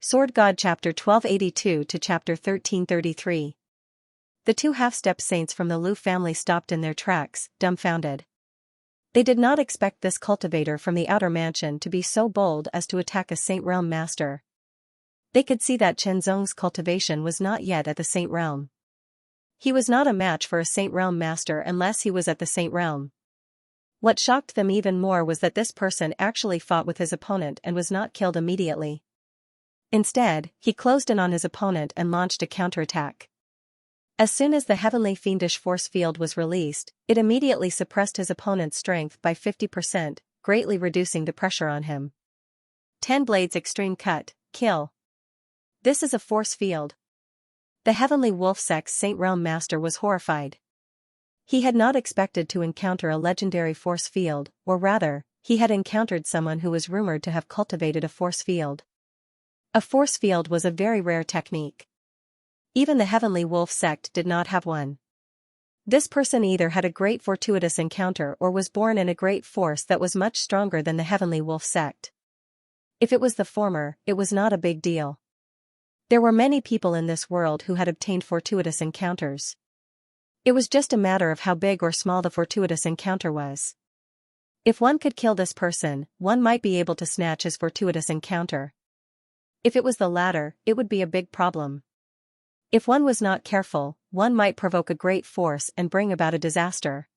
Sword God Chapter 1282 to Chapter 1333. The two half-step saints from the Lu family stopped in their tracks, dumbfounded. They did not expect this cultivator from the outer mansion to be so bold as to attack a Saint Realm master. They could see that Xianxia's cultivation was not yet at the Saint Realm. He was not a match for a Saint Realm master unless he was at the Saint Realm. What shocked them even more was that this person actually fought with his opponent and was not killed immediately. Instead, he closed in on his opponent and launched a counterattack. As soon as the heavenly fiendish force field was released, it immediately suppressed his opponent's strength by 50%, greatly reducing the pressure on him. 10 Blades Extreme Cut, Kill. This is a force field. The heavenly wolf sect's Saint Realm master was horrified. He had not expected to encounter a legendary force field, or rather, he had encountered someone who was rumored to have cultivated a force field. A force field was a very rare technique. Even the heavenly wolf sect did not have one. This person either had a great fortuitous encounter or was born in a great force that was much stronger than the heavenly wolf sect. If it was the former, it was not a big deal. There were many people in this world who had obtained fortuitous encounters. It was just a matter of how big or small the fortuitous encounter was. If one could kill this person, one might be able to snatch his fortuitous encounter. If it was the latter, it would be a big problem. If one was not careful, one might provoke a great force and bring about a disaster.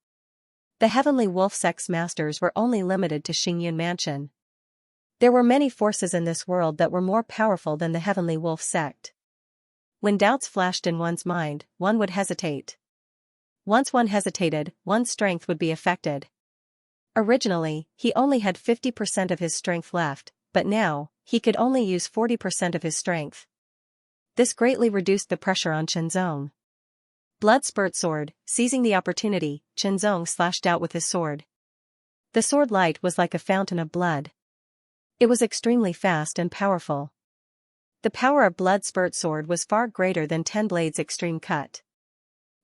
The heavenly wolf sect's masters were only limited to Xingyun Mansion. There were many forces in this world that were more powerful than the heavenly wolf sect. When doubts flashed in one's mind, one would hesitate. Once one hesitated, one's strength would be affected. Originally, he only had 50% of his strength left, but now, he could only use 40% of his strength. This greatly reduced the pressure on Xianxia. Blood Spurt Sword. Seizing the opportunity, Xianxia slashed out with his sword. The sword light was like a fountain of blood. It was extremely fast and powerful. The power of Blood Spurt Sword was far greater than 10 Blades Extreme Cut.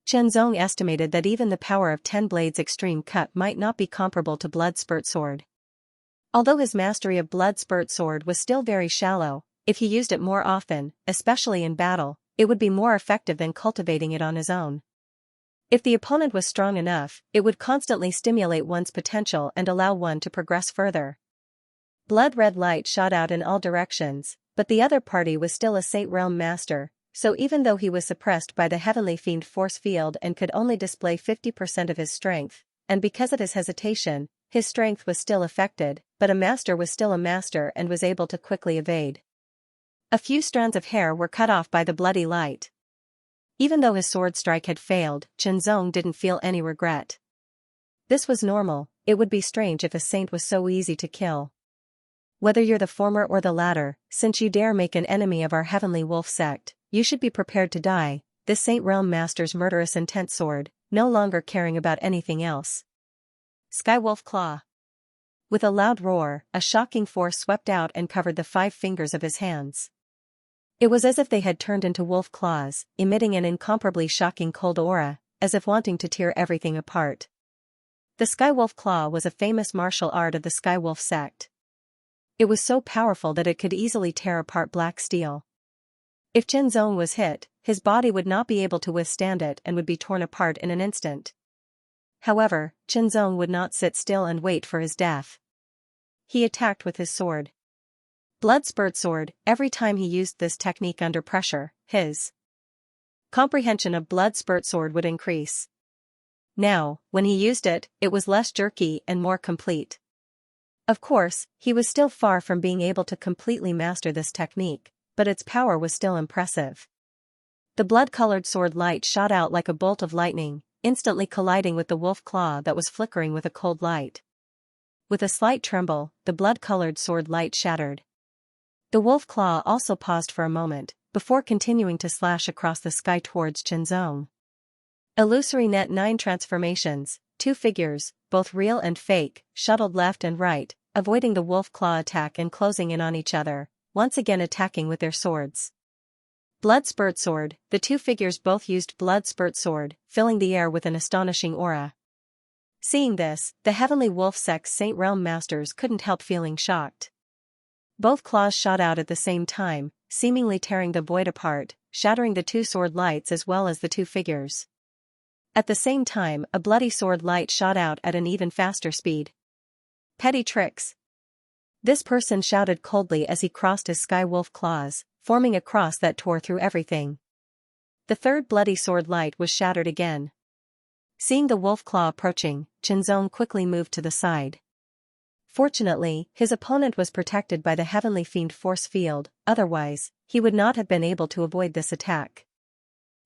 Xianxia estimated that even the power of 10 Blades Extreme Cut might not be comparable to Blood Spurt Sword. Although his mastery of Blood Spurt Sword was still very shallow, if he used it more often, especially in battle, it would be more effective than cultivating it on his own. If the opponent was strong enough, it would constantly stimulate one's potential and allow one to progress further. Blood red light shot out in all directions, but the other party was still a Saint Realm master, so even though he was suppressed by the heavenly fiend force field and could only display 50% of his strength, and because of his hesitation, his strength was still affected, but a master was still a master and was able to quickly evade. A few strands of hair were cut off by the bloody light. Even though his sword strike had failed, Xianxia didn't feel any regret. This was normal. It would be strange if a saint was so easy to kill. Whether you're the former or the latter, since you dare make an enemy of our heavenly wolf sect, you should be prepared to die. This Saint Realm master's murderous intent sword, no longer caring about anything else. Skywolf Claw. With a loud roar, a shocking force swept out and covered the 5 fingers of his hands. It was as if they had turned into wolf claws, emitting an incomparably shocking cold aura, as if wanting to tear everything apart. The Skywolf Claw was a famous martial art of the Skywolf sect. It was so powerful that it could easily tear apart black steel. If Xianxia was hit, his body would not be able to withstand it and would be torn apart in an instant. However, Xianxia would not sit still and wait for his death. He attacked with his sword. Blood Spurt Sword. Every time he used this technique under pressure, his comprehension of Blood Spurt Sword would increase. Now, when he used it, it was less jerky and more complete. Of course, he was still far from being able to completely master this technique, but its power was still impressive. The blood-colored sword light shot out like a bolt of lightning, instantly colliding with the wolf claw that was flickering with a cold light. With a slight tremble, the blood-colored sword light shattered. The wolf claw also paused for a moment, before continuing to slash across the sky towards Xianxia. Illusory Net 9 transformations, 2 figures, both real and fake, shuttled left and right, avoiding the wolf claw attack and closing in on each other, once again attacking with their swords. Blood Spurt Sword. The 2 figures both used Blood Spurt Sword, filling the air with an astonishing aura. Seeing this, the heavenly wolf sect's Saint Realm masters couldn't help feeling shocked. Both claws shot out at the same time, seemingly tearing the void apart, shattering the two sword lights as well as the two figures. At the same time, a bloody sword light shot out at an even faster speed. Petty tricks. This person shouted coldly as he crossed his sky wolf claws, forming a cross that tore through everything. The third bloody sword light was shattered again. Seeing the wolf claw approaching, Qianzong quickly moved to the side. Fortunately, his opponent was protected by the Heavenly Fiend force field, otherwise, he would not have been able to avoid this attack.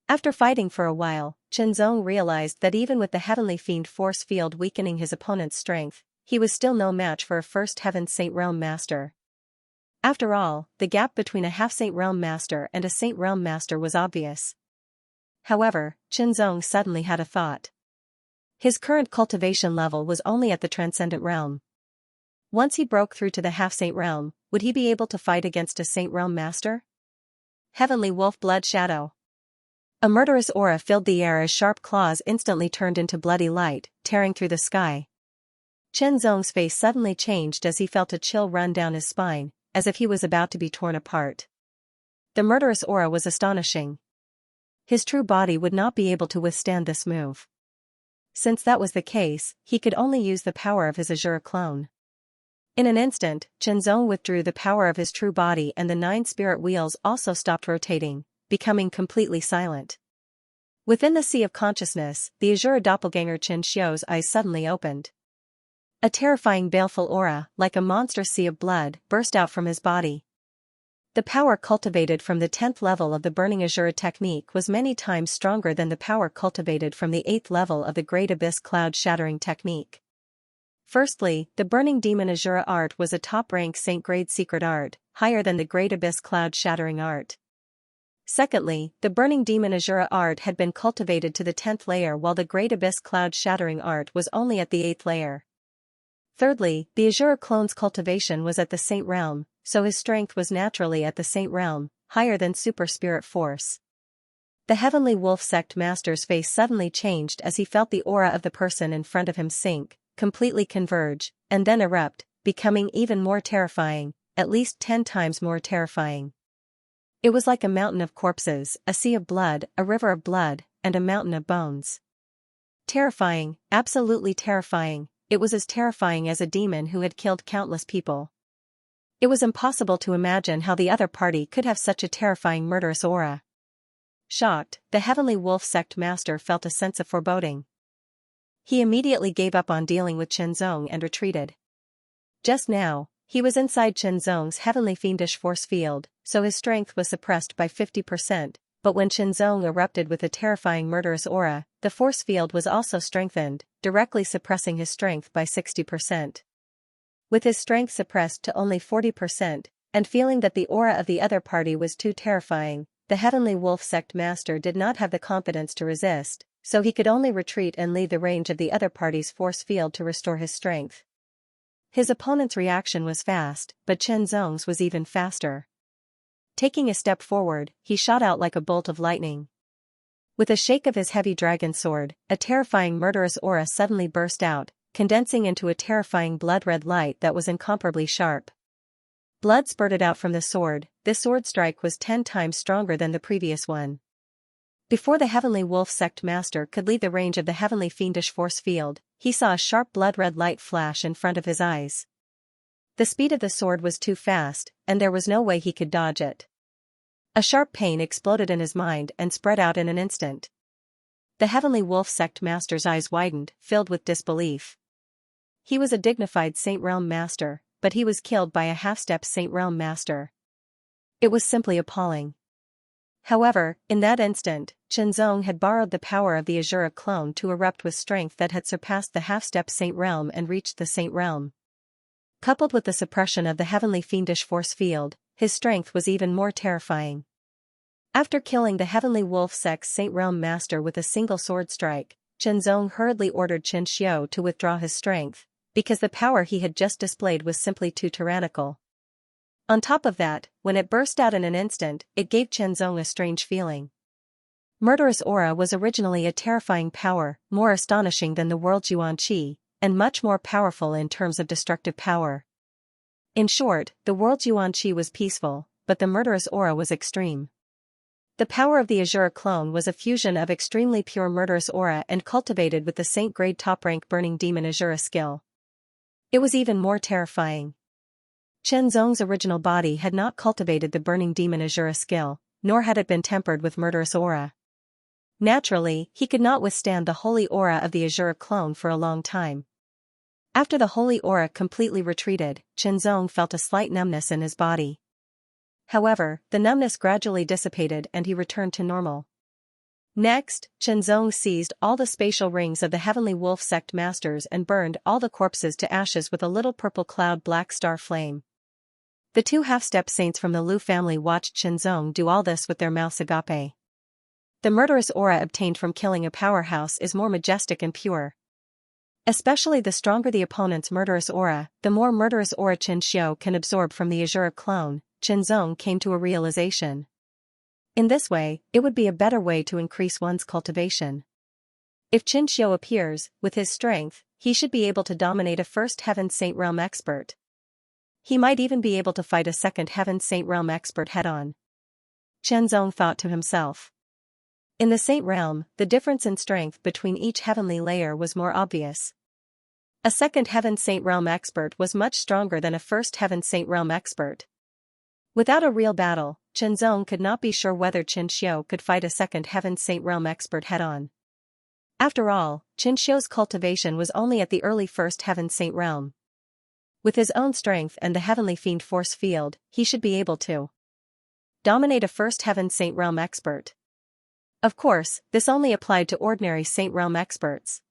After fighting for a while, Qianzong realized that even with the Heavenly Fiend force field weakening his opponent's strength, he was still no match for a First Heaven Saint Realm Master. After all, the gap between a half-Saint Realm Master and a Saint Realm Master was obvious. However, Qianzong suddenly had a thought. His current cultivation level was only at the Transcendent Realm. Once he broke through to the half-Saint Realm, would he be able to fight against a Saint Realm Master? Heavenly Wolf Blood Shadow. A murderous aura filled the air as sharp claws instantly turned into bloody light, tearing through the sky. Qianzong's face suddenly changed as he felt a chill run down his spine, as if he was about to be torn apart. The murderous aura was astonishing. His true body would not be able to withstand this move. Since that was the case, he could only use the power of his Azure clone. In an instant, Qianzong withdrew the power of his true body and the 9 spirit wheels also stopped rotating, becoming completely silent. Within the sea of consciousness, the Azure doppelganger Xianxia's eyes suddenly opened. A terrifying baleful aura, like a monstrous sea of blood, burst out from his body. The power cultivated from the 10th level of the Burning Azure technique was many times stronger than the power cultivated from the 8th level of the Great Abyss Cloud Shattering technique. Firstly, the Burning Demon Azure art was a top-rank Saint-grade secret art, higher than the Great Abyss Cloud Shattering art. Secondly, the Burning Demon Azure art had been cultivated to the 10th layer while the Great Abyss Cloud Shattering art was only at the 8th layer. Thirdly, the Azure clone's cultivation was at the Saint Realm, so his strength was naturally at the Saint Realm, higher than Super Spirit Force. The Heavenly Wolf Sect Master's face suddenly changed as he felt the aura of the person in front of him sink, completely converge, and then erupt, becoming even more terrifying, at least 10 times more terrifying. It was like a mountain of corpses, a sea of blood, a river of blood, and a mountain of bones. Terrifying, absolutely terrifying. It was as terrifying as a demon who had killed countless people. It was impossible to imagine how the other party could have such a terrifying murderous aura. Shocked, the Heavenly Wolf Sect Master felt a sense of foreboding. He immediately gave up on dealing with Qianzong and retreated. Just now, he was inside Qianzong's heavenly fiendish force field, so his strength was suppressed by 50%, but when Qianzong erupted with a terrifying murderous aura, the force field was also strengthened, directly suppressing his strength by 60%. With his strength suppressed to only 40%, and feeling that the aura of the other party was too terrifying, the Heavenly Wolf Sect Master did not have the confidence to resist, so he could only retreat and leave the range of the other party's force field to restore his strength. His opponent's reaction was fast, but Qianzong's was even faster. Taking a step forward, he shot out like a bolt of lightning. With a shake of his heavy dragon sword, a terrifying murderous aura suddenly burst out, condensing into a terrifying blood-red light that was incomparably sharp. Blood spurted out from the sword. This sword strike was 10 times stronger than the previous one. Before the Heavenly Wolf Sect Master could leave the range of the heavenly fiendish force field, he saw a sharp blood-red light flash in front of his eyes. The speed of the sword was too fast, and there was no way he could dodge it. A sharp pain exploded in his mind and spread out in an instant. The Heavenly Wolf Sect Master's eyes widened, filled with disbelief. He was a dignified Saint Realm Master, but he was killed by a half-step Saint Realm Master. It was simply appalling. However, in that instant, Qianzong had borrowed the power of the Azure clone to erupt with strength that had surpassed the half-step Saint Realm and reached the Saint Realm. Coupled with the suppression of the heavenly fiendish force field, his strength was even more terrifying. After killing the Heavenly Wolf Sect's Saint Realm Master with a single sword strike, Qianzong hurriedly ordered Xianxia to withdraw his strength, because the power he had just displayed was simply too tyrannical. On top of that, when it burst out in an instant, it gave Qianzong a strange feeling. Murderous aura was originally a terrifying power, more astonishing than the world's Yuan Qi, and much more powerful in terms of destructive power. In short, the world's Yuan Qi was peaceful, but the murderous aura was extreme. The power of the Azure clone was a fusion of extremely pure murderous aura and cultivated with the Saint-grade top-rank burning demon Azure skill. It was even more terrifying. Chen Zong's original body had not cultivated the burning demon Azure skill, nor had it been tempered with murderous aura. Naturally, he could not withstand the holy aura of the Azure clone for a long time. After the holy aura completely retreated, Chen Zong felt a slight numbness in his body. However, the numbness gradually dissipated and he returned to normal. Next, Chen Zong seized all the spatial rings of the Heavenly Wolf Sect Masters and burned all the corpses to ashes with a little purple cloud black star flame. The two half-step saints from the Lu family watched Chen Zong do all this with their mouths agape. The murderous aura obtained from killing a powerhouse is more majestic and pure. Especially the stronger the opponent's murderous aura, the more murderous aura Xianxia can absorb from the Azure clone. Chen Zong came to a realization. In this way, it would be a better way to increase one's cultivation. If Xianxia appears, with his strength, he should be able to dominate a first Heaven Saint Realm expert. He might even be able to fight a second Heaven Saint Realm expert head-on. Chen Zong thought to himself. In the Saint Realm, the difference in strength between each heavenly layer was more obvious. A second Heaven Saint Realm expert was much stronger than a first Heaven Saint Realm expert. Without a real battle, Chen Zong could not be sure whether Xianxia could fight a second Heaven Saint Realm expert head-on. After all, Xianxia's cultivation was only at the early first Heaven Saint Realm. With his own strength and the Heavenly Fiend force field, he should be able to dominate a first Heaven Saint Realm expert. Of course, this only applied to ordinary Saint Realm experts.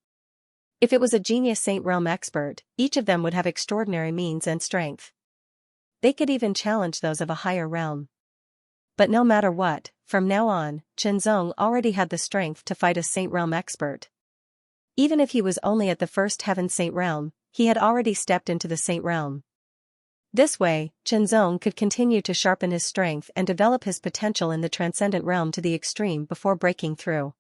If it was a genius Saint Realm expert, each of them would have extraordinary means and strength. They could even challenge those of a higher realm. But no matter what, from now on, Chen Zong already had the strength to fight a Saint Realm expert. Even if he was only at the first Heaven Saint Realm, he had already stepped into the Saint Realm. This way, Chen Zong could continue to sharpen his strength and develop his potential in the Transcendent Realm to the extreme before breaking through.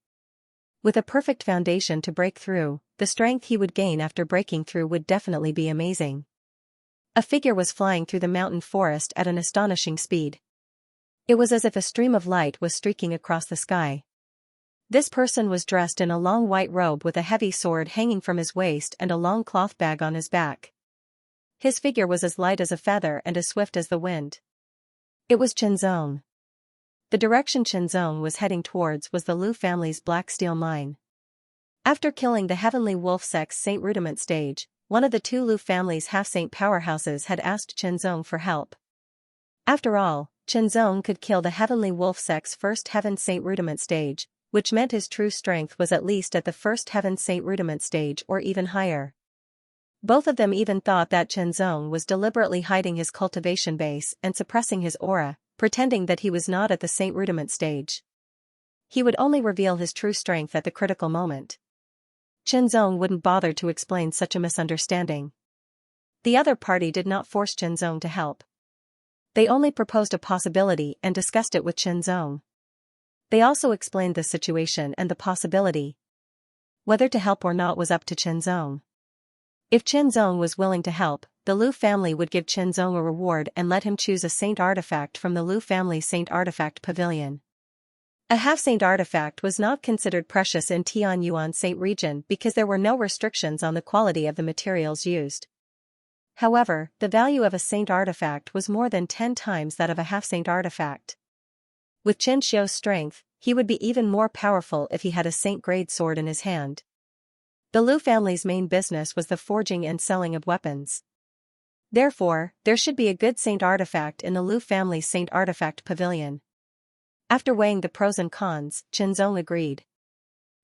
With a perfect foundation to break through, the strength he would gain after breaking through would definitely be amazing. A figure was flying through the mountain forest at an astonishing speed. It was as if a stream of light was streaking across the sky. This person was dressed in a long white robe with a heavy sword hanging from his waist and a long cloth bag on his back. His figure was as light as a feather and as swift as the wind. It was Chen Zong. The direction Chen Zong was heading towards was the Lu family's black steel mine. After killing the Heavenly Wolf Sect's Saint Rudiment stage, one of the two Lu family's half-saint powerhouses had asked Chen Zong for help. After all, Chen Zong could kill the Heavenly Wolf Sect's first Heaven Saint Rudiment stage, which meant his true strength was at least at the first Heaven Saint Rudiment stage or even higher. Both of them even thought that Chen Zong was deliberately hiding his cultivation base and suppressing his aura, pretending that he was not at the Saint Rudiment stage. He would only reveal his true strength at the critical moment. Chen Zong wouldn't bother to explain such a misunderstanding. The other party did not force Chen Zong to help. They only proposed a possibility and discussed it with Chen Zong. They also explained the situation and the possibility. Whether to help or not was up to Chen Zong. If Chen Zong was willing to help, the Lu family would give Chen Zong a reward and let him choose a saint artifact from the Lu family's Saint Artifact Pavilion. A half-saint artifact was not considered precious in Tianyuan Saint region because there were no restrictions on the quality of the materials used. However, the value of a saint artifact was more than 10 times that of a half-saint artifact. With Xianxia's strength, he would be even more powerful if he had a saint-grade sword in his hand. The Lu family's main business was the forging and selling of weapons. Therefore, there should be a good saint artifact in the Lu family's Saint Artifact Pavilion. After weighing the pros and cons, Chen Zong agreed.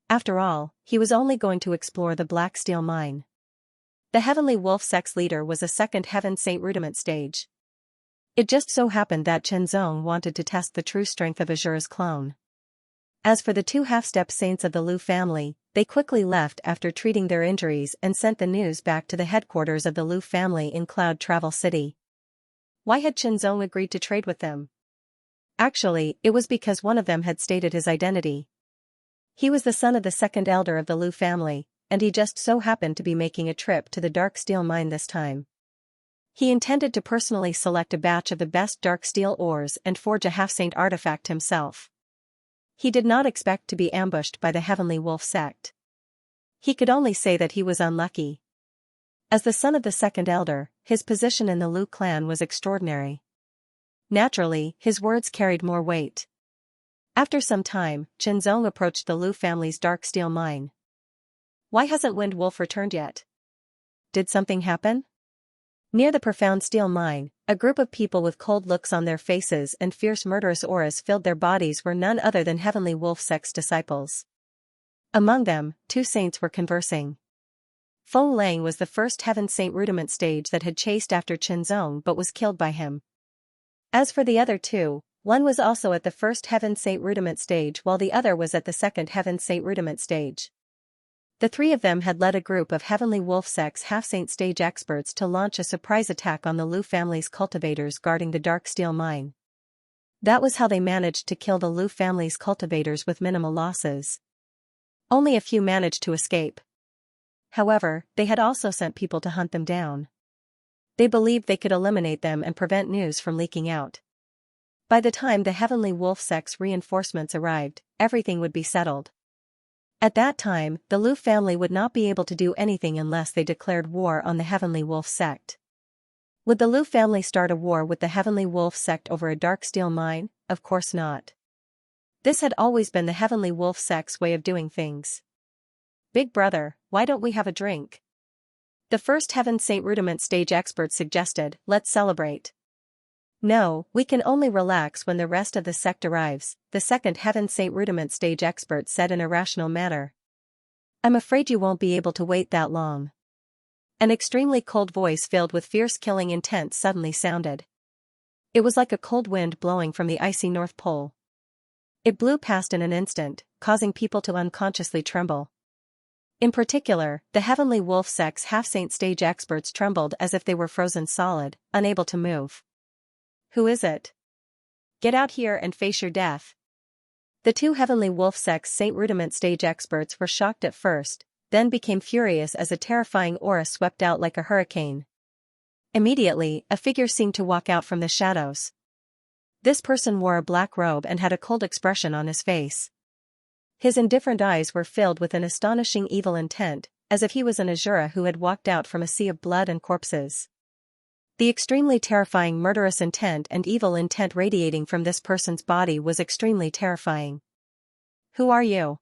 After all, he was only going to explore the Black Steel Mine. The Heavenly Wolf Sect's leader was a second Heaven Saint Rudiment stage. It just so happened that Chen Zong wanted to test the true strength of Azure's clone. As for the two half-step saints of the Lu family, they quickly left after treating their injuries and sent the news back to the headquarters of the Lu family in Cloud Travel City. Why had Chen Zong agreed to trade with them? Actually, it was because one of them had stated his identity. He was the son of the second elder of the Lu family, and he just so happened to be making a trip to the Dark Steel Mine this time. He intended to personally select a batch of the best dark steel ores and forge a half-saint artifact himself. He did not expect to be ambushed by the Heavenly Wolf sect. He could only say that he was unlucky. As the son of the second elder, his position in the Lu clan was extraordinary. Naturally, his words carried more weight. After some time, Qianzong approached the Lu family's dark steel mine. Why hasn't Wind Wolf returned yet? Did something happen? Near the profound steel mine, a group of people with cold looks on their faces and fierce murderous auras filled their bodies were none other than Heavenly Wolf sect's disciples. Among them, two saints were conversing. Feng Lang was the first Heaven Saint rudiment stage that had chased after Qianzong but was killed by him. As for the other two, one was also at the first Heaven Saint rudiment stage while the other was at the second Heaven Saint rudiment stage. The three of them had led a group of Heavenly Wolf sect's half-saint stage experts to launch a surprise attack on the Lu family's cultivators guarding the dark steel mine. That was how they managed to kill the Lu family's cultivators with minimal losses. Only a few managed to escape. However, they had also sent people to hunt them down. They believed they could eliminate them and prevent news from leaking out. By the time the Heavenly Wolf sect's reinforcements arrived, everything would be settled. At that time, the Lu family would not be able to do anything unless they declared war on the Heavenly Wolf sect. Would the Lu family start a war with the Heavenly Wolf sect over a dark steel mine? Of course not. This had always been the Heavenly Wolf sect's way of doing things. Big brother, why don't we have a drink? The first Heaven Saint rudiment stage expert suggested, let's celebrate. No, we can only relax when the rest of the sect arrives, the second Heaven Saint rudiment stage expert said in a rational manner. I'm afraid you won't be able to wait that long. An extremely cold voice filled with fierce killing intent suddenly sounded. It was like a cold wind blowing from the icy North Pole. It blew past in an instant, causing people to unconsciously tremble. In particular, the Heavenly Wolf sect's half-saint stage experts trembled as if they were frozen solid, unable to move. Who is it? Get out here and face your death. The two Heavenly Wolf sect's Saint rudiment stage experts were shocked at first, then became furious as a terrifying aura swept out like a hurricane. Immediately, a figure seemed to walk out from the shadows. This person wore a black robe and had a cold expression on his face. His indifferent eyes were filled with an astonishing evil intent, as if he was an Asura who had walked out from a sea of blood and corpses. The extremely terrifying murderous intent and evil intent radiating from this person's body was extremely terrifying. Who are you?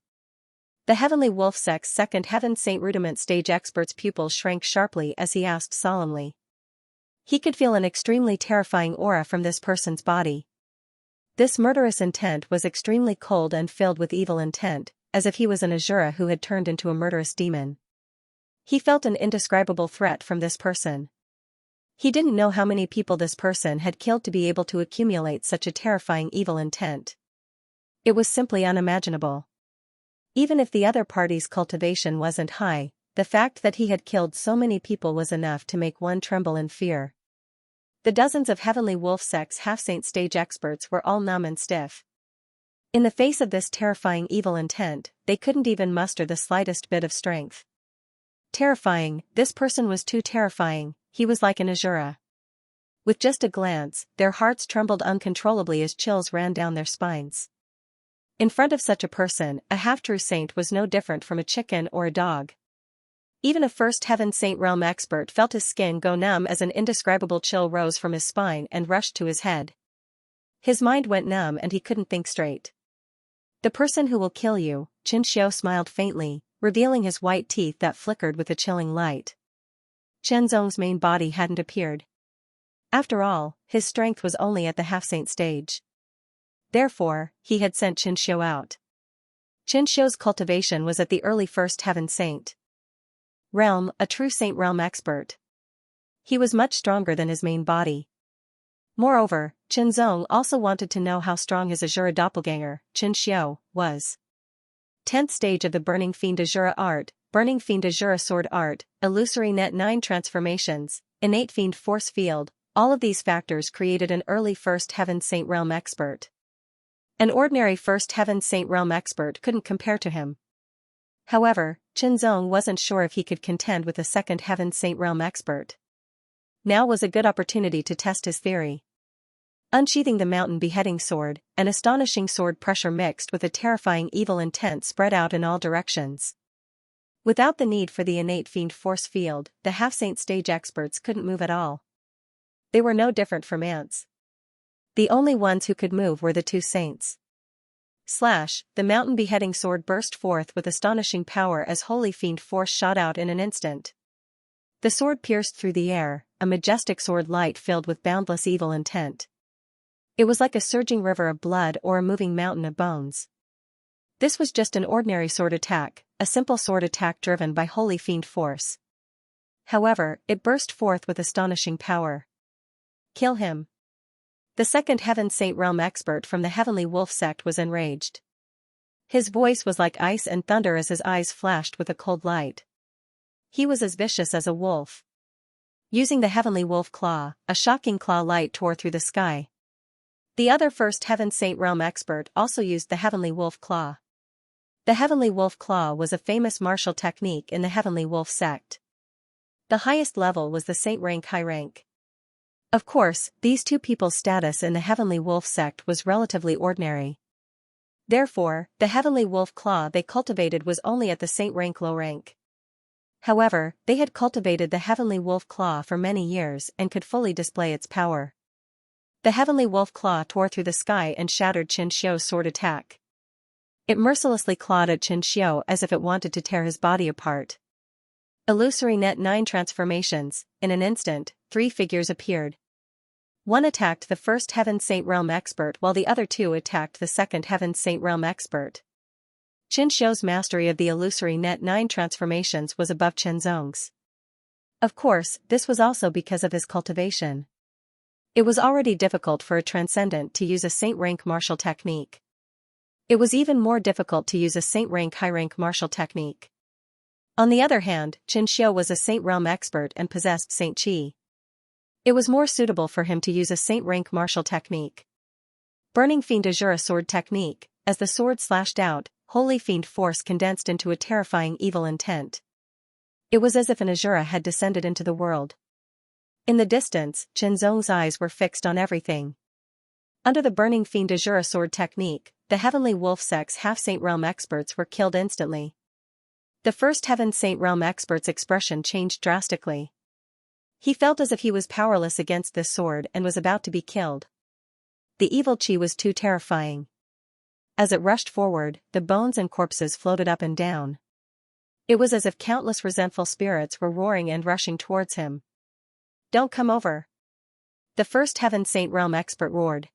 The Heavenly Wolf sect's second Heaven Saint rudiment stage expert's pupils shrank sharply as he asked solemnly. He could feel an extremely terrifying aura from this person's body. This murderous intent was extremely cold and filled with evil intent, as if he was an Asura who had turned into a murderous demon. He felt an indescribable threat from this person. He didn't know how many people this person had killed to be able to accumulate such a terrifying evil intent. It was simply unimaginable. Even if the other party's cultivation wasn't high, the fact that he had killed so many people was enough to make one tremble in fear. The dozens of Heavenly Wolf sect's half-saint stage experts were all numb and stiff. In the face of this terrifying evil intent, they couldn't even muster the slightest bit of strength. Terrifying, this person was too terrifying, he was like an Asura. With just a glance, their hearts trembled uncontrollably as chills ran down their spines. In front of such a person, a half-true saint was no different from a chicken or a dog. Even a first Heaven Saint realm expert felt his skin go numb as an indescribable chill rose from his spine and rushed to his head. His mind went numb and he couldn't think straight. The person who will kill you, Xianxia smiled faintly, revealing his white teeth that flickered with a chilling light. Qianzong's main body hadn't appeared. After all, his strength was only at the half-saint stage. Therefore, he had sent Xianxia out. Qianxia's cultivation was at the early first Heaven Saint realm, a true saint realm expert. He was much stronger than his main body. Moreover, Qianzong also wanted to know how strong his Asura doppelganger, Xianxia, was. 10th stage of the Burning Fiend Asura art, Burning Fiend Asura sword art, illusory net 9 transformations, innate fiend force field, all of these factors created an early first Heaven Saint realm expert. An ordinary first Heaven Saint realm expert couldn't compare to him. However, Qianzong wasn't sure if he could contend with a second Heaven Saint realm expert. Now was a good opportunity to test his theory. Unsheathing the mountain beheading sword, an astonishing sword pressure mixed with a terrifying evil intent spread out in all directions. Without the need for the innate fiend force field, the half-saint stage experts couldn't move at all. They were no different from ants. The only ones who could move were the two saints. The mountain beheading sword burst forth with astonishing power as holy fiend force shot out in an instant. The sword pierced through the air, a majestic sword light filled with boundless evil intent. It was like a surging river of blood or a moving mountain of bones. This was just an ordinary sword attack, a simple sword attack driven by holy fiend force. However, it burst forth with astonishing power. Kill him. The second Heaven Saint Realm expert from the Heavenly Wolf sect was enraged. His voice was like ice and thunder as his eyes flashed with a cold light. He was as vicious as a wolf. Using the Heavenly Wolf Claw, a shocking claw light tore through the sky. The other first Heaven Saint Realm expert also used the Heavenly Wolf Claw. The Heavenly Wolf Claw was a famous martial technique in the Heavenly Wolf sect. The highest level was the Saint rank high rank. Of course, these two people's status in the Heavenly Wolf sect was relatively ordinary. Therefore, the Heavenly Wolf Claw they cultivated was only at the Saint rank low rank. However, they had cultivated the Heavenly Wolf Claw for many years and could fully display its power. The Heavenly Wolf Claw tore through the sky and shattered Xianxia's sword attack. It mercilessly clawed at Xianxia as if it wanted to tear his body apart. Illusory Net 9 transformations, in an instant, 3 figures appeared. One attacked the first Heaven Saint Realm expert while the other two attacked the second Heaven Saint Realm expert. Xianxia's mastery of the Illusory Net 9 transformations was above Chenzong's. Of course, this was also because of his cultivation. It was already difficult for a transcendent to use a Saint rank martial technique. It was even more difficult to use a Saint rank high rank martial technique. On the other hand, Xianxia was a Saint Realm expert and possessed Saint Qi. It was more suitable for him to use a Saint rank martial technique. Burning Fiend Azura sword technique, as the sword slashed out, holy fiend force condensed into a terrifying evil intent. It was as if an Azura had descended into the world. In the distance, Chenzong's eyes were fixed on everything. Under the Burning Fiend Azura sword technique, the Heavenly Wolf sect's half-Saint Realm experts were killed instantly. The first Heaven Saint Realm expert's expression changed drastically. He felt as if he was powerless against this sword and was about to be killed. The evil Qi was too terrifying. As it rushed forward, the bones and corpses floated up and down. It was as if countless resentful spirits were roaring and rushing towards him. "Don't come over!" The first Heaven Saint Realm expert roared.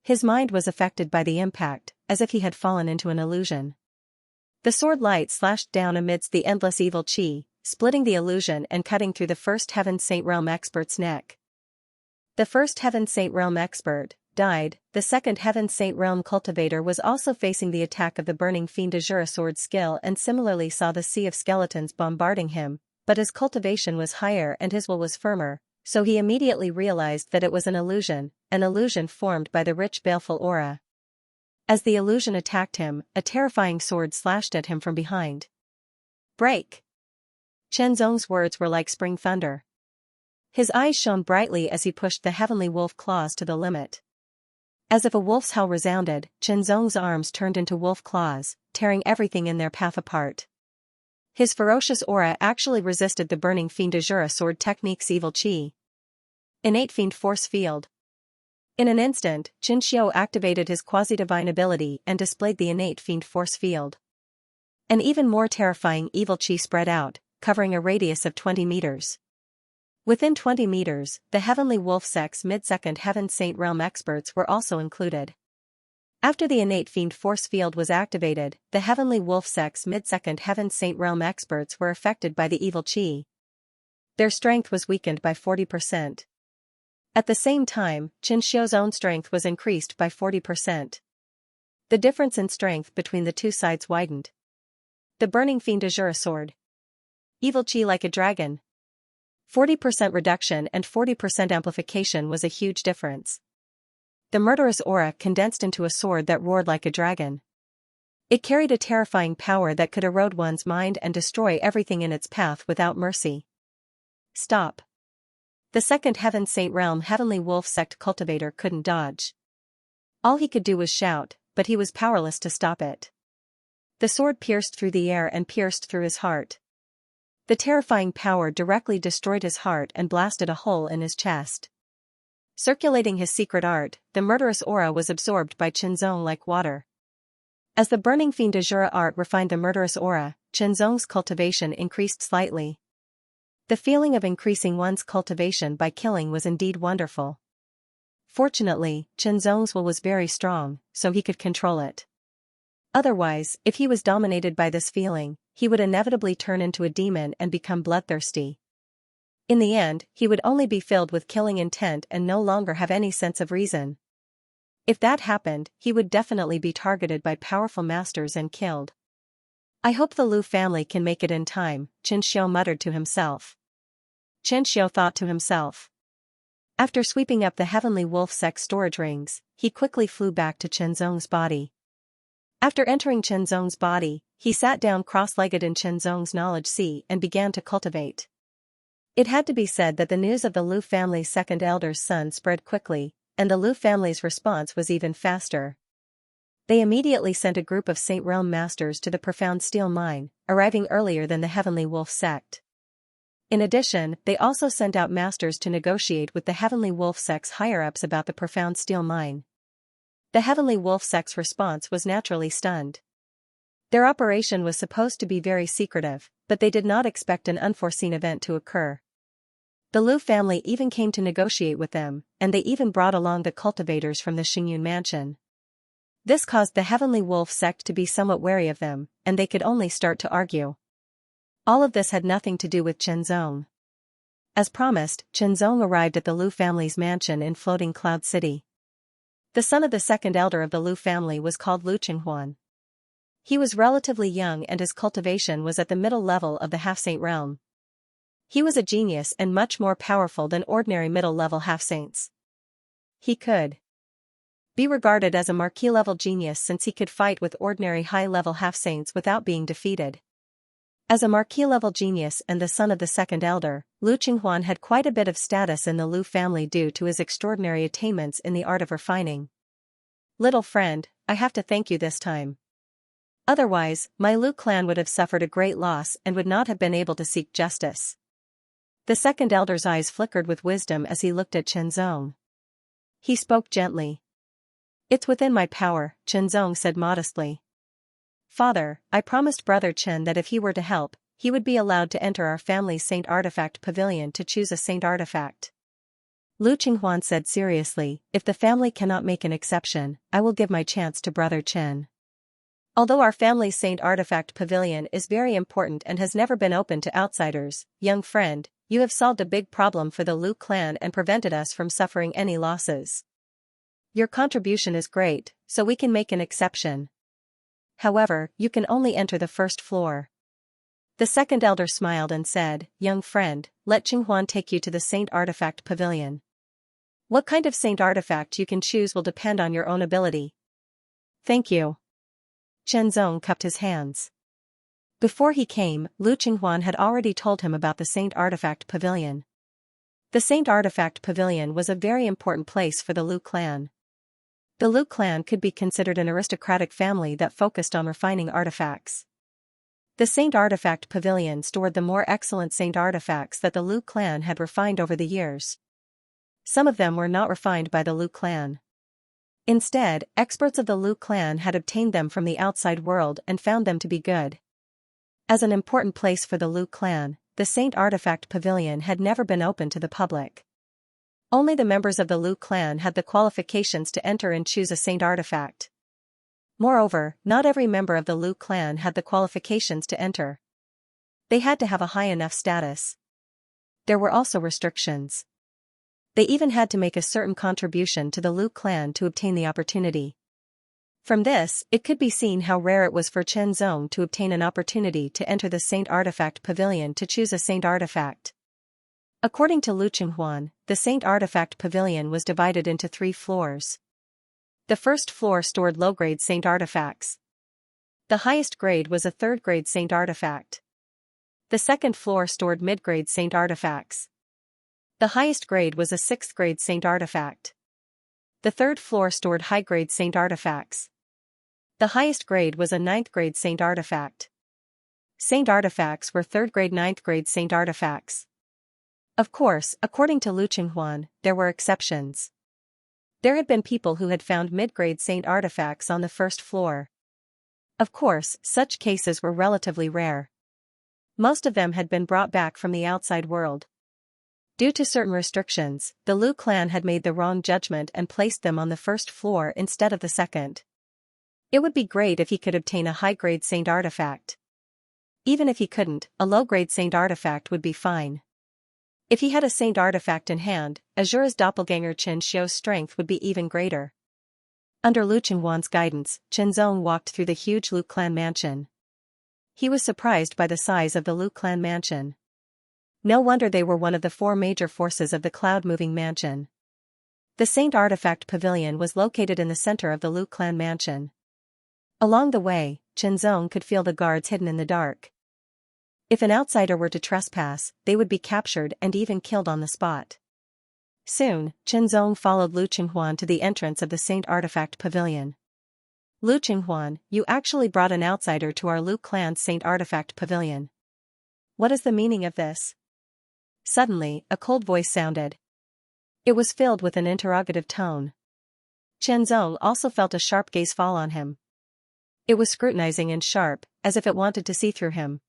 His mind was affected by the impact, as if he had fallen into an illusion. The sword light slashed down amidst the endless evil Qi, splitting the illusion and cutting through the first Heaven Saint Realm expert's neck. The first Heaven Saint Realm expert died. The second Heaven Saint Realm cultivator was also facing the attack of the Burning Fiend Azura sword skill and similarly saw the sea of skeletons bombarding him, but his cultivation was higher and his will was firmer, so he immediately realized that it was an illusion formed by the rich baleful aura. As the illusion attacked him, a terrifying sword slashed at him from behind. "Break!" Chenzong's words were like spring thunder. His eyes shone brightly as he pushed the Heavenly Wolf claws to the limit. As if a wolf's howl resounded, Chenzong's arms turned into wolf claws, tearing everything in their path apart. His ferocious aura actually resisted the Burning Fiend Azura sword technique's evil Qi. Innate Fiend Force Field. In an instant, Xianxia activated his quasi-divine ability and displayed the Innate Fiend Force Field. An even more terrifying evil Qi spread out, covering a radius of 20 meters. Within 20 meters, the Heavenly Wolf sect's mid-second Heaven Saint Realm experts were also included. After the Innate Fiend Force Field was activated, the Heavenly Wolf sect's mid-second Heaven Saint Realm experts were affected by the evil Qi. Their strength was weakened by 40%. At the same time, Xianxia's own strength was increased by 40%. The difference in strength between the two sides widened. The Burning Fiend Azura sword. Evil Qi like a dragon. 40% reduction and 40% amplification was a huge difference. The murderous aura condensed into a sword that roared like a dragon. It carried a terrifying power that could erode one's mind and destroy everything in its path without mercy. "Stop!" The second Heaven Saint Realm Heavenly Wolf Sect cultivator couldn't dodge. All he could do was shout, but he was powerless to stop it. The sword pierced through the air and pierced through his heart. The terrifying power directly destroyed his heart and blasted a hole in his chest. Circulating his secret art, the murderous aura was absorbed by Qinzong like water. As the burning fiend Azura art refined the murderous aura, Qinzong's cultivation increased slightly. The feeling of increasing one's cultivation by killing was indeed wonderful. Fortunately, Qinzong's will was very strong, so he could control it. Otherwise, if he was dominated by this feeling, he would inevitably turn into a demon and become bloodthirsty. In the end, he would only be filled with killing intent and no longer have any sense of reason. If that happened, he would definitely be targeted by powerful masters and killed. I hope the Lu family can make it in time, Xianxia muttered to himself. Xianxia thought to himself. After sweeping up the Heavenly Wolf Sect storage rings, he quickly flew back to Qinzong's body. After entering Qinzong's body, he sat down cross-legged in Qinzong's knowledge sea and began to cultivate. It had to be said that the news of the Lu family's second elder's son spread quickly, and the Lu family's response was even faster. They immediately sent a group of Saint Realm masters to the profound steel mine, arriving earlier than the Heavenly Wolf Sect. In addition, they also sent out masters to negotiate with the Heavenly Wolf Sect's higher-ups about the profound steel mine. The Heavenly Wolf Sect's response was naturally stunned. Their operation was supposed to be very secretive, but they did not expect an unforeseen event to occur. The Lu family even came to negotiate with them, and they even brought along the cultivators from the Xingyun mansion. This caused the Heavenly Wolf Sect to be somewhat wary of them, and they could only start to argue. All of this had nothing to do with Qinzong. As promised, Qinzong arrived at the Lu family's mansion in Floating Cloud City. The son of the second elder of the Lu family was called Lu Qinghuan. He was relatively young and his cultivation was at the middle level of the half-saint realm. He was a genius and much more powerful than ordinary middle-level half-saints. He could be regarded as a marquee-level genius since he could fight with ordinary high-level half-saints without being defeated. As a marquee-level genius and the son of the second elder, Lu Qinghuan had quite a bit of status in the Lu family due to his extraordinary attainments in the art of refining. Little friend, I have to thank you this time. Otherwise, my Lu clan would have suffered a great loss and would not have been able to seek justice. The second elder's eyes flickered with wisdom as he looked at Qinzong. He spoke gently. It's within my power, Qinzong said modestly. Father, I promised Brother Chen that if he were to help, he would be allowed to enter our family's Saint Artifact Pavilion to choose a Saint Artifact. Lu Qinghuan said seriously, if the family cannot make an exception, I will give my chance to Brother Chen. Although our family's Saint Artifact Pavilion is very important and has never been open to outsiders, young friend, you have solved a big problem for the Lu clan and prevented us from suffering any losses. Your contribution is great, so we can make an exception. However, you can only enter the first floor. The second elder smiled and said, young friend, let Qinghuan take you to the Saint Artifact Pavilion. What kind of Saint Artifact you can choose will depend on your own ability. Thank you. Qinzong cupped his hands. Before he came, Lu Qinghuan had already told him about the Saint Artifact Pavilion. The Saint Artifact Pavilion was a very important place for the Lu clan. The Lu clan could be considered an aristocratic family that focused on refining artifacts. The Saint Artifact Pavilion stored the more excellent Saint artifacts that the Lu clan had refined over the years. Some of them were not refined by the Lu clan. Instead, experts of the Lu clan had obtained them from the outside world and found them to be good. As an important place for the Lu clan, the Saint Artifact Pavilion had never been open to the public. Only the members of the Lu clan had the qualifications to enter and choose a Saint Artifact. Moreover, not every member of the Lu clan had the qualifications to enter. They had to have a high enough status. There were also restrictions. They even had to make a certain contribution to the Lu clan to obtain the opportunity. From this, it could be seen how rare it was for Qinzong to obtain an opportunity to enter the Saint Artifact Pavilion to choose a Saint Artifact. According to Lu Qinghuan, the Saint Artifact Pavilion was divided into 3 floors. The first floor stored low-grade Saint Artifacts. The highest grade was a 3rd-grade Saint Artifact. The second floor stored mid-grade Saint Artifacts. The highest grade was a 6th grade saint artifact. The third floor stored high-grade saint artifacts. The highest grade was a 9th grade saint artifact. Saint artifacts were 3rd grade 9th grade saint artifacts. Of course, according to Lu Qinghuan, there were exceptions. There had been people who had found mid-grade saint artifacts on the first floor. Of course, such cases were relatively rare. Most of them had been brought back from the outside world. Due to certain restrictions, the Lu clan had made the wrong judgment and placed them on the first floor instead of the second. It would be great if he could obtain a high-grade saint artifact. Even if he couldn't, a low-grade saint artifact would be fine. If he had a saint artifact in hand, Azura's doppelganger Xianxia's strength would be even greater. Under Lu Qinghuan's guidance, Qinzong walked through the huge Lu clan mansion. He was surprised by the size of the Lu clan mansion. No wonder they were one of the 4 major forces of the cloud-moving mansion. The Saint Artifact Pavilion was located in the center of the Lu clan mansion. Along the way, Qinzong could feel the guards hidden in the dark. If an outsider were to trespass, they would be captured and even killed on the spot. Soon, Qinzong followed Lu Qinghuan to the entrance of the Saint Artifact Pavilion. Lu Qinghuan, you actually brought an outsider to our Lu clan's Saint Artifact Pavilion. What is the meaning of this? Suddenly, a cold voice sounded. It was filled with an interrogative tone. Qinzong also felt a sharp gaze fall on him. It was scrutinizing and sharp, as if it wanted to see through him.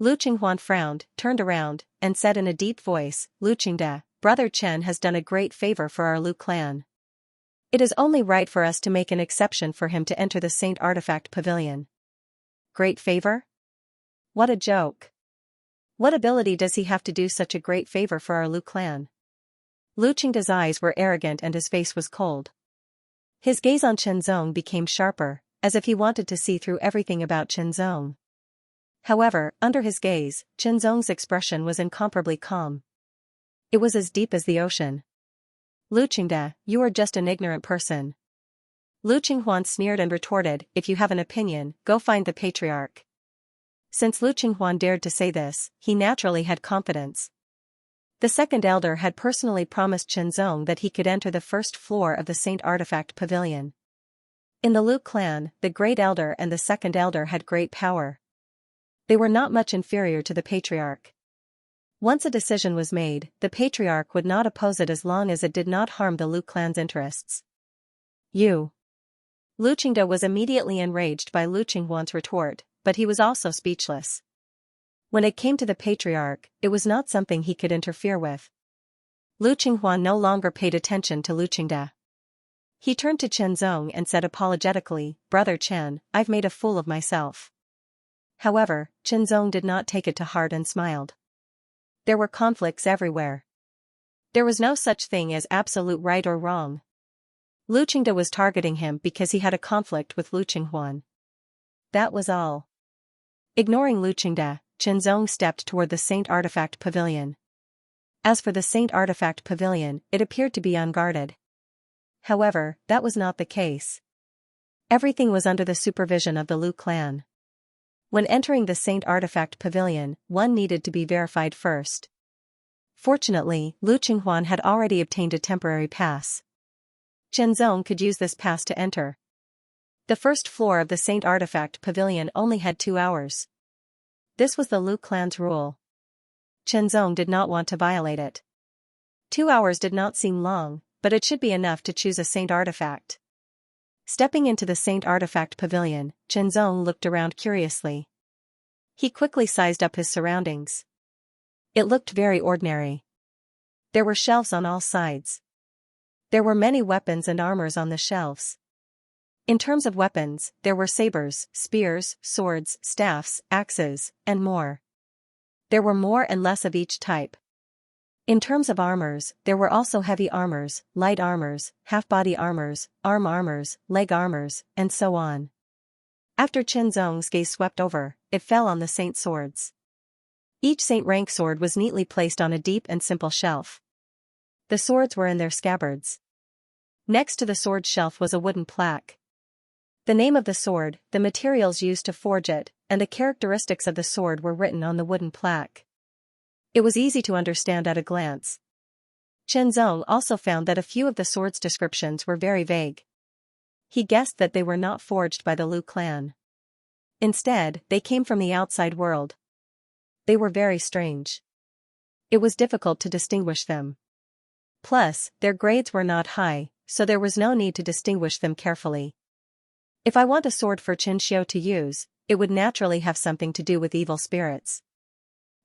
Lu Qinghuan frowned, turned around, and said in a deep voice, Lu Qingda, Brother Chen has done a great favor for our Lu clan. It is only right for us to make an exception for him to enter the Saint Artifact Pavilion. Great favor? What a joke. What ability does he have to do such a great favor for our Lu clan? Lu Qingda's eyes were arrogant and his face was cold. His gaze on Qinzong became sharper, as if he wanted to see through everything about Qinzong. However, under his gaze, Qinzong's expression was incomparably calm. It was as deep as the ocean. Lu Qingda, you are just an ignorant person. Lu Qinghuan sneered and retorted, if you have an opinion, go find the patriarch. Since Lu Qinghuan dared to say this, he naturally had confidence. The second elder had personally promised Qinzong that he could enter the first floor of the Saint Artifact Pavilion. In the Lu clan, the great elder and the second elder had great power. They were not much inferior to the patriarch. Once a decision was made, the patriarch would not oppose it as long as it did not harm the Lu clan's interests. You. Lu Qingda was immediately enraged by Lu Qinghuan's retort, but he was also speechless. When it came to the patriarch, it was not something he could interfere with. Lu Qinghuan no longer paid attention to Lu Qingda. He turned to Qinzong and said apologetically, Brother Chen, I've made a fool of myself. However, Qinzong did not take it to heart and smiled. There were conflicts everywhere. There was no such thing as absolute right or wrong. Lu Qingda was targeting him because he had a conflict with Lu Qinghuan. That was all. Ignoring Lu Qingda, Qinzong stepped toward the Saint Artifact Pavilion. As for the Saint Artifact Pavilion, it appeared to be unguarded. However, that was not the case. Everything was under the supervision of the Lu clan. When entering the Saint Artifact Pavilion, one needed to be verified first. Fortunately, Lu Qinghuan had already obtained a temporary pass. Qinzong could use this pass to enter. The first floor of the Saint Artifact Pavilion only had 2 hours. This was the Lu clan's rule. Qinzong did not want to violate it. 2 hours did not seem long, but it should be enough to choose a Saint Artifact. Stepping into the Saint Artifact Pavilion, Qinzong looked around curiously. He quickly sized up his surroundings. It looked very ordinary. There were shelves on all sides. There were many weapons and armors on the shelves. In terms of weapons, there were sabers, spears, swords, staffs, axes, and more. There were more and less of each type. In terms of armors, there were also heavy armors, light armors, half-body armors, arm armors, leg armors, and so on. After Qinzong's gaze swept over, it fell on the saint swords. Each saint rank sword was neatly placed on a deep and simple shelf. The swords were in their scabbards. Next to the sword shelf was a wooden plaque. The name of the sword, the materials used to forge it, and the characteristics of the sword were written on the wooden plaque. It was easy to understand at a glance. Chen Zong also found that a few of the swords' descriptions were very vague. He guessed that they were not forged by the Lu clan. Instead, they came from the outside world. They were very strange. It was difficult to distinguish them. Plus, their grades were not high, so there was no need to distinguish them carefully. If I want a sword for Xianxia to use, it would naturally have something to do with evil spirits.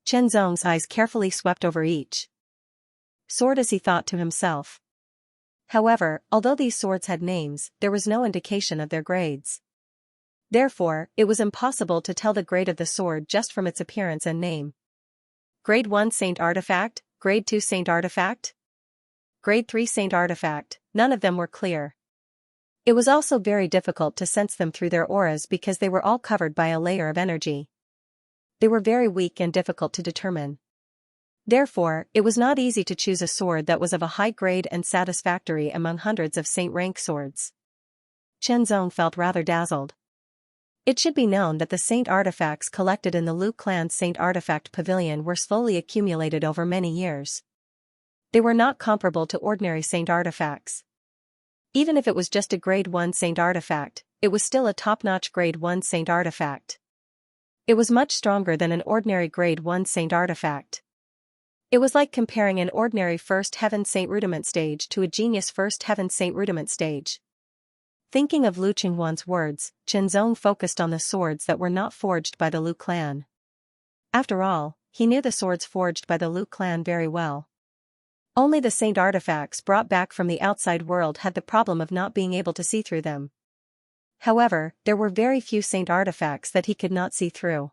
Chen Zong's eyes carefully swept over each sword as he thought to himself. However, although these swords had names, there was no indication of their grades. Therefore, it was impossible to tell the grade of the sword just from its appearance and name. Grade 1 Saint Artifact, Grade 2 Saint Artifact, Grade 3 Saint Artifact, none of them were clear. It was also very difficult to sense them through their auras because they were all covered by a layer of energy. They were very weak and difficult to determine. Therefore, it was not easy to choose a sword that was of a high grade and satisfactory among hundreds of saint rank swords. Chen Zong felt rather dazzled. It should be known that the saint artifacts collected in the Lu clan's Saint Artifact Pavilion were slowly accumulated over many years. They were not comparable to ordinary saint artifacts. Even if it was just a grade 1 saint artifact, it was still a top-notch grade 1 saint artifact. It was much stronger than an ordinary grade 1 saint artifact. It was like comparing an ordinary First Heaven Saint Rudiment stage to a genius First Heaven Saint Rudiment stage. Thinking of Lu Qinghuan's words, Chen Zong focused on the swords that were not forged by the Lu clan. After all, he knew the swords forged by the Lu clan very well. Only the saint artifacts brought back from the outside world had the problem of not being able to see through them. However, there were very few saint artifacts that he could not see through.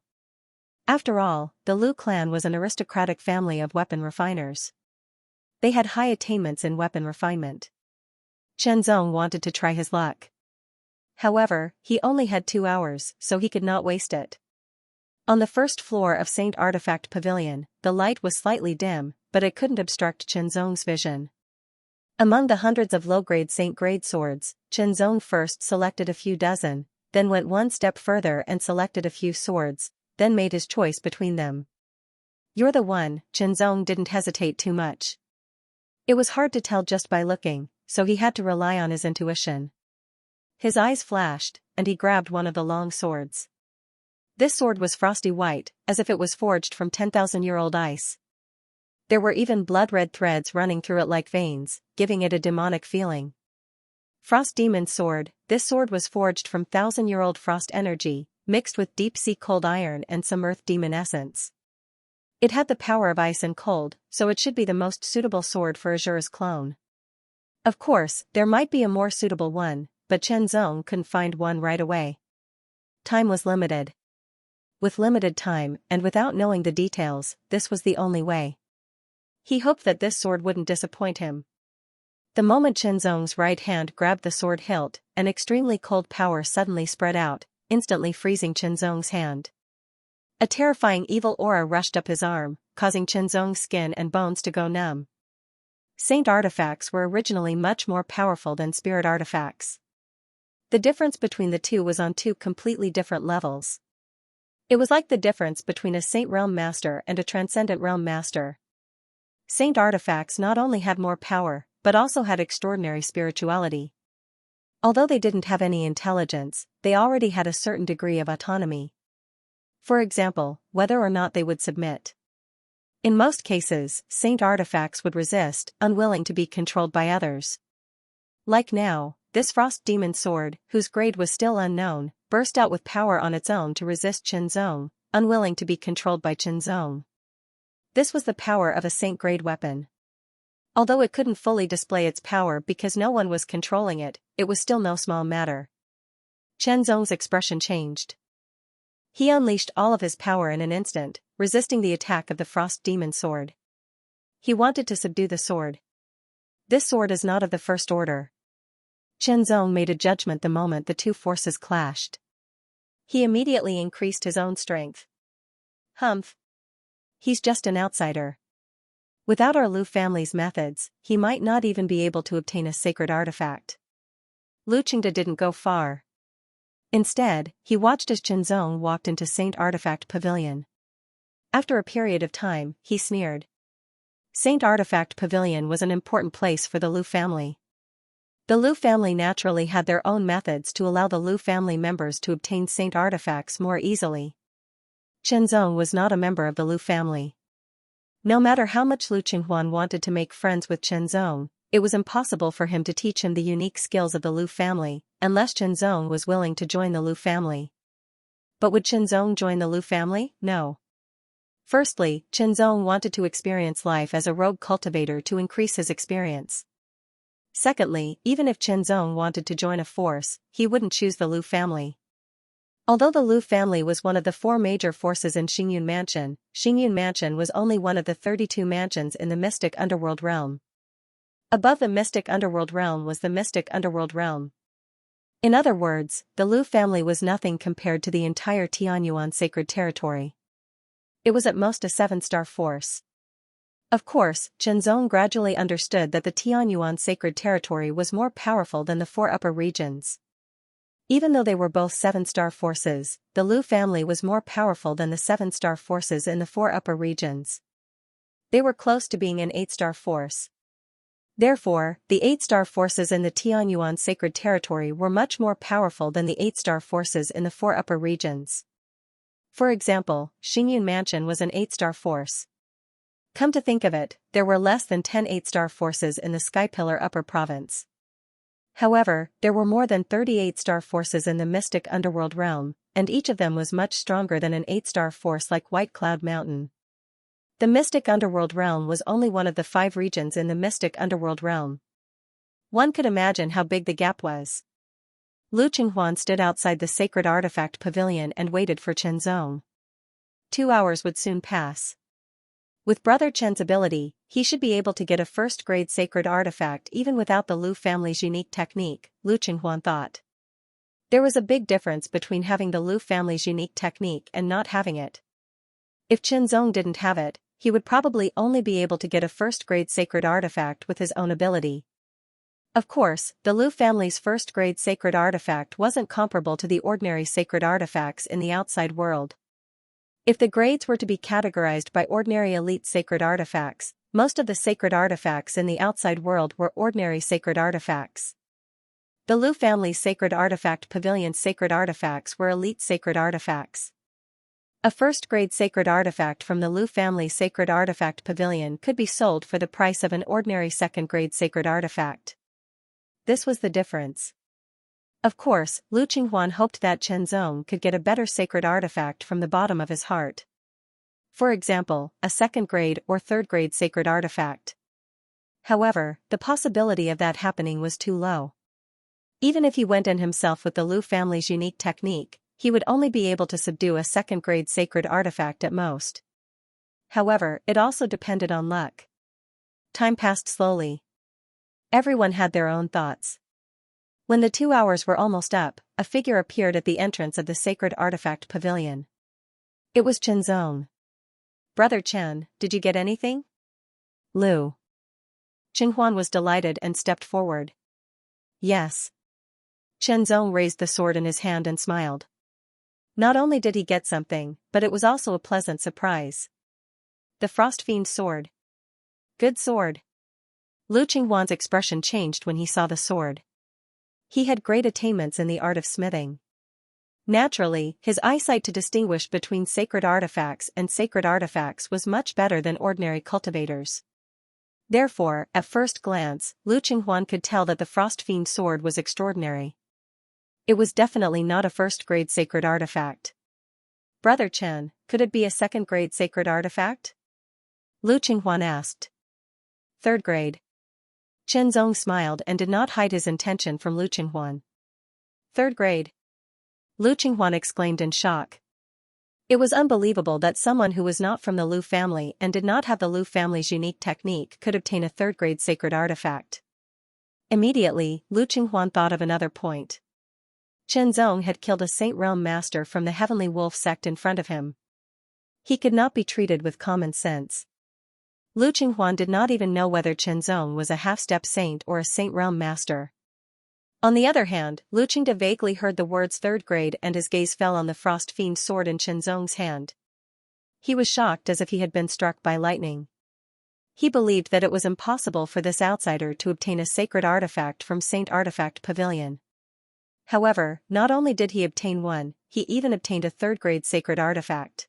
After all, the Lu clan was an aristocratic family of weapon refiners. They had high attainments in weapon refinement. Chen Zong wanted to try his luck. However, he only had 2 hours, so he could not waste it. On the first floor of Saint Artifact Pavilion, the light was slightly dim, but it couldn't obstruct Chen Zong's vision. Among the hundreds of low-grade saint-grade swords, Chen Zong first selected a few dozen, then went one step further and selected a few swords, then made his choice between them. "You're the one," Chen Zong didn't hesitate too much. It was hard to tell just by looking, so he had to rely on his intuition. His eyes flashed, and he grabbed one of the long swords. This sword was frosty white, as if it was forged from 10,000-year-old ice. There were even blood-red threads running through it like veins, giving it a demonic feeling. Frost Demon Sword, this sword was forged from 1,000-year-old frost energy, mixed with deep-sea cold iron and some earth demon essence. It had the power of ice and cold, so it should be the most suitable sword for Azure's clone. Of course, there might be a more suitable one, but Chen Zong couldn't find one right away. Time was limited. With limited time, and without knowing the details, this was the only way. He hoped that this sword wouldn't disappoint him. The moment Chen Zong's right hand grabbed the sword hilt, an extremely cold power suddenly spread out, instantly freezing Chen Zong's hand. A terrifying evil aura rushed up his arm, causing Chen Zong's skin and bones to go numb. Saint artifacts were originally much more powerful than spirit artifacts. The difference between the two was on 2 completely different levels. It was like the difference between a Saint Realm Master and a Transcendent Realm Master. Saint artifacts not only had more power, but also had extraordinary spirituality. Although they didn't have any intelligence, they already had a certain degree of autonomy. For example, whether or not they would submit. In most cases, saint artifacts would resist, unwilling to be controlled by others. Like now, this Frost Demon Sword, whose grade was still unknown, burst out with power on its own to resist Chen Zong, unwilling to be controlled by Chen Zong. This was the power of a saint-grade weapon. Although it couldn't fully display its power because no one was controlling it, it was still no small matter. Chen Zong's expression changed. He unleashed all of his power in an instant, resisting the attack of the Frost Demon Sword. He wanted to subdue the sword. This sword is not of the first order. Chen Zong made a judgment the moment the two forces clashed. He immediately increased his own strength. Humph. He's just an outsider. Without our Lu family's methods, he might not even be able to obtain a sacred artifact. Lu Qingde didn't go far. Instead, he watched as Chen Zong walked into Saint Artifact Pavilion. After a period of time, he sneered. Saint Artifact Pavilion was an important place for the Liu family. The Liu family naturally had their own methods to allow the Liu family members to obtain saint artifacts more easily. Chenzong was not a member of the Liu family. No matter how much Liu Qinghuan wanted to make friends with Chenzong, it was impossible for him to teach him the unique skills of the Liu family, unless Chenzong was willing to join the Liu family. But would Chenzong join the Liu family? No. Firstly, Chenzong wanted to experience life as a rogue cultivator to increase his experience. Secondly, even if Chenzong wanted to join a force, he wouldn't choose the Liu family. Although the Liu family was one of the 4 major forces in Xingyun Mansion was only one of the 32 mansions in the mystic underworld realm. Above the mystic underworld realm was the mystic underworld realm. In other words, the Liu family was nothing compared to the entire Tianyuan sacred territory. It was at most a 7-star force. Of course, Chenzong gradually understood that the Tianyuan sacred territory was more powerful than the 4 upper regions. Even though they were both 7-star forces, the Liu family was more powerful than the 7-star forces in the 4 upper regions. They were close to being an 8-star force. Therefore, the 8-star forces in the Tianyuan sacred territory were much more powerful than the 8-star forces in the 4 upper regions. For example, Xingyun Mansion was an 8-star force. Come to think of it, there were less than 10 8-star forces in the Skypillar Upper Province. However, there were more than 30 8-star forces in the mystic underworld realm, and each of them was much stronger than an 8-star force like White Cloud Mountain. The mystic underworld realm was only one of the 5 regions in the mystic underworld realm. One could imagine how big the gap was. Liu Qinghuan stood outside the sacred artifact pavilion and waited for Chenzong. 2 hours would soon pass. With Brother Chen's ability, he should be able to get a first-grade sacred artifact even without the Liu family's unique technique, Liu Qinghuan thought. There was a big difference between having the Liu family's unique technique and not having it. If Chenzong didn't have it, he would probably only be able to get a first-grade sacred artifact with his own ability. Of course, the Liu family's first-grade sacred artifact wasn't comparable to the ordinary sacred artifacts in the outside world. If the grades were to be categorized by ordinary elite sacred artifacts, most of the sacred artifacts in the outside world were ordinary sacred artifacts. The Liu family's sacred artifact pavilion's sacred artifacts were elite sacred artifacts. A first-grade sacred artifact from the Liu family's sacred artifact pavilion could be sold for the price of an ordinary second-grade sacred artifact. This was the difference. Of course, Liu Qinghuan hoped that Chenzong could get a better sacred artifact from the bottom of his heart. For example, a second-grade or third-grade sacred artifact. However, the possibility of that happening was too low. Even if he went in himself with the Liu family's unique technique, he would only be able to subdue a second-grade sacred artifact at most. However, it also depended on luck. Time passed slowly. Everyone had their own thoughts. When the 2 hours were almost up, a figure appeared at the entrance of the sacred artifact pavilion. It was Chenzong. "Brother Chen, did you get anything?" "Liu." Qinghuan was delighted and stepped forward. "Yes." Chenzong raised the sword in his hand and smiled. Not only did he get something, but it was also a pleasant surprise. The Frost Fiend's sword. "Good sword." Liu Qinghuan's expression changed when he saw the sword. He had great attainments in the art of smithing. Naturally, his eyesight to distinguish between sacred artifacts and sacred artifacts was much better than ordinary cultivators. Therefore, at first glance, Liu Qinghuan could tell that the Frost Fiend's sword was extraordinary. It was definitely not a first-grade sacred artifact. "Brother Chen, could it be a second-grade sacred artifact?" Liu Qinghuan asked. "Third grade." Chenzong smiled and did not hide his intention from Liu Qinghuan. "Third grade?" Liu Qinghuan exclaimed in shock. It was unbelievable that someone who was not from the Liu family and did not have the Liu family's unique technique could obtain a third-grade sacred artifact. Immediately, Liu Qinghuan thought of another point. Chenzong had killed a Saint Realm master from the Heavenly Wolf sect in front of him. He could not be treated with common sense. Liu Qinghuan did not even know whether Chenzong was a half-step saint or a Saint Realm master. On the other hand, Liu Qingda vaguely heard the words third grade and his gaze fell on the Frost Fiend's sword in Chenzong's hand. He was shocked as if he had been struck by lightning. He believed that it was impossible for this outsider to obtain a sacred artifact from Saint Artifact Pavilion. However, not only did he obtain one, he even obtained a third-grade sacred artifact.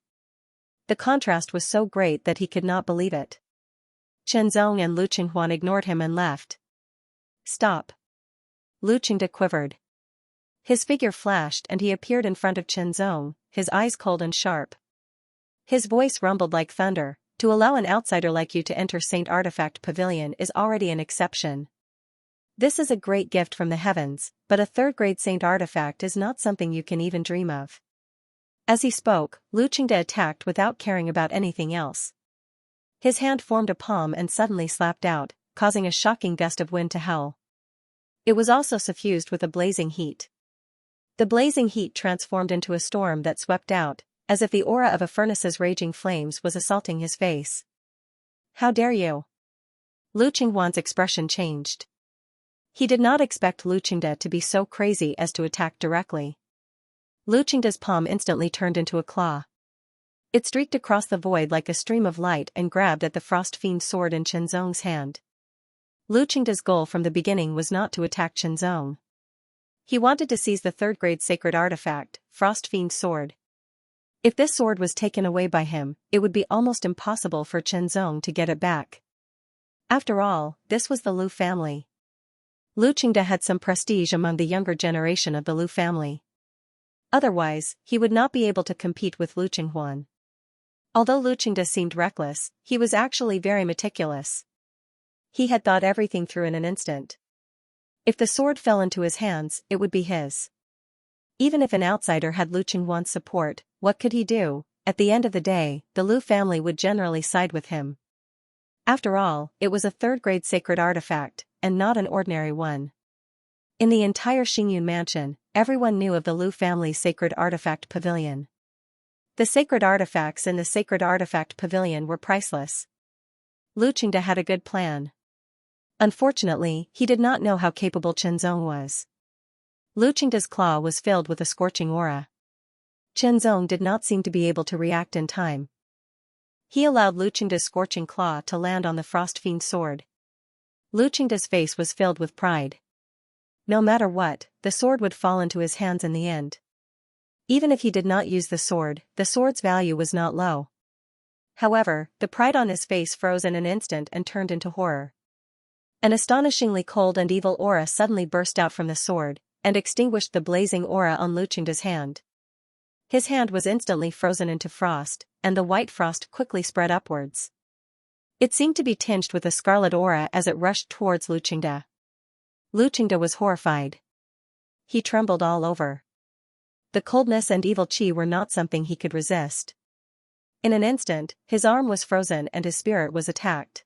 The contrast was so great that he could not believe it. Chenzong and Lu Qinghuan ignored him and left. "Stop." Lu Qingde quivered. His figure flashed and he appeared in front of Chenzong, his eyes cold and sharp. His voice rumbled like thunder. "To allow an outsider like you to enter Saint Artifact Pavilion is already an exception. This is a great gift from the heavens, but a third-grade Saint Artifact is not something you can even dream of." As he spoke, Lu Qingde attacked without caring about anything else. His hand formed a palm and suddenly slapped out, causing a shocking gust of wind to howl. It was also suffused with a blazing heat. The blazing heat transformed into a storm that swept out, as if the aura of a furnace's raging flames was assaulting his face. "How dare you?" Lu Qinghuan's expression changed. He did not expect Lu Qingde to be so crazy as to attack directly. Lu Qingde's palm instantly turned into a claw. It streaked across the void like a stream of light and grabbed at the Frost Fiend's sword in Chenzong's hand. Lu Qingde's goal from the beginning was not to attack Chenzong. He wanted to seize the third-grade sacred artifact, Frost Fiend's sword. If this sword was taken away by him, it would be almost impossible for Chenzong to get it back. After all, this was the Lu family. Lu Qingde had some prestige among the younger generation of the Lu family. Otherwise, he would not be able to compete with Lu Qinghuan. Although Lu Qingde seemed reckless, he was actually very meticulous. He had thought everything through in an instant. If the sword fell into his hands, it would be his. Even if an outsider had Lu Qinghuan's support, what could he do? At the end of the day, the Lu family would generally side with him. After all, it was a third-grade sacred artifact, and not an ordinary one. In the entire Xingyun mansion, everyone knew of the Lu family's sacred artifact pavilion. The sacred artifacts in the sacred artifact pavilion were priceless. Lu Qingde had a good plan. Unfortunately, he did not know how capable Chenzong was. Lu Qingde's claw was filled with a scorching aura. Chenzong did not seem to be able to react in time. He allowed Lu Qingde's scorching claw to land on the Frost Fiend's sword. Lu Qingde's face was filled with pride. No matter what, the sword would fall into his hands in the end. Even if he did not use the sword's value was not low. However, the pride on his face froze in an instant and turned into horror. An astonishingly cold and evil aura suddenly burst out from the sword, and extinguished the blazing aura on Lu Qingde's hand. His hand was instantly frozen into frost, and the white frost quickly spread upwards. It seemed to be tinged with a scarlet aura as it rushed towards Lu Qingde. Lu Qingde was horrified. He trembled all over. The coldness and evil qi were not something he could resist. In an instant, his arm was frozen and his spirit was attacked.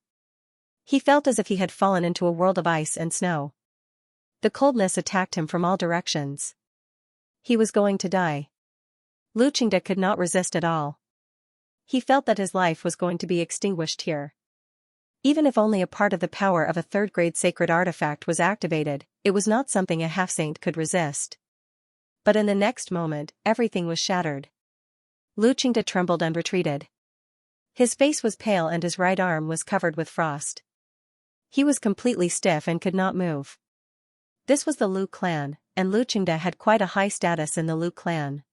He felt as if he had fallen into a world of ice and snow. The coldness attacked him from all directions. He was going to die. Lu Qingde could not resist at all. He felt that his life was going to be extinguished here. Even if only a part of the power of a third-grade sacred artifact was activated, it was not something a half-saint could resist. But in the next moment, everything was shattered. Lu Qingde trembled and retreated. His face was pale and his right arm was covered with frost. He was completely stiff and could not move. This was the Lu clan, and Lu Qingde had quite a high status in the Lu clan.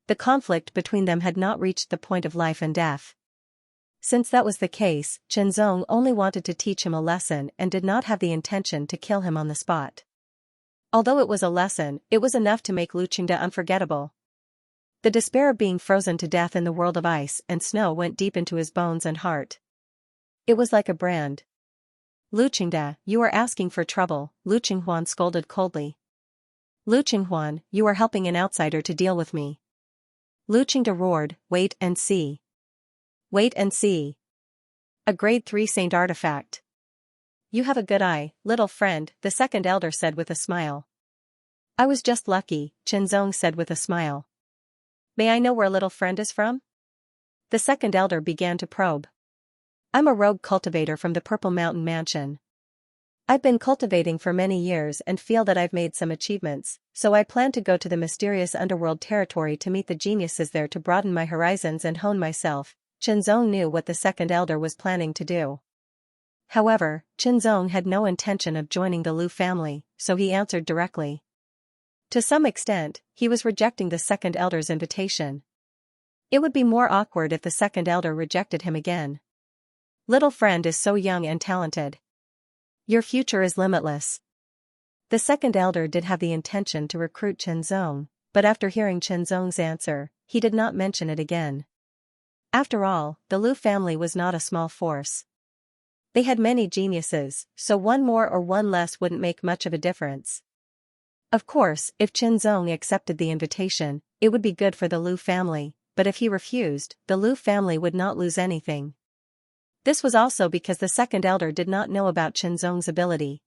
The conflict between them had not reached the point of life and death. Since that was the case, Chenzong only wanted to teach him a lesson and did not have the intention to kill him on the spot. Although it was a lesson, it was enough to make Lu Qingde unforgettable. The despair of being frozen to death in the world of ice and snow went deep into his bones and heart. It was like a brand. "Lu Qingde, you are asking for trouble," Lu Qinghuan scolded coldly. "Lu Qinghuan, you are helping an outsider to deal with me." Lu Qingde roared, "Wait and see. Wait and see. A grade 3 saint artifact. You have a good eye, little friend," the second elder said with a smile. "I was just lucky," Chenzong said with a smile. "May I know where little friend is from?" The second elder began to probe. "I'm a rogue cultivator from the Purple Mountain Mansion. I've been cultivating for many years and feel that I've made some achievements, so I plan to go to the mysterious underworld territory to meet the geniuses there to broaden my horizons and hone myself." Chenzong knew what the second elder was planning to do. However, Qinzong had no intention of joining the Lu family, so he answered directly. To some extent, he was rejecting the second elder's invitation. It would be more awkward if the second elder rejected him again. Little friend is so young and talented. Your future is limitless. The second elder did have the intention to recruit Qinzong, but after hearing Qinzong's answer, he did not mention it again. After all, the Lu family was not a small force. They had many geniuses, so one more or one less wouldn't make much of a difference. Of course, if Qinzong accepted the invitation, it would be good for the Lu family, but if he refused, the Lu family would not lose anything. This was also because the second elder did not know about Qinzong's ability.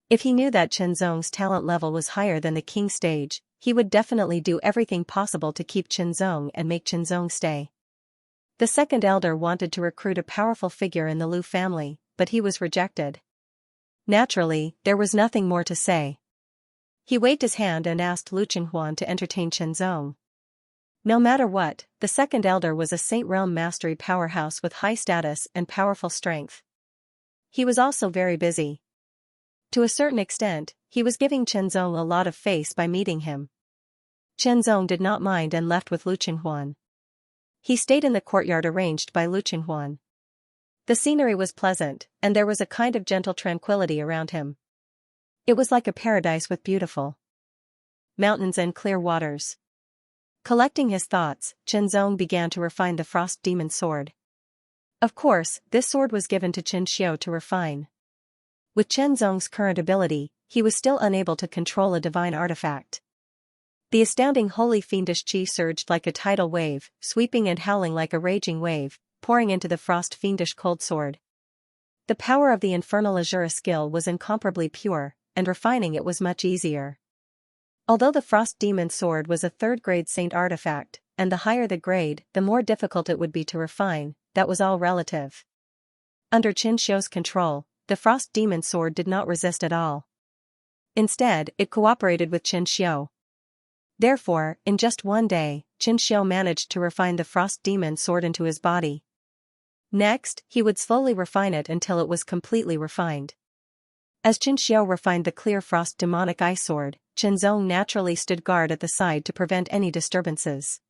If he knew that Qinzong's talent level was higher than the king stage, he would definitely do everything possible to keep Qinzong and make Qinzong stay. The second elder wanted to recruit a powerful figure in the Lu family, but he was rejected. Naturally, there was nothing more to say. He waved his hand and asked Lu Qinghuan to entertain Qinzong. No matter what, the second elder was a Saint Realm mastery powerhouse with high status and powerful strength. He was also very busy. To a certain extent, he was giving Qinzong a lot of face by meeting him. Qinzong did not mind and left with Lu Qinghuan. He stayed in the courtyard arranged by Lu Qinghuan. The scenery was pleasant, and there was a kind of gentle tranquility around him. It was like a paradise with beautiful mountains and clear waters. Collecting his thoughts, Qinzong began to refine the Frost Demon Sword. Of course, this sword was given to Xianxia to refine. With Qinzong's current ability, he was still unable to control a divine artifact. The astounding holy fiendish chi surged like a tidal wave, sweeping and howling like a raging wave, pouring into the frost fiendish cold sword. The power of the infernal Azura skill was incomparably pure, and refining it was much easier. Although the Frost Demon Sword was a third-grade saint artifact, and the higher the grade, the more difficult it would be to refine, that was all relative. Under Qianxia's control, the Frost Demon Sword did not resist at all. Instead, it cooperated with Qianxia. Therefore, in just one day, Qianxia managed to refine the Frost Demon Sword into his body. Next, he would slowly refine it until it was completely refined. As Qianxia refined the clear Frost Demonic Eye Sword, Qinzong naturally stood guard at the side to prevent any disturbances.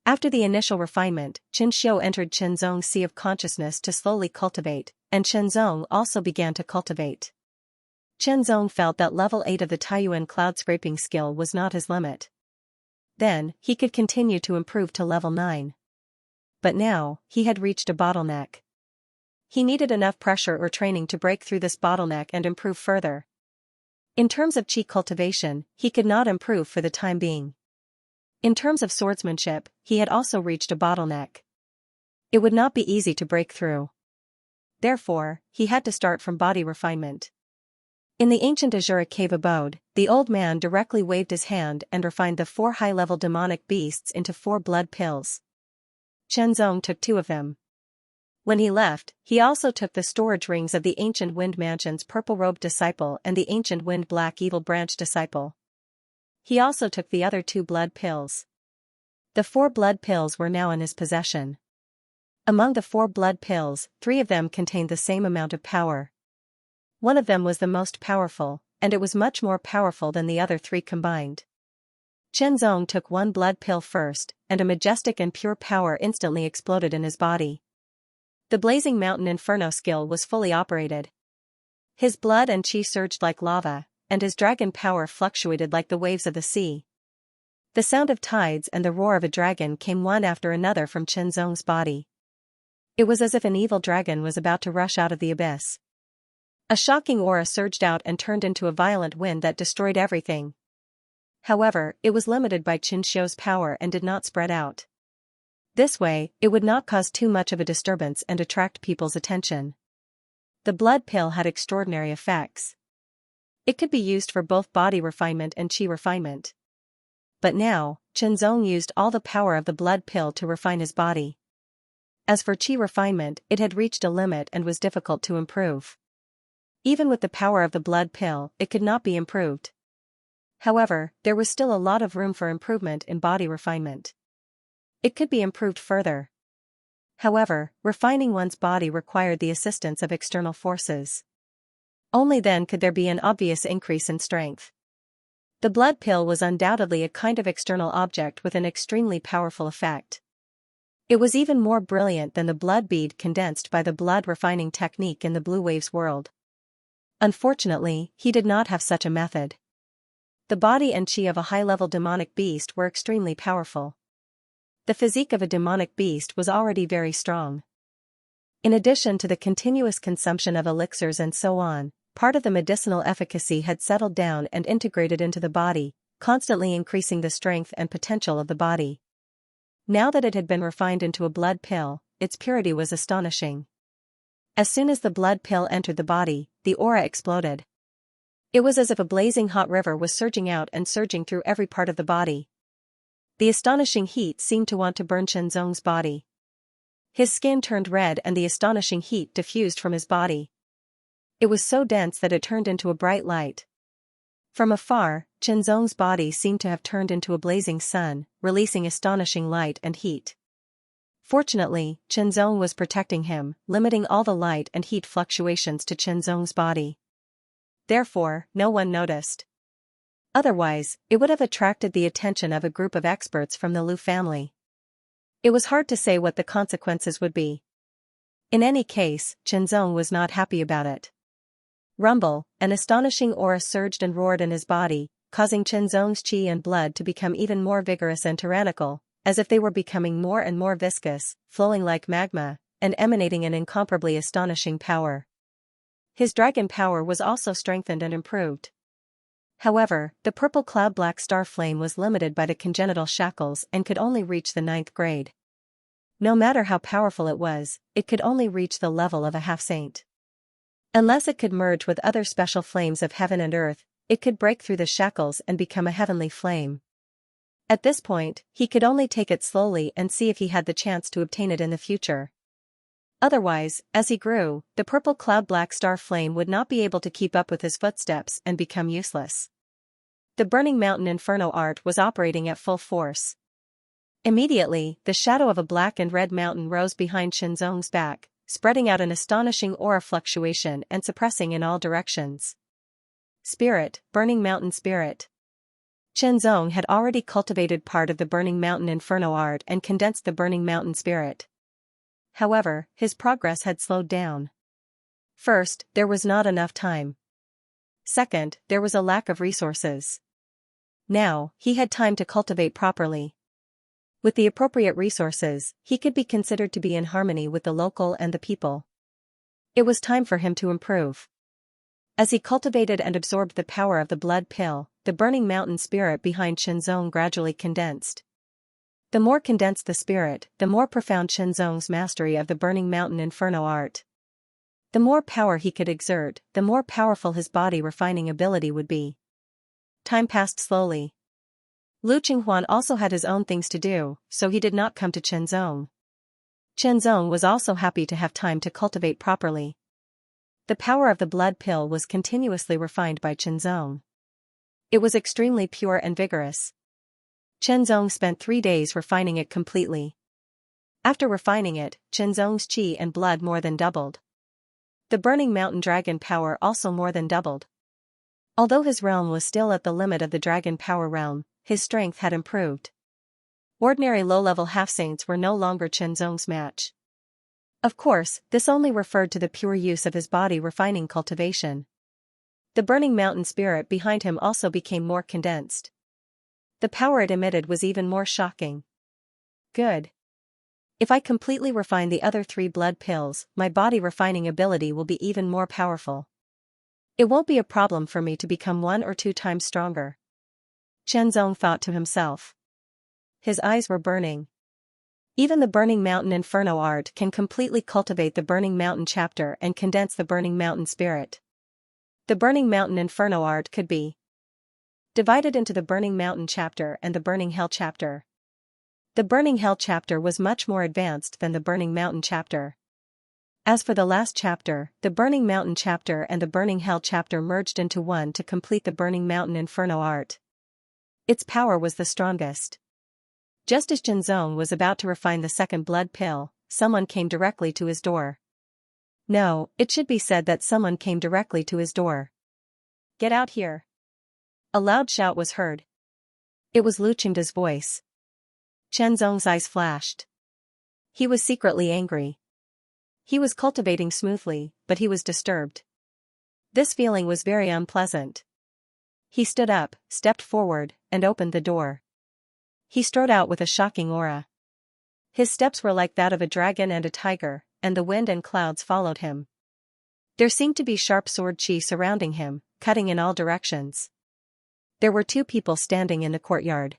After the initial refinement, Qianxia entered Qinzong's sea of consciousness to slowly cultivate, and Qinzong also began to cultivate. Qinzong felt that level 8 of the Taiyuan cloud scraping skill was not his limit. Then, he could continue to improve to level 9. But now, he had reached a bottleneck. He needed enough pressure or training to break through this bottleneck and improve further. In terms of chi cultivation, he could not improve for the time being. In terms of swordsmanship, he had also reached a bottleneck. It would not be easy to break through. Therefore, he had to start from body refinement. In the ancient Azura cave abode, the old man directly waved his hand and refined the 4 high-level demonic beasts into 4 blood pills. Qinzong took 2 of them. When he left, he also took the storage rings of the ancient Wind Mansion's purple-robed disciple and the ancient Wind Black Evil Branch disciple. He also took the other 2 blood pills. The 4 blood pills were now in his possession. Among the 4 blood pills, 3 of them contained the same amount of power. One of them was the most powerful, and it was much more powerful than the other 3 combined. Qinzong took 1 blood pill first, and a majestic and pure power instantly exploded in his body. The Blazing Mountain Inferno skill was fully operated. His blood and chi surged like lava, and his dragon power fluctuated like the waves of the sea. The sound of tides and the roar of a dragon came one after another from Qinzong's body. It was as if an evil dragon was about to rush out of the abyss. A shocking aura surged out and turned into a violent wind that destroyed everything. However, it was limited by Qianxia's power and did not spread out. This way, it would not cause too much of a disturbance and attract people's attention. The blood pill had extraordinary effects. It could be used for both body refinement and chi refinement. But now, Qinzong used all the power of the blood pill to refine his body. As for chi refinement, it had reached a limit and was difficult to improve. Even with the power of the blood pill, it could not be improved. However, there was still a lot of room for improvement in body refinement. It could be improved further. However, refining one's body required the assistance of external forces. Only then could there be an obvious increase in strength. The blood pill was undoubtedly a kind of external object with an extremely powerful effect. It was even more brilliant than the blood bead condensed by the blood refining technique in the Blue Waves world. Unfortunately, he did not have such a method. The body and chi of a high-level demonic beast were extremely powerful. The physique of a demonic beast was already very strong. In addition to the continuous consumption of elixirs and so on, part of the medicinal efficacy had settled down and integrated into the body, constantly increasing the strength and potential of the body. Now that it had been refined into a blood pill, its purity was astonishing. As soon as the blood pill entered the body, the aura exploded. It was as if a blazing hot river was surging out and surging through every part of the body. The astonishing heat seemed to want to burn Shenzong's body. His skin turned red and the astonishing heat diffused from his body. It was so dense that it turned into a bright light. From afar, Shenzong's body seemed to have turned into a blazing sun, releasing astonishing light and heat. Fortunately, Shenzong was protecting him, limiting all the light and heat fluctuations to Shenzong's body. Therefore, no one noticed. Otherwise, it would have attracted the attention of a group of experts from the Liu family. It was hard to say what the consequences would be. In any case, Shenzong was not happy about it. Rumble, an astonishing aura surged and roared in his body, causing Shenzong's chi and blood to become even more vigorous and tyrannical, as if they were becoming more and more viscous, flowing like magma, and emanating an incomparably astonishing power. His dragon power was also strengthened and improved. However, the purple cloud-black star flame was limited by the congenital shackles and could only reach the 9th grade. No matter how powerful it was, it could only reach the level of a half-saint. Unless it could merge with other special flames of heaven and earth, it could break through the shackles and become a heavenly flame. At this point, he could only take it slowly and see if he had the chance to obtain it in the future. Otherwise, as he grew, the purple cloud-black star flame would not be able to keep up with his footsteps and become useless. The Burning Mountain Inferno art was operating at full force. Immediately, the shadow of a black and red mountain rose behind Shenzong's back, spreading out an astonishing aura fluctuation and suppressing in all directions. Spirit, Burning Mountain Spirit. Shenzong had already cultivated part of the Burning Mountain Inferno art and condensed the Burning Mountain Spirit. However, his progress had slowed down. First, there was not enough time. Second, there was a lack of resources. Now, he had time to cultivate properly. With the appropriate resources, he could be considered to be in harmony with the local and the people. It was time for him to improve. As he cultivated and absorbed the power of the blood pill, the Burning Mountain Spirit behind Shenzong gradually condensed. The more condensed the spirit, the more profound Shenzong's mastery of the Burning Mountain Inferno art. The more power he could exert, the more powerful his body refining ability would be. Time passed slowly. Lu Qinghuan also had his own things to do, so he did not come to Shenzong. Shenzong was also happy to have time to cultivate properly. The power of the blood pill was continuously refined by Shenzong. It was extremely pure and vigorous. Shenzong spent 3 days refining it completely. After refining it, Shenzong's chi and blood more than doubled. The Burning Mountain Dragon power also more than doubled. Although his realm was still at the limit of the Dragon power realm, his strength had improved. Ordinary low-level half-saints were no longer Shenzong's match. Of course, this only referred to the pure use of his body refining cultivation. The Burning Mountain Spirit behind him also became more condensed. The power it emitted was even more shocking. Good. If I completely refine the other 3 blood pills, my body refining ability will be even more powerful. It won't be a problem for me to become 1 or 2 times stronger. Shenzong thought to himself. His eyes were burning. Even the Burning Mountain Inferno art can completely cultivate the Burning Mountain chapter and condense the Burning Mountain Spirit. The Burning Mountain Inferno art could be divided into the Burning Mountain chapter and the Burning Hell chapter. The Burning Hell chapter was much more advanced than the Burning Mountain chapter. As for the last chapter, the Burning Mountain chapter and the Burning Hell chapter merged into one to complete the Burning Mountain Inferno art. Its power was the strongest. Just as Shenzong was about to refine the second blood pill, someone came directly to his door. No, it should be said that someone came directly to his door. Get out here. A loud shout was heard. It was Lu Qingda's voice. Chen Zong's eyes flashed. He was secretly angry. He was cultivating smoothly, but he was disturbed. This feeling was very unpleasant. He stood up, stepped forward, and opened the door. He strode out with a shocking aura. His steps were like that of a dragon and a tiger, and the wind and clouds followed him. There seemed to be sharp sword qi surrounding him, cutting in all directions. There were two people standing in the courtyard.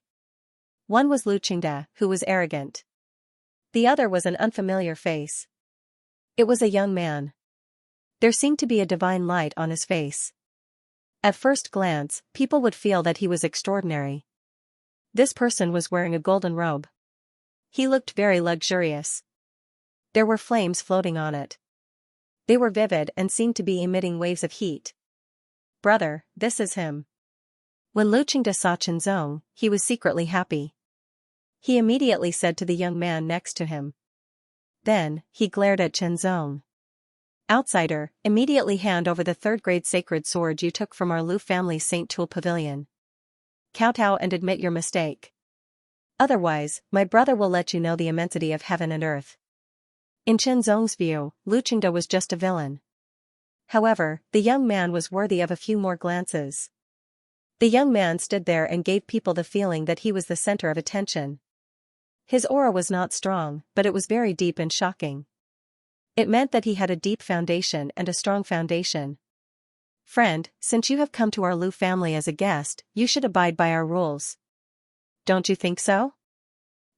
One was Lu Qingda, who was arrogant. The other was an unfamiliar face. It was a young man. There seemed to be a divine light on his face. At first glance, people would feel that he was extraordinary. This person was wearing a golden robe. He looked very luxurious. There were flames floating on it. They were vivid and seemed to be emitting waves of heat. Brother, this is him. When Lu Qingda saw Chen Zong, he was secretly happy. He immediately said to the young man next to him. Then, he glared at Chen Zong. Outsider, immediately hand over the third-grade sacred sword you took from our Lu family's St. Tool pavilion. Kowtow and admit your mistake. Otherwise, my brother will let you know the immensity of heaven and earth. In Chen Zong's view, Lu Qingda was just a villain. However, the young man was worthy of a few more glances. The young man stood there and gave people the feeling that he was the center of attention. His aura was not strong, but it was very deep and shocking. It meant that he had a deep foundation and a strong foundation. Friend, since you have come to our Lu family as a guest, you should abide by our rules. Don't you think so?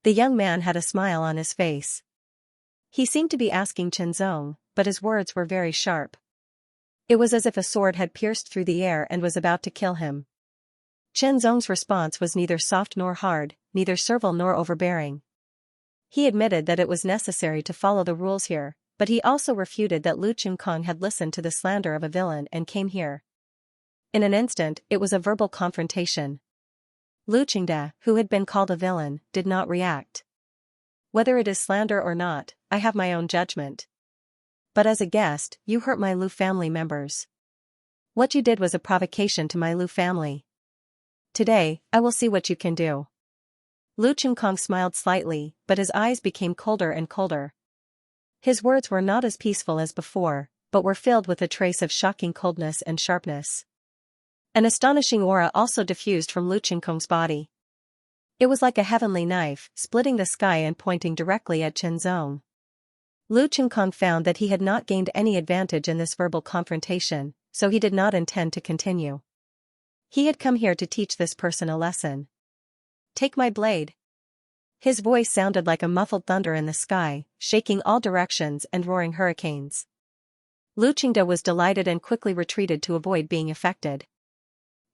The young man had a smile on his face. He seemed to be asking Chen Zong, but his words were very sharp. It was as if a sword had pierced through the air and was about to kill him. Chen Zong's response was neither soft nor hard, neither servile nor overbearing. He admitted that it was necessary to follow the rules here, but he also refuted that Lu Qingkong had listened to the slander of a villain and came here. In an instant, it was a verbal confrontation. Lu Qingda, who had been called a villain, did not react. Whether it is slander or not, I have my own judgment. But as a guest, you hurt my Lu family members. What you did was a provocation to my Lu family. Today, I will see what you can do. Lu Qingkong smiled slightly, but his eyes became colder and colder. His words were not as peaceful as before, but were filled with a trace of shocking coldness and sharpness. An astonishing aura also diffused from Lu Qingkong's body. It was like a heavenly knife, splitting the sky and pointing directly at Chen Zong. Lu Qingkong found that he had not gained any advantage in this verbal confrontation, so he did not intend to continue. He had come here to teach this person a lesson. Take my blade. His voice sounded like a muffled thunder in the sky, shaking all directions and roaring hurricanes. Lu Qingda was delighted and quickly retreated to avoid being affected.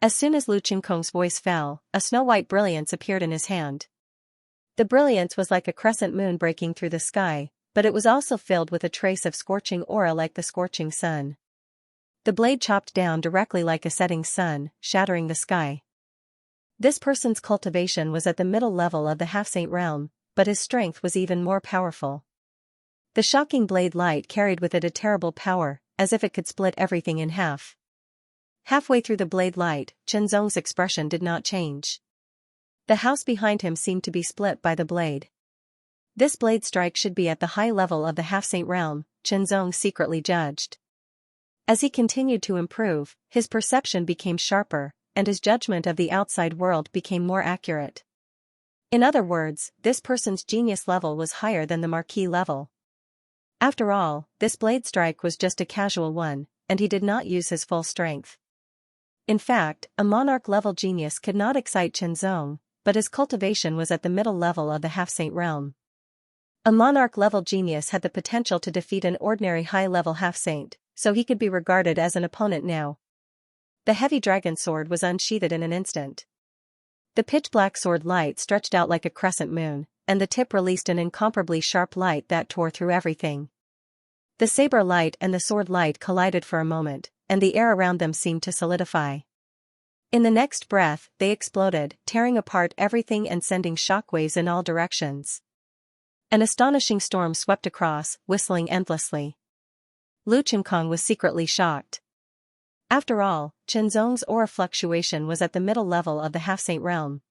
As soon as Lu Qingkong's voice fell, a snow-white brilliance appeared in his hand. The brilliance was like a crescent moon breaking through the sky, but it was also filled with a trace of scorching aura like the scorching sun. The blade chopped down directly like a setting sun, shattering the sky. This person's cultivation was at the middle level of the half-saint realm, but his strength was even more powerful. The shocking blade light carried with it a terrible power, as if it could split everything in half. Halfway through the blade light, Chen Zong's expression did not change. The house behind him seemed to be split by the blade. This blade strike should be at the high level of the half-saint realm, Chen Zong secretly judged. As he continued to improve, his perception became sharper, and his judgment of the outside world became more accurate. In other words, this person's genius level was higher than the marquis level. After all, this blade strike was just a casual one, and he did not use his full strength. In fact, a monarch-level genius could not excite Chen Zong, but his cultivation was at the middle level of the half-saint realm. A monarch-level genius had the potential to defeat an ordinary high-level half-saint, so he could be regarded as an opponent now. The heavy dragon sword was unsheathed in an instant. The pitch-black sword light stretched out like a crescent moon, and the tip released an incomparably sharp light that tore through everything. The saber light and the sword light collided for a moment, and the air around them seemed to solidify. In the next breath, they exploded, tearing apart everything and sending shockwaves in all directions. An astonishing storm swept across, whistling endlessly. Lu Chimkong was secretly shocked. After all, Qinzong's aura fluctuation was at the middle level of the half-saint realm.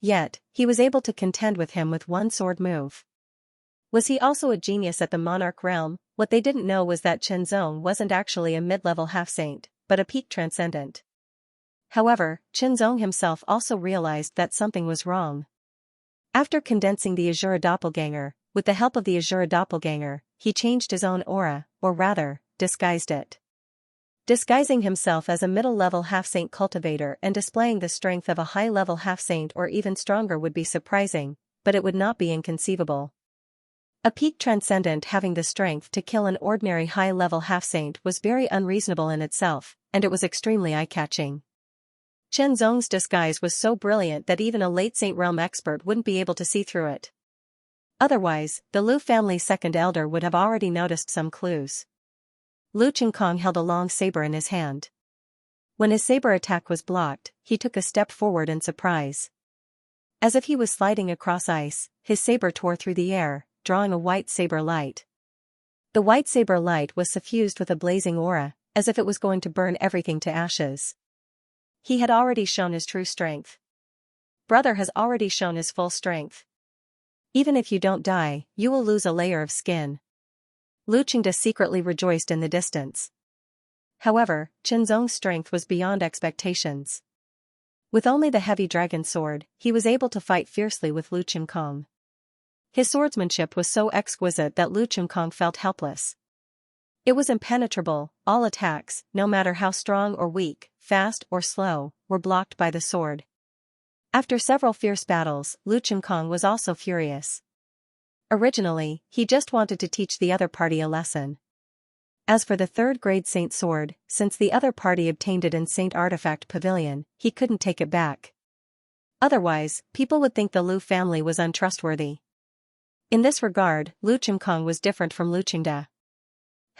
Yet, he was able to contend with him with one sword move. Was he also a genius at the monarch realm? What they didn't know was that Qinzong wasn't actually a mid-level half-saint, but a peak transcendent. However, Qinzong himself also realized that something was wrong. After condensing the Azura doppelganger, with the help of the Azura doppelganger, he changed his own aura, or rather, disguised it. Disguising himself as a middle-level half-saint cultivator and displaying the strength of a high-level half-saint or even stronger would be surprising, but it would not be inconceivable. A peak transcendent having the strength to kill an ordinary high-level half-saint was very unreasonable in itself, and it was extremely eye-catching. Qinzong's disguise was so brilliant that even a late Saint Realm expert wouldn't be able to see through it. Otherwise, the Lu family's second elder would have already noticed some clues. Lu Chimkong held a long saber in his hand. When his saber attack was blocked, he took a step forward in surprise. As if he was sliding across ice, his saber tore through the air, drawing a white saber light. The white saber light was suffused with a blazing aura, as if it was going to burn everything to ashes. He had already shown his true strength. Brother has already shown his full strength. Even if you don't die, you will lose a layer of skin. Lu Qingde secretly rejoiced in the distance. However, Qinzong's strength was beyond expectations. With only the heavy dragon sword, he was able to fight fiercely with Lu Chimkong. His swordsmanship was so exquisite that Lu Chimkong felt helpless. It was impenetrable, all attacks, no matter how strong or weak, fast or slow, were blocked by the sword. After several fierce battles, Lu Chimkong was also furious. Originally, he just wanted to teach the other party a lesson. As for the third-grade Saint sword, since the other party obtained it in Saint Artifact Pavilion, he couldn't take it back. Otherwise, people would think the Lu family was untrustworthy. In this regard, Lu Chimkong was different from Lu Qingde.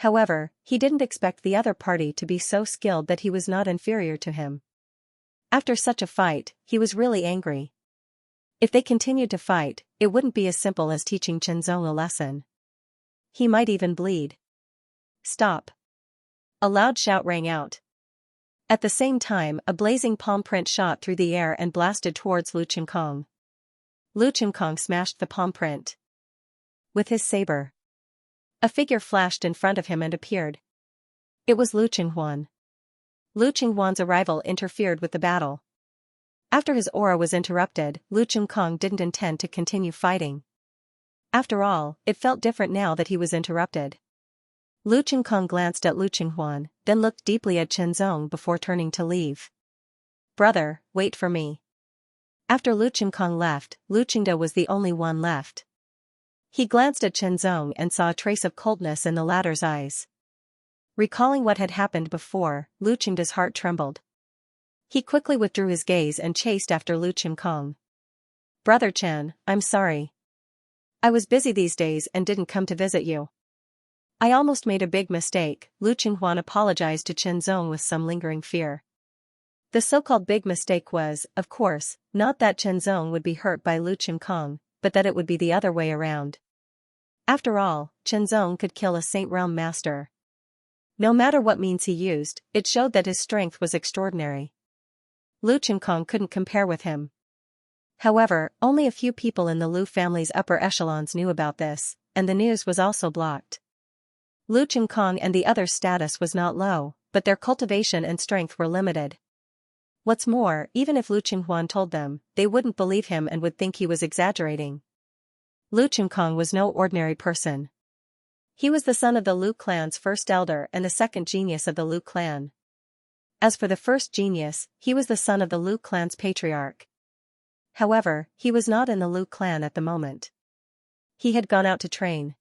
However, he didn't expect the other party to be so skilled that he was not inferior to him. After such a fight, he was really angry. If they continued to fight, it wouldn't be as simple as teaching Qinzong a lesson. He might even bleed. Stop! A loud shout rang out. At the same time, a blazing palm print shot through the air and blasted towards Lu Chimkong. Lu Chimkong smashed the palm print with his saber. A figure flashed in front of him and appeared. It was Lu Qinghuan. Lu Qinghuan's arrival interfered with the battle. After his aura was interrupted, Lu Chimkong didn't intend to continue fighting. After all, it felt different now that he was interrupted. Lu Chimkong glanced at Lu Qinghuan, then looked deeply at Qinzong before turning to leave. Brother, wait for me. After Lu Chimkong left, Lu Qingde was the only one left. He glanced at Qinzong and saw a trace of coldness in the latter's eyes. Recalling what had happened before, Lu Qingde's heart trembled. He quickly withdrew his gaze and chased after Lu Chimkong. Brother Chen, I'm sorry. I was busy these days and didn't come to visit you. I almost made a big mistake, Lu Qinghuan apologized to Qinzong with some lingering fear. The so-called big mistake was, of course, not that Qinzong would be hurt by Lu Chimkong, but that it would be the other way around. After all, Qinzong could kill a Saint Realm master. No matter what means he used, it showed that his strength was extraordinary. Lu Chimkong couldn't compare with him. However, only a few people in the Lu family's upper echelons knew about this, and the news was also blocked. Lu Chimkong and the others' status was not low, but their cultivation and strength were limited. What's more, even if Lu Chinghuan told them, they wouldn't believe him and would think he was exaggerating. Lu Chimkong was no ordinary person. He was the son of the Lu clan's first elder and the second genius of the Lu clan. As for the first genius, he was the son of the Lu clan's patriarch. However, he was not in the Lu clan at the moment. He had gone out to train.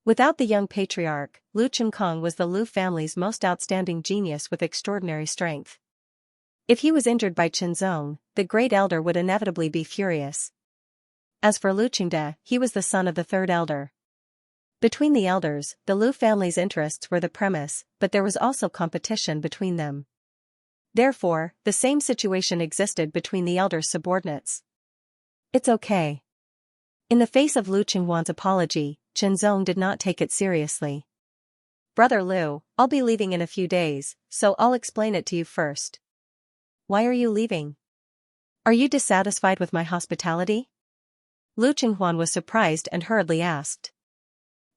Without the young patriarch, Lu Chimkong was the Lu family's most outstanding genius with extraordinary strength. If he was injured by Qinzong, the great elder would inevitably be furious. As for Lu Qingde, he was the son of the third elder. Between the elders, the Lu family's interests were the premise, but there was also competition between them. Therefore, the same situation existed between the elders' subordinates. It's okay. In the face of Lu Qinghuan's apology, Qinzong did not take it seriously. "Brother Lu, I'll be leaving in a few days, so I'll explain it to you first." "Why are you leaving? Are you dissatisfied with my hospitality?" Lu Qinghuan was surprised and hurriedly asked.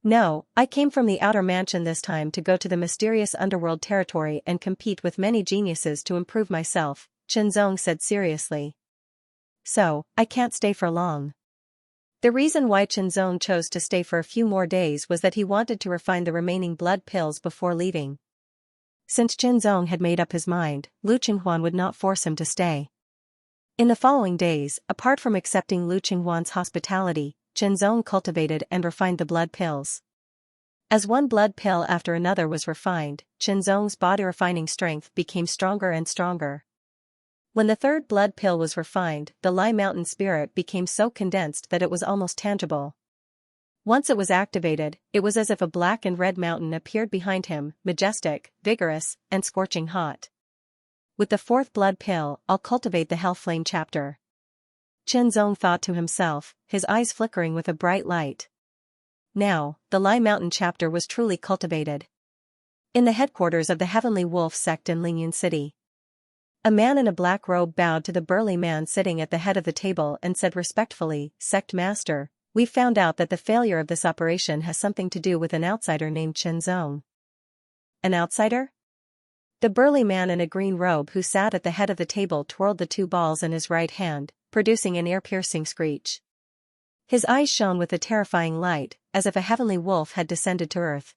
"No, I came from the outer mansion this time to go to the mysterious underworld territory and compete with many geniuses to improve myself," Qinzong said seriously. "So, I can't stay for long." The reason why Qinzong chose to stay for a few more days was that he wanted to refine the remaining blood pills before leaving. Since Qinzong had made up his mind, Lu Qinghuan would not force him to stay. In the following days, apart from accepting Lu Qinghuan's hospitality, Qinzong cultivated and refined the blood pills. As one blood pill after another was refined, Qinzong's body-refining strength became stronger and stronger. When the third blood pill was refined, the Lai Mountain spirit became so condensed that it was almost tangible. Once it was activated, it was as if a black and red mountain appeared behind him, majestic, vigorous, and scorching hot. With the fourth blood pill, I'll cultivate the Hell Flame chapter. Qinzong thought to himself, his eyes flickering with a bright light. Now, the Lai Mountain chapter was truly cultivated. In the headquarters of the Heavenly Wolf sect in Lingyun City, a man in a black robe bowed to the burly man sitting at the head of the table and said respectfully, "Sect Master, we've found out that the failure of this operation has something to do with an outsider named Qinzong." "An outsider?" The burly man in a green robe who sat at the head of the table twirled the two balls in his right hand, producing an ear-piercing screech. His eyes shone with a terrifying light, as if a heavenly wolf had descended to earth.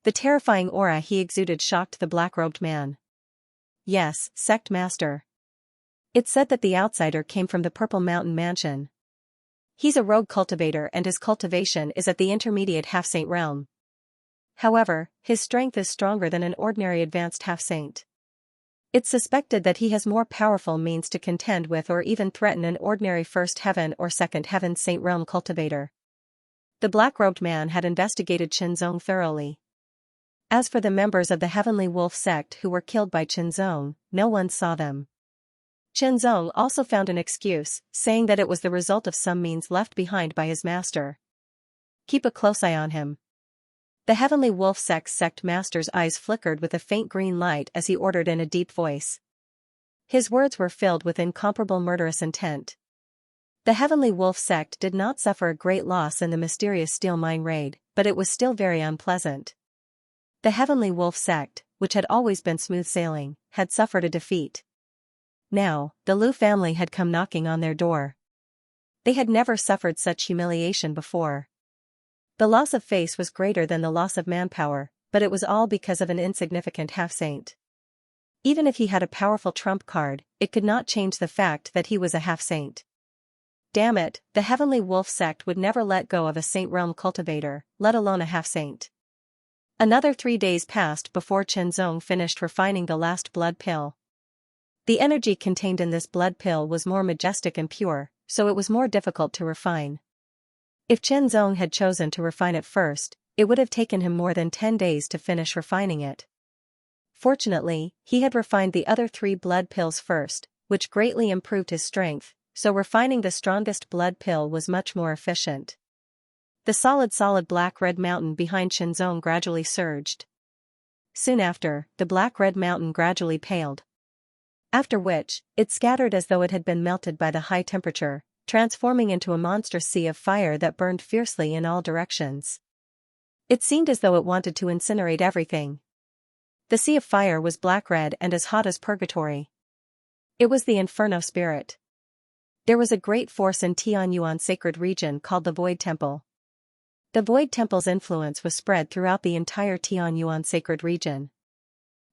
The terrifying aura he exuded shocked the black-robed man. "Yes, Sect Master. It's said that the outsider came from the Purple Mountain Mansion. He's a rogue cultivator and his cultivation is at the intermediate half-saint realm. However, his strength is stronger than an ordinary advanced half-saint. It's suspected that he has more powerful means to contend with or even threaten an ordinary first heaven or second heaven saint realm cultivator." The black-robed man had investigated Qinzong thoroughly. As for the members of the Heavenly Wolf sect who were killed by Qinzong, no one saw them. Qinzong also found an excuse, saying that it was the result of some means left behind by his master. "Keep a close eye on him." The Heavenly Wolf sect master's eyes flickered with a faint green light as he ordered in a deep voice. His words were filled with incomparable murderous intent. The Heavenly Wolf sect did not suffer a great loss in the mysterious steel mine raid, but it was still very unpleasant. The Heavenly Wolf sect, which had always been smooth sailing, had suffered a defeat. Now, the Lu family had come knocking on their door. They had never suffered such humiliation before. The loss of face was greater than the loss of manpower, but it was all because of an insignificant half-saint. Even if he had a powerful trump card, it could not change the fact that he was a half-saint. Damn it, the Heavenly Wolf sect would never let go of a saint realm cultivator, let alone a half-saint. Another 3 days passed before Qinzong finished refining the last blood pill. The energy contained in this blood pill was more majestic and pure, so it was more difficult to refine. If Qinzong had chosen to refine it first, it would have taken him more than 10 days to finish refining it. Fortunately, he had refined the other 3 blood pills first, which greatly improved his strength, so refining the strongest blood pill was much more efficient. The solid black-red mountain behind Qinzong gradually surged. Soon after, the black-red mountain gradually paled. After which, it scattered as though it had been melted by the high temperature, transforming into a monstrous sea of fire that burned fiercely in all directions. It seemed as though it wanted to incinerate everything. The sea of fire was black-red and as hot as purgatory. It was the Inferno spirit. There was a great force in Tianyuan sacred region called the Void Temple. The Void Temple's influence was spread throughout the entire Tianyuan sacred region.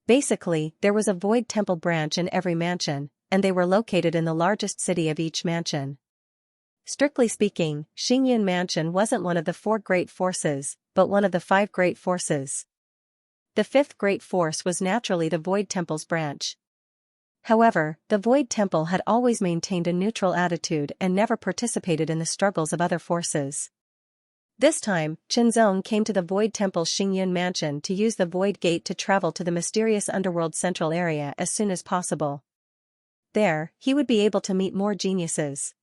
Basically, there was a Void Temple branch in every mansion, and they were located in the largest city of each mansion. Strictly speaking, Xingyun Mansion wasn't one of the 4 great forces, but one of the 5 great forces. The 5th great force was naturally the Void Temple's branch. However, the Void Temple had always maintained a neutral attitude and never participated in the struggles of other forces. This time, Qinzong came to the Void Temple's Xingyun Mansion to use the Void Gate to travel to the mysterious underworld central area as soon as possible. There, he would be able to meet more geniuses.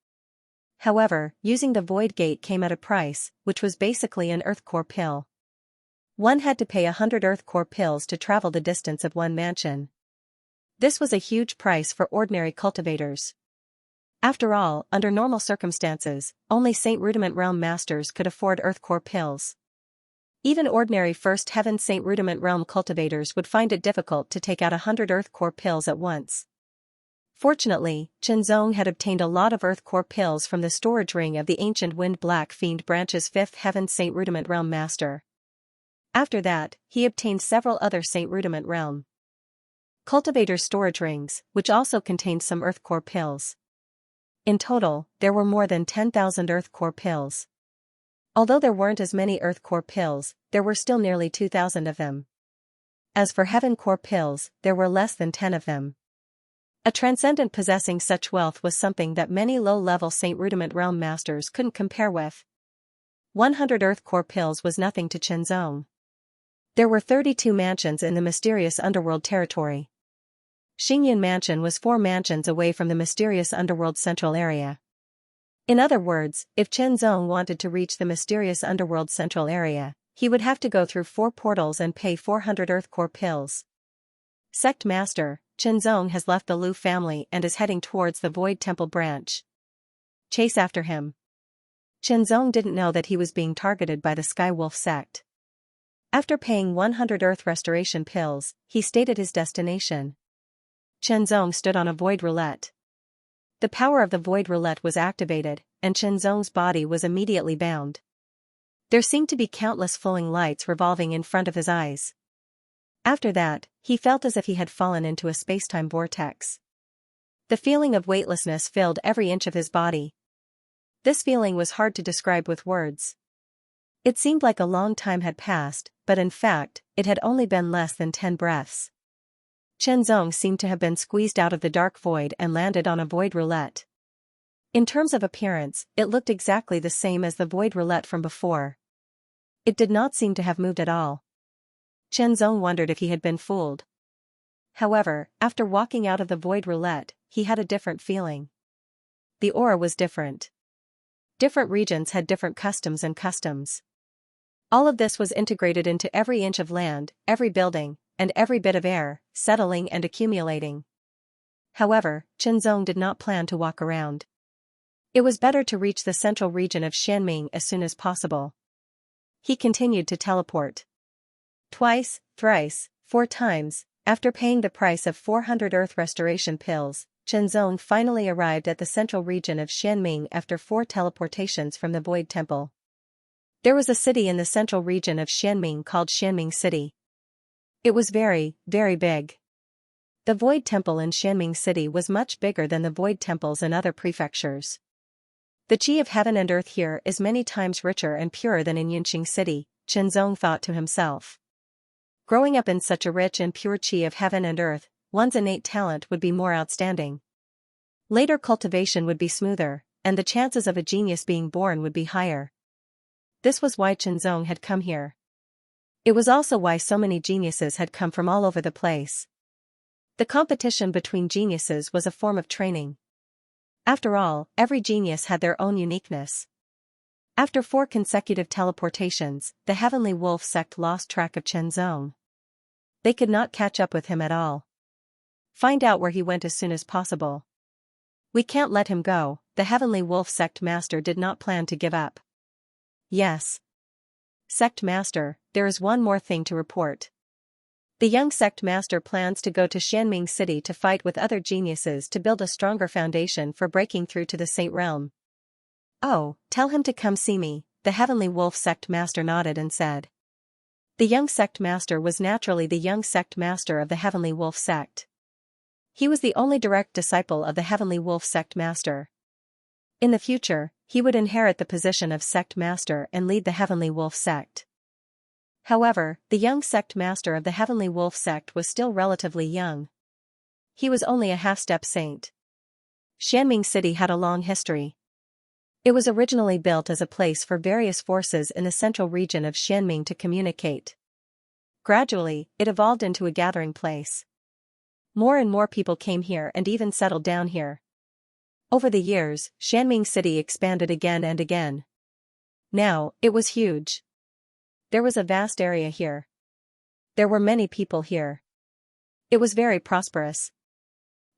However, using the void gate came at a price, which was basically an earth core pill. One had to pay 100 earth core pills to travel the distance of one mansion. This was a huge price for ordinary cultivators. After all, under normal circumstances, only Saint Rudiment Realm masters could afford earth core pills. Even ordinary First Heaven Saint Rudiment Realm cultivators would find it difficult to take out 100 earth core pills at once. Fortunately, Chenzong had obtained a lot of earth core pills from the storage ring of the ancient Wind Black Fiend Branch's 5th Heaven Saint Rudiment Realm master. After that, he obtained several other Saint Rudiment Realm cultivators' storage rings, which also contained some earth core pills. In total, there were more than 10,000 earth core pills. Although there weren't as many earth core pills, there were still nearly 2,000 of them. As for heaven core pills, there were less than 10 of them. A transcendent possessing such wealth was something that many low-level Saint Rudiment Realm masters couldn't compare with. 100 earth core pills was nothing to Chenzong. There were 32 mansions in the mysterious underworld territory. Xingyan Mansion was 4 mansions away from the mysterious underworld central area. In other words, if Chenzong wanted to reach the mysterious underworld central area, he would have to go through 4 portals and pay 400 earth core pills. Sect Master, Chenzong has left the Lu family and is heading towards the Void Temple branch. Chase after him. Chenzong didn't know that he was being targeted by the Sky Wolf sect. After paying 100 earth restoration pills, he stated his destination. Chenzong stood on a void roulette. The power of the void roulette was activated, and Chenzong's body was immediately bound. There seemed to be countless flowing lights revolving in front of his eyes. After that, he felt as if he had fallen into a spacetime vortex. The feeling of weightlessness filled every inch of his body. This feeling was hard to describe with words. It seemed like a long time had passed, but in fact, it had only been less than 10 breaths. Chenzong seemed to have been squeezed out of the dark void and landed on a void roulette. In terms of appearance, it looked exactly the same as the void roulette from before. It did not seem to have moved at all. Chenzong wondered if he had been fooled. However, after walking out of the void roulette, he had a different feeling. The aura was different. Different regions had different customs. All of this was integrated into every inch of land, every building, and every bit of air, settling and accumulating. However, Chenzong did not plan to walk around. It was better to reach the central region of Xianming as soon as possible. He continued to teleport. Twice, thrice, 4 times, after paying the price of 400 earth restoration pills, Chenzong finally arrived at the central region of Xianming after 4 teleportations from the Void Temple. There was a city in the central region of Xianming called Xianming City. It was very, very big. The Void Temple in Xianming City was much bigger than the Void Temples in other prefectures. The Qi of heaven and earth here is many times richer and purer than in Yunqing City, Chenzong thought to himself. Growing up in such a rich and pure Qi of heaven and earth, one's innate talent would be more outstanding. Later cultivation would be smoother, and the chances of a genius being born would be higher. This was why Chenzong had come here. It was also why so many geniuses had come from all over the place. The competition between geniuses was a form of training. After all, every genius had their own uniqueness. After 4 consecutive teleportations, the Heavenly Wolf sect lost track of Chenzong. They could not catch up with him at all. Find out where he went as soon as possible. We can't let him go, the Heavenly Wolf sect master did not plan to give up. Yes. Sect master, there is one more thing to report. The young sect master plans to go to Xianming City to fight with other geniuses to build a stronger foundation for breaking through to the Saint Realm. Oh, tell him to come see me, the Heavenly Wolf sect master nodded and said. The young sect master was naturally the young sect master of the Heavenly Wolf sect. He was the only direct disciple of the Heavenly Wolf sect master. In the future, he would inherit the position of sect master and lead the Heavenly Wolf sect. However, the young sect master of the Heavenly Wolf sect was still relatively young. He was only a half-step saint. Xianming City had a long history. It was originally built as a place for various forces in the central region of Xianming to communicate. Gradually, it evolved into a gathering place. More and more people came here and even settled down here. Over the years, Xianming City expanded again and again. Now, it was huge. There was a vast area here. There were many people here. It was very prosperous.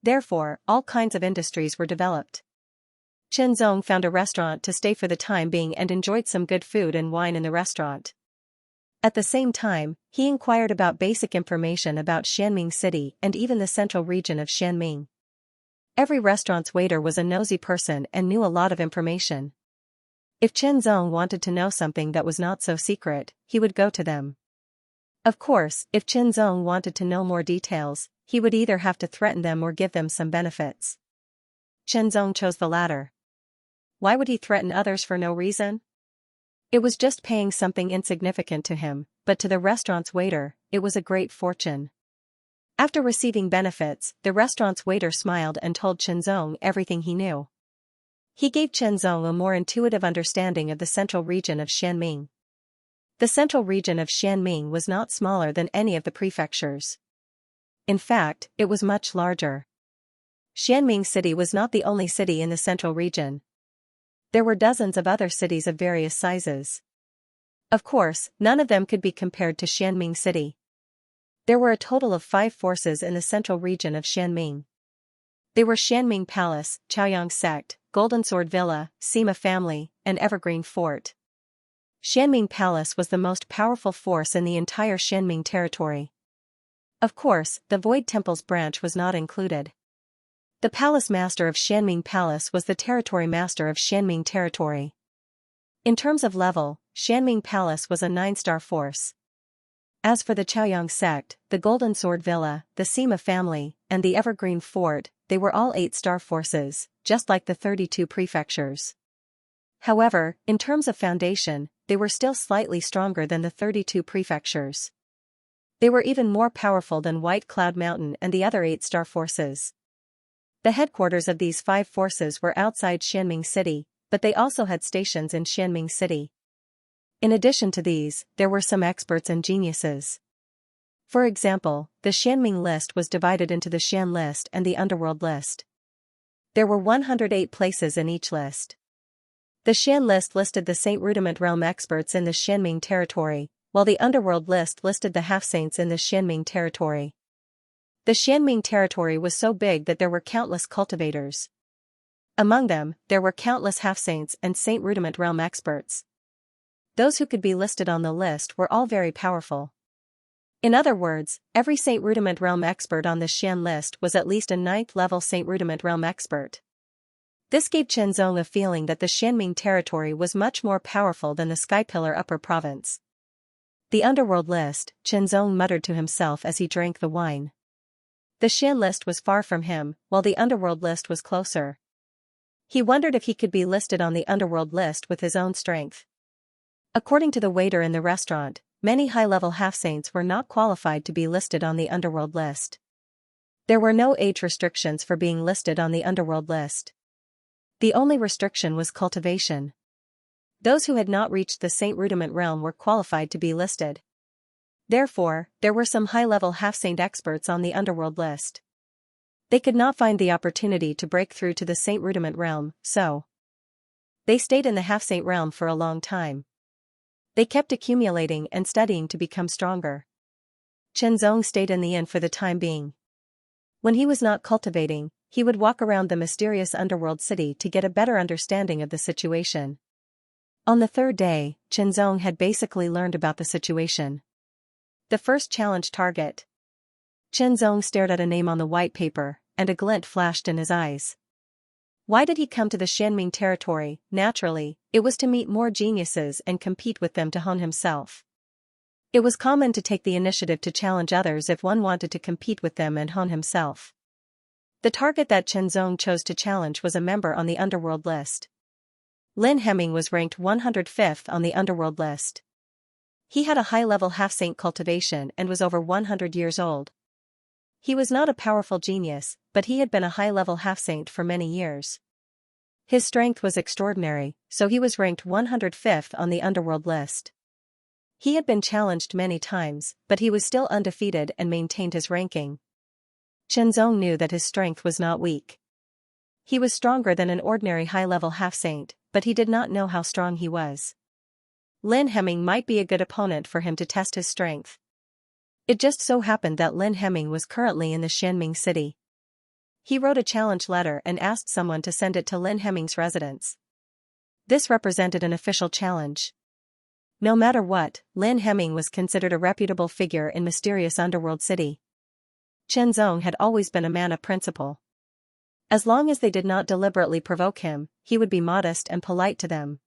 Therefore, all kinds of industries were developed. Chen Zong found a restaurant to stay for the time being and enjoyed some good food and wine in the restaurant. At the same time, he inquired about basic information about Xianming City and even the central region of Xianming. Every restaurant's waiter was a nosy person and knew a lot of information. If Chen Zong wanted to know something that was not so secret, he would go to them. Of course, if Chen Zong wanted to know more details, he would either have to threaten them or give them some benefits. Chen Zong chose the latter. Why would he threaten others for no reason? It was just paying something insignificant to him, but to the restaurant's waiter, it was a great fortune. After receiving benefits, the restaurant's waiter smiled and told Chen Zong everything he knew. He gave Chen Zong a more intuitive understanding of the central region of Xianming. The central region of Xianming was not smaller than any of the prefectures. In fact, it was much larger. Xianming City was not the only city in the central region. There were dozens of other cities of various sizes. Of course, none of them could be compared to Xianming City. There were a total of 5 forces in the central region of Xianming. They were Xianming Palace, Chaoyang Sect, Golden Sword Villa, Sima Family, and Evergreen Fort. Xianming Palace was the most powerful force in the entire Xianming territory. Of course, the Void Temple's branch was not included. The Palace Master of Xianming Palace was the Territory Master of Xianming Territory. In terms of level, Xianming Palace was a 9-star force. As for the Chaoyang Sect, the Golden Sword Villa, the Sima Family, and the Evergreen Fort, they were all 8-star forces, just like the 32 prefectures. However, in terms of foundation, they were still slightly stronger than the 32 prefectures. They were even more powerful than White Cloud Mountain and the other 8-star forces. The headquarters of these 5 forces were outside Xianming City, but they also had stations in Xianming City. In addition to these, there were some experts and geniuses. For example, the Xianming list was divided into the Xian list and the Underworld list. There were 108 places in each list. The Xian list listed the Saint Rudiment realm experts in the Xianming territory, while the Underworld list listed the half-saints in the Xianming territory. The Xianming territory was so big that there were countless cultivators. Among them, there were countless half-saints and Saint Rudiment realm experts. Those who could be listed on the list were all very powerful. In other words, every Saint Rudiment realm expert on the Xian list was at least a 9th-level Saint Rudiment realm expert. This gave Chen Zong a feeling that the Xianming territory was much more powerful than the Skypillar Upper Province. The Underworld list, Chen Zong muttered to himself as he drank the wine. The Xian list was far from him, while the Underworld list was closer. He wondered if he could be listed on the Underworld list with his own strength. According to the waiter in the restaurant, many high-level half-saints were not qualified to be listed on the Underworld list. There were no age restrictions for being listed on the Underworld list. The only restriction was cultivation. Those who had not reached the Saint Rudiment realm were qualified to be listed. Therefore, there were some high-level half-saint experts on the Underworld list. They could not find the opportunity to break through to the Saint Rudiment realm, so they stayed in the half-saint realm for a long time. They kept accumulating and studying to become stronger. Chen Zong stayed in the inn for the time being. When he was not cultivating, he would walk around the mysterious underworld city to get a better understanding of the situation. On the 3rd day, Chen Zong had basically learned about the situation. The first challenge target. Chen Zong stared at a name on the white paper, and a glint flashed in his eyes. Why did he come to the Xianming territory? Naturally, it was to meet more geniuses and compete with them to hone himself. It was common to take the initiative to challenge others if one wanted to compete with them and hone himself. The target that Chen Zong chose to challenge was a member on the Underworld list. Lin Hemming was ranked 105th on the Underworld list. He had a high-level half-saint cultivation and was over 100 years old. He was not a powerful genius, but he had been a high-level half-saint for many years. His strength was extraordinary, so he was ranked 105th on the Underworld list. He had been challenged many times, but he was still undefeated and maintained his ranking. Chen Zong knew that his strength was not weak. He was stronger than an ordinary high-level half-saint, but he did not know how strong he was. Lin Hemming might be a good opponent for him to test his strength. It just so happened that Lin Hemming was currently in the Xianming city. He wrote a challenge letter and asked someone to send it to Lin Hemming's residence. This represented an official challenge. No matter what, Lin Hemming was considered a reputable figure in mysterious underworld city. Chen Zong had always been a man of principle. As long as they did not deliberately provoke him, he would be modest and polite to them.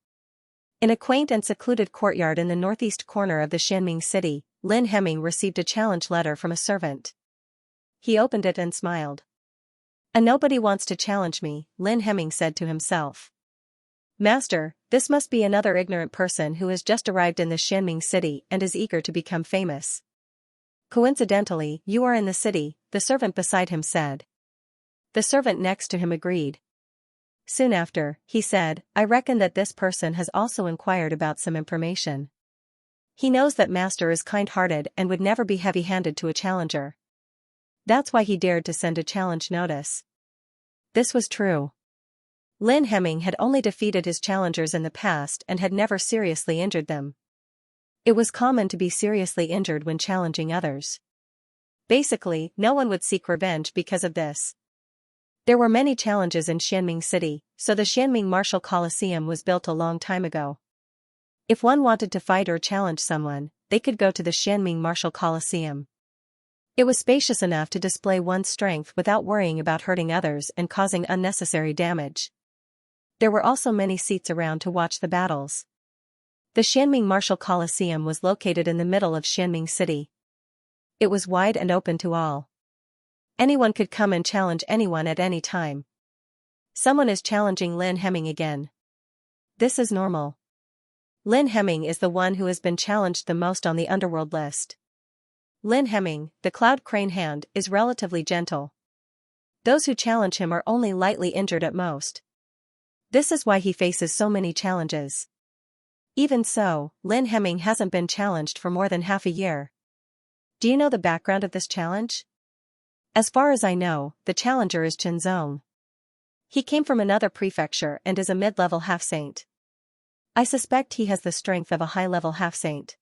In a quaint and secluded courtyard in the northeast corner of the Xianming city, Lin Hemming received a challenge letter from a servant. He opened it and smiled. "And nobody wants to challenge me," Lin Hemming said to himself. "Master, this must be another ignorant person who has just arrived in the Xianming city and is eager to become famous." "Coincidentally, you are in the city," the servant beside him said. The servant next to him agreed. Soon after, he said, "I reckon that this person has also inquired about some information. He knows that Master is kind-hearted and would never be heavy-handed to a challenger. That's why he dared to send a challenge notice." This was true. Lin Hemming had only defeated his challengers in the past and had never seriously injured them. It was common to be seriously injured when challenging others. Basically, no one would seek revenge because of this. There were many challenges in Xianming City, so the Xianming Martial Coliseum was built a long time ago. If one wanted to fight or challenge someone, they could go to the Xianming Martial Coliseum. It was spacious enough to display one's strength without worrying about hurting others and causing unnecessary damage. There were also many seats around to watch the battles. The Xianming Martial Coliseum was located in the middle of Xianming City. It was wide and open to all. Anyone could come and challenge anyone at any time. Someone is challenging Lin Hemming again. This is normal. Lin Hemming is the one who has been challenged the most on the underworld list. Lin Hemming, the Cloud Crane Hand, is relatively gentle. Those who challenge him are only lightly injured at most. This is why he faces so many challenges. Even so, Lin Hemming hasn't been challenged for more than half a year. Do you know the background of this challenge? As far as I know, the challenger is Chen Zong. He came from another prefecture and is a mid-level half-saint. I suspect he has the strength of a high-level half-saint.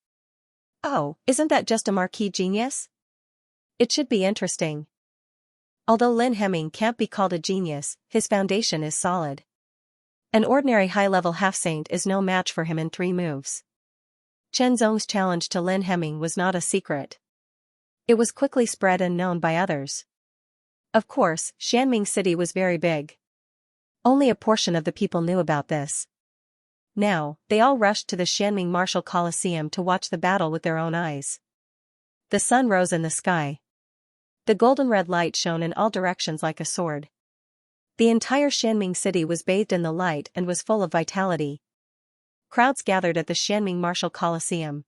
Oh, isn't that just a marquee genius? It should be interesting. Although Lin Hemming can't be called a genius, his foundation is solid. An ordinary high-level half-saint is no match for him in 3 moves. Chen Zong's challenge to Lin Hemming was not a secret. It was quickly spread and known by others. Of course, Xianming City was very big. Only a portion of the people knew about this. Now, they all rushed to the Xianming Martial Coliseum to watch the battle with their own eyes. The sun rose in the sky. The golden-red light shone in all directions like a sword. The entire Xianming City was bathed in the light and was full of vitality. Crowds gathered at the Xianming Martial Coliseum.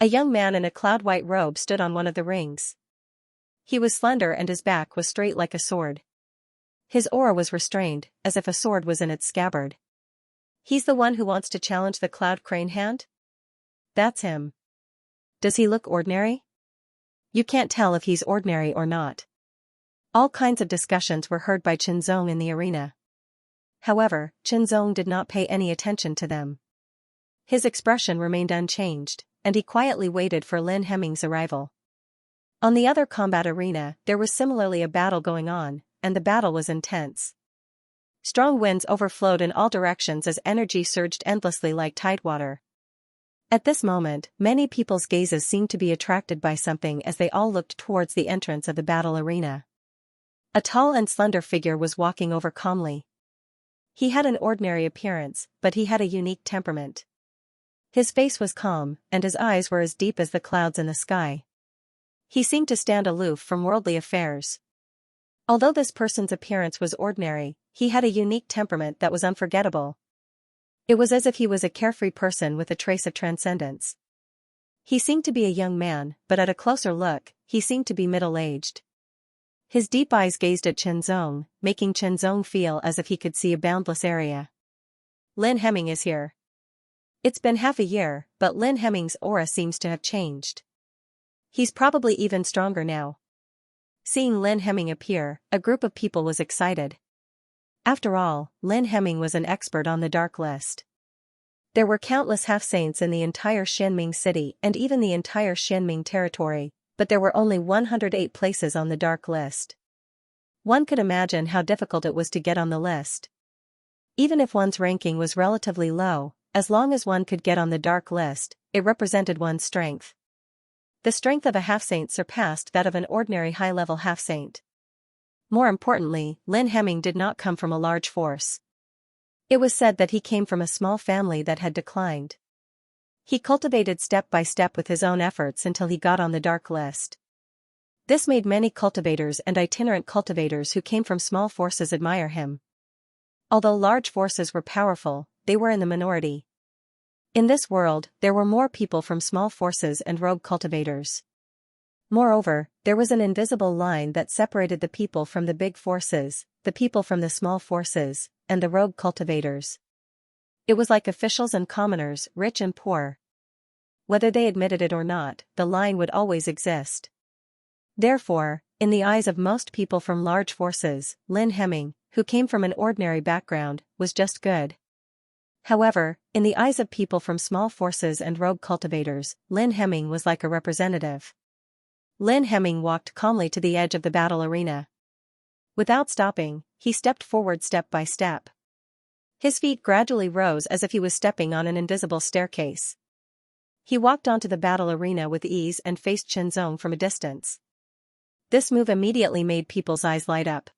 A young man in a cloud-white robe stood on one of the rings. He was slender and his back was straight like a sword. His aura was restrained, as if a sword was in its scabbard. He's the one who wants to challenge the Cloud Crane Hand? That's him. Does he look ordinary? You can't tell if he's ordinary or not. All kinds of discussions were heard by Chen Zong in the arena. However, Chen Zong did not pay any attention to them. His expression remained unchanged, and he quietly waited for Lin Hemming's arrival. On the other combat arena, there was similarly a battle going on, and the battle was intense. Strong winds overflowed in all directions as energy surged endlessly like tidewater. At this moment, many people's gazes seemed to be attracted by something as they all looked towards the entrance of the battle arena. A tall and slender figure was walking over calmly. He had an ordinary appearance, but he had a unique temperament. His face was calm, and his eyes were as deep as the clouds in the sky. He seemed to stand aloof from worldly affairs. Although this person's appearance was ordinary, he had a unique temperament that was unforgettable. It was as if he was a carefree person with a trace of transcendence. He seemed to be a young man, but at a closer look, he seemed to be middle-aged. His deep eyes gazed at Chen Zong, making Chen Zong feel as if he could see a boundless area. Lin Hemming is here. It's been half a year, but Lin Hemming's aura seems to have changed. He's probably even stronger now. Seeing Lin Hemming appear, a group of people was excited. After all, Lin Hemming was an expert on the dark list. There were countless half-saints in the entire Xianming city and even the entire Xianming territory, but there were only 108 places on the dark list. One could imagine how difficult it was to get on the list. Even if one's ranking was relatively low, as long as one could get on the dark list, it represented one's strength. The strength of a half-saint surpassed that of an ordinary high-level half-saint. More importantly, Lin Hemming did not come from a large force. It was said that he came from a small family that had declined. He cultivated step by step with his own efforts until he got on the dark list. This made many cultivators and itinerant cultivators who came from small forces admire him. Although large forces were powerful, they were in the minority. In this world, there were more people from small forces and rogue cultivators. Moreover, there was an invisible line that separated the people from the big forces, the people from the small forces, and the rogue cultivators. It was like officials and commoners, rich and poor. Whether they admitted it or not, the line would always exist. Therefore, in the eyes of most people from large forces, Lin Hemming, who came from an ordinary background, was just good. However, in the eyes of people from small forces and rogue cultivators, Lin Hemming was like a representative. Lin Hemming walked calmly to the edge of the battle arena. Without stopping, he stepped forward step by step. His feet gradually rose as if he was stepping on an invisible staircase. He walked onto the battle arena with ease and faced Qianzong from a distance. This move immediately made people's eyes light up.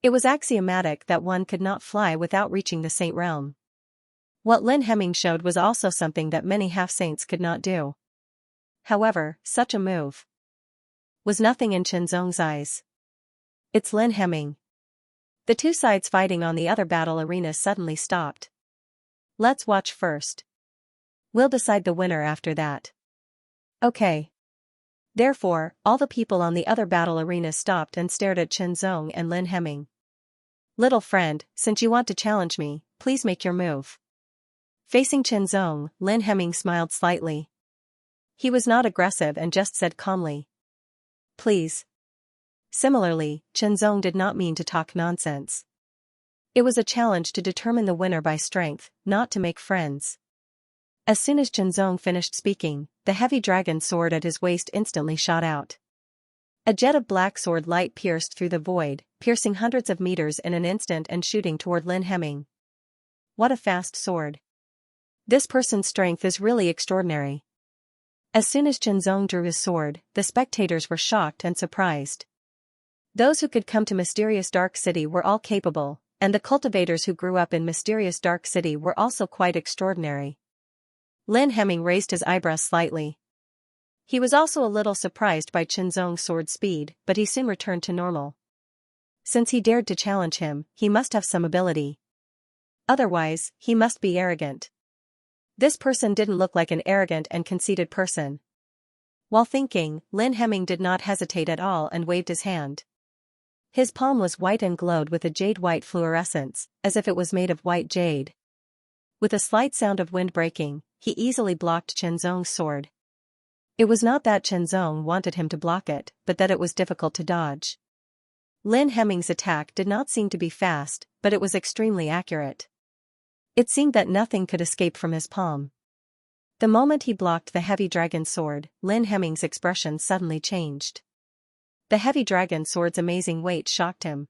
It was axiomatic that one could not fly without reaching the saint realm. What Lin Hemming showed was also something that many half-saints could not do. However, such a move was nothing in Qianzong's eyes. It's Lin Hemming. The two sides fighting on the other battle arena suddenly stopped. Let's watch first. We'll decide the winner after that. Okay. Therefore, all the people on the other battle arena stopped and stared at Qianzong and Lin Hemming. Little friend, since you want to challenge me, please make your move. Facing Qianzong, Lin Hemming smiled slightly. He was not aggressive and just said calmly, "Please." Similarly, Qianzong did not mean to talk nonsense. It was a challenge to determine the winner by strength, not to make friends. As soon as Qianzong finished speaking, the heavy dragon sword at his waist instantly shot out. A jet of black sword light pierced through the void, piercing hundreds of meters in an instant and shooting toward Lin Hemming. What a fast sword. This person's strength is really extraordinary. As soon as Qianzong drew his sword, the spectators were shocked and surprised. Those who could come to Mysterious Dark City were all capable, and the cultivators who grew up in Mysterious Dark City were also quite extraordinary. Lin Hemming raised his eyebrows slightly. He was also a little surprised by Qianzong's sword speed, but he soon returned to normal. Since he dared to challenge him, he must have some ability. Otherwise, he must be arrogant. This person didn't look like an arrogant and conceited person. While thinking, Lin Hemming did not hesitate at all and waved his hand. His palm was white and glowed with a jade-white fluorescence, as if it was made of white jade. With a slight sound of wind breaking, he easily blocked Qianzong's sword. It was not that Qianzong wanted him to block it, but that it was difficult to dodge. Lin Hemming's attack did not seem to be fast, but it was extremely accurate. It seemed that nothing could escape from his palm. The moment he blocked the heavy dragon sword, Lin Hemming's expression suddenly changed. The heavy dragon sword's amazing weight shocked him.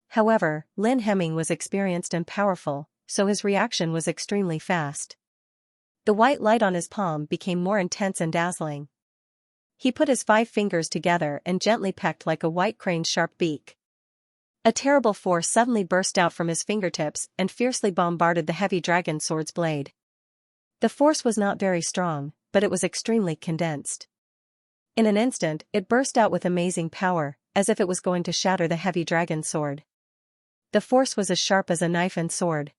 However, Lin Hemming was experienced and powerful, so his reaction was extremely fast. The white light on his palm became more intense and dazzling. He put his 5 fingers together and gently pecked like a white crane's sharp beak. A terrible force suddenly burst out from his fingertips and fiercely bombarded the heavy dragon sword's blade. The force was not very strong, but it was extremely condensed. In an instant, it burst out with amazing power, as if it was going to shatter the heavy dragon sword. The force was as sharp as a knife and sword.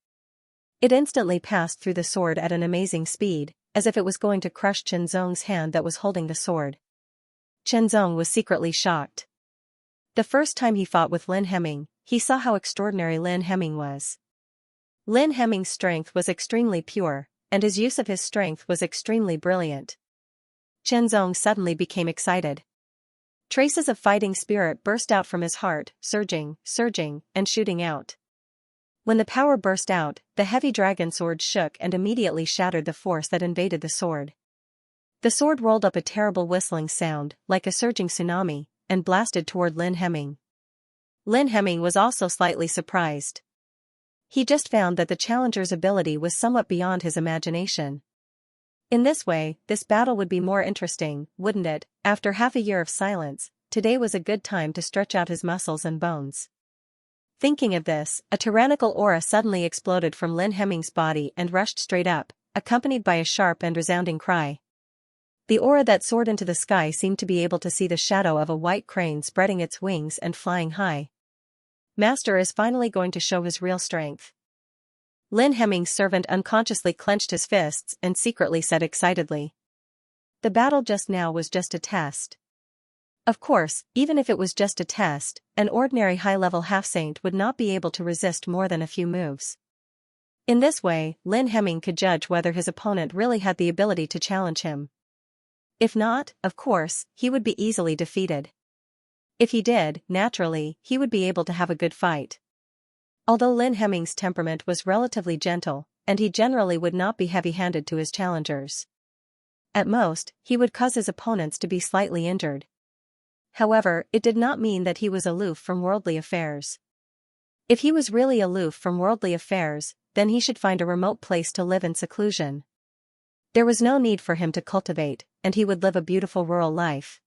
It instantly passed through the sword at an amazing speed, as if it was going to crush Qianzong's hand that was holding the sword. Qianzong was secretly shocked. The first time he fought with Lin Hemming, he saw how extraordinary Lin Hemming was. Lin Hemming's strength was extremely pure, and his use of his strength was extremely brilliant. Qianzong suddenly became excited. Traces of fighting spirit burst out from his heart, surging, and shooting out. When the power burst out, the heavy dragon sword shook and immediately shattered the force that invaded the sword. The sword rolled up a terrible whistling sound, like a surging tsunami, and blasted toward Lin Hemming. Lin Hemming was also slightly surprised. He just found that the challenger's ability was somewhat beyond his imagination. In this way, this battle would be more interesting, wouldn't it? After half a year of silence, today was a good time to stretch out his muscles and bones. Thinking of this, a tyrannical aura suddenly exploded from Lin Hemming's body and rushed straight up, accompanied by a sharp and resounding cry. The aura that soared into the sky seemed to be able to see the shadow of a white crane spreading its wings and flying high. Master is finally going to show his real strength. Lin Hemming's servant unconsciously clenched his fists and secretly said excitedly. The battle just now was just a test. Of course, even if it was just a test, an ordinary high-level half-saint would not be able to resist more than a few moves. In this way, Lin Hemming could judge whether his opponent really had the ability to challenge him. If not, of course, he would be easily defeated. If he did, naturally, he would be able to have a good fight. Although Lin Hemming's temperament was relatively gentle, and he generally would not be heavy-handed to his challengers. At most, he would cause his opponents to be slightly injured. However, it did not mean that he was aloof from worldly affairs. If he was really aloof from worldly affairs, then he should find a remote place to live in seclusion. There was no need for him to cultivate, and he would live a beautiful rural life.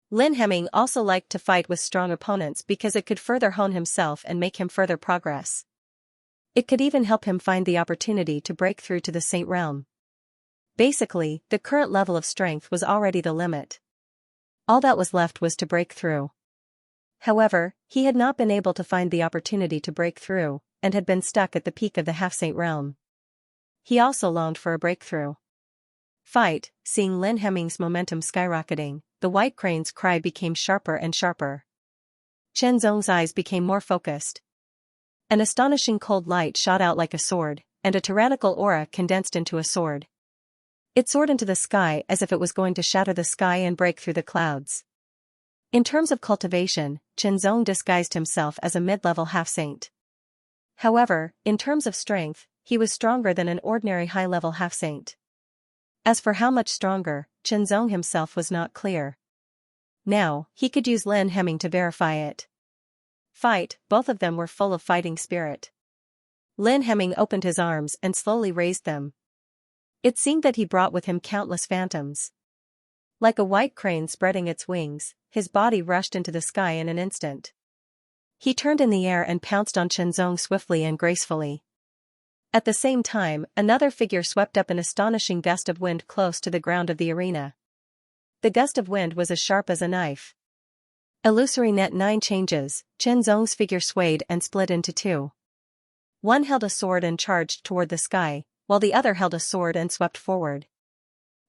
Lin Hemming also liked to fight with strong opponents because it could further hone himself and make him further progress. It could even help him find the opportunity to break through to the saint realm. Basically, the current level of strength was already the limit. All that was left was to break through. However, he had not been able to find the opportunity to break through, and had been stuck at the peak of the half-saint realm. He also longed for a breakthrough. Fight, seeing Lin Hemming's momentum skyrocketing, the white crane's cry became sharper and sharper. Chen Zong's eyes became more focused. An astonishing cold light shot out like a sword, and a tyrannical aura condensed into a sword. It soared into the sky as if it was going to shatter the sky and break through the clouds. In terms of cultivation, Chen Zong disguised himself as a mid-level half-saint. However, in terms of strength, he was stronger than an ordinary high-level half-saint. As for how much stronger, Chen Zong himself was not clear. Now, he could use Lin Hemming to verify it. Fight, both of them were full of fighting spirit. Lin Hemming opened his arms and slowly raised them. It seemed that he brought with him countless phantoms. Like a white crane spreading its wings, his body rushed into the sky in an instant. He turned in the air and pounced on Chen Zong swiftly and gracefully. At the same time, another figure swept up an astonishing gust of wind close to the ground of the arena. The gust of wind was as sharp as a knife. Illusory net 9 changes, Chen Zong's figure swayed and split into two. One held a sword and charged toward the sky, while the other held a sword and swept forward.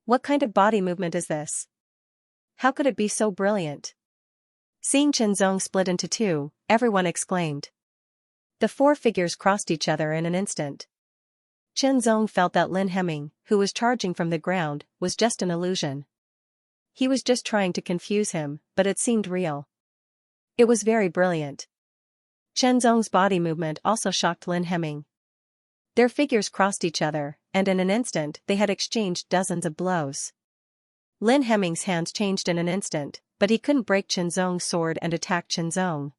What kind of body movement is this? How could it be so brilliant? Seeing Chen Zong split into two, everyone exclaimed. The four figures crossed each other in an instant. Chen Zong felt that Lin Hemming, who was charging from the ground, was just an illusion. He was just trying to confuse him, but it seemed real. It was very brilliant. Chen Zong's body movement also shocked Lin Hemming. Their figures crossed each other, and in an instant they had exchanged dozens of blows. Lin Hemming's hands changed in an instant, but he couldn't break Chen Zong's sword and attack Chen Zong.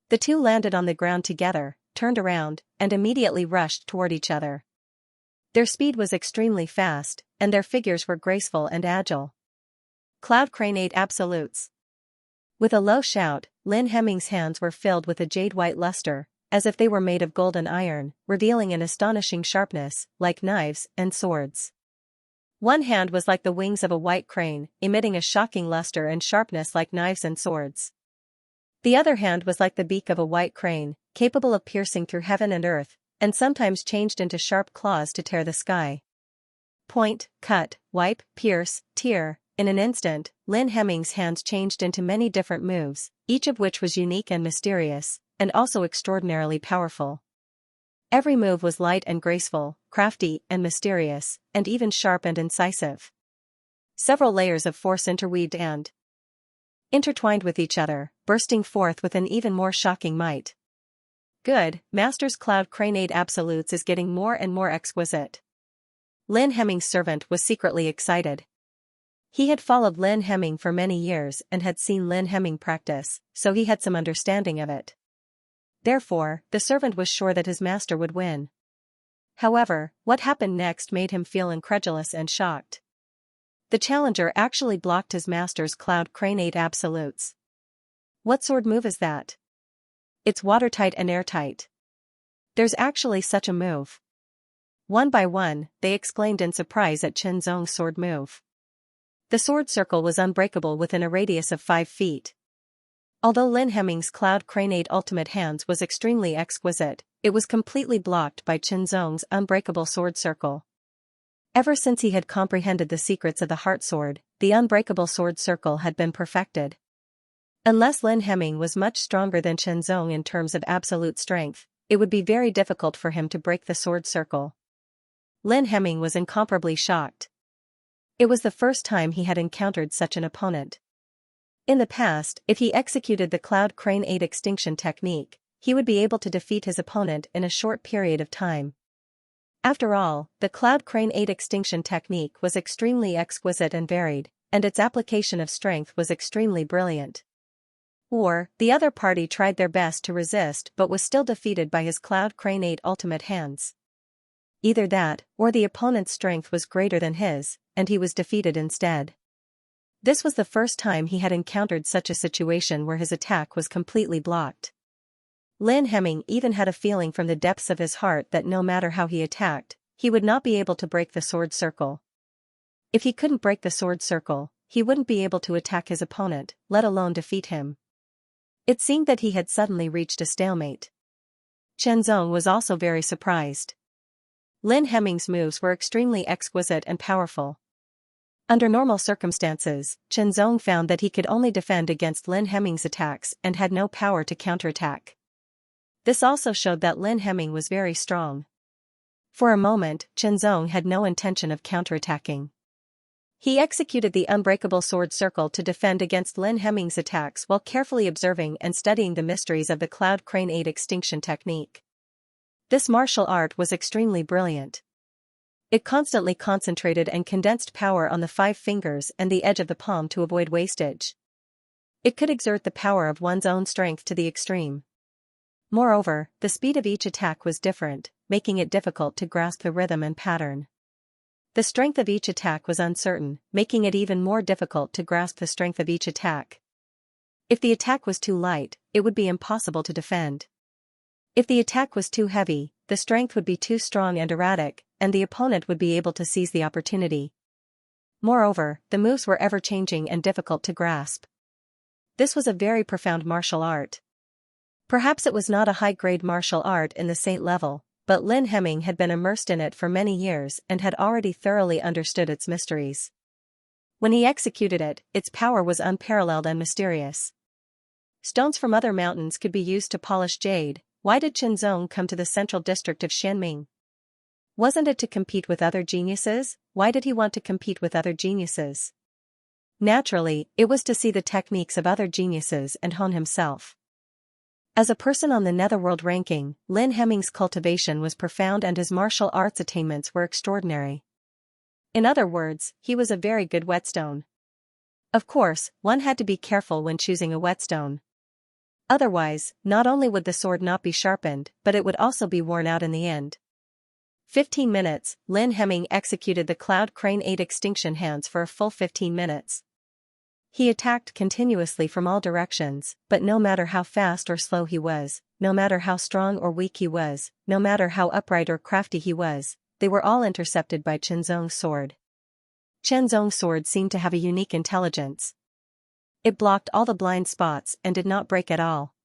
The two landed on the ground together, turned around, and immediately rushed toward each other. Their speed was extremely fast, and their figures were graceful and agile. Cloud Crane 8 absolutes. With a low shout, Lin Hemming's hands were filled with a jade-white luster, as if they were made of golden iron, revealing an astonishing sharpness, like knives and swords. One hand was like the wings of a white crane, emitting a shocking luster and sharpness like knives and swords. The other hand was like the beak of a white crane, capable of piercing through heaven and earth, and sometimes changed into sharp claws to tear the sky. Point, cut, wipe, pierce, tear. In an instant, Lin Hemming's hands changed into many different moves, each of which was unique and mysterious, and also extraordinarily powerful. Every move was light and graceful, crafty and mysterious, and even sharp and incisive. Several layers of force interweaved and intertwined with each other, bursting forth with an even more shocking might. Good, Master's Cloud Crane 8 Absolutes is getting more and more exquisite. Lin Hemming's servant was secretly excited. He had followed Lin Hemming for many years and had seen Lin Hemming practice, so he had some understanding of it. Therefore, the servant was sure that his master would win. However, what happened next made him feel incredulous and shocked. The challenger actually blocked his master's Cloud Crane 8 Absolutes. What sword move is that? It's watertight and airtight. There's actually such a move. One by one, they exclaimed in surprise at Chen Zong's sword move. The sword circle was unbreakable within a radius of 5 feet. Although Lin Hemming's Cloud Crane 8 Ultimate Hands was extremely exquisite, it was completely blocked by Chen Zong's unbreakable sword circle. Ever since he had comprehended the secrets of the heart sword, the unbreakable sword circle had been perfected. Unless Lin Hemming was much stronger than Chen Zong in terms of absolute strength, it would be very difficult for him to break the sword circle. Lin Hemming was incomparably shocked. It was the first time he had encountered such an opponent. In the past, if he executed the Cloud Crane 8 extinction technique, he would be able to defeat his opponent in a short period of time. After all, the Cloud Crane 8 extinction technique was extremely exquisite and varied, and its application of strength was extremely brilliant. Or, the other party tried their best to resist but was still defeated by his Cloud Crane 8 Ultimate Hands. Either that, or the opponent's strength was greater than his, and he was defeated instead. This was the first time he had encountered such a situation where his attack was completely blocked. Lin Hemming even had a feeling from the depths of his heart that no matter how he attacked, he would not be able to break the sword circle. If he couldn't break the sword circle, he wouldn't be able to attack his opponent, let alone defeat him. It seemed that he had suddenly reached a stalemate. Chen Zong was also very surprised. Lin Hemming's moves were extremely exquisite and powerful. Under normal circumstances, Chen Zong found that he could only defend against Lin Hemming's attacks and had no power to counterattack. This also showed that Lin Hemming was very strong. For a moment, Chen Zong had no intention of counterattacking. He executed the unbreakable sword circle to defend against Lin Hemming's attacks while carefully observing and studying the mysteries of the Cloud Crane 8 extinction technique. This martial art was extremely brilliant. It constantly concentrated and condensed power on the 5 fingers and the edge of the palm to avoid wastage. It could exert the power of one's own strength to the extreme. Moreover, the speed of each attack was different, making it difficult to grasp the rhythm and pattern. The strength of each attack was uncertain, making it even more difficult to grasp the strength of each attack. If the attack was too light, it would be impossible to defend. If the attack was too heavy, the strength would be too strong and erratic, and the opponent would be able to seize the opportunity. Moreover, the moves were ever-changing and difficult to grasp. This was a very profound martial art. Perhaps it was not a high-grade martial art in the saint level, but Lin Hemming had been immersed in it for many years and had already thoroughly understood its mysteries. When he executed it, its power was unparalleled and mysterious. Stones from other mountains could be used to polish jade. Why did Chen Zong come to the central district of Xianming? Wasn't it to compete with other geniuses? Why did he want to compete with other geniuses? Naturally, it was to see the techniques of other geniuses and hone himself. As a person on the Netherworld ranking, Lin Hemming's cultivation was profound and his martial arts attainments were extraordinary. In other words, he was a very good whetstone. Of course, one had to be careful when choosing a whetstone. Otherwise, not only would the sword not be sharpened, but it would also be worn out in the end. 15 minutes, Lin Hemming executed the Cloud Crane 8 extinction hands for a full 15 minutes. He attacked continuously from all directions, but no matter how fast or slow he was, no matter how strong or weak he was, no matter how upright or crafty he was, they were all intercepted by Chen Zong's sword. Chen Zong's sword seemed to have a unique intelligence. It blocked all the blind spots and did not break at all.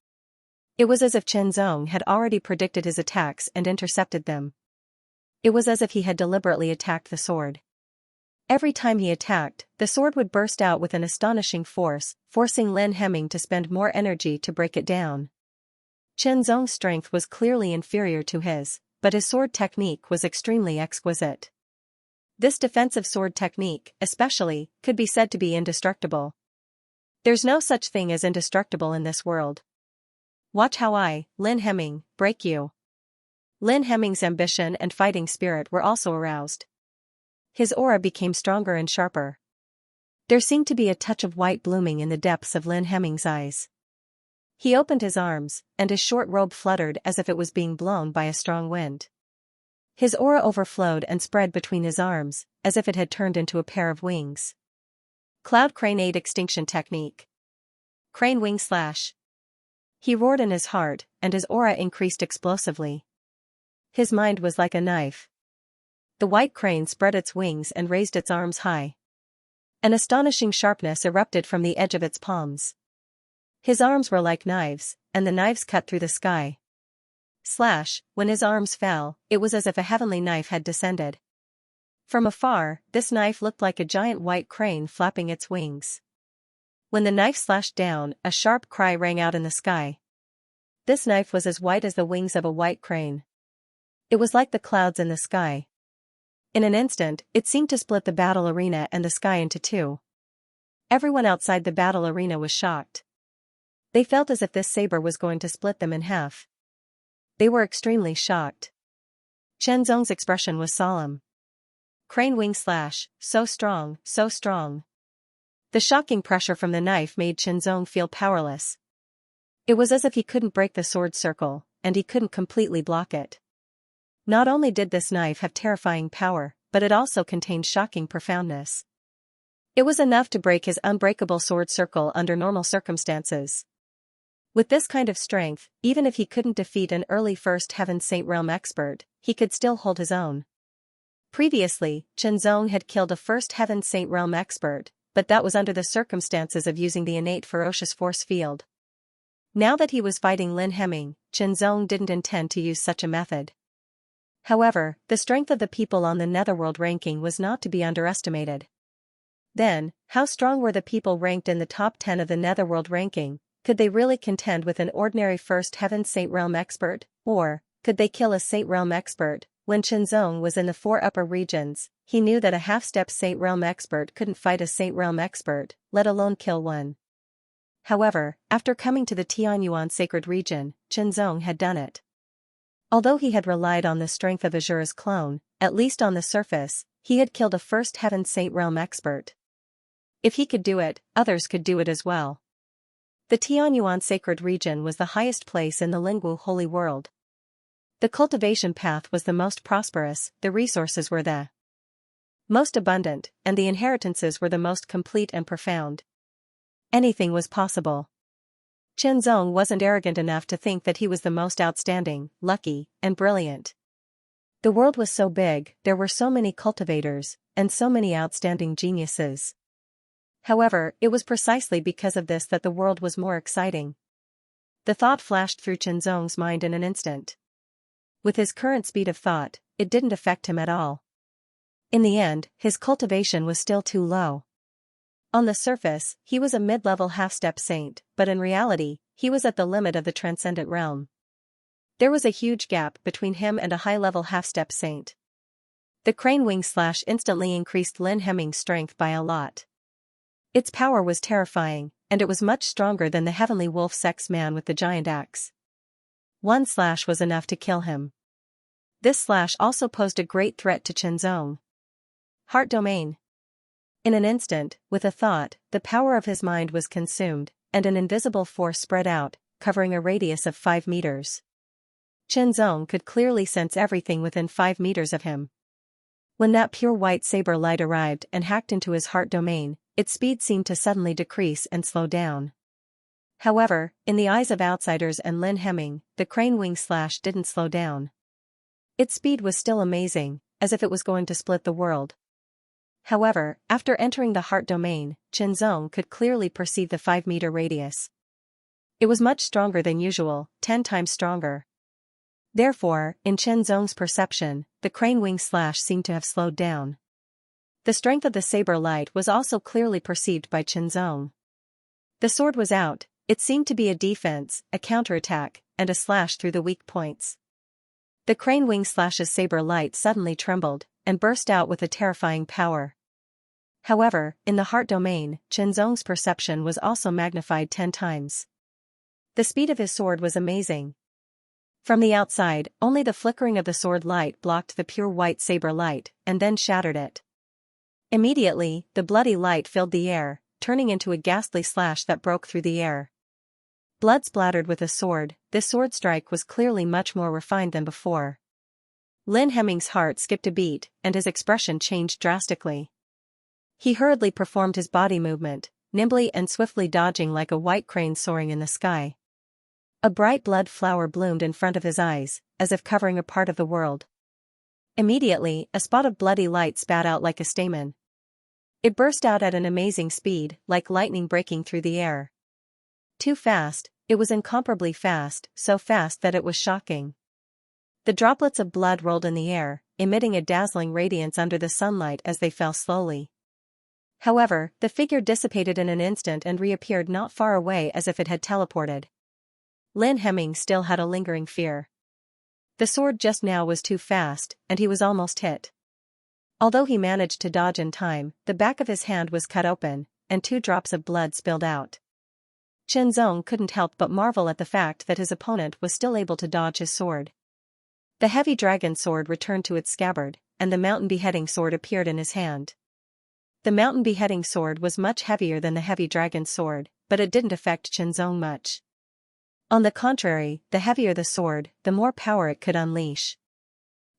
It was as if Chen Zong had already predicted his attacks and intercepted them. It was as if he had deliberately attacked the sword. Every time he attacked, the sword would burst out with an astonishing force, forcing Lin Hemming to spend more energy to break it down. Chen Zong's strength was clearly inferior to his, but his sword technique was extremely exquisite. This defensive sword technique, especially, could be said to be indestructible. There's no such thing as indestructible in this world. Watch how I, Lin Hemming, break you. Lin Hemming's ambition and fighting spirit were also aroused. His aura became stronger and sharper. There seemed to be a touch of white blooming in the depths of Lin Hemming's eyes. He opened his arms, and his short robe fluttered as if it was being blown by a strong wind. His aura overflowed and spread between his arms, as if it had turned into a pair of wings. Cloud Crane Aid Extinction Technique. Crane Wing Slash. He roared in his heart, and his aura increased explosively. His mind was like a knife. The white crane spread its wings and raised its arms high. An astonishing sharpness erupted from the edge of its palms. His arms were like knives, and the knives cut through the sky. Slash, when his arms fell, it was as if a heavenly knife had descended. From afar, this knife looked like a giant white crane flapping its wings. When the knife slashed down, a sharp cry rang out in the sky. This knife was as white as the wings of a white crane. It was like the clouds in the sky. In an instant, it seemed to split the battle arena and the sky into two. Everyone outside the battle arena was shocked. They felt as if this saber was going to split them in half. They were extremely shocked. Chen Zong's expression was solemn. Crane Wing Slash, so strong, so strong. The shocking pressure from the knife made Chen Zong feel powerless. It was as if he couldn't break the sword circle, and he couldn't completely block it. Not only did this knife have terrifying power, but it also contained shocking profoundness. It was enough to break his unbreakable sword circle under normal circumstances. With this kind of strength, even if he couldn't defeat an early First Heaven Saint Realm expert, he could still hold his own. Previously, Chen Zong had killed a First Heaven Saint Realm expert, but that was under the circumstances of using the innate ferocious force field. Now that he was fighting Lin Hemming, Chen Zong didn't intend to use such a method. However, the strength of the people on the Netherworld ranking was not to be underestimated. Then, how strong were the people ranked in the top 10 of the Netherworld ranking? Could they really contend with an ordinary First Heaven Saint Realm expert, or could they kill a Saint Realm expert? When Chen Zong was in the 4 upper regions, he knew that a half-step Saint Realm expert couldn't fight a Saint Realm expert, let alone kill one. However, after coming to the Tianyuan sacred region, Chen Zong had done it. Although he had relied on the strength of Azura's clone, at least on the surface, he had killed a First Heaven Saint Realm expert. If he could do it, others could do it as well. The Tianyuan sacred region was the highest place in the Lingwu holy world. The cultivation path was the most prosperous, the resources were the most abundant, and the inheritances were the most complete and profound. Anything was possible. Chen Zong wasn't arrogant enough to think that he was the most outstanding, lucky, and brilliant. The world was so big, there were so many cultivators, and so many outstanding geniuses. However, it was precisely because of this that the world was more exciting. The thought flashed through Chen Zong's mind in an instant. With his current speed of thought, it didn't affect him at all. In the end, his cultivation was still too low. On the surface, he was a mid-level half-step saint, but in reality, he was at the limit of the transcendent realm. There was a huge gap between him and a high-level half-step saint. The crane wing slash instantly increased Lin Hemming's strength by a lot. Its power was terrifying, and it was much stronger than the heavenly wolf sex man with the giant axe. One slash was enough to kill him. This slash also posed a great threat to Chen Zong. Heart domain. In an instant, with a thought, the power of his mind was consumed, and an invisible force spread out, covering a radius of 5 meters. Chen Zong could clearly sense everything within 5 meters of him. When that pure white saber light arrived and hacked into his heart domain, its speed seemed to suddenly decrease and slow down. However, in the eyes of outsiders and Lin Hemming, the crane wing slash didn't slow down. Its speed was still amazing, as if it was going to split the world. However, after entering the heart domain, Chen Zong could clearly perceive the 5-meter radius. It was much stronger than usual, 10 times stronger. Therefore, in Chen Zong's perception, the crane wing slash seemed to have slowed down. The strength of the saber light was also clearly perceived by Chen Zong. The sword was out, it seemed to be a defense, a counterattack, and a slash through the weak points. The crane wing slash's saber light suddenly trembled, and burst out with a terrifying power. However, in the heart domain, Chen Zong's perception was also magnified 10 times. The speed of his sword was amazing. From the outside, only the flickering of the sword light blocked the pure white saber light, and then shattered it. Immediately, the bloody light filled the air, turning into a ghastly slash that broke through the air. Blood splattered with a sword, this sword strike was clearly much more refined than before. Lin Hemming's heart skipped a beat, and his expression changed drastically. He hurriedly performed his body movement, nimbly and swiftly dodging like a white crane soaring in the sky. A bright blood flower bloomed in front of his eyes, as if covering a part of the world. Immediately, a spot of bloody light spat out like a stamen. It burst out at an amazing speed, like lightning breaking through the air. Too fast, it was incomparably fast, so fast that it was shocking. The droplets of blood rolled in the air, emitting a dazzling radiance under the sunlight as they fell slowly. However, the figure dissipated in an instant and reappeared not far away as if it had teleported. Lin Hemming still had a lingering fear. The sword just now was too fast, and he was almost hit. Although he managed to dodge in time, the back of his hand was cut open, and 2 drops of blood spilled out. Qianzong couldn't help but marvel at the fact that his opponent was still able to dodge his sword. The heavy dragon sword returned to its scabbard, and the mountain beheading sword appeared in his hand. The mountain beheading sword was much heavier than the heavy dragon sword, but it didn't affect Qianzong much. On the contrary, the heavier the sword, the more power it could unleash.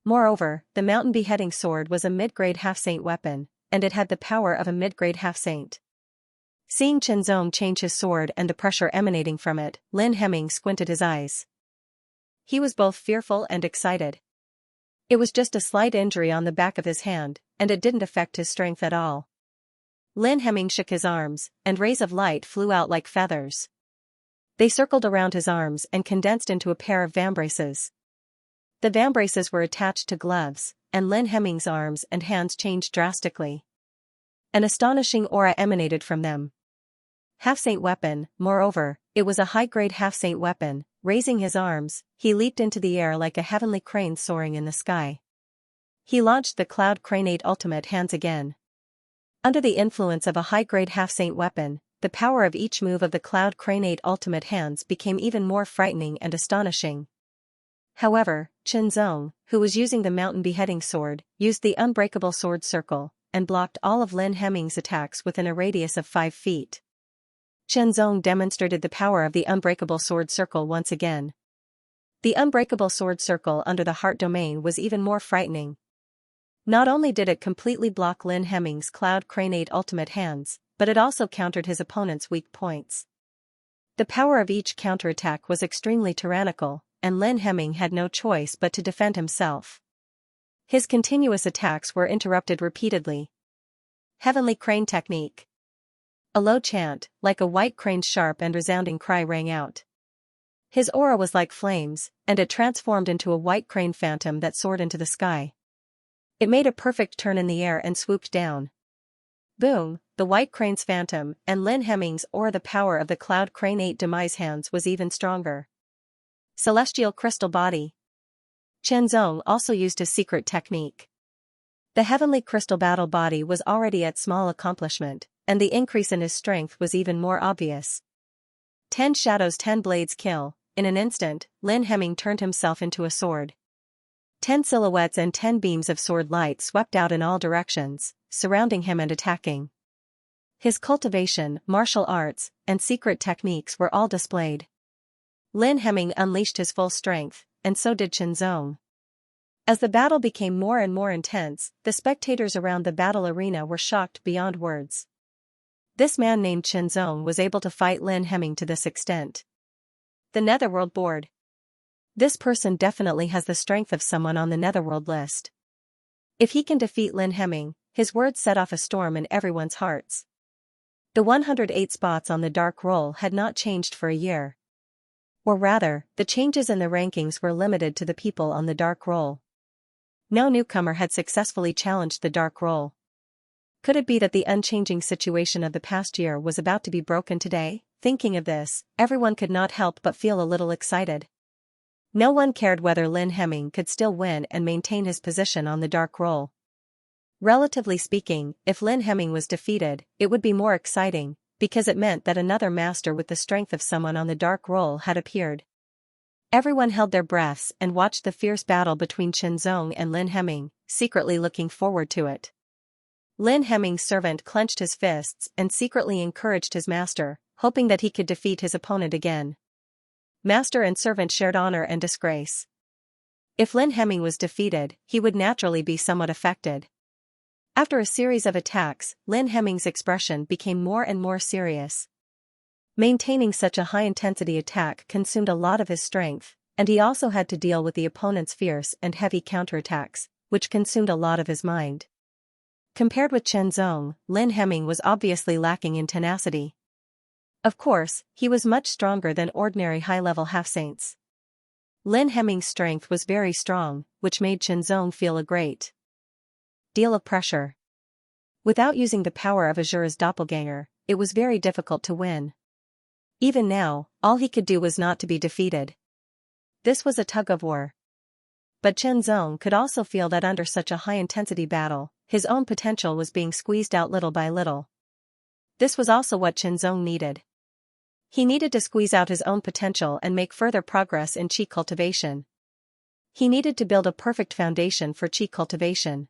Moreover, the mountain beheading sword was a mid-grade half-saint weapon, and it had the power of a mid-grade half-saint. Seeing Qianzong change his sword and the pressure emanating from it, Lin Hemming squinted his eyes. He was both fearful and excited. It was just a slight injury on the back of his hand, and it didn't affect his strength at all. Lin Hemming shook his arms, and rays of light flew out like feathers. They circled around his arms and condensed into a pair of vambraces. The vambraces were attached to gloves, and Lin Hemming's arms and hands changed drastically. An astonishing aura emanated from them. Half-saint weapon, moreover, it was a high-grade half-saint weapon. Raising his arms, he leaped into the air like a heavenly crane soaring in the sky. He launched the Cloud Craneate Ultimate hands again. Under the influence of a high-grade half-saint weapon, the power of each move of the Cloud Craneate Ultimate hands became even more frightening and astonishing. However, Qianzong, who was using the mountain beheading sword, used the unbreakable sword circle, and blocked all of Lin Hemming's attacks within a radius of 5 feet. Qianzong demonstrated the power of the unbreakable sword circle once again. The unbreakable sword circle under the heart domain was even more frightening. Not only did it completely block Lin Hemming's Cloud Craneate Ultimate hands, but it also countered his opponent's weak points. The power of each counterattack was extremely tyrannical, and Lin Hemming had no choice but to defend himself. His continuous attacks were interrupted repeatedly. Heavenly Crane Technique. A low chant, like a white crane's sharp and resounding cry, rang out. His aura was like flames, and it transformed into a white crane phantom that soared into the sky. It made a perfect turn in the air and swooped down. Boom, the white crane's phantom, and Lin Hemming's aura. The power of the Cloud Craneate Demise hands was even stronger. Celestial Crystal Body. Qianzong also used his secret technique. The Heavenly Crystal Battle Body was already at small accomplishment, and the increase in his strength was even more obvious. 10 shadows 10 blades kill. In an instant, Lin Hemming turned himself into a sword. 10 silhouettes and 10 beams of sword light swept out in all directions, surrounding him and attacking. His cultivation, martial arts, and secret techniques were all displayed. Lin Hemming unleashed his full strength, and so did Qianzong. As the battle became more and more intense, the spectators around the battle arena were shocked beyond words. This man named Qianzong was able to fight Lin Hemming to this extent. The Netherworld Board. This person definitely has the strength of someone on the Netherworld list. If he can defeat Lin Hemming, his words set off a storm in everyone's hearts. The 108 spots on the Dark Roll had not changed for a year. Or rather, the changes in the rankings were limited to the people on the Dark Roll. No newcomer had successfully challenged the Dark Roll. Could it be that the unchanging situation of the past year was about to be broken today? Thinking of this, everyone could not help but feel a little excited. No one cared whether Lin Hemming could still win and maintain his position on the Dark Roll. Relatively speaking, if Lin Hemming was defeated, it would be more exciting, because it meant that another master with the strength of someone on the dark roll had appeared. Everyone held their breaths and watched the fierce battle between Qianzong and Lin Hemming, secretly looking forward to it. Lin Hemming's servant clenched his fists and secretly encouraged his master, hoping that he could defeat his opponent again. Master and servant shared honor and disgrace. If Lin Hemming was defeated, he would naturally be somewhat affected. After a series of attacks, Lin Hemming's expression became more and more serious. Maintaining such a high-intensity attack consumed a lot of his strength, and he also had to deal with the opponent's fierce and heavy counterattacks, which consumed a lot of his mind. Compared with Qianzong, Lin Hemming was obviously lacking in tenacity. Of course, he was much stronger than ordinary high-level half-saints. Lin Hemming's strength was very strong, which made Qianzong feel a great deal of pressure. Without using the power of Azura's doppelganger, it was very difficult to win. Even now, all he could do was not to be defeated. This was a tug-of-war. But Qianzong could also feel that under such a high-intensity battle, his own potential was being squeezed out little by little. This was also what Qianzong needed. He needed to squeeze out his own potential and make further progress in qi cultivation. He needed to build a perfect foundation for qi cultivation.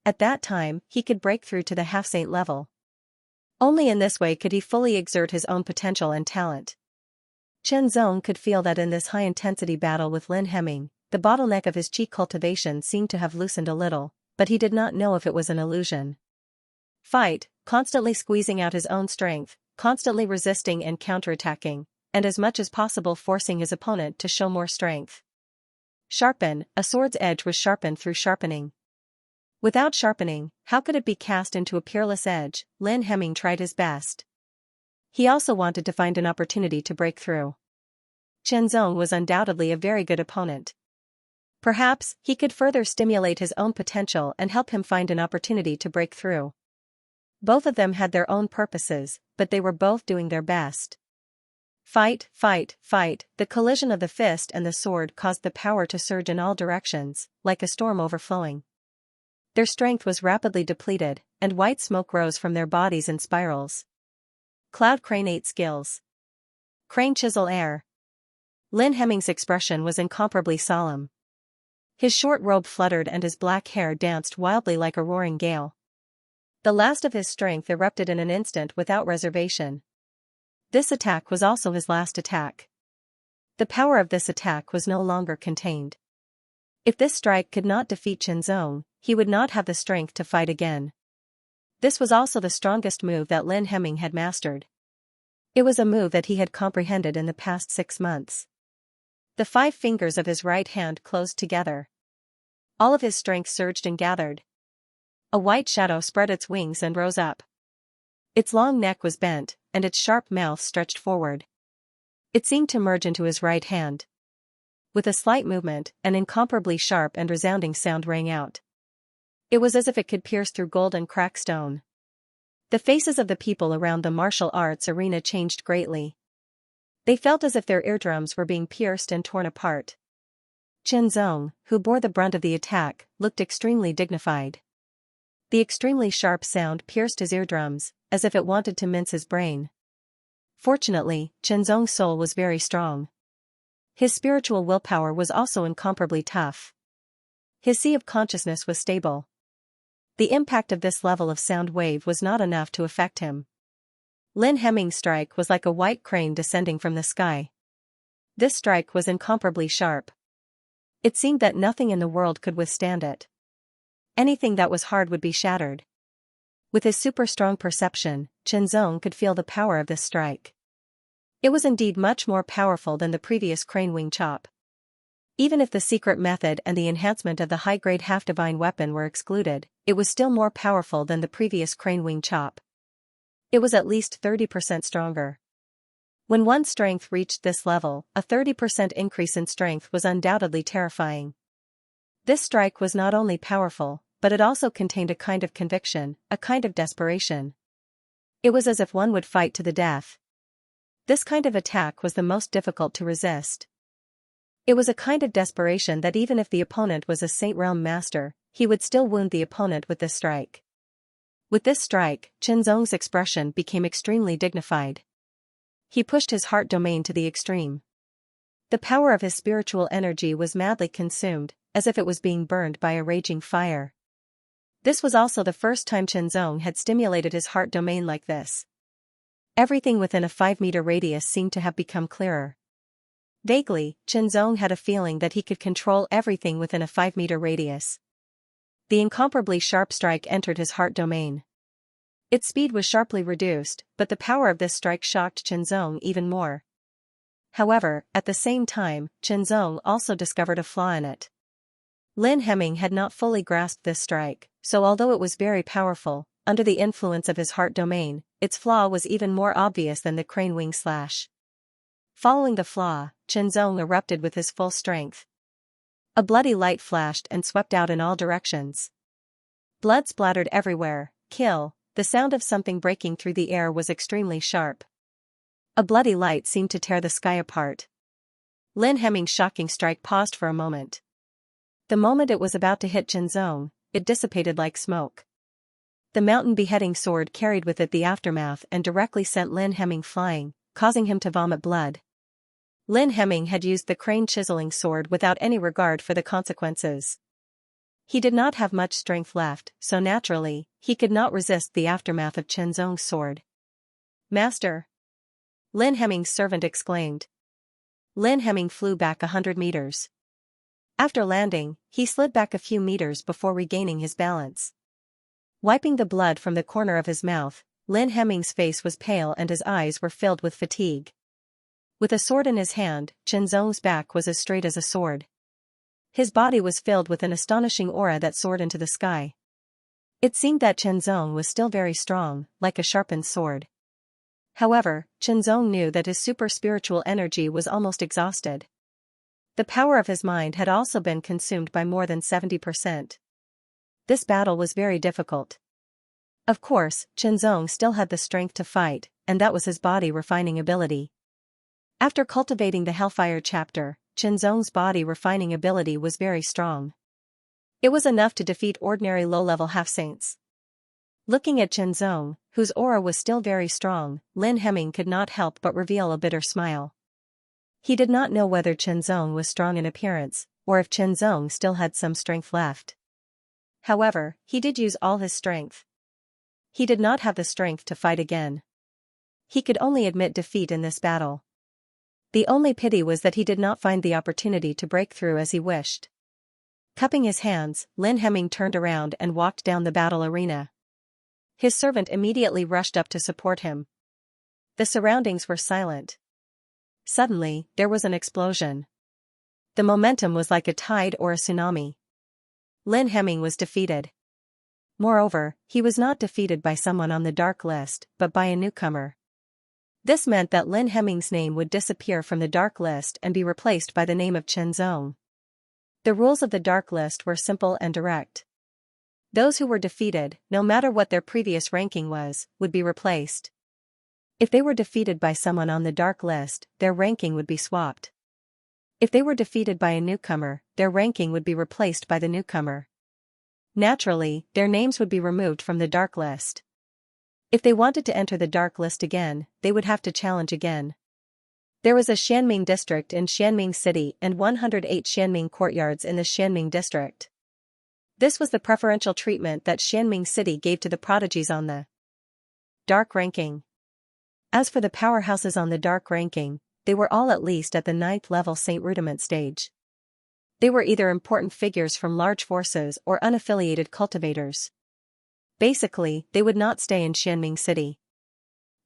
At that time, he could break through to the half-saint level. Only in this way could he fully exert his own potential and talent. Qianzong could feel that in this high-intensity battle with Lin Hemming, the bottleneck of his qi cultivation seemed to have loosened a little, but he did not know if it was an illusion. Fight, constantly squeezing out his own strength, constantly resisting and counterattacking, and as much as possible forcing his opponent to show more strength. Sharpen, a sword's edge was sharpened through sharpening. Without sharpening, how could it be cast into a peerless edge? Lin Hemming tried his best. He also wanted to find an opportunity to break through. Qianzong was undoubtedly a very good opponent. Perhaps, he could further stimulate his own potential and help him find an opportunity to break through. Both of them had their own purposes, but they were both doing their best. Fight, fight, fight. The collision of the fist and the sword caused the power to surge in all directions, like a storm overflowing. Their strength was rapidly depleted, and white smoke rose from their bodies in spirals. Cloud Crane 8 skills. Crane chisel air. Lin Hemming's expression was incomparably solemn. His short robe fluttered and his black hair danced wildly like a roaring gale. The last of his strength erupted in an instant without reservation. This attack was also his last attack. The power of this attack was no longer contained. If this strike could not defeat Qianzong, he would not have the strength to fight again. This was also the strongest move that Lin Hemming had mastered. It was a move that he had comprehended in the past 6 months. The 5 fingers of his right hand closed together. All of his strength surged and gathered. A white shadow spread its wings and rose up. Its long neck was bent, and its sharp mouth stretched forward. It seemed to merge into his right hand. With a slight movement, an incomparably sharp and resounding sound rang out. It was as if it could pierce through gold and crack stone. The faces of the people around the martial arts arena changed greatly. They felt as if their eardrums were being pierced and torn apart. Qianzong, who bore the brunt of the attack, looked extremely dignified. The extremely sharp sound pierced his eardrums, as if it wanted to mince his brain. Fortunately, Qianzong's soul was very strong. His spiritual willpower was also incomparably tough. His sea of consciousness was stable. The impact of this level of sound wave was not enough to affect him. Lin Hemming's strike was like a white crane descending from the sky. This strike was incomparably sharp. It seemed that nothing in the world could withstand it. Anything that was hard would be shattered. With his super-strong perception, Qianzong could feel the power of this strike. It was indeed much more powerful than the previous crane wing chop. Even if the secret method and the enhancement of the high-grade half-divine weapon were excluded, it was still more powerful than the previous crane wing chop. It was at least 30% stronger. When one's strength reached this level, a 30% increase in strength was undoubtedly terrifying. This strike was not only powerful, but it also contained a kind of conviction, a kind of desperation. It was as if one would fight to the death. This kind of attack was the most difficult to resist. It was a kind of desperation that even if the opponent was a Saint Realm master, he would still wound the opponent with this strike. With this strike, Qinzong's expression became extremely dignified. He pushed his heart domain to the extreme. The power of his spiritual energy was madly consumed, as if it was being burned by a raging fire. This was also the first time Qinzong had stimulated his heart domain like this. Everything within a 5-meter radius seemed to have become clearer. Vaguely, Qinzong had a feeling that he could control everything within a 5-meter radius. The incomparably sharp strike entered his heart domain. Its speed was sharply reduced, but the power of this strike shocked Qinzong even more. However, at the same time, Qinzong also discovered a flaw in it. Lin Hemming had not fully grasped this strike, so although it was very powerful, under the influence of his heart domain, its flaw was even more obvious than the crane wing slash. Following the flaw, Qinzong erupted with his full strength. A bloody light flashed and swept out in all directions. Blood splattered everywhere. Kill. The sound of something breaking through the air was extremely sharp. A bloody light seemed to tear the sky apart. Lin Hemming's shocking strike paused for a moment. The moment it was about to hit Qinzong, it dissipated like smoke. The mountain beheading sword carried with it the aftermath and directly sent Lin Hemming flying, causing him to vomit blood. Lin Hemming had used the crane chiseling sword without any regard for the consequences. He did not have much strength left, so naturally, he could not resist the aftermath of Qinzong's sword. "Master!" Lin Hemming's servant exclaimed. Lin Hemming flew back 100 meters. After landing, he slid back a few meters before regaining his balance. Wiping the blood from the corner of his mouth, Lin Hemming's face was pale and his eyes were filled with fatigue. With a sword in his hand, Qinzong's back was as straight as a sword. His body was filled with an astonishing aura that soared into the sky. It seemed that Qinzong was still very strong, like a sharpened sword. However, Qinzong knew that his super-spiritual energy was almost exhausted. The power of his mind had also been consumed by more than 70%. This battle was very difficult. Of course, Qinzong still had the strength to fight, and that was his body-refining ability. After cultivating the Hellfire chapter, Qinzong's body-refining ability was very strong. It was enough to defeat ordinary low-level half-saints. Looking at Qinzong, whose aura was still very strong, Lin Hemming could not help but reveal a bitter smile. He did not know whether Qinzong was strong in appearance, or if Qinzong still had some strength left. However, he did use all his strength. He did not have the strength to fight again. He could only admit defeat in this battle. The only pity was that he did not find the opportunity to break through as he wished. Cupping his hands, Lin Hemming turned around and walked down the battle arena. His servant immediately rushed up to support him. The surroundings were silent. Suddenly, there was an explosion. The momentum was like a tide or a tsunami. Lin Hemming was defeated. Moreover, he was not defeated by someone on the dark list, but by a newcomer. This meant that Lin Hemming's name would disappear from the dark list and be replaced by the name of Qinzong. The rules of the dark list were simple and direct. Those who were defeated, no matter what their previous ranking was, would be replaced. If they were defeated by someone on the dark list, their ranking would be swapped. If they were defeated by a newcomer, their ranking would be replaced by the newcomer. Naturally, their names would be removed from the dark list. If they wanted to enter the dark list again, they would have to challenge again. There was a Xianming district in Xianming City and 108 Xianming courtyards in the Xianming district. This was the preferential treatment that Xianming City gave to the prodigies on the dark ranking. As for the powerhouses on the dark ranking, they were all at least at the 9th level Saint Rudiment stage. They were either important figures from large forces or unaffiliated cultivators. Basically, they would not stay in Xianming City.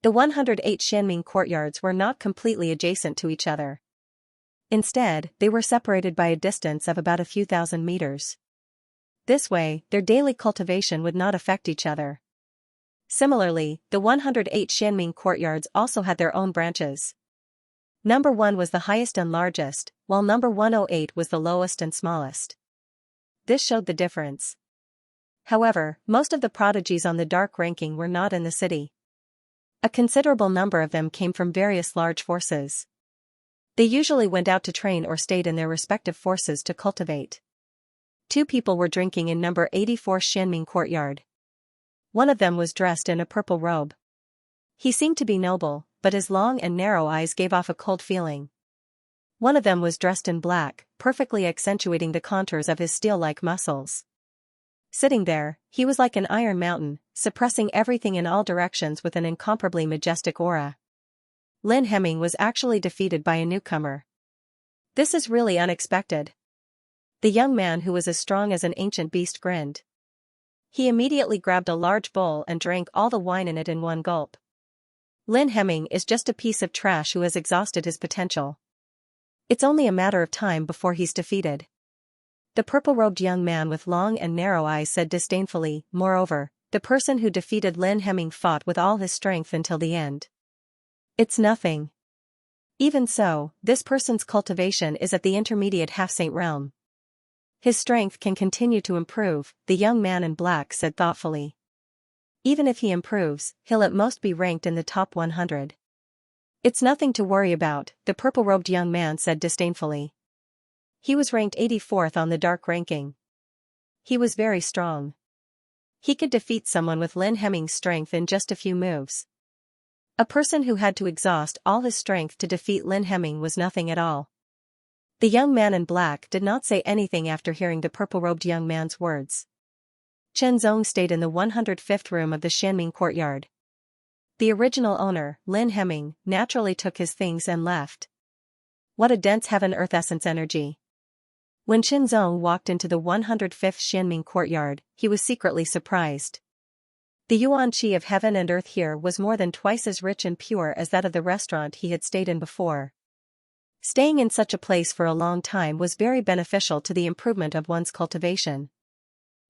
The 108 Xianming courtyards were not completely adjacent to each other. Instead, they were separated by a distance of about a few thousand meters. This way, their daily cultivation would not affect each other. Similarly, the 108 Xianming courtyards also had their own branches. Number 1 was the highest and largest, while number 108 was the lowest and smallest. This showed the difference. However, most of the prodigies on the dark ranking were not in the city. A considerable number of them came from various large forces. They usually went out to train or stayed in their respective forces to cultivate. 2 people were drinking in number 84 Xianming courtyard. One of them was dressed in a purple robe. He seemed to be noble, but his long and narrow eyes gave off a cold feeling. One of them was dressed in black, perfectly accentuating the contours of his steel-like muscles. Sitting there, he was like an iron mountain, suppressing everything in all directions with an incomparably majestic aura. Lin Hemming was actually defeated by a newcomer. This is really unexpected. The young man who was as strong as an ancient beast grinned. He immediately grabbed a large bowl and drank all the wine in it in one gulp. Lin Hemming is just a piece of trash who has exhausted his potential. It's only a matter of time before he's defeated. The purple-robed young man with long and narrow eyes said disdainfully. Moreover, the person who defeated Lin Hemming fought with all his strength until the end. It's nothing. Even so, this person's cultivation is at the intermediate half-saint realm. His strength can continue to improve, the young man in black said thoughtfully. Even if he improves, he'll at most be ranked in the top 100. It's nothing to worry about, the purple-robed young man said disdainfully. He was ranked 84th on the dark ranking. He was very strong. He could defeat someone with Lin Hemming's strength in just a few moves. A person who had to exhaust all his strength to defeat Lin Hemming was nothing at all. The young man in black did not say anything after hearing the purple-robed young man's words. Chen Zong stayed in the 105th room of the Xianming courtyard. The original owner, Lin Hemming, naturally took his things and left. What a dense heaven-earth essence energy. When Chen Zong walked into the 105th Xianming courtyard, he was secretly surprised. The yuan qi of heaven and earth here was more than twice as rich and pure as that of the restaurant he had stayed in before. Staying in such a place for a long time was very beneficial to the improvement of one's cultivation.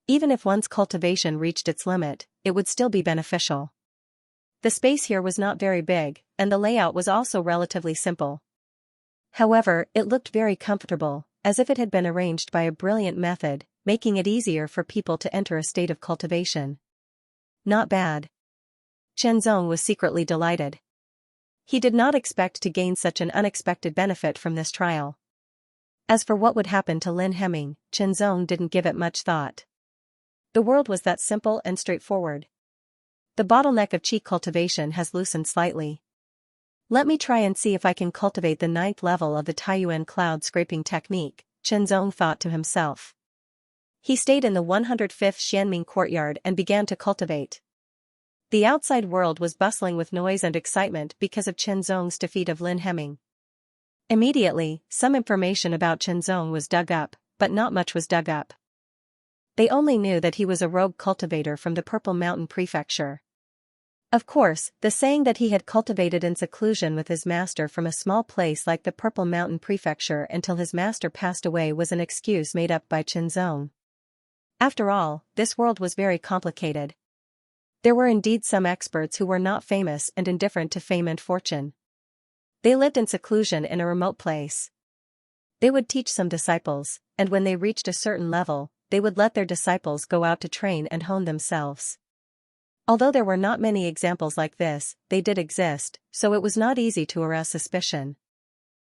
Even if one's cultivation reached its limit, it would still be beneficial. The space here was not very big, and the layout was also relatively simple. However, it looked very comfortable, as if it had been arranged by a brilliant method, making it easier for people to enter a state of cultivation. Not bad. Chen Zong was secretly delighted. He did not expect to gain such an unexpected benefit from this trial. As for what would happen to Lin Hemming, Chen Zong didn't give it much thought. The world was that simple and straightforward. The bottleneck of qi cultivation has loosened slightly. Let me try and see if I can cultivate the 9th level of the Taiyuan cloud scraping technique, Chen Zong thought to himself. He stayed in the 105th Xianming courtyard and began to cultivate. The outside world was bustling with noise and excitement because of Chen Zong's defeat of Lin Hemming. Immediately, some information about Chen Zong was dug up, but not much was dug up. They only knew that he was a rogue cultivator from the Purple Mountain Prefecture. Of course, the saying that he had cultivated in seclusion with his master from a small place like the Purple Mountain Prefecture until his master passed away was an excuse made up by Chen Zong. After all, this world was very complicated. There were indeed some experts who were not famous and indifferent to fame and fortune. They lived in seclusion in a remote place. They would teach some disciples, and when they reached a certain level, they would let their disciples go out to train and hone themselves. Although there were not many examples like this, they did exist, so it was not easy to arouse suspicion.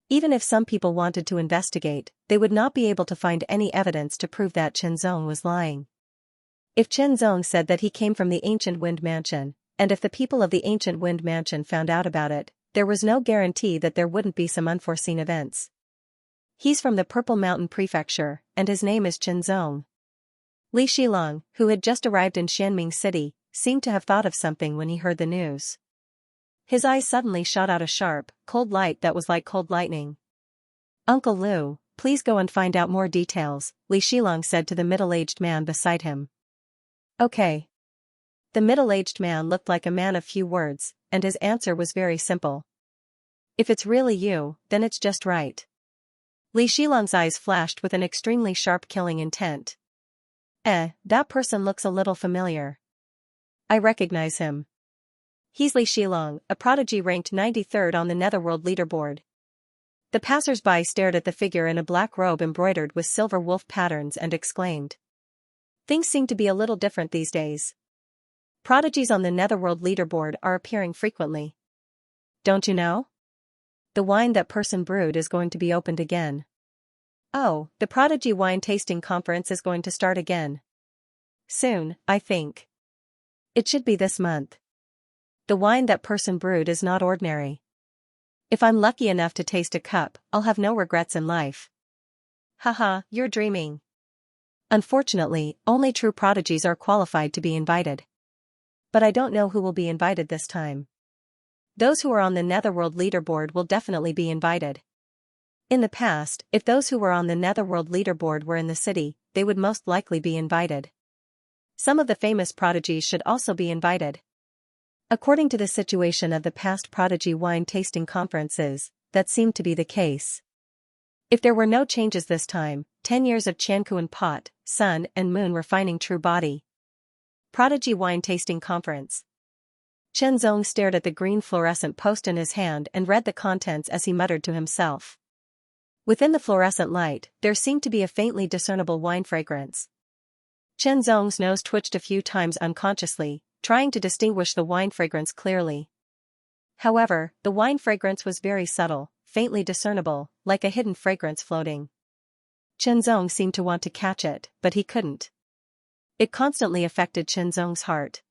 Even if some people wanted to investigate, they would not be able to find any evidence to prove that Chen Zong was lying. If Chen Zong said that he came from the Ancient Wind Mansion, and if the people of the Ancient Wind Mansion found out about it, there was no guarantee that there wouldn't be some unforeseen events. He's from the Purple Mountain Prefecture, and his name is Chen Zong. Li Shilong, who had just arrived in Xianming City, seemed to have thought of something when he heard the news. His eyes suddenly shot out a sharp, cold light that was like cold lightning. "Uncle Lu, please go and find out more details," Li Shilong said to the middle-aged man beside him. "Okay." The middle-aged man looked like a man of few words, and his answer was very simple. "If it's really you, then it's just right." Li Shilong's eyes flashed with an extremely sharp killing intent. That person looks a little familiar. I recognize him. He's Li Shilong, a prodigy ranked 93rd on the Netherworld leaderboard. The passers-by stared at the figure in a black robe embroidered with silver wolf patterns and exclaimed. Things seem to be a little different these days. Prodigies on the Netherworld leaderboard are appearing frequently. Don't you know? The wine that person brewed is going to be opened again. Oh, the Prodigy Wine Tasting Conference is going to start again. Soon, I think. It should be this month. The wine that person brewed is not ordinary. If I'm lucky enough to taste a cup, I'll have no regrets in life. Haha, you're dreaming. Unfortunately, only true prodigies are qualified to be invited. But I don't know who will be invited this time. Those who are on the Netherworld leaderboard will definitely be invited. In the past, if those who were on the Netherworld leaderboard were in the city, they would most likely be invited. Some of the famous prodigies should also be invited. According to the situation of the past prodigy wine tasting conferences, that seemed to be the case. If there were no changes this time, 10 years of Qianquan pot, sun and moon refining true body. Prodigy wine tasting conference. Chen Zong stared at the green fluorescent post in his hand and read the contents as he muttered to himself. Within the fluorescent light, there seemed to be a faintly discernible wine fragrance. Chen Zong's nose twitched a few times unconsciously, trying to distinguish the wine fragrance clearly. However, the wine fragrance was very subtle, faintly discernible, like a hidden fragrance floating. Chen Zong seemed to want to catch it, but he couldn't. It constantly affected Chen Zong's heart.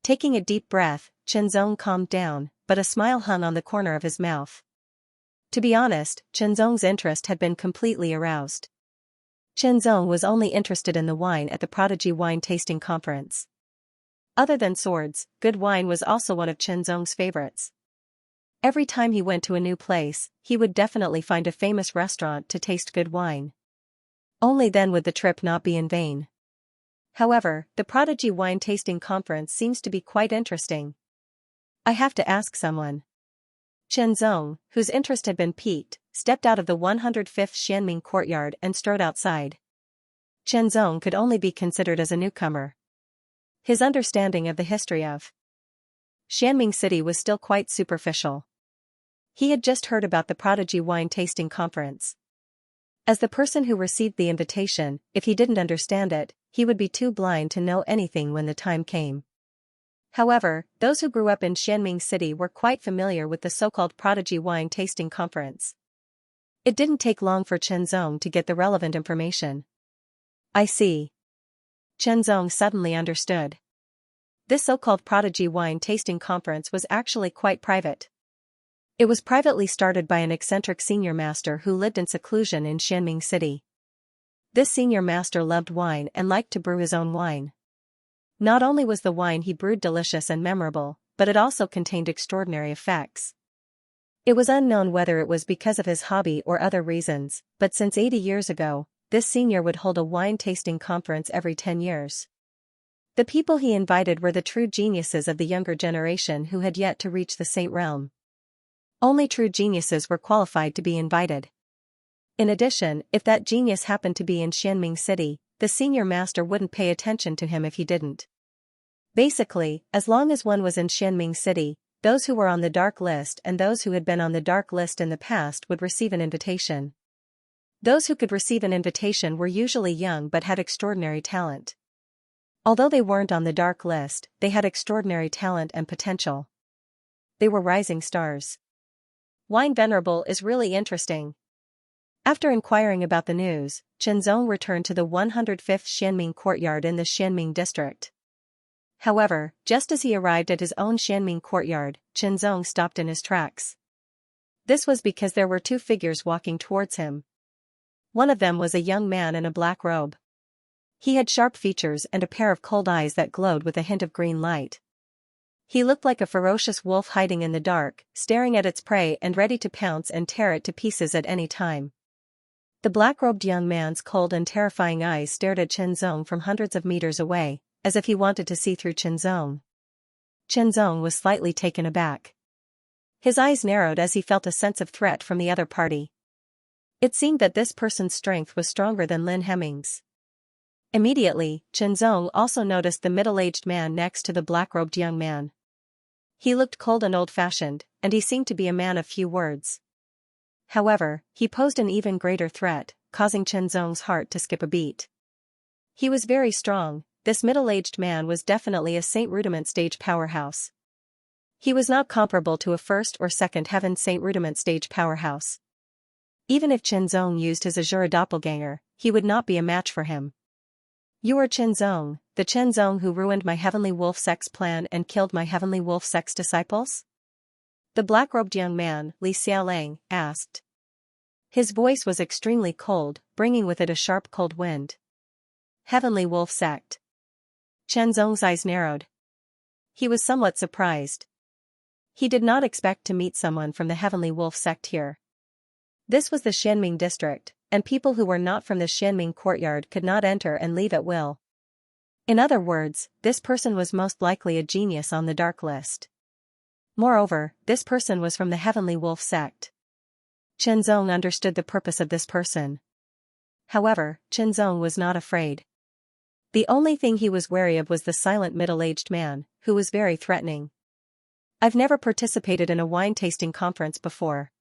Taking a deep breath, Chen Zong calmed down, but a smile hung on the corner of his mouth. To be honest, Chen Zong's interest had been completely aroused. Chen Zong was only interested in the wine at the Prodigy Wine Tasting Conference. Other than swords, good wine was also one of Chen Zong's favorites. Every time he went to a new place, he would definitely find a famous restaurant to taste good wine. Only then would the trip not be in vain. However, the Prodigy Wine Tasting Conference seems to be quite interesting. I have to ask someone. Chen Zong, whose interest had been piqued, stepped out of the 105th Xianming courtyard and strode outside. Chen Zong could only be considered as a newcomer. His understanding of the history of Xianming City was still quite superficial. He had just heard about the Prodigy Wine Tasting Conference. As the person who received the invitation, if he didn't understand it, he would be too blind to know anything when the time came. However, those who grew up in Xianming City were quite familiar with the so-called Prodigy Wine Tasting Conference. It didn't take long for Chen Zong to get the relevant information. I see. Chen Zong suddenly understood. This so-called Prodigy Wine Tasting Conference was actually quite private. It was privately started by an eccentric senior master who lived in seclusion in Xianming City. This senior master loved wine and liked to brew his own wine. Not only was the wine he brewed delicious and memorable, but it also contained extraordinary effects. It was unknown whether it was because of his hobby or other reasons, but since 80 years ago, this senior would hold a wine tasting conference every 10 years. The people he invited were the true geniuses of the younger generation who had yet to reach the saint realm. Only true geniuses were qualified to be invited. In addition, if that genius happened to be in Xianming City, the senior master wouldn't pay attention to him if he didn't. Basically, as long as one was in Xianming City, those who were on the dark list and those who had been on the dark list in the past would receive an invitation. Those who could receive an invitation were usually young but had extraordinary talent. Although they weren't on the dark list, they had extraordinary talent and potential. They were rising stars. Wine Venerable is really interesting. After inquiring about the news, Chen Zong returned to the 105th Xianming courtyard in the Xianming district. However, just as he arrived at his own Xianming courtyard, Chen Zong stopped in his tracks. This was because there were two figures walking towards him. One of them was a young man in a black robe. He had sharp features and a pair of cold eyes that glowed with a hint of green light. He looked like a ferocious wolf hiding in the dark, staring at its prey and ready to pounce and tear it to pieces at any time. The black-robed young man's cold and terrifying eyes stared at Chen Zong from hundreds of meters away, as if he wanted to see through Chen Zong. Chen Zong was slightly taken aback. His eyes narrowed as he felt a sense of threat from the other party. It seemed that this person's strength was stronger than Lin Hemming's. Immediately, Chen Zong also noticed the middle-aged man next to the black-robed young man. He looked cold and old-fashioned, and he seemed to be a man of few words. However, he posed an even greater threat, causing Chen Zong's heart to skip a beat. He was very strong. This middle-aged man was definitely a Saint Rudiment stage powerhouse. He was not comparable to a first or second heaven Saint Rudiment stage powerhouse. Even if Chen Zong used his Azura doppelganger, he would not be a match for him. "You are Chen Zong," the Chenzong who ruined my heavenly wolf sect's plan and killed my heavenly wolf sect's disciples? The black-robed young man, Li Xiaolang, asked. His voice was extremely cold, bringing with it a sharp cold wind. Heavenly wolf sect. Chenzong's eyes narrowed. He was somewhat surprised. He did not expect to meet someone from the heavenly wolf sect here. This was the Xianming district, and people who were not from the Xianming courtyard could not enter and leave at will. In other words, this person was most likely a genius on the dark list. Moreover, this person was from the heavenly wolf sect. Chenzong understood the purpose of this person. However, Chenzong was not afraid. The only thing he was wary of was the silent middle-aged man, who was very threatening. I've never participated in a wine-tasting conference before.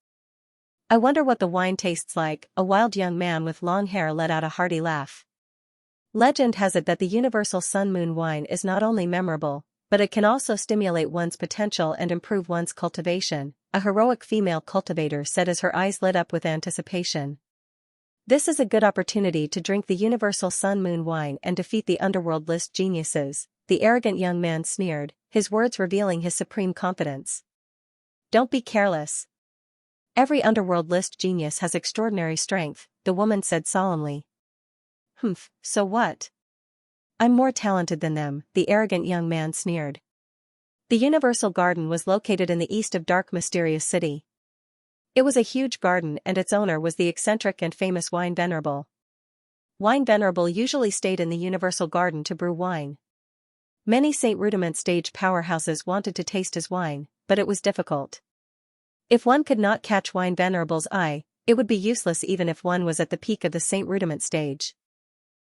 I wonder what the wine tastes like, a wild young man with long hair let out a hearty laugh. Legend has it that the universal sun-moon wine is not only memorable, but it can also stimulate one's potential and improve one's cultivation, a heroic female cultivator said as her eyes lit up with anticipation. This is a good opportunity to drink the universal sun-moon wine and defeat the underworld list geniuses, the arrogant young man sneered, his words revealing his supreme confidence. Don't be careless. Every underworld list genius has extraordinary strength, the woman said solemnly. Humph, so what? I'm more talented than them, the arrogant young man sneered. The Universal Garden was located in the east of dark mysterious city. It was a huge garden and its owner was the eccentric and famous Wine Venerable. Wine Venerable usually stayed in the Universal Garden to brew wine. Many St. Rudiment stage powerhouses wanted to taste his wine, but it was difficult. If one could not catch Wine Venerable's eye, it would be useless even if one was at the peak of the St. Rudiment stage.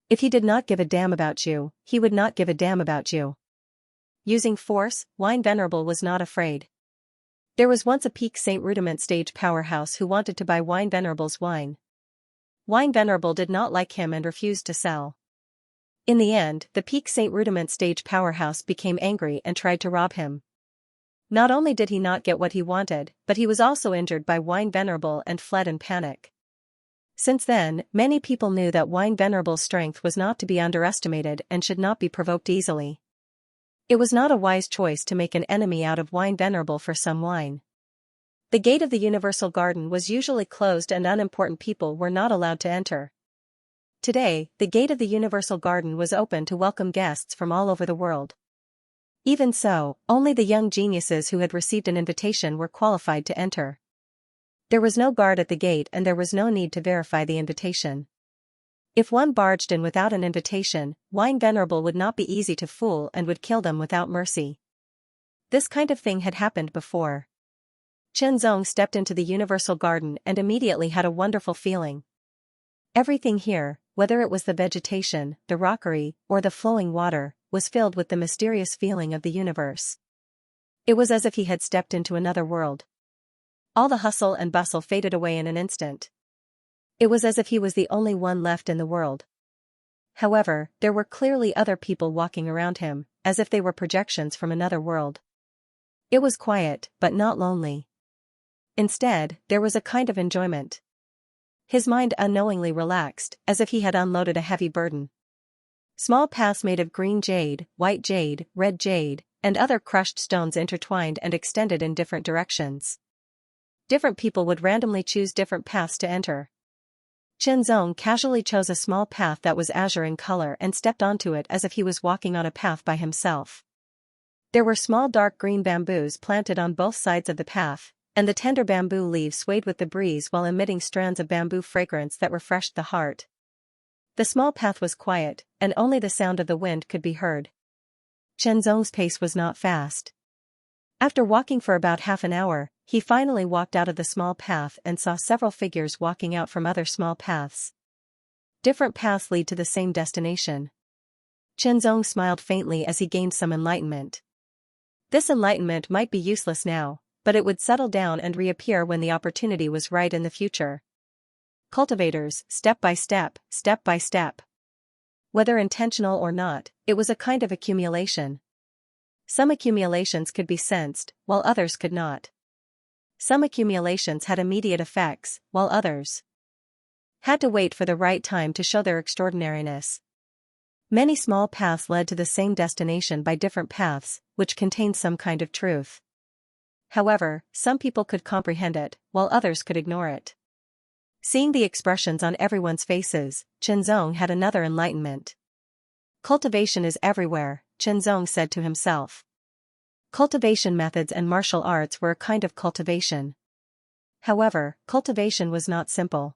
If he did not give a damn about you, he would not give a damn about you. Using force, Wine Venerable was not afraid. There was once a peak St. Rudiment stage powerhouse who wanted to buy Wine Venerable's wine. Wine Venerable did not like him and refused to sell. In the end, the peak St. Rudiment stage powerhouse became angry and tried to rob him. Not only did he not get what he wanted, but he was also injured by Wine Venerable and fled in panic. Since then, many people knew that Wine Venerable's strength was not to be underestimated and should not be provoked easily. It was not a wise choice to make an enemy out of Wine Venerable for some wine. The gate of the Universal Garden was usually closed and unimportant people were not allowed to enter. Today, the gate of the Universal Garden was open to welcome guests from all over the world. Even so, only the young geniuses who had received an invitation were qualified to enter. There was no guard at the gate and there was no need to verify the invitation. If one barged in without an invitation, Wine Venerable would not be easy to fool and would kill them without mercy. This kind of thing had happened before. Chenzong stepped into the Universal Garden and immediately had a wonderful feeling. Everything here, whether it was the vegetation, the rockery, or the flowing water, was filled with the mysterious feeling of the universe. It was as if he had stepped into another world. All the hustle and bustle faded away in an instant. It was as if he was the only one left in the world. However, there were clearly other people walking around him, as if they were projections from another world. It was quiet, but not lonely. Instead, there was a kind of enjoyment. His mind unknowingly relaxed, as if he had unloaded a heavy burden. Small paths made of green jade, white jade, red jade, and other crushed stones intertwined and extended in different directions. Different people would randomly choose different paths to enter. Chenzong casually chose a small path that was azure in color and stepped onto it as if he was walking on a path by himself. There were small dark green bamboos planted on both sides of the path, and the tender bamboo leaves swayed with the breeze while emitting strands of bamboo fragrance that refreshed the heart. The small path was quiet, and only the sound of the wind could be heard. Chenzong's pace was not fast. After walking for about half an hour, he finally walked out of the small path and saw several figures walking out from other small paths. Different paths lead to the same destination. Chenzong smiled faintly as he gained some enlightenment. This enlightenment might be useless now, but it would settle down and reappear when the opportunity was right in the future. Cultivators, step by step, step by step. Whether intentional or not, it was a kind of accumulation. Some accumulations could be sensed, while others could not. Some accumulations had immediate effects, while others had to wait for the right time to show their extraordinariness. Many small paths led to the same destination by different paths, which contained some kind of truth. However, some people could comprehend it, while others could ignore it. Seeing the expressions on everyone's faces, Qianzong had another enlightenment. Cultivation is everywhere, Qianzong said to himself. Cultivation methods and martial arts were a kind of cultivation. However, cultivation was not simple.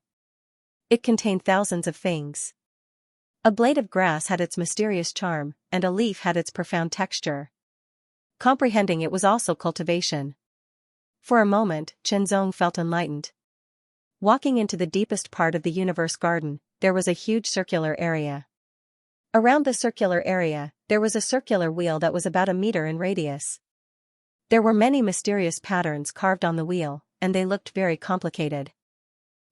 It contained thousands of things. A blade of grass had its mysterious charm, and a leaf had its profound texture. Comprehending it was also cultivation. For a moment, Qianzong felt enlightened. Walking into the deepest part of the universe garden, there was a huge circular area. Around the circular area, there was a circular wheel that was about a meter in radius. There were many mysterious patterns carved on the wheel, and they looked very complicated.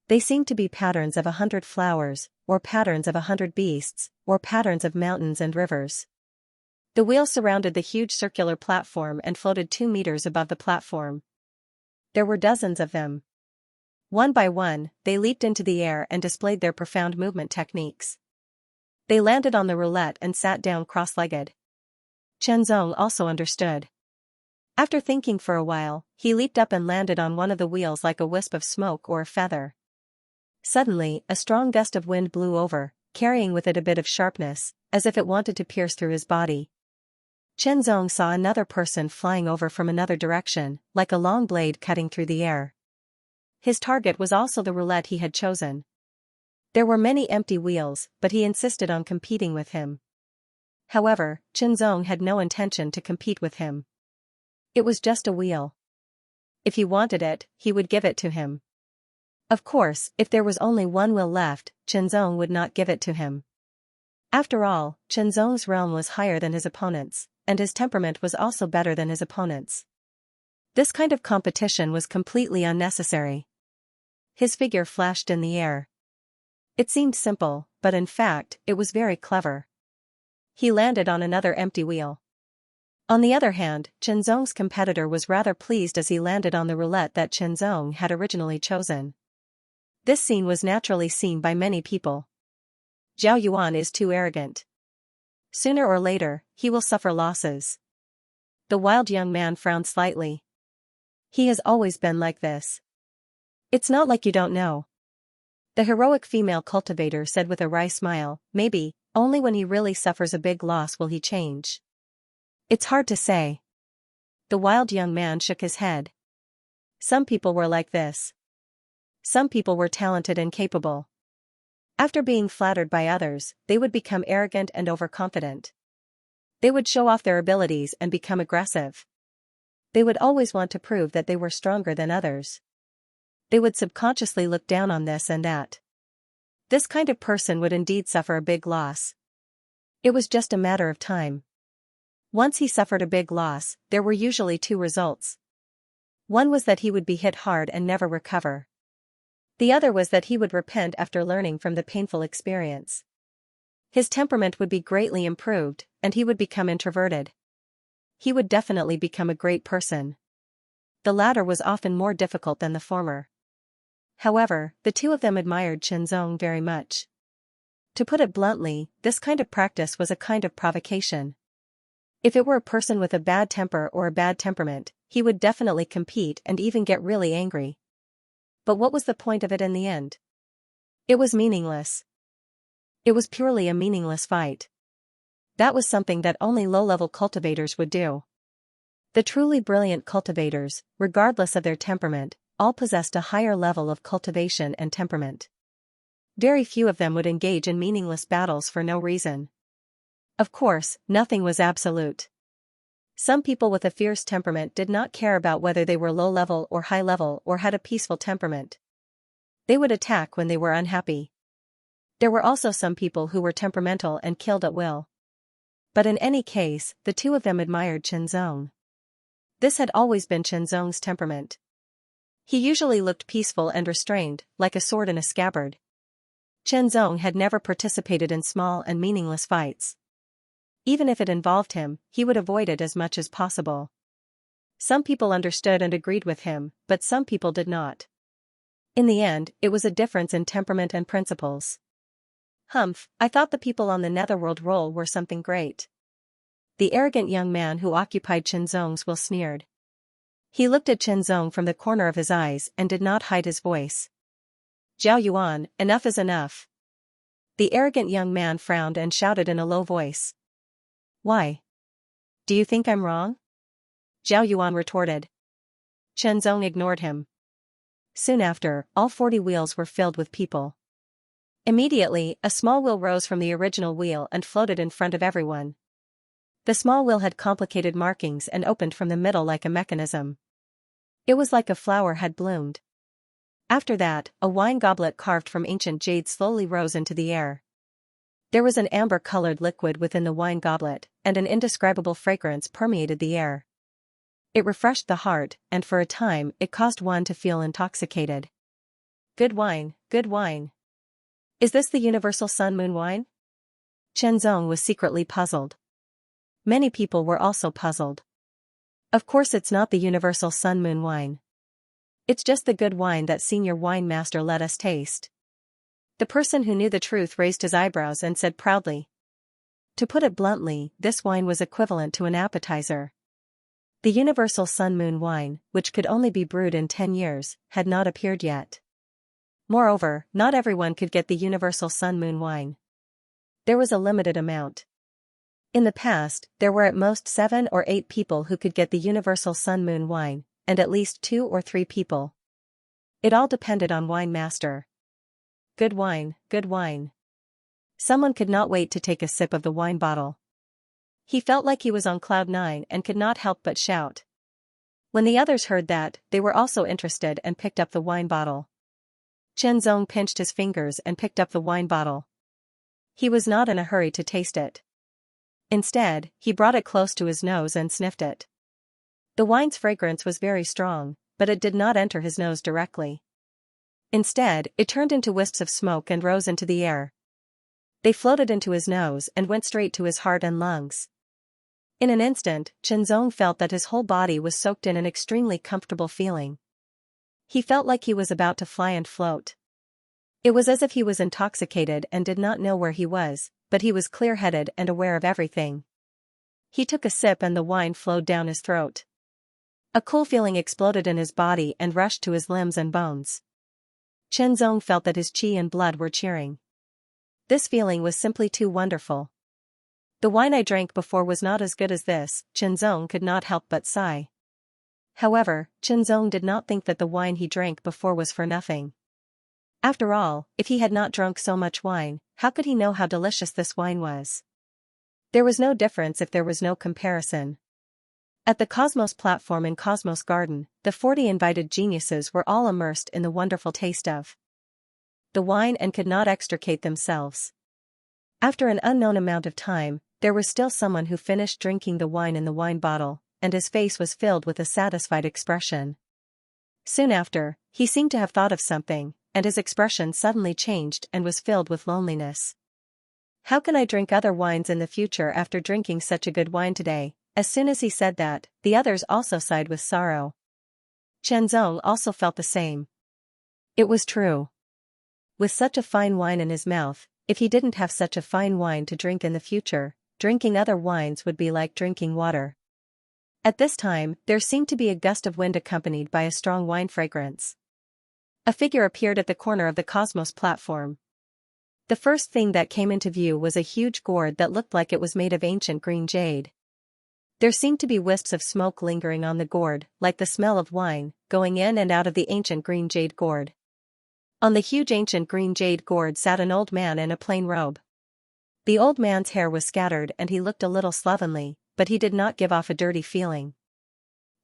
They seemed to be patterns of 100 flowers, or patterns of 100 beasts, or patterns of mountains and rivers. The wheel surrounded the huge circular platform and floated 2 meters above the platform. There were dozens of them. One by one, they leaped into the air and displayed their profound movement techniques. They landed on the roulette and sat down cross-legged. Qianzong also understood. After thinking for a while, he leaped up and landed on one of the wheels like a wisp of smoke or a feather. Suddenly, a strong gust of wind blew over, carrying with it a bit of sharpness, as if it wanted to pierce through his body. Qianzong saw another person flying over from another direction, like a long blade cutting through the air. His target was also the roulette he had chosen. There were many empty wheels, but he insisted on competing with him. However, Qianzong had no intention to compete with him. It was just a wheel. If he wanted it, he would give it to him. Of course, if there was only one wheel left, Qianzong would not give it to him. After all, Qianzong's realm was higher than his opponent's, and his temperament was also better than his opponent's. This kind of competition was completely unnecessary. His figure flashed in the air. It seemed simple, but in fact, it was very clever. He landed on another empty wheel. On the other hand, Qianzong's competitor was rather pleased as he landed on the roulette that Qianzong had originally chosen. This scene was naturally seen by many people. Zhao Yuan is too arrogant. Sooner or later, he will suffer losses. The wild young man frowned slightly. He has always been like this. It's not like you don't know. The heroic female cultivator said with a wry smile, maybe, only when he really suffers a big loss will he change. It's hard to say. The wild young man shook his head. Some people were like this. Some people were talented and capable. After being flattered by others, they would become arrogant and overconfident. They would show off their abilities and become aggressive. They would always want to prove that they were stronger than others. They would subconsciously look down on this and that. This kind of person would indeed suffer a big loss. It was just a matter of time. Once he suffered a big loss, there were usually 2 results. One was that he would be hit hard and never recover. The other was that he would repent after learning from the painful experience. His temperament would be greatly improved, and he would become introverted. He would definitely become a great person. The latter was often more difficult than the former. However, the 2 of them admired Qianzong very much. To put it bluntly, this kind of practice was a kind of provocation. If it were a person with a bad temper or a bad temperament, he would definitely compete and even get really angry. But what was the point of it in the end? It was meaningless. It was purely a meaningless fight. That was something that only low-level cultivators would do. The truly brilliant cultivators, regardless of their temperament, all possessed a higher level of cultivation and temperament. Very few of them would engage in meaningless battles for no reason. Of course, nothing was absolute. Some people with a fierce temperament did not care about whether they were low-level or high-level or had a peaceful temperament. They would attack when they were unhappy. There were also some people who were temperamental and killed at will. But in any case, the 2 of them admired Qianzong. This had always been Qianzong's temperament. He usually looked peaceful and restrained, like a sword in a scabbard. Qianzong had never participated in small and meaningless fights. Even if it involved him, he would avoid it as much as possible. Some people understood and agreed with him, but some people did not. In the end, it was a difference in temperament and principles. Humph, I thought the people on the netherworld roll were something great. The arrogant young man who occupied Chenzong's will sneered. He looked at Chenzong from the corner of his eyes and did not hide his voice. Zhao Yuan, enough is enough. The arrogant young man frowned and shouted in a low voice. Why? Do you think I'm wrong? Zhao Yuan retorted. Chenzong ignored him. Soon after, all 40 wheels were filled with people. Immediately, a small wheel rose from the original wheel and floated in front of everyone. The small wheel had complicated markings and opened from the middle like a mechanism. It was like a flower had bloomed. After that, a wine goblet carved from ancient jade slowly rose into the air. There was an amber-colored liquid within the wine goblet, and an indescribable fragrance permeated the air. It refreshed the heart, and for a time it caused one to feel intoxicated. Good wine, good wine. Is this the universal sun-moon wine? Chenzong was secretly puzzled. Many people were also puzzled. Of course it's not the universal sun-moon wine. It's just the good wine that Senior Wine Master let us taste. The person who knew the truth raised his eyebrows and said proudly. To put it bluntly, this wine was equivalent to an appetizer. The universal sun-moon wine, which could only be brewed in 10 years, had not appeared yet. Moreover, not everyone could get the universal sun-moon wine. There was a limited amount. In the past, there were at most 7 or 8 people who could get the universal sun-moon wine, and at least 2 or 3 people. It all depended on wine master. Good wine, good wine. Someone could not wait to take a sip of the wine bottle. He felt like he was on cloud 9 and could not help but shout. When the others heard that, they were also interested and picked up the wine bottle. Chenzong pinched his fingers and picked up the wine bottle. He was not in a hurry to taste it. Instead, he brought it close to his nose and sniffed it. The wine's fragrance was very strong, but it did not enter his nose directly. Instead, it turned into wisps of smoke and rose into the air. They floated into his nose and went straight to his heart and lungs. In an instant, Chenzong felt that his whole body was soaked in an extremely comfortable feeling. He felt like he was about to fly and float. It was as if he was intoxicated and did not know where he was, but he was clear-headed and aware of everything. He took a sip and the wine flowed down his throat. A cool feeling exploded in his body and rushed to his limbs and bones. Chenzong felt that his qi and blood were cheering. This feeling was simply too wonderful. The wine I drank before was not as good as this, Chenzong could not help but sigh. However, Chenzong did not think that the wine he drank before was for nothing. After all, if he had not drunk so much wine, how could he know how delicious this wine was? There was no difference if there was no comparison. At the Cosmos platform in Cosmos Garden, the 40 invited geniuses were all immersed in the wonderful taste of the wine and could not extricate themselves. After an unknown amount of time, there was still someone who finished drinking the wine in the wine bottle, and his face was filled with a satisfied expression. Soon after, he seemed to have thought of something, and his expression suddenly changed and was filled with loneliness. How can I drink other wines in the future after drinking such a good wine today? As soon as he said that, the others also sighed with sorrow. Chenzong also felt the same. It was true. With such a fine wine in his mouth, if he didn't have such a fine wine to drink in the future, drinking other wines would be like drinking water. At this time, there seemed to be a gust of wind accompanied by a strong wine fragrance. A figure appeared at the corner of the Cosmos platform. The first thing that came into view was a huge gourd that looked like it was made of ancient green jade. There seemed to be wisps of smoke lingering on the gourd, like the smell of wine, going in and out of the ancient green jade gourd. On the huge ancient green jade gourd sat an old man in a plain robe. The old man's hair was scattered and he looked a little slovenly, but he did not give off a dirty feeling.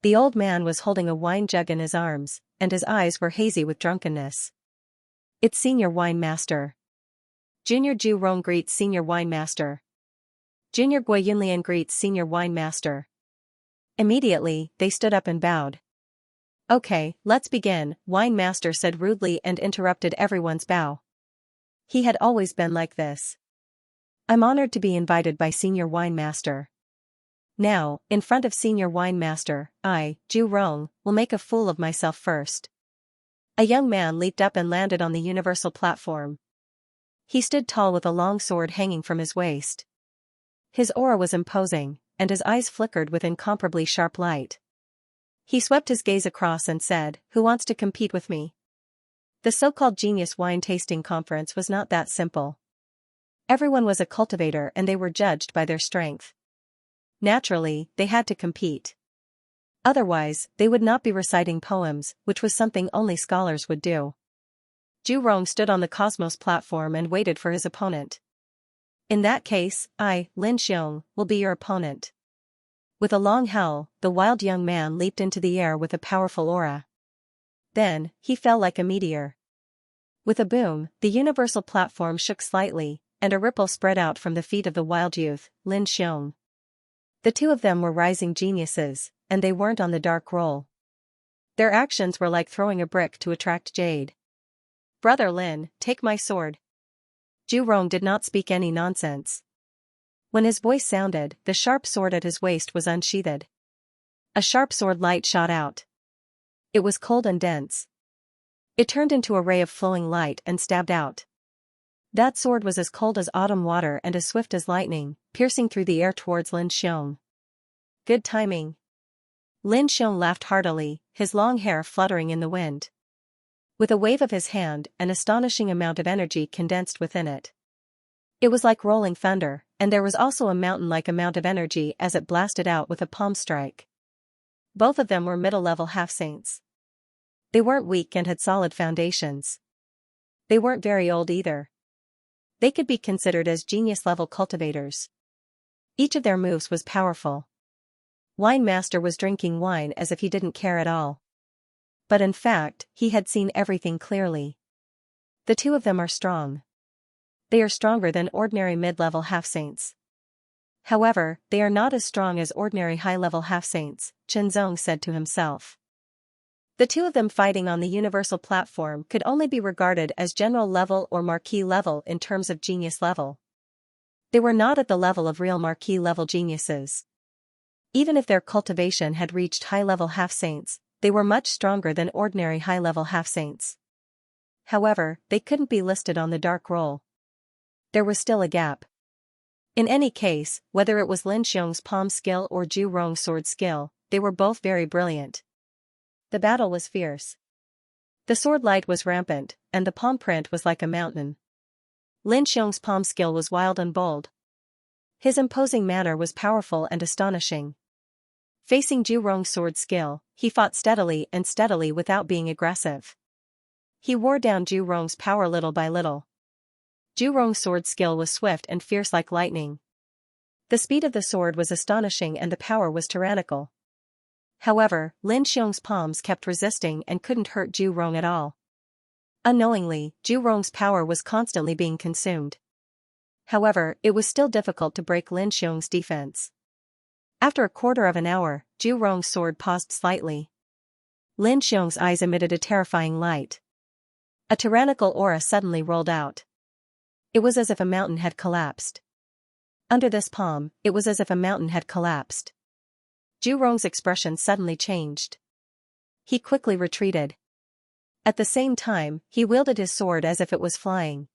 The old man was holding a wine jug in his arms, and his eyes were hazy with drunkenness. It's Senior Wine Master. Junior Ju Rong greets Senior Wine Master. Junior Gui Yunlian greets Senior Wine Master. Immediately, they stood up and bowed. Okay, let's begin, Wine Master said rudely and interrupted everyone's bow. He had always been like this. I'm honored to be invited by Senior Wine Master. Now, in front of Senior Wine Master, I, Ju Rong, will make a fool of myself first. A young man leaped up and landed on the universal platform. He stood tall with a long sword hanging from his waist. His aura was imposing, and his eyes flickered with incomparably sharp light. He swept his gaze across and said, "Who wants to compete with me?" The so-called genius wine tasting conference was not that simple. Everyone was a cultivator and they were judged by their strength. Naturally, they had to compete. Otherwise, they would not be reciting poems, which was something only scholars would do. Zhu Rong stood on the Cosmos platform and waited for his opponent. "In that case, I, Lin Xiong, will be your opponent." With a long howl, the wild young man leaped into the air with a powerful aura. Then, he fell like a meteor. With a boom, the universal platform shook slightly, and a ripple spread out from the feet of the wild youth, Lin Xiong. The two of them were rising geniuses, and they weren't on the dark roll. Their actions were like throwing a brick to attract jade. "Brother Lin, take my sword." Zhu Rong did not speak any nonsense. When his voice sounded, the sharp sword at his waist was unsheathed. A sharp sword light shot out. It was cold and dense. It turned into a ray of flowing light and stabbed out. That sword was as cold as autumn water and as swift as lightning, piercing through the air towards Lin Xiong. "Good timing." Lin Xiong laughed heartily, his long hair fluttering in the wind. With a wave of his hand, an astonishing amount of energy condensed within it. It was like rolling thunder, and there was also a mountain-like amount of energy as it blasted out with a palm strike. Both of them were middle-level half-saints. They weren't weak and had solid foundations. They weren't very old either. They could be considered as genius-level cultivators. Each of their moves was powerful. Wine Master was drinking wine as if he didn't care at all. But in fact, he had seen everything clearly. The two of them are strong. They are stronger than ordinary mid-level half-saints. However, they are not as strong as ordinary high-level half-saints, Chen Zong said to himself. The two of them fighting on the universal platform could only be regarded as general level or marquis level in terms of genius level. They were not at the level of real marquis level geniuses. Even if their cultivation had reached high-level half-saints, they were much stronger than ordinary high-level half-saints. However, they couldn't be listed on the dark roll. There was still a gap. In any case, whether it was Lin Xiong's palm skill or Zhu Rong's sword skill, they were both very brilliant. The battle was fierce. The sword light was rampant, and the palm print was like a mountain. Lin Xiong's palm skill was wild and bold. His imposing manner was powerful and astonishing. Facing Zhu Rong's sword skill, he fought steadily without being aggressive. He wore down Zhu Rong's power little by little. Zhu Rong's sword skill was swift and fierce like lightning. The speed of the sword was astonishing and the power was tyrannical. However, Lin Xiong's palms kept resisting and couldn't hurt Zhu Rong at all. Unknowingly, Zhu Rong's power was constantly being consumed. However, it was still difficult to break Lin Xiong's defense. After a quarter of an hour, Zhu Rong's sword paused slightly. Lin Xiong's eyes emitted a terrifying light. A tyrannical aura suddenly rolled out. It was as if a mountain had collapsed. Under this palm, it was as if a mountain had collapsed. Zhu Rong's expression suddenly changed. He quickly retreated. At the same time, he wielded his sword as if it was flying.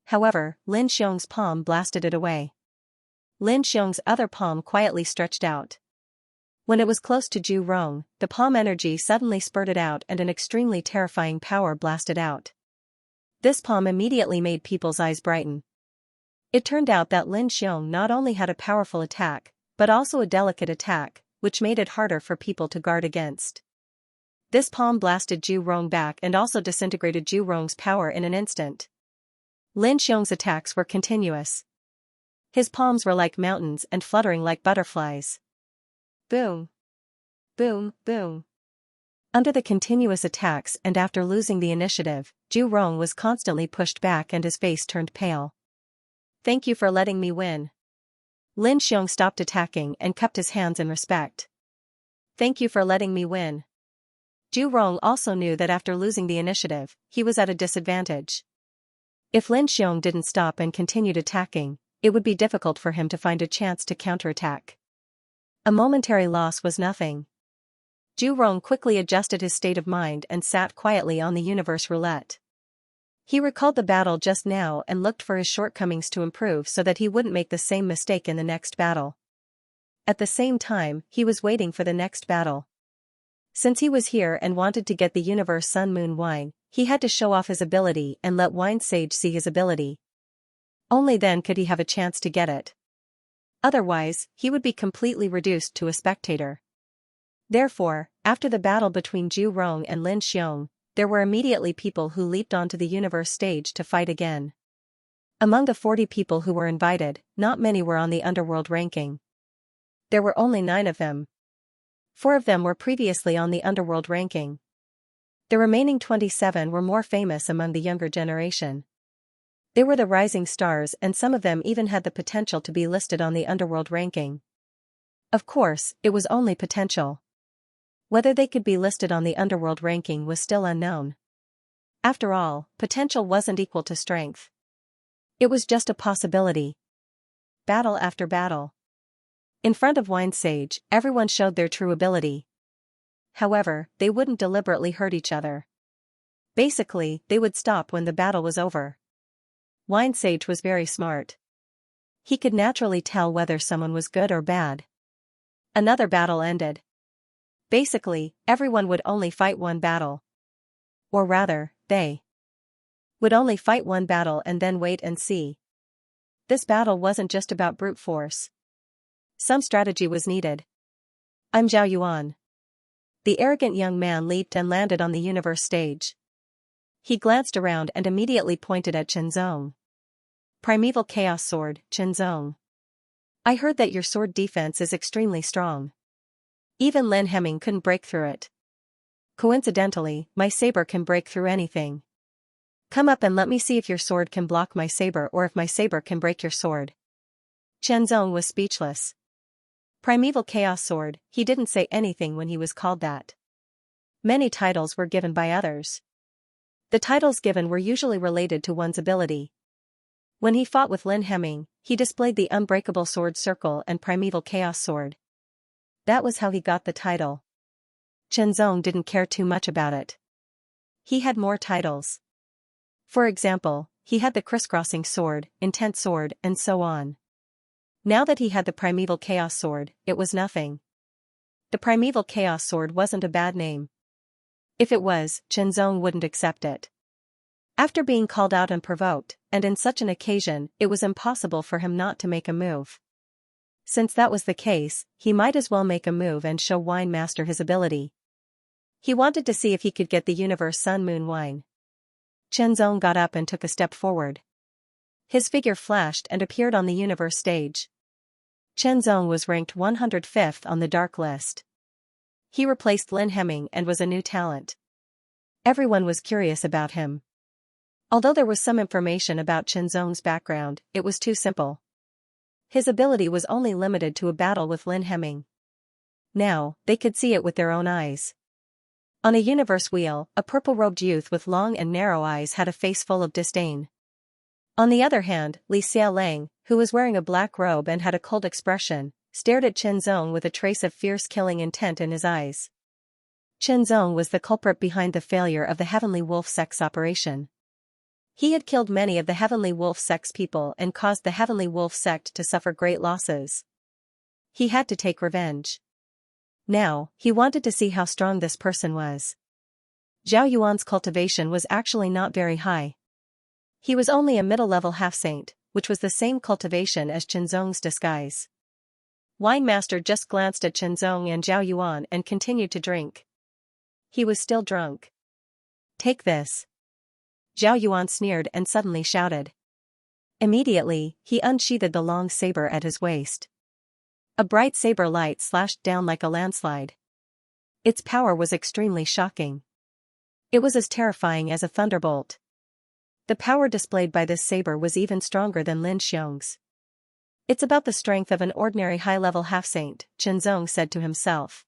However, Lin Xiong's palm blasted it away. Lin Xiong's other palm quietly stretched out. When it was close to Zhu Rong, the palm energy suddenly spurted out and an extremely terrifying power blasted out. This palm immediately made people's eyes brighten. It turned out that Lin Xiong not only had a powerful attack, but also a delicate attack, which made it harder for people to guard against. This palm blasted Zhu Rong back and also disintegrated Zhu Rong's power in an instant. Lin Xiong's attacks were continuous. His palms were like mountains and fluttering like butterflies. Boom. Boom, boom. Under the continuous attacks and after losing the initiative, Zhu Rong was constantly pushed back and his face turned pale. "Thank you for letting me win." Lin Xiong stopped attacking and cupped his hands in respect. "Thank you for letting me win." Zhu Rong also knew that after losing the initiative, he was at a disadvantage. If Lin Xiong didn't stop and continued attacking, it would be difficult for him to find a chance to counterattack. A momentary loss was nothing. Zhu Rong quickly adjusted his state of mind and sat quietly on the universe roulette. He recalled the battle just now and looked for his shortcomings to improve so that he wouldn't make the same mistake in the next battle. At the same time, he was waiting for the next battle. Since he was here and wanted to get the universe Sun Moon wine, he had to show off his ability and let Wine Sage see his ability. Only then could he have a chance to get it. Otherwise, he would be completely reduced to a spectator. Therefore, after the battle between Zhu Rong and Lin Xiong, there were immediately people who leaped onto the universe stage to fight again. Among the 40 people who were invited, not many were on the underworld ranking. There were only 9 of them. 4 of them were previously on the underworld ranking. The remaining 27 were more famous among the younger generation. They were the rising stars and some of them even had the potential to be listed on the underworld ranking. Of course, it was only potential. Whether they could be listed on the underworld ranking was still unknown. After all, potential wasn't equal to strength. It was just a possibility. Battle after battle. In front of Wine Sage, everyone showed their true ability. However, they wouldn't deliberately hurt each other. Basically, they would stop when the battle was over. Wine Sage was very smart. He could naturally tell whether someone was good or bad. Another battle ended. Basically, everyone would only fight one battle. Or rather, they would only fight one battle and then wait and see. This battle wasn't just about brute force. Some strategy was needed. I'm Zhao Yuan. The arrogant young man leaped and landed on the universe stage. He glanced around and immediately pointed at Chenzong. Primeval Chaos Sword, Chenzong. I heard that your sword defense is extremely strong. Even Lin Hemming couldn't break through it. Coincidentally, my saber can break through anything. Come up and let me see if your sword can block my saber or if my saber can break your sword. Chenzong was speechless. Primeval Chaos Sword, he didn't say anything when he was called that. Many titles were given by others. The titles given were usually related to one's ability. When he fought with Lin Hemming, he displayed the Unbreakable Sword Circle and Primeval Chaos Sword. That was how he got the title. Chenzong didn't care too much about it. He had more titles. For example, he had the Crisscrossing Sword, Intense Sword, and so on. Now that he had the Primeval Chaos Sword, it was nothing. The Primeval Chaos Sword wasn't a bad name. If it was, Chenzong wouldn't accept it. After being called out and provoked, and in such an occasion, it was impossible for him not to make a move. Since that was the case, he might as well make a move and show Wine Master his ability. He wanted to see if he could get the universe Sun Moon wine. Chenzong got up and took a step forward. His figure flashed and appeared on the universe stage. Chenzong was ranked 105th on the dark list. He replaced Lin Hemming and was a new talent. Everyone was curious about him. Although there was some information about Chenzong's background, it was too simple. His ability was only limited to a battle with Lin Hemming. Now, they could see it with their own eyes. On a universe wheel, a purple-robed youth with long and narrow eyes had a face full of disdain. On the other hand, Li Xiaolang, who was wearing a black robe and had a cold expression, stared at Chenzong with a trace of fierce killing intent in his eyes. Chenzong was the culprit behind the failure of the Heavenly Wolf Sect's operation. He had killed many of the Heavenly Wolf Sect's people and caused the Heavenly Wolf Sect to suffer great losses. He had to take revenge. Now, he wanted to see how strong this person was. Zhao Yuan's cultivation was actually not very high. He was only a middle-level half-saint, which was the same cultivation as Chenzong's disguise. Wine Master just glanced at Chenzong and Zhao Yuan and continued to drink. He was still drunk. Take this. Zhao Yuan sneered and suddenly shouted. Immediately, he unsheathed the long saber at his waist. A bright saber light slashed down like a landslide. Its power was extremely shocking. It was as terrifying as a thunderbolt. The power displayed by this saber was even stronger than Lin Xiong's. It's about the strength of an ordinary high-level half-saint, Chenzong said to himself.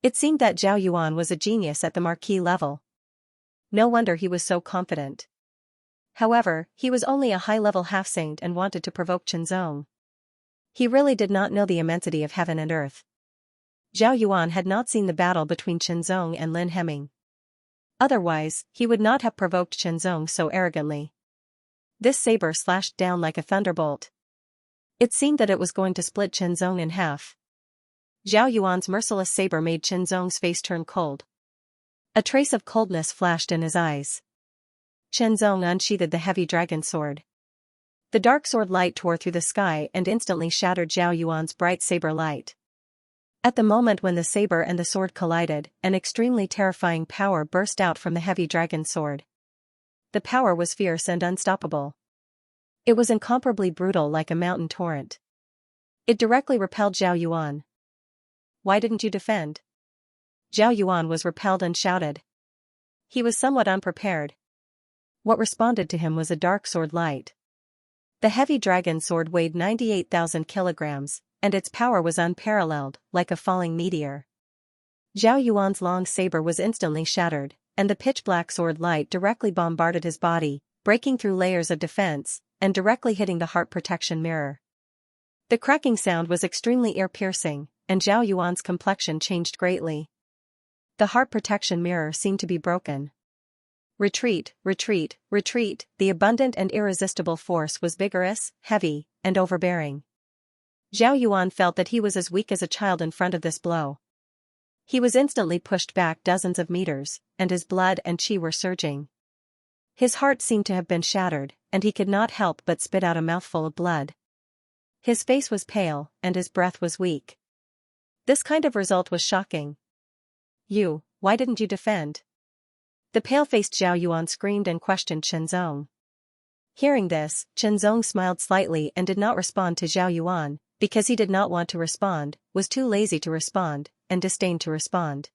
It seemed that Zhao Yuan was a genius at the marquis level. No wonder he was so confident. However, he was only a high-level half-saint and wanted to provoke Chenzong. He really did not know the immensity of heaven and earth. Zhao Yuan had not seen the battle between Chenzong and Lin Hemming. Otherwise, he would not have provoked Shenzong so arrogantly. This saber slashed down like a thunderbolt. It seemed that it was going to split Shenzong in half. Zhao Yuan's merciless saber made Shenzong's face turn cold. A trace of coldness flashed in his eyes. Shenzong unsheathed the heavy dragon sword. The dark sword light tore through the sky and instantly shattered Zhao Yuan's bright saber light. At the moment when the saber and the sword collided, an extremely terrifying power burst out from the heavy dragon sword. The power was fierce and unstoppable. It was incomparably brutal, like a mountain torrent. It directly repelled Zhao Yuan. "Why didn't you defend?" Zhao Yuan was repelled and shouted. He was somewhat unprepared. What responded to him was a dark sword light. The heavy dragon sword weighed 98,000 kilograms, and its power was unparalleled, like a falling meteor. Zhao Yuan's long saber was instantly shattered, and the pitch-black sword light directly bombarded his body, breaking through layers of defense, and directly hitting the heart protection mirror. The cracking sound was extremely ear-piercing, and Zhao Yuan's complexion changed greatly. The heart protection mirror seemed to be broken. Retreat, retreat, retreat. The abundant and irresistible force was vigorous, heavy, and overbearing. Zhao Yuan felt that he was as weak as a child in front of this blow. He was instantly pushed back dozens of meters, and his blood and qi were surging. His heart seemed to have been shattered, and he could not help but spit out a mouthful of blood. His face was pale, and his breath was weak. This kind of result was shocking. Why didn't you defend?" The pale-faced Zhao Yuan screamed and questioned Shenzong. Hearing this, Shenzong smiled slightly and did not respond to Zhao Yuan, because he did not want to respond, was too lazy to respond, and disdained to respond.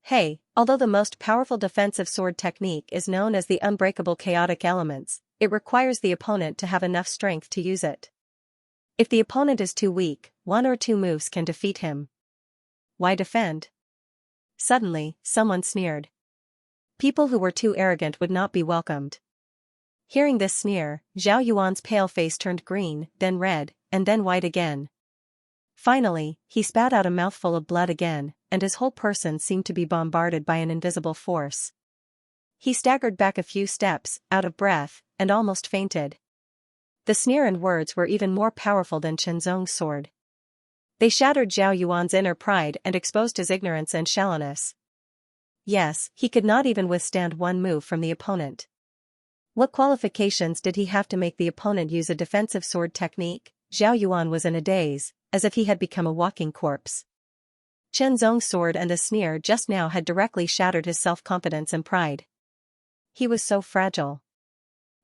"Hey, although the most powerful defensive sword technique is known as the unbreakable chaotic elements, it requires the opponent to have enough strength to use it. If the opponent is too weak, 1 or 2 moves can defeat him. Why defend?" Suddenly, someone sneered. People who were too arrogant would not be welcomed. Hearing this sneer, Zhao Yuan's pale face turned green, then red, and then white again. Finally, he spat out a mouthful of blood again, and his whole person seemed to be bombarded by an invisible force. He staggered back a few steps, out of breath, and almost fainted. The sneer and words were even more powerful than Shenzong's sword. They shattered Zhao Yuan's inner pride and exposed his ignorance and shallowness. Yes, he could not even withstand one move from the opponent. What qualifications did he have to make the opponent use a defensive sword technique? Zhao Yuan was in a daze, as if he had become a walking corpse. Shenzong's sword and the sneer just now had directly shattered his self-confidence and pride. He was so fragile.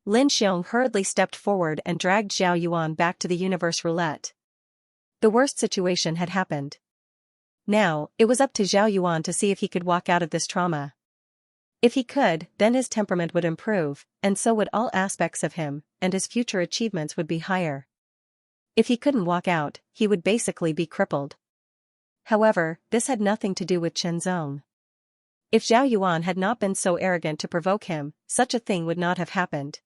Lin Xiong hurriedly stepped forward and dragged Zhao Yuan back to the universe roulette. The worst situation had happened. Now, it was up to Zhao Yuan to see if he could walk out of this trauma. If he could, then his temperament would improve, and so would all aspects of him, and his future achievements would be higher. If he couldn't walk out, he would basically be crippled. However, this had nothing to do with Shenzong. If Zhao Yuan had not been so arrogant to provoke him, such a thing would not have happened.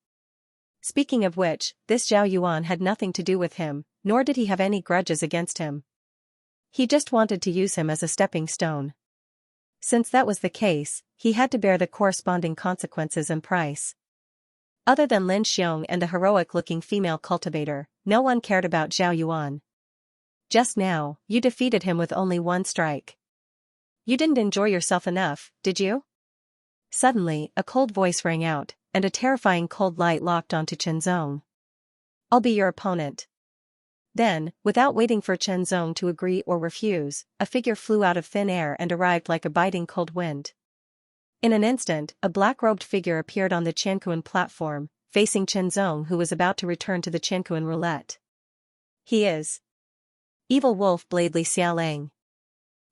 Speaking of which, this Zhao Yuan had nothing to do with him, nor did he have any grudges against him. He just wanted to use him as a stepping stone. Since that was the case, he had to bear the corresponding consequences and price. Other than Lin Xiong and the heroic-looking female cultivator, no one cared about Zhao Yuan. Just now, you defeated him with only 1 strike. You didn't enjoy yourself enough, did you? Suddenly, a cold voice rang out, and a terrifying cold light locked onto Shenzong. "I'll be your opponent." Then, without waiting for Shenzong to agree or refuse, a figure flew out of thin air and arrived like a biting cold wind. In an instant, a black-robed figure appeared on the Qianquan platform, facing Shenzong, who was about to return to the Qianquan roulette. He is Evil Wolf Blade Li Xiaolang.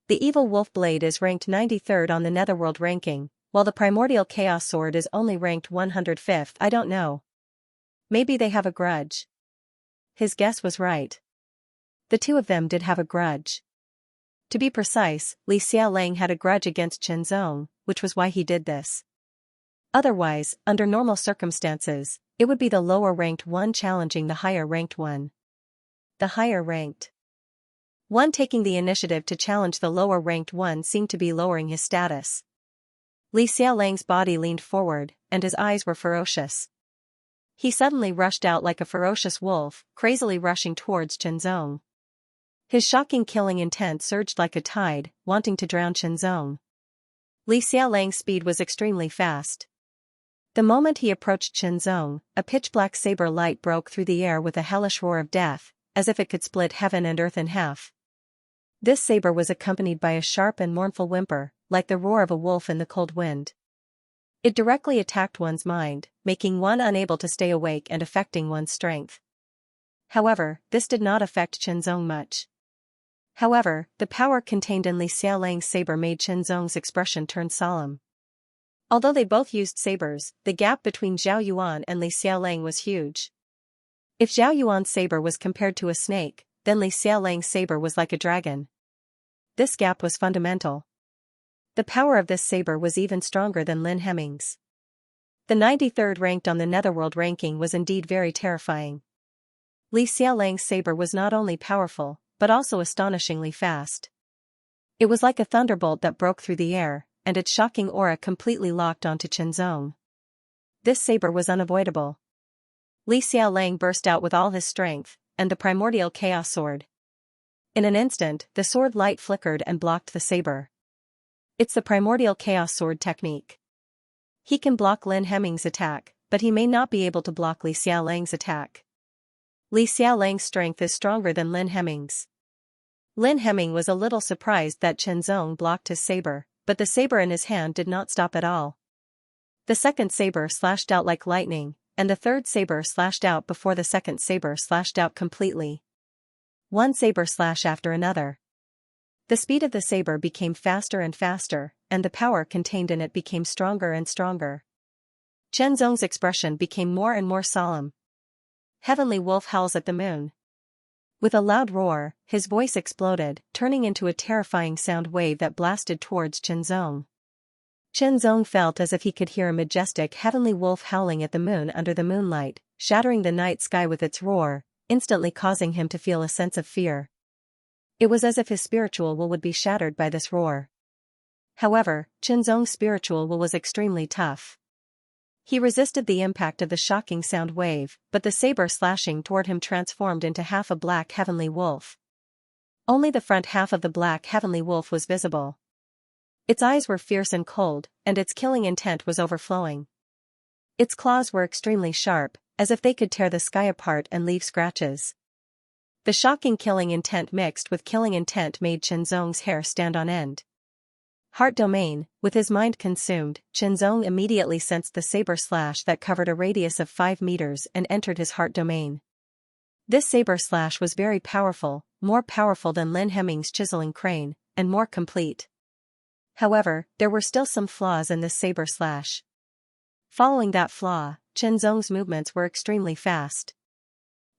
The Evil Wolf Blade is ranked 93rd on the Netherworld ranking, while the Primordial Chaos Sword is only ranked 105th. I don't know. Maybe they have a grudge. His guess was right. The two of them did have a grudge. To be precise, Li Xiaolang had a grudge against Shenzong, which was why he did this. Otherwise, under normal circumstances, it would be the lower-ranked one challenging the higher-ranked one. The higher-ranked one taking the initiative to challenge the lower-ranked one seemed to be lowering his status. Li Xiaolang's body leaned forward, and his eyes were ferocious. He suddenly rushed out like a ferocious wolf, crazily rushing towards Chenzong. His shocking killing intent surged like a tide, wanting to drown Chenzong. Li Xiaolang's speed was extremely fast. The moment he approached Chenzong, a pitch-black saber light broke through the air with a hellish roar of death, as if it could split heaven and earth in half. This saber was accompanied by a sharp and mournful whimper, like the roar of a wolf in the cold wind. It directly attacked one's mind, making one unable to stay awake and affecting one's strength. However, this did not affect Chenzong much. However, the power contained in Li Xiaolang's saber made Chenzong's expression turn solemn. Although they both used sabers, the gap between Zhao Yuan and Li Xiaolang was huge. If Zhao Yuan's saber was compared to a snake, then Li Xiaolang's saber was like a dragon. This gap was fundamental. The power of this saber was even stronger than Lin Hemming's. The 93rd ranked on the Netherworld ranking was indeed very terrifying. Li Xiaolang's saber was not only powerful, but also astonishingly fast. It was like a thunderbolt that broke through the air, and its shocking aura completely locked onto Chenzong. This saber was unavoidable. Li Xiaolang burst out with all his strength, and the primordial chaos sword. In an instant, the sword light flickered and blocked the saber. It's the primordial chaos sword technique. He can block Lin Hemming's attack, but he may not be able to block Li Xiaolang's attack. Li Xiaolang's strength is stronger than Lin Hemming's. Lin Hemming was a little surprised that Chenzong blocked his saber, but the saber in his hand did not stop at all. The second saber slashed out like lightning, and the third saber slashed out before the second saber slashed out completely. One saber slash after another. The speed of the saber became faster and faster, and the power contained in it became stronger and stronger. Chenzong's expression became more and more solemn. Heavenly wolf howls at the moon. With a loud roar, his voice exploded, turning into a terrifying sound wave that blasted towards Chenzong. Chenzong felt as if he could hear a majestic heavenly wolf howling at the moon under the moonlight, shattering the night sky with its roar, instantly causing him to feel a sense of fear. It was as if his spiritual will would be shattered by this roar. However, Chenzong's spiritual will was extremely tough. He resisted the impact of the shocking sound wave, but the saber slashing toward him transformed into half a black heavenly wolf. Only the front half of the black heavenly wolf was visible. Its eyes were fierce and cold, and its killing intent was overflowing. Its claws were extremely sharp, as if they could tear the sky apart and leave scratches. The shocking killing intent mixed with killing intent made Chenzong's hair stand on end. Heart domain. With his mind consumed, Chenzong immediately sensed the saber slash that covered a radius of 5 meters and entered his heart domain. This saber slash was very powerful, more powerful than Lin Hemming's chiseling crane, and more complete. However, there were still some flaws in this saber slash. Following that flaw, Chenzong's movements were extremely fast.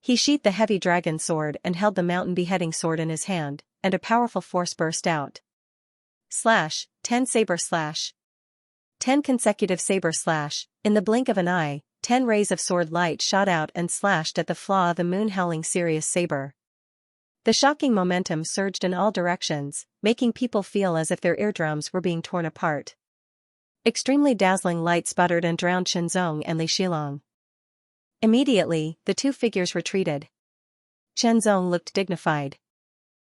He sheathed the heavy dragon sword and held the mountain beheading sword in his hand, and a powerful force burst out. Slash, 10 saber slash. 10 consecutive saber slash. In the blink of an eye, 10 rays of sword light shot out and slashed at the flaw of the moon howling Sirius saber. The shocking momentum surged in all directions, making people feel as if their eardrums were being torn apart. Extremely dazzling light sputtered and drowned Chenzong and Li Xiaolang. Immediately, the two figures retreated. Chenzong looked dignified.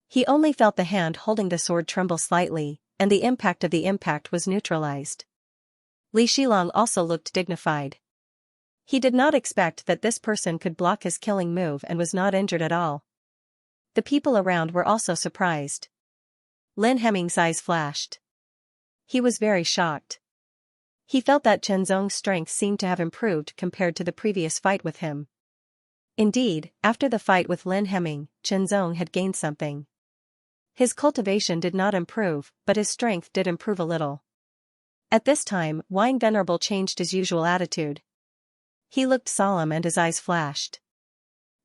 He only felt the hand holding the sword tremble slightly, and the impact of the impact was neutralized. Li Xiaolang also looked dignified. He did not expect that this person could block his killing move and was not injured at all. The people around were also surprised. Lin Hemming's eyes flashed. He was very shocked. He felt that Chenzong's strength seemed to have improved compared to the previous fight with him. Indeed, after the fight with Lin Hemming, Chenzong had gained something. His cultivation did not improve, but his strength did improve a little. At this time, Wine Venerable changed his usual attitude. He looked solemn and his eyes flashed.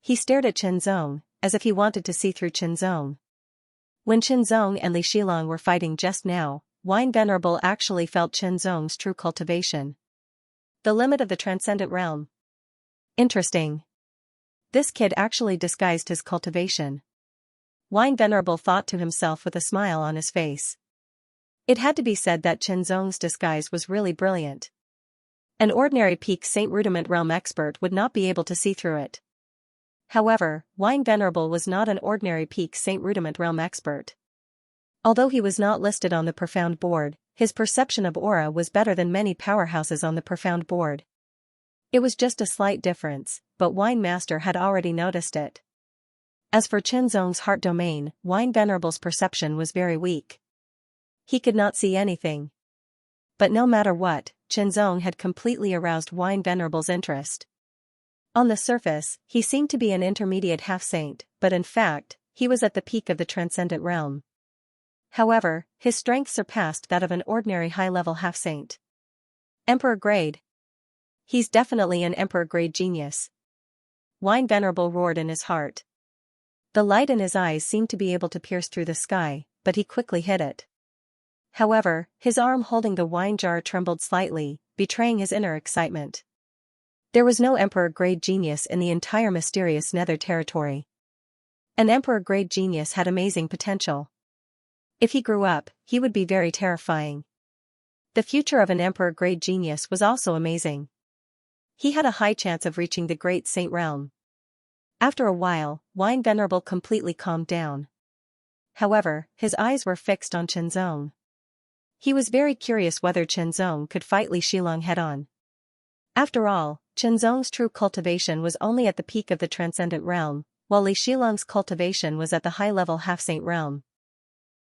He stared at Chenzong, as if he wanted to see through Chenzong. When Chenzong and Li Xiaolang were fighting just now, Wine Venerable actually felt Chenzong's true cultivation. The limit of the transcendent realm. Interesting. This kid actually disguised his cultivation. Wine Venerable thought to himself with a smile on his face. It had to be said that Qianzong's disguise was really brilliant. An ordinary Peak Saint Rudiment Realm expert would not be able to see through it. However, Wine Venerable was not an ordinary Peak Saint Rudiment Realm expert. Although he was not listed on the Profound board, his perception of aura was better than many powerhouses on the Profound board. It was just a slight difference, but Wine Master had already noticed it. As for Qianzong's heart domain, Wine Venerable's perception was very weak. He could not see anything. But no matter what, Qianzong had completely aroused Wine Venerable's interest. On the surface, he seemed to be an intermediate half-saint, but in fact, he was at the peak of the transcendent realm. However, his strength surpassed that of an ordinary high-level half-saint. Emperor grade. He's definitely an emperor-grade genius. Wine Venerable roared in his heart. The light in his eyes seemed to be able to pierce through the sky, but he quickly hid it. However, his arm holding the wine jar trembled slightly, betraying his inner excitement. There was no emperor-grade genius in the entire mysterious Nether territory. An emperor-grade genius had amazing potential. If he grew up, he would be very terrifying. The future of an emperor-grade genius was also amazing. He had a high chance of reaching the Great Saint Realm. After a while, Wine Venerable completely calmed down. However, his eyes were fixed on Qianzong. He was very curious whether Qianzong could fight Li Shilong head-on. After all, Qianzong's true cultivation was only at the peak of the transcendent realm, while Li Shilong's cultivation was at the high-level half-saint realm.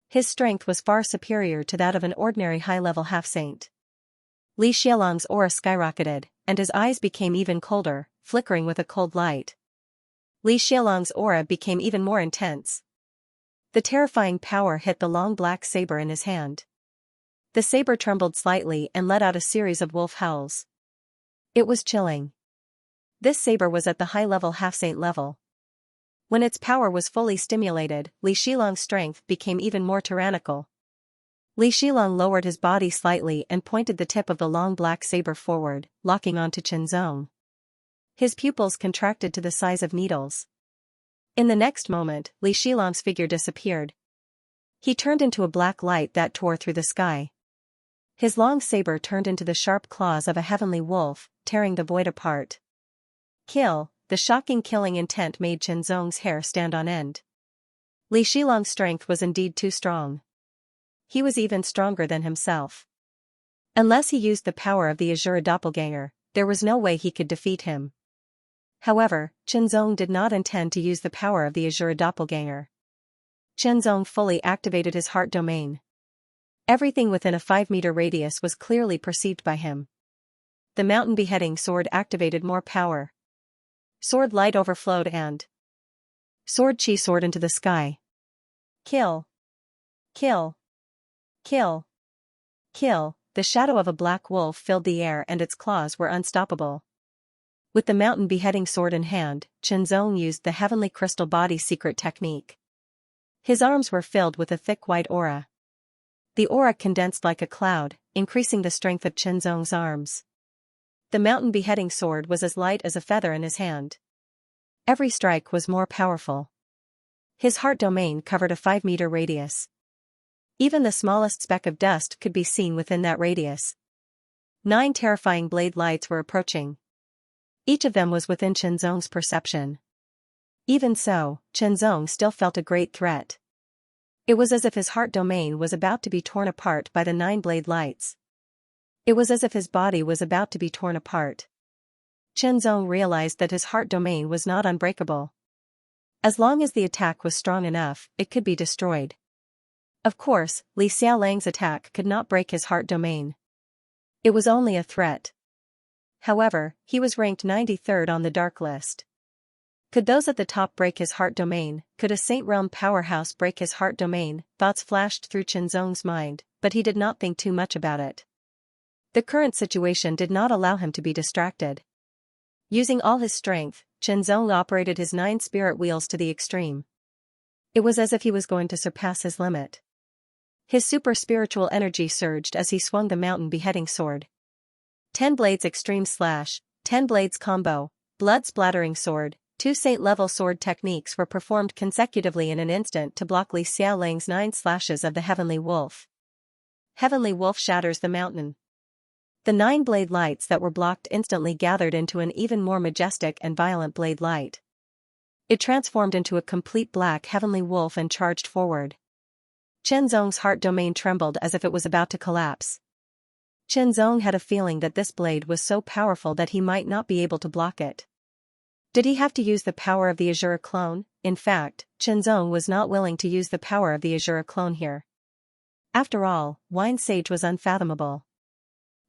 His strength was far superior to that of an ordinary high-level half-saint. Li Shilong's aura skyrocketed, and his eyes became even colder, flickering with a cold light. Li Shilong's aura became even more intense. The terrifying power hit the long black saber in his hand. The saber trembled slightly and let out a series of wolf howls. It was chilling. This saber was at the high-level half-saint level. When its power was fully stimulated, Li Shilong's strength became even more tyrannical. Li Shilong lowered his body slightly and pointed the tip of the long black saber forward, locking onto Qianzong. His pupils contracted to the size of needles. In the next moment, Li Shilong's figure disappeared. He turned into a black light that tore through the sky. His long saber turned into the sharp claws of a heavenly wolf, tearing the void apart. Kill! The shocking killing intent made Qianzong's hair stand on end. Li Shilong's strength was indeed too strong. He was even stronger than himself. Unless he used the power of the Azura doppelganger, there was no way he could defeat him. However, Qianzong did not intend to use the power of the Azura doppelganger. Qianzong fully activated his heart domain. Everything within a 5-meter radius was clearly perceived by him. The mountain beheading sword activated more power. Sword light overflowed and sword chi soared into the sky. Kill! Kill! Kill! Kill! The shadow of a black wolf filled the air and its claws were unstoppable. With the mountain beheading sword in hand, Qianzong used the heavenly crystal body secret technique. His arms were filled with a thick white aura. The aura condensed like a cloud, increasing the strength of Qianzong's arms. The mountain beheading sword was as light as a feather in his hand. Every strike was more powerful. His heart domain covered a 5-meter radius. Even the smallest speck of dust could be seen within that radius. 9 terrifying blade lights were approaching. Each of them was within Qianzong's perception. Even so, Qianzong still felt a great threat. It was as if his heart domain was about to be torn apart by the 9 blade lights. It was as if his body was about to be torn apart. Qianzong realized that his heart domain was not unbreakable. As long as the attack was strong enough, it could be destroyed. Of course, Li Xiaolang's attack could not break his heart domain. It was only a threat. However, he was ranked 93rd on the dark list. Could those at the top break his heart domain? Could a Saint Realm powerhouse break his heart domain? Thoughts flashed through Qianzong's mind, but he did not think too much about it. The current situation did not allow him to be distracted. Using all his strength, Qianzong operated his 9 spirit wheels to the extreme. It was as if he was going to surpass his limit. His super spiritual energy surged as he swung the mountain beheading sword. 10 blades extreme slash, 10 blades combo, blood splattering sword. 2 saint-level sword techniques were performed consecutively in an instant to block Li Xiaolang's 9 slashes of the heavenly wolf. Heavenly Wolf shatters the mountain. The 9 blade lights that were blocked instantly gathered into an even more majestic and violent blade light. It transformed into a complete black Heavenly Wolf and charged forward. Chen Zong's heart domain trembled as if it was about to collapse. Chen Zong had a feeling that this blade was so powerful that he might not be able to block it. Did he have to use the power of the Azure clone? In fact, Chen Zong was not willing to use the power of the Azure clone here. After all, Wine Sage was unfathomable.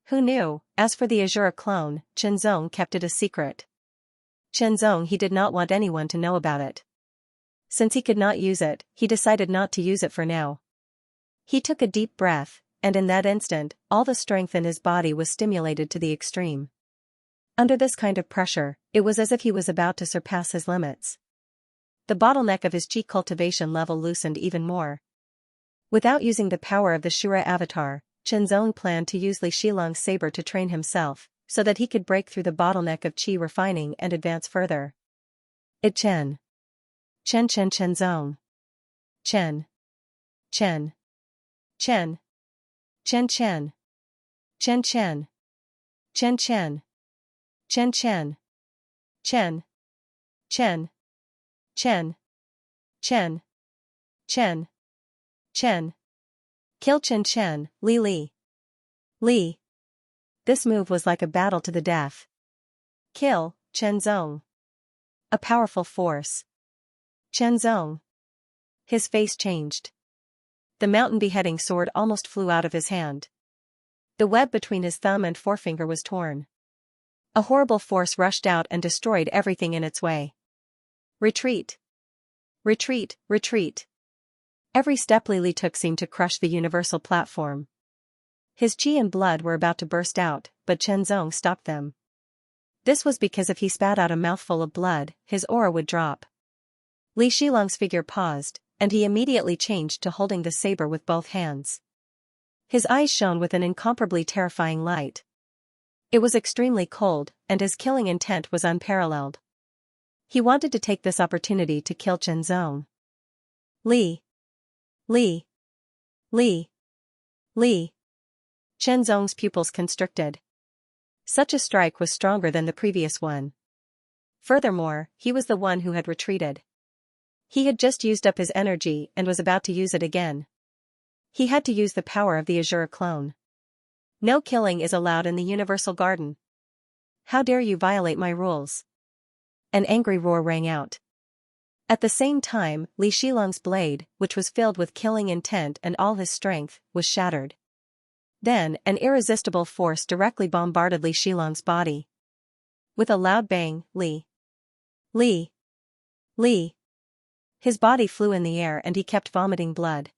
Who knew? As for the Azure clone, Chen Zong kept it a secret. Chen Zong he did not want anyone to know about it. Since he could not use it, he decided not to use it for now. He took a deep breath, and in that instant, all the strength in his body was stimulated to the extreme. Under this kind of pressure, it was as if he was about to surpass his limits. The bottleneck of his chi cultivation level loosened even more. Without using the power of the Shura avatar, Chen Zong planned to use Li Shilong's saber to train himself, so that he could break through the bottleneck of chi refining and advance further. Chen Zong. Chen. Chen. Chen. Chen Chen. Chen Chen. Chen Chen. Chen Chen. Chen. Chen. Chen. Chen. Chen. Chen. Kill Chen Chen, Li Li. Li. This move was like a battle to the death. Kill, Chen Zong. A powerful force. Chen Zong. His face changed. The mountain beheading sword almost flew out of his hand. The web between his thumb and forefinger was torn. A horrible force rushed out and destroyed everything in its way. Retreat. Retreat, retreat. Every step Li Li took seemed to crush the universal platform. His chi and blood were about to burst out, but Chen Zong stopped them. This was because if he spat out a mouthful of blood, his aura would drop. Li Shilong's figure paused, and he immediately changed to holding the saber with both hands. His eyes shone with an incomparably terrifying light. It was extremely cold, and his killing intent was unparalleled. He wanted to take this opportunity to kill Chen Zong. Li. Li. Li. Li. Chen Zong's pupils constricted. Such a strike was stronger than the previous one. Furthermore, he was the one who had retreated. He had just used up his energy and was about to use it again. He had to use the power of the Azure clone. No killing is allowed in the Universal Garden. How dare you violate my rules? An angry roar rang out. At the same time, Li Shilong's blade, which was filled with killing intent and all his strength, was shattered. Then, an irresistible force directly bombarded Li Shilong's body. With a loud bang, Li. His body flew in the air and he kept vomiting blood.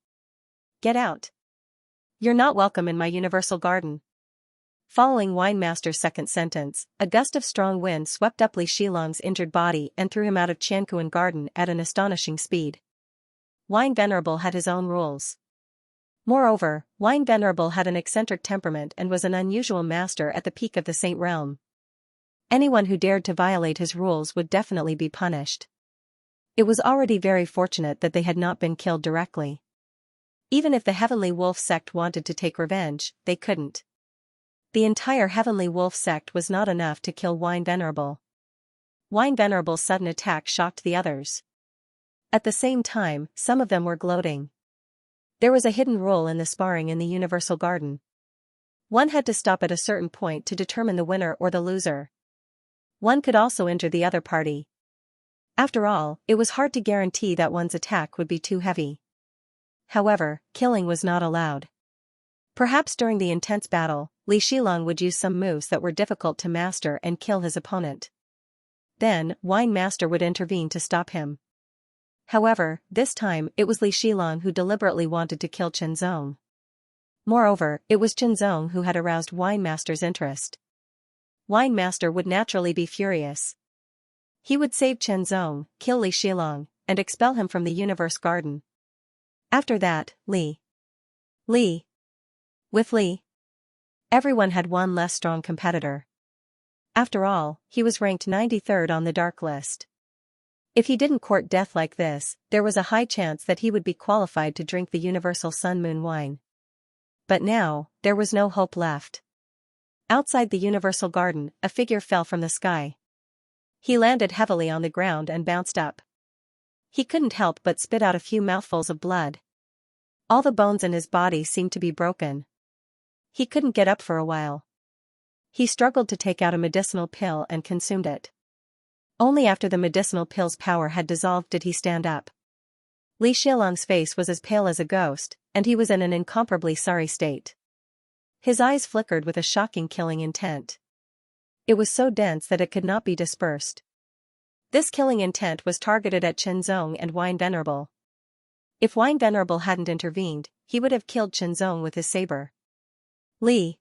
Get out. You're not welcome in my Universal Garden. Following Winemaster's second sentence, a gust of strong wind swept up Li Shilong's injured body and threw him out of Qiankuan Garden at an astonishing speed. Wine Venerable had his own rules. Moreover, Wine Venerable had an eccentric temperament and was an unusual master at the peak of the Saint Realm. Anyone who dared to violate his rules would definitely be punished. It was already very fortunate that they had not been killed directly. Even if the Heavenly Wolf sect wanted to take revenge, they couldn't. The entire Heavenly Wolf sect was not enough to kill Wine Venerable. Wine Venerable's sudden attack shocked the others. At the same time, some of them were gloating. There was a hidden rule in the sparring in the Universal Garden. One had to stop at a certain point to determine the winner or the loser. One could also injure the other party. After all, it was hard to guarantee that one's attack would be too heavy. However, killing was not allowed. Perhaps during the intense battle, Li Shilong would use some moves that were difficult to master and kill his opponent. Then, Wine Master would intervene to stop him. However, this time, it was Li Shilong who deliberately wanted to kill Chen Zong. Moreover, it was Chen Zong who had aroused Wine Master's interest. Wine Master would naturally be furious. He would save Chen Zong, kill Li Shilong, and expel him from the Universe Garden. After that, Li. With Li, everyone had one less strong competitor. After all, he was ranked 93rd on the dark list. If he didn't court death like this, there was a high chance that he would be qualified to drink the Universal Sun Moon wine. but now, there was no hope left. Outside the universal garden, a figure fell from the sky. He landed heavily on the ground and bounced up. He couldn't help but spit out a few mouthfuls of blood. All the bones in his body seemed to be broken. He couldn't get up for a while. He struggled to take out a medicinal pill and consumed it. Only after the medicinal pill's power had dissolved did he stand up. Li Shilong's face was as pale as a ghost, and he was in an incomparably sorry state. His eyes flickered with a shocking killing intent. It was so dense that it could not be dispersed. This killing intent was targeted at Qinzong and Wine Venerable. If Wine Venerable hadn't intervened, he would have killed Qinzong with his saber. Li.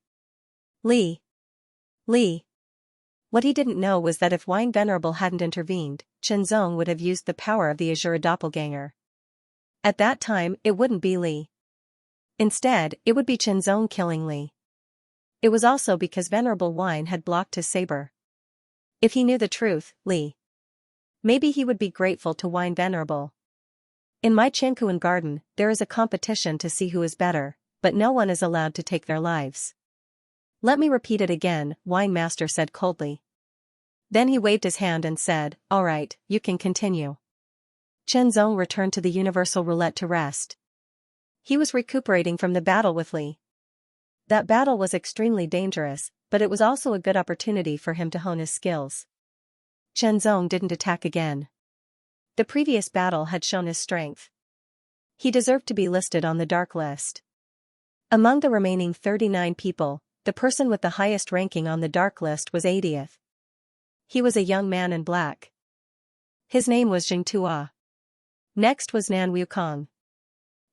What he didn't know was that if Wine Venerable hadn't intervened, Qinzong would have used the power of the Azure doppelganger. At that time, it wouldn't be Li. Instead, it would be Qinzong killing Li. It was also because Venerable Wine had blocked his saber. If he knew the truth, maybe he would be grateful to Wine Venerable. In my Qianquan garden, there is a competition to see who is better, but no one is allowed to take their lives. Let me repeat it again, Wine Master said coldly. Then he waved his hand and said, all right, you can continue. Qinzong returned to the universal roulette to rest. He was recuperating from the battle with Li. That battle was extremely dangerous, but it was also a good opportunity for him to hone his skills. Qinzong didn't attack again. The previous battle had shown his strength. He deserved to be listed on the dark list. Among the remaining 39 people, the person with the highest ranking on the dark list was 80th. He was a young man in black. His name was Xianxia. Next was Nan Wukong.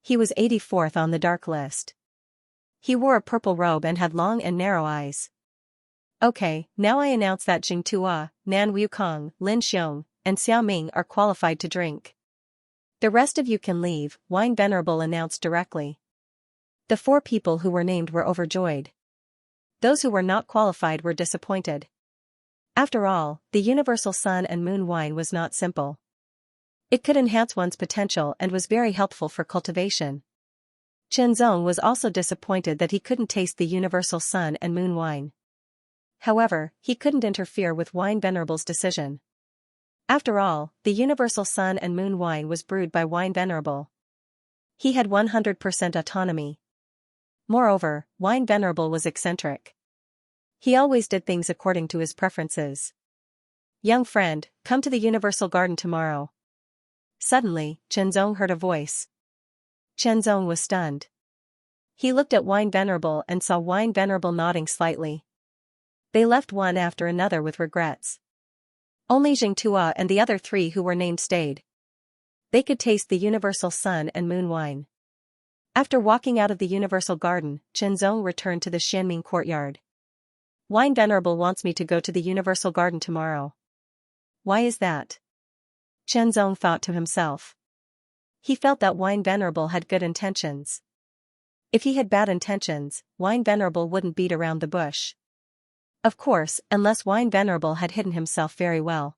He was 84th on the dark list. He wore a purple robe and had long and narrow eyes. Okay, now I announce that Xianxia, Nan Wukong, Lin Xiong, and Xiao Ming are qualified to drink. The rest of you can leave, Wine Venerable announced directly. The 4 people who were named were overjoyed. Those who were not qualified were disappointed. After all, the universal sun and moon wine was not simple. It could enhance one's potential and was very helpful for cultivation. Qinzong was also disappointed that he couldn't taste the universal sun and moon wine. However, he couldn't interfere with Wine Venerable's decision. After all, the universal sun and moon wine was brewed by Wine Venerable. He had 100% autonomy. Moreover, Wine Venerable was eccentric. He always did things according to his preferences. Young friend, come to the universal garden tomorrow. Suddenly, Qinzong heard a voice. Qinzong was stunned. He looked at Wine Venerable and saw Wine Venerable nodding slightly. They left one after another with regrets. Only Xianxia and the other 3 who were named stayed. They could taste the universal sun and moon wine. After walking out of the universal garden, Qinzong returned to the Xianming courtyard. Wine Venerable wants me to go to the universal garden tomorrow. Why is that? Qinzong thought to himself. He felt that Wine Venerable had good intentions. If he had bad intentions, Wine Venerable wouldn't beat around the bush. Of course, unless Wine Venerable had hidden himself very well.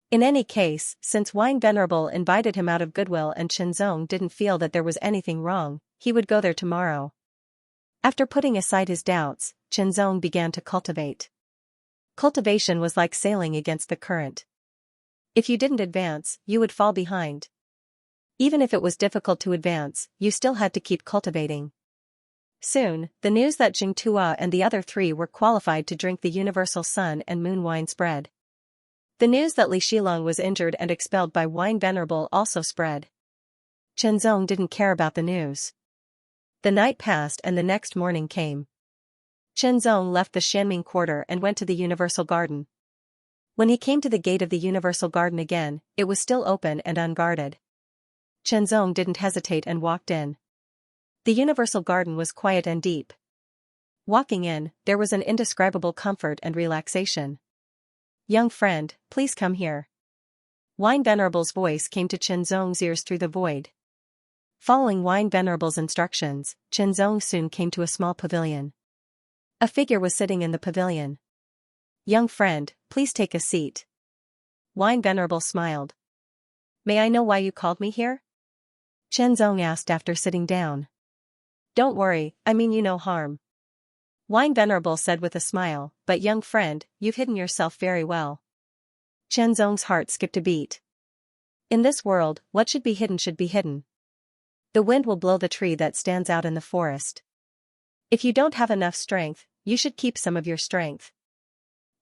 In any case, since Wine Venerable invited him out of goodwill and Qinzong didn't feel that there was anything wrong, he would go there tomorrow. After putting aside his doubts, Qinzong began to cultivate. Cultivation was like sailing against the current. If you didn't advance, you would fall behind. Even if it was difficult to advance, you still had to keep cultivating. Soon, the news that Xianxia and the other 3 were qualified to drink the universal sun and moon wine spread. The news that Li Shilong was injured and expelled by Wine Venerable also spread. Qinzong didn't care about the news. The night passed and the next morning came. Qinzong left the Xianming quarter and went to the universal garden. When he came to the gate of the universal garden again, it was still open and unguarded. Qinzong didn't hesitate and walked in. The universal garden was quiet and deep. Walking in, there was an indescribable comfort and relaxation. Young friend, please come here. Wine Venerable's voice came to Qinzong's ears through the void. Following Wine Venerable's instructions, Qinzong soon came to a small pavilion. A figure was sitting in the pavilion. Young friend, please take a seat. Wine Venerable smiled. May I know why you called me here? Qinzong asked after sitting down. Don't worry, I mean you no harm. Wine Venerable said with a smile, but young friend, you've hidden yourself very well. Chen Zong's heart skipped a beat. In this world, what should be hidden should be hidden. The wind will blow the tree that stands out in the forest. If you don't have enough strength, you should keep some of your strength.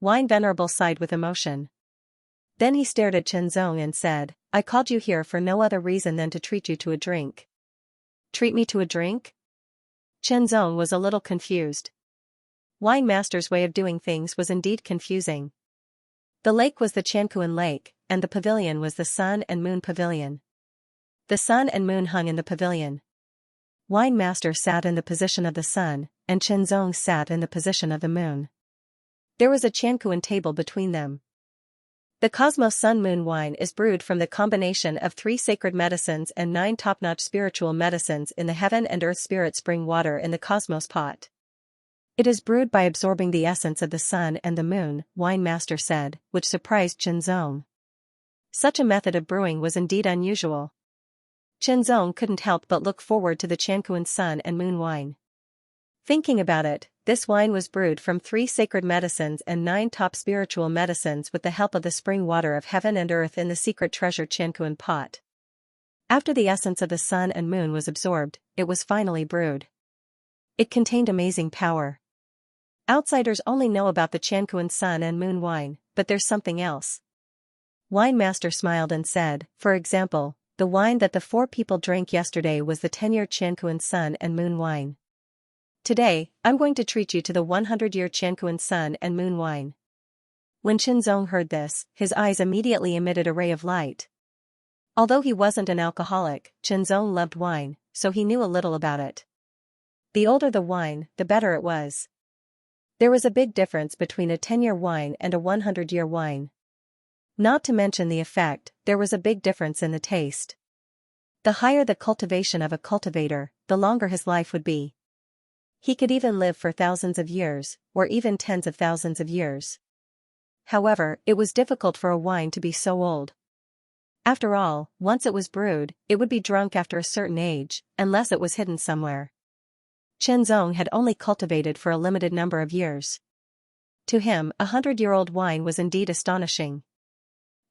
Wine Venerable sighed with emotion. Then he stared at Chen Zong and said, I called you here for no other reason than to treat you to a drink. Treat me to a drink? Chen Zong was a little confused. Wine Master's way of doing things was indeed confusing. The lake was the Chankuan Lake, and the pavilion was the Sun and Moon Pavilion. The sun and moon hung in the pavilion. Wine Master sat in the position of the sun, and Chen Zong sat in the position of the moon. There was a Chankuan table between them. The Cosmos Sun Moon wine is brewed from the combination of 3 sacred medicines and 9 top-notch spiritual medicines in the heaven and earth spirit spring water in the Cosmos pot. It is brewed by absorbing the essence of the sun and the moon, Wine Master said, which surprised Chen Zong. Such a method of brewing was indeed unusual. Chen Zong couldn't help but look forward to the Chankuan sun and moon wine. Thinking about it, this wine was brewed from 3 sacred medicines and 9 top spiritual medicines with the help of the spring water of heaven and earth in the secret treasure Chankuan pot. After the essence of the sun and moon was absorbed, it was finally brewed. It contained amazing power. Outsiders only know about the Chankuan sun and moon wine, but there's something else. Wine Master smiled and said, for example, the wine that the 4 people drank yesterday was the 10-year Chankuan sun and moon wine. Today, I'm going to treat you to the 100-year Chankuan sun and moon wine. When Chen Zong heard this, his eyes immediately emitted a ray of light. Although he wasn't an alcoholic, Chen Zong loved wine, so he knew a little about it. The older the wine, the better it was. There was a big difference between a 10-year wine and a 100-year wine. Not to mention the effect, there was a big difference in the taste. The higher the cultivation of a cultivator, the longer his life would be. He could even live for thousands of years, or even tens of thousands of years. However, it was difficult for a wine to be so old. After all, once it was brewed, it would be drunk after a certain age, unless it was hidden somewhere. Chen Zong had only cultivated for a limited number of years. To him, 100-year-old wine was indeed astonishing.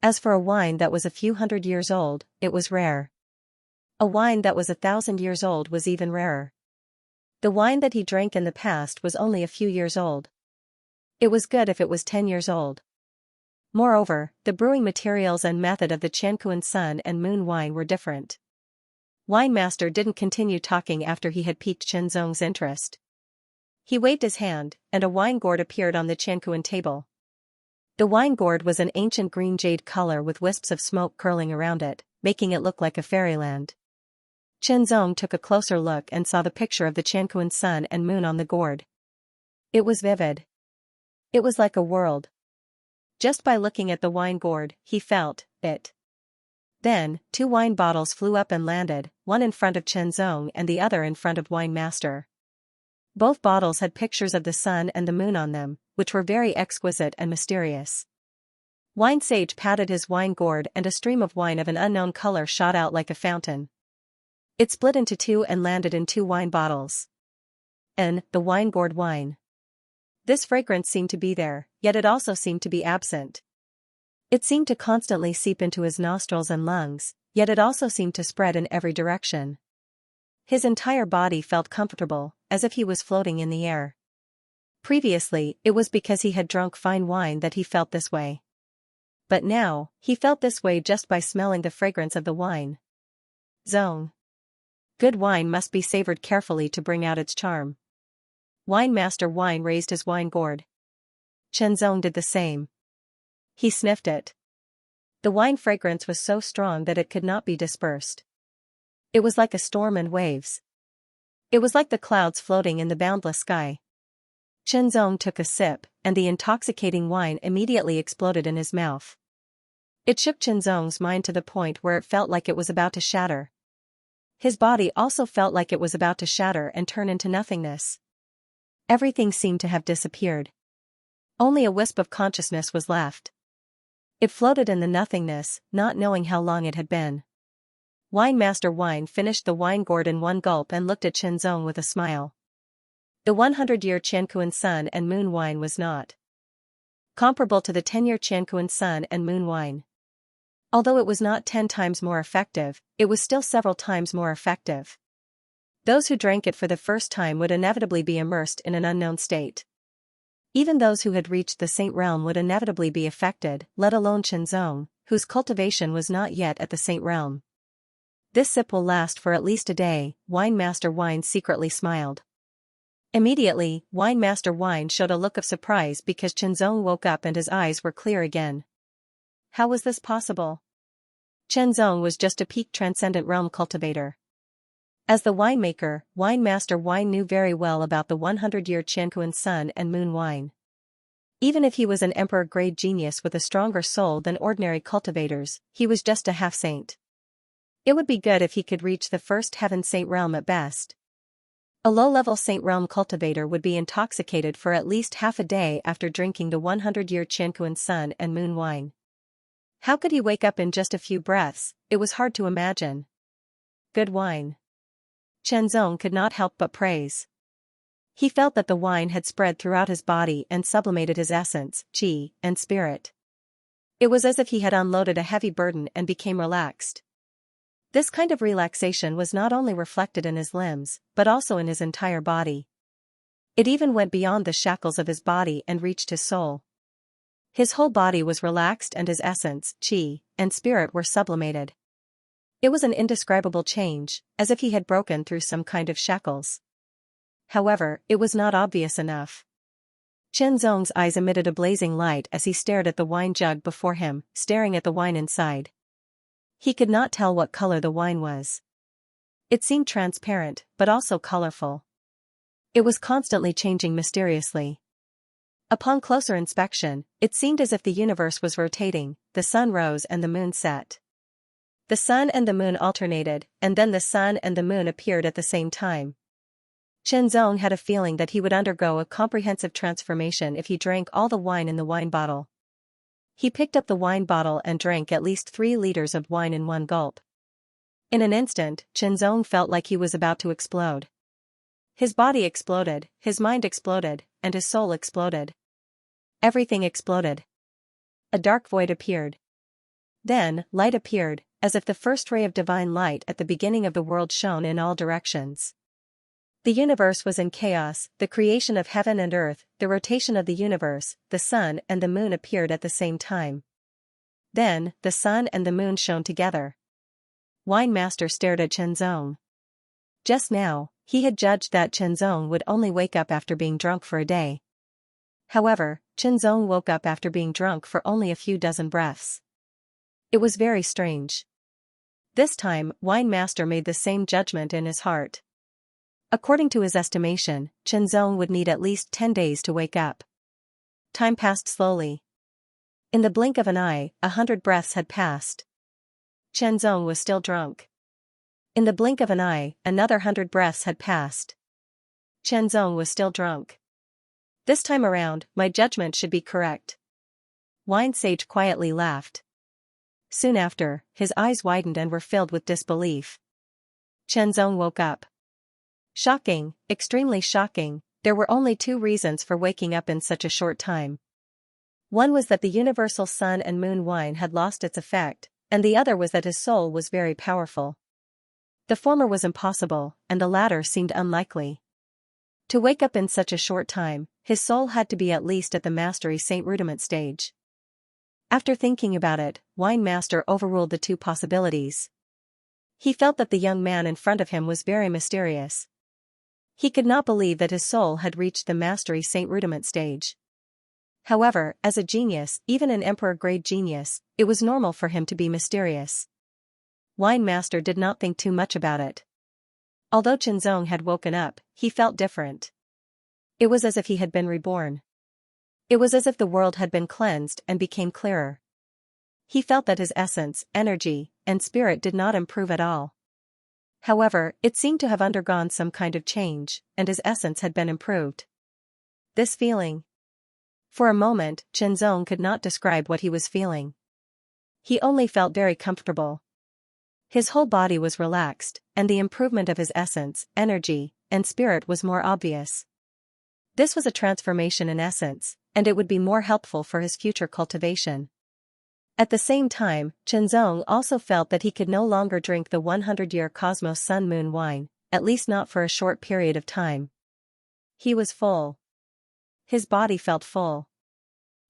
As for a wine that was a few hundred years old, it was rare. A wine that was 1,000 years old was even rarer. The wine that he drank in the past was only a few years old. It was good if it was 10 years old. Moreover, the brewing materials and method of the Chankuan sun and moon wine were different. Wine Master didn't continue talking after he had piqued Chen Zong's interest. He waved his hand, and a wine gourd appeared on the Chankuan table. The wine gourd was an ancient green jade color with wisps of smoke curling around it, making it look like a fairyland. Chen Zong took a closer look and saw the picture of the Chankuan sun and moon on the gourd. It was vivid. It was like a world. Just by looking at the wine gourd, he felt it. Then, 2 wine bottles flew up and landed, one in front of Chen Zong and the other in front of Wine Master. Both bottles had pictures of the sun and the moon on them, which were very exquisite and mysterious. Wine Sage patted his wine gourd and a stream of wine of an unknown color shot out like a fountain. It split into 2 and landed in 2 wine bottles. And the wine gourd wine. This fragrance seemed to be there, yet it also seemed to be absent. It seemed to constantly seep into his nostrils and lungs, yet it also seemed to spread in every direction. His entire body felt comfortable, as if he was floating in the air. Previously, it was because he had drunk fine wine that he felt this way. But now, he felt this way just by smelling the fragrance of the wine. Zong. Good wine must be savored carefully to bring out its charm. Wine Master Wine raised his wine gourd. Chen Zong did the same. He sniffed it. The wine fragrance was so strong that it could not be dispersed. It was like a storm and waves. It was like the clouds floating in the boundless sky. Chen Zong took a sip, and the intoxicating wine immediately exploded in his mouth. It shook Chen Zong's mind to the point where it felt like it was about to shatter. His body also felt like it was about to shatter and turn into nothingness. Everything seemed to have disappeared. Only a wisp of consciousness was left. It floated in the nothingness, not knowing how long it had been. Wine Master Wine finished the wine gourd in one gulp and looked at Qianzong with a smile. The 100-year Qianquan Sun and Moon wine was not comparable to the 10-year Qianquan Sun and Moon wine. Although it was not 10 times more effective, it was still several times more effective. Those who drank it for the first time would inevitably be immersed in an unknown state. Even those who had reached the saint realm would inevitably be affected, let alone Qianzong, whose cultivation was not yet at the saint realm. This sip will last for at least a day, Wine Master Wine secretly smiled. Immediately, Wine Master Wine showed a look of surprise because Qianzong woke up and his eyes were clear again. How was this possible? Qianzong was just a peak transcendent realm cultivator. As the winemaker, Wine Master Wine knew very well about the 100-year Qianquan Sun and Moon wine. Even if he was an emperor-grade genius with a stronger soul than ordinary cultivators, he was just a half-saint. It would be good if he could reach the first heaven saint realm at best. A low-level saint realm cultivator would be intoxicated for at least half a day after drinking the 100-year Qianquan Sun and Moon wine. How could he wake up in just a few breaths? It was hard to imagine. Good wine. Qianzong could not help but praise. He felt that the wine had spread throughout his body and sublimated his essence, qi, and spirit. It was as if he had unloaded a heavy burden and became relaxed. This kind of relaxation was not only reflected in his limbs, but also in his entire body. It even went beyond the shackles of his body and reached his soul. His whole body was relaxed and his essence, qi, and spirit were sublimated. It was an indescribable change, as if he had broken through some kind of shackles. However, it was not obvious enough. Qianzong's eyes emitted a blazing light as he stared at the wine jug before him, staring at the wine inside. He could not tell what color the wine was. It seemed transparent, but also colorful. It was constantly changing mysteriously. Upon closer inspection, it seemed as if the universe was rotating, the sun rose and the moon set. The sun and the moon alternated, and then the sun and the moon appeared at the same time. Qianzong had a feeling that he would undergo a comprehensive transformation if he drank all the wine in the wine bottle. He picked up the wine bottle and drank at least 3 liters of wine in one gulp. In an instant, Qianzong felt like he was about to explode. His body exploded, his mind exploded, and his soul exploded. Everything exploded. A dark void appeared. Then, light appeared, as if the first ray of divine light at the beginning of the world shone in all directions. The universe was in chaos, the creation of heaven and earth, the rotation of the universe, the sun and the moon appeared at the same time. Then, the sun and the moon shone together. Wine Master stared at Qianzong. Just now, he had judged that Qianzong would only wake up after being drunk for a day. However, Qianzong woke up after being drunk for only a few dozen breaths. It was very strange. This time, Wine Master made the same judgment in his heart. According to his estimation, Qianzong would need at least 10 days to wake up. Time passed slowly. In the blink of an eye, 100 breaths had passed. Qianzong was still drunk. In the blink of an eye, another 100 breaths had passed. Qianzong was still drunk. This time around, my judgment should be correct. Wine Sage quietly laughed. Soon after, his eyes widened and were filled with disbelief. Qianzong woke up. Shocking, extremely shocking, there were only 2 reasons for waking up in such a short time. One was that the universal sun and moon wine had lost its effect, and the other was that his soul was very powerful. The former was impossible, and the latter seemed unlikely. To wake up in such a short time, his soul had to be at least at the Mastery Saint rudiment stage. After thinking about it, Wine Master overruled the 2 possibilities. He felt that the young man in front of him was very mysterious. He could not believe that his soul had reached the Mastery Saint rudiment stage. However, as a genius, even an emperor-grade genius, it was normal for him to be mysterious. Wine Master did not think too much about it. Although Qianzong had woken up, he felt different. It was as if he had been reborn. It was as if the world had been cleansed and became clearer. He felt that his essence, energy, and spirit did not improve at all. However, it seemed to have undergone some kind of change, and his essence had been improved. This feeling. For a moment, Qianzong could not describe what he was feeling. He only felt very comfortable. His whole body was relaxed, and the improvement of his essence, energy, and spirit was more obvious. This was a transformation in essence, and it would be more helpful for his future cultivation. At the same time, Chenzong also felt that he could no longer drink the 100-year Cosmos Sun Moon wine, at least not for a short period of time. He was full. His body felt full.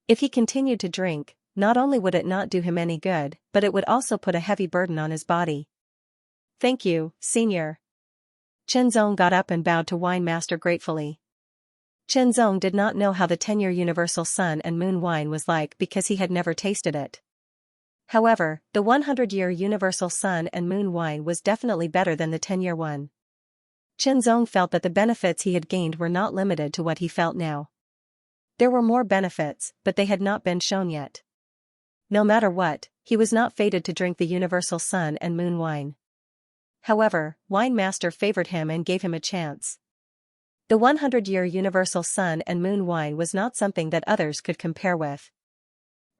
If he continued to drink, not only would it not do him any good, but it would also put a heavy burden on his body. "Thank you, Senior." Chenzong got up and bowed to Wine Master gratefully. Chenzong did not know how the 10-year Universal Sun and Moon wine was like because he had never tasted it. However, the 100-year Universal Sun and Moon wine was definitely better than the 10-year one. Chenzong felt that the benefits he had gained were not limited to what he felt now. There were more benefits, but they had not been shown yet. No matter what, he was not fated to drink the Universal Sun and Moon wine. However, Wine Master favored him and gave him a chance. The 100-year Universal Sun and Moon wine was not something that others could compare with.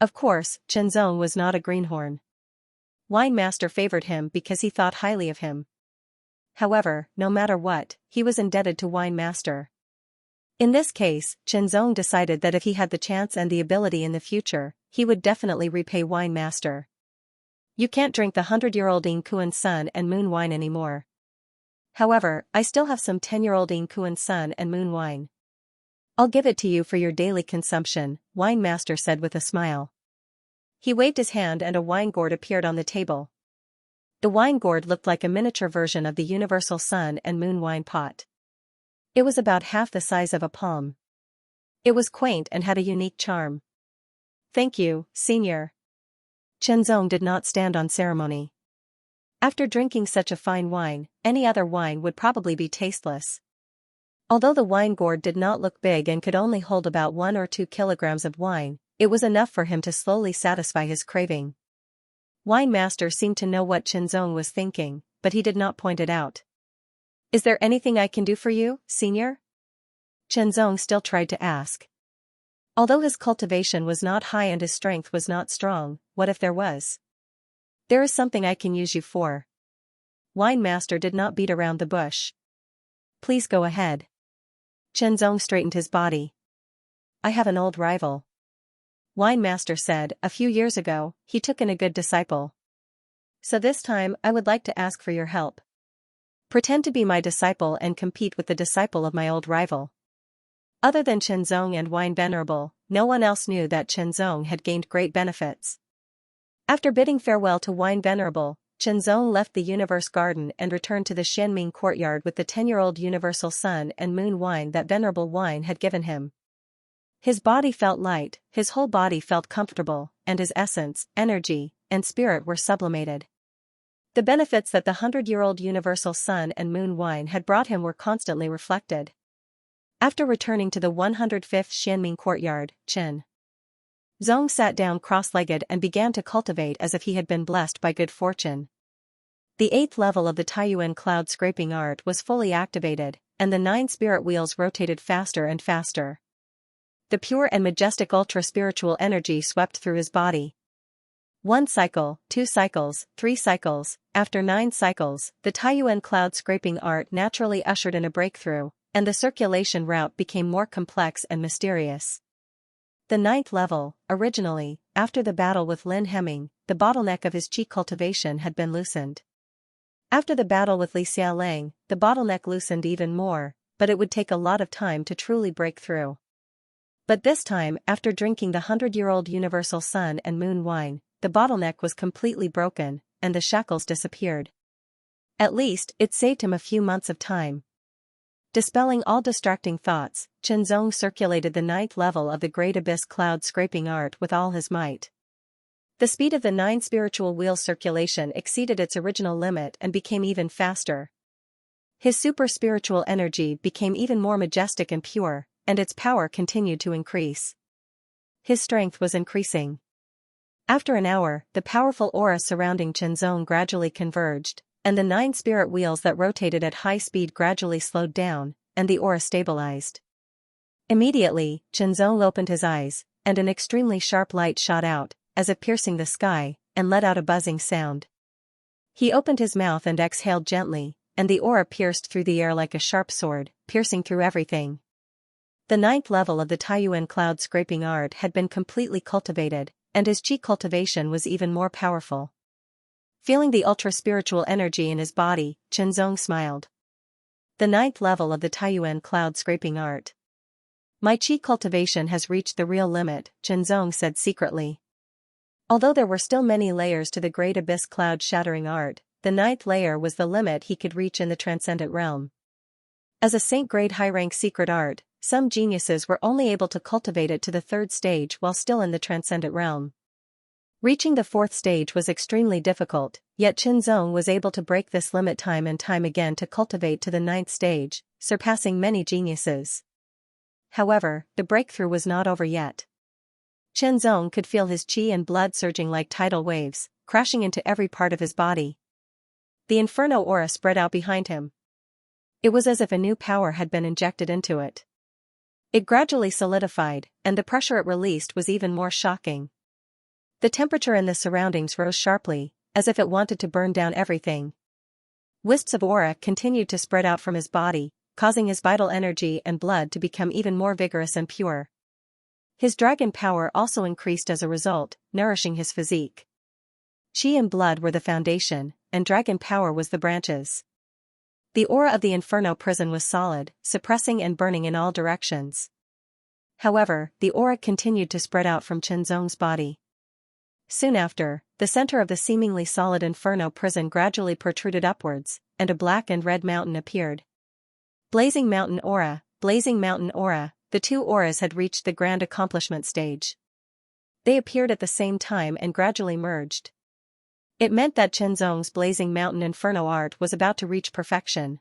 Of course, Chenzong was not a greenhorn. Wine Master favored him because he thought highly of him. However, no matter what, he was indebted to Wine Master. In this case, Chenzong decided that if he had the chance and the ability in the future, he would definitely repay Wine Master. "You can't drink the 100-year-old Ing Kuan Sun and Moon wine anymore. However, I still have some 10-year-old Ing Kuan Sun and Moon wine. I'll give it to you for your daily consumption," Wine Master said with a smile. He waved his hand and a wine gourd appeared on the table. The wine gourd looked like a miniature version of the Universal Sun and Moon wine pot. It was about half the size of a palm. It was quaint and had a unique charm. "Thank you, Senior." Chenzong did not stand on ceremony. After drinking such a fine wine, any other wine would probably be tasteless. Although the wine gourd did not look big and could only hold about 1 or 2 kilograms of wine, it was enough for him to slowly satisfy his craving. Wine Master seemed to know what Chenzong was thinking, but he did not point it out. "Is there anything I can do for you, Senior?" Chenzong still tried to ask. Although his cultivation was not high and his strength was not strong, what if there was? "There is something I can use you for." Wine Master did not beat around the bush. "Please go ahead." Chenzong straightened his body. "I have an old rival." Wine Master said, "A few years ago, he took in a good disciple. So this time I would like to ask for your help. Pretend to be my disciple and compete with the disciple of my old rival." Other than Chenzong and Wine Venerable, no one else knew that Chenzong had gained great benefits. After bidding farewell to Wine Venerable, Chenzong left the Universe Garden and returned to the Xianming courtyard with the 10-year-old Universal Sun and Moon wine that Venerable Wine had given him. His body felt light, his whole body felt comfortable, and his essence, energy, and spirit were sublimated. The benefits that the 100-year-old Universal Sun and Moon wine had brought him were constantly reflected. After returning to the 105th Xianming courtyard, Chen Zong sat down cross-legged and began to cultivate as if he had been blessed by good fortune. The 8th level of the Taiyuan cloud scraping art was fully activated, and the 9 spirit wheels rotated faster and faster. The pure and majestic ultra-spiritual energy swept through his body. 1 cycle, 2 cycles, 3 cycles, after 9 cycles, the Taiyuan cloud scraping art naturally ushered in a breakthrough, and the circulation route became more complex and mysterious. The 9th level, originally, after the battle with Lin Hemming, the bottleneck of his qi cultivation had been loosened. After the battle with Li Xiaolang, the bottleneck loosened even more, but it would take a lot of time to truly break through. But this time, after drinking the 100-year-old Universal Sun and Moon wine, the bottleneck was completely broken, and the shackles disappeared. At least, it saved him a few months of time. Dispelling all distracting thoughts, Chenzong circulated the 9th level of the Great Abyss cloud scraping art with all his might. The speed of the 9 spiritual wheels circulation exceeded its original limit and became even faster. His super-spiritual energy became even more majestic and pure, and its power continued to increase. His strength was increasing. After an hour, the powerful aura surrounding Chenzong gradually converged, and the 9 spirit wheels that rotated at high speed gradually slowed down, and the aura stabilized. Immediately, Chenzong opened his eyes, and an extremely sharp light shot out, as if piercing the sky, and let out a buzzing sound. He opened his mouth and exhaled gently, and the aura pierced through the air like a sharp sword, piercing through everything. The 9th level of the Taiyuan cloud scraping art had been completely cultivated, and his chi cultivation was even more powerful. Feeling the ultra-spiritual energy in his body, Qinzong smiled. The 9th level of the Taiyuan cloud scraping art. My chi cultivation has reached the real limit, Qinzong said secretly. Although there were still many layers to the great abyss cloud shattering art, the 9th layer was the limit he could reach in the transcendent realm. As a saint-grade high-rank secret art, some geniuses were only able to cultivate it to the 3rd stage while still in the transcendent realm. Reaching the 4th stage was extremely difficult, yet Qinzong was able to break this limit time and time again to cultivate to the 9th stage, surpassing many geniuses. However, the breakthrough was not over yet. Qinzong could feel his chi and blood surging like tidal waves, crashing into every part of his body. The inferno aura spread out behind him. It was as if a new power had been injected into it. It gradually solidified, and the pressure it released was even more shocking. The temperature in the surroundings rose sharply, as if it wanted to burn down everything. Wisps of aura continued to spread out from his body, causing his vital energy and blood to become even more vigorous and pure. His dragon power also increased as a result, nourishing his physique. Chi and blood were the foundation, and dragon power was the branches. The aura of the inferno prison was solid, suppressing and burning in all directions. However, the aura continued to spread out from Qinzong's body. Soon after, the center of the seemingly solid inferno prison gradually protruded upwards, and a black and red mountain appeared. Blazing mountain aura, the 2 auras had reached the grand accomplishment stage. They appeared at the same time and gradually merged. It meant that Qinzong's blazing mountain inferno art was about to reach perfection.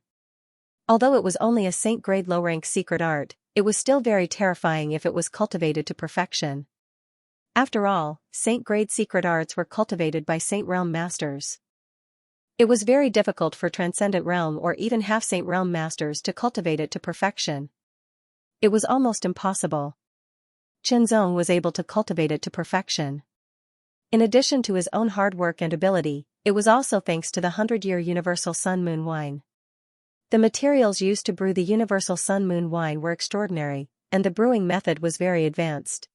Although it was only a saint-grade low-rank secret art, it was still very terrifying if it was cultivated to perfection. After all, saint-grade secret arts were cultivated by saint realm masters. It was very difficult for transcendent realm or even half-saint realm masters to cultivate it to perfection. It was almost impossible. Qinzong was able to cultivate it to perfection. In addition to his own hard work and ability, it was also thanks to the 100-year Universal Sun Moon wine. The materials used to brew the Universal Sun Moon wine were extraordinary, and the brewing method was very advanced.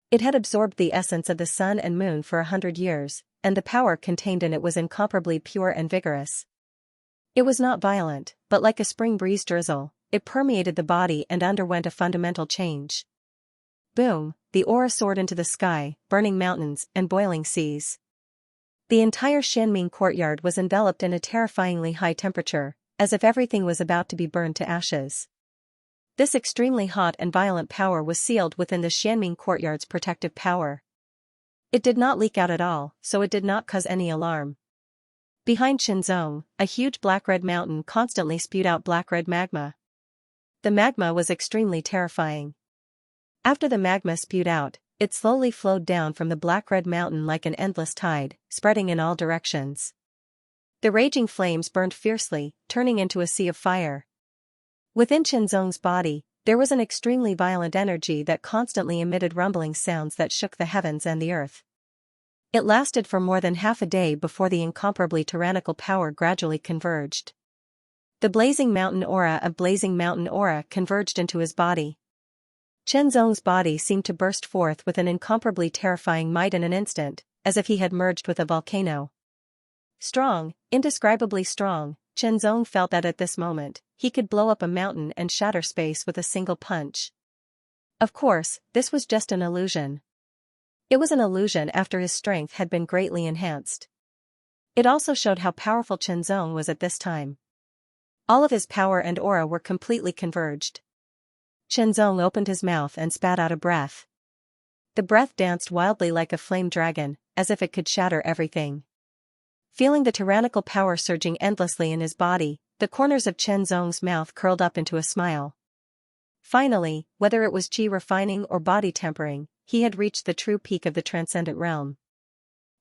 It had absorbed the essence of the sun and moon for 100 years, and the power contained in it was incomparably pure and vigorous. It was not violent, but like a spring breeze drizzle, it permeated the body and underwent a fundamental change. Boom, the aura soared into the sky, burning mountains and boiling seas. The entire Xianming courtyard was enveloped in a terrifyingly high temperature, as if everything was about to be burned to ashes. This extremely hot and violent power was sealed within the Xianming courtyard's protective power. It did not leak out at all, so it did not cause any alarm. Behind Qinzong, a huge black-red mountain constantly spewed out black-red magma. The magma was extremely terrifying. After the magma spewed out, it slowly flowed down from the black-red mountain like an endless tide, spreading in all directions. The raging flames burned fiercely, turning into a sea of fire. Within Qinzong's body, there was an extremely violent energy that constantly emitted rumbling sounds that shook the heavens and the earth. It lasted for more than half a day before the incomparably tyrannical power gradually converged. The blazing mountain aura converged into his body. Qinzong's body seemed to burst forth with an incomparably terrifying might in an instant, as if he had merged with a volcano. Strong, indescribably strong, Qinzong felt that at this moment, he could blow up a mountain and shatter space with a single punch. Of course, this was just an illusion. It was an illusion after his strength had been greatly enhanced. It also showed how powerful Qinzong was at this time. All of his power and aura were completely converged. Qinzong opened his mouth and spat out a breath. The breath danced wildly like a flame dragon, as if it could shatter everything. Feeling the tyrannical power surging endlessly in his body, the corners of Qinzong's mouth curled up into a smile. Finally, whether it was chi refining or body tempering, he had reached the true peak of the transcendent realm.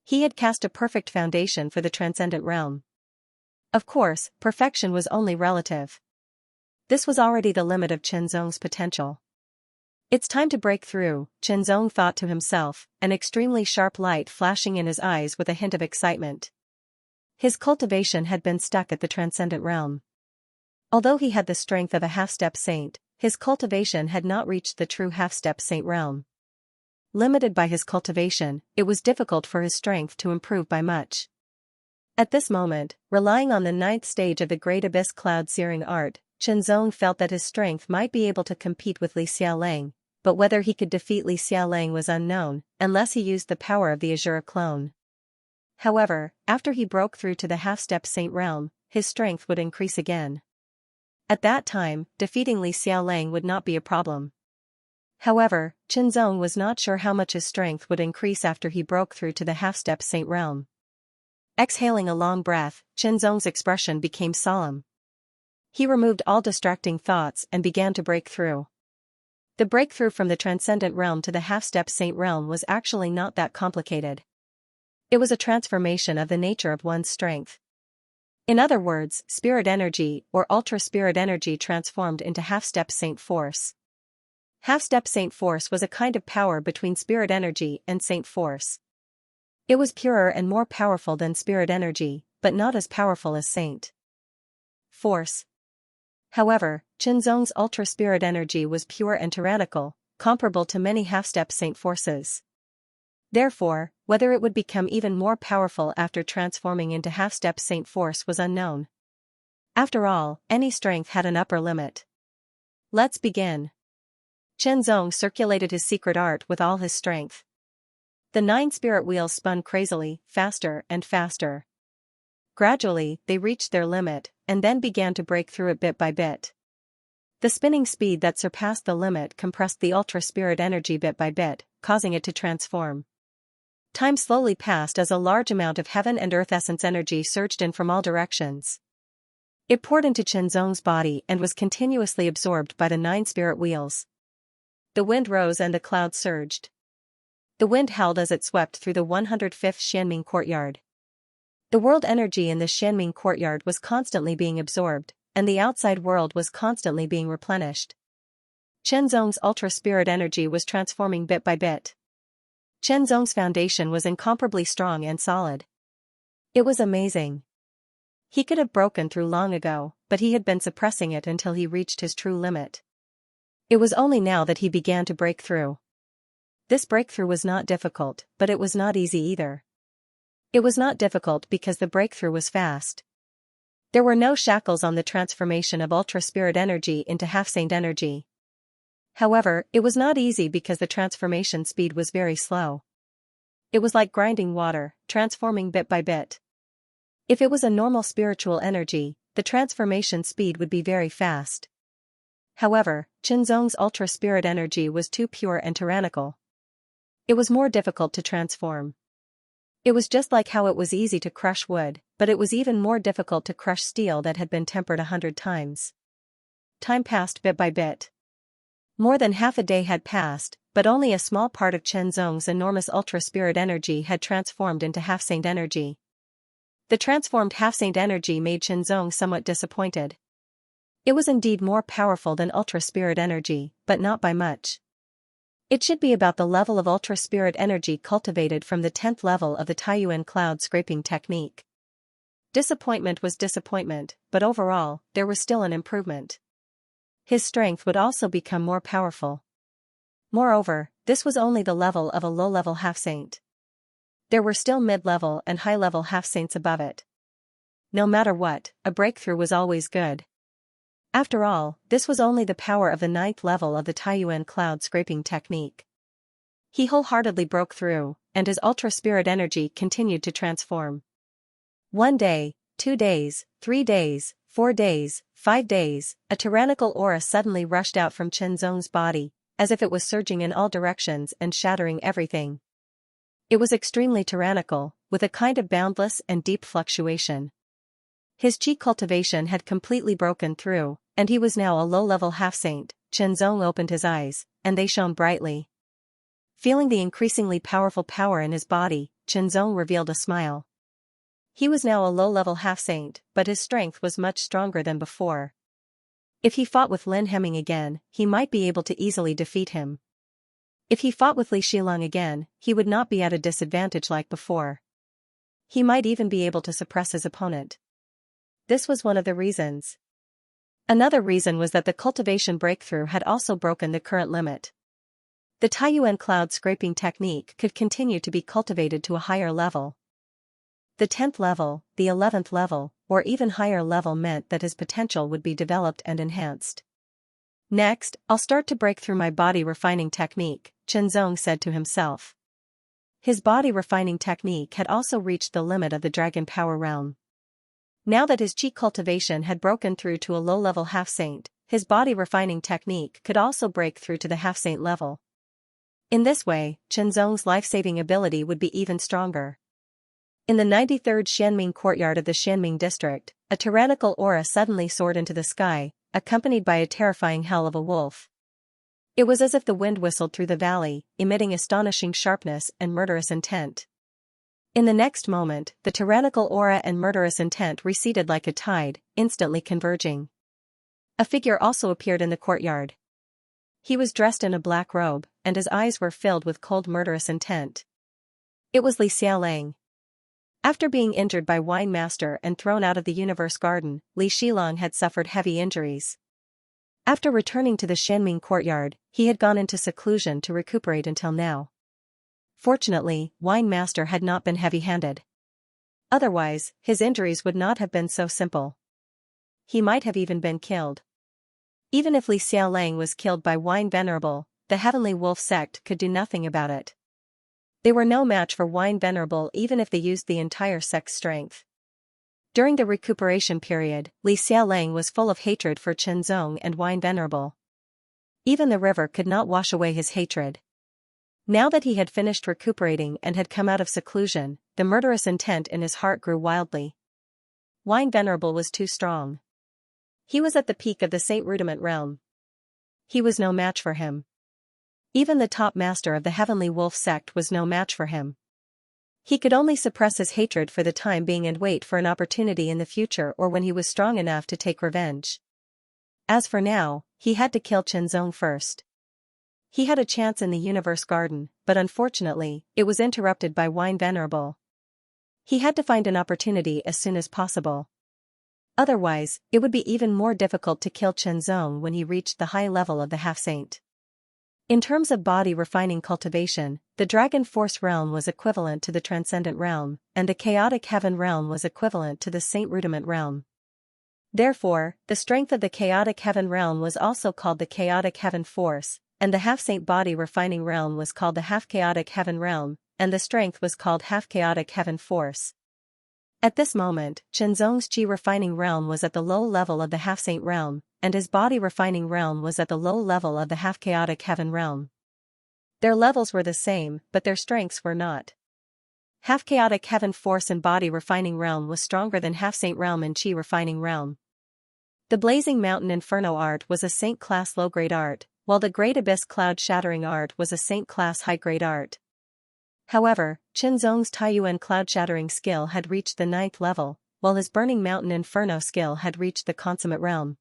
He had cast a perfect foundation for the transcendent realm. Of course, perfection was only relative. This was already the limit of Qinzong's potential. It's time to break through, Qinzong thought to himself, an extremely sharp light flashing in his eyes with a hint of excitement. His cultivation had been stuck at the transcendent realm. Although he had the strength of a half-step saint, his cultivation had not reached the true half-step saint realm. Limited by his cultivation, it was difficult for his strength to improve by much. At this moment, relying on the ninth stage of the Great Abyss cloud-searing art, Chenzong felt that his strength might be able to compete with Li Xiaolang, but whether he could defeat Li Xiaolang was unknown, unless he used the power of the Azura clone. However, after he broke through to the half-step saint realm, his strength would increase again. At that time, defeating Li Xiaolang would not be a problem. However, Chenzong was not sure how much his strength would increase after he broke through to the half-step saint realm. Exhaling a long breath, Chenzong's expression became solemn. He removed all distracting thoughts and began to break through. The breakthrough from the transcendent realm to the half-step saint realm was actually not that complicated. It was a transformation of the nature of one's strength. In other words, spirit energy or ultra-spirit energy transformed into half-step saint force. Half-step saint force was a kind of power between spirit energy and saint force. It was purer and more powerful than spirit energy, but not as powerful as saint force. However, Chenzong's ultra-spirit energy was pure and tyrannical, comparable to many half-step saint forces. Therefore, whether it would become even more powerful after transforming into half-step saint force was unknown. After all, any strength had an upper limit. Let's begin. Chenzong circulated his secret art with all his strength. The 9 spirit wheels spun crazily, faster and faster. Gradually, they reached their limit, and then began to break through it bit by bit. The spinning speed that surpassed the limit compressed the ultra-spirit energy bit by bit, causing it to transform. Time slowly passed as a large amount of heaven and earth essence energy surged in from all directions. It poured into Chenzong's body and was continuously absorbed by the 9 spirit wheels. The wind rose and the clouds surged. The wind howled as it swept through the 105th Xianming courtyard. The world energy in the Xianming courtyard was constantly being absorbed, and the outside world was constantly being replenished. Chenzong's ultra-spirit energy was transforming bit by bit. Chenzong's foundation was incomparably strong and solid. It was amazing. He could have broken through long ago, but he had been suppressing it until he reached his true limit. It was only now that he began to break through. This breakthrough was not difficult, but it was not easy either. It was not difficult because the breakthrough was fast. There were no shackles on the transformation of ultra-spirit energy into half-saint energy. However, it was not easy because the transformation speed was very slow. It was like grinding water, transforming bit by bit. If it was a normal spiritual energy, the transformation speed would be very fast. However, Chenzong's ultra-spirit energy was too pure and tyrannical. It was more difficult to transform. It was just like how it was easy to crush wood, but it was even more difficult to crush steel that had been tempered 100 times. Time passed bit by bit. More than half a day had passed, but only a small part of Chenzong's enormous ultra-spirit energy had transformed into half-saint energy. The transformed half-saint energy made Chenzong somewhat disappointed. It was indeed more powerful than ultra-spirit energy, but not by much. It should be about the level of ultra-spirit energy cultivated from the 10th level of the Taiyuan cloud scraping technique. Disappointment was disappointment, but overall, there was still an improvement. His strength would also become more powerful. Moreover, this was only the level of a low-level half-saint. There were still mid-level and high-level half-saints above it. No matter what, a breakthrough was always good. After all, this was only the power of the 9th level of the Taiyuan cloud scraping technique. He wholeheartedly broke through, and his ultra-spirit energy continued to transform. 1 day, 2 days, 3 days, 4 days, 5 days, a tyrannical aura suddenly rushed out from Chenzong's body, as if it was surging in all directions and shattering everything. It was extremely tyrannical, with a kind of boundless and deep fluctuation. His chi cultivation had completely broken through, and he was now a low-level half-saint. Chenzong opened his eyes, and they shone brightly. Feeling the increasingly powerful power in his body, Chenzong revealed a smile. He was now a low-level half-saint, but his strength was much stronger than before. If he fought with Lin Hemming again, he might be able to easily defeat him. If he fought with Li Xiaolang again, he would not be at a disadvantage like before. He might even be able to suppress his opponent. This was one of the reasons. Another reason was that the cultivation breakthrough had also broken the current limit. The Taiyuan cloud scraping technique could continue to be cultivated to a higher level. The 10th level, the 11th level, or even higher level meant that his potential would be developed and enhanced. Next, I'll start to break through my body refining technique, Chenzong said to himself. His body refining technique had also reached the limit of the dragon power realm. Now that his qi cultivation had broken through to a low-level half-saint, his body refining technique could also break through to the half-saint level. In this way, Chenzong's life-saving ability would be even stronger. In the 93rd Xianming courtyard of the Xianming district, a tyrannical aura suddenly soared into the sky, accompanied by a terrifying howl of a wolf. It was as if the wind whistled through the valley, emitting astonishing sharpness and murderous intent. In the next moment, the tyrannical aura and murderous intent receded like a tide, instantly converging. A figure also appeared in the courtyard. He was dressed in a black robe, and his eyes were filled with cold murderous intent. It was Li Xiaolang. After being injured by Wine Master and thrown out of the Universe Garden, Li Xiaolang had suffered heavy injuries. After returning to the Xianming courtyard, he had gone into seclusion to recuperate until now. Fortunately, Wine Master had not been heavy-handed. Otherwise, his injuries would not have been so simple. He might have even been killed. Even if Li Xiaolang was killed by Wine Venerable, the Heavenly Wolf sect could do nothing about it. They were no match for Wine Venerable even if they used the entire sect's strength. During the recuperation period, Li Xiaolang was full of hatred for Chenzong and Wine Venerable. Even the river could not wash away his hatred. Now that he had finished recuperating and had come out of seclusion, the murderous intent in his heart grew wildly. Wine Venerable was too strong. He was at the peak of the Saint Rudiment realm. He was no match for him. Even the top master of the Heavenly Wolf sect was no match for him. He could only suppress his hatred for the time being and wait for an opportunity in the future or when he was strong enough to take revenge. As for now, he had to kill Chenzong first. He had a chance in the Universe Garden, but unfortunately, it was interrupted by Wine Venerable. He had to find an opportunity as soon as possible. Otherwise, it would be even more difficult to kill Chenzong when he reached the high level of the half-saint. In terms of body refining cultivation, the Dragon Force realm was equivalent to the Transcendent realm, and the Chaotic Heaven realm was equivalent to the Saint Rudiment realm. Therefore, the strength of the Chaotic Heaven realm was also called the Chaotic Heaven Force, and the half-saint body refining realm was called the half-chaotic heaven realm, and the strength was called half-chaotic heaven force. At this moment, Chenzong's qi refining realm was at the low level of the half-saint realm, and his body refining realm was at the low level of the half-chaotic heaven realm. Their levels were the same, but their strengths were not. Half-chaotic heaven force and body refining realm was stronger than half-saint realm and qi refining realm. The Blazing Mountain Inferno art was a saint-class low-grade art, while the Great Abyss cloud-shattering art was a saint-class high-grade art. However, Chenzong's Taiyuan cloud-shattering skill had reached the 9th level, while his Burning Mountain Inferno skill had reached the consummate realm.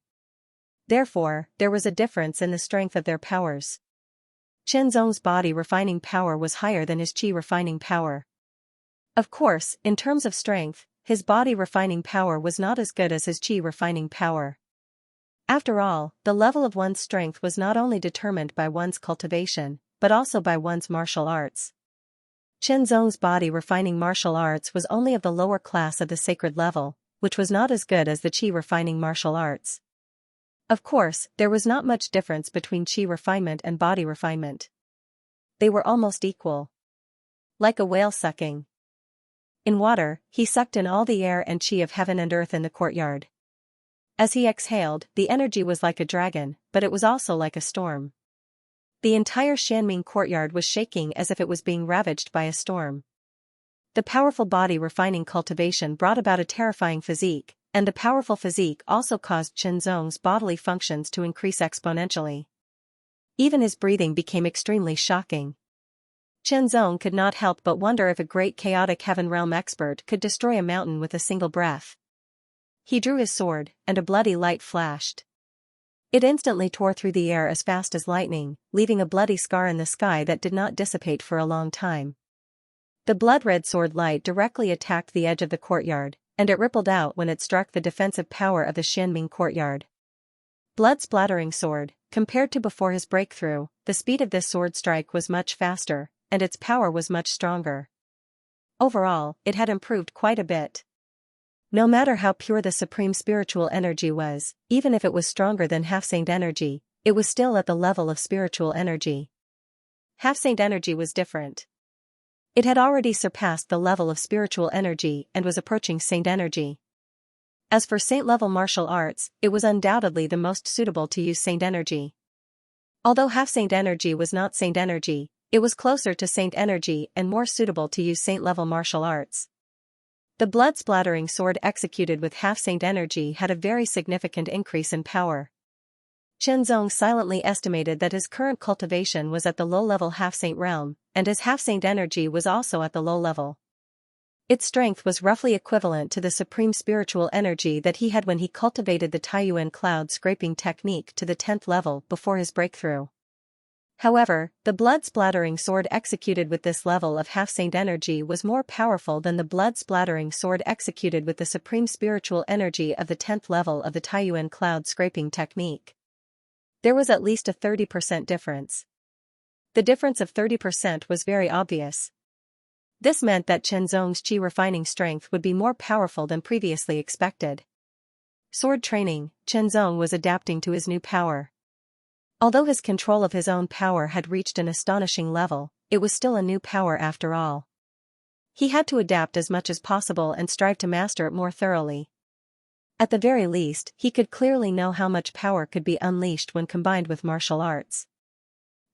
Therefore, there was a difference in the strength of their powers. Chenzong's body refining power was higher than his qi refining power. Of course, in terms of strength, his body refining power was not as good as his qi refining power. After all, the level of one's strength was not only determined by one's cultivation, but also by one's martial arts. Chenzong's body refining martial arts was only of the lower class of the sacred level, which was not as good as the qi refining martial arts. Of course, there was not much difference between qi refinement and body refinement. They were almost equal. Like a whale sucking. In water, he sucked in all the air and qi of heaven and earth in the courtyard. As he exhaled, the energy was like a dragon, but it was also like a storm. The entire Xianming courtyard was shaking as if it was being ravaged by a storm. The powerful body refining cultivation brought about a terrifying physique, and the powerful physique also caused Chenzong's bodily functions to increase exponentially. Even his breathing became extremely shocking. Chenzong could not help but wonder if a great chaotic heaven realm expert could destroy a mountain with a single breath. He drew his sword, and a bloody light flashed. It instantly tore through the air as fast as lightning, leaving a bloody scar in the sky that did not dissipate for a long time. The blood-red sword light directly attacked the edge of the courtyard, and it rippled out when it struck the defensive power of the Xianming courtyard. Blood-splattering sword. Compared to before his breakthrough, the speed of this sword strike was much faster, and its power was much stronger. Overall, it had improved quite a bit. No matter how pure the supreme spiritual energy was, even if it was stronger than half-saint energy, it was still at the level of spiritual energy. Half-saint energy was different. It had already surpassed the level of spiritual energy and was approaching saint energy. As for saint-level martial arts, it was undoubtedly the most suitable to use saint energy. Although half-saint energy was not saint energy, it was closer to saint energy and more suitable to use saint-level martial arts. The blood-splattering sword executed with half-saint energy had a very significant increase in power. Chen Zong silently estimated that his current cultivation was at the low-level half-saint realm, and his half-saint energy was also at the low level. Its strength was roughly equivalent to the supreme spiritual energy that he had when he cultivated the Taiyuan cloud scraping technique to the 10th level before his breakthrough. However, the blood-splattering sword executed with this level of half-saint energy was more powerful than the blood-splattering sword executed with the supreme spiritual energy of the 10th level of the Taiyuan cloud scraping technique. There was at least a 30% difference. The difference of 30% was very obvious. This meant that Chen Zong's qi refining strength would be more powerful than previously expected. Sword training, Chen Zong was adapting to his new power. Although his control of his own power had reached an astonishing level, it was still a new power after all. He had to adapt as much as possible and strive to master it more thoroughly. At the very least, he could clearly know how much power could be unleashed when combined with martial arts.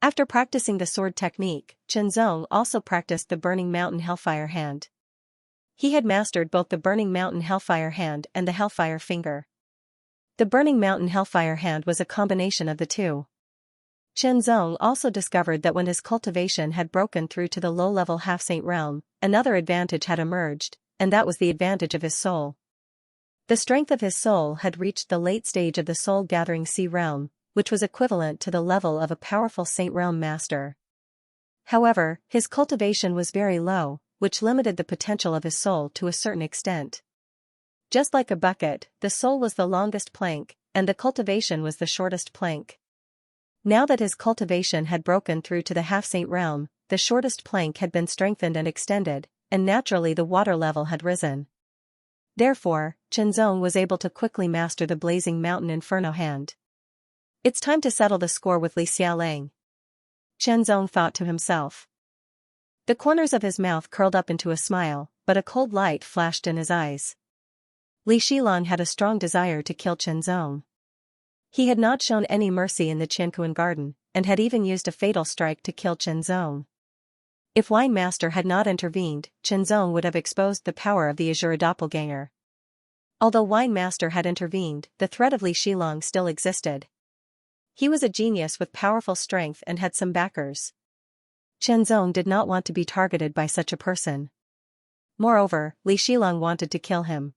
After practicing the sword technique, Chen Zong also practiced the Burning Mountain Hellfire Hand. He had mastered both the Burning Mountain Hellfire Hand and the Hellfire Finger. The Burning Mountain Hellfire Hand was a combination of the two. Chen Zong also discovered that when his cultivation had broken through to the low-level half-saint realm, another advantage had emerged, and that was the advantage of his soul. The strength of his soul had reached the late stage of the soul-gathering sea realm, which was equivalent to the level of a powerful saint realm master. However, his cultivation was very low, which limited the potential of his soul to a certain extent. Just like a bucket, the soul was the longest plank, and the cultivation was the shortest plank. Now that his cultivation had broken through to the half-saint realm, the shortest plank had been strengthened and extended, and naturally the water level had risen. Therefore, Chen Zong was able to quickly master the Blazing Mountain Inferno Hand. It's time to settle the score with Li Xiaolang, Chen Zong thought to himself. The corners of his mouth curled up into a smile, but a cold light flashed in his eyes. Li Xiaolang had a strong desire to kill Chen Zong. He had not shown any mercy in the Qiankuan garden, and had even used a fatal strike to kill Chen Zong. If Wine Master had not intervened, Chen Zong would have exposed the power of the Azure doppelganger. Although Wine Master had intervened, the threat of Li Xiaolang still existed. He was a genius with powerful strength and had some backers. Chen Zong did not want to be targeted by such a person. Moreover, Li Xiaolang wanted to kill him.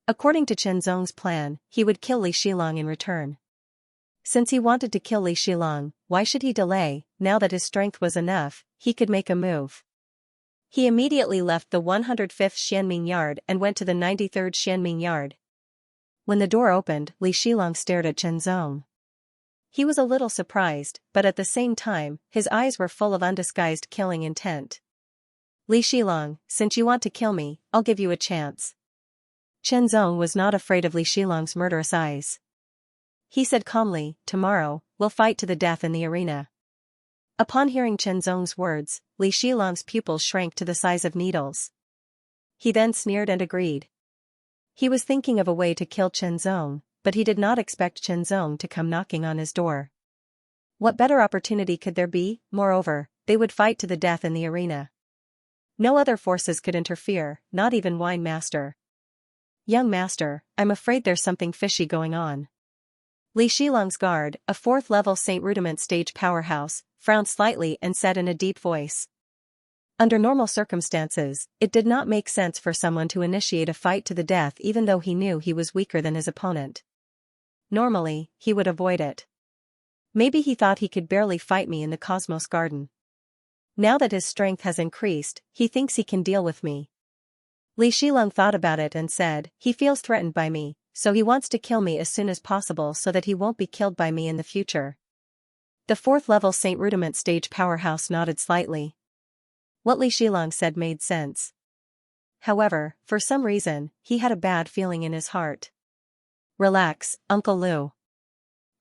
According to Chen Zong's plan, he would kill Li Xiaolang in return. Since he wanted to kill Li Xiaolang, why should he delay? Now that his strength was enough, he could make a move. He immediately left the 105th Xianming Yard and went to the 93rd Xianming Yard. When the door opened, Li Xiaolang stared at Chen Zong. He was a little surprised, but at the same time, his eyes were full of undisguised killing intent. Li Xiaolang, since you want to kill me, I'll give you a chance. Chen Zong was not afraid of Li Xiaolang's murderous eyes. He said calmly, tomorrow, we'll fight to the death in the arena. Upon hearing Chen Zong's words, Li Xiaolang's pupils shrank to the size of needles. He then sneered and agreed. He was thinking of a way to kill Chen Zong, but he did not expect Chen Zong to come knocking on his door. What better opportunity could there be? Moreover, they would fight to the death in the arena. No other forces could interfere, not even Wine Master. Young Master, I'm afraid there's something fishy going on. Li Xiaolang's guard, a 4th-level Saint Rudiment stage powerhouse, frowned slightly and said in a deep voice. Under normal circumstances, it did not make sense for someone to initiate a fight to the death even though he knew he was weaker than his opponent. Normally, he would avoid it. Maybe he thought he could barely fight me in the Cosmos Garden. Now that his strength has increased, he thinks he can deal with me. Li Shilong thought about it and said, he feels threatened by me, so he wants to kill me as soon as possible so that he won't be killed by me in the future. The 4th level Saint Rudiment stage powerhouse nodded slightly. What Li Shilong said made sense. However, for some reason, he had a bad feeling in his heart. Relax, Uncle Lu.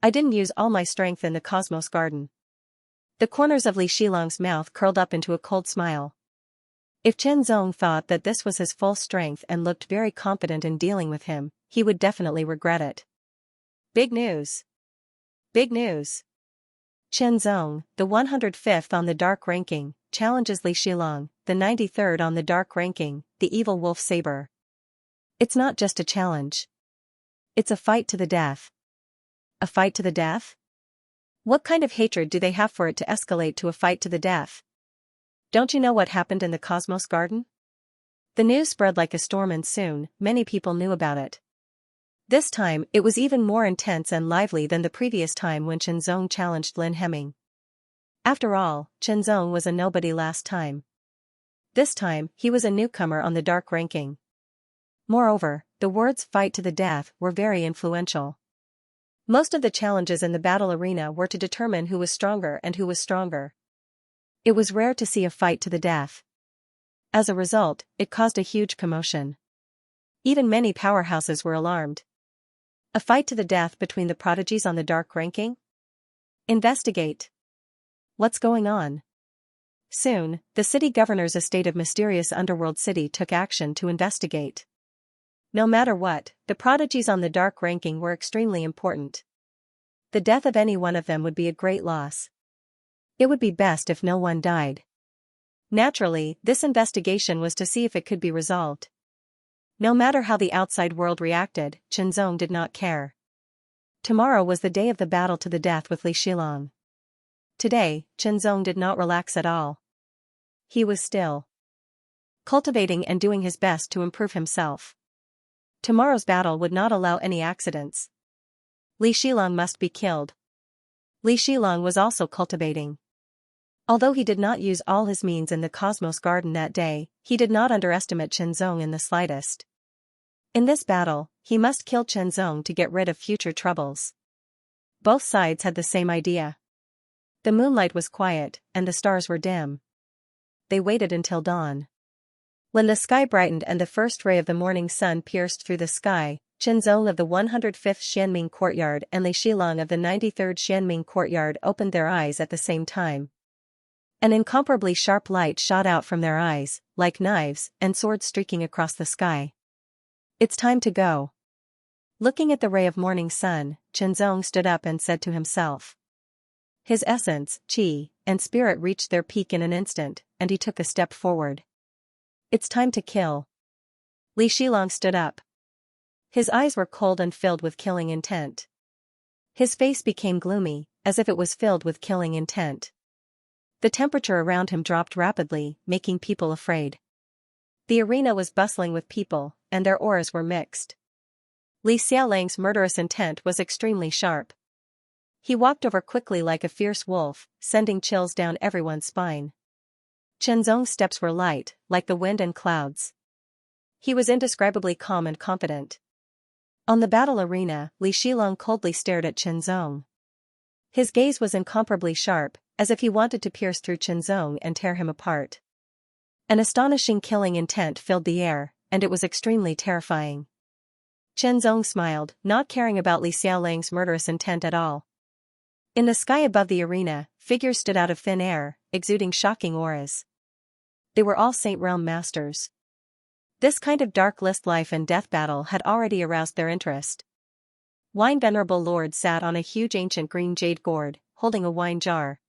I didn't use all my strength in the Cosmos Garden. The corners of Li Shilong's mouth curled up into a cold smile. If Chen Zong thought that this was his full strength and looked very confident in dealing with him, he would definitely regret it. Big news. Big news. Chen Zong, the 105th on the dark ranking, challenges Li Shilong, the 93rd on the dark ranking, the evil wolf saber. It's not just a challenge. It's a fight to the death. A fight to the death? What kind of hatred do they have for it to escalate to a fight to the death? Don't you know what happened in the Cosmos Garden? The news spread like a storm and soon, many people knew about it. This time, it was even more intense and lively than the previous time when Chen Zong challenged Lin Hemming. After all, Chen Zong was a nobody last time. This time, he was a newcomer on the dark ranking. Moreover, the words fight to the death were very influential. Most of the challenges in the battle arena were to determine who was stronger and who was stronger. It was rare to see a fight to the death. As a result, it caused a huge commotion. Even many powerhouses were alarmed. A fight to the death between the prodigies on the dark ranking? Investigate. What's going on? Soon, the city governor's estate of mysterious underworld city took action to investigate. No matter what, the prodigies on the dark ranking were extremely important. The death of any one of them would be a great loss. It would be best if no one died. Naturally, this investigation was to see if it could be resolved. No matter how the outside world reacted, Chen Zong did not care. Tomorrow was the day of the battle to the death with Li Shilong. Today, Chen Zong did not relax at all. He was still cultivating and doing his best to improve himself. Tomorrow's battle would not allow any accidents. Li Shilong must be killed. Li Shilong was also cultivating. Although he did not use all his means in the Cosmos Garden that day, he did not underestimate Chen Zong in the slightest. In this battle, he must kill Chen Zong to get rid of future troubles. Both sides had the same idea. The moonlight was quiet, and the stars were dim. They waited until dawn. When the sky brightened and the first ray of the morning sun pierced through the sky, Chen Zong of the 105th Xianming Courtyard and Li Shilong of the 93rd Xianming Courtyard opened their eyes at the same time. An incomparably sharp light shot out from their eyes, like knives and swords streaking across the sky. It's time to go. Looking at the ray of morning sun, Chen Zong stood up and said to himself. His essence, qi, and spirit reached their peak in an instant, and he took a step forward. It's time to kill. Li Shilong stood up. His eyes were cold and filled with killing intent. His face became gloomy, as if it was filled with killing intent. The temperature around him dropped rapidly, making people afraid. The arena was bustling with people, and their auras were mixed. Li Xiaolang's murderous intent was extremely sharp. He walked over quickly like a fierce wolf, sending chills down everyone's spine. Chen Zong's steps were light, like the wind and clouds. He was indescribably calm and confident. On the battle arena, Li Shilong coldly stared at Chen Zong. His gaze was incomparably sharp, as if he wanted to pierce through Chen Zong and tear him apart. An astonishing killing intent filled the air, and it was extremely terrifying. Chen Zong smiled, not caring about Li Xiaolang's murderous intent at all. In the sky above the arena, figures stood out of thin air, exuding shocking auras. They were all Saint Realm masters. This kind of dark list life and death battle had already aroused their interest. Wine Venerable Lord sat on a huge ancient green jade gourd, holding a wine jar.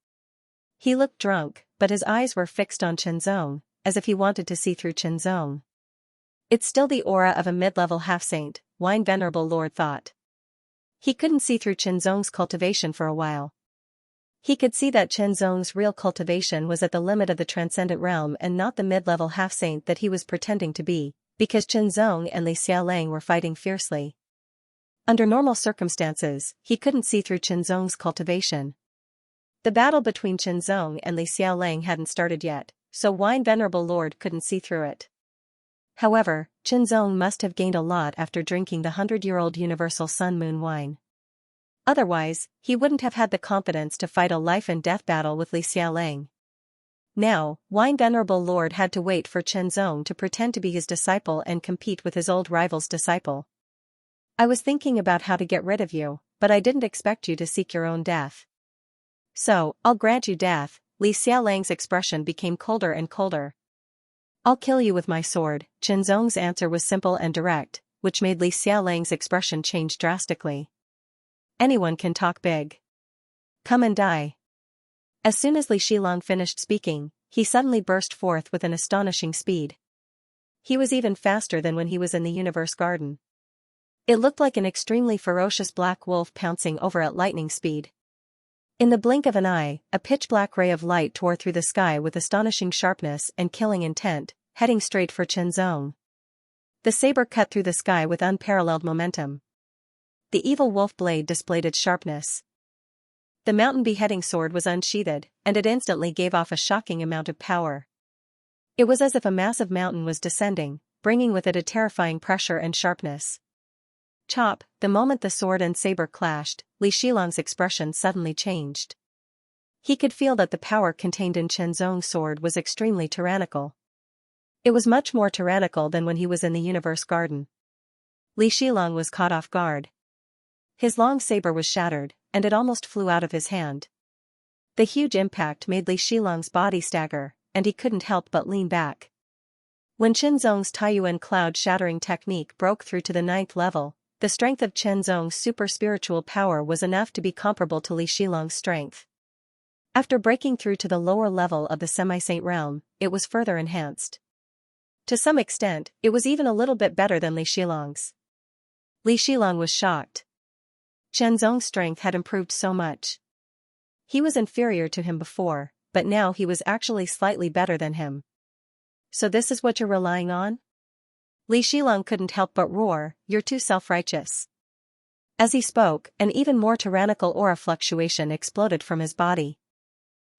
He looked drunk, but his eyes were fixed on Chen Zong, as if he wanted to see through Chen Zong. It's still the aura of a mid-level half-saint, Wine Venerable Lord thought. He couldn't see through Chen Zong's cultivation for a while. He could see that Chen Zong's real cultivation was at the limit of the transcendent realm and not the mid-level half-saint that he was pretending to be, because Chen Zong and Li Xiaolang were fighting fiercely. Under normal circumstances, he couldn't see through Chen Zong's cultivation. The battle between Zhenzong and Li Xiaolang hadn't started yet, so Wine Venerable Lord couldn't see through it. However, Zhenzong must have gained a lot after drinking the 100-year-old Universal Sun Moon wine. Otherwise, he wouldn't have had the confidence to fight a life-and-death battle with Li Xiaolang. Now, Wine Venerable Lord had to wait for Zhenzong to pretend to be his disciple and compete with his old rival's disciple. I was thinking about how to get rid of you, but I didn't expect you to seek your own death. So, I'll grant you death. Li Xiaolang's expression became colder and colder. I'll kill you with my sword. Zhenzong's answer was simple and direct, which made Li Xiaolang's expression change drastically. Anyone can talk big. Come and die. As soon as Li Xiaolang finished speaking, he suddenly burst forth with an astonishing speed. He was even faster than when he was in the Universe Garden. It looked like an extremely ferocious black wolf pouncing over at lightning speed. In the blink of an eye, a pitch-black ray of light tore through the sky with astonishing sharpness and killing intent, heading straight for Zhenzong. The saber cut through the sky with unparalleled momentum. The evil wolf blade displayed its sharpness. The mountain beheading sword was unsheathed, and it instantly gave off a shocking amount of power. It was as if a massive mountain was descending, bringing with it a terrifying pressure and sharpness. Chop! The moment the sword and saber clashed, Li Xiaolang's expression suddenly changed. He could feel that the power contained in Zhenzong's sword was extremely tyrannical. It was much more tyrannical than when he was in the Universe Garden. Li Xiaolang was caught off guard. His long saber was shattered, and it almost flew out of his hand. The huge impact made Li Xiaolang's body stagger, and he couldn't help but lean back. When Zhenzong's Taiyuan cloud-shattering technique broke through to the 9th level, the strength of Zhenzong's super-spiritual power was enough to be comparable to Li Xiaolang's strength. After breaking through to the lower level of the semi-saint realm, it was further enhanced. To some extent, it was even a little bit better than Li Xiaolang's. Li Xiaolang was shocked. Zhenzong's strength had improved so much. He was inferior to him before, but now he was actually slightly better than him. So this is what you're relying on? Li Xiaolang couldn't help but roar, "You're too self-righteous." As he spoke, an even more tyrannical aura fluctuation exploded from his body.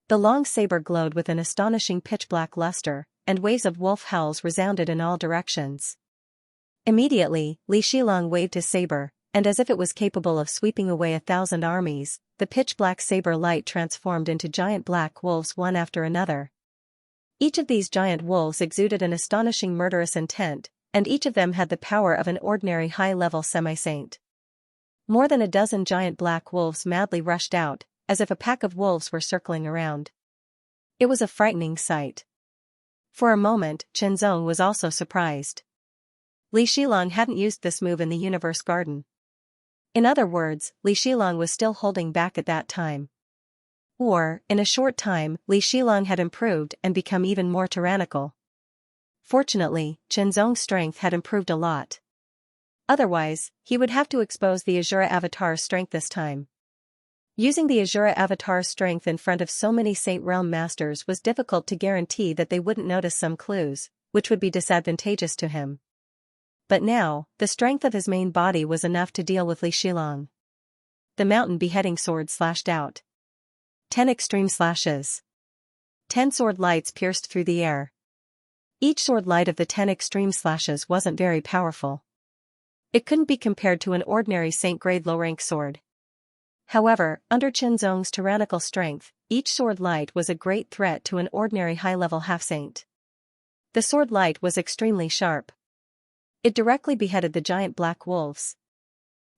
The long saber glowed with an astonishing pitch-black luster, and waves of wolf howls resounded in all directions. Immediately, Li Xiaolang waved his saber, and as if it was capable of sweeping away 1,000 armies, the pitch-black saber light transformed into giant black wolves one after another. Each of these giant wolves exuded an astonishing murderous intent, and each of them had the power of an ordinary high-level semi-saint. More than a dozen giant black wolves madly rushed out, as if a pack of wolves were circling around. It was a frightening sight. For a moment, Zhenzong was also surprised. Li Xiaolang hadn't used this move in the Universe Garden. In other words, Li Xiaolang was still holding back at that time. Or, in a short time, Li Xiaolang had improved and become even more tyrannical. Fortunately, Zhenzong's strength had improved a lot. Otherwise, he would have to expose the Azura Avatar's strength this time. Using the Azura Avatar's strength in front of so many Saint Realm Masters was difficult to guarantee that they wouldn't notice some clues, which would be disadvantageous to him. But now, the strength of his main body was enough to deal with Li Xiaolang. The mountain beheading sword slashed out. 10 extreme slashes. 10 sword lights pierced through the air. Each sword light of the 10 extreme slashes wasn't very powerful. It couldn't be compared to an ordinary saint-grade low-rank sword. However, under Zhenzong's tyrannical strength, each sword light was a great threat to an ordinary high-level half-saint. The sword light was extremely sharp. It directly beheaded the giant black wolves.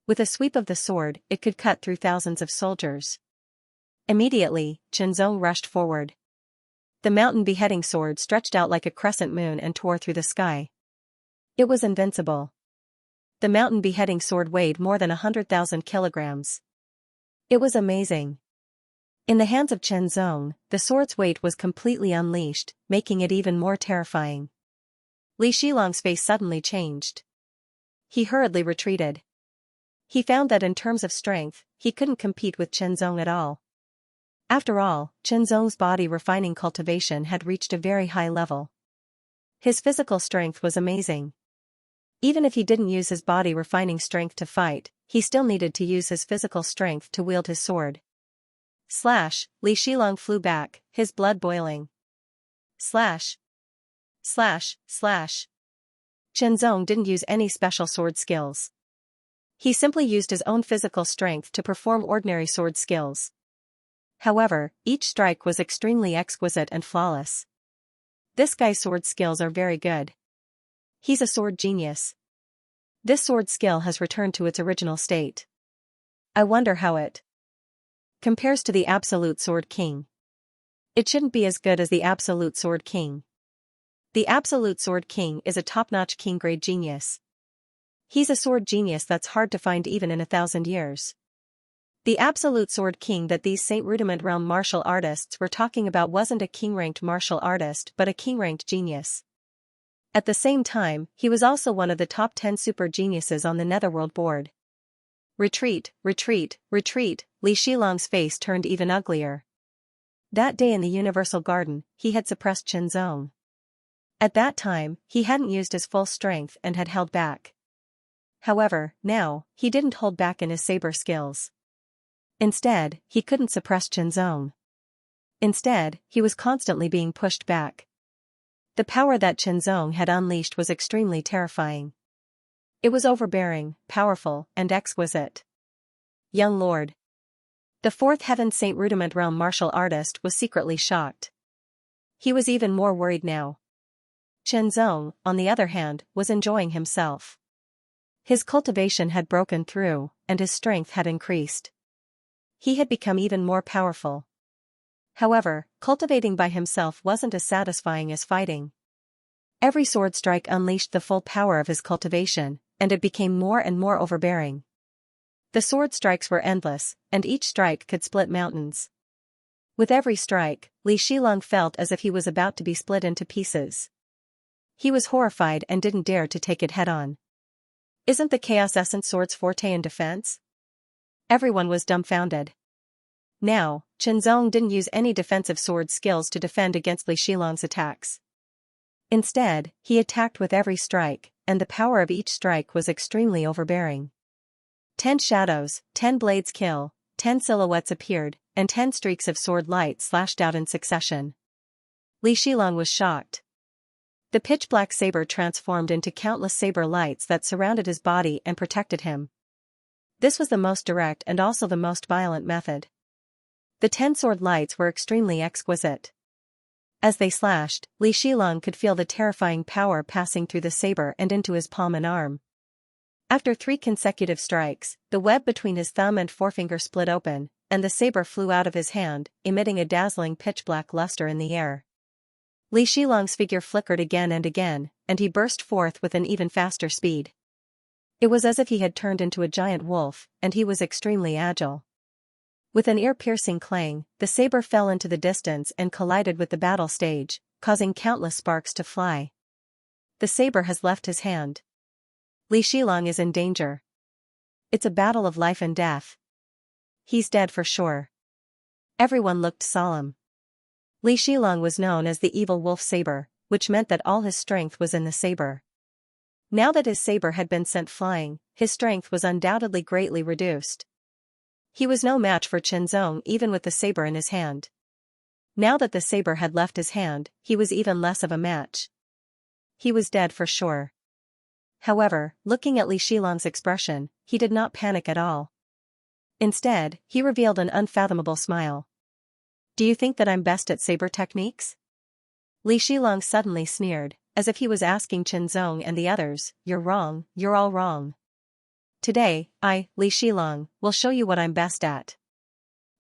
With a sweep of the sword, it could cut through thousands of soldiers. Immediately, Zhenzong rushed forward. The mountain beheading sword stretched out like a crescent moon and tore through the sky. It was invincible. The mountain beheading sword weighed more than 100,000 kilograms. It was amazing. In the hands of Zhenzong, the sword's weight was completely unleashed, making it even more terrifying. Li Xiaolang's face suddenly changed. He hurriedly retreated. He found that in terms of strength, he couldn't compete with Zhenzong at all. After all, Zhenzong's body refining cultivation had reached a very high level. His physical strength was amazing. Even if he didn't use his body refining strength to fight, he still needed to use his physical strength to wield his sword. Slash, Li Shilong flew back, his blood boiling. Slash. Slash, slash. Chen Zong didn't use any special sword skills. He simply used his own physical strength to perform ordinary sword skills. However, each strike was extremely exquisite and flawless. This guy's sword skills are very good. He's a sword genius. This sword skill has returned to its original state. I wonder how it compares to the Absolute Sword King. It shouldn't be as good as the Absolute Sword King. The Absolute Sword King is a top-notch king-grade genius. He's a sword genius that's hard to find even in 1,000 years. The Absolute Sword King that these Saint Rudiment realm martial artists were talking about wasn't a king-ranked martial artist but a king-ranked genius. At the same time, he was also one of the top 10 super geniuses on the Netherworld board. Retreat, retreat, retreat, Li Shilong's face turned even uglier. That day in the Universal Garden, he had suppressed Chen Zong. At that time, he hadn't used his full strength and had held back. However, now, he didn't hold back in his saber skills. Instead, he couldn't suppress Chen Zong. Instead, he was constantly being pushed back. The power that Chen Zong had unleashed was extremely terrifying. It was overbearing, powerful, and exquisite. Young Lord. The fourth heaven Saint Rudiment realm martial artist was secretly shocked. He was even more worried now. Chen Zong, on the other hand, was enjoying himself. His cultivation had broken through, and his strength had increased. He had become even more powerful. However, cultivating by himself wasn't as satisfying as fighting. Every sword strike unleashed the full power of his cultivation, and it became more and more overbearing. The sword strikes were endless, and each strike could split mountains. With every strike, Li Shilong felt as if he was about to be split into pieces. He was horrified and didn't dare to take it head-on. Isn't the Chaos Essence sword's forte in defense? Everyone was dumbfounded. Now, Chen Zong didn't use any defensive sword skills to defend against Li Shilong's attacks. Instead, he attacked with every strike, and the power of each strike was extremely overbearing. 10 shadows, 10 blades kill, 10 silhouettes appeared, and 10 streaks of sword light slashed out in succession. Li Shilong was shocked. The pitch-black saber transformed into countless saber lights that surrounded his body and protected him. This was the most direct and also the most violent method. The 10 sword lights were extremely exquisite. As they slashed, Li Shilong could feel the terrifying power passing through the saber and into his palm and arm. After 3 consecutive strikes, the web between his thumb and forefinger split open, and the saber flew out of his hand, emitting a dazzling pitch-black luster in the air. Li Shilong's figure flickered again, and he burst forth with an even faster speed. It was as if he had turned into a giant wolf, and he was extremely agile. With an ear-piercing clang, the saber fell into the distance and collided with the battle stage, causing countless sparks to fly. The saber has left his hand. Li Shilong is in danger. It's a battle of life and death. He's dead for sure. Everyone looked solemn. Li Shilong was known as the evil wolf saber, which meant that all his strength was in the saber. Now that his saber had been sent flying, his strength was undoubtedly greatly reduced. He was no match for Chen Zong even with the saber in his hand. Now that the saber had left his hand, he was even less of a match. He was dead for sure. However, looking at Li Shilong's expression, he did not panic at all. Instead, he revealed an unfathomable smile. Do you think that I'm best at saber techniques? Li Shilong suddenly sneered, as if he was asking Chen Zong and the others, you're wrong, you're all wrong. Today, I, Li Shilong, will show you what I'm best at.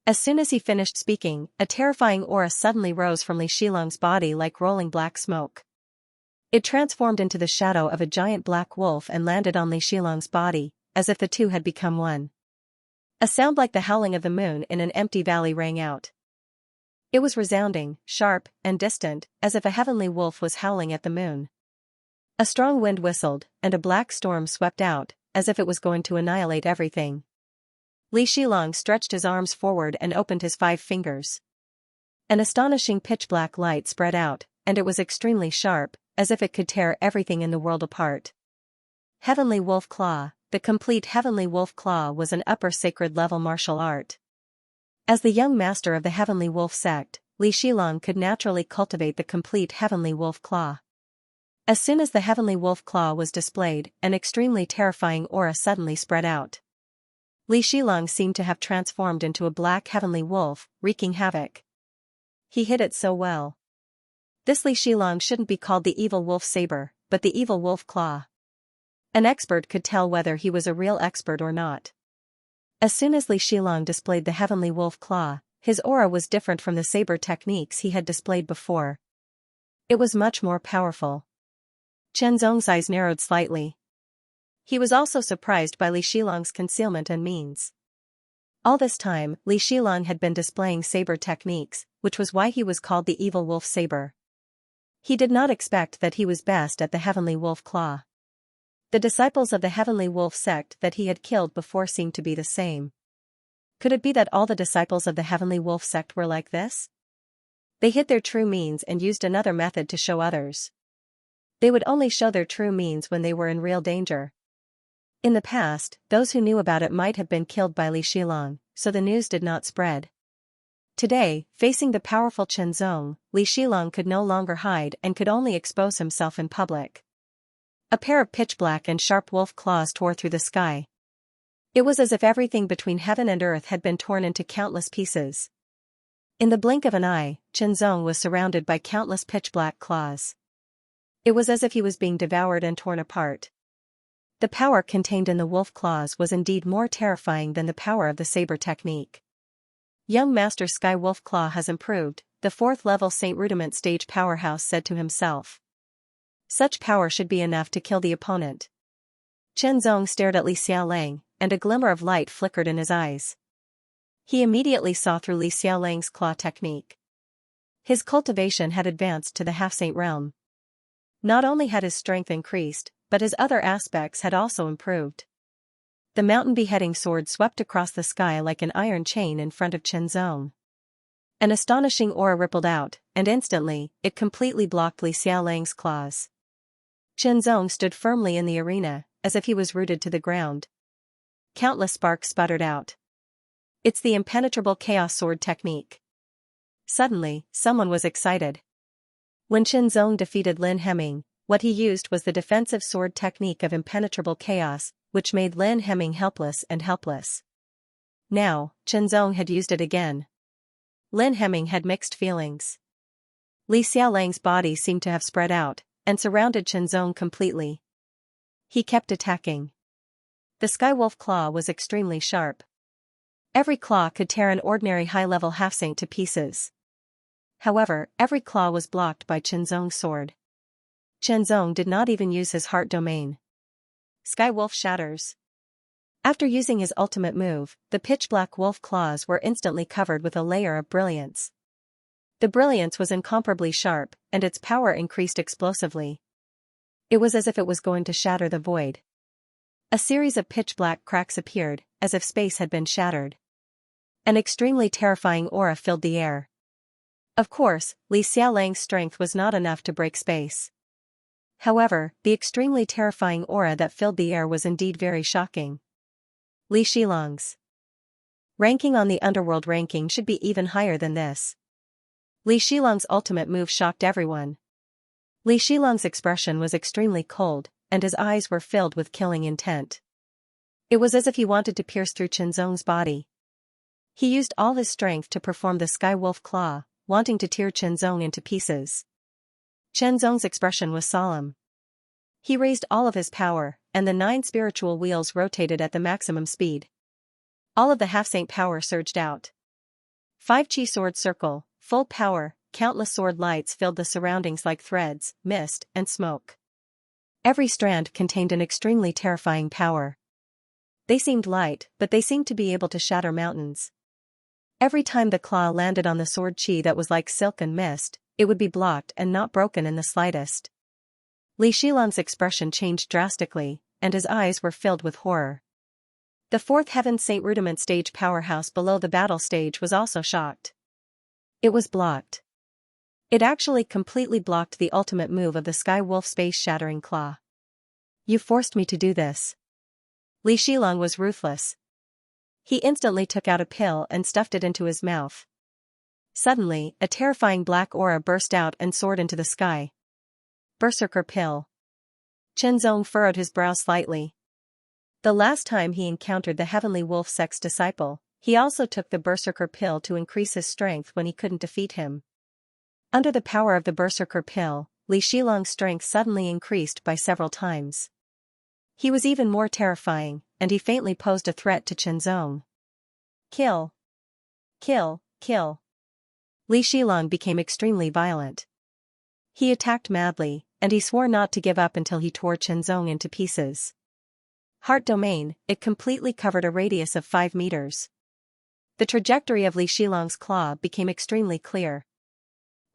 As soon as he finished speaking, a terrifying aura suddenly rose from Li Shilong's body like rolling black smoke. It transformed into the shadow of a giant black wolf and landed on Li Shilong's body, as if the two had become one. A sound like the howling of the moon in an empty valley rang out. It was resounding, sharp, and distant, as if a heavenly wolf was howling at the moon. A strong wind whistled, and a black storm swept out, as if it was going to annihilate everything. Li Shilong stretched his arms forward and opened his 5 fingers. An astonishing pitch-black light spread out, and it was extremely sharp, as if it could tear everything in the world apart. Heavenly Wolf Claw. The complete Heavenly Wolf Claw was an upper sacred level martial art. As the young master of the Heavenly Wolf sect, Li Shilong could naturally cultivate the complete Heavenly Wolf Claw. As soon as the Heavenly Wolf Claw was displayed, an extremely terrifying aura suddenly spread out. Li Shilong seemed to have transformed into a black Heavenly Wolf, wreaking havoc. He hid it so well. This Li Shilong shouldn't be called the Evil Wolf Saber, but the Evil Wolf Claw. An expert could tell whether he was a real expert or not. As soon as Li Shilong displayed the Heavenly Wolf Claw, his aura was different from the saber techniques he had displayed before. It was much more powerful. Chen Zong's eyes narrowed slightly. He was also surprised by Li Shilong's concealment and means. All this time, Li Shilong had been displaying saber techniques, which was why he was called the Evil Wolf Saber. He did not expect that he was best at the Heavenly Wolf Claw. The disciples of the Heavenly Wolf sect that he had killed before seemed to be the same. Could it be that all the disciples of the Heavenly Wolf sect were like this? They hid their true means and used another method to show others. They would only show their true means when they were in real danger. In the past, those who knew about it might have been killed by Li Shilong, so the news did not spread. Today, facing the powerful Chen Zong, Li Shilong could no longer hide and could only expose himself in public. A pair of pitch-black and sharp wolf claws tore through the sky. It was as if everything between heaven and earth had been torn into countless pieces. In the blink of an eye, Chen Zong was surrounded by countless pitch-black claws. It was as if he was being devoured and torn apart. The power contained in the wolf claws was indeed more terrifying than the power of the saber technique. Young Master Sky Wolf Claw has improved, the 4th level Saint Rudiment stage powerhouse said to himself. Such power should be enough to kill the opponent. Chen Zong stared at Li Xiaolang, and a glimmer of light flickered in his eyes. He immediately saw through Li Xiaolang's claw technique. His cultivation had advanced to the half-saint realm. Not only had his strength increased, but his other aspects had also improved. The mountain beheading sword swept across the sky like an iron chain in front of Chen Zong. An astonishing aura rippled out, and instantly, it completely blocked Li Xiaolang's claws. Chen Zong stood firmly in the arena, as if he was rooted to the ground. Countless sparks sputtered out. It's the impenetrable chaos sword technique. Suddenly, someone was excited. When Chen Zong defeated Lin Hemming, what he used was the defensive sword technique of impenetrable chaos, which made Lin Hemming helpless. Now, Chen Zong had used it again. Lin Hemming had mixed feelings. Li Xiaolang's body seemed to have spread out, and surrounded Chen Zong completely. He kept attacking. The Sky Wolf Claw was extremely sharp. Every claw could tear an ordinary high-level half-saint to pieces. However, every claw was blocked by Chen Zong's sword. Chen Zong did not even use his heart domain. Sky Wolf shatters. After using his ultimate move, the pitch-black wolf claws were instantly covered with a layer of brilliance. The brilliance was incomparably sharp, and its power increased explosively. It was as if it was going to shatter the void. A series of pitch-black cracks appeared, as if space had been shattered. An extremely terrifying aura filled the air. Of course, Li Xiaolang's strength was not enough to break space. However, the extremely terrifying aura that filled the air was indeed very shocking. Li Shilong's ranking on the underworld ranking should be even higher than this. Li Shilong's ultimate move shocked everyone. Li Shilong's expression was extremely cold, and his eyes were filled with killing intent. It was as if he wanted to pierce through Chen Zong's body. He used all his strength to perform the Sky Wolf Claw, wanting to tear Chen Zong into pieces. Chen Zong's expression was solemn. He raised all of his power, and the 9 spiritual wheels rotated at the maximum speed. All of the half-saint power surged out. 5 Chi sword circle, full power, countless sword lights filled the surroundings like threads, mist, and smoke. Every strand contained an extremely terrifying power. They seemed light, but they seemed to be able to shatter mountains. Every time the claw landed on the sword chi that was like silk and mist, it would be blocked and not broken in the slightest. Li Shilong's expression changed drastically, and his eyes were filled with horror. The 4th Heaven Saint Rudiment stage powerhouse below the battle stage was also shocked. It was blocked. It actually completely blocked the ultimate move of the Sky Wolf space-shattering claw. You forced me to do this. Li Shilong was ruthless. He instantly took out a pill and stuffed it into his mouth. Suddenly, a terrifying black aura burst out and soared into the sky. Berserker pill. Chenzong furrowed his brow slightly. The last time he encountered the heavenly wolf sex disciple, he also took the berserker pill to increase his strength when he couldn't defeat him. Under the power of the berserker pill, Li Shilong's strength suddenly increased by several times. He was even more terrifying, and he faintly posed a threat to Chenzong. Kill. Kill, kill. Li Shilong became extremely violent. He attacked madly, and he swore not to give up until he tore Chenzong into pieces. Heart domain, it completely covered a radius of 5 meters. The trajectory of Li Shilong's claw became extremely clear.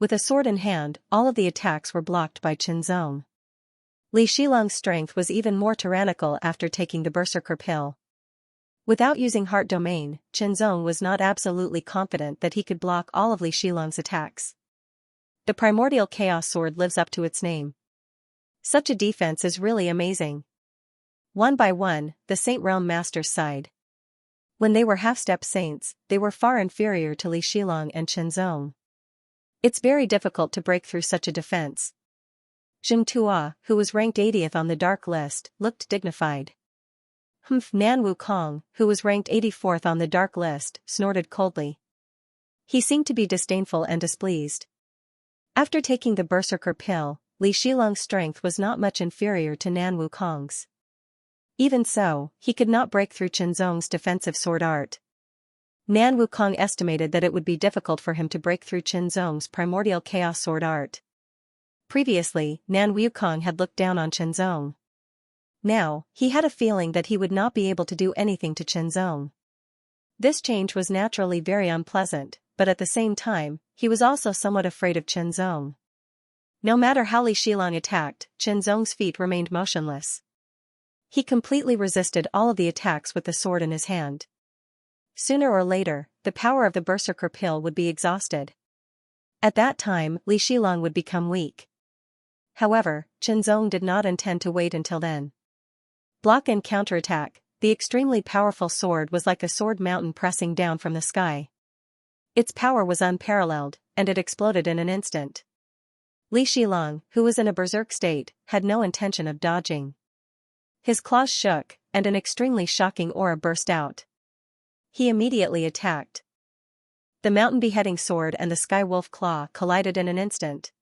With a sword in hand, all of the attacks were blocked by Chenzong. Li Shilong's strength was even more tyrannical after taking the berserker pill. Without using heart domain, Chenzong was not absolutely confident that he could block all of Li Shilong's attacks. The primordial chaos sword lives up to its name. Such a defense is really amazing. One by one, the Saint Realm Masters sighed. When they were half-step saints, they were far inferior to Li Shilong and Chenzong. It's very difficult to break through such a defense. Xianxia, who was ranked 80th on the dark list, looked dignified. Nan Wukong, who was ranked 84th on the dark list, snorted coldly. He seemed to be disdainful and displeased. After taking the berserker pill, Li Shilong's strength was not much inferior to Nan Wukong's. Even so, he could not break through Chenzong's defensive sword art. Nan Wukong estimated that it would be difficult for him to break through Chenzong's primordial chaos sword art. Previously, Nan Wukong had looked down on Chenzong. Now, he had a feeling that he would not be able to do anything to Chenzong. This change was naturally very unpleasant, but at the same time, he was also somewhat afraid of Chenzong. No matter how Li Shilong attacked, Chenzong's feet remained motionless. He completely resisted all of the attacks with the sword in his hand. Sooner or later, the power of the berserker pill would be exhausted. At that time, Li Shilong would become weak. However, Chenzong did not intend to wait until then. Block and counterattack, the extremely powerful sword was like a sword mountain pressing down from the sky. Its power was unparalleled, and it exploded in an instant. Li Shilong, who was in a berserk state, had no intention of dodging. His claws shook, and an extremely shocking aura burst out. He immediately attacked. The mountain beheading sword and the sky wolf claw collided in an instant.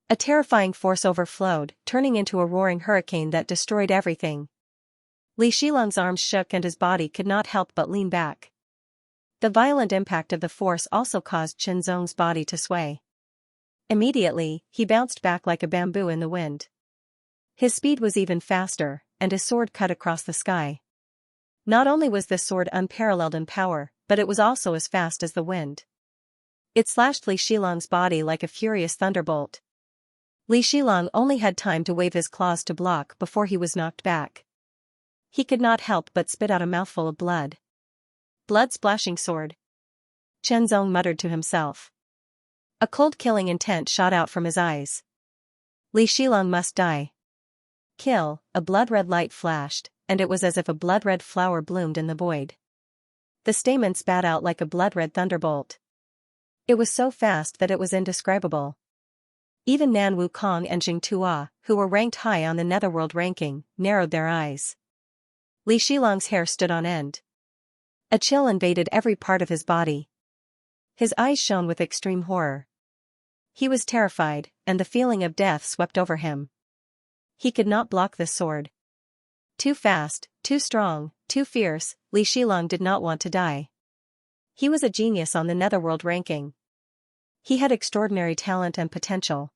A terrifying force overflowed, turning into a roaring hurricane that destroyed everything. Li Shilong's arms shook and his body could not help but lean back. The violent impact of the force also caused Chenzong's body to sway. Immediately, he bounced back like a bamboo in the wind. His speed was even faster, and his sword cut across the sky. Not only was this sword unparalleled in power, but it was also as fast as the wind. It slashed Li Shilong's body like a furious thunderbolt. Li Shilong only had time to wave his claws to block before he was knocked back. He could not help but spit out a mouthful of blood. Blood-splashing sword. Chenzong muttered to himself. A cold killing intent shot out from his eyes. Li Shilong must die. Kill, a blood-red light flashed, and it was as if a blood-red flower bloomed in the void. The stamen spat out like a blood-red thunderbolt. It was so fast that it was indescribable. Even Nan Wukong and Xianxia, who were ranked high on the netherworld ranking, narrowed their eyes. Li Shilong's hair stood on end. A chill invaded every part of his body. His eyes shone with extreme horror. He was terrified, and the feeling of death swept over him. He could not block this sword. Too fast, too strong, too fierce, Li Shilong did not want to die. He was a genius on the netherworld ranking. He had extraordinary talent and potential.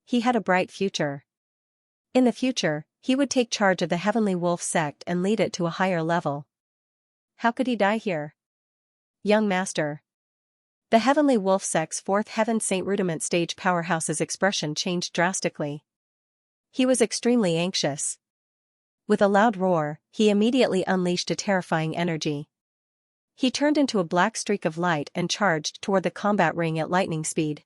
He had a bright future. In the future, he would take charge of the Heavenly Wolf sect and lead it to a higher level. How could he die here? Young Master. The Heavenly Wolf sect's fourth Heaven Saint Rudiment stage powerhouse's expression changed drastically. He was extremely anxious. With a loud roar, he immediately unleashed a terrifying energy. He turned into a black streak of light and charged toward the combat ring at lightning speed.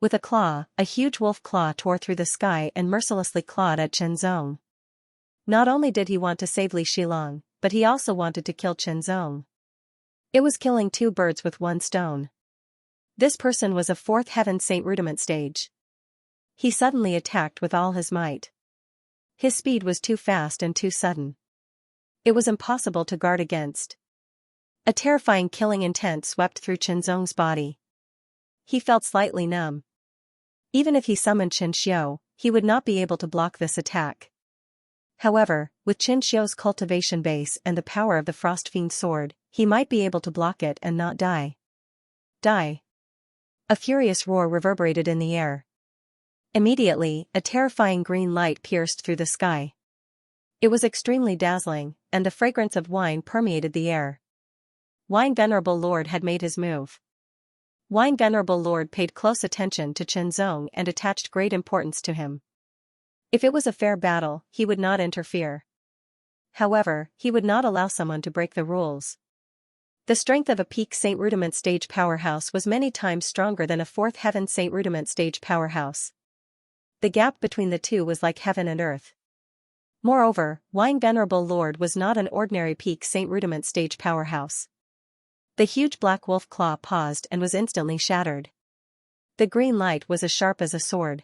With a claw, a huge wolf claw tore through the sky and mercilessly clawed at Chenzong. Not only did he want to save Li Shilong, but he also wanted to kill Chenzong. It was killing two birds with one stone. This person was a fourth heaven saint rudiment stage. He suddenly attacked with all his might. His speed was too fast and too sudden. It was impossible to guard against. A terrifying killing intent swept through Chenzong's body. He felt slightly numb. Even if he summoned Xianxia, he would not be able to block this attack. However, with Xianxia's cultivation base and the power of the Frost Fiend sword, he might be able to block it and not die. Die! A furious roar reverberated in the air. Immediately, a terrifying green light pierced through the sky. It was extremely dazzling, and the fragrance of wine permeated the air. Wine Venerable Lord had made his move. Wine Venerable Lord paid close attention to Chenzong and attached great importance to him. If it was a fair battle, he would not interfere. However, he would not allow someone to break the rules. The strength of a peak Saint Rudiment stage powerhouse was many times stronger than a fourth heaven Saint Rudiment stage powerhouse. The gap between the two was like heaven and earth. Moreover, Wine Venerable Lord was not an ordinary peak Saint Rudiment stage powerhouse. The huge black wolf claw paused and was instantly shattered. The green light was as sharp as a sword.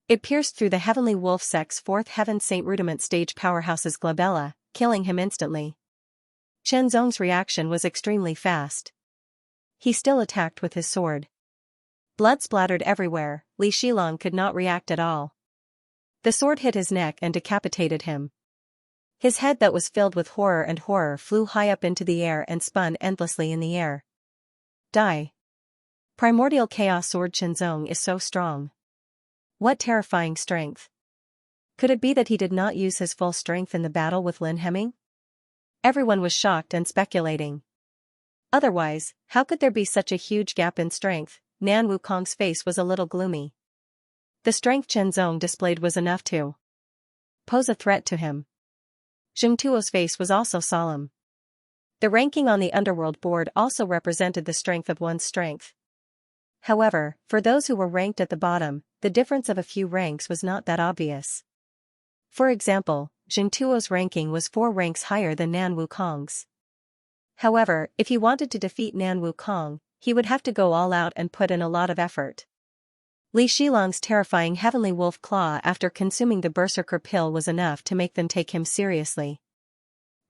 It pierced through the heavenly wolf sex fourth heaven Saint Rudiment stage powerhouse's glabella, killing him instantly. Chenzong's reaction was extremely fast. He still attacked with his sword. Blood splattered everywhere. Li Shilong could not react at all. The sword hit his neck and decapitated him. His head that was filled with horror flew high up into the air and spun endlessly in the air. Die! Primordial Chaos Sword Chenzong is so strong. What terrifying strength! Could it be that he did not use his full strength in the battle with Lin Hemming? Everyone was shocked and speculating. Otherwise, how could there be such a huge gap in strength? Nan Wukong's face was a little gloomy. The strength Chenzong displayed was enough to pose a threat to him. Zheng Tuo's face was also solemn. The ranking on the underworld board also represented the strength of one's strength. However, for those who were ranked at the bottom, the difference of a few ranks was not that obvious. For example, Zheng Tuo's ranking was 4 ranks higher than Nan Wukong's. However, if he wanted to defeat Nan Wukong, he would have to go all out and put in a lot of effort. Li Shilong's terrifying heavenly wolf claw after consuming the berserker pill was enough to make them take him seriously.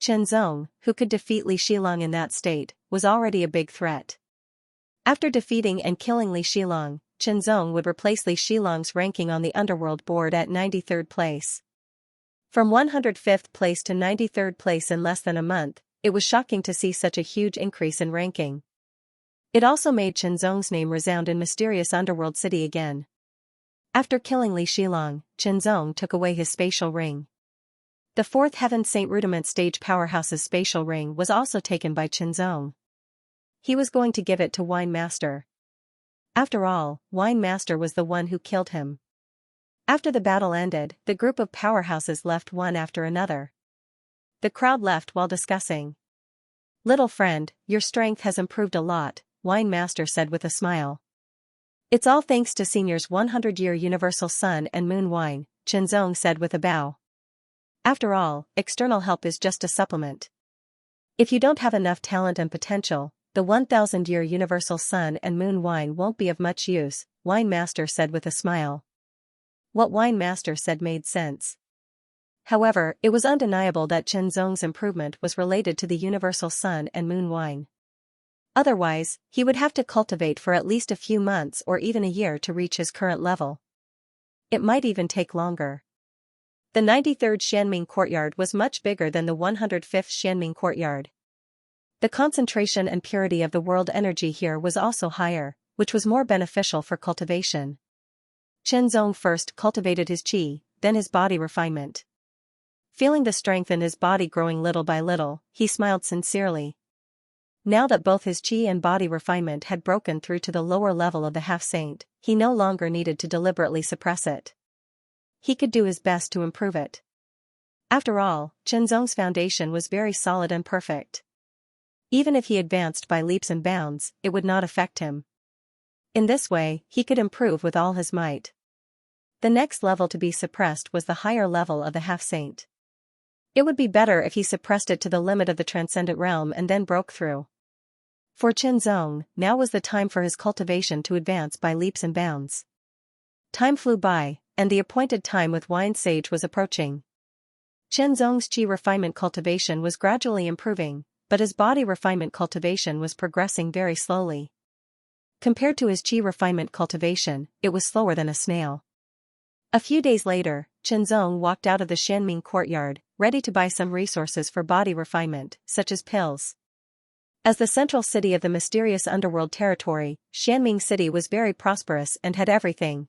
Chenzong, who could defeat Li Shilong in that state, was already a big threat. After defeating and killing Li Shilong, Chenzong would replace Li Shilong's ranking on the underworld board at 93rd place. From 105th place to 93rd place in less than a month, it was shocking to see such a huge increase in ranking. It also made Chenzong's name resound in mysterious underworld city again. After killing Li Shilong, Chenzong took away his spatial ring. The fourth heaven Saint Rudiment stage powerhouse's spatial ring was also taken by Chenzong. He was going to give it to Wine Master. After all, Wine Master was the one who killed him. After the battle ended, the group of powerhouses left one after another. The crowd left while discussing. "Little friend, your strength has improved a lot," Wine Master said with a smile. "It's all thanks to Senior's 100-year universal sun and moon wine," Chenzong said with a bow. "After all, external help is just a supplement. If you don't have enough talent and potential, the 1000-year universal sun and moon wine won't be of much use," Wine Master said with a smile. What Wine Master said made sense. However, it was undeniable that Chenzong's improvement was related to the universal sun and moon wine. Otherwise, he would have to cultivate for at least a few months or even a year to reach his current level. It might even take longer. The 93rd Xianming courtyard was much bigger than the 105th Xianming courtyard. The concentration and purity of the world energy here was also higher, which was more beneficial for cultivation. Chenzong first cultivated his qi, then his body refinement. Feeling the strength in his body growing little by little, he smiled sincerely. Now that both his qi and body refinement had broken through to the lower level of the half-saint, he no longer needed to deliberately suppress it. He could do his best to improve it. After all, Chenzong's foundation was very solid and perfect. Even if he advanced by leaps and bounds, it would not affect him. In this way, he could improve with all his might. The next level to be suppressed was the higher level of the half-saint. It would be better if he suppressed it to the limit of the transcendent realm and then broke through. For Qianzong, now was the time for his cultivation to advance by leaps and bounds. Time flew by, and the appointed time with Wine Sage was approaching. Qianzong's qi refinement cultivation was gradually improving, but his body refinement cultivation was progressing very slowly. Compared to his qi refinement cultivation, it was slower than a snail. A few days later, Qianzong walked out of the Xianming courtyard, ready to buy some resources for body refinement, such as pills. As the central city of the mysterious underworld territory, Xianming City was very prosperous and had everything.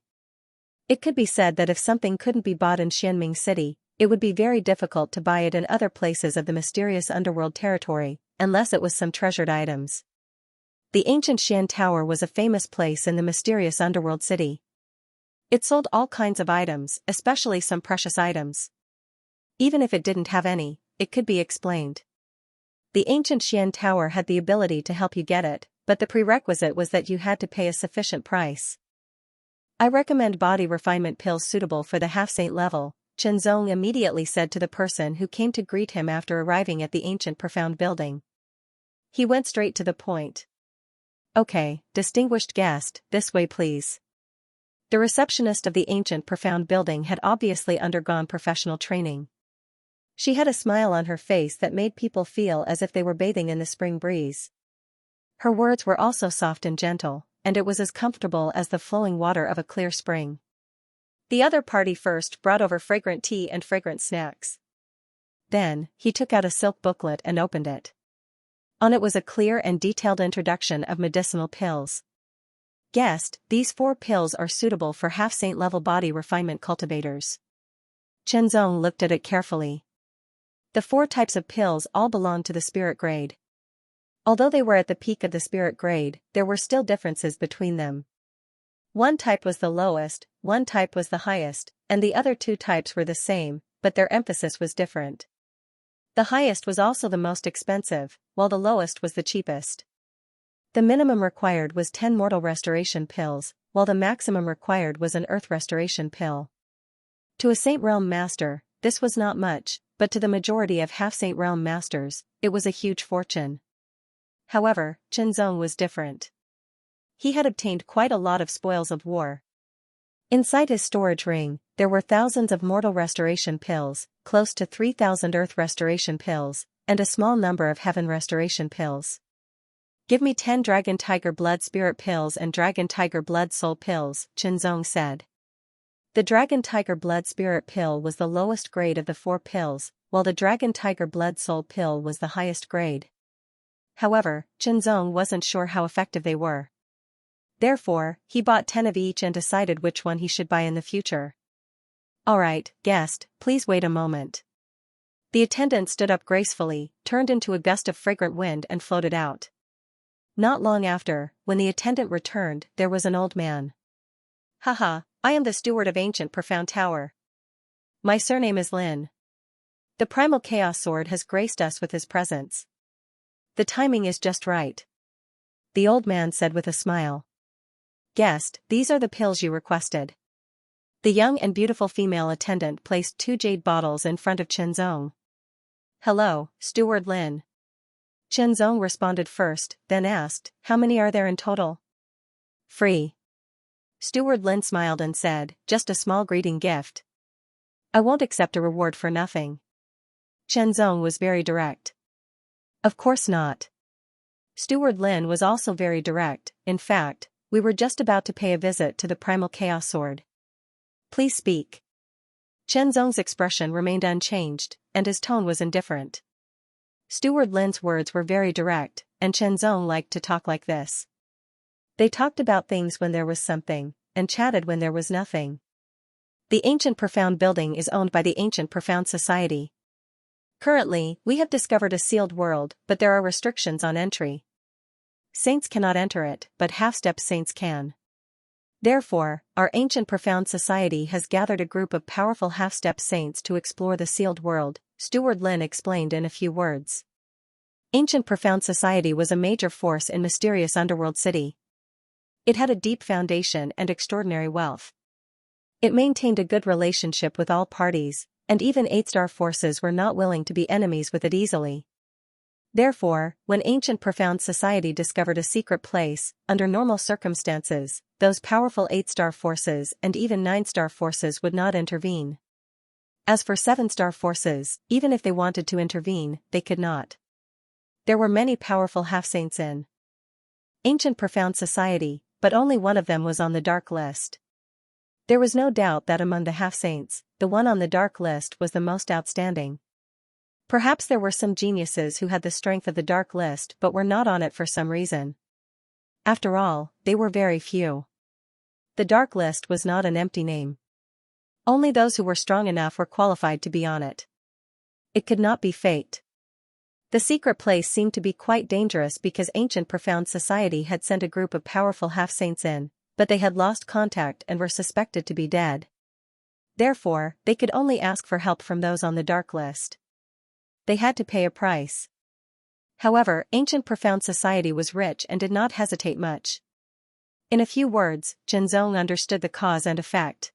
It could be said that if something couldn't be bought in Xianming City, it would be very difficult to buy it in other places of the mysterious underworld territory, unless it was some treasured items. The ancient Xian Tower was a famous place in the mysterious underworld city. It sold all kinds of items, especially some precious items. Even if it didn't have any, it could be explained. The ancient Xian Tower had the ability to help you get it, but the prerequisite was that you had to pay a sufficient price. I recommend body refinement pills suitable for the half-saint level, Qianzong immediately said to the person who came to greet him after arriving at the ancient profound building. He went straight to the point. Okay, distinguished guest, this way please. The receptionist of the ancient profound building had obviously undergone professional training. She had a smile on her face that made people feel as if they were bathing in the spring breeze. Her words were also soft and gentle, and it was as comfortable as the flowing water of a clear spring. The other party first brought over fragrant tea and fragrant snacks. Then, he took out a silk booklet and opened it. On it was a clear and detailed introduction of medicinal pills. Guest, these 4 pills are suitable for half-saint level body refinement cultivators. Qianzong looked at it carefully. The 4 types of pills all belonged to the spirit grade. Although they were at the peak of the spirit grade, there were still differences between them. One type was the lowest, one type was the highest, and the other 2 types were the same, but their emphasis was different. The highest was also the most expensive, while the lowest was the cheapest. The minimum required was 10 mortal restoration pills, while the maximum required was an earth restoration pill. To a Saint Realm master, this was not much, but to the majority of half-Saint Realm masters, it was a huge fortune. However, Qianzong was different. He had obtained quite a lot of spoils of war. Inside his storage ring, there were thousands of mortal restoration pills, close to 3,000 earth restoration pills, and a small number of heaven restoration pills. Give me 10 Dragon Tiger Blood Spirit pills and Dragon Tiger Blood Soul pills, Qianzong said. The Dragon Tiger Blood Spirit pill was the lowest grade of the 4 pills, while the Dragon Tiger Blood Soul pill was the highest grade. However, Qianzong wasn't sure how effective they were. Therefore, he bought 10 of each and decided which one he should buy in the future. Alright, guest, please wait a moment. The attendant stood up gracefully, turned into a gust of fragrant wind and floated out. Not long after, when the attendant returned, there was an old man. Haha, I am the steward of ancient profound tower. My surname is Lin. The primal chaos sword has graced us with his presence. The timing is just right. The old man said with a smile. Guest, these are the pills you requested. The young and beautiful female attendant placed 2 jade bottles in front of Qianzong. Hello, Steward Lin. Qianzong responded first, then asked, how many are there in total? Free. Steward Lin smiled and said, just a small greeting gift. I won't accept a reward for nothing. Qianzong was very direct. Of course not. Steward Lin was also very direct. In fact, we were just about to pay a visit to the primal chaos sword. Please speak. Qianzong's expression remained unchanged, and his tone was indifferent. Steward Lin's words were very direct, and Qianzong liked to talk like this. They talked about things when there was something, and chatted when there was nothing. The Ancient Profound building is owned by the Ancient Profound Society. Currently, we have discovered a sealed world, but there are restrictions on entry. Saints cannot enter it, but half-step saints can. Therefore, our Ancient Profound Society has gathered a group of powerful half-step saints to explore the sealed world, Steward Lin explained in a few words. Ancient Profound Society was a major force in mysterious underworld city. It had a deep foundation and extraordinary wealth. It maintained a good relationship with all parties, and even 8-star forces were not willing to be enemies with it easily. Therefore, when ancient profound society discovered a secret place, under normal circumstances, those powerful 8-star forces and even 9-star forces would not intervene. As for 7-star forces, even if they wanted to intervene, they could not. There were many powerful half-saints in ancient profound society, but only one of them was on the dark list. There was no doubt that among the half-saints, the one on the dark list was the most outstanding. Perhaps there were some geniuses who had the strength of the dark list but were not on it for some reason. After all, they were very few. The dark list was not an empty name. Only those who were strong enough were qualified to be on it. It could not be fate. The secret place seemed to be quite dangerous because ancient profound society had sent a group of powerful half-saints in, but they had lost contact and were suspected to be dead. Therefore, they could only ask for help from those on the dark list. They had to pay a price. However, ancient profound society was rich and did not hesitate much. In a few words, Zhenzong understood the cause and effect.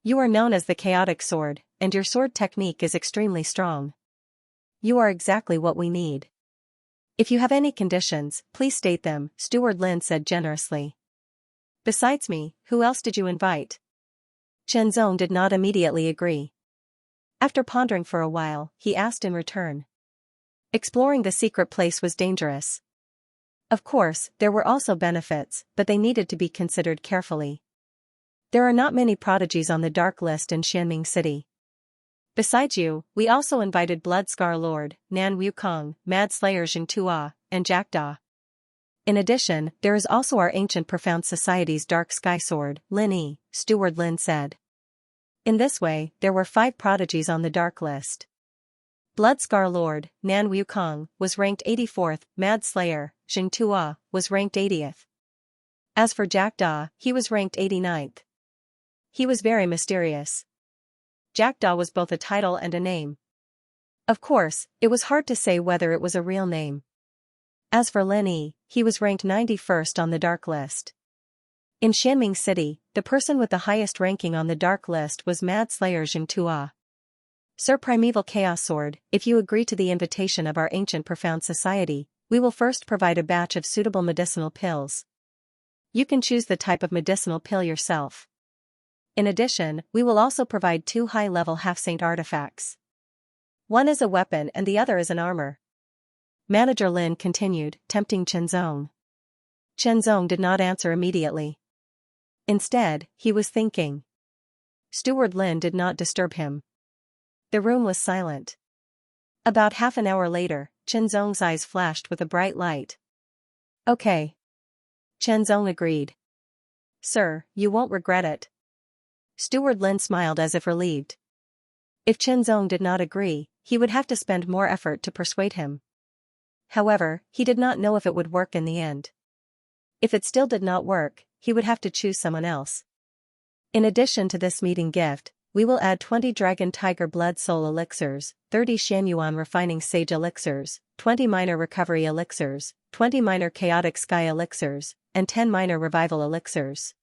You are known as the chaotic sword, and your sword technique is extremely strong. You are exactly what we need. If you have any conditions, please state them, Steward Lin said generously. Besides me, who else did you invite? Zhenzong did not immediately agree. After pondering for a while, he asked in return. Exploring the secret place was dangerous. Of course, there were also benefits, but they needed to be considered carefully. There are not many prodigies on the dark list in Xianming City. Besides you, we also invited Blood Scar Lord, Nan Wukong, Mad Slayer Xianxia, and Jackdaw. In addition, there is also our ancient profound society's dark sky sword, Lin Yi, Steward Lin said. In this way, there were 5 prodigies on the dark list. Blood Scar Lord, Nan Wukong, was ranked 84th, Mad Slayer, Xianxia, was ranked 80th. As for Jackdaw, he was ranked 89th. He was very mysterious. Jackdaw was both a title and a name. Of course, it was hard to say whether it was a real name. As for Lin Yi, he was ranked 91st on the dark list. In Xianming City, the person with the highest ranking on the dark list was Mad Slayer Xianxia. Sir Primeval Chaos Sword, if you agree to the invitation of our ancient profound society, we will first provide a batch of suitable medicinal pills. You can choose the type of medicinal pill yourself. In addition, we will also provide 2 high-level half-saint artifacts. One is a weapon and the other is an armor. Manager Lin continued, tempting Zhenzong. Zhenzong did not answer immediately. Instead, he was thinking. Steward Lin did not disturb him. The room was silent. About half an hour later, Zhenzong's eyes flashed with a bright light. Okay. Zhenzong agreed. Sir, you won't regret it. Steward Lin smiled as if relieved. If Zhenzong did not agree, he would have to spend more effort to persuade him. However, he did not know if it would work in the end. If it still did not work, he would have to choose someone else. In addition to this meeting gift, we will add 20 Dragon Tiger Blood Soul Elixirs, 30 Shanyuan Refining Sage Elixirs, 20 Minor Recovery Elixirs, 20 Minor Chaotic Sky Elixirs, and 10 Minor Revival Elixirs.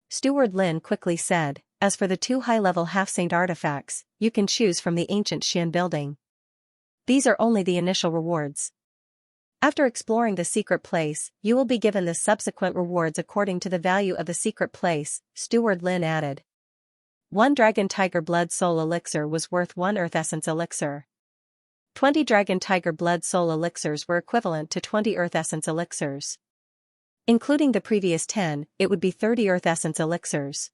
Steward Lin quickly said, as for the 2 high-level half-saint artifacts, you can choose from the ancient Xian building. These are only the initial rewards. After exploring the secret place, you will be given the subsequent rewards according to the value of the secret place, Steward Lin added. 1 Dragon Tiger Blood Soul Elixir was worth 1 Earth Essence Elixir. 20 Dragon Tiger Blood Soul Elixirs were equivalent to 20 Earth Essence Elixirs. Including the previous 10, it would be 30 Earth Essence Elixirs.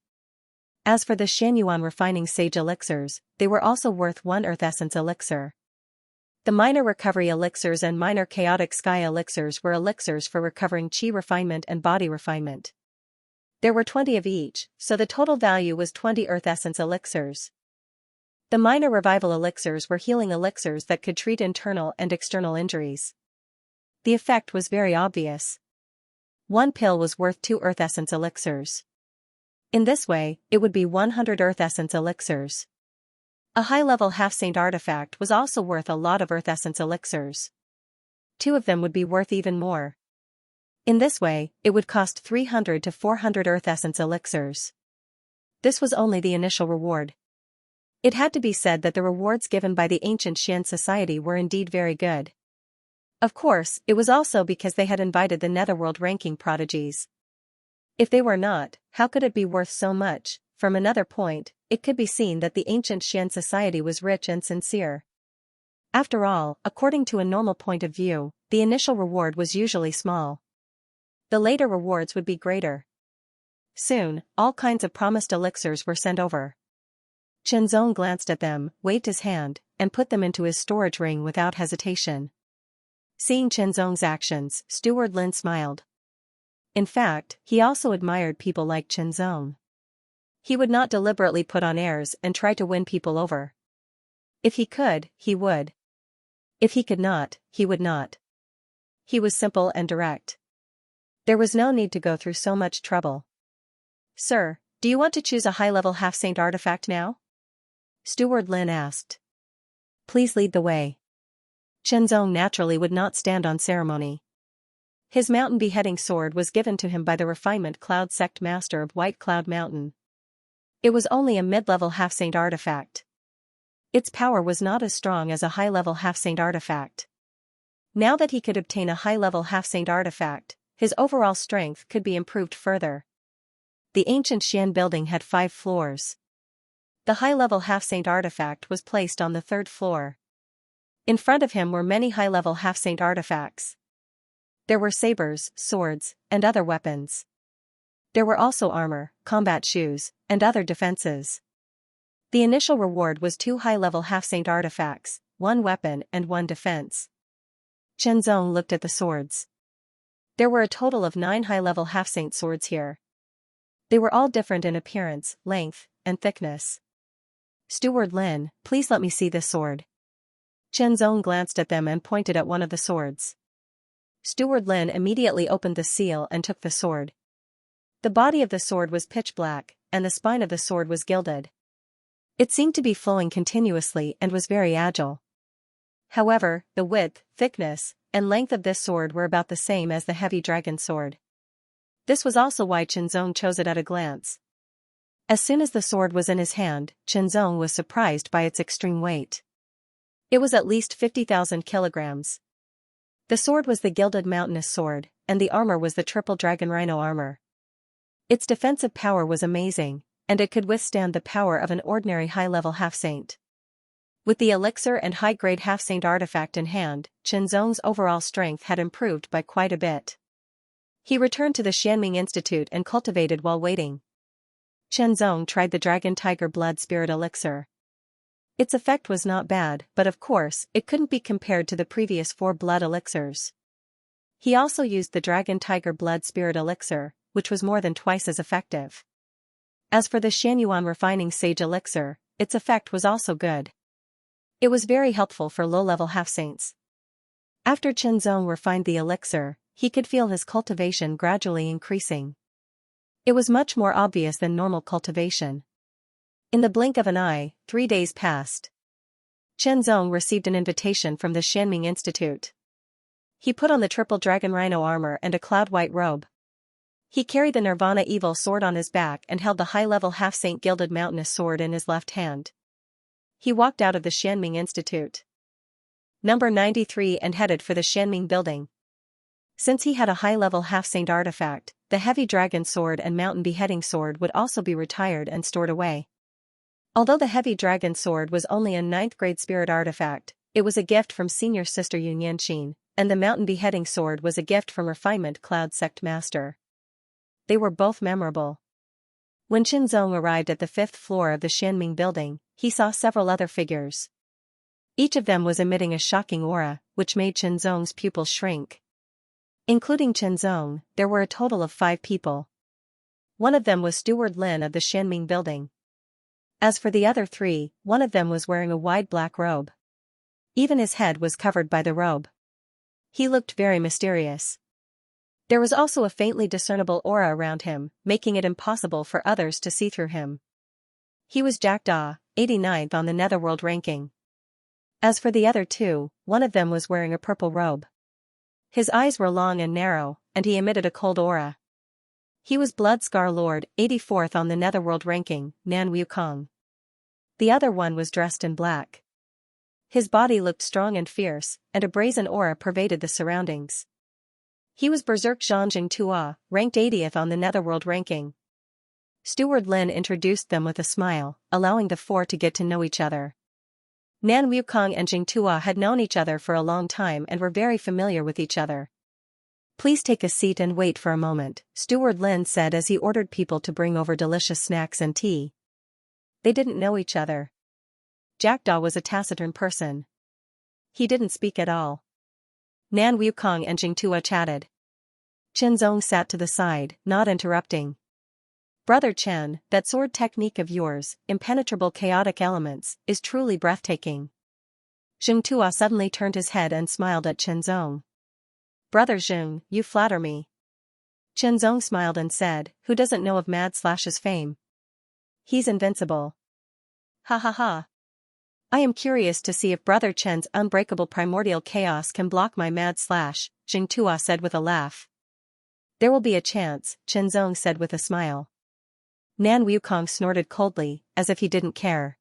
As for the Shanyuan Refining Sage Elixirs, they were also worth 1 Earth Essence Elixir. The Minor Recovery Elixirs and Minor Chaotic Sky Elixirs were elixirs for recovering Qi refinement and body refinement. There were 20 of each, so the total value was 20 Earth Essence Elixirs. The Minor Revival Elixirs were healing elixirs that could treat internal and external injuries. The effect was very obvious. 1 pill was worth 2 Earth Essence Elixirs. In this way, it would be 100 Earth Essence Elixirs. A high-level half-saint artifact was also worth a lot of Earth Essence Elixirs. 2 of them would be worth even more. In this way, it would cost 300 to 400 Earth Essence Elixirs. This was only the initial reward. It had to be said that the rewards given by the ancient Xian society were indeed very good. Of course, it was also because they had invited the netherworld ranking prodigies. If they were not, how could it be worth so much? From another point, it could be seen that the ancient Xian society was rich and sincere. After all, according to a normal point of view, the initial reward was usually small. The later rewards would be greater. Soon, all kinds of promised elixirs were sent over. Chenzong glanced at them, waved his hand, and put them into his storage ring without hesitation. Seeing Chenzong's actions, Steward Lin smiled. In fact, he also admired people like Chenzong. He would not deliberately put on airs and try to win people over. If he could, he would. If he could not, he would not. He was simple and direct. There was no need to go through so much trouble. Sir, do you want to choose a high-level half-saint artifact now? Steward Lin asked. Please lead the way. Chenzong naturally would not stand on ceremony. His mountain beheading sword was given to him by the refinement cloud sect master of White Cloud Mountain. It was only a mid-level half-saint artifact. Its power was not as strong as a high-level half-saint artifact. Now that he could obtain a high-level half-saint artifact, his overall strength could be improved further. The ancient Xian building had 5 floors. The high-level half-saint artifact was placed on the 3rd floor. In front of him were many high-level half-saint artifacts. There were sabers, swords, and other weapons. There were also armor, combat shoes, and other defenses. The initial reward was 2 high-level half-saint artifacts, 1 weapon and 1 defense. Chenzong looked at the swords. There were a total of 9 high-level half-saint swords here. They were all different in appearance, length, and thickness. Steward Lin, please let me see this sword. Chenzong glanced at them and pointed at one of the swords. Steward Lin immediately opened the seal and took the sword. The body of the sword was pitch black, and the spine of the sword was gilded. It seemed to be flowing continuously and was very agile. However, the width, thickness, and length of this sword were about the same as the heavy dragon sword. This was also why Chenzong chose it at a glance. As soon as the sword was in his hand, Chenzong was surprised by its extreme weight. It was at least 50,000 kilograms. The sword was the gilded mountainous sword, and the armor was the triple dragon rhino armor. Its defensive power was amazing, and it could withstand the power of an ordinary high-level half-saint. With the elixir and high-grade half-saint artifact in hand, Chenzong's overall strength had improved by quite a bit. He returned to the Xianming Institute and cultivated while waiting. Chenzong tried the Dragon Tiger Blood Spirit Elixir. Its effect was not bad, but of course, it couldn't be compared to the previous 4 blood elixirs. He also used the Dragon Tiger Blood Spirit Elixir, which was more than twice as effective. As for the Xianyuan Refining Sage Elixir, its effect was also good. It was very helpful for low-level half-saints. After Chenzong refined the elixir, he could feel his cultivation gradually increasing. It was much more obvious than normal cultivation. In the blink of an eye, 3 days passed. Chenzong received an invitation from the Xianming Institute. He put on the triple dragon rhino armor and a cloud-white robe. He carried the Nirvana Evil sword on his back and held the high-level half-saint gilded mountainous sword in his left hand. He walked out of the Xianming Institute. Number 93 and headed for the Xianming building. Since he had a high-level half-saint artifact, the heavy dragon sword and mountain beheading sword would also be retired and stored away. Although the heavy dragon sword was only a 9th-grade spirit artifact, it was a gift from senior sister Yun Yanxin, and the mountain beheading sword was a gift from refinement cloud sect master. They were both memorable. When Chenzong arrived at the 5th floor of the Xianming building, he saw several other figures. Each of them was emitting a shocking aura, which made Chenzong's pupils shrink. Including Chenzong, there were a total of 5 people. One of them was Steward Lin of the Xianming building. As for the other 3, one of them was wearing a wide black robe. Even his head was covered by the robe. He looked very mysterious. There was also a faintly discernible aura around him, making it impossible for others to see through him. He was Jackdaw, 89th on the Netherworld ranking. As for the other 2, one of them was wearing a purple robe. His eyes were long and narrow, and he emitted a cold aura. He was Bloodscar Lord, 84th on the Netherworld ranking, Nan Wukong. The other one was dressed in black. His body looked strong and fierce, and a brazen aura pervaded the surroundings. He was Berserk Xianxia, ranked 80th on the Netherworld ranking. Steward Lin introduced them with a smile, allowing the four to get to know each other. Nan Wukong and Jingtua had known each other for a long time and were very familiar with each other. "Please take a seat and wait for a moment," Steward Lin said as he ordered people to bring over delicious snacks and tea. They didn't know each other. Jackdaw was a taciturn person. He didn't speak at all. Nan Wukong and Jingtua chatted. Chen Zong sat to the side, not interrupting. "Brother Chen, that sword technique of yours, impenetrable chaotic elements, is truly breathtaking." Jingtua suddenly turned his head and smiled at Chen Zong. "Brother Zheng, you flatter me." Chen Zong smiled and said, "Who doesn't know of Mad Slash's fame? He's invincible." "Ha ha ha. I am curious to see if Brother Chen's unbreakable primordial chaos can block my Mad Slash," Jingtua said with a laugh. "There will be a chance," Chen Zong said with a smile. Nan Wukong snorted coldly, as if he didn't care.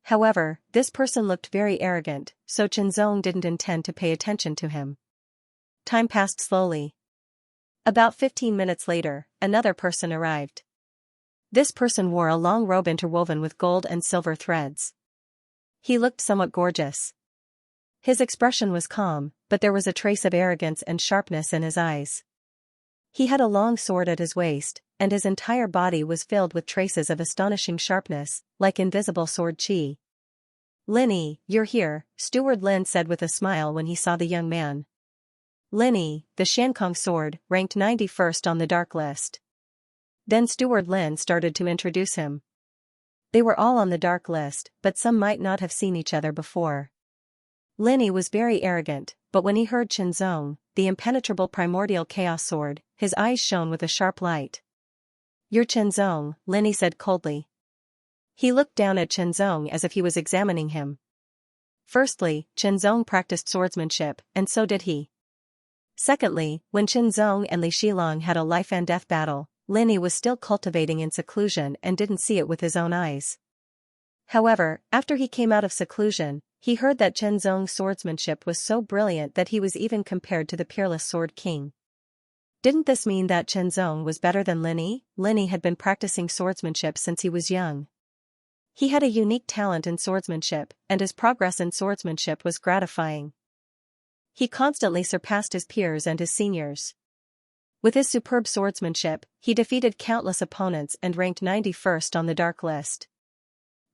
However, this person looked very arrogant, so Chen Zong didn't intend to pay attention to him. Time passed slowly. About 15 minutes later, another person arrived. This person wore a long robe interwoven with gold and silver threads. He looked somewhat gorgeous. His expression was calm, but there was a trace of arrogance and sharpness in his eyes. He had a long sword at his waist, and his entire body was filled with traces of astonishing sharpness, like invisible sword qi. "Linny, you're here," Steward Lin said with a smile when he saw the young man. Linny, the Xiankong sword, ranked 91st on the dark list. Then Steward Lin started to introduce him. They were all on the dark list, but some might not have seen each other before. Linny was very arrogant, but when he heard Chen Zong, the impenetrable primordial chaos sword, his eyes shone with a sharp light. "You're Chen Zong," Linny said coldly. He looked down at Chen Zong as if he was examining him. Firstly, Chen Zong practiced swordsmanship, and so did he. Secondly, when Chen Zong and Li Shilong had a life-and-death battle, Linny was still cultivating in seclusion and didn't see it with his own eyes. However, after he came out of seclusion, he heard that Chen Zong's swordsmanship was so brilliant that he was even compared to the peerless Sword King. Didn't this mean that Chen Zong was better than Linny? Linny had been practicing swordsmanship since he was young. He had a unique talent in swordsmanship, and his progress in swordsmanship was gratifying. He constantly surpassed his peers and his seniors. With his superb swordsmanship, he defeated countless opponents and ranked 91st on the dark list.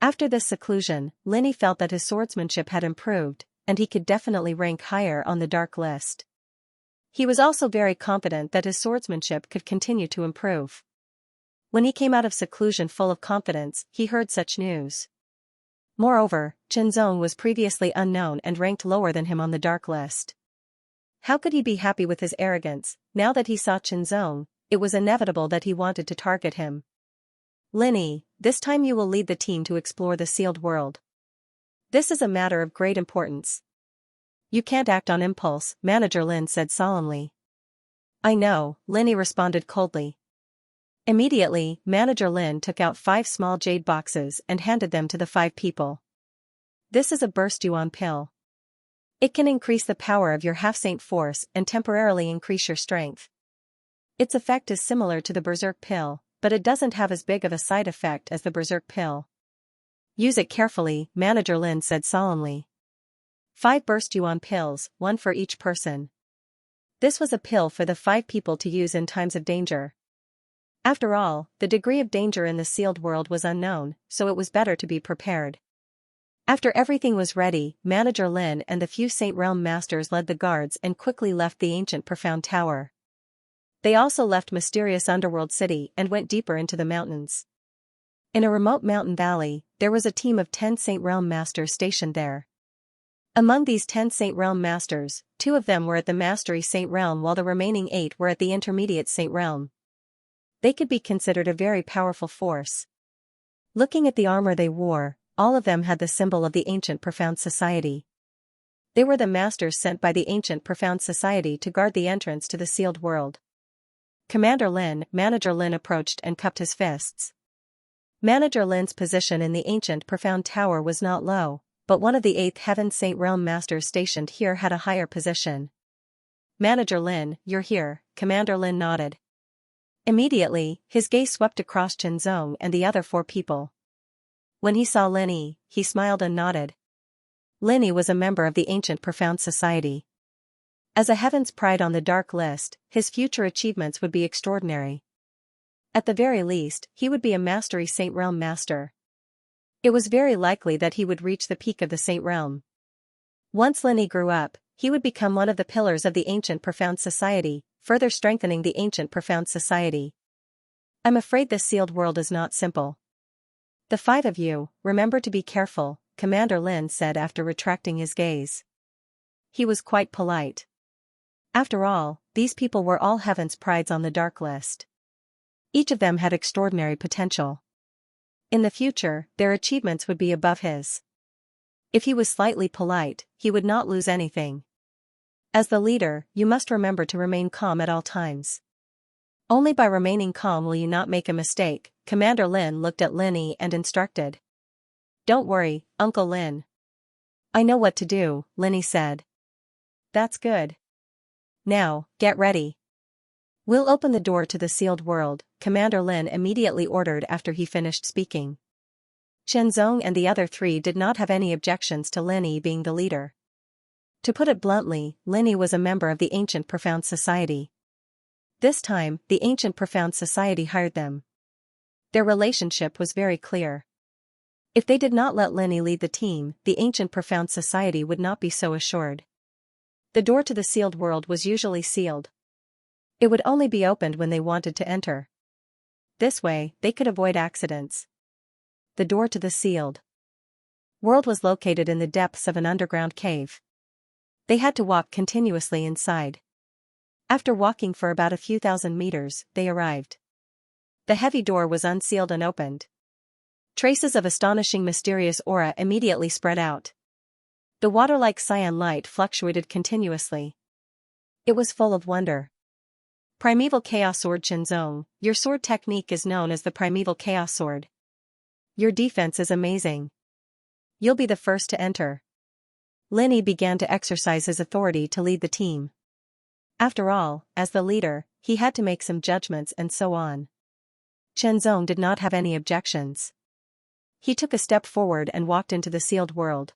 After this seclusion, Linny felt that his swordsmanship had improved, and he could definitely rank higher on the dark list. He was also very confident that his swordsmanship could continue to improve. When he came out of seclusion full of confidence, he heard such news. Moreover, Chen Zong was previously unknown and ranked lower than him on the dark list. How could he be happy with his arrogance? Now that he saw Chen Zong, it was inevitable that he wanted to target him. "Linny, this time you will lead the team to explore the sealed world. This is a matter of great importance. You can't act on impulse," Manager Lin said solemnly. "I know," Linny responded coldly. Immediately, Manager Lin took out 5 small jade boxes and handed them to the 5 people. "This is a burst yuan pill. It can increase the power of your half-saint force and temporarily increase your strength. Its effect is similar to the Berserk pill, but it doesn't have as big of a side effect as the Berserk pill. Use it carefully," Manager Lin said solemnly. 5 burst yuan pills, 1 for each person. This was a pill for the 5 people to use in times of danger. After all, the degree of danger in the sealed world was unknown, so it was better to be prepared. After everything was ready, Manager Lin and the few Saint Realm masters led the guards and quickly left the ancient profound tower. They also left mysterious underworld city and went deeper into the mountains. In a remote mountain valley, there was a team of 10 Saint Realm masters stationed there. Among these 10 Saint Realm masters, 2 of them were at the Mastery Saint Realm while the remaining 8 were at the Intermediate Saint Realm. They could be considered a very powerful force. Looking at the armor they wore, all of them had the symbol of the Ancient Profound Society. They were the masters sent by the Ancient Profound Society to guard the entrance to the sealed world. Commander Lin, Manager Lin approached and cupped his fists. Manager Lin's position in the ancient profound tower was not low, but one of the 8th Heaven Saint Realm Masters stationed here had a higher position. Manager Lin, you're here, Commander Lin nodded. Immediately, his gaze swept across Xianxia and the other 4 people. When he saw Lin Yi, he smiled and nodded. Lin Yi was a member of the Ancient Profound Society. As a Heaven's Pride on the Dark List, his future achievements would be extraordinary. At the very least, he would be a Mastery Saint Realm Master. It was very likely that he would reach the peak of the Saint Realm. Once Lin Yi grew up, he would become one of the pillars of the Ancient Profound Society, further strengthening the Ancient Profound Society. I'm afraid this sealed world is not simple. The 5 of you, remember to be careful, Commander Lin said after retracting his gaze. He was quite polite. After all, these people were all Heaven's Prides on the Dark List. Each of them had extraordinary potential. In the future, their achievements would be above his. If he was slightly polite, he would not lose anything. As the leader, you must remember to remain calm at all times. Only by remaining calm will you not make a mistake, Commander Lin looked at Lin Yi and instructed. Don't worry, Uncle Lin. I know what to do, Lin Yi said. That's good. Now, get ready. We'll open the door to the sealed world, Commander Lin immediately ordered after he finished speaking. Xianxia and the other 3 did not have any objections to Lin Yi being the leader. To put it bluntly, Lin Yi was a member of the Ancient Profound Society. This time, the Ancient Profound Society hired them. Their relationship was very clear. If they did not let Lin Yi lead the team, the Ancient Profound Society would not be so assured. The door to the sealed world was usually sealed. It would only be opened when they wanted to enter. This way, they could avoid accidents. The door to the sealed world was located in the depths of an underground cave. They had to walk continuously inside. After walking for about a few thousand meters, they arrived. The heavy door was unsealed and opened. Traces of astonishing mysterious aura immediately spread out. The water-like cyan light fluctuated continuously. It was full of wonder. Primeval Chaos Sword Xianxia, your sword technique is known as the Primeval Chaos Sword. Your defense is amazing. You'll be the first to enter. Lin Yi began to exercise his authority to lead the team. After all, as the leader, he had to make some judgments and so on. Xianxia did not have any objections. He took a step forward and walked into the sealed world.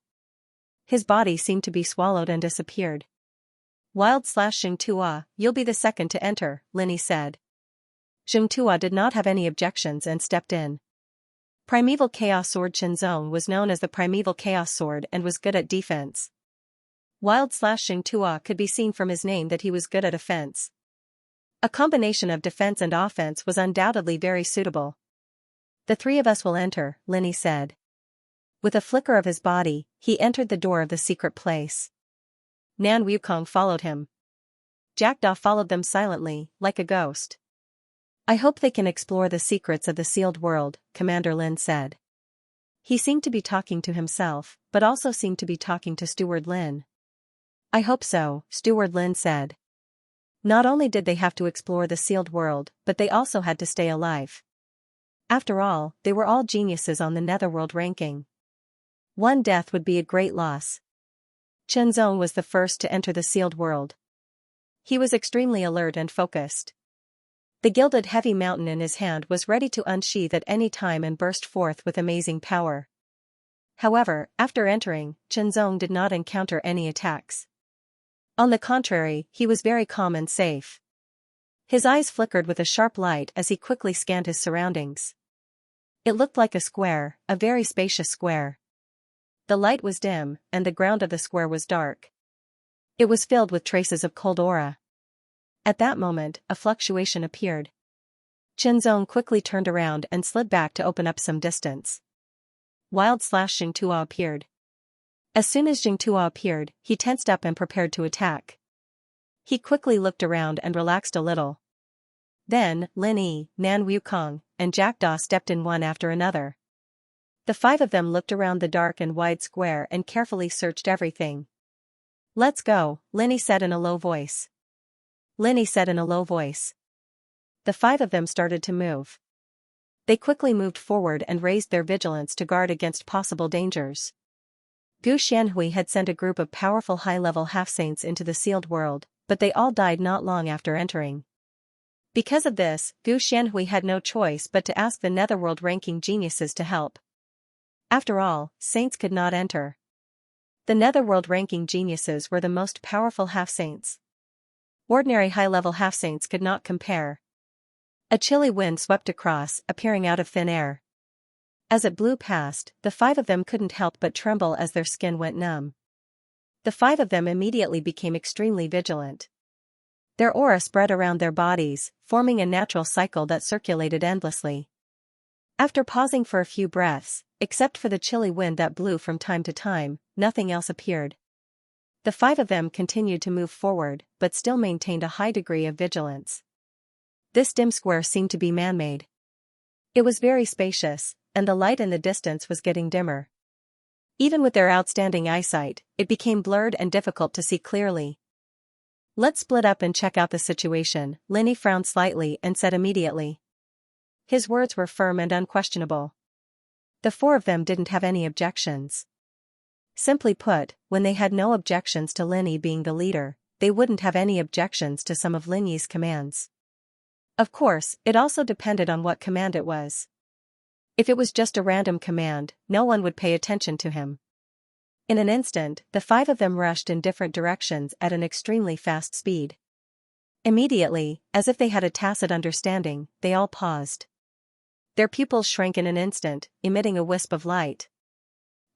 His body seemed to be swallowed and disappeared. Wild/Xianxia, you'll be the second to enter, Lin Yi said. Xianxia did not have any objections and stepped in. Primeval Chaos Sword Xianxia was known as the Primeval Chaos Sword and was good at defense. Wild/Xianxia could be seen from his name that he was good at offense. A combination of defense and offense was undoubtedly very suitable. The 3 of us will enter, Lin Yi said. With a flicker of his body, he entered the door of the secret place. Nan Wukong followed him. Jackdaw followed them silently, like a ghost. I hope they can explore the secrets of the sealed world, Commander Lin said. He seemed to be talking to himself, but also seemed to be talking to Steward Lin. I hope so, Steward Lin said. Not only did they have to explore the sealed world, but they also had to stay alive. After all, they were all geniuses on the Netherworld ranking. One death would be a great loss. Xianxia was the first to enter the sealed world. He was extremely alert and focused. The gilded heavy mountain in his hand was ready to unsheath at any time and burst forth with amazing power. However, after entering, Xianxia did not encounter any attacks. On the contrary, he was very calm and safe. His eyes flickered with a sharp light as he quickly scanned his surroundings. It looked like a square, a very spacious square. The light was dim, and the ground of the square was dark. It was filled with traces of cold aura. At that moment, a fluctuation appeared. Xianxia quickly turned around and slid back to open up some distance. Wild/Xianxia appeared. As soon as Xianxia appeared, he tensed up and prepared to attack. He quickly looked around and relaxed a little. Then, Lin Yi, Nan Wukong, and Jackdaw stepped in one after another. The 5 of them looked around the dark and wide square and carefully searched everything. Let's go, Lin Yi said in a low voice. Lin Yi said in a low voice. The 5 of them started to move. They quickly moved forward and raised their vigilance to guard against possible dangers. Gu Xianhui had sent a group of powerful high-level half-saints into the sealed world, but they all died not long after entering. Because of this, Gu Xianhui had no choice but to ask the netherworld-ranking geniuses to help. After all, saints could not enter. The netherworld-ranking geniuses were the most powerful half-saints. Ordinary high-level half-saints could not compare. A chilly wind swept across, appearing out of thin air. As it blew past, the 5 of them couldn't help but tremble as their skin went numb. The 5 of them immediately became extremely vigilant. Their aura spread around their bodies, forming a natural cycle that circulated endlessly. After pausing for a few breaths, except for the chilly wind that blew from time to time, nothing else appeared. The 5 of them continued to move forward, but still maintained a high degree of vigilance. This dim square seemed to be man-made. It was very spacious, and the light in the distance was getting dimmer. Even with their outstanding eyesight, it became blurred and difficult to see clearly. "Let's split up and check out the situation," Linny frowned slightly and said immediately. His words were firm and unquestionable. The 4 of them didn't have any objections. Simply put, when they had no objections to Linny being the leader, they wouldn't have any objections to some of Linny's commands. Of course, it also depended on what command it was. If it was just a random command, no one would pay attention to him. In an instant, the 5 of them rushed in different directions at an extremely fast speed. Immediately, as if they had a tacit understanding, they all paused. Their pupils shrank in an instant, emitting a wisp of light.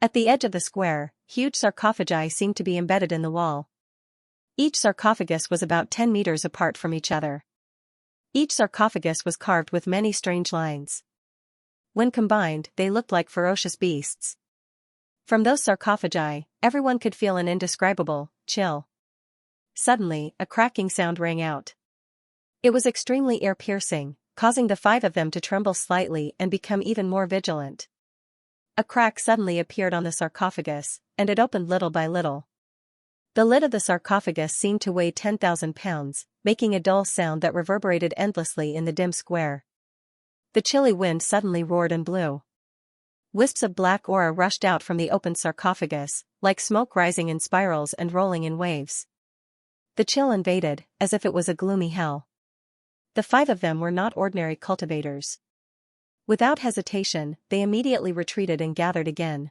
At the edge of the square, huge sarcophagi seemed to be embedded in the wall. Each sarcophagus was about 10 meters apart from each other. Each sarcophagus was carved with many strange lines. When combined, they looked like ferocious beasts. From those sarcophagi, everyone could feel an indescribable chill. Suddenly, a cracking sound rang out. It was extremely ear-piercing, causing the 5 of them to tremble slightly and become even more vigilant. A crack suddenly appeared on the sarcophagus, and it opened little by little. The lid of the sarcophagus seemed to weigh 10,000 pounds, making a dull sound that reverberated endlessly in the dim square. The chilly wind suddenly roared and blew. Wisps of black aura rushed out from the opened sarcophagus, like smoke rising in spirals and rolling in waves. The chill invaded, as if it was a gloomy hell. The 5 of them were not ordinary cultivators. Without hesitation, they immediately retreated and gathered again.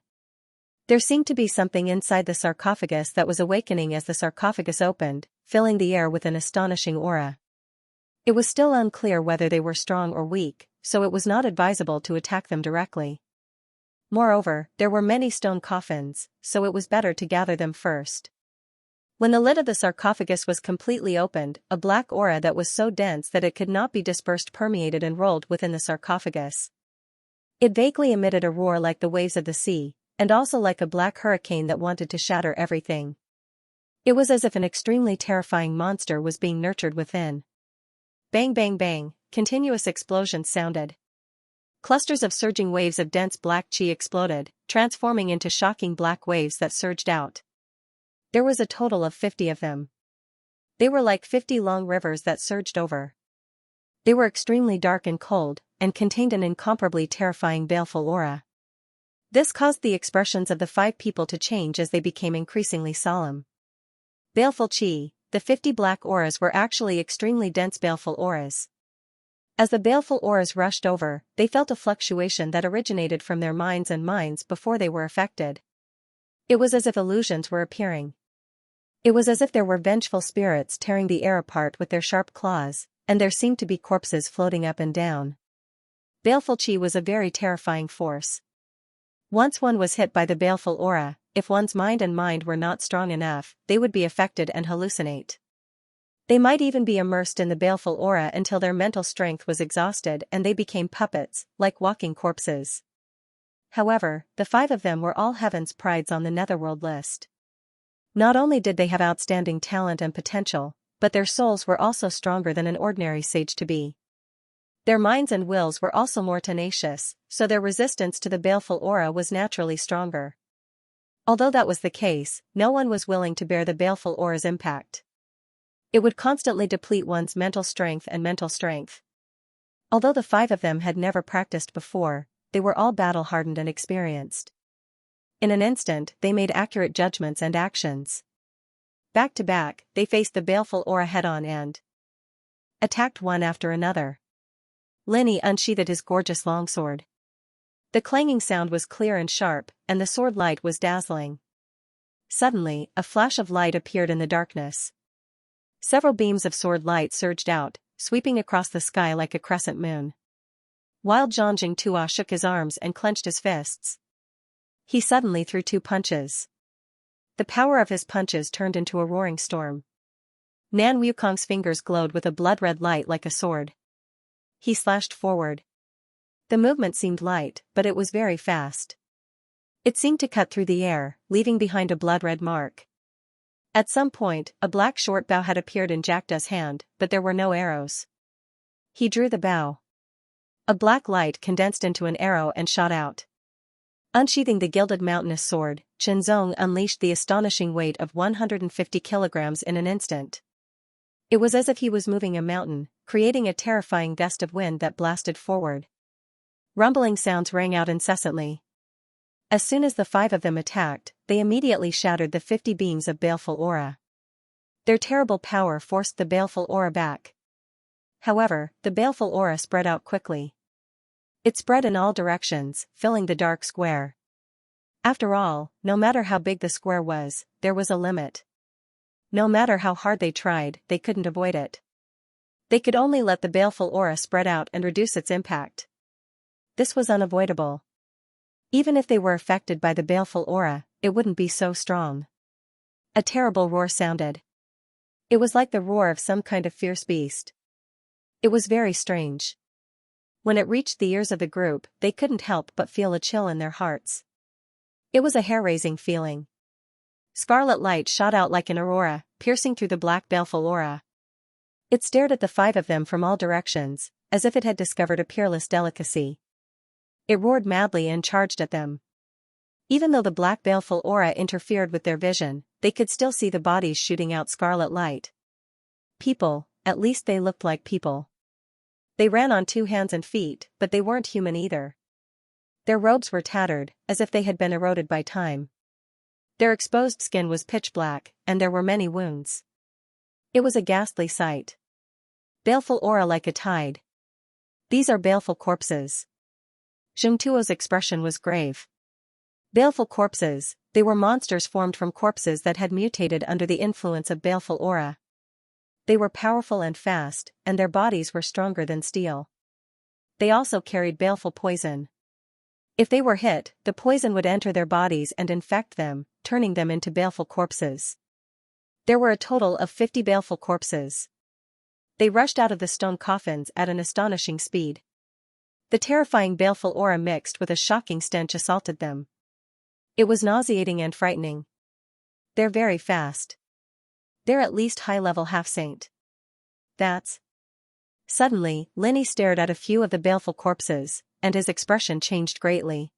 There seemed to be something inside the sarcophagus that was awakening as the sarcophagus opened, filling the air with an astonishing aura. It was still unclear whether they were strong or weak, so it was not advisable to attack them directly. Moreover, there were many stone coffins, so it was better to gather them first. When the lid of the sarcophagus was completely opened, a black aura that was so dense that it could not be dispersed permeated and rolled within the sarcophagus. It vaguely emitted a roar like the waves of the sea, and also like a black hurricane that wanted to shatter everything. It was as if an extremely terrifying monster was being nurtured within. Bang bang bang, continuous explosions sounded. Clusters of surging waves of dense black chi exploded, transforming into shocking black waves that surged out. There was a total of 50 of them. They were like 50 long rivers that surged over. They were extremely dark and cold, and contained an incomparably terrifying baleful aura. This caused the expressions of the 5 people to change as they became increasingly solemn. Baleful chi, the 50 black auras were actually extremely dense baleful auras. As the baleful auras rushed over, they felt a fluctuation that originated from their minds before they were affected. It was as if illusions were appearing. It was as if there were vengeful spirits tearing the air apart with their sharp claws, and there seemed to be corpses floating up and down. Baleful chi was a very terrifying force. Once one was hit by the baleful aura, if one's mind were not strong enough, they would be affected and hallucinate. They might even be immersed in the baleful aura until their mental strength was exhausted and they became puppets, like walking corpses. However, the 5 of them were all heaven's prides on the netherworld list. Not only did they have outstanding talent and potential, but their souls were also stronger than an ordinary sage to be. Their minds and wills were also more tenacious, so their resistance to the baleful aura was naturally stronger. Although that was the case, no one was willing to bear the baleful aura's impact. It would constantly deplete one's mental strength. Although the 5 of them had never practiced before, they were all battle-hardened and experienced. In an instant, they made accurate judgments and actions. Back to back, they faced the baleful aura head-on and attacked one after another. Linny unsheathed his gorgeous longsword. The clanging sound was clear and sharp, and the sword light was dazzling. Suddenly, a flash of light appeared in the darkness. Several beams of sword light surged out, sweeping across the sky like a crescent moon. Wild Zhangjing Tua shook his arms and clenched his fists. He suddenly threw 2 punches. The power of his punches turned into a roaring storm. Nan Wukong's fingers glowed with a blood-red light like a sword. He slashed forward. The movement seemed light, but it was very fast. It seemed to cut through the air, leaving behind a blood-red mark. At some point, a black short bow had appeared in Jakda's hand, but there were no arrows. He drew the bow. A black light condensed into an arrow and shot out. Unsheathing the gilded mountainous sword, Chenzong unleashed the astonishing weight of 150 kilograms in an instant. It was as if he was moving a mountain, creating a terrifying gust of wind that blasted forward. Rumbling sounds rang out incessantly. As soon as the 5 of them attacked, they immediately shattered the 50 beams of baleful aura. Their terrible power forced the baleful aura back. However, the baleful aura spread out quickly. It spread in all directions, filling the dark square. After all, no matter how big the square was, there was a limit. No matter how hard they tried, they couldn't avoid it. They could only let the baleful aura spread out and reduce its impact. This was unavoidable. Even if they were affected by the baleful aura, it wouldn't be so strong. A terrible roar sounded. It was like the roar of some kind of fierce beast. It was very strange. When it reached the ears of the group, they couldn't help but feel a chill in their hearts. It was a hair-raising feeling. Scarlet light shot out like an aurora, piercing through the black baleful aura. It stared at the 5 of them from all directions, as if it had discovered a peerless delicacy. It roared madly and charged at them. Even though the black baleful aura interfered with their vision, they could still see the bodies shooting out scarlet light. People, at least they looked like people. They ran on 2 hands and feet, but they weren't human either. Their robes were tattered, as if they had been eroded by time. Their exposed skin was pitch black, and there were many wounds. It was a ghastly sight. Baleful aura like a tide. These are baleful corpses. Zheng Tuo's expression was grave. Baleful corpses, they were monsters formed from corpses that had mutated under the influence of baleful aura. They were powerful and fast, and their bodies were stronger than steel. They also carried baleful poison. If they were hit, the poison would enter their bodies and infect them, turning them into baleful corpses. There were a total of 50 baleful corpses. They rushed out of the stone coffins at an astonishing speed. The terrifying baleful aura mixed with a shocking stench assaulted them. It was nauseating and frightening. They're very fast. They're at least high-level half-saint. That's... Suddenly, Linny stared at a few of the baleful corpses, and his expression changed greatly.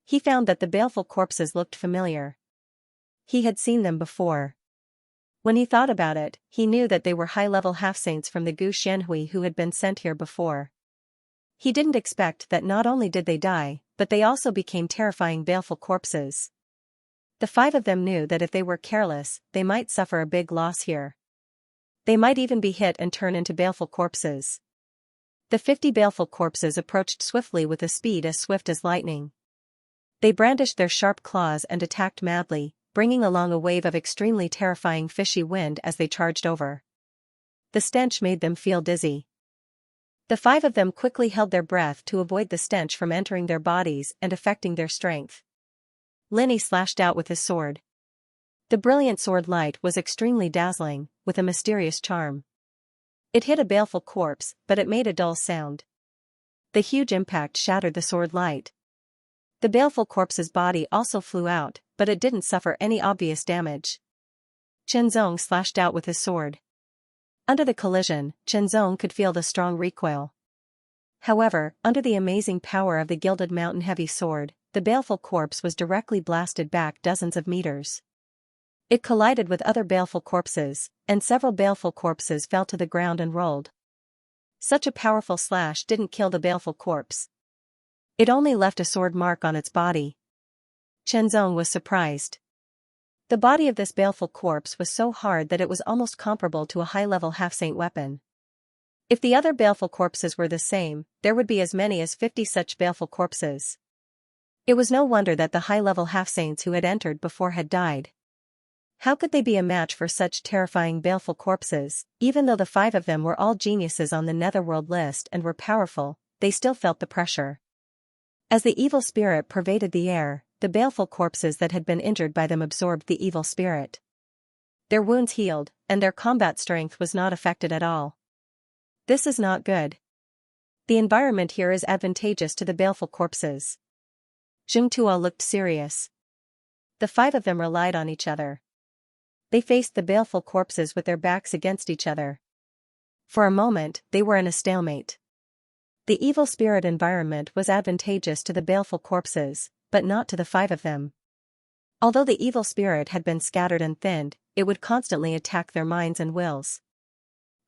He found that the baleful corpses looked familiar. He had seen them before. When he thought about it, he knew that they were high-level half-saints from the Gu Xianhui who had been sent here before. He didn't expect that not only did they die, but they also became terrifying baleful corpses. The 5 of them knew that if they were careless, they might suffer a big loss here. They might even be hit and turn into baleful corpses. The 50 baleful corpses approached swiftly with a speed as swift as lightning. They brandished their sharp claws and attacked madly, bringing along a wave of extremely terrifying fishy wind as they charged over. The stench made them feel dizzy. The 5 of them quickly held their breath to avoid the stench from entering their bodies and affecting their strength. Linny slashed out with his sword. The brilliant sword light was extremely dazzling, with a mysterious charm. It hit a baleful corpse, but it made a dull sound. The huge impact shattered the sword light. The baleful corpse's body also flew out, but it didn't suffer any obvious damage. Chenzong slashed out with his sword. Under the collision, Chenzong could feel the strong recoil. However, under the amazing power of the gilded mountain heavy sword, the baleful corpse was directly blasted back dozens of meters. It collided with other baleful corpses, and several baleful corpses fell to the ground and rolled. Such a powerful slash didn't kill the baleful corpse. It only left a sword mark on its body. Chenzong was surprised. The body of this baleful corpse was so hard that it was almost comparable to a high-level half-saint weapon. If the other baleful corpses were the same, there would be as many as 50 such baleful corpses. It was no wonder that the high-level half-saints who had entered before had died. How could they be a match for such terrifying baleful corpses? Even though the 5 of them were all geniuses on the netherworld list and were powerful, they still felt the pressure. As the evil spirit pervaded the air, the baleful corpses that had been injured by them absorbed the evil spirit. Their wounds healed, and their combat strength was not affected at all. This is not good. The environment here is advantageous to the baleful corpses. Xianxia looked serious. The 5 of them relied on each other. They faced the baleful corpses with their backs against each other. For a moment, they were in a stalemate. The evil spirit environment was advantageous to the baleful corpses, but not to the 5 of them. Although the evil spirit had been scattered and thinned, it would constantly attack their minds and wills.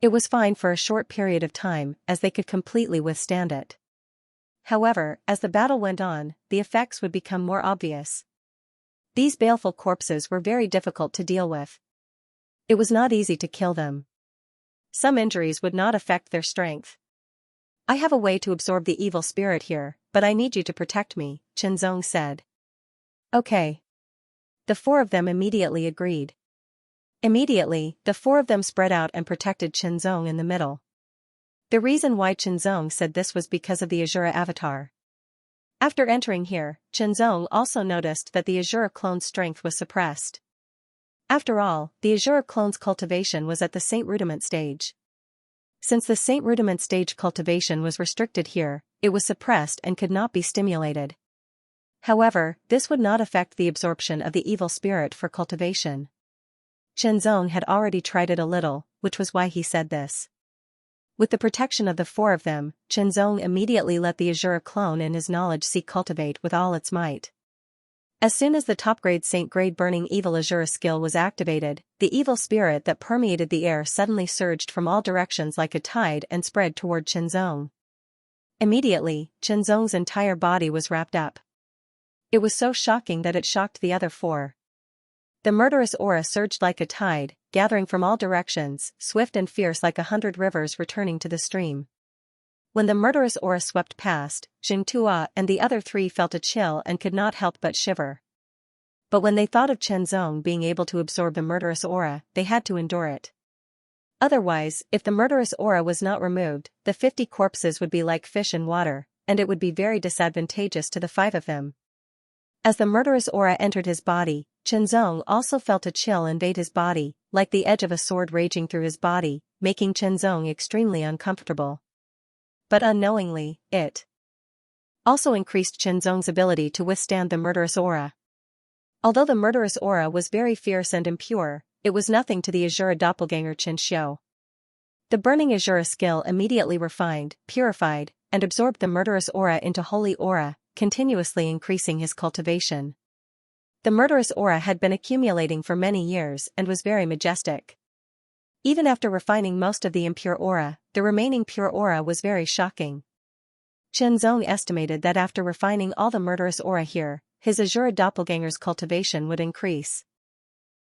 It was fine for a short period of time, as they could completely withstand it. However, as the battle went on, the effects would become more obvious. These baleful corpses were very difficult to deal with. It was not easy to kill them. Some injuries would not affect their strength. I have a way to absorb the evil spirit here, but I need you to protect me, Chenzong said. Okay. The 4 of them immediately agreed. Immediately, the 4 of them spread out and protected Chenzong in the middle. The reason why Chenzong said this was because of the Azura avatar. After entering here, Chenzong also noticed that the Azura clone's strength was suppressed. After all, the Azura clone's cultivation was at the Saint Rudiment stage. Since the Saint Rudiment stage cultivation was restricted here, it was suppressed and could not be stimulated. However, this would not affect the absorption of the evil spirit for cultivation. Chenzong had already tried it a little, which was why he said this. With the protection of the 4 of them, Chenzong immediately let the Azura clone in his knowledge seek cultivate with all its might. As soon as the top-grade Saint-grade burning evil Azura skill was activated, the evil spirit that permeated the air suddenly surged from all directions like a tide and spread toward Chenzong. Immediately, Chenzong's entire body was wrapped up. It was so shocking that it shocked the other 4. The murderous aura surged like a tide, gathering from all directions, swift and fierce like 100 rivers returning to the stream. When the murderous aura swept past, Xianxia and the other 3 felt a chill and could not help but shiver. But when they thought of Chenzong being able to absorb the murderous aura, they had to endure it. Otherwise, if the murderous aura was not removed, the 50 corpses would be like fish in water, and it would be very disadvantageous to the 5 of them. As the murderous aura entered his body, Chenzong also felt a chill invade his body, like the edge of a sword raging through his body, making Chenzong extremely uncomfortable. But unknowingly, it also increased Chenzong's ability to withstand the murderous aura. Although the murderous aura was very fierce and impure, it was nothing to the Azura doppelganger Xianxia. The burning Azura skill immediately refined, purified, and absorbed the murderous aura into holy aura, continuously increasing his cultivation. The murderous aura had been accumulating for many years and was very majestic. Even after refining most of the impure aura, the remaining pure aura was very shocking. Chenzong estimated that after refining all the murderous aura here, his Azura doppelganger's cultivation would increase.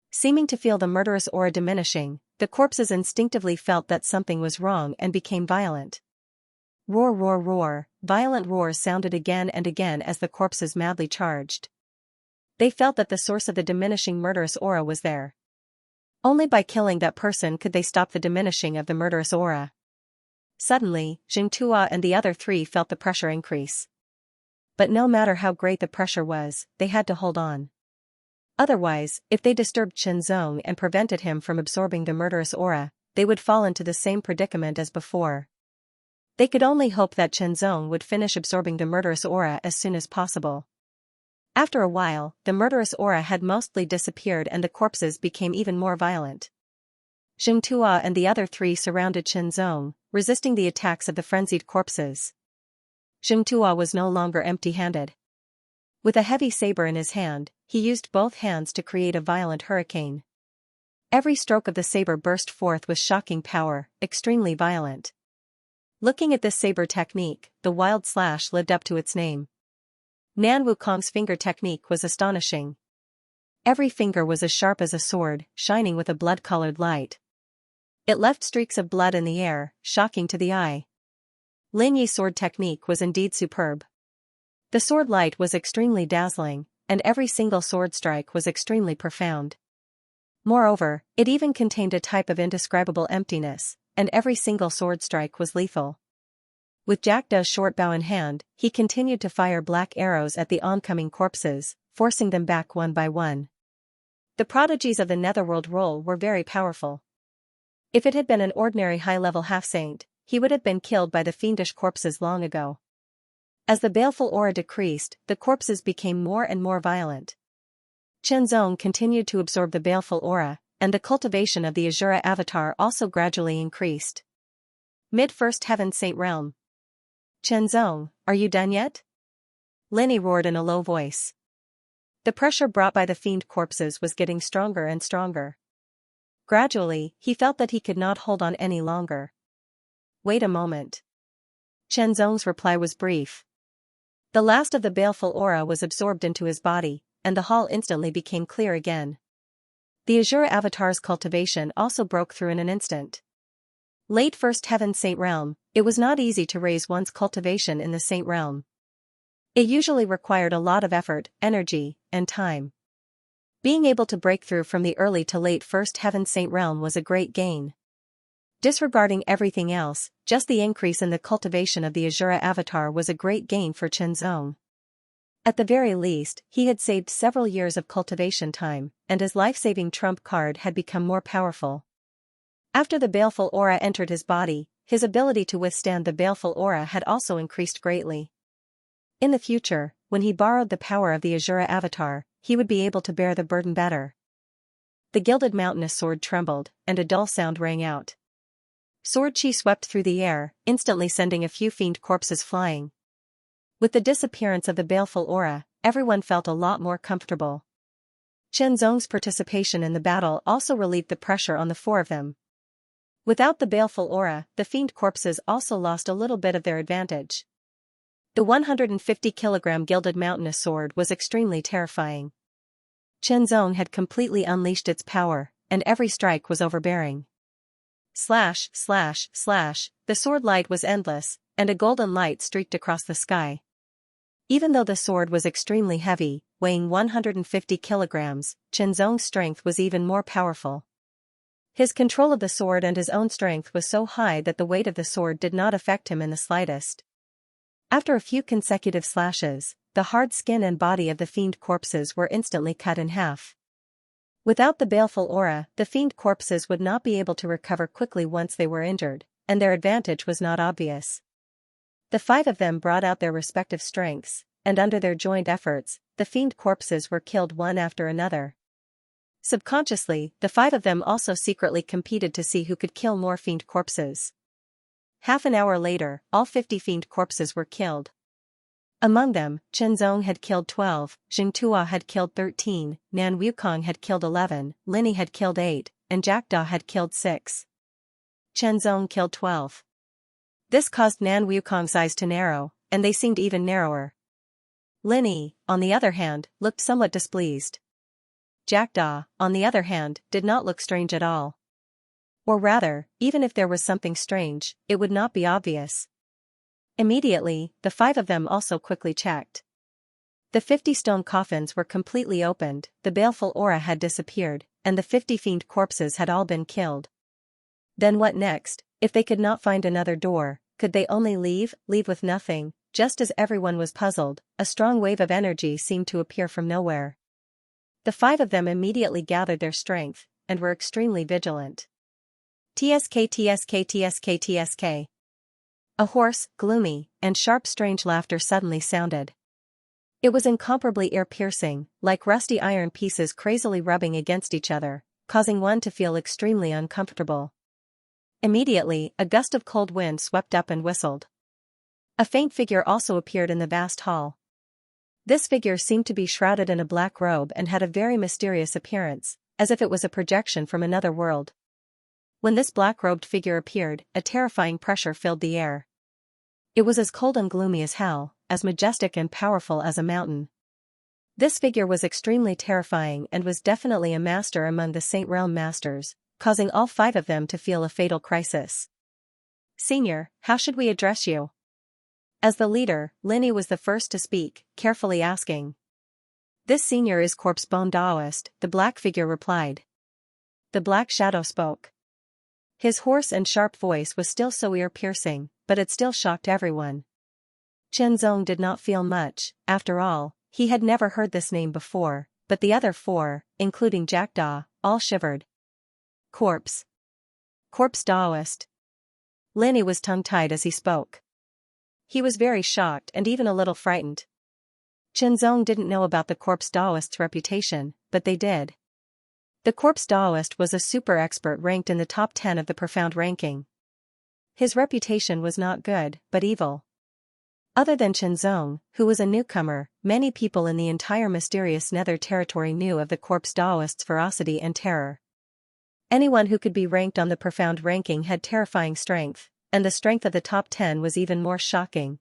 Seeming to feel the murderous aura diminishing, the corpses instinctively felt that something was wrong and became violent. Roar, roar, roar, violent roars sounded again and again as the corpses madly charged. They felt that the source of the diminishing murderous aura was there. Only by killing that person could they stop the diminishing of the murderous aura. Suddenly, Xianxia and the other 3 felt the pressure increase. But no matter how great the pressure was, they had to hold on. Otherwise, if they disturbed Chenzong and prevented him from absorbing the murderous aura, they would fall into the same predicament as before. They could only hope that Chenzong would finish absorbing the murderous aura as soon as possible. After a while, the murderous aura had mostly disappeared and the corpses became even more violent. Xianxia and the other 3 surrounded Chenzong, resisting the attacks of the frenzied corpses. Xianxia was no longer empty-handed. With a heavy saber in his hand, he used both hands to create a violent hurricane. Every stroke of the saber burst forth with shocking power, extremely violent. Looking at this saber technique, the wild slash lived up to its name. Nan Wukong's finger technique was astonishing. Every finger was as sharp as a sword, shining with a blood-colored light. It left streaks of blood in the air, shocking to the eye. Lin Yi's sword technique was indeed superb. The sword light was extremely dazzling, and every single sword strike was extremely profound. Moreover, it even contained a type of indescribable emptiness, and every single sword strike was lethal. With Jack Da's short bow in hand, he continued to fire black arrows at the oncoming corpses, forcing them back one by one. The prodigies of the Netherworld role were very powerful. If it had been an ordinary high-level half-saint, he would have been killed by the fiendish corpses long ago. As the baleful aura decreased, the corpses became more and more violent. Chen Zong continued to absorb the baleful aura, and the cultivation of the Azura avatar also gradually increased. Mid-First Heaven Saint Realm. Chen Zong, are you done yet? Linny roared in a low voice. The pressure brought by the fiend corpses was getting stronger and stronger. Gradually, he felt that he could not hold on any longer. Wait a moment. Chen Zong's reply was brief. The last of the baleful aura was absorbed into his body, and the hall instantly became clear again. The Azura avatar's cultivation also broke through in an instant. Late First Heaven Saint Realm, it was not easy to raise one's cultivation in the Saint Realm. It usually required a lot of effort, energy, and time. Being able to break through from the early to late First Heaven Saint Realm was a great gain. Disregarding everything else, just the increase in the cultivation of the Azura avatar was a great gain for Chen Zong. At the very least, he had saved several years of cultivation time, and his life-saving trump card had become more powerful. After the baleful aura entered his body, his ability to withstand the baleful aura had also increased greatly. In the future, when he borrowed the power of the Azura avatar, he would be able to bear the burden better. The gilded mountainous sword trembled, and a dull sound rang out. Sword chi swept through the air, instantly sending a few fiend corpses flying. With the disappearance of the baleful aura, everyone felt a lot more comfortable. Chen Zong's participation in the battle also relieved the pressure on the four of them. Without the baleful aura, the fiend corpses also lost a little bit of their advantage. The 150-kilogram gilded mountainous sword was extremely terrifying. Chen Zong had completely unleashed its power, and every strike was overbearing. Slash, slash, slash, the sword light was endless, and a golden light streaked across the sky. Even though the sword was extremely heavy, weighing 150 kilograms, Chen Zong's strength was even more powerful. His control of the sword and his own strength was so high that the weight of the sword did not affect him in the slightest. After a few consecutive slashes, the hard skin and body of the fiend corpses were instantly cut in half. Without the baleful aura, the fiend corpses would not be able to recover quickly once they were injured, and their advantage was not obvious. The five of them brought out their respective strengths, and under their joint efforts, the fiend corpses were killed one after another. Subconsciously, the five of them also secretly competed to see who could kill more fiend corpses. Half an hour later, all 50 fiend corpses were killed. Among them, Chen Zong had killed 12, Jing Tua had killed 13, Nan Wukong had killed 11, Linny had killed 8, and Jack Da had killed 6. Chen Zong killed 12. This caused Nan Wukong's eyes to narrow, and they seemed even narrower. Linny, on the other hand, looked somewhat displeased. Jack Da, on the other hand, did not look strange at all. Or rather, even if there was something strange, it would not be obvious. Immediately, the five of them also quickly checked. The 50 stone coffins were completely opened, the baleful aura had disappeared, and the 50 fiend corpses had all been killed. Then what next? If they could not find another door, could they only leave with nothing? Just as everyone was puzzled, a strong wave of energy seemed to appear from nowhere. The five of them immediately gathered their strength, and were extremely vigilant. TSK TSK TSK TSK. A hoarse, gloomy, and sharp strange laughter suddenly sounded. It was incomparably ear-piercing, like rusty iron pieces crazily rubbing against each other, causing one to feel extremely uncomfortable. Immediately, a gust of cold wind swept up and whistled. A faint figure also appeared in the vast hall. This figure seemed to be shrouded in a black robe and had a very mysterious appearance, as if it was a projection from another world. When this black-robed figure appeared, a terrifying pressure filled the air. It was as cold and gloomy as hell, as majestic and powerful as a mountain. This figure was extremely terrifying and was definitely a master among the Saint Realm masters, causing all 5 of them to feel a fatal crisis. "Senior, how should we address you?" As the leader, Linny was the first to speak, carefully asking. "This senior is Corpse Bone Daoist," the black figure replied. The black shadow spoke. His hoarse and sharp voice was still so ear-piercing, but it still shocked everyone. Zong did not feel much. After all, he had never heard this name before, but the other 4, including Jackdaw, all shivered. Corpse Daoist. Linny was tongue-tied as he spoke. He was very shocked and even a little frightened. Zong didn't know about the Corpse Daoist's reputation, but they did. The Corpse Daoist was a super expert ranked in the top 10 of the profound ranking. His reputation was not good, but evil. Other than Zong, who was a newcomer, many people in the entire mysterious Nether territory knew of the Corpse Daoist's ferocity and terror. Anyone who could be ranked on the profound ranking had terrifying strength, and the strength of the top 10 was even more shocking.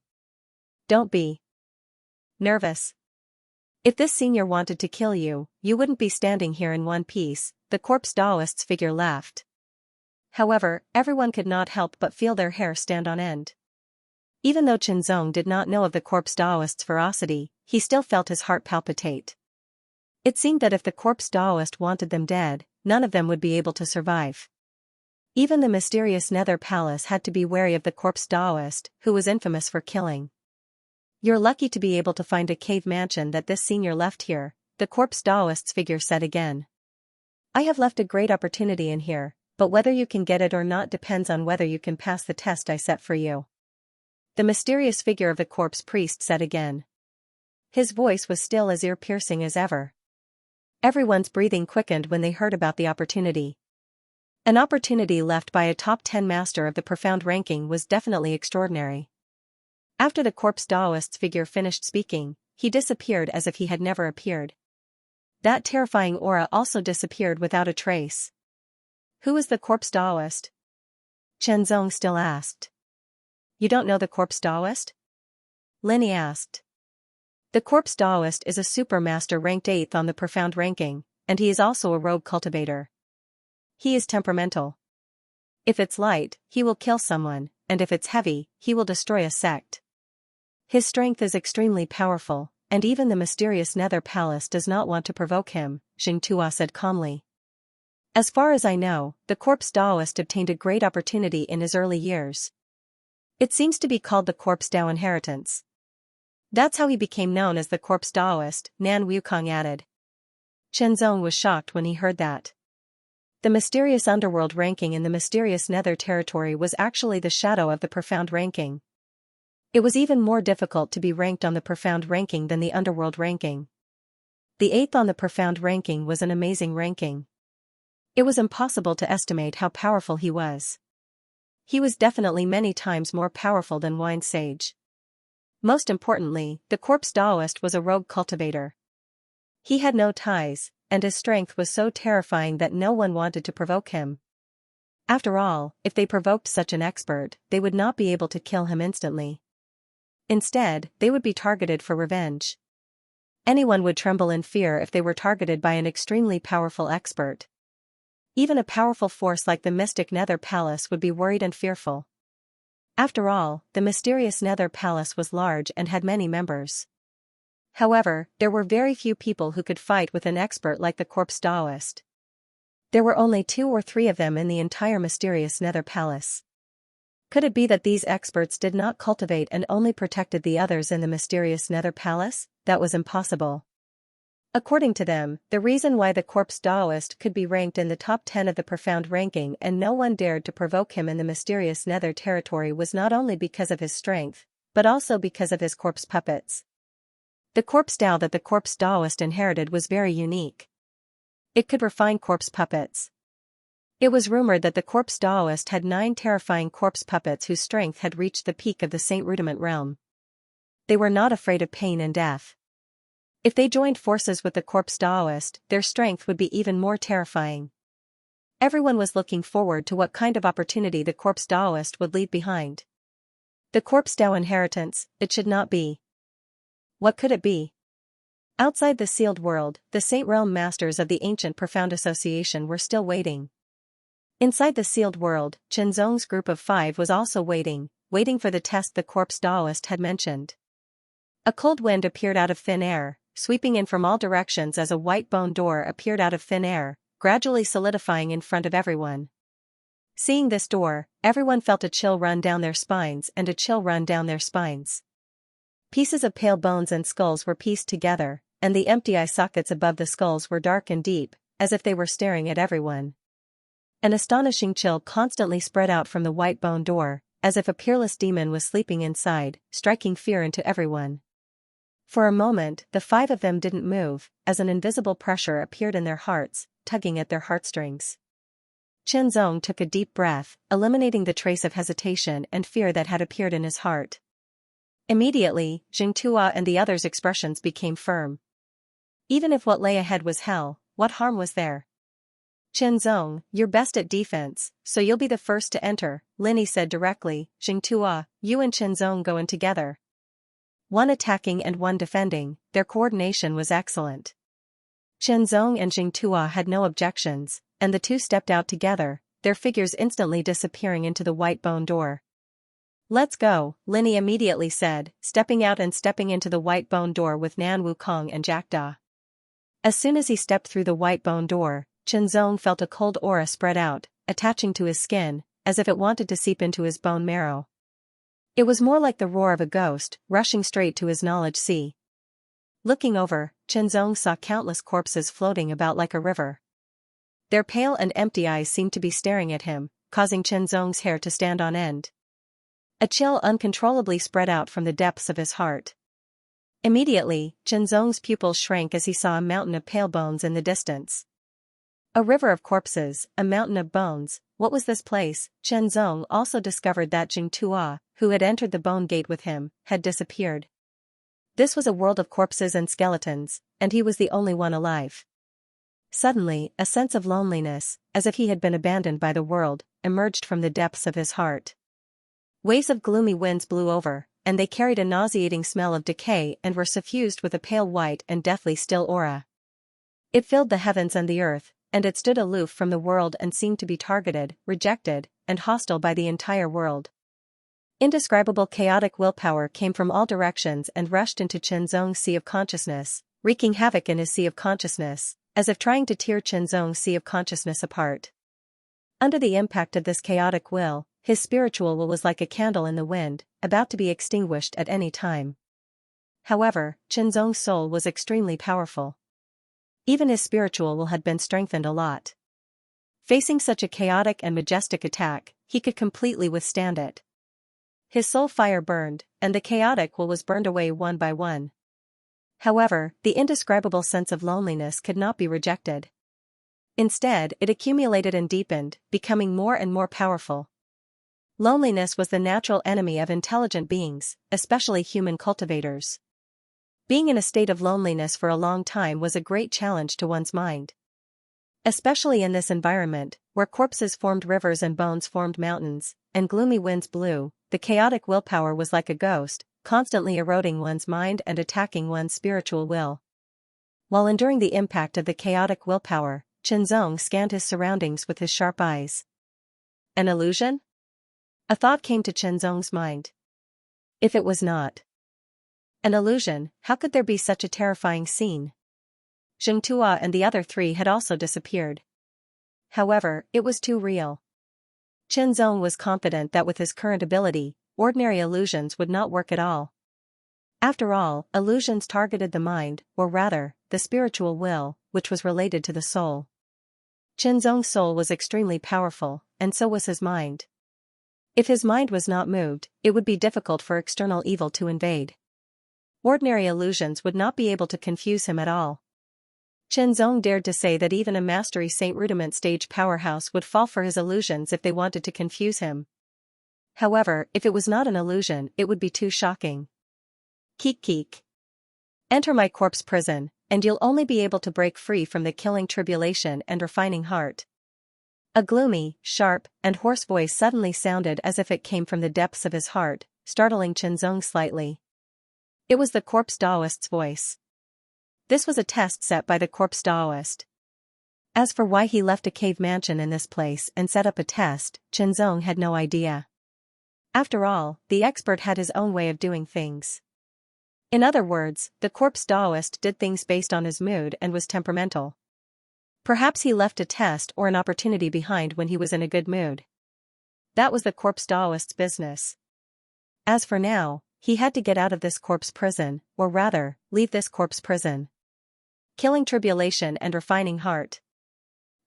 "Don't be nervous. If this senior wanted to kill you, you wouldn't be standing here in one piece," the Corpse Daoist's figure laughed. However, everyone could not help but feel their hair stand on end. Even though Zong did not know of the Corpse Daoist's ferocity, he still felt his heart palpitate. It seemed that if the Corpse Daoist wanted them dead, none of them would be able to survive. Even the mysterious Nether Palace had to be wary of the Corpse Daoist, who was infamous for killing. "You're lucky to be able to find a cave mansion that this senior left here," the Corpse Daoist's figure said again. "I have left a great opportunity in here, but whether you can get it or not depends on whether you can pass the test I set for you." The mysterious figure of the corpse priest said again. His voice was still as ear-piercing as ever. Everyone's breathing quickened when they heard about the opportunity. An opportunity left by a top 10 master of the profound ranking was definitely extraordinary. After the Corpse Daoist's figure finished speaking, he disappeared as if he had never appeared. That terrifying aura also disappeared without a trace. "Who is the Corpse Daoist?" Zong still asked. "You don't know the Corpse Daoist?" Linny asked. The Corpse Daoist is a super master ranked 8th on the profound ranking, and he is also a rogue cultivator. He is temperamental. If it's light, he will kill someone, and if it's heavy, he will destroy a sect. His strength is extremely powerful, and even the mysterious Nether Palace does not want to provoke him, Xianxia said calmly. "As far as I know, the Corpse Daoist obtained a great opportunity in his early years. It seems to be called the Corpse Dao inheritance. That's how he became known as the Corpse Daoist," Nan Wukong added. Zong was shocked when he heard that. The mysterious underworld ranking in the mysterious Nether territory was actually the shadow of the profound ranking. It was even more difficult to be ranked on the profound ranking than the underworld ranking. The 8th on the profound ranking was an amazing ranking. It was impossible to estimate how powerful he was. He was definitely many times more powerful than Wine Sage. Most importantly, the Corpse Daoist was a rogue cultivator. He had no ties, and his strength was so terrifying that no one wanted to provoke him. After all, if they provoked such an expert, they would not be able to kill him instantly. Instead, they would be targeted for revenge. Anyone would tremble in fear if they were targeted by an extremely powerful expert. Even a powerful force like the mystic Nether Palace would be worried and fearful. After all, the mysterious Nether Palace was large and had many members. However, there were very few people who could fight with an expert like the Corpse Daoist. There were only 2 or 3 of them in the entire mysterious Nether Palace. Could it be that these experts did not cultivate and only protected the others in the mysterious Nether Palace? That was impossible. According to them, the reason why the Corpse Daoist could be ranked in the top 10 of the profound ranking and no one dared to provoke him in the mysterious Nether territory was not only because of his strength, but also because of his corpse puppets. The corpse Dao that the Corpse Daoist inherited was very unique. It could refine corpse puppets. It was rumored that the Corpse Daoist had 9 terrifying corpse puppets whose strength had reached the peak of the Saint Rudiment realm. They were not afraid of pain and death. If they joined forces with the Corpse Daoist, their strength would be even more terrifying. Everyone was looking forward to what kind of opportunity the Corpse Daoist would leave behind. The corpse Dao inheritance, it should not be. What could it be? Outside the sealed world, the Saint Realm masters of the ancient Profound Association were still waiting. Inside the sealed world, Qinzong's group of 5 was also waiting for the test the corpse Daoist had mentioned. A cold wind appeared out of thin air, sweeping in from all directions as a white bone door appeared out of thin air, gradually solidifying in front of everyone. Seeing this door, everyone felt a chill run down their spines and a chill run down their spines. Pieces of pale bones and skulls were pieced together, and the empty eye sockets above the skulls were dark and deep, as if they were staring at everyone. An astonishing chill constantly spread out from the white bone door, as if a peerless demon was sleeping inside, striking fear into everyone. For a moment, the 5 of them didn't move, as an invisible pressure appeared in their hearts, tugging at their heartstrings. Qinzong took a deep breath, eliminating the trace of hesitation and fear that had appeared in his heart. Immediately, Xianxia and the others' expressions became firm. Even if what lay ahead was hell, what harm was there? Qinzong, you're best at defense, so you'll be the first to enter, Linny said directly. Xianxia, you and Qinzong go in together. One attacking and one defending, their coordination was excellent. Qinzong and Xianxia had no objections, and the two stepped out together, their figures instantly disappearing into the white bone door. Let's go, Linny immediately said, stepping out and stepping into the white bone door with Nan Wukong and Jackdaw. As soon as he stepped through the white bone door, Qinzong felt a cold aura spread out, attaching to his skin, as if it wanted to seep into his bone marrow. It was more like the roar of a ghost, rushing straight to his knowledge sea. Looking over, Qinzong saw countless corpses floating about like a river. Their pale and empty eyes seemed to be staring at him, causing Qinzong's hair to stand on end. A chill uncontrollably spread out from the depths of his heart. Immediately, Qinzong's pupils shrank as he saw a mountain of pale bones in the distance. A river of corpses, a mountain of bones, what was this place? Qinzong also discovered that Xianxia, who had entered the bone gate with him, had disappeared. This was a world of corpses and skeletons, and he was the only one alive. Suddenly, a sense of loneliness, as if he had been abandoned by the world, emerged from the depths of his heart. Waves of gloomy winds blew over, and they carried a nauseating smell of decay and were suffused with a pale white and deathly still aura. It filled the heavens and the earth, and it stood aloof from the world and seemed to be targeted, rejected, and hostile by the entire world. Indescribable chaotic willpower came from all directions and rushed into Qinzong's sea of consciousness, wreaking havoc in his sea of consciousness, as if trying to tear Qinzong's sea of consciousness apart. Under the impact of this chaotic will, his spiritual will was like a candle in the wind, about to be extinguished at any time. However, Qinzong's soul was extremely powerful. Even his spiritual will had been strengthened a lot. Facing such a chaotic and majestic attack, he could completely withstand it. His soul fire burned, and the chaotic will was burned away one by one. However, the indescribable sense of loneliness could not be rejected. Instead, it accumulated and deepened, becoming more and more powerful. Loneliness was the natural enemy of intelligent beings, especially human cultivators. Being in a state of loneliness for a long time was a great challenge to one's mind. Especially in this environment, where corpses formed rivers and bones formed mountains, and gloomy winds blew, the chaotic willpower was like a ghost, constantly eroding one's mind and attacking one's spiritual will. While enduring the impact of the chaotic willpower, Qinzong scanned his surroundings with his sharp eyes. An illusion? A thought came to Qinzong's mind. If it was not an illusion, how could there be such a terrifying scene? Xianxia and the other 3 had also disappeared. However, it was too real. Qinzong was confident that with his current ability, ordinary illusions would not work at all. After all, illusions targeted the mind, or rather, the spiritual will, which was related to the soul. Qinzong's soul was extremely powerful, and so was his mind. If his mind was not moved, it would be difficult for external evil to invade. Ordinary illusions would not be able to confuse him at all. Qinzong dared to say that even a Mastery Saint Rudiment stage powerhouse would fall for his illusions if they wanted to confuse him. However, if it was not an illusion, it would be too shocking. Keek keek. Enter my corpse prison, and you'll only be able to break free from the killing tribulation and refining heart. A gloomy, sharp, and hoarse voice suddenly sounded as if it came from the depths of his heart, startling Chenzong slightly. It was the corpse Daoist's voice. This was a test set by the corpse Daoist. As for why he left a cave mansion in this place and set up a test, Chenzong had no idea. After all, the expert had his own way of doing things. In other words, the corpse Daoist did things based on his mood and was temperamental. Perhaps he left a test or an opportunity behind when he was in a good mood. That was the corpse Daoist's business. As for now, he had to get out of this corpse prison, or rather, leave this corpse prison. Killing tribulation and refining heart.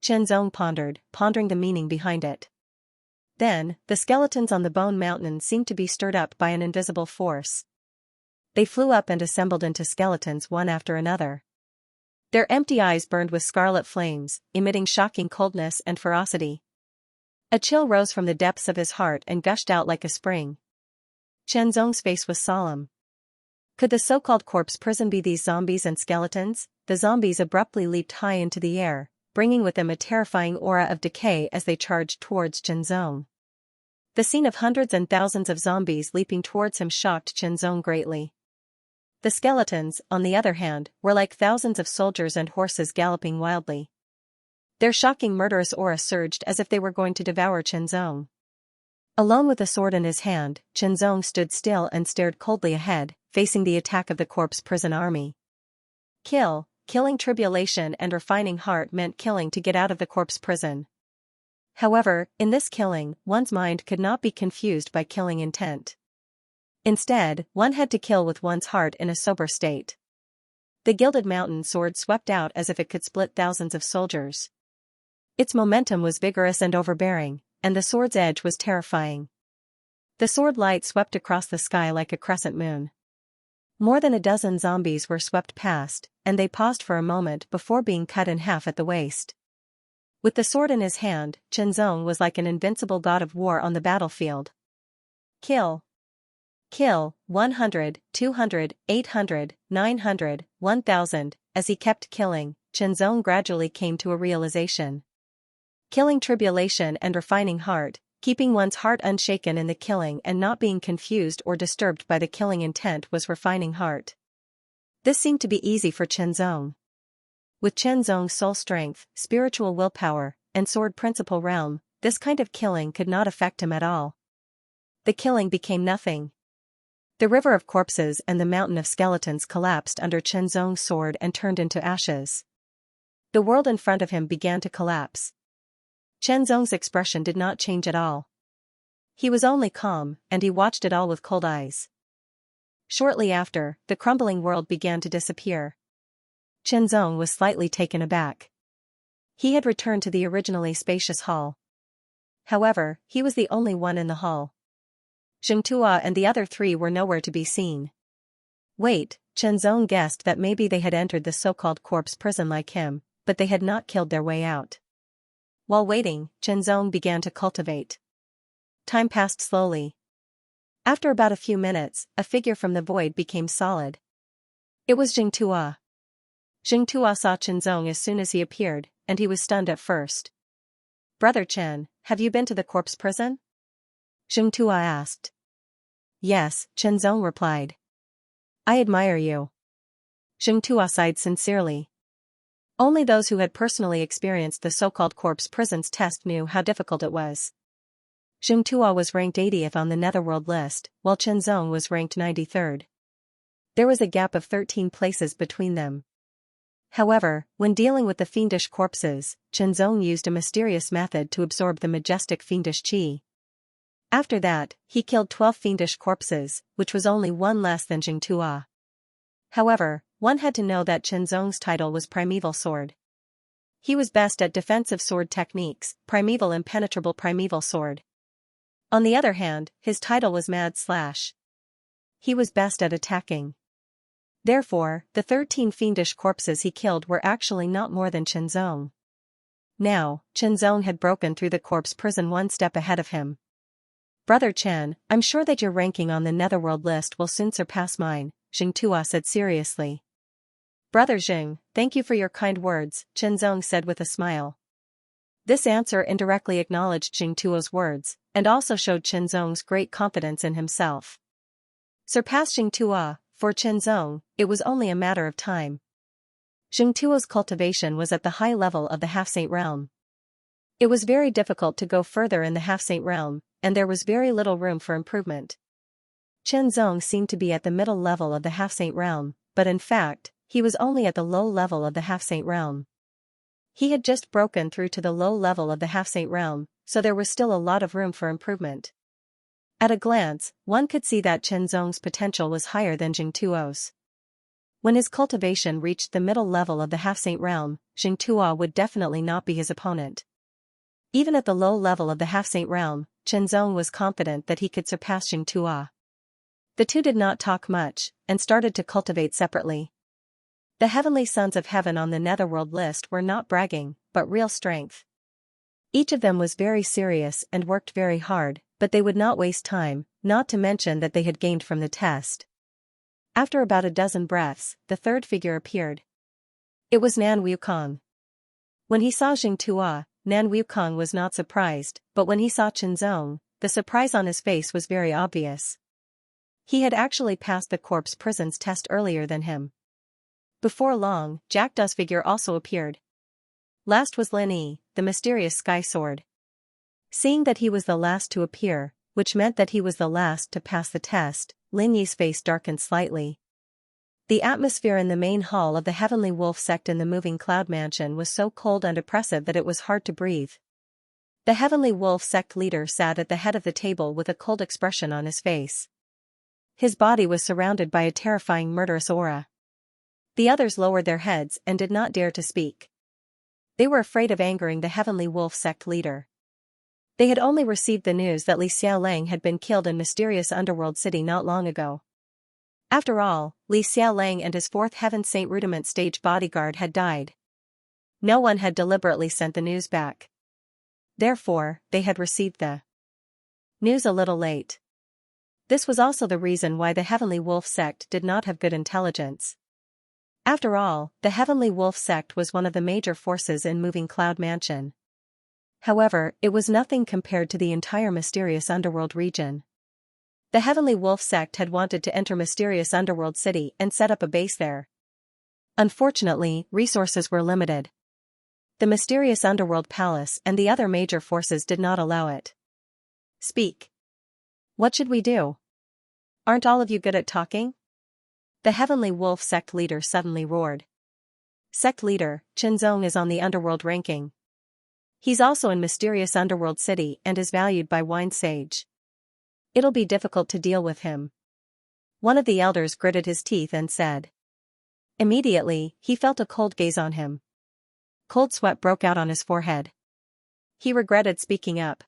Chenzong pondered, pondering the meaning behind it. Then, the skeletons on the bone mountain seemed to be stirred up by an invisible force. They flew up and assembled into skeletons one after another. Their empty eyes burned with scarlet flames, emitting shocking coldness and ferocity. A chill rose from the depths of his heart and gushed out like a spring. Chenzong's face was solemn. Could the so-called corpse prison be these zombies and skeletons? The zombies abruptly leaped high into the air, bringing with them a terrifying aura of decay as they charged towards Chenzong. The scene of hundreds and thousands of zombies leaping towards him shocked Chenzong greatly. The skeletons, on the other hand, were like thousands of soldiers and horses galloping wildly. Their shocking murderous aura surged as if they were going to devour Chenzong. Alone with a sword in his hand, Chenzong stood still and stared coldly ahead, facing the attack of the corpse prison army. Killing tribulation and refining heart meant killing to get out of the corpse prison. However, in this killing, one's mind could not be confused by killing intent. Instead, one had to kill with one's heart in a sober state. The gilded mountain sword swept out as if it could split thousands of soldiers. Its momentum was vigorous and overbearing, and the sword's edge was terrifying. The sword light swept across the sky like a crescent moon. More than a dozen zombies were swept past, and they paused for a moment before being cut in half at the waist. With the sword in his hand, Chenzong was like an invincible god of war on the battlefield. Kill, 100, 200, 800, 900, 1000, as he kept killing, Chenzong gradually came to a realization. Killing tribulation and refining heart, keeping one's heart unshaken in the killing and not being confused or disturbed by the killing intent was refining heart. This seemed to be easy for Chenzong. With Chenzong's soul strength, spiritual willpower, and sword principle realm, this kind of killing could not affect him at all. The killing became nothing. The river of corpses and the mountain of skeletons collapsed under Chenzong's sword and turned into ashes. The world in front of him began to collapse. Chenzong's expression did not change at all. He was only calm, and he watched it all with cold eyes. Shortly after, the crumbling world began to disappear. Chenzong was slightly taken aback. He had returned to the originally spacious hall. However, he was the only one in the hall. Xianxia and the other three were nowhere to be seen. Wait, Chenzong guessed that maybe they had entered the so-called corpse prison like him, but they had not killed their way out. While waiting, Chenzong began to cultivate. Time passed slowly. After about a few minutes, a figure from the void became solid. It was Xianxia. Xianxia saw Chenzong as soon as he appeared, and he was stunned at first. "Brother Chen, have you been to the corpse prison?" Xianxia asked. "Yes," Chenzong replied. "I admire you." Xianxia sighed sincerely. Only those who had personally experienced the so-called corpse prison's test knew how difficult it was. Xianxia was ranked 80th on the Netherworld list, while Chenzong was ranked 93rd. There was a gap of 13 places between them. However, when dealing with the fiendish corpses, Chenzong used a mysterious method to absorb the majestic fiendish qi. After that, he killed 12 fiendish corpses, which was only one less than Xianxia. However, one had to know that Chenzong's title was Primeval Sword. He was best at defensive sword techniques, Primeval Impenetrable Primeval Sword. On the other hand, his title was Mad Slash. He was best at attacking. Therefore, the 13 fiendish corpses he killed were actually not more than Chenzong. Now, Chenzong had broken through the corpse prison one step ahead of him. "Brother Chen, I'm sure that your ranking on the Netherworld list will soon surpass mine," Xianxia said seriously. "Brother Xing, thank you for your kind words," Chenzong said with a smile. This answer indirectly acknowledged Xianxia's words, and also showed Chenzong's great confidence in himself. surpass Xianxia. For Chenzong, it was only a matter of time. Xianxia's cultivation was at the high level of the half-saint realm. It was very difficult to go further in the half-saint realm, and there was very little room for improvement. Chenzong seemed to be at the middle level of the half-saint realm, but in fact, he was only at the low level of the half-saint realm. He had just broken through to the low level of the half-saint realm, so there was still a lot of room for improvement. At a glance, one could see that Chenzong's potential was higher than Xianxia's. When his cultivation reached the middle level of the half-saint realm, Xianxia would definitely not be his opponent. Even at the low level of the half-saint realm, Chenzong was confident that he could surpass Xianxia. The two did not talk much, and started to cultivate separately. The heavenly sons of heaven on the netherworld list were not bragging, but real strength. Each of them was very serious and worked very hard, but they would not waste time, not to mention that they had gained from the test. After about a dozen breaths, the third figure appeared. It was Nan Wukong. When he saw Xianxia, Nan Wukong was not surprised, but when he saw Chenzong, the surprise on his face was very obvious. He had actually passed the corpse prison's test earlier than him. Before long, Jackdaw's figure also appeared. Last was Lin Yi, the mysterious sky sword. Seeing that he was the last to appear, which meant that he was the last to pass the test, Lin Yi's face darkened slightly. The atmosphere in the main hall of the Heavenly Wolf sect in the Moving Cloud Mansion was so cold and oppressive that it was hard to breathe. The Heavenly Wolf sect leader sat at the head of the table with a cold expression on his face. His body was surrounded by a terrifying murderous aura. The others lowered their heads and did not dare to speak. They were afraid of angering the Heavenly Wolf sect leader. They had only received the news that Li Xiaolang had been killed in mysterious underworld city not long ago. After all, Li Xiaolang and his fourth Heaven Saint Rudiment stage bodyguard had died. No one had deliberately sent the news back. Therefore, they had received the news a little late. This was also the reason why the Heavenly Wolf sect did not have good intelligence. After all, the Heavenly Wolf sect was one of the major forces in Moving Cloud Mansion. However, it was nothing compared to the entire mysterious underworld region. The Heavenly Wolf sect had wanted to enter mysterious underworld city and set up a base there. Unfortunately, resources were limited. The mysterious underworld palace and the other major forces did not allow it. Speak. What should we do? Aren't all of you good at talking? The Heavenly Wolf sect leader suddenly roared. Sect leader, Chenzong is on the underworld ranking. He's also in mysterious underworld city and is valued by Wine Sage. It'll be difficult to deal with him. One of the elders gritted his teeth and said. Immediately, he felt a cold gaze on him. Cold sweat broke out on his forehead. He regretted speaking up.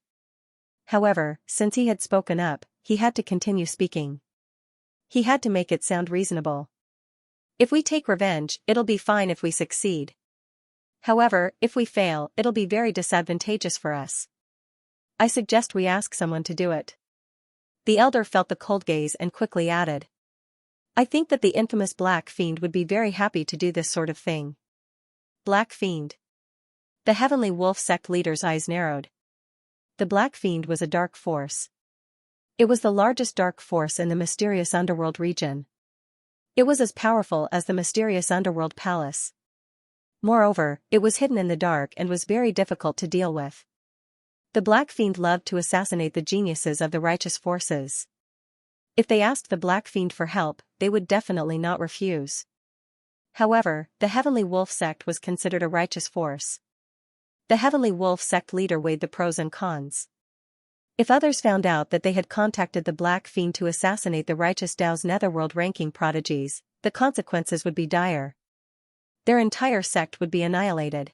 However, since he had spoken up, he had to continue speaking. He had to make it sound reasonable. If we take revenge, it'll be fine if we succeed. However, if we fail, it'll be very disadvantageous for us. I suggest we ask someone to do it. The elder felt the cold gaze and quickly added. I think that the infamous Black Fiend would be very happy to do this sort of thing. Black Fiend. The Heavenly Wolf sect leader's eyes narrowed. The Black Fiend was a dark force. It was the largest dark force in the mysterious underworld region. It was as powerful as the mysterious underworld palace. Moreover, it was hidden in the dark and was very difficult to deal with. The Black Fiend loved to assassinate the geniuses of the righteous forces. If they asked the Black Fiend for help, they would definitely not refuse. However, the Heavenly Wolf sect was considered a righteous force. The Heavenly Wolf sect leader weighed the pros and cons. If others found out that they had contacted the Black Fiend to assassinate the righteous Dao's netherworld ranking prodigies, the consequences would be dire. Their entire sect would be annihilated.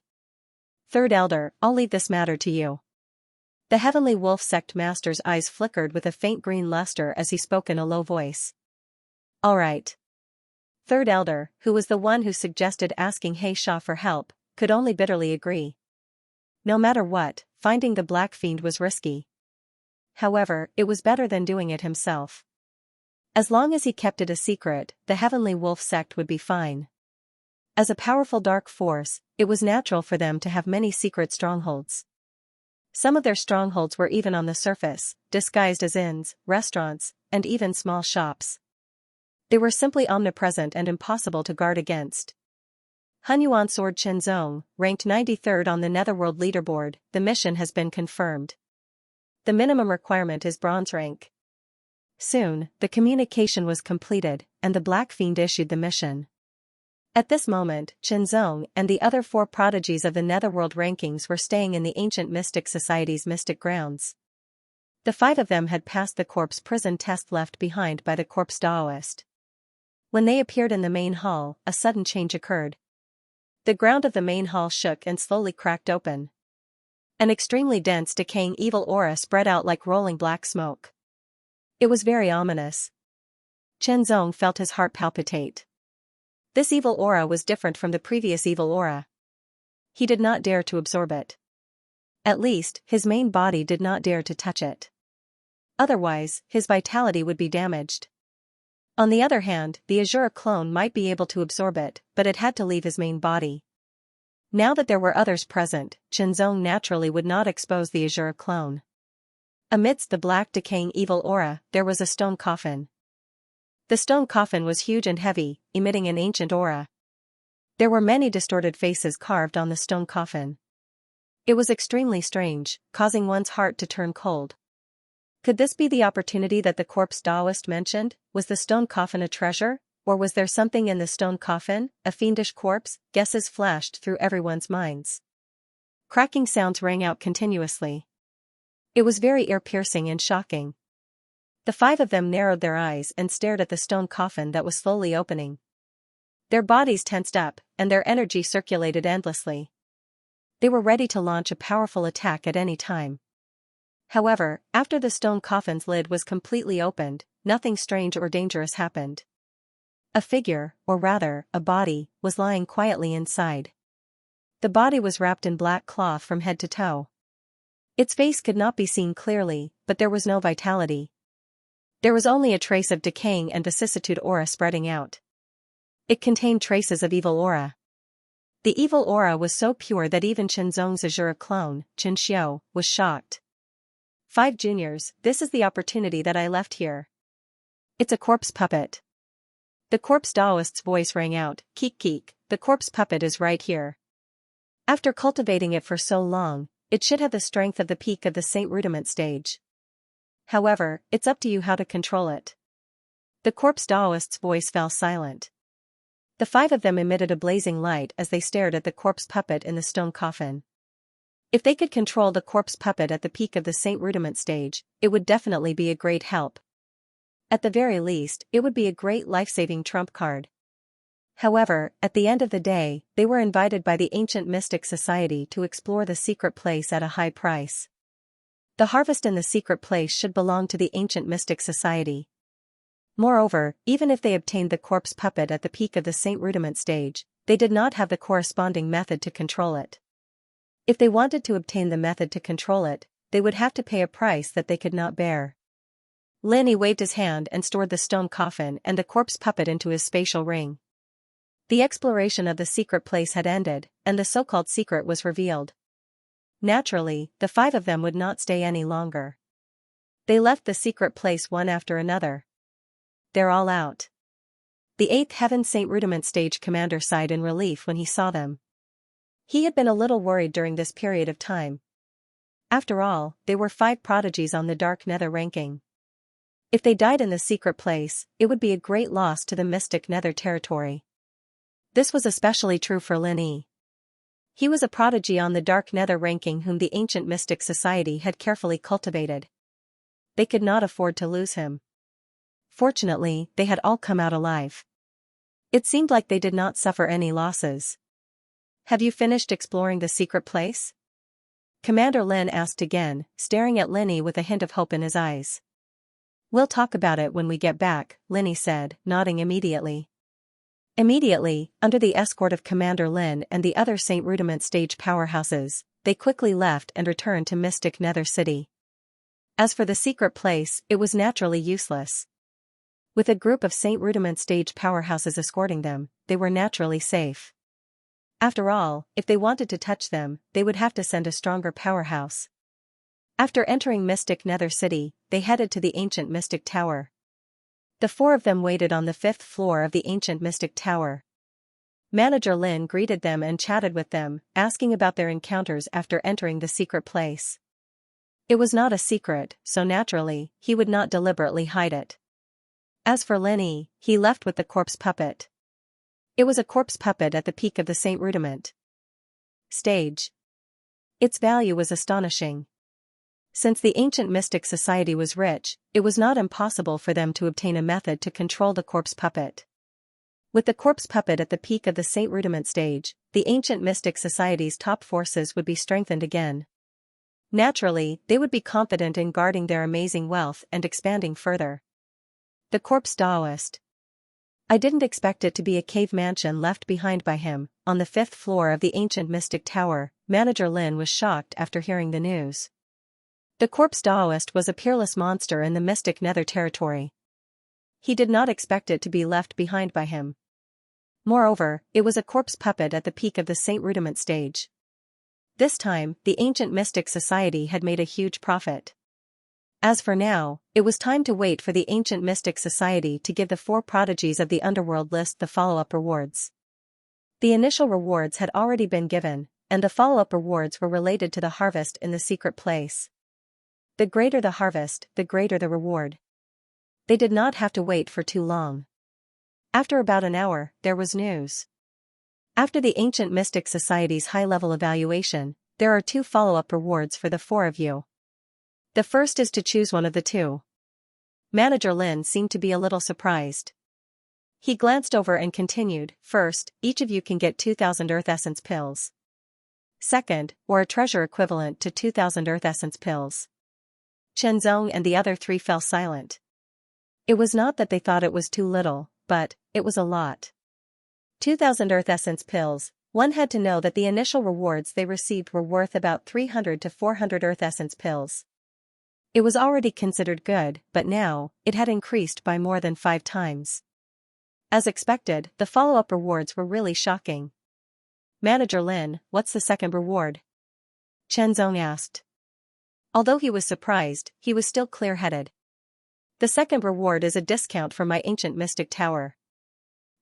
Third Elder, I'll leave this matter to you. The Heavenly Wolf sect master's eyes flickered with a faint green luster as he spoke in a low voice. All right. Third Elder, who was the one who suggested asking He Sha for help, could only bitterly agree. No matter what, finding the Black Fiend was risky. However, it was better than doing it himself. As long as he kept it a secret, the Heavenly Wolf sect would be fine. As a powerful dark force, it was natural for them to have many secret strongholds. Some of their strongholds were even on the surface, disguised as inns, restaurants, and even small shops. They were simply omnipresent and impossible to guard against. Hunyuan Sword Qinzong, ranked 93rd on the Netherworld leaderboard, the mission has been confirmed. The minimum requirement is bronze rank. Soon, the communication was completed, and the Black Fiend issued the mission. At this moment, Qinzong and the other 4 prodigies of the Netherworld rankings were staying in the ancient Mystic Society's mystic grounds. The 5 of them had passed the corpse prison test left behind by the corpse Daoist. When they appeared in the main hall, a sudden change occurred. The ground of the main hall shook and slowly cracked open. An extremely dense decaying evil aura spread out like rolling black smoke. It was very ominous. Qinzong felt his heart palpitate. This evil aura was different from the previous evil aura. He did not dare to absorb it. At least, his main body did not dare to touch it. Otherwise, his vitality would be damaged. On the other hand, the Azura clone might be able to absorb it, but it had to leave his main body. Now that there were others present, Qinzong naturally would not expose the Azura clone. Amidst the black decaying evil aura, there was a stone coffin. The stone coffin was huge and heavy, emitting an ancient aura. There were many distorted faces carved on the stone coffin. It was extremely strange, causing one's heart to turn cold. Could this be the opportunity that the corpse Daoist mentioned? Was the stone coffin a treasure, or was there something in the stone coffin, a fiendish corpse? Guesses flashed through everyone's minds. Cracking sounds rang out continuously. It was very ear-piercing and shocking. The 5 of them narrowed their eyes and stared at the stone coffin that was slowly opening. Their bodies tensed up, and their energy circulated endlessly. They were ready to launch a powerful attack at any time. However, after the stone coffin's lid was completely opened, nothing strange or dangerous happened. A figure, or rather, a body, was lying quietly inside. The body was wrapped in black cloth from head to toe. Its face could not be seen clearly, but there was no vitality. There was only a trace of decaying and vicissitude aura spreading out. It contained traces of evil aura. The evil aura was so pure that even Qinzong's Azura clone, Xianxia, was shocked. 5 juniors, this is the opportunity that I left here. It's a corpse puppet. The corpse Daoist's voice rang out, "Keek keek, the corpse puppet is right here. After cultivating it for so long, it should have the strength of the peak of the Saint Rudiment stage. However, it's up to you how to control it." The corpse Daoist's voice fell silent. The 5 of them emitted a blazing light as they stared at the corpse puppet in the stone coffin. If they could control the corpse puppet at the peak of the Saint Rudiment stage, it would definitely be a great help. At the very least, it would be a great life-saving trump card. However, at the end of the day, they were invited by the Ancient Mystic Society to explore the secret place at a high price. The harvest in the secret place should belong to the Ancient Mystic Society. Moreover, even if they obtained the corpse puppet at the peak of the Saint Rudiment stage, they did not have the corresponding method to control it. If they wanted to obtain the method to control it, they would have to pay a price that they could not bear. Linny waved his hand and stored the stone coffin and the corpse puppet into his spatial ring. The exploration of the secret place had ended, and the so-called secret was revealed. Naturally, the 5 of them would not stay any longer. They left the secret place one after another. They're all out. The 8th Heaven Saint Rudiment stage commander sighed in relief when he saw them. He had been a little worried during this period of time. After all, they were 5 prodigies on the Dark Nether ranking. If they died in the secret place, it would be a great loss to the Mystic Nether territory. This was especially true for Lin Yi. He was a prodigy on the Dark Nether ranking whom the Ancient Mystic Society had carefully cultivated. They could not afford to lose him. Fortunately, they had all come out alive. It seemed like they did not suffer any losses. "Have you finished exploring the secret place?" Commander Lin asked again, staring at Lin Yi with a hint of hope in his eyes. "We'll talk about it when we get back," Lin Yi said, nodding immediately. Immediately, under the escort of Commander Lin and the other Saint Rudiment stage powerhouses, they quickly left and returned to Mystic Nether City. As for the secret place, it was naturally useless. With a group of Saint Rudiment stage powerhouses escorting them, they were naturally safe. After all, if they wanted to touch them, they would have to send a stronger powerhouse. After entering Mystic Nether City, they headed to the ancient Mystic Tower. The four of them waited on the fifth floor of the ancient mystic tower. Manager Lin greeted them and chatted with them, asking about their encounters after entering the secret place. It was not a secret, so naturally, he would not deliberately hide it. As for Lin Yi, he left with the corpse puppet. It was a corpse puppet at the peak of the Saint Rudiment stage. Its value was astonishing. Since the ancient mystic society was rich, it was not impossible for them to obtain a method to control the corpse puppet. With the corpse puppet at the peak of the Saint Rudiment stage, the ancient mystic society's top forces would be strengthened again. Naturally, they would be confident in guarding their amazing wealth and expanding further. The corpse Taoist. I didn't expect it to be a cave mansion left behind by him. On the fifth floor of the ancient mystic tower, Manager Lin was shocked after hearing the news. The corpse Taoist was a peerless monster in the mystic nether territory. He did not expect it to be left behind by him. Moreover, it was a corpse puppet at the peak of the Saint Rudiment stage. This time, the ancient mystic society had made a huge profit. As for now, it was time to wait for the ancient mystic society to give the four prodigies of the underworld list the follow-up rewards. The initial rewards had already been given, and the follow-up rewards were related to the harvest in the secret place. The greater the harvest, the greater the reward. They did not have to wait for too long. After about an hour, there was news. After the ancient mystic society's high-level evaluation, there are 2 follow-up rewards for the 4 of you. The first is to choose one of the 2. Manager Lin seemed to be a little surprised. He glanced over and continued, first, each of you can get 2,000 Earth Essence pills. Second, or a treasure equivalent to 2,000 Earth Essence pills. Shenzong and the other 3 fell silent. It was not that they thought it was too little, but it was a lot. 2,000 Earth Essence pills. One had to know that the initial rewards they received were worth about 300 to 400 Earth Essence pills. It was already considered good, but now, it had increased by more than 5 times. As expected, the follow-up rewards were really shocking. Manager Lin, what's the second reward? Chen Zong asked. Although he was surprised, he was still clear-headed. The second reward is a discount from my ancient mystic tower.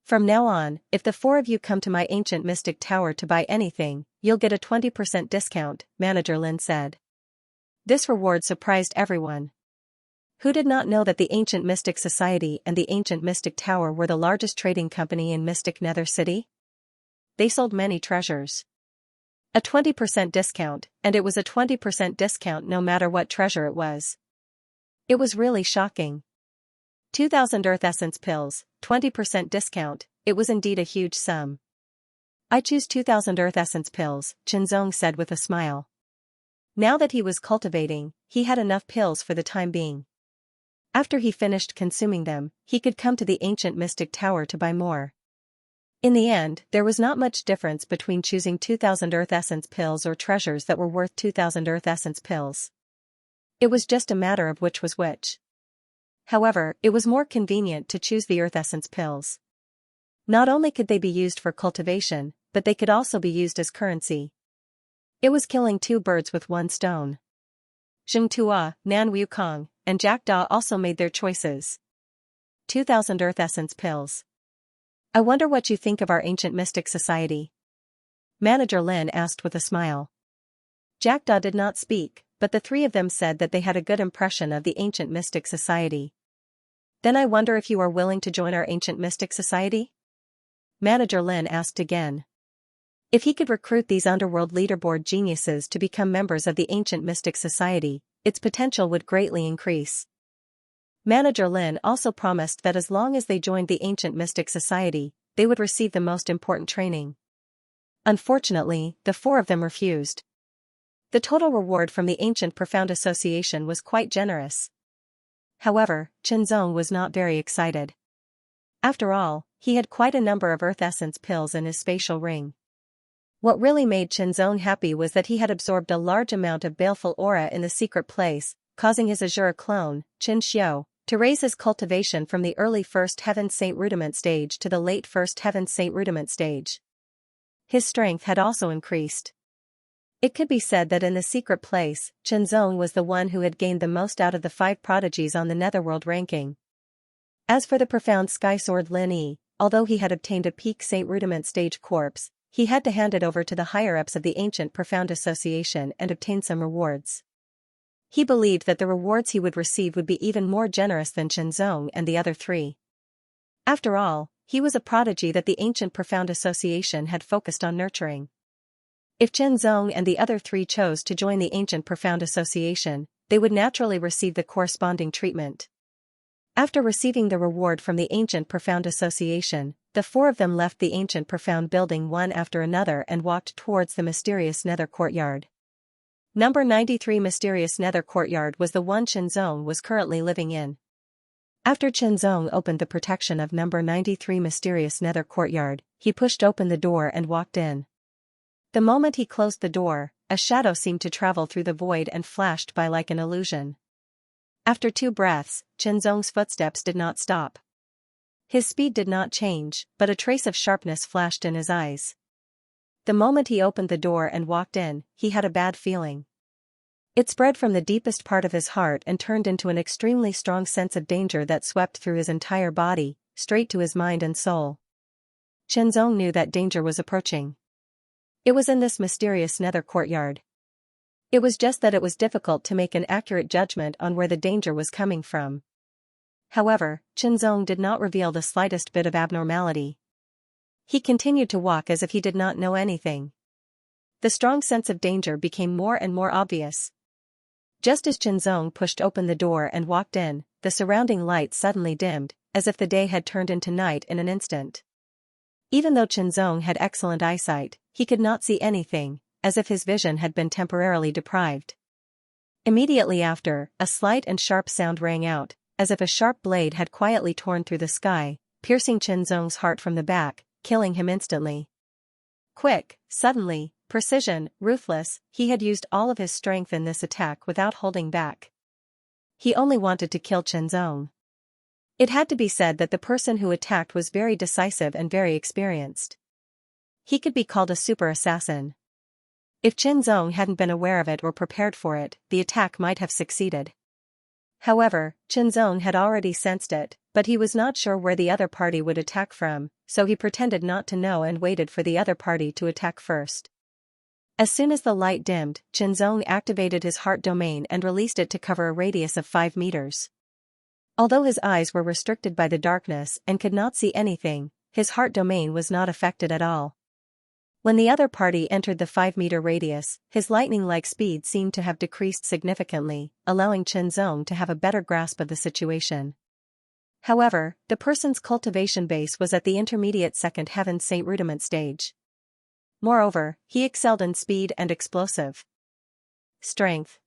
From now on, if the 4 of you come to my ancient mystic tower to buy anything, you'll get a 20% discount, Manager Lin said. This reward surprised everyone. Who did not know that the Ancient Mystic Society and the Ancient Mystic Tower were the largest trading company in Mystic Nether City? They sold many treasures. A 20% discount, and it was a 20% discount no matter what treasure it was. It was really shocking. 2,000 Earth Essence pills, 20% discount, it was indeed a huge sum. I choose 2,000 Earth Essence pills, Chinzong said with a smile. Now that he was cultivating, he had enough pills for the time being. After he finished consuming them, he could come to the Ancient Mystic Tower to buy more. In the end, there was not much difference between choosing 2,000 Earth Essence pills or treasures that were worth 2,000 Earth Essence pills. It was just a matter of which was which. However, it was more convenient to choose the Earth Essence pills. Not only could they be used for cultivation, but they could also be used as currency. It was killing 2 birds with 1 stone. Zheng Tua, Nan Wukong, and Jack Da also made their choices. 2,000 Earth Essence pills. I wonder what you think of our Ancient Mystic Society? Manager Lin asked with a smile. Jack Da did not speak, but the 3 of them said that they had a good impression of the Ancient Mystic Society. Then I wonder if you are willing to join our Ancient Mystic Society? Manager Lin asked again. If he could recruit these underworld leaderboard geniuses to become members of the Ancient Mystic Society, its potential would greatly increase. Manager Lin also promised that as long as they joined the Ancient Mystic Society, they would receive the most important training. Unfortunately, the 4 of them refused. The total reward from the Ancient Profound Association was quite generous. However, Chinzong was not very excited. After all, he had quite a number of Earth Essence pills in his spatial ring. What really made Chinzong happy was that he had absorbed a large amount of baleful aura in the secret place, causing his Azure clone, Xianxia, to raise his cultivation from the early First Heaven Saint Rudiment stage to the late First Heaven Saint Rudiment stage. His strength had also increased. It could be said that in the secret place, Chinzong was the one who had gained the most out of the 5 prodigies on the Netherworld ranking. As for the profound sky sword Lin Yi, although he had obtained a peak Saint Rudiment stage corpse, he had to hand it over to the higher-ups of the ancient Profound Association and obtain some rewards. He believed that the rewards he would receive would be even more generous than Zong and the other three. After all, he was a prodigy that the ancient Profound Association had focused on nurturing. If Zong and the other three chose to join the ancient Profound Association, they would naturally receive the corresponding treatment. After receiving the reward from the ancient Profound Association, the four of them left the ancient Profound building one after another and walked towards the mysterious nether courtyard. Number 93 Mysterious Nether Courtyard was the one Zong was currently living in. After Zong opened the protection of number 93 Mysterious Nether Courtyard, he pushed open the door and walked in. The moment he closed the door, a shadow seemed to travel through the void and flashed by like an illusion. After 2 breaths, Zong's footsteps did not stop. His speed did not change, but a trace of sharpness flashed in his eyes. The moment he opened the door and walked in, he had a bad feeling. It spread from the deepest part of his heart and turned into an extremely strong sense of danger that swept through his entire body, straight to his mind and soul. Zong knew that danger was approaching. It was in this mysterious nether courtyard. It was just that it was difficult to make an accurate judgment on where the danger was coming from. However, Zong did not reveal the slightest bit of abnormality. He continued to walk as if he did not know anything. The strong sense of danger became more and more obvious. Just as Zong pushed open the door and walked in, the surrounding light suddenly dimmed, as if the day had turned into night in an instant. Even though Zong had excellent eyesight, he could not see anything, as if his vision had been temporarily deprived. Immediately after, a slight and sharp sound rang out, as if a sharp blade had quietly torn through the sky, piercing Zong's heart from the back, killing him instantly. Quick, suddenly, precision, ruthless, he had used all of his strength in this attack without holding back. He only wanted to kill Zong. It had to be said that the person who attacked was very decisive and very experienced. He could be called a super assassin. If Zong hadn't been aware of it or prepared for it, the attack might have succeeded. However, Zong had already sensed it, but he was not sure where the other party would attack from, so he pretended not to know and waited for the other party to attack first. As soon as the light dimmed, Zong activated his heart domain and released it to cover a radius of 5 meters. Although his eyes were restricted by the darkness and could not see anything, his heart domain was not affected at all. When the other party entered the 5-meter radius, his lightning-like speed seemed to have decreased significantly, allowing Zong to have a better grasp of the situation. However, the person's cultivation base was at the intermediate second heaven Saint Rudiment stage. Moreover, he excelled in speed and explosive strength.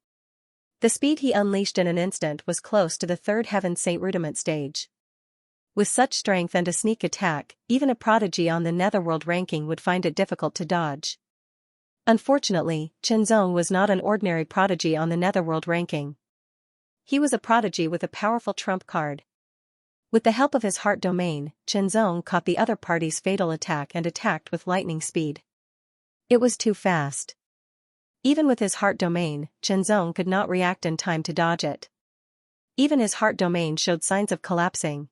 The speed he unleashed in an instant was close to the third heaven Saint Rudiment stage. With such strength and a sneak attack, even a prodigy on the Netherworld ranking would find it difficult to dodge. Unfortunately, Zong was not an ordinary prodigy on the Netherworld ranking. He was a prodigy with a powerful trump card. With the help of his heart domain, Zong caught the other party's fatal attack and attacked with lightning speed. It was too fast. Even with his heart domain, Zong could not react in time to dodge it. Even his heart domain showed signs of collapsing.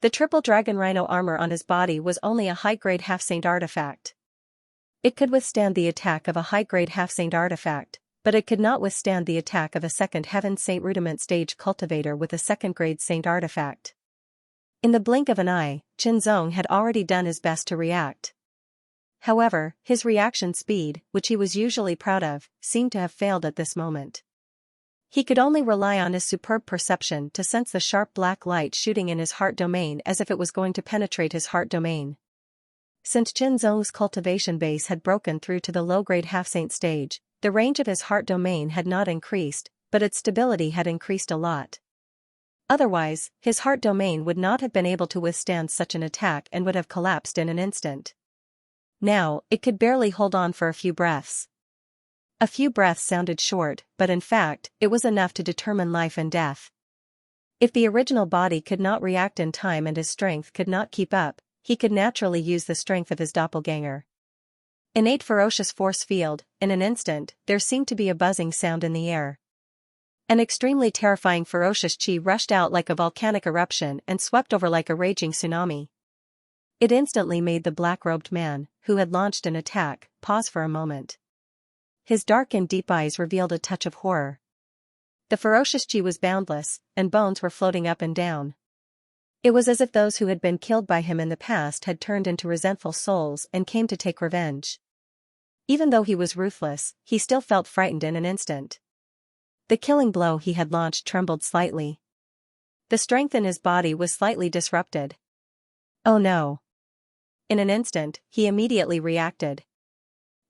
The triple dragon rhino armor on his body was only a high-grade half-saint artifact. It could withstand the attack of a high-grade half-saint artifact, but it could not withstand the attack of a second heaven Saint Rudiment stage cultivator with a second-grade saint artifact. In the blink of an eye, Zong had already done his best to react. However, his reaction speed, which he was usually proud of, seemed to have failed at this moment. He could only rely on his superb perception to sense the sharp black light shooting in his heart domain as if it was going to penetrate his heart domain. Since Zong's cultivation base had broken through to the low-grade half-saint stage, the range of his heart domain had not increased, but its stability had increased a lot. Otherwise, his heart domain would not have been able to withstand such an attack and would have collapsed in an instant. Now, it could barely hold on for a few breaths. A few breaths sounded short, but in fact, it was enough to determine life and death. If the original body could not react in time and his strength could not keep up, he could naturally use the strength of his doppelganger. Innate ferocious force field, in an instant, there seemed to be a buzzing sound in the air. An extremely terrifying ferocious chi rushed out like a volcanic eruption and swept over like a raging tsunami. It instantly made the black-robed man, who had launched an attack, pause for a moment. His dark and deep eyes revealed a touch of horror. The ferocious chi was boundless, and bones were floating up and down. It was as if those who had been killed by him in the past had turned into resentful souls and came to take revenge. Even though he was ruthless, he still felt frightened in an instant. The killing blow he had launched trembled slightly. The strength in his body was slightly disrupted. Oh no. In an instant, he immediately reacted.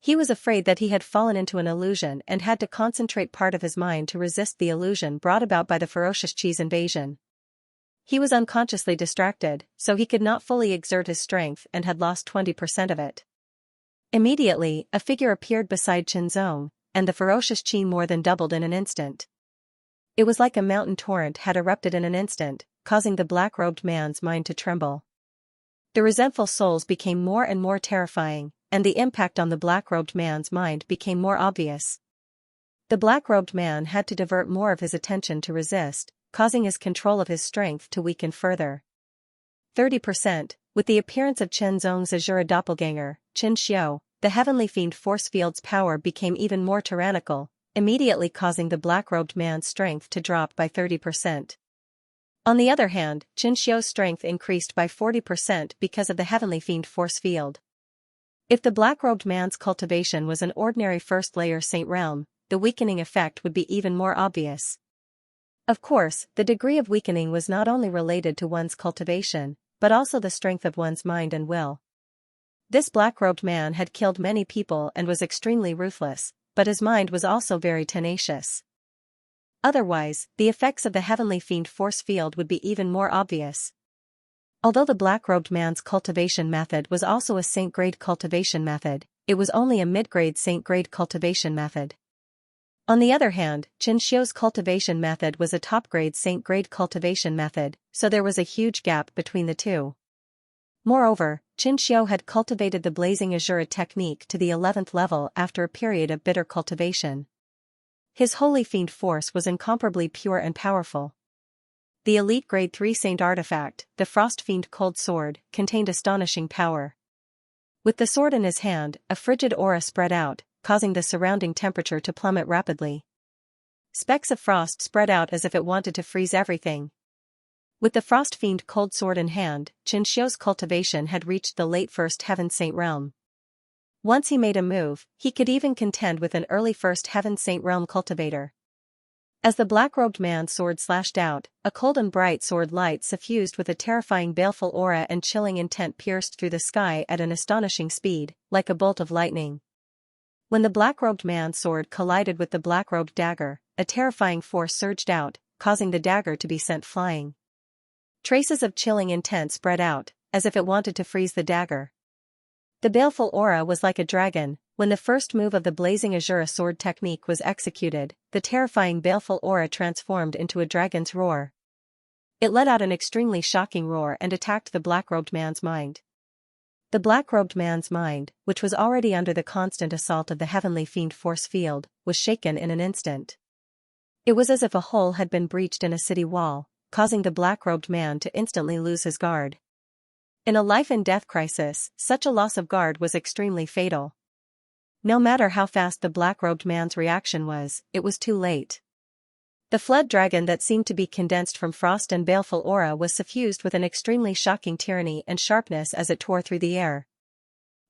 He was afraid that he had fallen into an illusion and had to concentrate part of his mind to resist the illusion brought about by the ferocious chi's invasion. He was unconsciously distracted, so he could not fully exert his strength and had lost 20% of it. Immediately, a figure appeared beside Xianxia, and the ferocious chi more than doubled in an instant. It was like a mountain torrent had erupted in an instant, causing the black-robed man's mind to tremble. The resentful souls became more and more terrifying, and the impact on the black-robed man's mind became more obvious. The black-robed man had to divert more of his attention to resist, causing his control of his strength to weaken further. 30%, with the appearance of Xianxia's Azura doppelganger, Xianxia, the heavenly fiend force field's power became even more tyrannical, immediately causing the black-robed man's strength to drop by 30%. On the other hand, Xianxia's strength increased by 40% because of the heavenly fiend force field. If the black-robed man's cultivation was an ordinary first-layer saint realm, the weakening effect would be even more obvious. Of course, the degree of weakening was not only related to one's cultivation, but also the strength of one's mind and will. This black-robed man had killed many people and was extremely ruthless, but his mind was also very tenacious. Otherwise, the effects of the heavenly fiend force field would be even more obvious. Although the black-robed man's cultivation method was also a saint-grade cultivation method, it was only a mid-grade saint-grade cultivation method. On the other hand, Xianxia's cultivation method was a top-grade saint-grade cultivation method, so there was a huge gap between the two. Moreover, Xianxia had cultivated the blazing Azura technique to the 11th level after a period of bitter cultivation. His holy fiend force was incomparably pure and powerful. The elite grade 3 saint artifact, the Frost Fiend Cold Sword, contained astonishing power. With the sword in his hand, a frigid aura spread out, causing the surrounding temperature to plummet rapidly. Specks of frost spread out as if it wanted to freeze everything. With the Frost Fiend Cold Sword in hand, Xianxia's cultivation had reached the late First Heaven Saint realm. Once he made a move, he could even contend with an early First Heaven Saint realm cultivator. As the black-robed man's sword slashed out, a cold and bright sword light suffused with a terrifying baleful aura and chilling intent pierced through the sky at an astonishing speed, like a bolt of lightning. When the black-robed man's sword collided with the black-robed dagger, a terrifying force surged out, causing the dagger to be sent flying. Traces of chilling intent spread out, as if it wanted to freeze the dagger. The baleful aura was like a dragon. When the first move of the blazing Azura sword technique was executed, the terrifying baleful aura transformed into a dragon's roar. It let out an extremely shocking roar and attacked the black-robed man's mind. The black-robed man's mind, which was already under the constant assault of the heavenly fiend force field, was shaken in an instant. It was as if a hole had been breached in a city wall, causing the black-robed man to instantly lose his guard. In a life-and-death crisis, such a loss of guard was extremely fatal. No matter how fast the black-robed man's reaction was, it was too late. The fled dragon that seemed to be condensed from frost and baleful aura was suffused with an extremely shocking tyranny and sharpness as it tore through the air.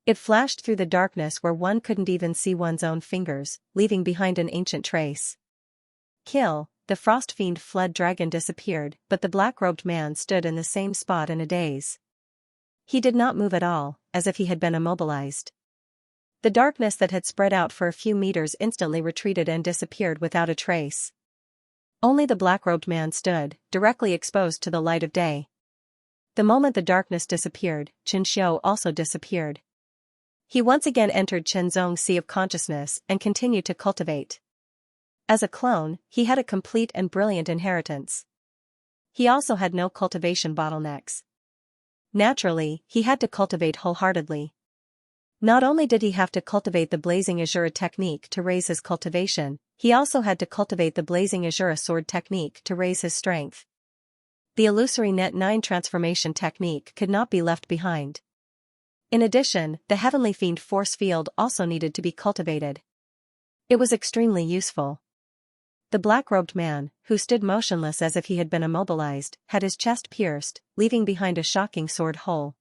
It flashed through the darkness where one couldn't even see one's own fingers, leaving behind an ancient trace. Kill, the frost fiend fled dragon disappeared, but the black-robed man stood in the same spot in a daze. He did not move at all, as if he had been immobilized. The darkness that had spread out for a few meters instantly retreated and disappeared without a trace. Only the black-robed man stood, directly exposed to the light of day. The moment the darkness disappeared, Xianxia also disappeared. He once again entered Xianxia's sea of consciousness and continued to cultivate. As a clone, he had a complete and brilliant inheritance. He also had no cultivation bottlenecks. Naturally, he had to cultivate wholeheartedly. Not only did he have to cultivate the blazing Azura technique to raise his cultivation, He also had to cultivate the blazing Azura sword technique to raise his strength. The illusory Net 9 transformation technique could not be left behind. In addition, the Heavenly Fiend force field also needed to be cultivated. It was extremely useful. The black-robed man, who stood motionless as if he had been immobilized, had his chest pierced, leaving behind a shocking sword hole.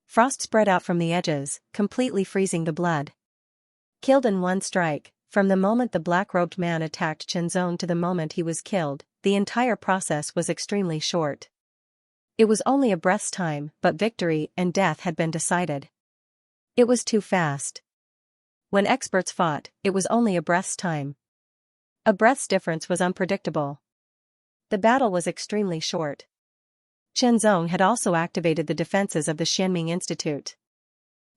Frost spread out from the edges, completely freezing the blood. Killed in one strike, from the moment the black-robed man attacked Chenzong to the moment he was killed, the entire process was extremely short. It was only a breath's time, but victory and death had been decided. It was too fast. When experts fought, it was only a breath's time. A breath's difference was unpredictable. The battle was extremely short. Chenzong had also activated the defenses of the Xianming Institute.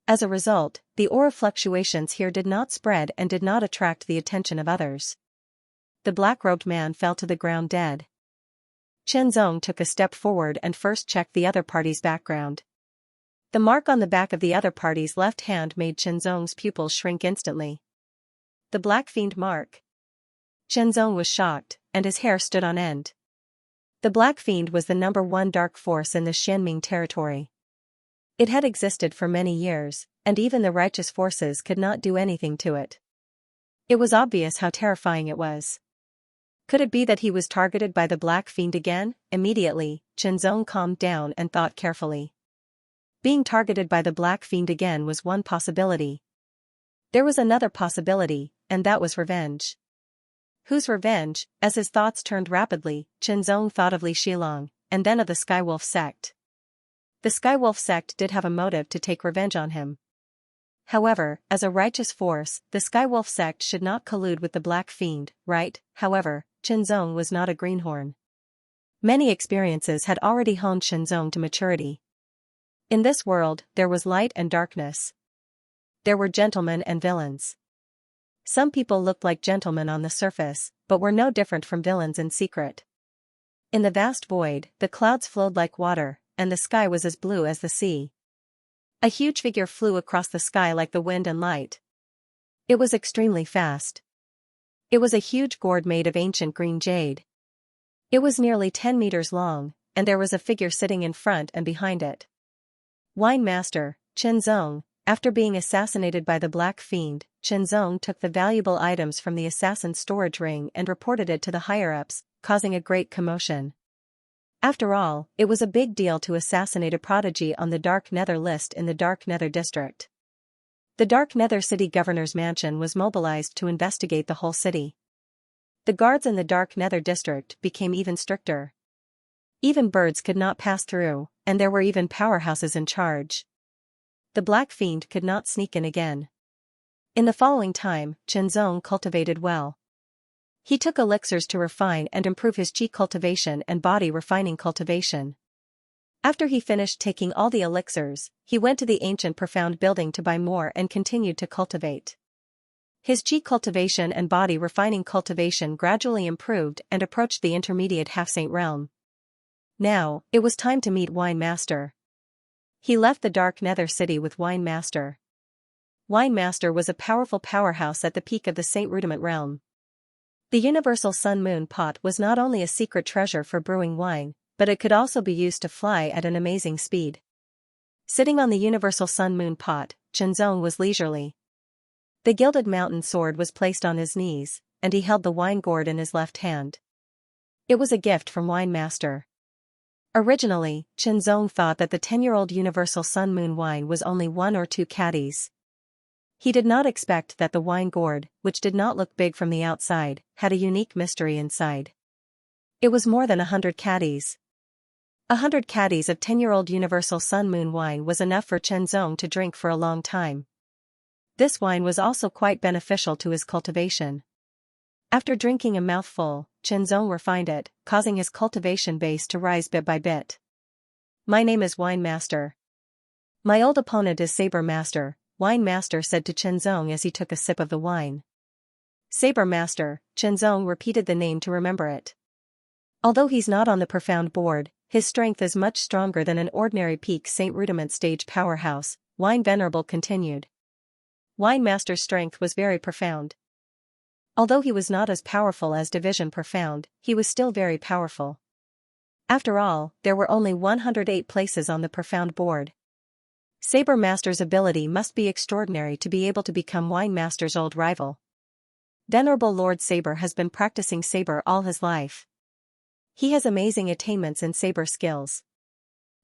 As a result, the aura fluctuations here did not spread and did not attract the attention of others. The black-robed man fell to the ground dead. Chenzong took a step forward and first checked the other party's background. The mark on the back of the other party's left hand made Chenzong's pupils shrink instantly. The Black Fiend mark. Chenzong was shocked, and his hair stood on end. The Black Fiend was the #1 dark force in the Xianming territory. It had existed for many years, and even the righteous forces could not do anything to it. It was obvious how terrifying it was. Could it be that he was targeted by the Black Fiend again? Immediately, Chenzong calmed down and thought carefully. Being targeted by the Black Fiend again was one possibility. There was another possibility, and that was revenge. Whose revenge? As his thoughts turned rapidly, Chenzong thought of Li Shilong, and then of the Skywolf sect. The Skywolf sect did have a motive to take revenge on him. However, as a righteous force, the Skywolf sect should not collude with the Black Fiend, right? However, Chenzong was not a greenhorn. Many experiences had already honed Chenzong to maturity. In this world, there was light and darkness. There were gentlemen and villains. Some people looked like gentlemen on the surface, but were no different from villains in secret. In the vast void, the clouds flowed like water, and the sky was as blue as the sea. A huge figure flew across the sky like the wind and light. It was extremely fast. It was a huge gourd made of ancient green jade. It was nearly 10 meters long, and there was a figure sitting in front and behind it. Wine Master, Chenzong. After being assassinated by the Black Fiend, Chenzong took the valuable items from the assassin's storage ring and reported it to the higher-ups, causing a great commotion. After all, it was a big deal to assassinate a prodigy on the Dark Nether list in the Dark Nether district. The Dark Nether city governor's mansion was mobilized to investigate the whole city. The guards in the Dark Nether district became even stricter. Even birds could not pass through, and there were even powerhouses in charge. The Black Fiend could not sneak in again. In the following time, Chenzong cultivated well. He took elixirs to refine and improve his chi cultivation and body refining cultivation. After he finished taking all the elixirs, he went to the ancient profound building to buy more and continued to cultivate. His chi cultivation and body refining cultivation gradually improved and approached the intermediate half-saint realm. Now, it was time to meet Wine Master. He left the Dark Nether city with Wine Master. Wine Master was a powerful powerhouse at the peak of the Saint Rudiment realm. The Universal Sun Moon pot was not only a secret treasure for brewing wine, but it could also be used to fly at an amazing speed. Sitting on the Universal Sun Moon pot, Chenzong was leisurely. The gilded mountain sword was placed on his knees, and he held the wine gourd in his left hand. It was a gift from Wine Master. Originally, Chenzong thought that the 10-year-old Universal Sun Moon wine was only 1 or 2 caddies. He did not expect that the wine gourd, which did not look big from the outside, had a unique mystery inside. It was more than 100 caddies. 100 caddies of 10-year-old Universal Sun Moon wine was enough for Chenzong to drink for a long time. This wine was also quite beneficial to his cultivation. After drinking a mouthful, Chenzong refined it, causing his cultivation base to rise bit by bit. My name is Wine Master. My old opponent is Saber Master, Wine Master said to Chenzong as he took a sip of the wine. Saber Master, Chenzong repeated the name to remember it. Although he's not on the profound board, his strength is much stronger than an ordinary peak Saint Rudiment stage powerhouse, Wine Venerable continued. Wine Master's strength was very profound. Although he was not as powerful as Division Profound, he was still very powerful. After all, there were only 108 places on the Profound board. Saber Master's ability must be extraordinary to be able to become Wine Master's old rival. Venerable Lord Saber has been practicing saber all his life. He has amazing attainments in saber skills.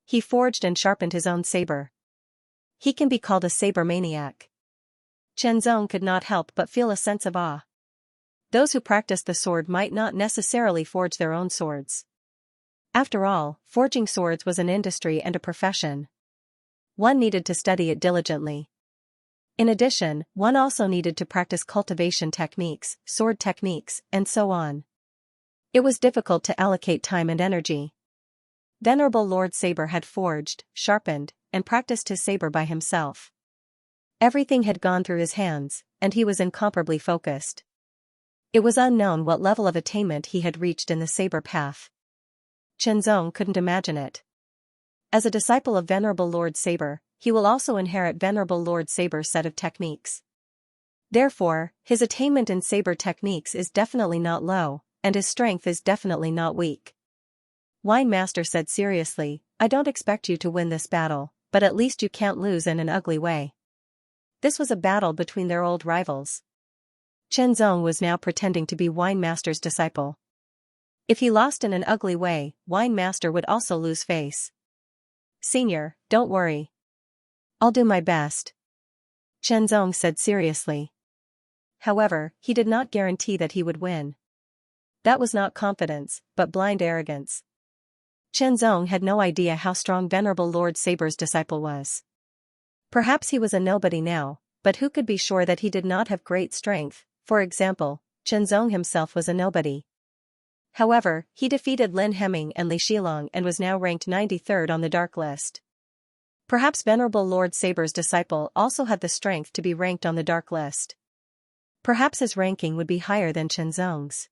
He forged and sharpened his own saber. He can be called a saber maniac. Chenzong could not help but feel a sense of awe. Those who practiced the sword might not necessarily forge their own swords. After all, forging swords was an industry and a profession. One needed to study it diligently. In addition, one also needed to practice cultivation techniques, sword techniques, and so on. It was difficult to allocate time and energy. Venerable Lord Saber had forged, sharpened, and practiced his saber by himself. Everything had gone through his hands, and he was incomparably focused. It was unknown what level of attainment he had reached in the saber path. Chenzong couldn't imagine it. As a disciple of Venerable Lord Saber, he will also inherit Venerable Lord Saber's set of techniques. Therefore, his attainment in saber techniques is definitely not low, and his strength is definitely not weak. Wine Master said seriously, "I don't expect you to win this battle, but at least you can't lose in an ugly way." This was a battle between their old rivals. Chenzong was now pretending to be Wine Master's disciple. If he lost in an ugly way, Wine Master would also lose face. "Senior, don't worry. I'll do my best," Chenzong said seriously. However, he did not guarantee that he would win. That was not confidence, but blind arrogance. Chenzong had no idea how strong Venerable Lord Saber's disciple was. Perhaps he was a nobody now, but who could be sure that he did not have great strength? For example, Chenzong himself was a nobody. However, he defeated Lin Hemming and Li Shilong and was now ranked 93rd on the dark list. Perhaps Venerable Lord Saber's disciple also had the strength to be ranked on the dark list. Perhaps his ranking would be higher than Chenzong's.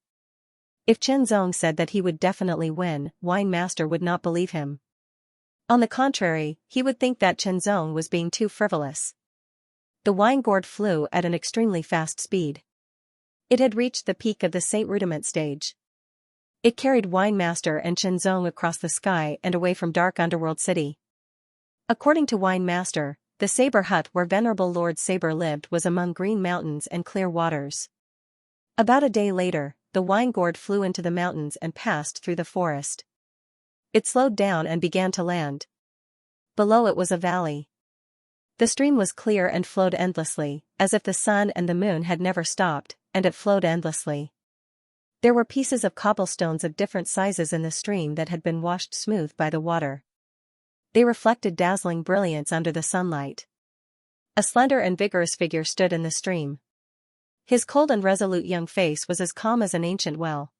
If Chenzong said that he would definitely win, Wine Master would not believe him. On the contrary, he would think that Chenzong was being too frivolous. The wine gourd flew at an extremely fast speed. It had reached the peak of the Saint Rudiment stage. It carried Wine Master and Chenzong across the sky and away from dark underworld city. According to Wine Master, the saber hut where Venerable Lord Saber lived was among green mountains and clear waters. About a day later, the wine gourd flew into the mountains and passed through the forest. It slowed down and began to land. Below it was a valley. The stream was clear and flowed endlessly, as if the sun and the moon had never stopped, and it flowed endlessly. There were pieces of cobblestones of different sizes in the stream that had been washed smooth by the water. They reflected dazzling brilliance under the sunlight. A slender and vigorous figure stood in the stream. His cold and resolute young face was as calm as an ancient well.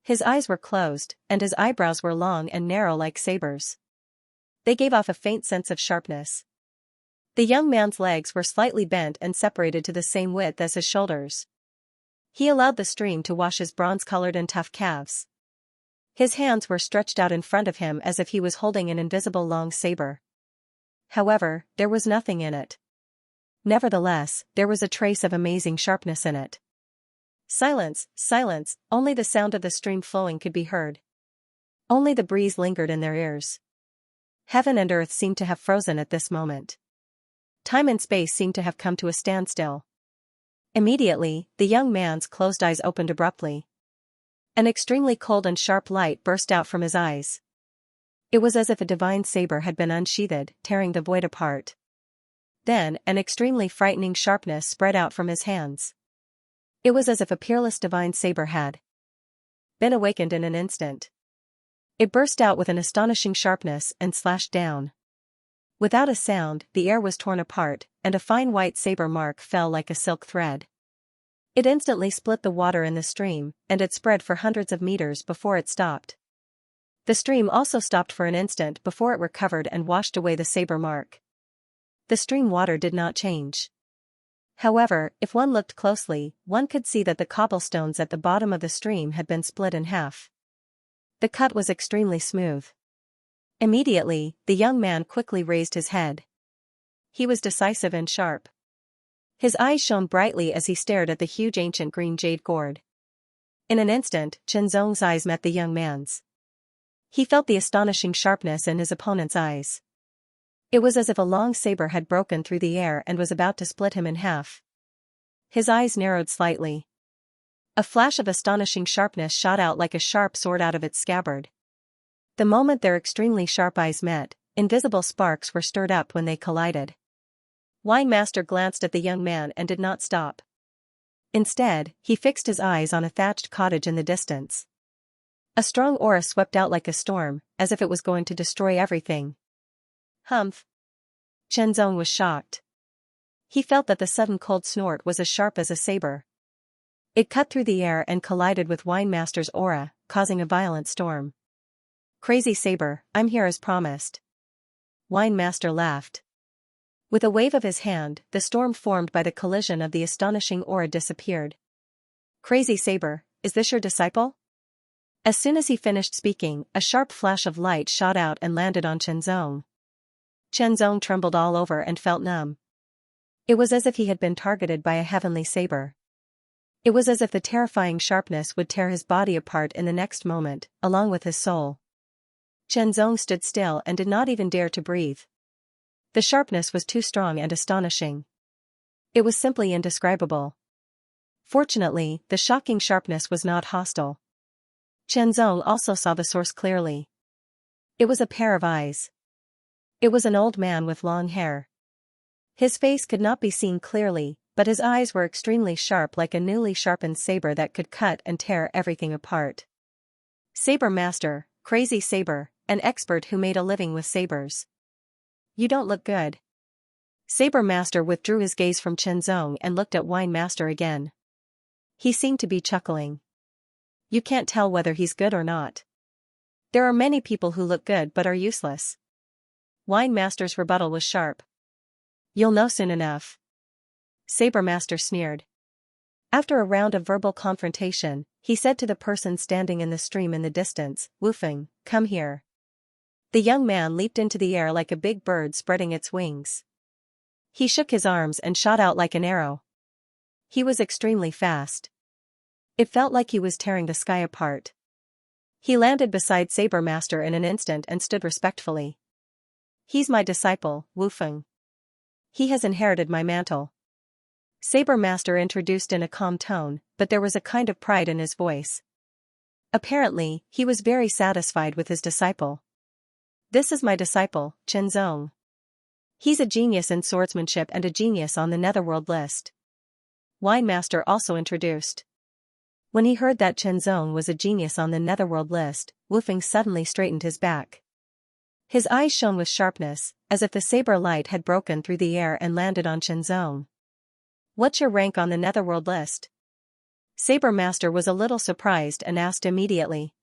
His eyes were closed, and his eyebrows were long and narrow like sabers. They gave off a faint sense of sharpness. The young man's legs were slightly bent and separated to the same width as his shoulders. He allowed the stream to wash his bronze-colored and tough calves. His hands were stretched out in front of him as if he was holding an invisible long saber. However, there was nothing in it. Nevertheless, there was a trace of amazing sharpness in it. Silence, silence, only the sound of the stream flowing could be heard. Only the breeze lingered in their ears. Heaven and earth seemed to have frozen at this moment. Time and space seemed to have come to a standstill. Immediately, the young man's closed eyes opened abruptly. An extremely cold and sharp light burst out from his eyes. It was as if a divine saber had been unsheathed, tearing the void apart. Then, an extremely frightening sharpness spread out from his hands. It was as if a peerless divine saber had been awakened in an instant. It burst out with an astonishing sharpness and slashed down. Without a sound, the air was torn apart, and a fine white saber mark fell like a silk thread. It instantly split the water in the stream, and it spread for hundreds of meters before it stopped. The stream also stopped for an instant before it recovered and washed away the saber mark. The stream water did not change. However, if one looked closely, one could see that the cobblestones at the bottom of the stream had been split in half. The cut was extremely smooth. Immediately, the young man quickly raised his head. He was decisive and sharp. His eyes shone brightly as he stared at the huge ancient green jade gourd. In an instant, Chenzong's eyes met the young man's. He felt the astonishing sharpness in his opponent's eyes. It was as if a long saber had broken through the air and was about to split him in half. His eyes narrowed slightly. A flash of astonishing sharpness shot out like a sharp sword out of its scabbard. The moment their extremely sharp eyes met, invisible sparks were stirred up when they collided. Wine Master glanced at the young man and did not stop. Instead, he fixed his eyes on a thatched cottage in the distance. A strong aura swept out like a storm, as if it was going to destroy everything. Humph! Chenzong was shocked. He felt that the sudden cold snort was as sharp as a saber. It cut through the air and collided with Wine Master's aura, causing a violent storm. Crazy saber, I'm here as promised. Wine Master laughed. With a wave of his hand, the storm formed by the collision of the astonishing aura disappeared. Crazy saber, is this your disciple? As soon as he finished speaking, a sharp flash of light shot out and landed on Chenzong. Chenzong trembled all over and felt numb. It was as if he had been targeted by a heavenly saber. It was as if the terrifying sharpness would tear his body apart in the next moment, along with his soul. Chenzong stood still and did not even dare to breathe. The sharpness was too strong and astonishing. It was simply indescribable. Fortunately, the shocking sharpness was not hostile. Chenzong also saw the source clearly. It was a pair of eyes. It was an old man with long hair. His face could not be seen clearly, but his eyes were extremely sharp like a newly sharpened saber that could cut and tear everything apart. Saber Master, Crazy Saber, an expert who made a living with sabers. You don't look good. Saber Master withdrew his gaze from Chenzong and looked at Wine Master again. He seemed to be chuckling. You can't tell whether he's good or not. There are many people who look good but are useless. Wine Master's rebuttal was sharp. You'll know soon enough. Saber Master sneered. After a round of verbal confrontation, he said to the person standing in the stream in the distance, Wufeng, come here. The young man leaped into the air like a big bird spreading its wings. He shook his arms and shot out like an arrow. He was extremely fast. It felt like he was tearing the sky apart. He landed beside Saber Master in an instant and stood respectfully. He's my disciple, Wufeng. He has inherited my mantle. Saber Master introduced in a calm tone, but there was a kind of pride in his voice. Apparently, he was very satisfied with his disciple. This is my disciple, Chenzong. He's a genius in swordsmanship and a genius on the Netherworld list. Wine Master also introduced. When he heard that Chenzong was a genius on the Netherworld list, Wufeng suddenly straightened his back. His eyes shone with sharpness, as if the saber light had broken through the air and landed on Chenzong. What's your rank on the Netherworld list? Saber Master was a little surprised and asked immediately.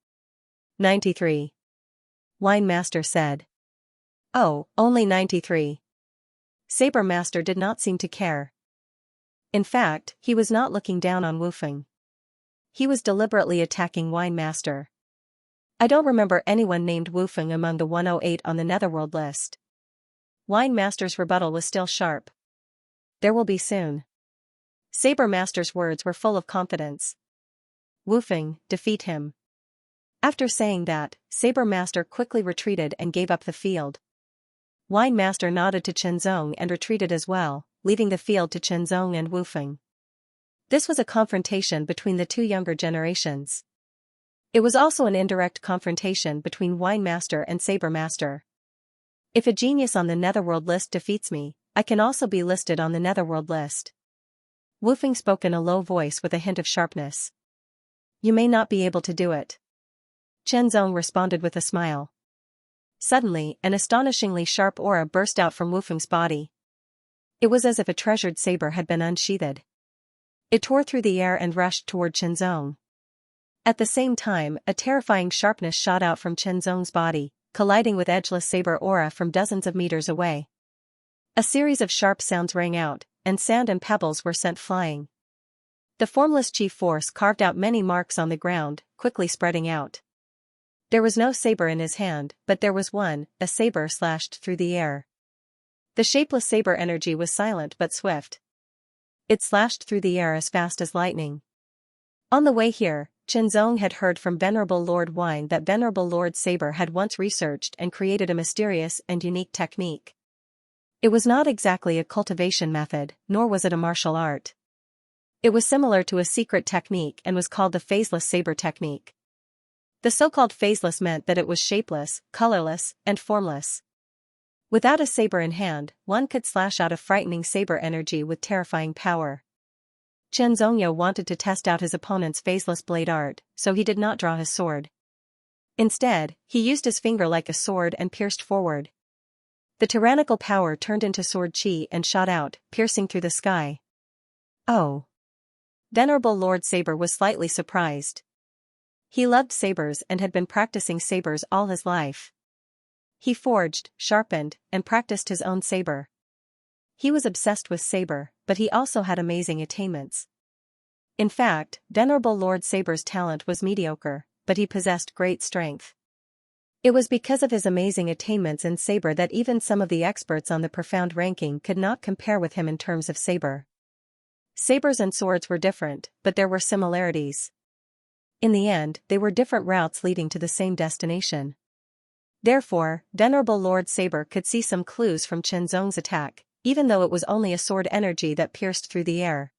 93. Wine Master said. Oh, only 93. Saber Master did not seem to care. In fact, he was not looking down on Wufeng. He was deliberately attacking Wine Master. I don't remember anyone named Wufeng among the 108 on the Netherworld list. Wine Master's rebuttal was still sharp. There will be soon. Saber Master's words were full of confidence. Wufeng, defeat him. After saying that, Saber Master quickly retreated and gave up the field. Wine Master nodded to Chenzong and retreated as well, leaving the field to Chenzong and Wufeng. This was a confrontation between the two younger generations. It was also an indirect confrontation between Wine Master and Saber Master. If a genius on the Netherworld list defeats me, I can also be listed on the Netherworld list. Wufeng spoke in a low voice with a hint of sharpness. You may not be able to do it. Chenzong responded with a smile. Suddenly, an astonishingly sharp aura burst out from Wufeng's body. It was as if a treasured saber had been unsheathed. It tore through the air and rushed toward Chenzong. At the same time, a terrifying sharpness shot out from Chenzong's body, colliding with edgeless saber aura from dozens of meters away. A series of sharp sounds rang out, and sand and pebbles were sent flying. The formless chief force carved out many marks on the ground, quickly spreading out. There was no saber in his hand, but there was one, a saber slashed through the air. The shapeless saber energy was silent but swift. It slashed through the air as fast as lightning. On the way here, Xianxia had heard from Venerable Lord Wine that Venerable Lord Saber had once researched and created a mysterious and unique technique. It was not exactly a cultivation method, nor was it a martial art. It was similar to a secret technique and was called the phaseless saber technique. The so-called phaseless meant that it was shapeless, colorless, and formless. Without a saber in hand, one could slash out a frightening saber energy with terrifying power. Xianxia wanted to test out his opponent's phaseless blade art, so he did not draw his sword. Instead, he used his finger like a sword and pierced forward. The tyrannical power turned into sword chi and shot out, piercing through the sky. Oh! Venerable Lord Saber was slightly surprised. He loved sabers and had been practicing sabers all his life. He forged, sharpened, and practiced his own saber. He was obsessed with saber, but he also had amazing attainments. In fact, Venerable Lord Saber's talent was mediocre, but he possessed great strength. It was because of his amazing attainments in saber that even some of the experts on the profound ranking could not compare with him in terms of saber. Sabers and swords were different, but there were similarities. In the end, they were different routes leading to the same destination. Therefore, Venerable Lord Saber could see some clues from Xianxia's attack, even though it was only a sword energy that pierced through the air.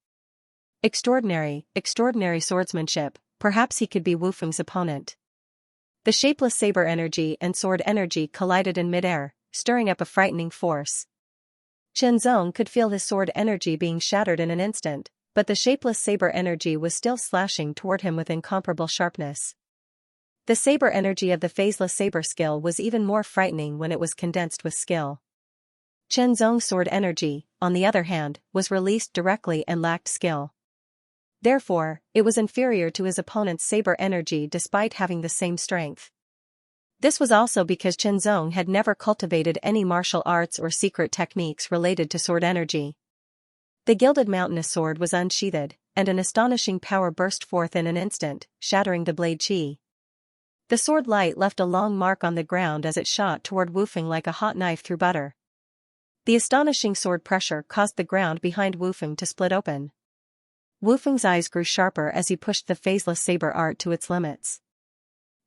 Extraordinary swordsmanship, perhaps he could be Wu Feng's opponent. The shapeless saber energy and sword energy collided in midair, stirring up a frightening force. Xianxia could feel his sword energy being shattered in an instant, but the shapeless saber energy was still slashing toward him with incomparable sharpness. The saber energy of the phaseless saber skill was even more frightening when it was condensed with skill. Xianxia's sword energy, on the other hand, was released directly and lacked skill. Therefore, it was inferior to his opponent's saber energy despite having the same strength. This was also because Xianxia had never cultivated any martial arts or secret techniques related to sword energy. The gilded mountainous sword was unsheathed, and an astonishing power burst forth in an instant, shattering the blade chi. The sword light left a long mark on the ground as it shot toward Wu Feng like a hot knife through butter. The astonishing sword pressure caused the ground behind Wu Feng to split open. Wu Feng's eyes grew sharper as he pushed the phaseless saber art to its limits.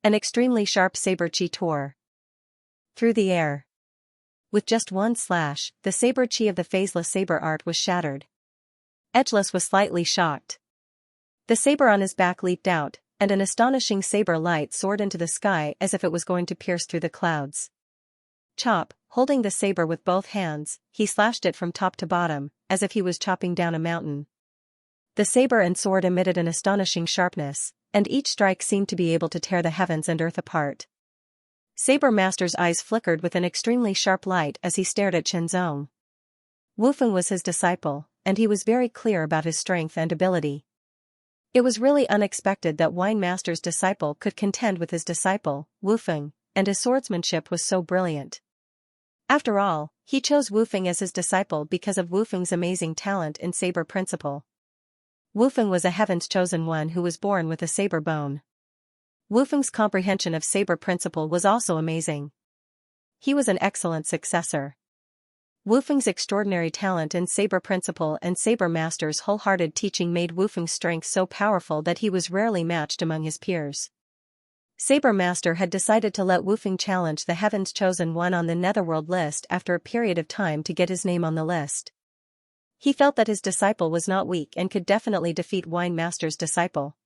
An extremely sharp saber chi tore through the air. With just one slash, the saber chi of the phaseless saber art was shattered. Edgeless was slightly shocked. The saber on his back leaped out, and an astonishing saber light soared into the sky as if it was going to pierce through the clouds. Chop, holding the saber with both hands, he slashed it from top to bottom, as if he was chopping down a mountain. The saber and sword emitted an astonishing sharpness, and each strike seemed to be able to tear the heavens and earth apart. Saber Master's eyes flickered with an extremely sharp light as he stared at Xianxia. Wu Feng was his disciple, and he was very clear about his strength and ability. It was really unexpected that Wine Master's disciple could contend with his disciple, Wu Feng, and his swordsmanship was so brilliant. After all, he chose Wu Feng as his disciple because of Wu Feng's amazing talent in saber principle. Wu Feng was a heaven's chosen one who was born with a saber bone. Wu Feng's comprehension of saber principle was also amazing. He was an excellent successor. Wu Feng's extraordinary talent in saber principle and Saber Master's wholehearted teaching made Wu Feng's strength so powerful that he was rarely matched among his peers. Saber Master had decided to let Wu Feng challenge the Heaven's Chosen One on the Netherworld list after a period of time to get his name on the list. He felt that his disciple was not weak and could definitely defeat Wine Master's disciple.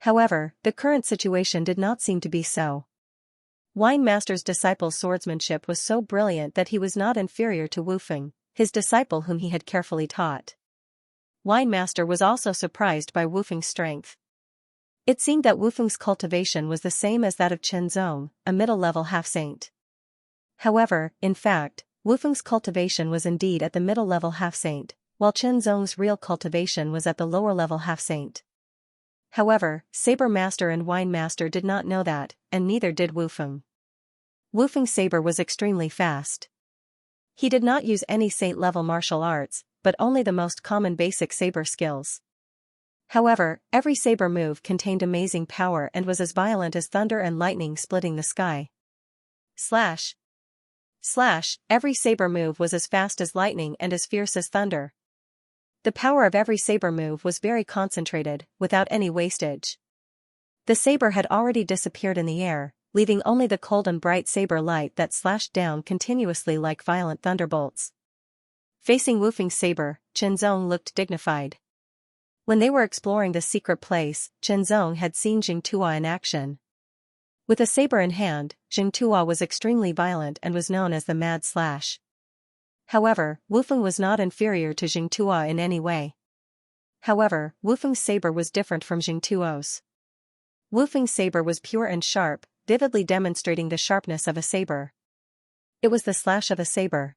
However, the current situation did not seem to be so. Wine Master's disciple's swordsmanship was so brilliant that he was not inferior to Wu Feng, his disciple whom he had carefully taught. Wine Master was also surprised by Wu Feng's strength. It seemed that Wu Feng's cultivation was the same as that of Xianxia, a middle-level half-saint. However, in fact, Wu Feng's cultivation was indeed at the middle-level half-saint, while Xianxia's real cultivation was at the lower-level half-saint. However, Saber Master and Wine Master did not know that, and neither did Wu Feng. Wu Feng's saber was extremely fast. He did not use any saint-level martial arts, but only the most common basic saber skills. However, every saber move contained amazing power and was as violent as thunder and lightning splitting the sky. Slash! Slash! Every saber move was as fast as lightning and as fierce as thunder. The power of every saber move was very concentrated, without any wastage. The saber had already disappeared in the air, leaving only the cold and bright saber light that slashed down continuously like violent thunderbolts. Facing Wu Feng's saber, Chen Zong looked dignified. When they were exploring the secret place, Chen Zong had seen Jing Tuo in action. With a saber in hand, Jing Tuo was extremely violent and was known as the Mad Slash. However, Wu Feng was not inferior to Jing Tuo in any way. However, Wu Feng's saber was different from Jing Tuo's. Wu Feng's saber was pure and sharp, vividly demonstrating the sharpness of a saber. It was the slash of a saber.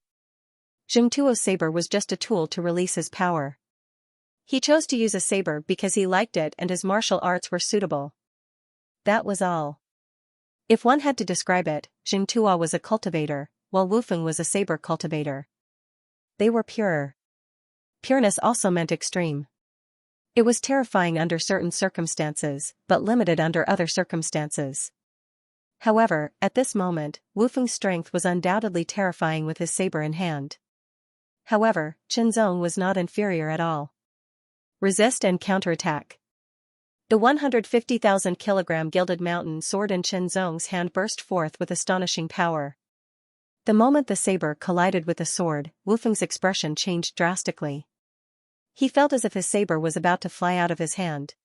Jing Tuo's saber was just a tool to release his power. He chose to use a saber because he liked it and his martial arts were suitable. That was all. If one had to describe it, Jing Tuo was a cultivator, while Wu Feng was a saber cultivator. They were pure. Pureness also meant extreme. It was terrifying under certain circumstances, but limited under other circumstances. However, at this moment, Wu Feng's strength was undoubtedly terrifying with his saber in hand. However, Chen Zong was not inferior at all. Resist and counterattack. The 150,000 kilogram gilded mountain sword in Chen Zong's hand burst forth with astonishing power. The moment the saber collided with the sword, Wu Feng's expression changed drastically. He felt as if his saber was about to fly out of his hand.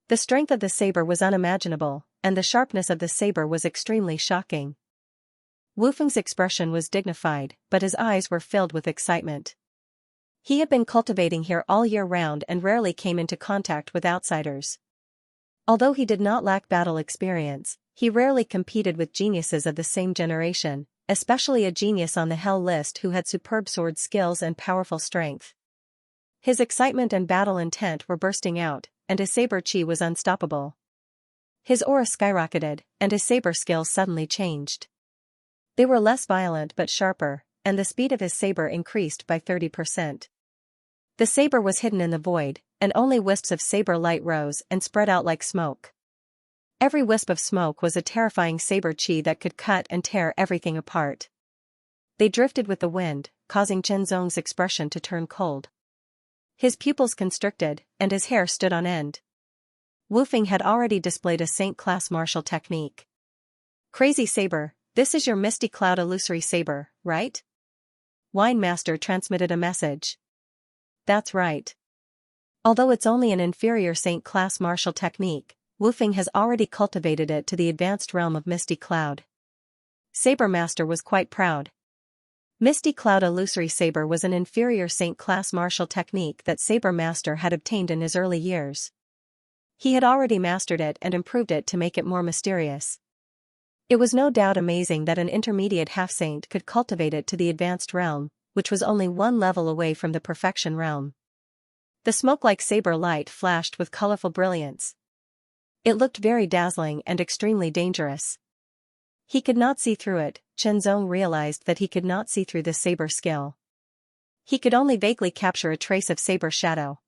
The strength of the saber was unimaginable, and the sharpness of the saber was extremely shocking. Wu Feng's expression was dignified, but his eyes were filled with excitement. He had been cultivating here all year round and rarely came into contact with outsiders. Although he did not lack battle experience, he rarely competed with geniuses of the same generation, especially a genius on the Hell list who had superb sword skills and powerful strength. His excitement and battle intent were bursting out, and his saber chi was unstoppable. His aura skyrocketed, and his saber skills suddenly changed. They were less violent but sharper, and the speed of his saber increased by 30%. The saber was hidden in the void, and only wisps of saber light rose and spread out like smoke. Every wisp of smoke was a terrifying saber chi that could cut and tear everything apart. They drifted with the wind, causing Chen Zong's expression to turn cold. His pupils constricted, and his hair stood on end. Wu Feng had already displayed a Saint-class martial technique. Crazy saber, this is your Misty Cloud illusory saber, right? Wine Master transmitted a message. That's right. Although it's only an inferior Saint-class martial technique, Wu Feng has already cultivated it to the advanced realm of Misty Cloud. Saber Master was quite proud. Misty Cloud illusory saber was an inferior Saint-class martial technique that Saber Master had obtained in his early years. He had already mastered it and improved it to make it more mysterious. It was no doubt amazing that an intermediate half-saint could cultivate it to the advanced realm, which was only one level away from the perfection realm. The smoke-like saber light flashed with colorful brilliance. It looked very dazzling and extremely dangerous. He could not see through it. Chen Zong realized that he could not see through this saber skill. He could only vaguely capture a trace of saber shadow.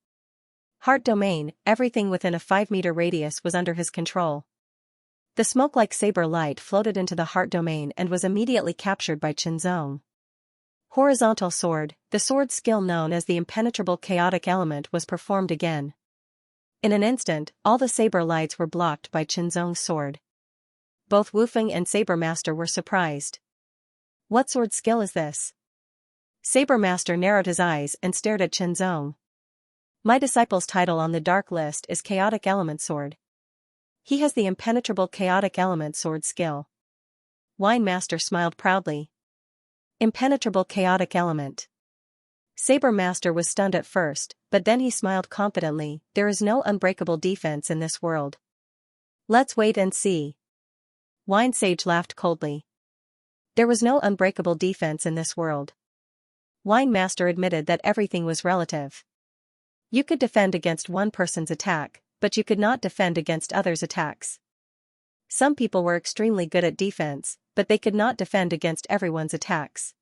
Heart domain, everything within a 5-meter radius was under his control. The smoke-like saber light floated into the heart domain and was immediately captured by Chen Zong. Horizontal sword, the sword skill known as the impenetrable chaotic element was performed again. In an instant, all the saber lights were blocked by Chen Zong's sword. Both Wu Feng and Saber Master were surprised. What sword skill is this? Saber Master narrowed his eyes and stared at Chen Zong. My disciple's title on the dark list is Chaotic Element Sword. He has the impenetrable chaotic element sword skill. Wine Master smiled proudly. Impenetrable chaotic element. Saber Master was stunned at first, but then he smiled confidently. There is no unbreakable defense in this world. Let's wait and see. Wine Sage laughed coldly. There was no unbreakable defense in this world. Wine Master admitted that everything was relative. You could defend against one person's attack, but you could not defend against others' attacks. Some people were extremely good at defense, but they could not defend against everyone's attacks.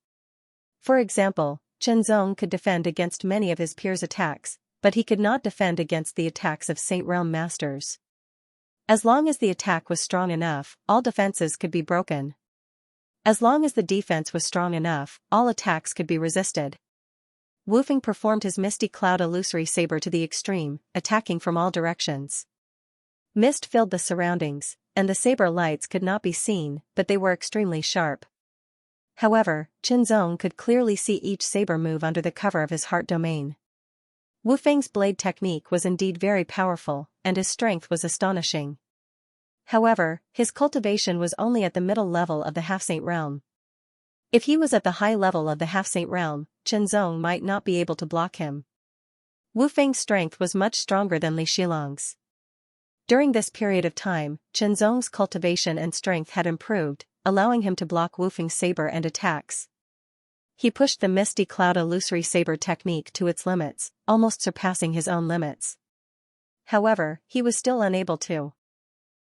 For example, Chen Zong could defend against many of his peers' attacks, but he could not defend against the attacks of Saint Realm Masters. As long as the attack was strong enough, all defenses could be broken. As long as the defense was strong enough, all attacks could be resisted. Wu Feng performed his Misty Cloud illusory saber to the extreme, attacking from all directions. Mist filled the surroundings, and the saber lights could not be seen, but they were extremely sharp. However, Qinzong could clearly see each saber move under the cover of his heart domain. Wu Feng's blade technique was indeed very powerful, and his strength was astonishing. However, his cultivation was only at the middle level of the half-saint realm. If he was at the high level of the half-saint realm, Qinzong might not be able to block him. Wu Feng's strength was much stronger than Li Shilong's. During this period of time, Qinzong's cultivation and strength had improved, allowing him to block Wu Feng's saber and attacks. He pushed the Misty Cloud illusory saber technique to its limits, almost surpassing his own limits. However, he was still unable to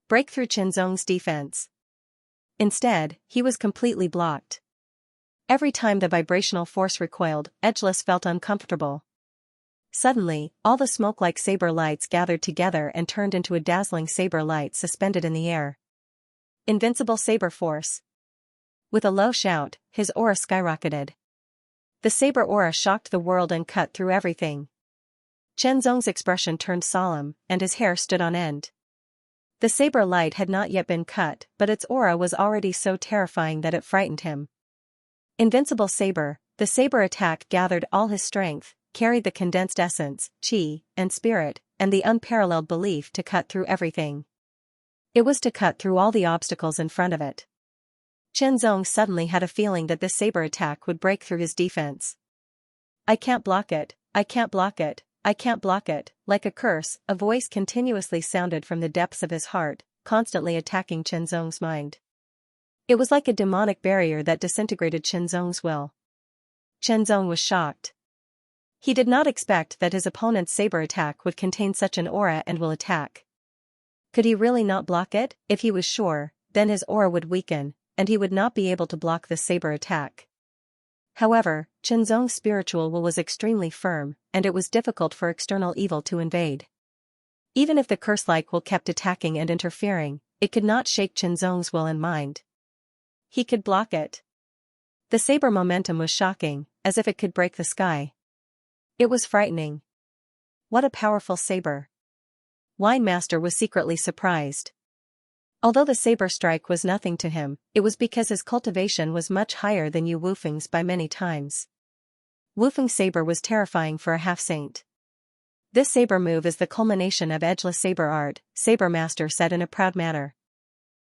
break through Qinzong's defense. Instead, he was completely blocked. Every time the vibrational force recoiled, Edgeless felt uncomfortable. Suddenly, all the smoke-like saber lights gathered together and turned into a dazzling saber light suspended in the air. Invincible saber force. With a low shout, his aura skyrocketed. The saber aura shocked the world and cut through everything. Qinzong's expression turned solemn, and his hair stood on end. The saber light had not yet been cut, but its aura was already so terrifying that it frightened him. Invincible saber, the saber attack gathered all his strength, carried the condensed essence, qi, and spirit, and the unparalleled belief to cut through everything. It was to cut through all the obstacles in front of it. Qinzong suddenly had a feeling that this saber attack would break through his defense. I can't block it, I can't block it, I can't block it. Like a curse, a voice continuously sounded from the depths of his heart, constantly attacking Qinzong's mind. It was like a demonic barrier that disintegrated Qinzong's will. Qinzong was shocked. He did not expect that his opponent's saber attack would contain such an aura and will attack. Could he really not block it? If he was sure, then his aura would weaken, and he would not be able to block the saber attack. However, Qinzong's spiritual will was extremely firm, and it was difficult for external evil to invade. Even if the curse-like will kept attacking and interfering, it could not shake Qinzong's will and mind. He could block it. The saber momentum was shocking, as if it could break the sky. It was frightening. What a powerful saber. Wine Master was secretly surprised. Although the saber strike was nothing to him, it was because his cultivation was much higher than Wu Feng's by many times. Wu Feng's saber was terrifying for a half-saint. This saber move is the culmination of edgeless saber art, Saber Master said in a proud manner.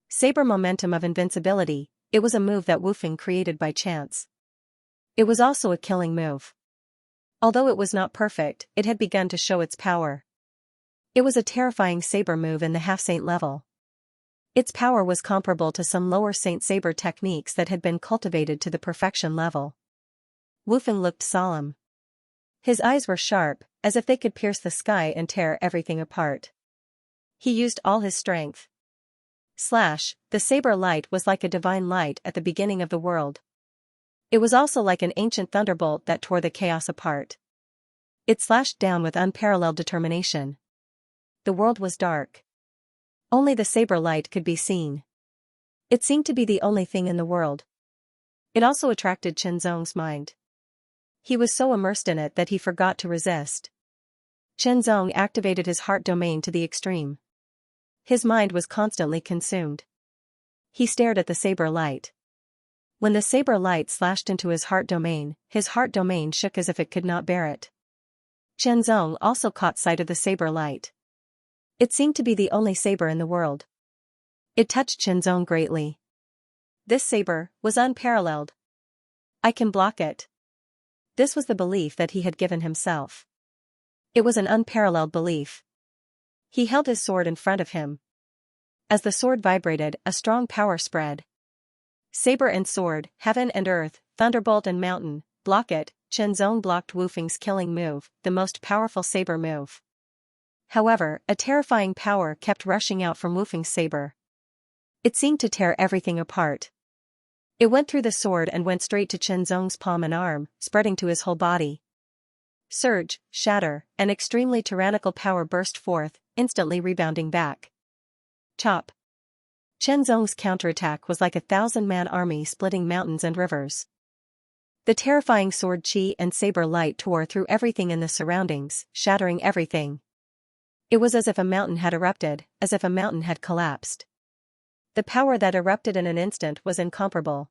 Saber momentum of invincibility, it was a move that Wu Feng created by chance. It was also a killing move. Although it was not perfect, it had begun to show its power. It was a terrifying saber move in the half-saint level. Its power was comparable to some lower saint saber techniques that had been cultivated to the perfection level. Wu Feng looked solemn. His eyes were sharp, as if they could pierce the sky and tear everything apart. He used all his strength. The saber light was like a divine light at the beginning of the world. It was also like an ancient thunderbolt that tore the chaos apart. It slashed down with unparalleled determination. The world was dark. Only the saber light could be seen. It seemed to be the only thing in the world. It also attracted Qinzong's mind. He was so immersed in it that he forgot to resist. Qinzong activated his heart domain to the extreme. His mind was constantly consumed. He stared at the saber light. When the saber light slashed into his heart domain shook as if it could not bear it. Qinzong also caught sight of the saber light. It seemed to be the only saber in the world. It touched Qinzong greatly. This saber was unparalleled. I can block it. This was the belief that he had given himself. It was an unparalleled belief. He held his sword in front of him. As the sword vibrated, a strong power spread. Saber and sword, heaven and earth, thunderbolt and mountain, block it. Qinzong blocked Wu Feng's killing move, the most powerful saber move. However, a terrifying power kept rushing out from Wu Feng's saber. It seemed to tear everything apart. It went through the sword and went straight to Qinzong's palm and arm, spreading to his whole body. Surge, shatter, an extremely tyrannical power burst forth, instantly rebounding back. Chop. Qinzong's counterattack was like a 1,000-man army splitting mountains and rivers. The terrifying sword chi and saber light tore through everything in the surroundings, shattering everything. It was as if a mountain had erupted, as if a mountain had collapsed. The power that erupted in an instant was incomparable.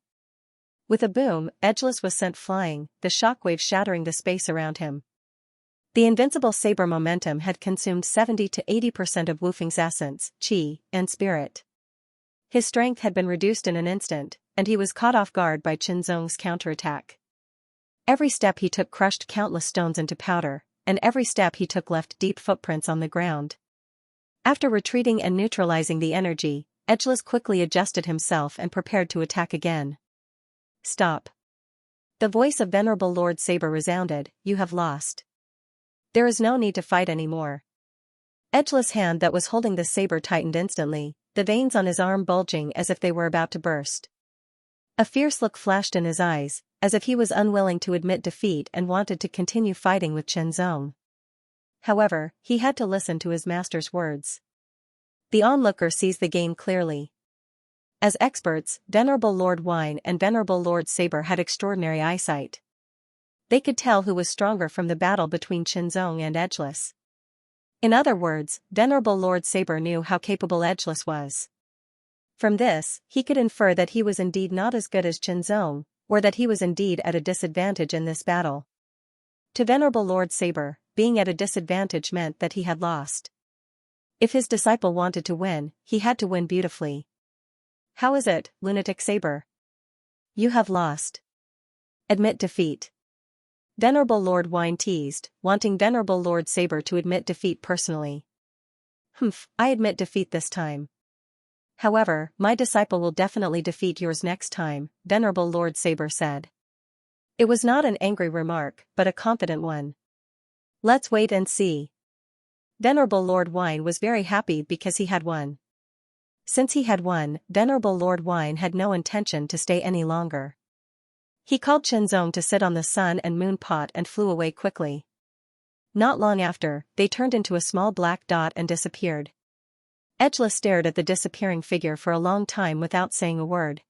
With a boom, Edgeless was sent flying, the shockwave shattering the space around him. The invincible saber momentum had consumed 70 to 80% of Wu Feng's essence, chi, and spirit. His strength had been reduced in an instant, and he was caught off guard by Chen Zong's counterattack. Every step he took crushed countless stones into powder, and every step he took left deep footprints on the ground. After retreating and neutralizing the energy, Edgeless quickly adjusted himself and prepared to attack again. Stop. The voice of Venerable Lord Saber resounded, "You have lost. There is no need to fight anymore." Edgeless' hand that was holding the saber tightened instantly, the veins on his arm bulging as if they were about to burst. A fierce look flashed in his eyes, as if he was unwilling to admit defeat and wanted to continue fighting with Chen Zong. However, he had to listen to his master's words. The onlooker sees the game clearly. As experts, Venerable Lord Wine and Venerable Lord Saber had extraordinary eyesight. They could tell who was stronger from the battle between Chen Zong and Edgeless. In other words, Venerable Lord Saber knew how capable Edgeless was. From this, he could infer that he was indeed not as good as Chen Zong, or that he was indeed at a disadvantage in this battle. To Venerable Lord Saber, being at a disadvantage meant that he had lost. If his disciple wanted to win, he had to win beautifully. "How is it, Lunatic Saber? You have lost. Admit defeat." Venerable Lord Wine teased, wanting Venerable Lord Saber to admit defeat personally. "Humph, I admit defeat this time. However, my disciple will definitely defeat yours next time," Venerable Lord Saber said. It was not an angry remark, but a confident one. "Let's wait and see." Venerable Lord Wine was very happy because he had won. Since he had won, Venerable Lord Wine had no intention to stay any longer. He called Chen Zong to sit on the sun and moon pot and flew away quickly. Not long after, they turned into a small black dot and disappeared. Edgeless stared at the disappearing figure for a long time without saying a word.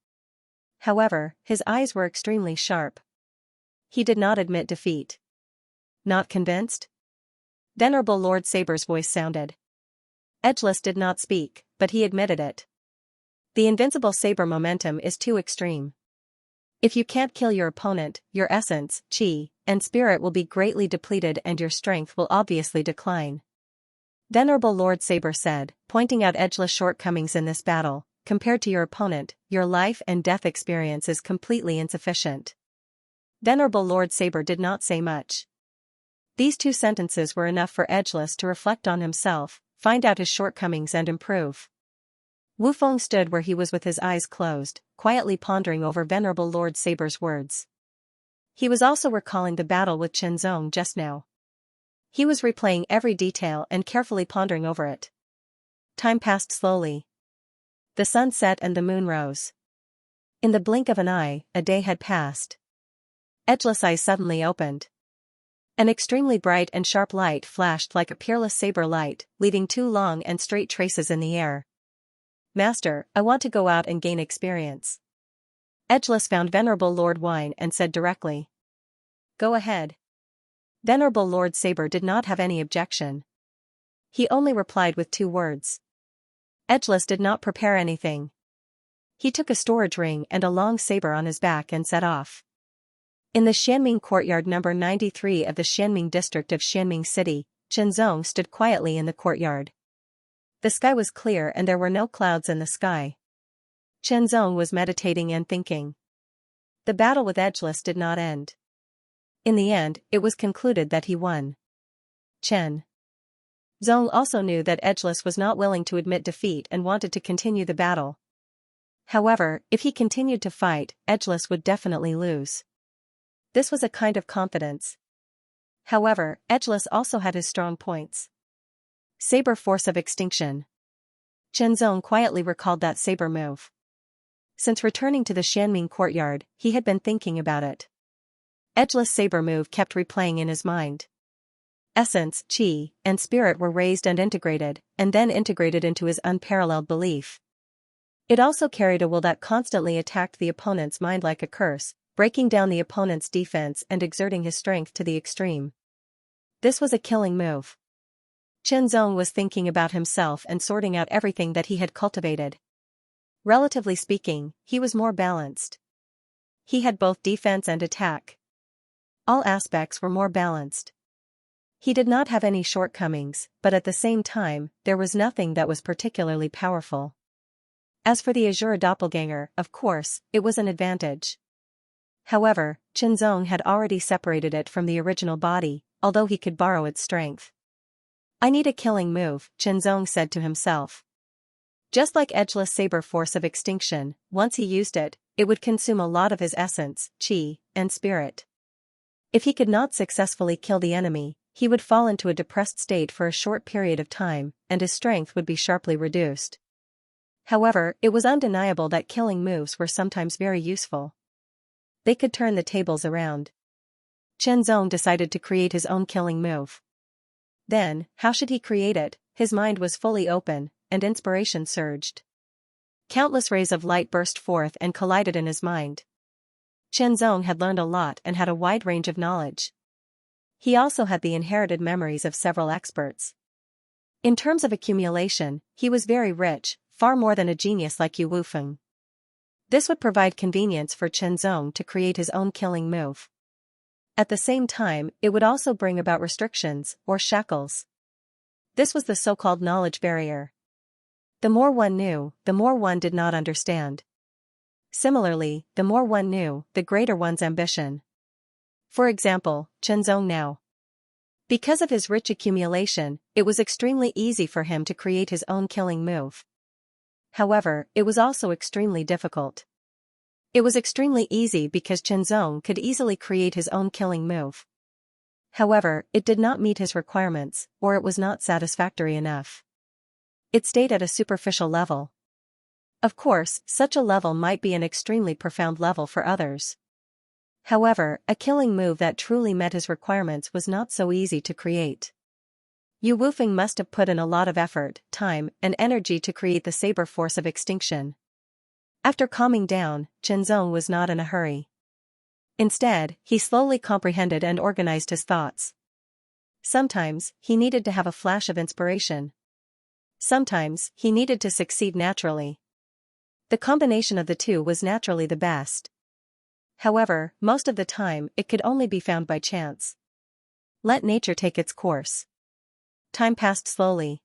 However, his eyes were extremely sharp. He did not admit defeat. Not convinced? Venerable Lord Saber's voice sounded. Edgeless did not speak, but he admitted it. The invincible saber momentum is too extreme. If you can't kill your opponent, your essence, chi, and spirit will be greatly depleted and your strength will obviously decline. Venerable Lord Saber said, pointing out Edgeless' shortcomings in this battle. Compared to your opponent, your life and death experience is completely insufficient. Venerable Lord Saber did not say much. These two sentences were enough for Edgeless to reflect on himself, find out his shortcomings and improve. Wu Feng stood where he was with his eyes closed, quietly pondering over Venerable Lord Saber's words. He was also recalling the battle with Chen Zong just now. He was replaying every detail and carefully pondering over it. Time passed slowly. The sun set and the moon rose. In the blink of an eye, a day had passed. Edgeless' eyes suddenly opened. An extremely bright and sharp light flashed like a peerless saber light, leaving two long and straight traces in the air. "Master, I want to go out and gain experience." Edgeless found Venerable Lord Wine and said directly. "Go ahead." Venerable Lord Saber did not have any objection. He only replied with two words. Edgeless did not prepare anything. He took a storage ring and a long saber on his back and set off. In the Xianming courtyard number 93 of the Xianming district of Xianming City, Chen Zong stood quietly in the courtyard. The sky was clear and there were no clouds in the sky. Chen Zong was meditating and thinking. The battle with Edgeless did not end. In the end, it was concluded that he won. Chen Zong also knew that Edgeless was not willing to admit defeat and wanted to continue the battle. However, if he continued to fight, Edgeless would definitely lose. This was a kind of confidence. However, Edgeless also had his strong points. Saber force of extinction. Chen Zong quietly recalled that saber move. Since returning to the Xianming courtyard, he had been thinking about it. Edgeless' saber move kept replaying in his mind. Essence, chi, and spirit were raised and then integrated into his unparalleled belief. It also carried a will that constantly attacked the opponent's mind like a curse, breaking down the opponent's defense and exerting his strength to the extreme. This was a killing move. Chen Zong was thinking about himself and sorting out everything that he had cultivated. Relatively speaking, he was more balanced. He had both defense and attack. All aspects were more balanced. He did not have any shortcomings, but at the same time, there was nothing that was particularly powerful. As for the Azure doppelganger, of course, it was an advantage. However, Chen Zong had already separated it from the original body, although he could borrow its strength. I need a killing move, Chen Zong said to himself. Just like Edgeless Saber Force of Extinction, once he used it, it would consume a lot of his essence, chi, and spirit. If he could not successfully kill the enemy, he would fall into a depressed state for a short period of time, and his strength would be sharply reduced. However, it was undeniable that killing moves were sometimes very useful. They could turn the tables around. Chen Zong decided to create his own killing move. Then, how should he create it? His mind was fully open, and inspiration surged. Countless rays of light burst forth and collided in his mind. Chen Zong had learned a lot and had a wide range of knowledge. He also had the inherited memories of several experts. In terms of accumulation, he was very rich, far more than a genius like Yu Wufeng. This would provide convenience for Chen Zong to create his own killing move. At the same time, it would also bring about restrictions, or shackles. This was the so-called knowledge barrier. The more one knew, the more one did not understand. Similarly, the more one knew, the greater one's ambition. For example, Chen Zong now. Because of his rich accumulation, it was extremely easy for him to create his own killing move. However, it was also extremely difficult. It was extremely easy because Chen Zong could easily create his own killing move. However, it did not meet his requirements, or it was not satisfactory enough. It stayed at a superficial level. Of course, such a level might be an extremely profound level for others. However, a killing move that truly met his requirements was not so easy to create. Yu Wufeng must have put in a lot of effort, time, and energy to create the Saber Force of Extinction. After calming down, Chen Zong was not in a hurry. Instead, he slowly comprehended and organized his thoughts. Sometimes, he needed to have a flash of inspiration. Sometimes, he needed to succeed naturally. The combination of the two was naturally the best. However, most of the time, it could only be found by chance. Let nature take its course. Time passed slowly.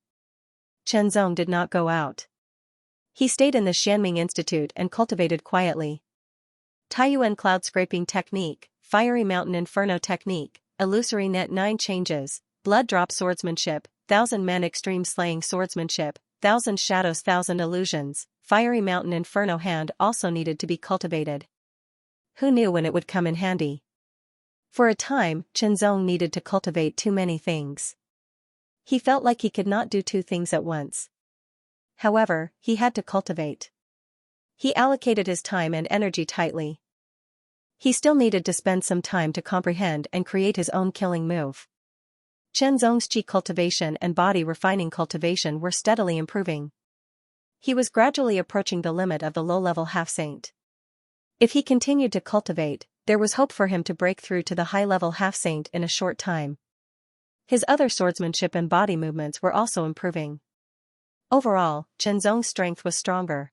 Chen Zong did not go out. He stayed in the Xianming Institute and cultivated quietly. Taiyuan Cloud Scraping Technique, Fiery Mountain Inferno Technique, Illusory Net 9 Changes, Blood Drop Swordsmanship, 1000 Men Extreme Slaying Swordsmanship, 1000 Shadows 1000 Illusions, Fiery Mountain Inferno Hand also needed to be cultivated. Who knew when it would come in handy? For a time, Chen Zong needed to cultivate too many things. He felt like he could not do two things at once. However, he had to cultivate. He allocated his time and energy tightly. He still needed to spend some time to comprehend and create his own killing move. Chen Zong's chi cultivation and body refining cultivation were steadily improving. He was gradually approaching the limit of the low-level half-saint. If he continued to cultivate, there was hope for him to break through to the high-level half-saint in a short time. His other swordsmanship and body movements were also improving. Overall, Chen Zong's strength was stronger.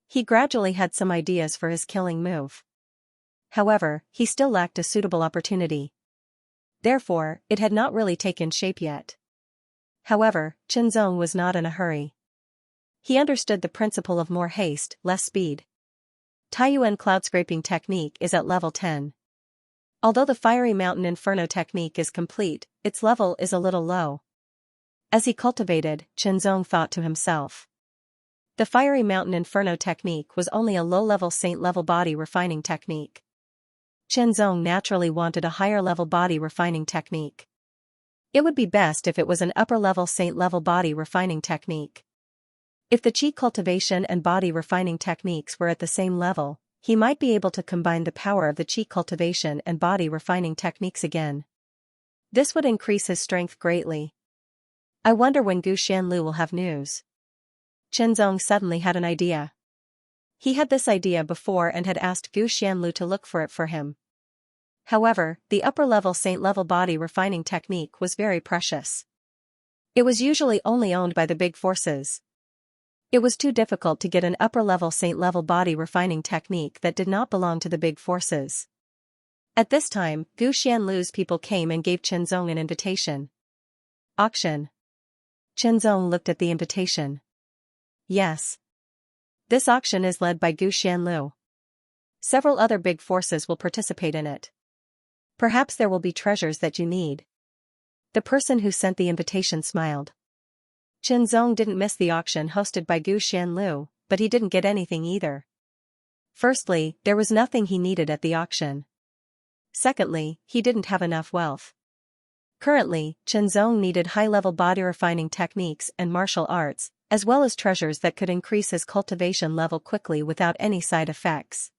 He gradually had some ideas for his killing move. However, he still lacked a suitable opportunity. Therefore, it had not really taken shape yet. However, Chen Zong was not in a hurry. He understood the principle of more haste, less speed. Taiyuan Cloud Scraping Technique is at level 10. Although the Fiery Mountain Inferno technique is complete, its level is a little low. As he cultivated, Chen Zong thought to himself. The Fiery Mountain Inferno technique was only a low-level saint-level body refining technique. Chen Zong naturally wanted a higher-level body refining technique. It would be best if it was an upper-level saint-level body refining technique. If the chi cultivation and body refining techniques were at the same level, he might be able to combine the power of the chi cultivation and body refining techniques again. This would increase his strength greatly. I wonder when Gu Xianlu will have news. Chen Zong suddenly had an idea. He had this idea before and had asked Gu Xianlu to look for it for him. However, the upper-level saint-level body refining technique was very precious. It was usually only owned by the big forces. It was too difficult to get an upper-level saint-level body refining technique that did not belong to the big forces. At this time, Gu Xianlu's people came and gave Chenzong an invitation. Auction. Chenzong looked at the invitation. Yes. This auction is led by Gu Xianlu. Several other big forces will participate in it. Perhaps there will be treasures that you need. The person who sent the invitation smiled. Chenzong didn't miss the auction hosted by Gu Xianlu, but he didn't get anything either. Firstly, there was nothing he needed at the auction. Secondly, he didn't have enough wealth. Currently, Chenzong needed high-level body refining techniques and martial arts, as well as treasures that could increase his cultivation level quickly without any side effects.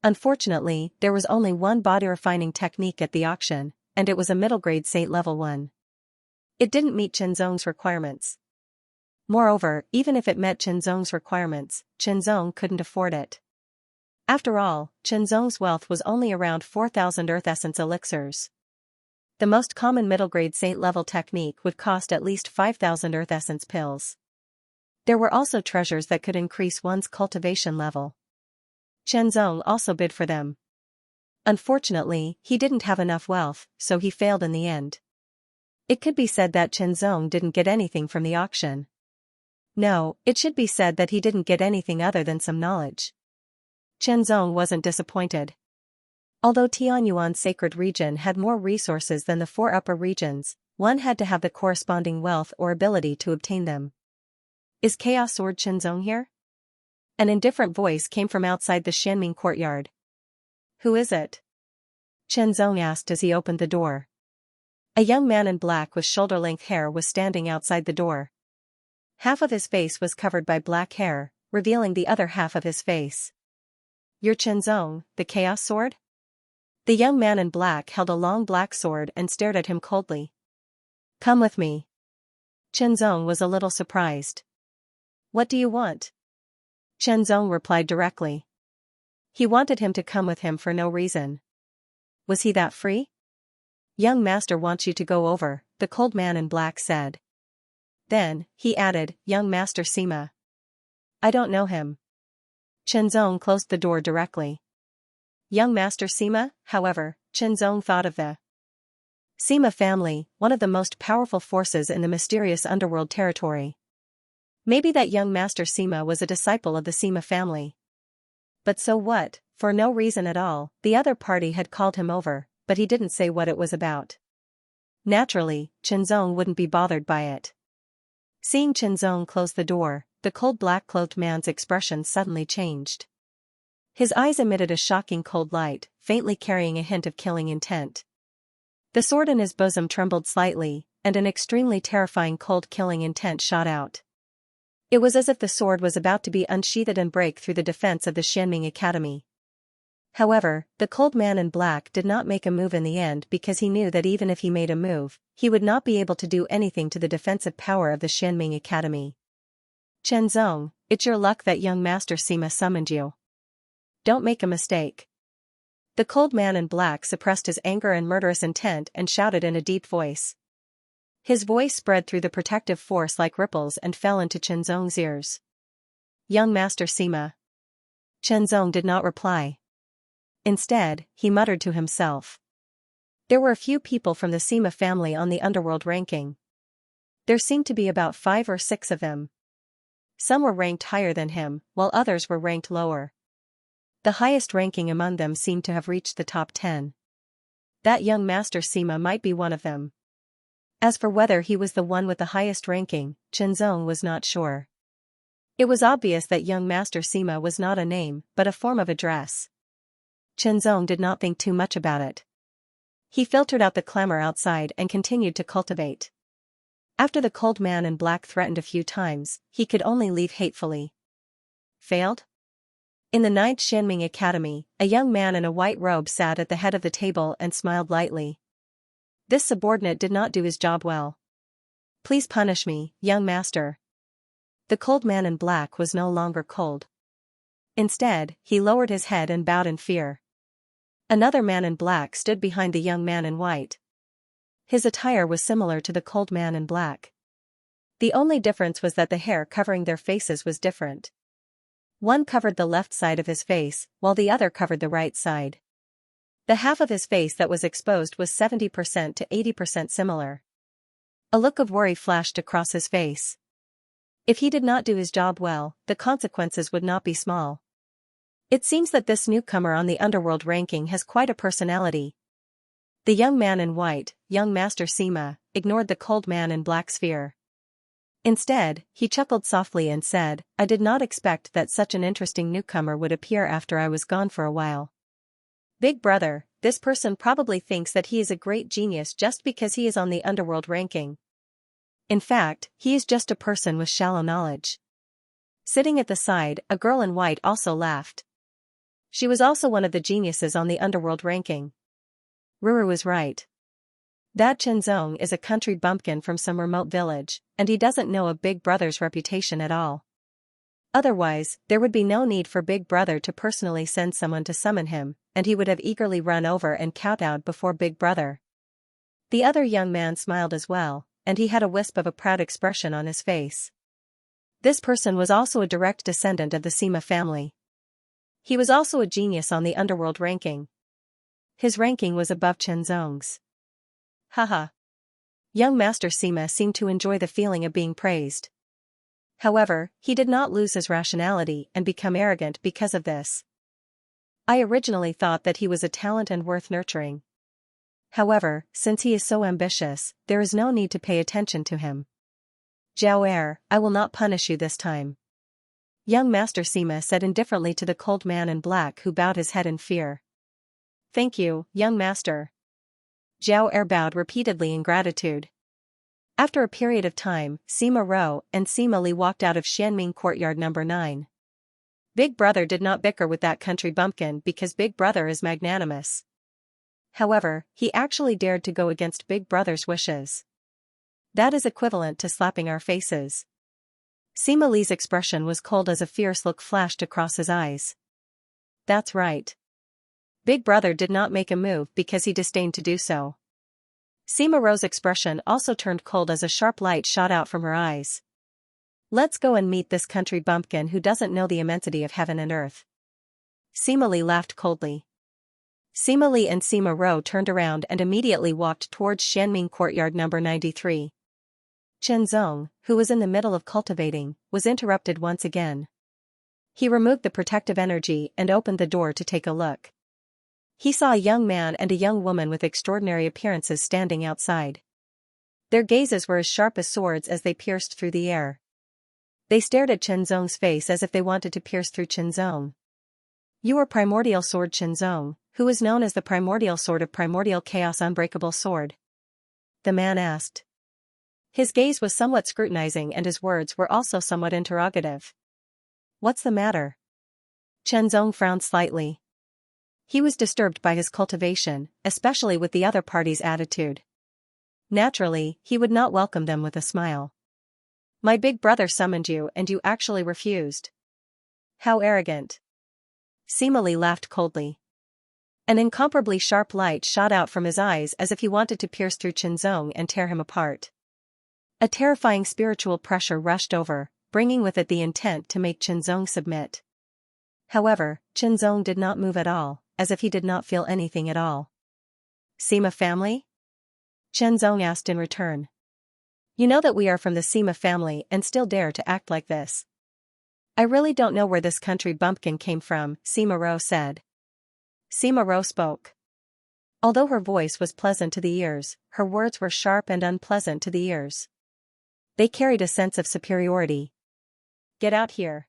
Unfortunately, there was only one body refining technique at the auction, and it was a middle-grade saint level one. It didn't meet Chenzong's requirements. Moreover, even if it met Chenzong's requirements, Chenzong couldn't afford it. After all, Chenzong's wealth was only around 4,000 earth essence elixirs. The most common middle-grade saint-level technique would cost at least 5,000 earth essence pills. There were also treasures that could increase one's cultivation level. Chenzong also bid for them. Unfortunately, he didn't have enough wealth, so he failed in the end. It could be said that Chenzong didn't get anything from the auction. No, it should be said that he didn't get anything other than some knowledge. Chenzong wasn't disappointed. Although Tianyuan's sacred region had more resources than the 4 upper regions, one had to have the corresponding wealth or ability to obtain them. Is Chaos Sword Chenzong here? An indifferent voice came from outside the Xianming courtyard. Who is it? Chenzong asked as he opened the door. A young man in black with shoulder-length hair was standing outside the door. Half of his face was covered by black hair, revealing the other half of his face. You're Chenzong, the Chaos Sword? The young man in black held a long black sword and stared at him coldly. Come with me. Chenzong was a little surprised. What do you want? Chenzong replied directly. He wanted him to come with him for no reason. Was he that free? Young master wants you to go over, the cold man in black said. Then, he added, young master Sima. I don't know him. Chenzong closed the door directly. Young master Sima, however, Chenzong thought of the Sima family, one of the most powerful forces in the mysterious underworld territory. Maybe that young master Sima was a disciple of the Sima family. But so what? For no reason at all, the other party had called him over, but he didn't say what it was about. Naturally, Chenzong wouldn't be bothered by it. Seeing Chenzong close the door, the cold black-clothed man's expression suddenly changed. His eyes emitted a shocking cold light, faintly carrying a hint of killing intent. The sword in his bosom trembled slightly, and an extremely terrifying cold killing intent shot out. It was as if the sword was about to be unsheathed and break through the defense of the Xianming Academy. However, the cold man in black did not make a move in the end because he knew that even if he made a move, he would not be able to do anything to the defensive power of the Xianming Academy. Chenzong, it's your luck that young master Sima summoned you. Don't make a mistake. The cold man in black suppressed his anger and murderous intent and shouted in a deep voice. His voice spread through the protective force like ripples and fell into Chenzong's ears. Young master Sima. Chenzong did not reply. Instead, he muttered to himself. There were a few people from the Sima family on the underworld ranking. There seemed to be about 5 or 6 of them. Some were ranked higher than him, while others were ranked lower. The highest ranking among them seemed to have reached the top 10. That young master Sima might be one of them. As for whether he was the one with the highest ranking, Chenzong was not sure. It was obvious that young master Sima was not a name, but a form of address. Chenzong did not think too much about it. He filtered out the clamor outside and continued to cultivate. After the cold man in black threatened a few times, he could only leave hatefully. Failed? In the 9th Xianming Academy, a young man in a white robe sat at the head of the table and smiled lightly. This subordinate did not do his job well. Please punish me, young master. The cold man in black was no longer cold. Instead, he lowered his head and bowed in fear. Another man in black stood behind the young man in white. His attire was similar to the cold man in black. The only difference was that the hair covering their faces was different. One covered the left side of his face, while the other covered the right side. The half of his face that was exposed was 70% to 80% similar. A look of worry flashed across his face. If he did not do his job well, the consequences would not be small. It seems that this newcomer on the underworld ranking has quite a personality. The young man in white, young Master Sima, ignored the cold man in black sphere. Instead, he chuckled softly and said, "I did not expect that such an interesting newcomer would appear after I was gone for a while. Big brother, this person probably thinks that he is a great genius just because he is on the underworld ranking. In fact, he is just a person with shallow knowledge." Sitting at the side, a girl in white also laughed. She was also one of the geniuses on the underworld ranking. Ruru was right. That Chenzong is a country bumpkin from some remote village, and he doesn't know of Big Brother's reputation at all. Otherwise, there would be no need for Big Brother to personally send someone to summon him, and he would have eagerly run over and kowtowed before Big Brother. The other young man smiled as well, and he had a wisp of a proud expression on his face. This person was also a direct descendant of the Sima family. He was also a genius on the underworld ranking. His ranking was above Chenzong's. Haha. Young Master Sima seemed to enjoy the feeling of being praised. However, he did not lose his rationality and become arrogant because of this. I originally thought that he was a talent and worth nurturing. However, since he is so ambitious, there is no need to pay attention to him. Zhao, I will not punish you this time. Young Master Sima said indifferently to the cold man in black who bowed his head in fear. Thank you, young master. Zhao bowed repeatedly in gratitude. After a period of time, Sima Ro and Sima Li walked out of Xianming Courtyard number 9. Big Brother did not bicker with that country bumpkin because Big Brother is magnanimous. However, he actually dared to go against Big Brother's wishes. That is equivalent to slapping our faces. Sima Li's expression was cold as a fierce look flashed across his eyes. That's right. Big Brother did not make a move because he disdained to do so. Sima Ro's expression also turned cold as a sharp light shot out from her eyes. Let's go and meet this country bumpkin who doesn't know the immensity of heaven and earth. Sima Li laughed coldly. Sima Li and Sima Ro turned around and immediately walked towards Xianming Courtyard number 93. Chenzong, who was in the middle of cultivating, was interrupted once again. He removed the protective energy and opened the door to take a look. He saw a young man and a young woman with extraordinary appearances standing outside. Their gazes were as sharp as swords as they pierced through the air. They stared at Chenzong's face as if they wanted to pierce through Chenzong. You are Primordial Sword Chenzong, who is known as the Primordial Sword of Primordial Chaos Unbreakable Sword? The man asked. His gaze was somewhat scrutinizing and his words were also somewhat interrogative. What's the matter? Chenzong frowned slightly. He was disturbed by his cultivation, especially with the other party's attitude. Naturally, he would not welcome them with a smile. My big brother summoned you and you actually refused. How arrogant. Sima Li laughed coldly. An incomparably sharp light shot out from his eyes as if he wanted to pierce through Chenzong and tear him apart. A terrifying spiritual pressure rushed over, bringing with it the intent to make Chenzong submit. However, Chenzong did not move at all, as if he did not feel anything at all. Sima family? Chenzong asked in return. You know that we are from the Sima family and still dare to act like this. I really don't know where this country bumpkin came from, Sima Ro said. Sima Ro spoke. Although her voice was pleasant to the ears, her words were sharp and unpleasant to the ears. They carried a sense of superiority. Get out here.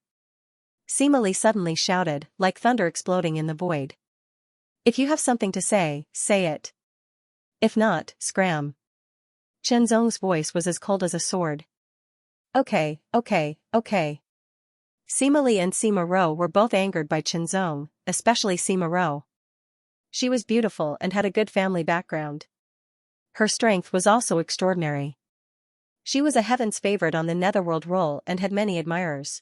Sima Li suddenly shouted, like thunder exploding in the void. If you have something to say, say it. If not, scram. Chenzong's voice was as cold as a sword. Okay. Sima Li and Sima Ro were both angered by Chenzong, especially Sima Ro. She was beautiful and had a good family background. Her strength was also extraordinary. She was a heaven's favorite on the Netherworld roll and had many admirers.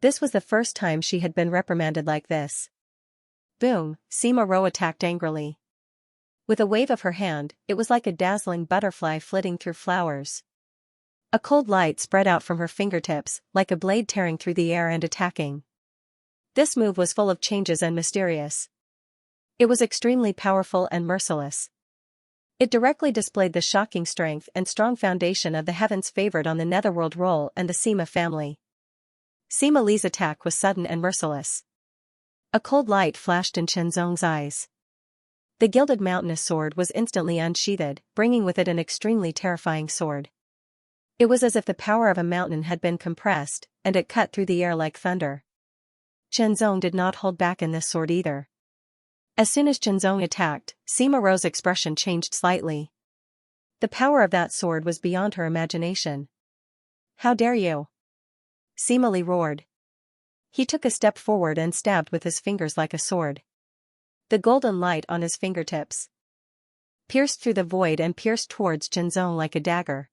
This was the first time she had been reprimanded like this. Boom, Sima Ro attacked angrily. With a wave of her hand, it was like a dazzling butterfly flitting through flowers. A cold light spread out from her fingertips, like a blade tearing through the air and attacking. This move was full of changes and mysterious. It was extremely powerful and merciless. It directly displayed the shocking strength and strong foundation of the heavens favored on the Netherworld role and the Sima family. Sima Li's attack was sudden and merciless. A cold light flashed in Chenzong's eyes. The gilded mountainous sword was instantly unsheathed, bringing with it an extremely terrifying sword. It was as if the power of a mountain had been compressed, and it cut through the air like thunder. Chenzong did not hold back in this sword either. As soon as Chenzong attacked, Sima Ro's expression changed slightly. The power of that sword was beyond her imagination. "How dare you?" Sima Li roared. He took a step forward and stabbed with his fingers like a sword. The golden light on his fingertips pierced through the void and pierced towards Chenzong like a dagger.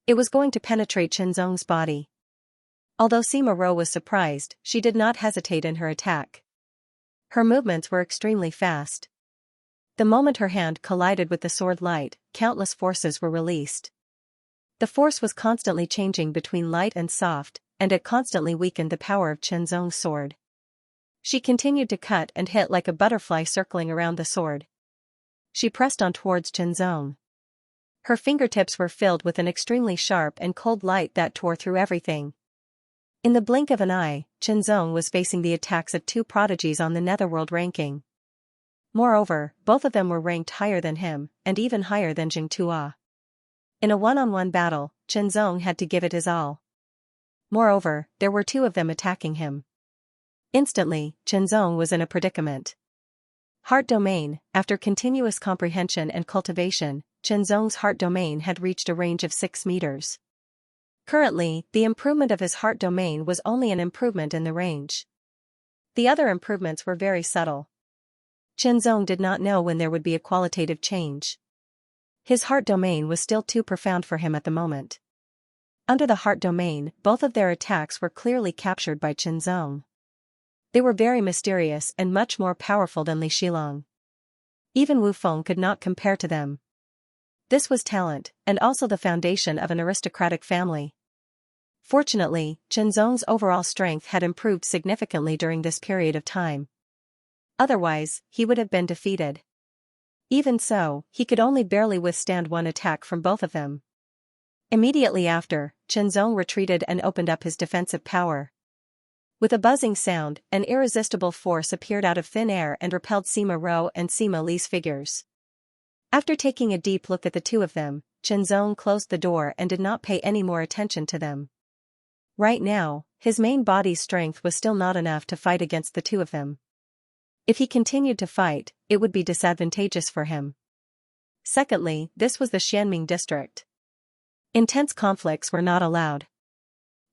It was going to penetrate Chenzong's body. Although Sima Ro was surprised, she did not hesitate in her attack. Her movements were extremely fast. The moment her hand collided with the sword light, countless forces were released. The force was constantly changing between light and soft, and it constantly weakened the power of Chenzong's sword. She continued to cut and hit like a butterfly circling around the sword. She pressed on towards Chenzong. Her fingertips were filled with an extremely sharp and cold light that tore through everything. In the blink of an eye, Chenzong was facing the attacks of two prodigies on the Netherworld ranking. Moreover, both of them were ranked higher than him, and even higher than Jing Tua. In a one-on-one battle, Chenzong had to give it his all. Moreover, there were two of them attacking him. Instantly, Chenzong was in a predicament. Heart domain. After continuous comprehension and cultivation, Chenzong's heart domain had reached a range of 6 meters. Currently, the improvement of his heart domain was only an improvement in the range. The other improvements were very subtle. Chenzong did not know when there would be a qualitative change. His heart domain was still too profound for him at the moment. Under the heart domain, both of their attacks were clearly captured by Chenzong. They were very mysterious and much more powerful than Li Shilong. Even Wu Feng could not compare to them. This was talent, and also the foundation of an aristocratic family. Fortunately, Chenzong's overall strength had improved significantly during this period of time. Otherwise, he would have been defeated. Even so, he could only barely withstand one attack from both of them. Immediately after, Chenzong retreated and opened up his defensive power. With a buzzing sound, an irresistible force appeared out of thin air and repelled Sima Ro and Sima Li's figures. After taking a deep look at the two of them, Chenzong closed the door and did not pay any more attention to them. Right now, his main body's strength was still not enough to fight against the two of them. If he continued to fight, it would be disadvantageous for him. Secondly, this was the Xianming district. Intense conflicts were not allowed.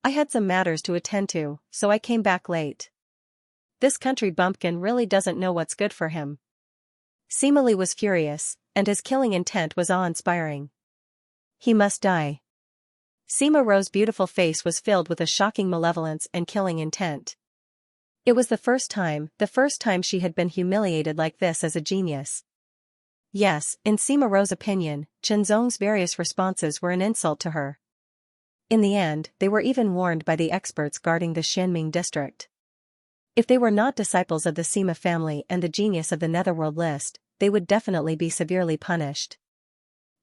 I had some matters to attend to, so I came back late. This country bumpkin really doesn't know what's good for him. Sima Li was furious, and his killing intent was awe-inspiring. He must die. Sima Ro's beautiful face was filled with a shocking malevolence and killing intent. It was the first time she had been humiliated like this as a genius. Yes, in Sima Ro's opinion, Chenzong's various responses were an insult to her. In the end, they were even warned by the experts guarding the Xianming district. If they were not disciples of the Sima family and the genius of the Netherworld list, they would definitely be severely punished.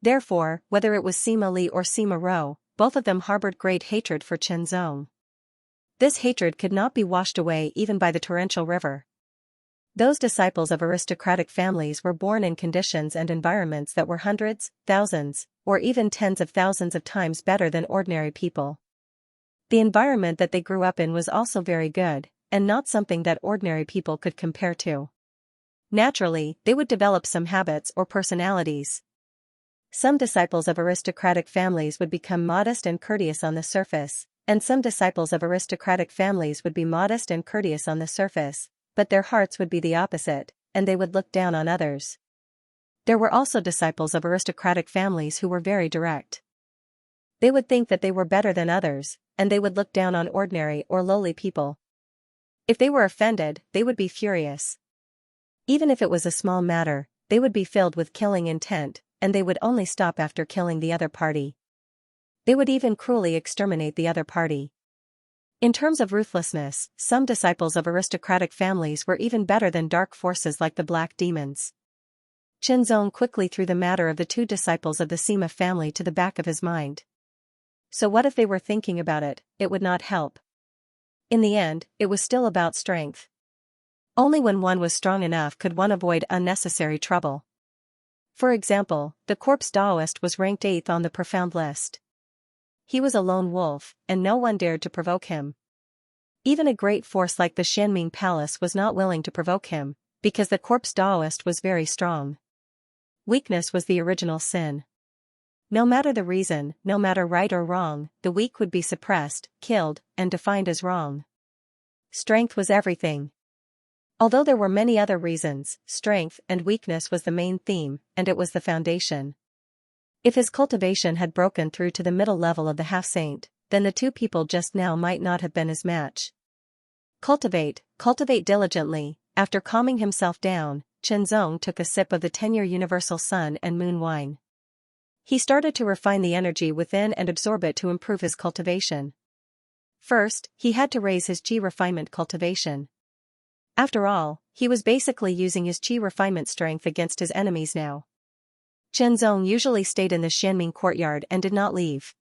Therefore, whether it was Sima Li or Sima Ro, both of them harbored great hatred for Chenzong. This hatred could not be washed away even by the torrential river. Those disciples of aristocratic families were born in conditions and environments that were hundreds, thousands, or even tens of thousands of times better than ordinary people. The environment that they grew up in was also very good, and not something that ordinary people could compare to. Naturally, they would develop some habits or personalities. Some disciples of aristocratic families would become modest and courteous on the surface, and some disciples of aristocratic families would be modest and courteous on the surface, but their hearts would be the opposite, and they would look down on others. There were also disciples of aristocratic families who were very direct. They would think that they were better than others, and they would look down on ordinary or lowly people. If they were offended, they would be furious. Even if it was a small matter, they would be filled with killing intent, and they would only stop after killing the other party. They would even cruelly exterminate the other party. In terms of ruthlessness, some disciples of aristocratic families were even better than dark forces like the black demons. Qianzong quickly threw the matter of the two disciples of the Sima family to the back of his mind. So what if they were thinking about it? It would not help. In the end, it was still about strength. Only when one was strong enough could one avoid unnecessary trouble. For example, the corpse Taoist was ranked 8th on the profound list. He was a lone wolf, and no one dared to provoke him. Even a great force like the Xianming Palace was not willing to provoke him, because the corpse Taoist was very strong. Weakness was the original sin. No matter the reason, no matter right or wrong, the weak would be suppressed, killed, and defined as wrong. Strength was everything. Although there were many other reasons, strength and weakness was the main theme, and it was the foundation. If his cultivation had broken through to the middle level of the half-saint, then the two people just now might not have been his match. Cultivate diligently. After calming himself down, Qianzong took a sip of the 10-year universal sun and moon wine. He started to refine the energy within and absorb it to improve his cultivation. First, he had to raise his qi refinement cultivation. After all, he was basically using his qi refinement strength against his enemies now. Qianzong usually stayed in the Xianming courtyard and did not leave.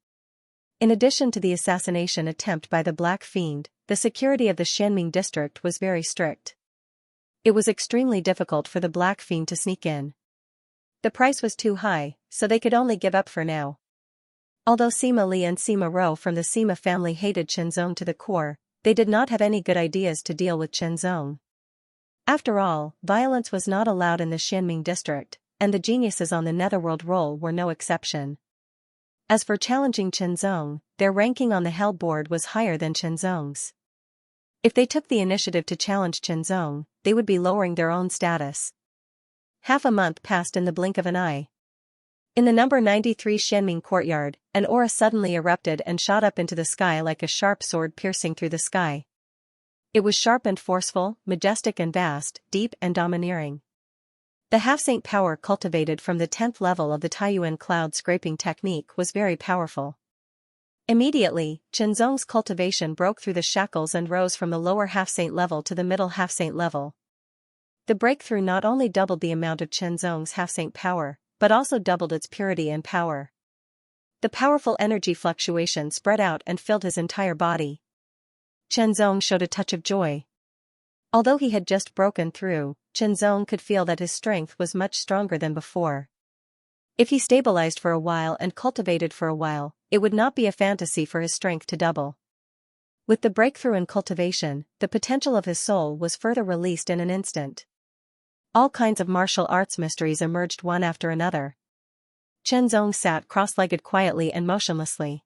In addition to the assassination attempt by the Black Fiend, the security of the Xianming district was very strict. It was extremely difficult for the Black Fiend to sneak in. The price was too high, so they could only give up for now. Although Sima Li and Sima Ro from the Sima family hated Qianzong to the core, they did not have any good ideas to deal with Qianzong. After all, violence was not allowed in the Xianming district, and the geniuses on the Netherworld roll were no exception. As for challenging Qianzong, their ranking on the Hell board was higher than Qianzong's. If they took the initiative to challenge Qianzong, they would be lowering their own status. Half a month passed in the blink of an eye. In the number 93 Xianming courtyard, an aura suddenly erupted and shot up into the sky like a sharp sword piercing through the sky. It was sharp and forceful, majestic and vast, deep and domineering. The half-saint power cultivated from the 10th level of the Taiyuan cloud scraping technique was very powerful. Immediately, Qianzong's cultivation broke through the shackles and rose from the lower half-saint level to the middle half-saint level. The breakthrough not only doubled the amount of Qianzong's half-saint power, but also doubled its purity and power. The powerful energy fluctuation spread out and filled his entire body. Qianzong showed a touch of joy. Although he had just broken through, Qianzong could feel that his strength was much stronger than before. If he stabilized for a while and cultivated for a while, it would not be a fantasy for his strength to double. With the breakthrough in cultivation, the potential of his soul was further released in an instant. All kinds of martial arts mysteries emerged one after another. Qianzong sat cross-legged quietly and motionlessly.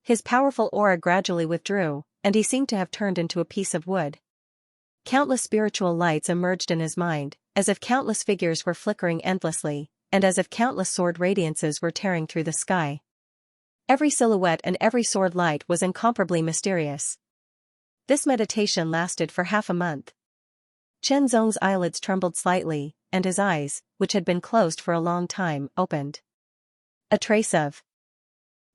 His powerful aura gradually withdrew, and he seemed to have turned into a piece of wood. Countless spiritual lights emerged in his mind, as if countless figures were flickering endlessly, and as if countless sword radiances were tearing through the sky. Every silhouette and every sword light was incomparably mysterious. This meditation lasted for half a month. Qianzong's eyelids trembled slightly, and his eyes, which had been closed for a long time, opened. A trace of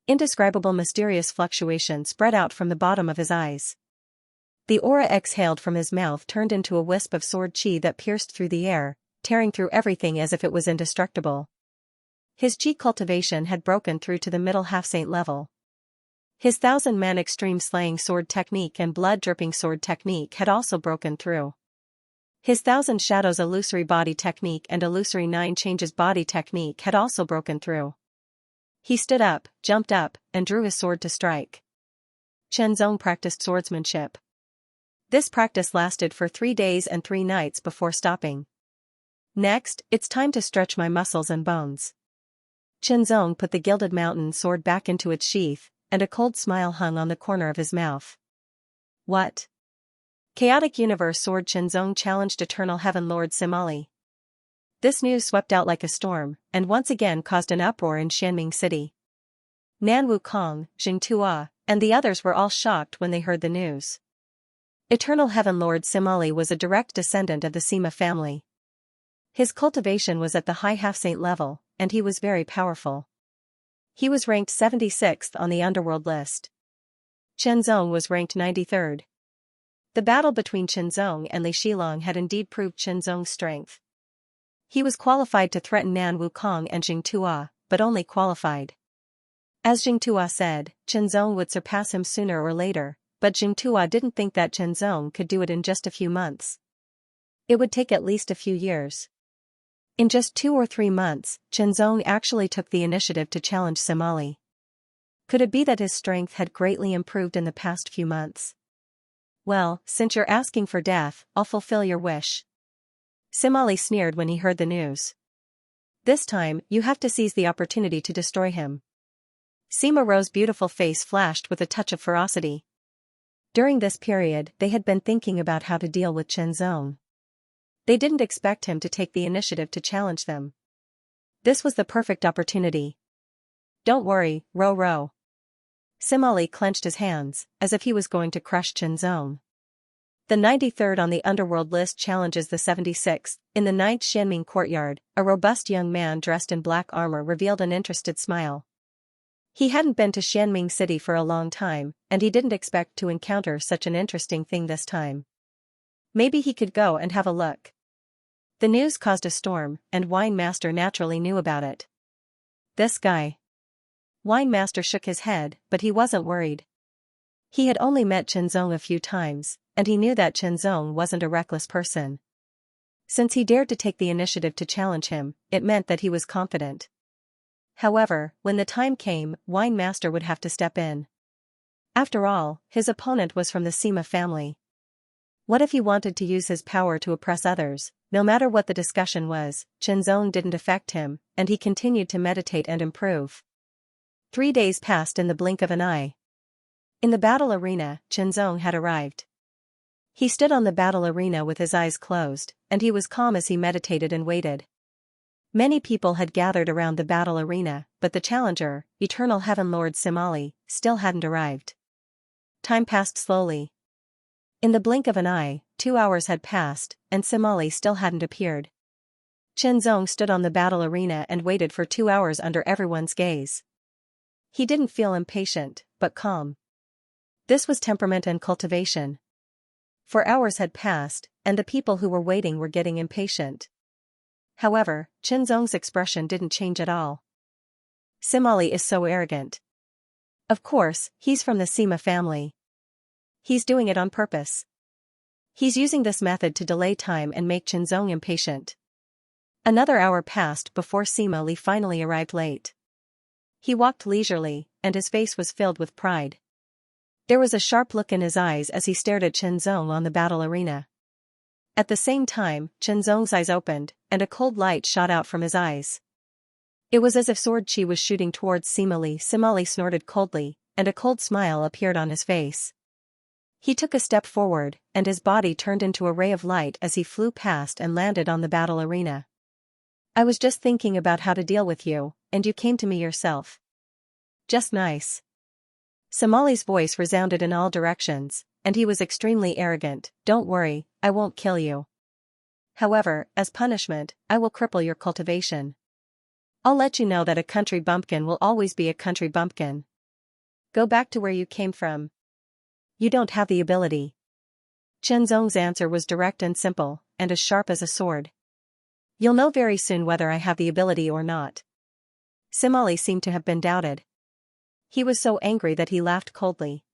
indescribable mysterious fluctuation spread out from the bottom of his eyes. The aura exhaled from his mouth turned into a wisp of sword qi that pierced through the air, tearing through everything as if it was indestructible. His qi cultivation had broken through to the middle half-saint level. His 1,000-man extreme slaying sword technique and blood-dripping sword technique had also broken through. His 1,000 shadows illusory body technique and illusory 9 changes body technique had also broken through. He stood up, jumped up, and drew his sword to strike. Qianzong practiced swordsmanship. This practice lasted for 3 days and 3 nights before stopping. Next, it's time to stretch my muscles and bones. Qianzong put the gilded mountain sword back into its sheath, and a cold smile hung on the corner of his mouth. What? Chaotic Universe Sword Qianzong challenged Eternal Heaven Lord Simali. This news swept out like a storm, and once again caused an uproar in Xianming City. Nan Wukong, Xianxia, and the others were all shocked when they heard the news. Eternal Heaven Lord Simali was a direct descendant of the Sima family. His cultivation was at the high half-saint level, and he was very powerful. He was ranked 76th on the underworld list. Chenzong was ranked 93rd. The battle between Chenzong and Li Shilong had indeed proved Chenzong's strength. He was qualified to threaten Nan Wukong and Xianxia, but only qualified. As Xianxia said, Chenzong would surpass him sooner or later, but Xianxia didn't think that Chenzong could do it in just a few months. It would take at least a few years. In just 2 or 3 months, Chenzong actually took the initiative to challenge Simali. Could it be that his strength had greatly improved in the past few months? Well, since you're asking for death, I'll fulfill your wish. Simali sneered when he heard the news. This time, you have to seize the opportunity to destroy him. Sima Ro's beautiful face flashed with a touch of ferocity. During this period, they had been thinking about how to deal with Chenzong. They didn't expect him to take the initiative to challenge them. This was the perfect opportunity. Don't worry, Ro. Simali clenched his hands, as if he was going to crush Chenzong. The 93rd on the underworld list challenges the 76th. In the 9th Xianming courtyard, a robust young man dressed in black armor revealed an interested smile. He hadn't been to Xianming City for a long time, and he didn't expect to encounter such an interesting thing this time. Maybe he could go and have a look. The news caused a storm, and Wine Master naturally knew about it. This guy. Wine Master shook his head, but he wasn't worried. He had only met Chenzong a few times, and he knew that Chenzong wasn't a reckless person. Since he dared to take the initiative to challenge him, it meant that he was confident. However, when the time came, Wine Master would have to step in. After all, his opponent was from the Sima family. What if he wanted to use his power to oppress others? No matter what the discussion was, Chenzong didn't affect him, and he continued to meditate and improve. 3 days passed in the blink of an eye. In the battle arena, Chenzong had arrived. He stood on the battle arena with his eyes closed, and he was calm as he meditated and waited. Many people had gathered around the battle arena, but the challenger, Eternal Heaven Lord Simali, still hadn't arrived. Time passed slowly. In the blink of an eye, 2 hours had passed, and Simali still hadn't appeared. Chenzong stood on the battle arena and waited for 2 hours under everyone's gaze. He didn't feel impatient, but calm. This was temperament and cultivation. 4 hours had passed, and the people who were waiting were getting impatient. However, Chenzong's expression didn't change at all. Simali is so arrogant. Of course, he's from the Sima family. He's doing it on purpose. He's using this method to delay time and make Chenzong impatient. Another hour passed before Simali finally arrived late. He walked leisurely, and his face was filled with pride. There was a sharp look in his eyes as he stared at Chenzong on the battle arena. At the same time, Chenzong's eyes opened, and a cold light shot out from his eyes. It was as if sword chi was shooting towards Simali. Simali snorted coldly, and a cold smile appeared on his face. He took a step forward, and his body turned into a ray of light as he flew past and landed on the battle arena. I was just thinking about how to deal with you, and you came to me yourself. Just nice. Simali's voice resounded in all directions, and he was extremely arrogant. Don't worry, I won't kill you. However, as punishment, I will cripple your cultivation. I'll let you know that a country bumpkin will always be a country bumpkin. Go back to where you came from. You don't have the ability. Chenzong's answer was direct and simple, and as sharp as a sword. You'll know very soon whether I have the ability or not. Simali seemed to have been doubted. He was so angry that he laughed coldly.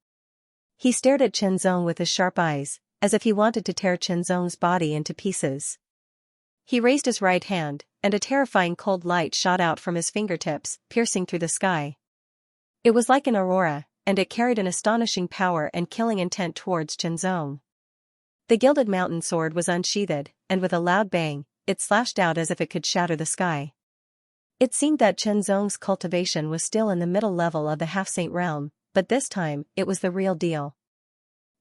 He stared at Chenzong with his sharp eyes, as if he wanted to tear Chenzong's body into pieces. He raised his right hand, and a terrifying cold light shot out from his fingertips, piercing through the sky. It was like an aurora, and it carried an astonishing power and killing intent towards Chenzong. The gilded mountain sword was unsheathed, and with a loud bang, it slashed out as if it could shatter the sky. It seemed that Chenzong's cultivation was still in the middle level of the half-saint realm, but this time, it was the real deal.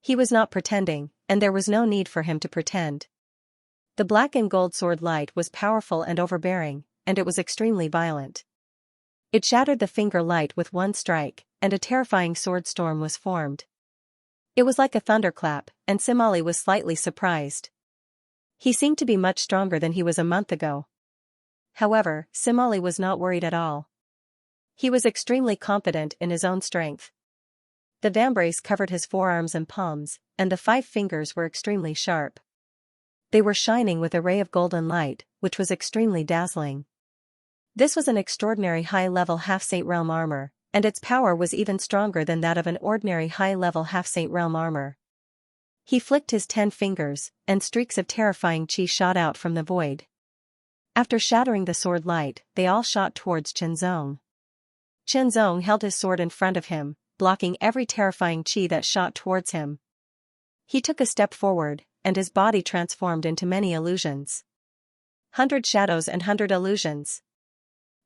He was not pretending, and there was no need for him to pretend. The black and gold sword light was powerful and overbearing, and it was extremely violent. It shattered the finger light with one strike, and a terrifying sword storm was formed. It was like a thunderclap, and Simali was slightly surprised. He seemed to be much stronger than he was a month ago. However, Simali was not worried at all. He was extremely confident in his own strength. The vambrace covered his forearms and palms, and the 5 fingers were extremely sharp. They were shining with a ray of golden light, which was extremely dazzling. This was an extraordinary high-level half-saint realm armor, and its power was even stronger than that of an ordinary high-level half-saint realm armor. He flicked his 10 fingers, and streaks of terrifying chi shot out from the void. After shattering the sword light, they all shot towards Qianzong. Qianzong held his sword in front of him, blocking every terrifying chi that shot towards him. He took a step forward, and his body transformed into many illusions. 100 shadows and 100 illusions.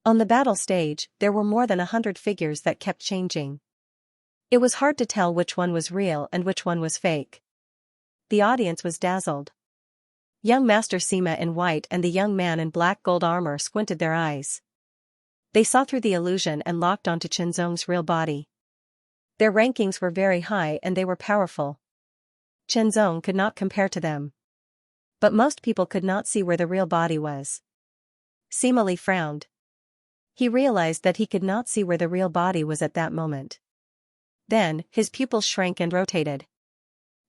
On the battle stage, there were more than 100 figures that kept changing. It was hard to tell which one was real and which one was fake. The audience was dazzled. Young Master Sima in white and the young man in black gold armor squinted their eyes. They saw through the illusion and locked onto Qianzong's real body. Their rankings were very high and they were powerful. Qianzong could not compare to them. But most people could not see where the real body was. Sima Li frowned. He realized that he could not see where the real body was at that moment. Then, his pupils shrank and rotated.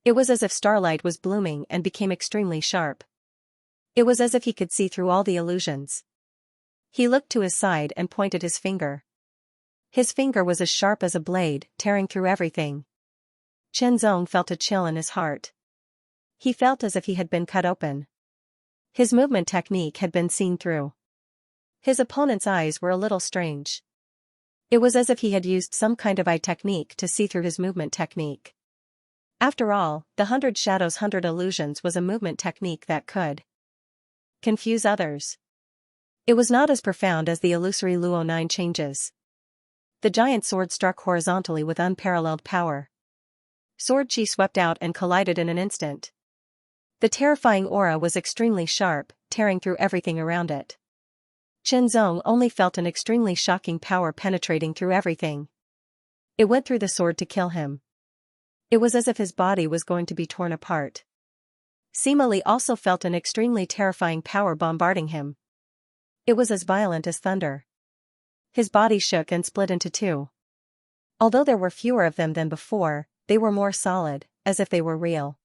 It was as if starlight was blooming and became extremely sharp. It was as if he could see through all the illusions. He looked to his side and pointed his finger. His finger was as sharp as a blade, tearing through everything. Qianzong felt a chill in his heart. He felt as if he had been cut open. His movement technique had been seen through. His opponent's eyes were a little strange. It was as if he had used some kind of eye technique to see through his movement technique. After all, the 100 shadows 100 illusions was a movement technique that could confuse others. It was not as profound as the illusory Luo 9 changes. The giant sword struck horizontally with unparalleled power. Sword chi swept out and collided in an instant. The terrifying aura was extremely sharp, tearing through everything around it. Qianzong only felt an extremely shocking power penetrating through everything. It went through the sword to kill him. It was as if his body was going to be torn apart. Sima Li also felt an extremely terrifying power bombarding him. It was as violent as thunder. His body shook and split into 2. Although there were fewer of them than before, they were more solid, as if they were real.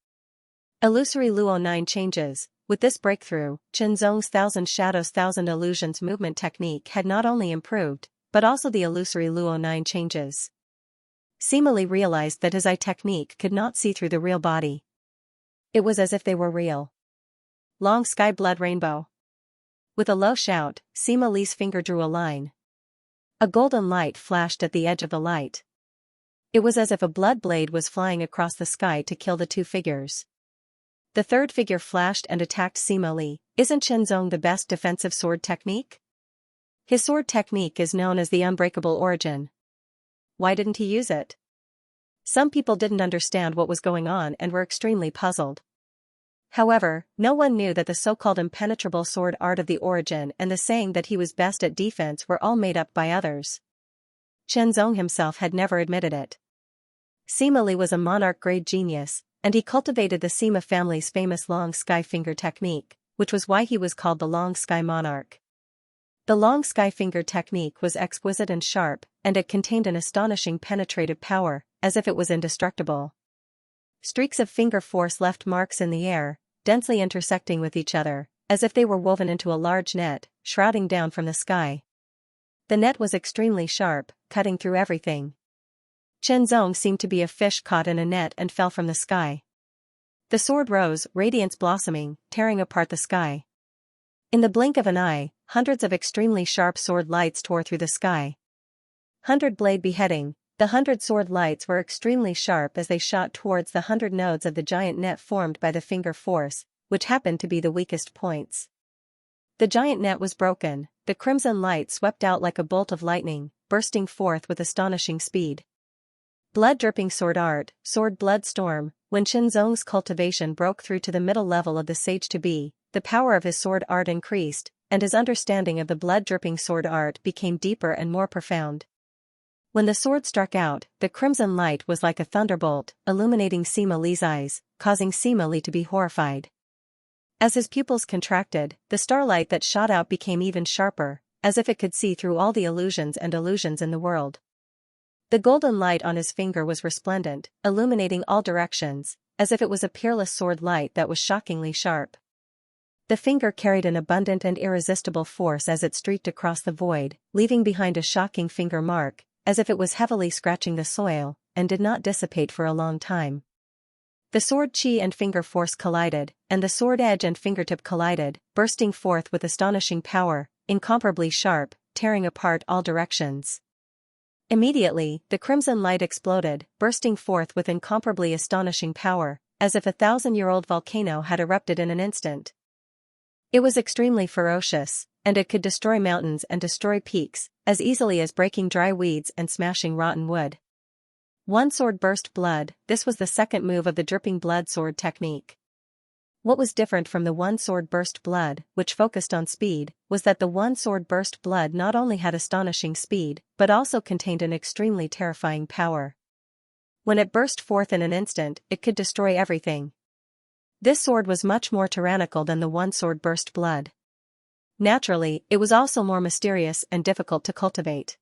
Illusory Luo 9 changes. With this breakthrough, Qianzong's 1000 shadows 1000 illusions movement technique had not only improved, but also the illusory Luo 9 changes. Sima Li realized that his eye technique could not see through the real body. It was as if they were real. Long sky blood rainbow. With a low shout, Sima Li's finger drew a line. A golden light flashed at the edge of the light. It was as if a blood blade was flying across the sky to kill the 2 figures. The 3rd figure flashed and attacked Sima Li. Isn't Qianzong the best defensive sword technique? His sword technique is known as the unbreakable origin. Why didn't he use it? Some people didn't understand what was going on and were extremely puzzled. However, no one knew that the so-called impenetrable sword art of the origin and the saying that he was best at defense were all made up by others. Qianzong himself had never admitted it. Sima Li was a monarch-grade genius, and he cultivated the Sima family's famous long sky finger technique, which was why he was called the Long Sky Monarch. The long sky finger technique was exquisite and sharp, and it contained an astonishing penetrative power, as if it was indestructible. Streaks of finger force left marks in the air, densely intersecting with each other, as if they were woven into a large net, shrouding down from the sky. The net was extremely sharp, cutting through everything. Qianzong seemed to be a fish caught in a net and fell from the sky. The sword rose, radiance blossoming, tearing apart the sky. In the blink of an eye, hundreds of extremely sharp sword lights tore through the sky. 100 blade beheading. The 100 sword lights were extremely sharp as they shot towards the 100 nodes of the giant net formed by the finger force, which happened to be the weakest points. The giant net was broken, the crimson light swept out like a bolt of lightning, bursting forth with astonishing speed. Blood-dripping sword art, sword blood storm. When Qianzong's cultivation broke through to the middle level of the sage to be, the power of his sword art increased, and his understanding of the blood-dripping sword art became deeper and more profound. When the sword struck out, the crimson light was like a thunderbolt, illuminating Sima Li's eyes, causing Sima Li to be horrified. As his pupils contracted, the starlight that shot out became even sharper, as if it could see through all the illusions and illusions in the world. The golden light on his finger was resplendent, illuminating all directions, as if it was a peerless sword light that was shockingly sharp. The finger carried an abundant and irresistible force as it streaked across the void, leaving behind a shocking finger mark, as if it was heavily scratching the soil, and did not dissipate for a long time. The sword chi and finger force collided, and the sword edge and fingertip collided, bursting forth with astonishing power, incomparably sharp, tearing apart all directions. Immediately, the crimson light exploded, bursting forth with incomparably astonishing power, as if a 1,000-year-old volcano had erupted in an instant. It was extremely ferocious, and it could destroy mountains and destroy peaks, as easily as breaking dry weeds and smashing rotten wood. One sword burst blood. This was the second move of the dripping blood sword technique. What was different from the one sword burst blood, which focused on speed, was that the one sword burst blood not only had astonishing speed, but also contained an extremely terrifying power. When it burst forth in an instant, it could destroy everything. This sword was much more tyrannical than the one sword burst blood. Naturally, it was also more mysterious and difficult to cultivate.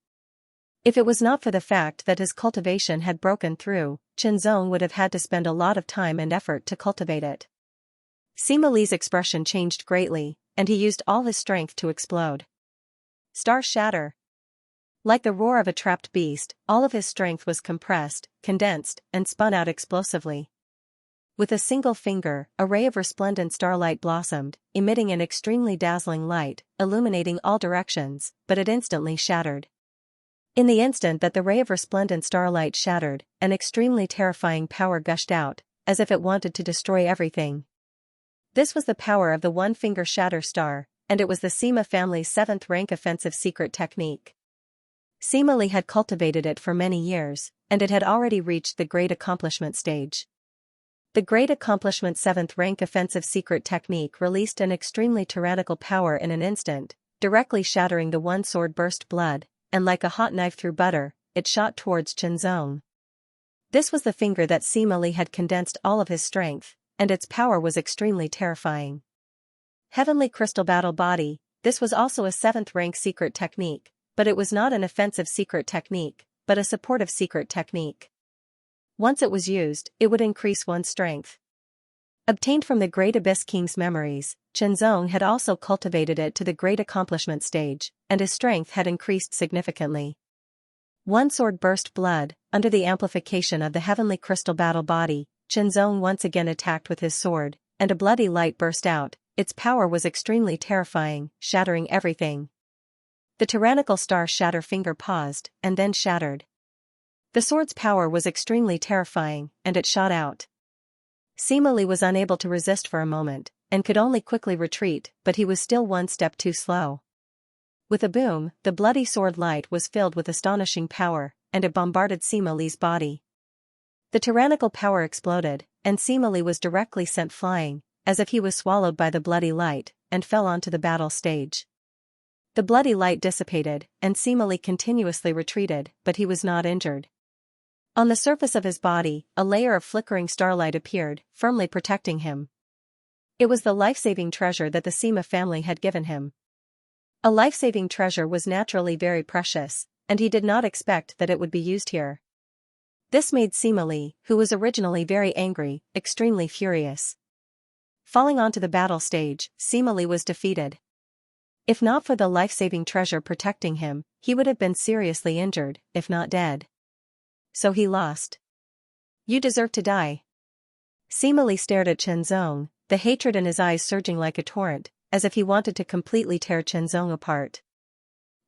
If it was not for the fact that his cultivation had broken through, Chenzong would have had to spend a lot of time and effort to cultivate it. Sima Li's expression changed greatly, and he used all his strength to explode. Star shatter. Like the roar of a trapped beast, all of his strength was compressed, condensed, and spun out explosively. With a single finger, a ray of resplendent starlight blossomed, emitting an extremely dazzling light, illuminating all directions, but it instantly shattered. In the instant that the ray of resplendent starlight shattered, an extremely terrifying power gushed out, as if it wanted to destroy everything. This was the power of the one-finger shatter star, and it was the Sima family's 7th-rank offensive secret technique. Sima Li had cultivated it for many years, and it had already reached the great accomplishment stage. The great accomplishment 7th-rank offensive secret technique released an extremely tyrannical power in an instant, directly shattering the one sword burst blood, and like a hot knife through butter, it shot towards Chenzong. This was the finger that Sima Li had condensed all of his strength, and its power was extremely terrifying. Heavenly Crystal Battle Body. This was also a 7th-rank secret technique, but it was not an offensive secret technique, but a supportive secret technique. Once it was used, it would increase one's strength. Obtained from the Great Abyss King's memories, Chenzong had also cultivated it to the great accomplishment stage, and his strength had increased significantly. One sword burst blood. Under the amplification of the Heavenly Crystal Battle Body, Chenzong once again attacked with his sword, and a bloody light burst out. Its power was extremely terrifying, shattering everything. The tyrannical star shatter finger paused, and then shattered. The sword's power was extremely terrifying, and it shot out. Sima Li was unable to resist for a moment, and could only quickly retreat, but he was still one step too slow. With a boom, the bloody sword light was filled with astonishing power, and it bombarded Sima Li's body. The tyrannical power exploded, and Sima Li was directly sent flying, as if he was swallowed by the bloody light, and fell onto the battle stage. The bloody light dissipated, and Sima Li continuously retreated, but he was not injured. On the surface of his body, a layer of flickering starlight appeared, firmly protecting him. It was the life-saving treasure that the Sima family had given him. A life-saving treasure was naturally very precious, and he did not expect that it would be used here. This made Sima Li, who was originally very angry, extremely furious. Falling onto the battle stage, Sima Li was defeated. If not for the life-saving treasure protecting him, he would have been seriously injured, if not dead. So he lost. You deserve to die. Sima Li stared at Chenzong, the hatred in his eyes surging like a torrent, as if he wanted to completely tear Chenzong apart.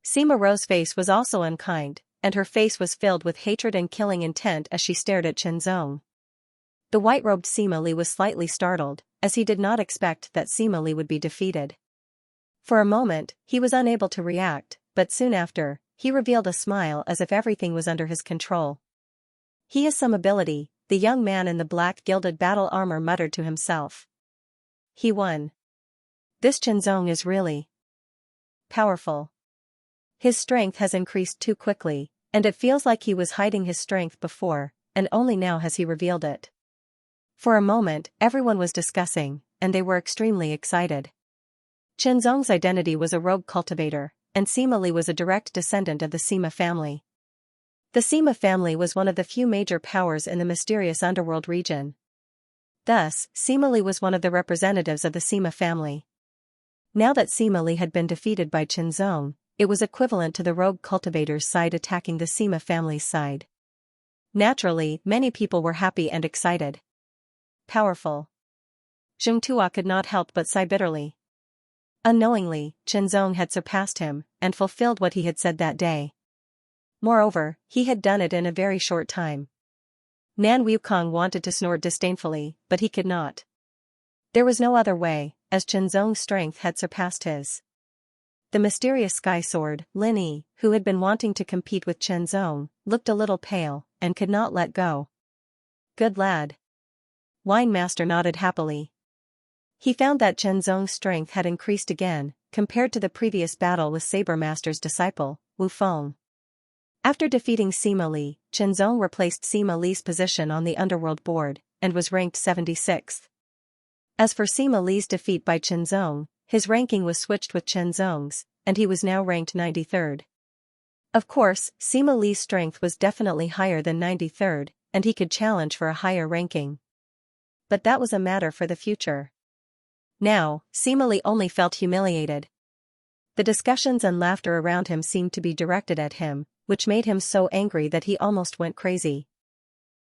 Sima Ro's face was also unkind, and her face was filled with hatred and killing intent as she stared at Chenzong. The white-robed Sima Li was slightly startled, as he did not expect that Sima Li would be defeated. For a moment, he was unable to react, but soon after, he revealed a smile as if everything was under his control. He has some ability, the young man in the black gilded battle armor muttered to himself. He won. This Chenzong is really powerful. His strength has increased too quickly, and it feels like he was hiding his strength before, and only now has he revealed it. For a moment, everyone was discussing, and they were extremely excited. Chenzong's identity was a rogue cultivator, and Sima Li was a direct descendant of the Sima family. The Sima family was one of the few major powers in the mysterious underworld region. Thus, Sima Li was one of the representatives of the Sima family. Now that Sima Li had been defeated by Chenzong, it was equivalent to the rogue cultivator's side attacking the Sima family's side. Naturally, many people were happy and excited. Powerful. Zheng Tuo could not help but sigh bitterly. Unknowingly, Chenzong had surpassed him, and fulfilled what he had said that day. Moreover, he had done it in a very short time. Nan Wukong wanted to snort disdainfully, but he could not. There was no other way, as Chenzong's strength had surpassed his. The mysterious sky sword, Lin Yi, who had been wanting to compete with Chenzong, looked a little pale, and could not let go. Good lad. Wine Master nodded happily. He found that Chenzong's strength had increased again, compared to the previous battle with Saber Master's disciple, Wu Feng. After defeating Sima Li, Chenzong replaced Sima Li's position on the underworld board, and was ranked 76th. As for Sima Li's defeat by Chenzong, his ranking was switched with Chenzong's, and he was now ranked 93rd. Of course, Sima Li's strength was definitely higher than 93rd, and he could challenge for a higher ranking. But that was a matter for the future. Now, Sima Li only felt humiliated. The discussions and laughter around him seemed to be directed at him, which made him so angry that he almost went crazy.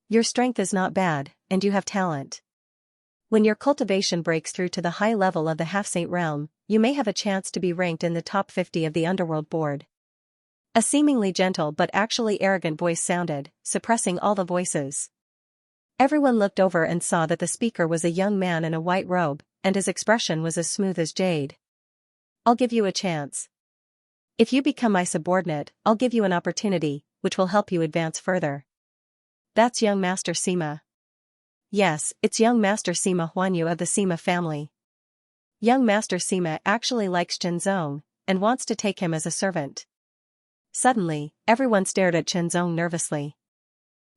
Your strength is not bad, and you have talent. When your cultivation breaks through to the high level of the half-saint realm, you may have a chance to be ranked in the top 50 of the underworld board. A seemingly gentle but actually arrogant voice sounded, suppressing all the voices. Everyone looked over and saw that the speaker was a young man in a white robe, and his expression was as smooth as jade. I'll give you a chance. If you become my subordinate, I'll give you an opportunity, which will help you advance further. That's young Master Sima. Yes, it's young Master Sima Huanyu of the Sima family. Young Master Sima actually likes Chenzong, and wants to take him as a servant. Suddenly, everyone stared at Chenzong nervously.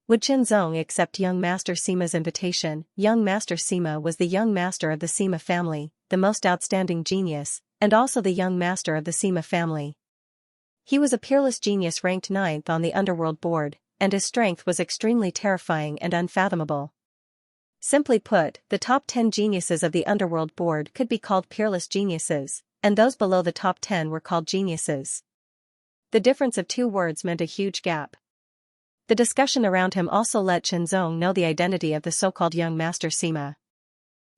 Would Chenzong accept young Master Sima's invitation? Young Master Sima was the young master of the Sima family, the most outstanding genius, and also the young master of the Sima family. He was a peerless genius ranked 9th on the underworld board, and his strength was extremely terrifying and unfathomable. Simply put, the top 10 geniuses of the underworld board could be called peerless geniuses, and those below the top 10 were called geniuses. The difference of 2 words meant a huge gap. The discussion around him also let Chenzong know the identity of the so-called young Master Sima.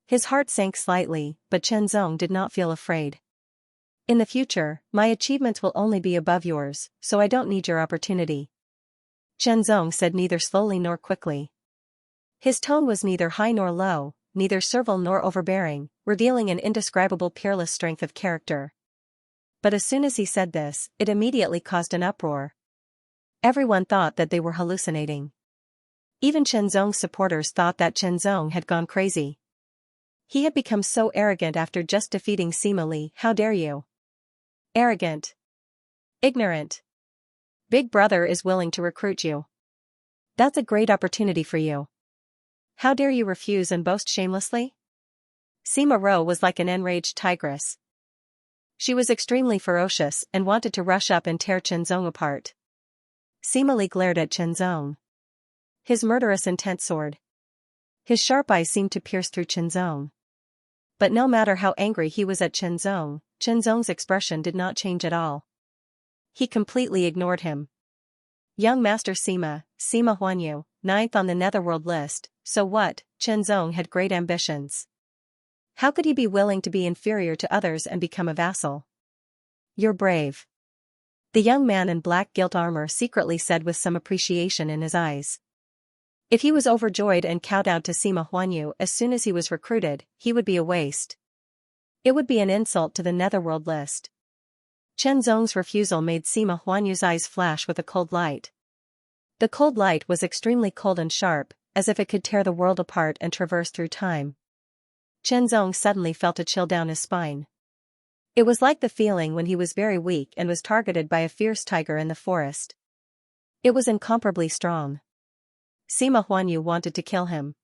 His heart sank slightly, but Chenzong did not feel afraid. In the future, my achievements will only be above yours, so I don't need your opportunity. Chenzong said neither slowly nor quickly. His tone was neither high nor low, neither servile nor overbearing, revealing an indescribable peerless strength of character. But as soon as he said this, it immediately caused an uproar. Everyone thought that they were hallucinating. Even Chenzong's supporters thought that Chenzong had gone crazy. He had become so arrogant after just defeating Sima Li. How dare you? Arrogant. Ignorant. Big Brother is willing to recruit you. That's a great opportunity for you. How dare you refuse and boast shamelessly? Sima Ro was like an enraged tigress. She was extremely ferocious and wanted to rush up and tear Chenzong apart. Sima Li glared at Chenzong. His murderous intent soared. His sharp eyes seemed to pierce through Chenzong. But no matter how angry he was at Chenzong, Chenzong's expression did not change at all. He completely ignored him. Young Master Sima, Sima Huanyu, 9th on the Netherworld list, so what? Chenzong had great ambitions. How could he be willing to be inferior to others and become a vassal? You're brave. The young man in black gilt armor secretly said with some appreciation in his eyes. If he was overjoyed and kowtowed to Sima Huanyu as soon as he was recruited, he would be a waste. It would be an insult to the Netherworld list. Chenzong's refusal made Sima Huanyu's eyes flash with a cold light. The cold light was extremely cold and sharp, as if it could tear the world apart and traverse through time. Chenzong suddenly felt a chill down his spine. It was like the feeling when he was very weak and was targeted by a fierce tiger in the forest. It was incomparably strong. Sima Huanyu wanted to kill him.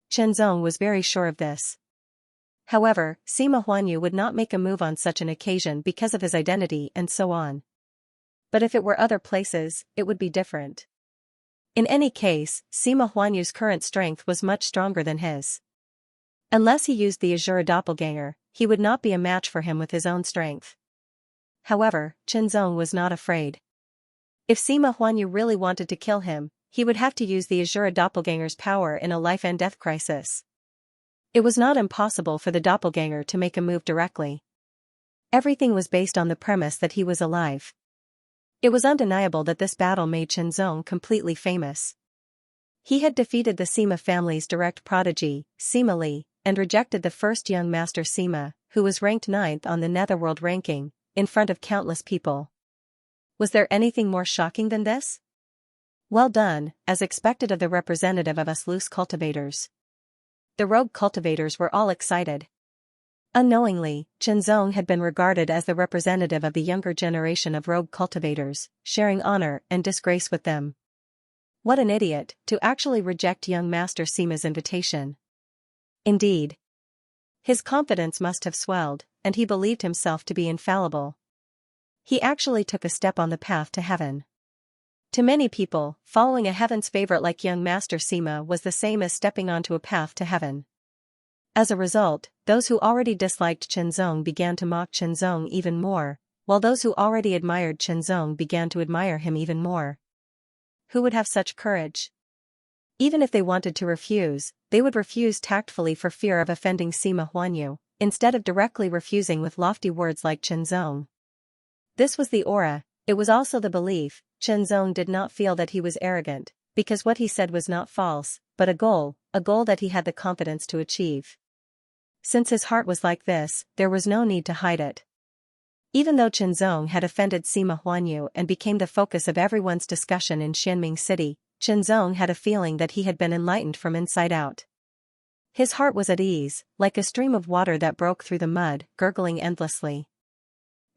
Chen Zong was very sure of this. However, Sima Huanyu would not make a move on such an occasion because of his identity and so on. But if it were other places, it would be different. In any case, Sima Huanyu's current strength was much stronger than his. Unless he used the Azure doppelganger, he would not be a match for him with his own strength. However, Chen Zong was not afraid. If Sima Huanyu really wanted to kill him, he would have to use the Azure doppelganger's power in a life and death crisis. It was not impossible for the doppelganger to make a move directly. Everything was based on the premise that he was alive. It was undeniable that this battle made Chen Zong completely famous. He had defeated the Sima family's direct prodigy, Sima Li, and rejected the first young master Sima, who was ranked 9th on the Netherworld ranking, in front of countless people. Was there anything more shocking than this? Well done, as expected of the representative of us loose cultivators. The rogue cultivators were all excited. Unknowingly, Chen Zong had been regarded as the representative of the younger generation of rogue cultivators, sharing honor and disgrace with them. What an idiot, to actually reject young Master Sima's invitation. Indeed. His confidence must have swelled, and he believed himself to be infallible. He actually took a step on the path to heaven. To many people, following a heaven's favorite like young Master Sima was the same as stepping onto a path to heaven. As a result, those who already disliked Chen Zong began to mock Chen Zong even more, while those who already admired Chen Zong began to admire him even more. Who would have such courage? Even if they wanted to refuse, they would refuse tactfully for fear of offending Sima Huanyu, instead of directly refusing with lofty words like Chen Zong. This was the aura, it was also the belief. Chen Zong did not feel that he was arrogant, because what he said was not false, but a goal that he had the confidence to achieve. Since his heart was like this, there was no need to hide it. Even though Chen Zong had offended Sima Huanyu and became the focus of everyone's discussion in Xianming City, Chen Zong had a feeling that he had been enlightened from inside out. His heart was at ease, like a stream of water that broke through the mud, gurgling endlessly.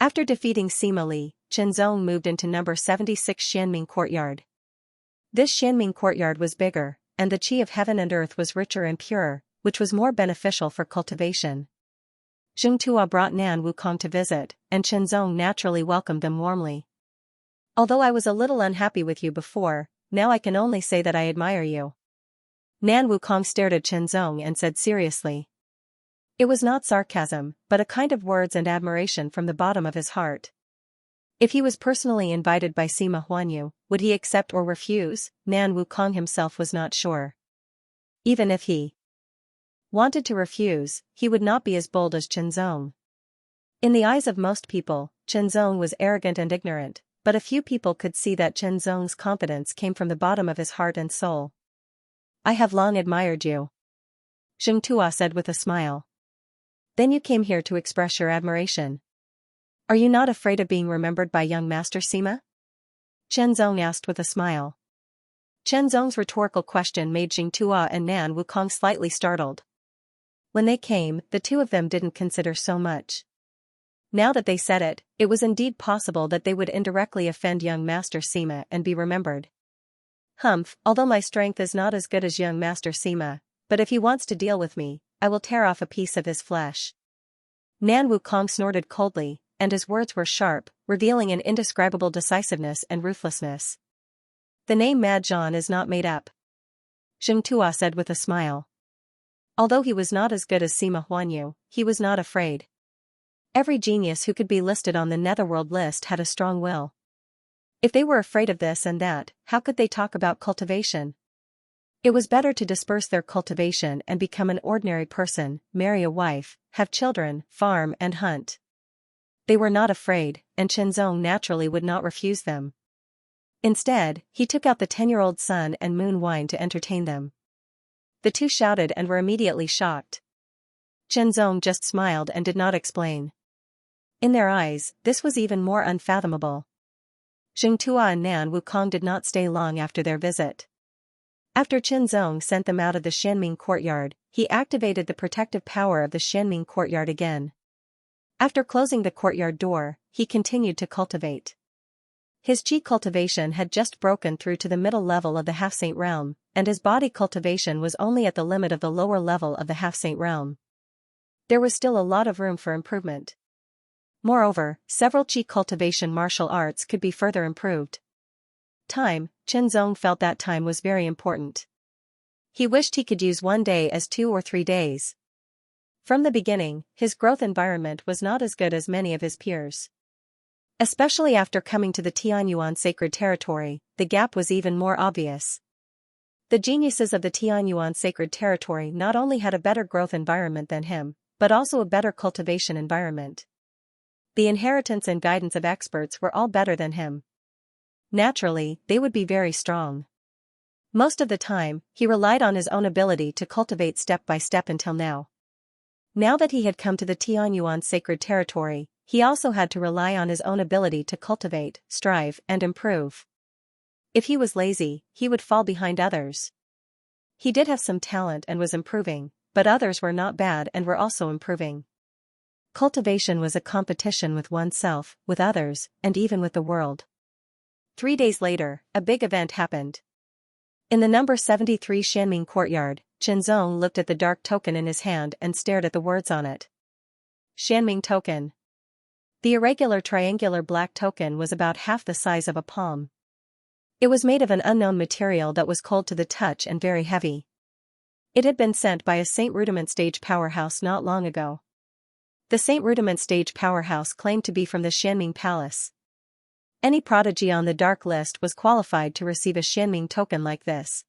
After defeating Sima Li, Chen Zong moved into number 76 Xianming Courtyard. This Xianming Courtyard was bigger, and the qi of heaven and earth was richer and purer, which was more beneficial for cultivation. Zheng Tuo brought Nan Wukong to visit, and Chen Zong naturally welcomed them warmly. Although I was a little unhappy with you before, now I can only say that I admire you. Nan Wukong stared at Chen Zong and said seriously. It was not sarcasm, but a kind of words and admiration from the bottom of his heart. If he was personally invited by Sima Huanyu, would he accept or refuse? Nan Wukong himself was not sure. Even if he wanted to refuse, he would not be as bold as Chen Zong. In the eyes of most people, Chen Zong was arrogant and ignorant, but a few people could see that Chen Zong's confidence came from the bottom of his heart and soul. I have long admired you, Zheng Tuo said with a smile. Then you came here to express your admiration. Are you not afraid of being remembered by young Master Sima? Chen Zong asked with a smile. Chen Zong's rhetorical question made Zheng Tuo and Nan Wukong slightly startled. When they came, the two of them didn't consider so much. Now that they said it, it was indeed possible that they would indirectly offend young Master Sima and be remembered. Humph, although my strength is not as good as young Master Sima, but if he wants to deal with me, I will tear off a piece of his flesh. Nan Wukong snorted coldly, and his words were sharp, revealing an indescribable decisiveness and ruthlessness. The name Mad Zhan is not made up, Zheng Tuo said with a smile. Although he was not as good as Sima Huanyu, he was not afraid. Every genius who could be listed on the Netherworld list had a strong will. If they were afraid of this and that, how could they talk about cultivation? It was better to disperse their cultivation and become an ordinary person, marry a wife, have children, farm and hunt. They were not afraid, and Chen Zong naturally would not refuse them. Instead, he took out the 10-year-old sun and moon wine to entertain them. The two shouted and were immediately shocked. Chen Zong just smiled and did not explain. In their eyes, this was even more unfathomable. Zheng Tuo and Nan Wukong did not stay long after their visit. After Chen Zong sent them out of the Xianming Courtyard, he activated the protective power of the Xianming Courtyard again. After closing the courtyard door, he continued to cultivate. His chi cultivation had just broken through to the middle level of the half-saint realm, and his body cultivation was only at the limit of the lower level of the half-saint realm. There was still a lot of room for improvement. Moreover, several chi cultivation martial arts could be further improved. Time, Chen Zong felt that time was very important. He wished he could use one day as 2 or 3 days. From the beginning, his growth environment was not as good as many of his peers. Especially after coming to the Tianyuan sacred territory, the gap was even more obvious. The geniuses of the Tianyuan sacred territory not only had a better growth environment than him, but also a better cultivation environment. The inheritance and guidance of experts were all better than him. Naturally, they would be very strong. Most of the time, he relied on his own ability to cultivate step by step until now. Now that he had come to the Tianyuan sacred territory, he also had to rely on his own ability to cultivate, strive, and improve. If he was lazy, he would fall behind others. He did have some talent and was improving, but others were not bad and were also improving. Cultivation was a competition with oneself, with others, and even with the world. 3 days later, a big event happened. In the number 73 Xianming courtyard, Chen Zong looked at the dark token in his hand and stared at the words on it. Xianming token. The irregular triangular black token was about half the size of a palm. It was made of an unknown material that was cold to the touch and very heavy. It had been sent by a Saint Rudiment stage powerhouse not long ago. The Saint Rudiment stage powerhouse claimed to be from the Xianming Palace. Any prodigy on the dark list was qualified to receive a Xianming token like this.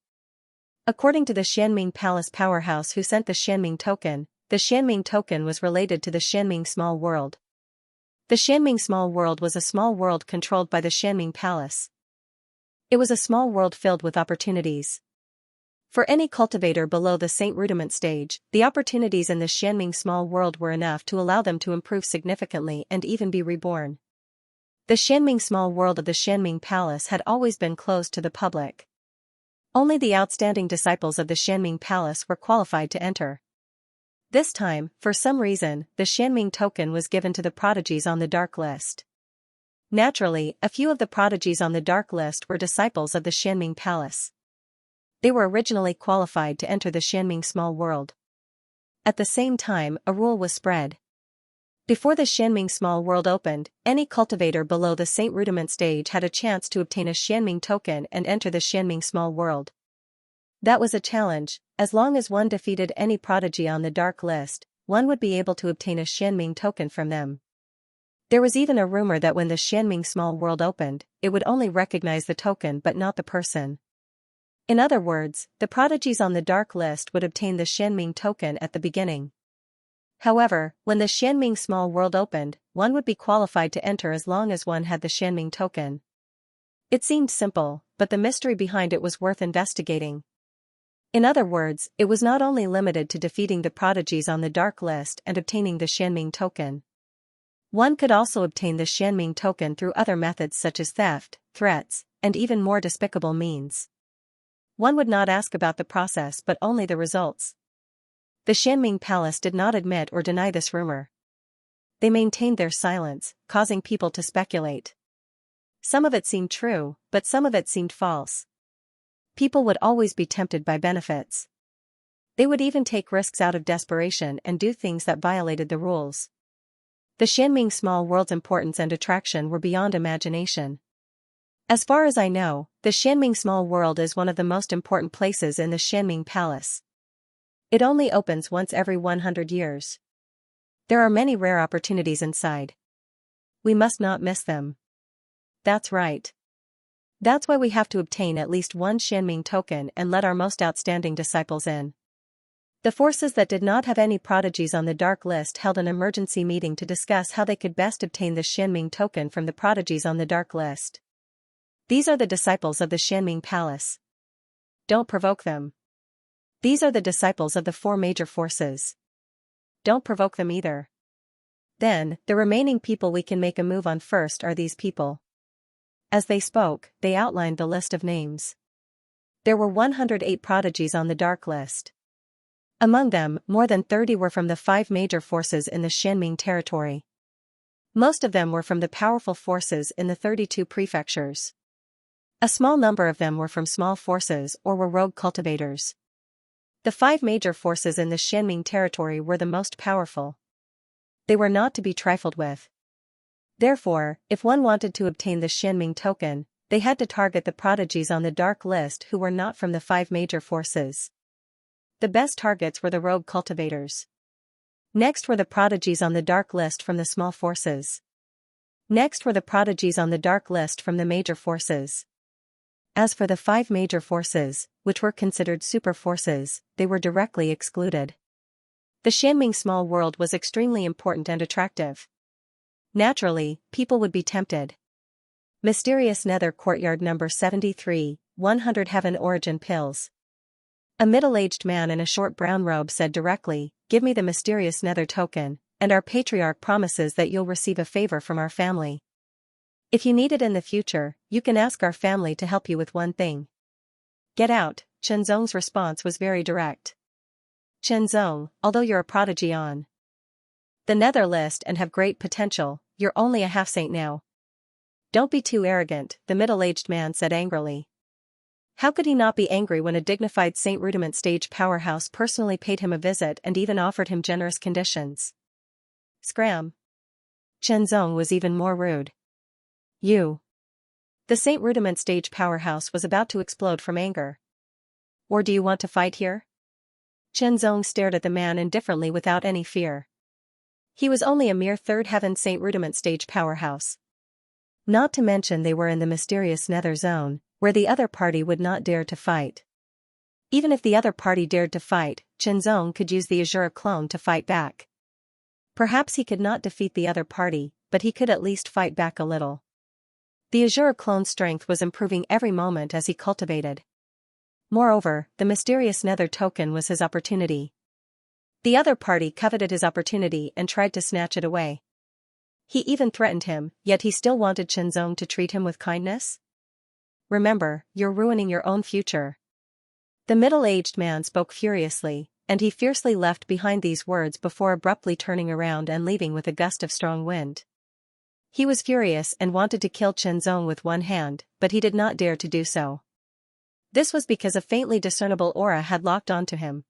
According to the Xianming Palace powerhouse who sent the Xianming token was related to the Xianming small world. The Xianming small world was a small world controlled by the Xianming Palace. It was a small world filled with opportunities. For any cultivator below the Saint Rudiment stage, the opportunities in the Xianming small world were enough to allow them to improve significantly and even be reborn. The Xianming small world of the Xianming Palace had always been closed to the public. Only the outstanding disciples of the Xianming Palace were qualified to enter. This time, for some reason, the Xianming token was given to the prodigies on the dark list. Naturally, a few of the prodigies on the dark list were disciples of the Xianming Palace. They were originally qualified to enter the Xianming small world. At the same time, a rule was spread. Before the Xianming small world opened, any cultivator below the Saint Rudiment stage had a chance to obtain a Xianming token and enter the Xianming small world. That was a challenge. As long as one defeated any prodigy on the dark list, one would be able to obtain a Xianming token from them. There was even a rumor that when the Xianming small world opened, it would only recognize the token but not the person. In other words, the prodigies on the dark list would obtain the Xianming token at the beginning. However, when the Xianming small world opened, one would be qualified to enter as long as one had the Xianming token. It seemed simple, but the mystery behind it was worth investigating. In other words, it was not only limited to defeating the prodigies on the dark list and obtaining the Xianming token. One could also obtain the Xianming token through other methods such as theft, threats, and even more despicable means. One would not ask about the process but only the results. The Xianming Palace did not admit or deny this rumor. They maintained their silence, causing people to speculate. Some of it seemed true, but some of it seemed false. People would always be tempted by benefits. They would even take risks out of desperation and do things that violated the rules. The Xianming small world's importance and attraction were beyond imagination. As far as I know, the Xianming small world is one of the most important places in the Xianming Palace. It only opens once every 100 years. There are many rare opportunities inside. We must not miss them. That's right. That's why we have to obtain at least one Xianming token and let our most outstanding disciples in. The forces that did not have any prodigies on the dark list held an emergency meeting to discuss how they could best obtain the Xianming token from the prodigies on the dark list. These are the disciples of the Xianming Palace. Don't provoke them. These are the disciples of the 4 major forces. Don't provoke them either. Then, the remaining people we can make a move on first are these people. As they spoke, they outlined the list of names. There were 108 prodigies on the dark list. Among them, more than 30 were from the 5 major forces in the Xianming territory. Most of them were from the powerful forces in the 32 prefectures. A small number of them were from small forces or were rogue cultivators. The 5 major forces in the Xianming territory were the most powerful. They were not to be trifled with. Therefore, if one wanted to obtain the Xianming token, they had to target the prodigies on the dark list who were not from the 5 major forces. The best targets were the rogue cultivators. Next were the prodigies on the dark list from the small forces. Next were the prodigies on the dark list from the major forces. As for the 5 major forces, which were considered super forces, they were directly excluded. The Xianming small world was extremely important and attractive. Naturally, people would be tempted. Mysterious Nether Courtyard number 73, 100 Heaven Origin Pills. A middle-aged man in a short brown robe said directly, "Give me the mysterious Nether token, and our patriarch promises that you'll receive a favor from our family. If you need it in the future, you can ask our family to help you with one thing." "Get out," Chenzong's response was very direct. "Chenzong, although you're a prodigy on the Nether list and have great potential, you're only a half-saint now." "Don't be too arrogant," the middle-aged man said angrily. How could he not be angry when a dignified Saint Rudiment stage powerhouse personally paid him a visit and even offered him generous conditions? Scram. Chenzong was even more rude. "You." The Saint Rudiment stage powerhouse was about to explode from anger. "Or do you want to fight here?" Chenzong stared at the man indifferently without any fear. He was only a mere 3rd heaven Saint Rudiment stage powerhouse. Not to mention they were in the mysterious Nether zone, where the other party would not dare to fight. Even if the other party dared to fight, Chenzong could use the Azura clone to fight back. Perhaps he could not defeat the other party, but he could at least fight back a little. The Azura clone's strength was improving every moment as he cultivated. Moreover, the mysterious Nether token was his opportunity. The other party coveted his opportunity and tried to snatch it away. He even threatened him, yet he still wanted Chenzong to treat him with kindness? "Remember, you're ruining your own future." The middle-aged man spoke furiously, and he fiercely left behind these words before abruptly turning around and leaving with a gust of strong wind. He was furious and wanted to kill Chenzong with one hand, but he did not dare to do so. This was because a faintly discernible aura had locked onto him.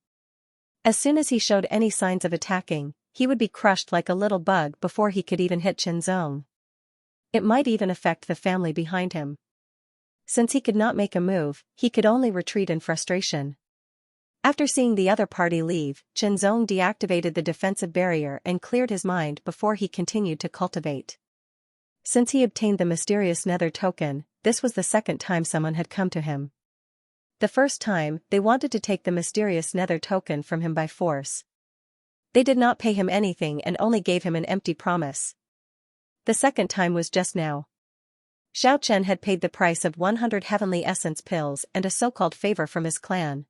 As soon as he showed any signs of attacking, he would be crushed like a little bug before he could even hit Chenzong. It might even affect the family behind him. Since he could not make a move, he could only retreat in frustration. After seeing the other party leave, Chenzong deactivated the defensive barrier and cleared his mind before he continued to cultivate. Since he obtained the mysterious Nether token, this was the 2nd time someone had come to him. The first time, they wanted to take the mysterious Nether token from him by force. They did not pay him anything and only gave him an empty promise. The 2nd time was just now. Xiao Chen had paid the price of 100 heavenly essence pills and a so-called favor from his clan.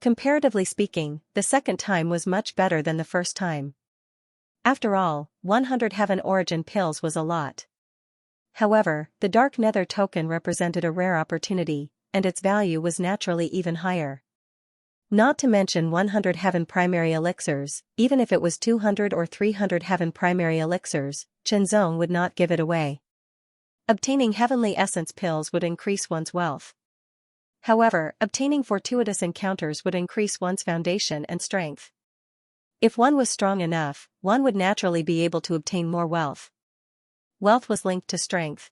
Comparatively speaking, the 2nd time was much better than the first time. After all, 100 heaven origin pills was a lot. However, the Dark Nether token represented a rare opportunity, and its value was naturally even higher. Not to mention 100 heaven primary elixirs, even if it was 200 or 300 heaven primary elixirs, Chenzong would not give it away. Obtaining heavenly essence pills would increase one's wealth. However, obtaining fortuitous encounters would increase one's foundation and strength. If one was strong enough, one would naturally be able to obtain more wealth. Wealth was linked to strength.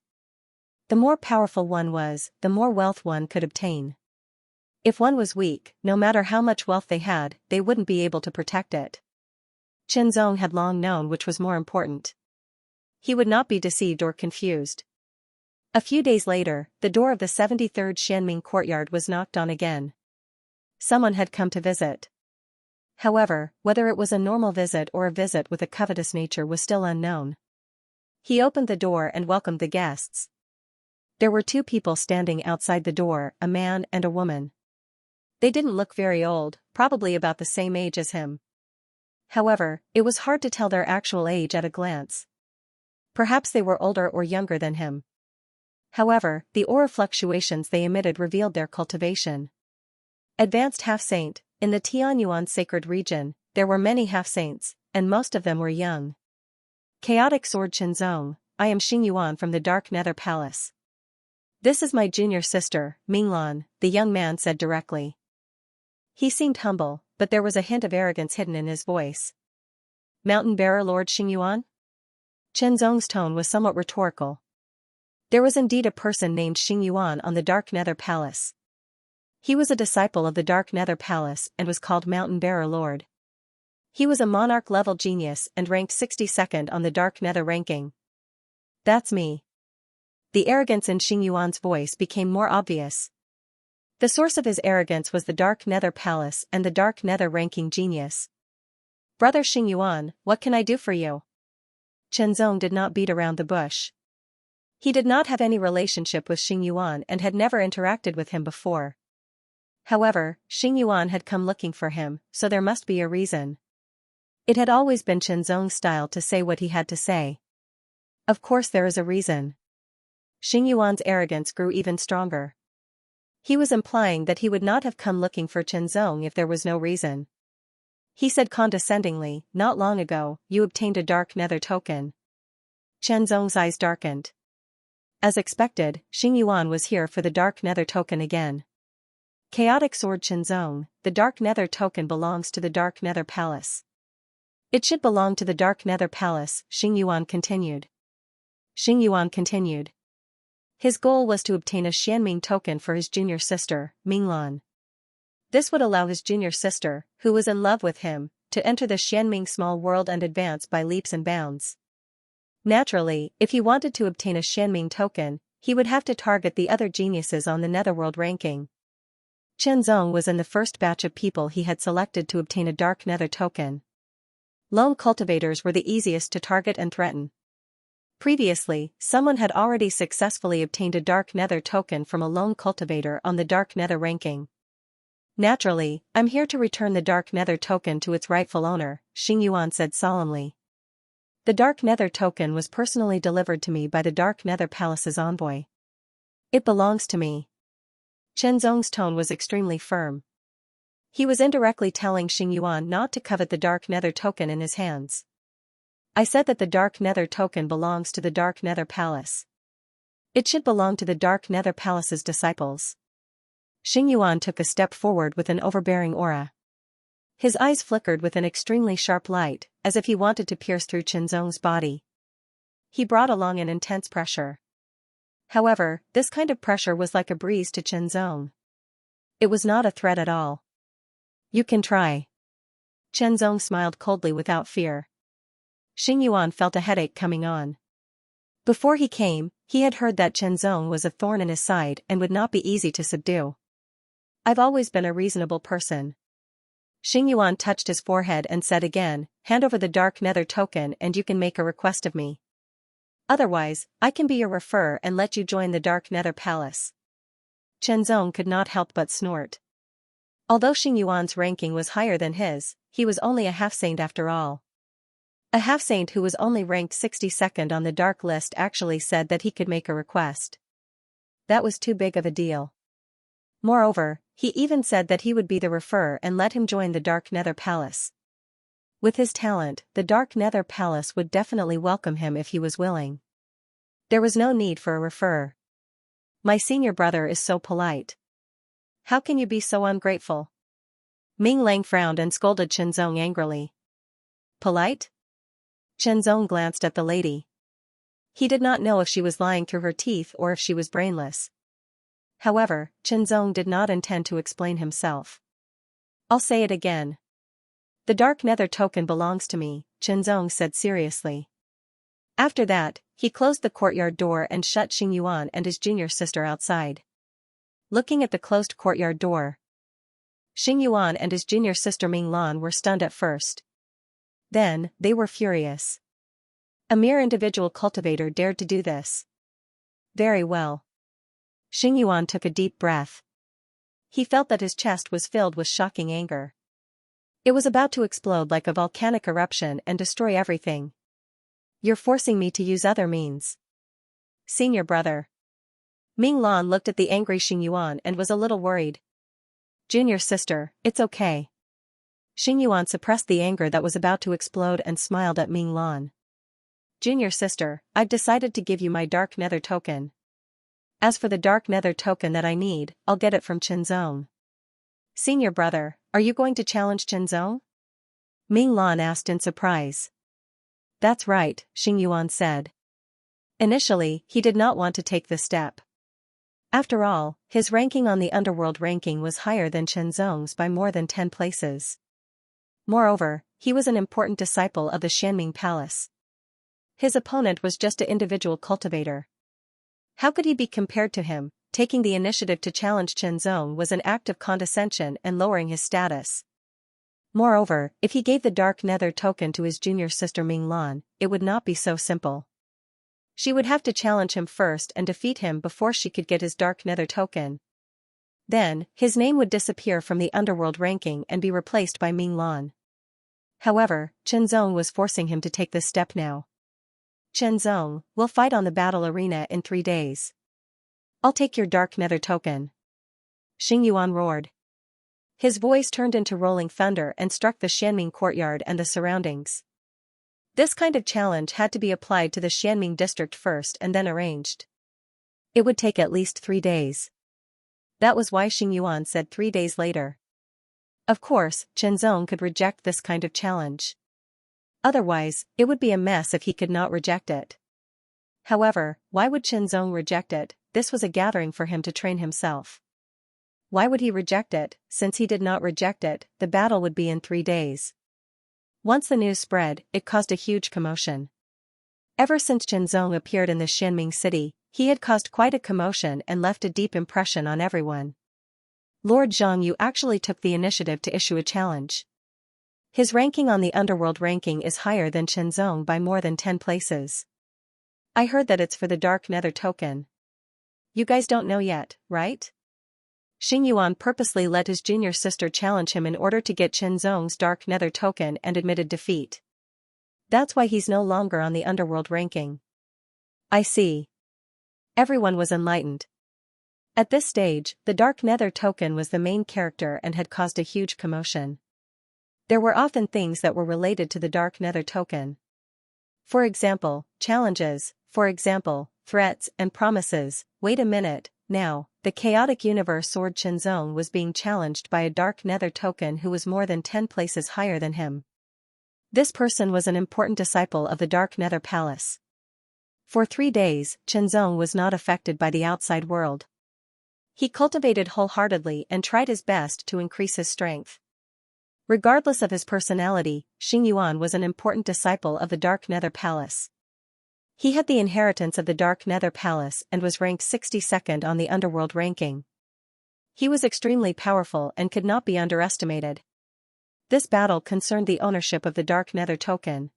The more powerful one was, the more wealth one could obtain. If one was weak, no matter how much wealth they had, they wouldn't be able to protect it. Chenzong had long known which was more important. He would not be deceived or confused. A few days later, the door of the 73rd Xianming courtyard was knocked on again. Someone had come to visit. However, whether it was a normal visit or a visit with a covetous nature was still unknown. He opened the door and welcomed the guests. There were 2 people standing outside the door, a man and a woman. They didn't look very old, probably about the same age as him. However, it was hard to tell their actual age at a glance. Perhaps they were older or younger than him. However, the aura fluctuations they emitted revealed their cultivation. Advanced half-saint, in the Tianyuan sacred region, there were many half-saints, and most of them were young. Chaotic Sword Qinzong, I am Xingyuan from the Dark Nether Palace. This is my junior sister, Minglan, the young man said directly. He seemed humble, but there was a hint of arrogance hidden in his voice. Mountain Bearer Lord Xingyuan? Qinzong's tone was somewhat rhetorical. There was indeed a person named Xingyuan on the Dark Nether Palace. He was a disciple of the Dark Nether Palace and was called Mountain Bearer Lord. He was a monarch-level genius and ranked 62nd on the Dark Nether ranking. That's me. The arrogance in Xingyuan's voice became more obvious. The source of his arrogance was the Dark Nether Palace and the Dark Nether ranking genius. Brother Xingyuan, what can I do for you? Qinzong did not beat around the bush. He did not have any relationship with Xingyuan and had never interacted with him before. However, Xingyuan had come looking for him, so there must be a reason. It had always been Qinzong's style to say what he had to say. Of course there is a reason. Xingyuan's arrogance grew even stronger. He was implying that he would not have come looking for Qinzong if there was no reason. He said condescendingly, not long ago, you obtained a Dark Nether token. Qinzong's eyes darkened. As expected, Xingyuan was here for the Dark Nether token again. Chaotic Sword Qinzong, the Dark Nether token belongs to the Dark Nether Palace. It should belong to the Dark Nether Palace, Xingyuan continued. His goal was to obtain a Xianming token for his junior sister, Minglan. This would allow his junior sister, who was in love with him, to enter the Xianming small world and advance by leaps and bounds. Naturally, if he wanted to obtain a Xianming token, he would have to target the other geniuses on the Netherworld ranking. Qinzong was in the first batch of people he had selected to obtain a Dark Nether token. Lone cultivators were the easiest to target and threaten. Previously, someone had already successfully obtained a Dark Nether token from a lone cultivator on the Dark Nether ranking. Naturally, I'm here to return the Dark Nether token to its rightful owner, Xingyuan said solemnly. The Dark Nether token was personally delivered to me by the Dark Nether Palace's envoy. It belongs to me. Qinzong's tone was extremely firm. He was indirectly telling Xingyuan not to covet the Dark Nether token in his hands. I said that the Dark Nether token belongs to the Dark Nether Palace. It should belong to the Dark Nether Palace's disciples. Xingyuan took a step forward with an overbearing aura. His eyes flickered with an extremely sharp light, as if he wanted to pierce through Qinzong's body. He brought along an intense pressure. However, this kind of pressure was like a breeze to Qinzong. It was not a threat at all. You can try. Qinzong smiled coldly without fear. Xingyuan felt a headache coming on. Before he came, he had heard that Qinzong was a thorn in his side and would not be easy to subdue. I've always been a reasonable person. Xingyuan touched his forehead and said again, hand over the Dark Nether token and you can make a request of me. Otherwise, I can be your refer and let you join the Dark Nether Palace. Qinzong could not help but snort. Although Xingyuan's ranking was higher than his, he was only a half-saint after all. A half-saint who was only ranked 62nd on the Dark list actually said that he could make a request. That was too big of a deal. Moreover, he even said that he would be the refer and let him join the Dark Nether Palace. With his talent, the Dark Nether Palace would definitely welcome him if he was willing. There was no need for a refer. My senior brother is so polite. How can you be so ungrateful? Ming Lang frowned and scolded Qinzong angrily. Polite? Qinzong glanced at the lady. He did not know if she was lying through her teeth or if she was brainless. However, Qinzong did not intend to explain himself. I'll say it again. The Dark Nether token belongs to me, Qinzong said seriously. After that, he closed the courtyard door and shut Xingyuan and his junior sister outside. Looking at the closed courtyard door, Xingyuan and his junior sister Minglan were stunned at first. Then, they were furious. A mere individual cultivator dared to do this. Very well. Xingyuan took a deep breath. He felt that his chest was filled with shocking anger. It was about to explode like a volcanic eruption and destroy everything. You're forcing me to use other means. Senior brother. Minglan looked at the angry Xingyuan and was a little worried. Junior sister, it's okay. Xingyuan suppressed the anger that was about to explode and smiled at Minglan. Junior sister, I've decided to give you my dark nether token. As for the dark nether token that I need, I'll get it from Qinzong. Senior brother, are you going to challenge Qinzong? Ming Lan asked in surprise. That's right, Xingyuan said. Initially, he did not want to take this step. After all, his ranking on the underworld ranking was higher than Qinzong's by more than 10 places. Moreover, he was an important disciple of the Xianming Palace. His opponent was just an individual cultivator. How could he be compared to him? Taking the initiative to challenge Qinzong was an act of condescension and lowering his status. Moreover, if he gave the dark nether token to his junior sister Ming Lan, it would not be so simple. She would have to challenge him first and defeat him before she could get his dark nether token. Then, his name would disappear from the underworld ranking and be replaced by Ming Lan. However, Qinzong was forcing him to take this step now. Qinzong, we'll fight on the battle arena in 3 days. I'll take your dark nether token. Xingyuan roared. His voice turned into rolling thunder and struck the Xianming courtyard and the surroundings. This kind of challenge had to be applied to the Xianming district first and then arranged. It would take at least 3 days. That was why Xingyuan said 3 days later. Of course, Qinzong could reject this kind of challenge. Otherwise, it would be a mess if he could not reject it. However, why would Qinzong reject it? This was a gathering for him to train himself. Why would he reject it? Since he did not reject it, the battle would be in 3 days. Once the news spread, it caused a huge commotion. Ever since Qinzong appeared in the Xianming city, he had caused quite a commotion and left a deep impression on everyone. Lord Zhang Yu actually took the initiative to issue a challenge. His ranking on the underworld ranking is higher than Qinzong by more than 10 places. I heard that it's for the dark nether token. You guys don't know yet, right? Xingyuan purposely let his junior sister challenge him in order to get Qinzong's dark nether token and admitted defeat. That's why he's no longer on the underworld ranking. I see. Everyone was enlightened. At this stage, the dark nether token was the main character and had caused a huge commotion. There were often things that were related to the dark nether token. For example, challenges, threats and promises. Wait a minute, now, the chaotic universe sword Qinzong was being challenged by a dark nether token who was more than 10 places higher than him. This person was an important disciple of the dark nether palace. For 3 days, Qinzong was not affected by the outside world. He cultivated wholeheartedly and tried his best to increase his strength. Regardless of his personality, Xingyuan was an important disciple of the dark nether palace. He had the inheritance of the dark nether palace and was ranked 62nd on the underworld ranking. He was extremely powerful and could not be underestimated. This battle concerned the ownership of the dark nether token.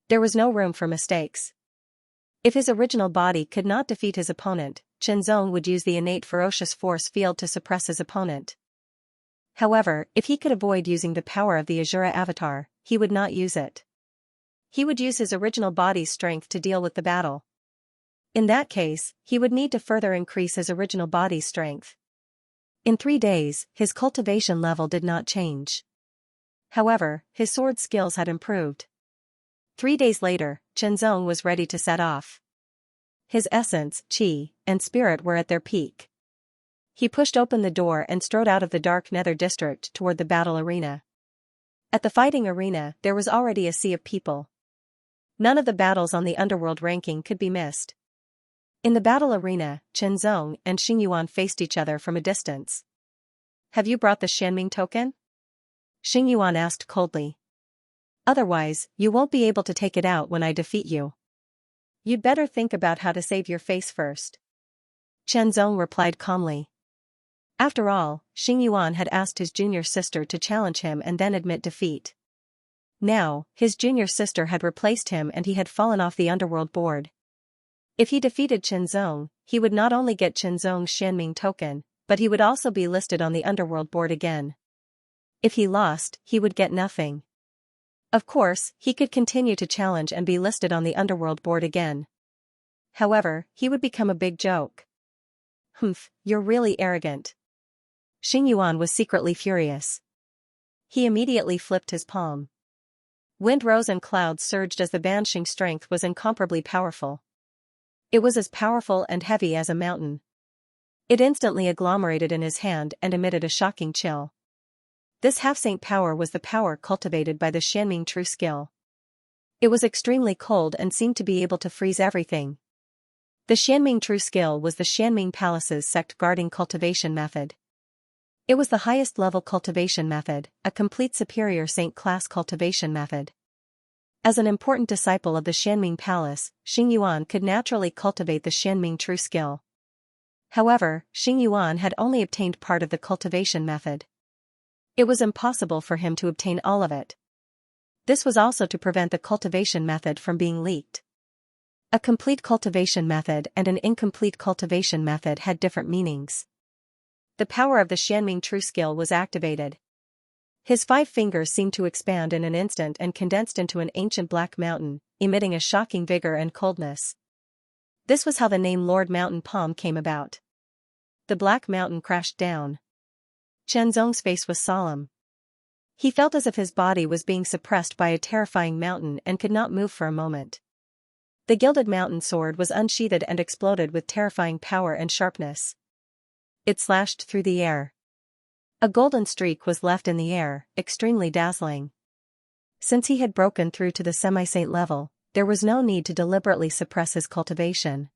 There was no room for mistakes. If his original body could not defeat his opponent, Qinzong would use the innate ferocious force field to suppress his opponent. However, if he could avoid using the power of the Azura avatar, he would not use it. He would use his original body's strength to deal with the battle. In that case, he would need to further increase his original body's strength. In 3 days, his cultivation level did not change. However, his sword skills had improved. 3 days later, Qinzong was ready to set off. His essence, qi, and spirit were at their peak. He pushed open the door and strode out of the dark nether district toward the battle arena. At the fighting arena, there was already a sea of people. None of the battles on the underworld ranking could be missed. In the battle arena, Qinzong and Xingyuan faced each other from a distance. Have you brought the Xianming token? Xingyuan asked coldly. Otherwise, you won't be able to take it out when I defeat you. You'd better think about how to save your face first. Qinzong replied calmly. After all, Xingyuan had asked his junior sister to challenge him and then admit defeat. Now, his junior sister had replaced him and he had fallen off the underworld board. If he defeated Qinzong, he would not only get Qinzong's Xianming token, but he would also be listed on the underworld board again. If he lost, he would get nothing. Of course, he could continue to challenge and be listed on the underworld board again. However, he would become a big joke. Humph, you're really arrogant. Xingyuan was secretly furious. He immediately flipped his palm. Wind rose and clouds surged as the banshing's strength was incomparably powerful. It was as powerful and heavy as a mountain. It instantly agglomerated in his hand and emitted a shocking chill. This half-saint power was the power cultivated by the Xianming true skill. It was extremely cold and seemed to be able to freeze everything. The Xianming true skill was the Xianming Palace's sect-guarding cultivation method. It was the highest level cultivation method, a complete superior saint class cultivation method. As an important disciple of the Xianming Palace, Xingyuan could naturally cultivate the Xianming true skill. However, Xingyuan had only obtained part of the cultivation method. It was impossible for him to obtain all of it. This was also to prevent the cultivation method from being leaked. A complete cultivation method and an incomplete cultivation method had different meanings. The power of the Xianming true skill was activated. His 5 fingers seemed to expand in an instant and condensed into an ancient black mountain, emitting a shocking vigor and coldness. This was how the name Lord Mountain Palm came about. The black mountain crashed down. Chenzong's face was solemn. He felt as if his body was being suppressed by a terrifying mountain and could not move for a moment. The gilded mountain sword was unsheathed and exploded with terrifying power and sharpness. It slashed through the air. A golden streak was left in the air, extremely dazzling. Since he had broken through to the semi-saint level, there was no need to deliberately suppress his cultivation.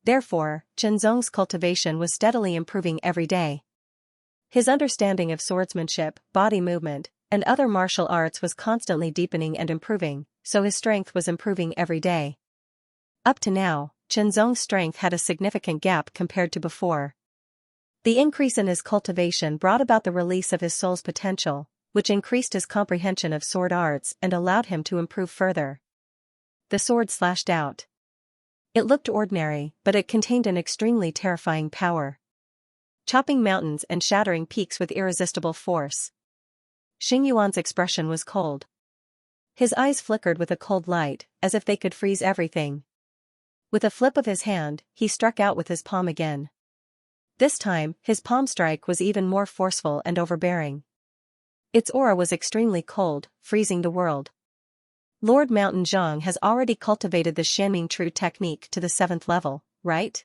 Therefore, Chenzong's cultivation was steadily improving every day. His understanding of swordsmanship, body movement, and other martial arts was constantly deepening and improving, so his strength was improving every day. Up to now, Chenzong's strength had a significant gap compared to before. The increase in his cultivation brought about the release of his soul's potential, which increased his comprehension of sword arts and allowed him to improve further. The sword slashed out. It looked ordinary, but it contained an extremely terrifying power. Chopping mountains and shattering peaks with irresistible force. Xingyuan's expression was cold. His eyes flickered with a cold light, as if they could freeze everything. With a flip of his hand, he struck out with his palm again. This time, his palm strike was even more forceful and overbearing. Its aura was extremely cold, freezing the world. Lord Mountain Zhang has already cultivated the Xianming true technique to the 7th level, right?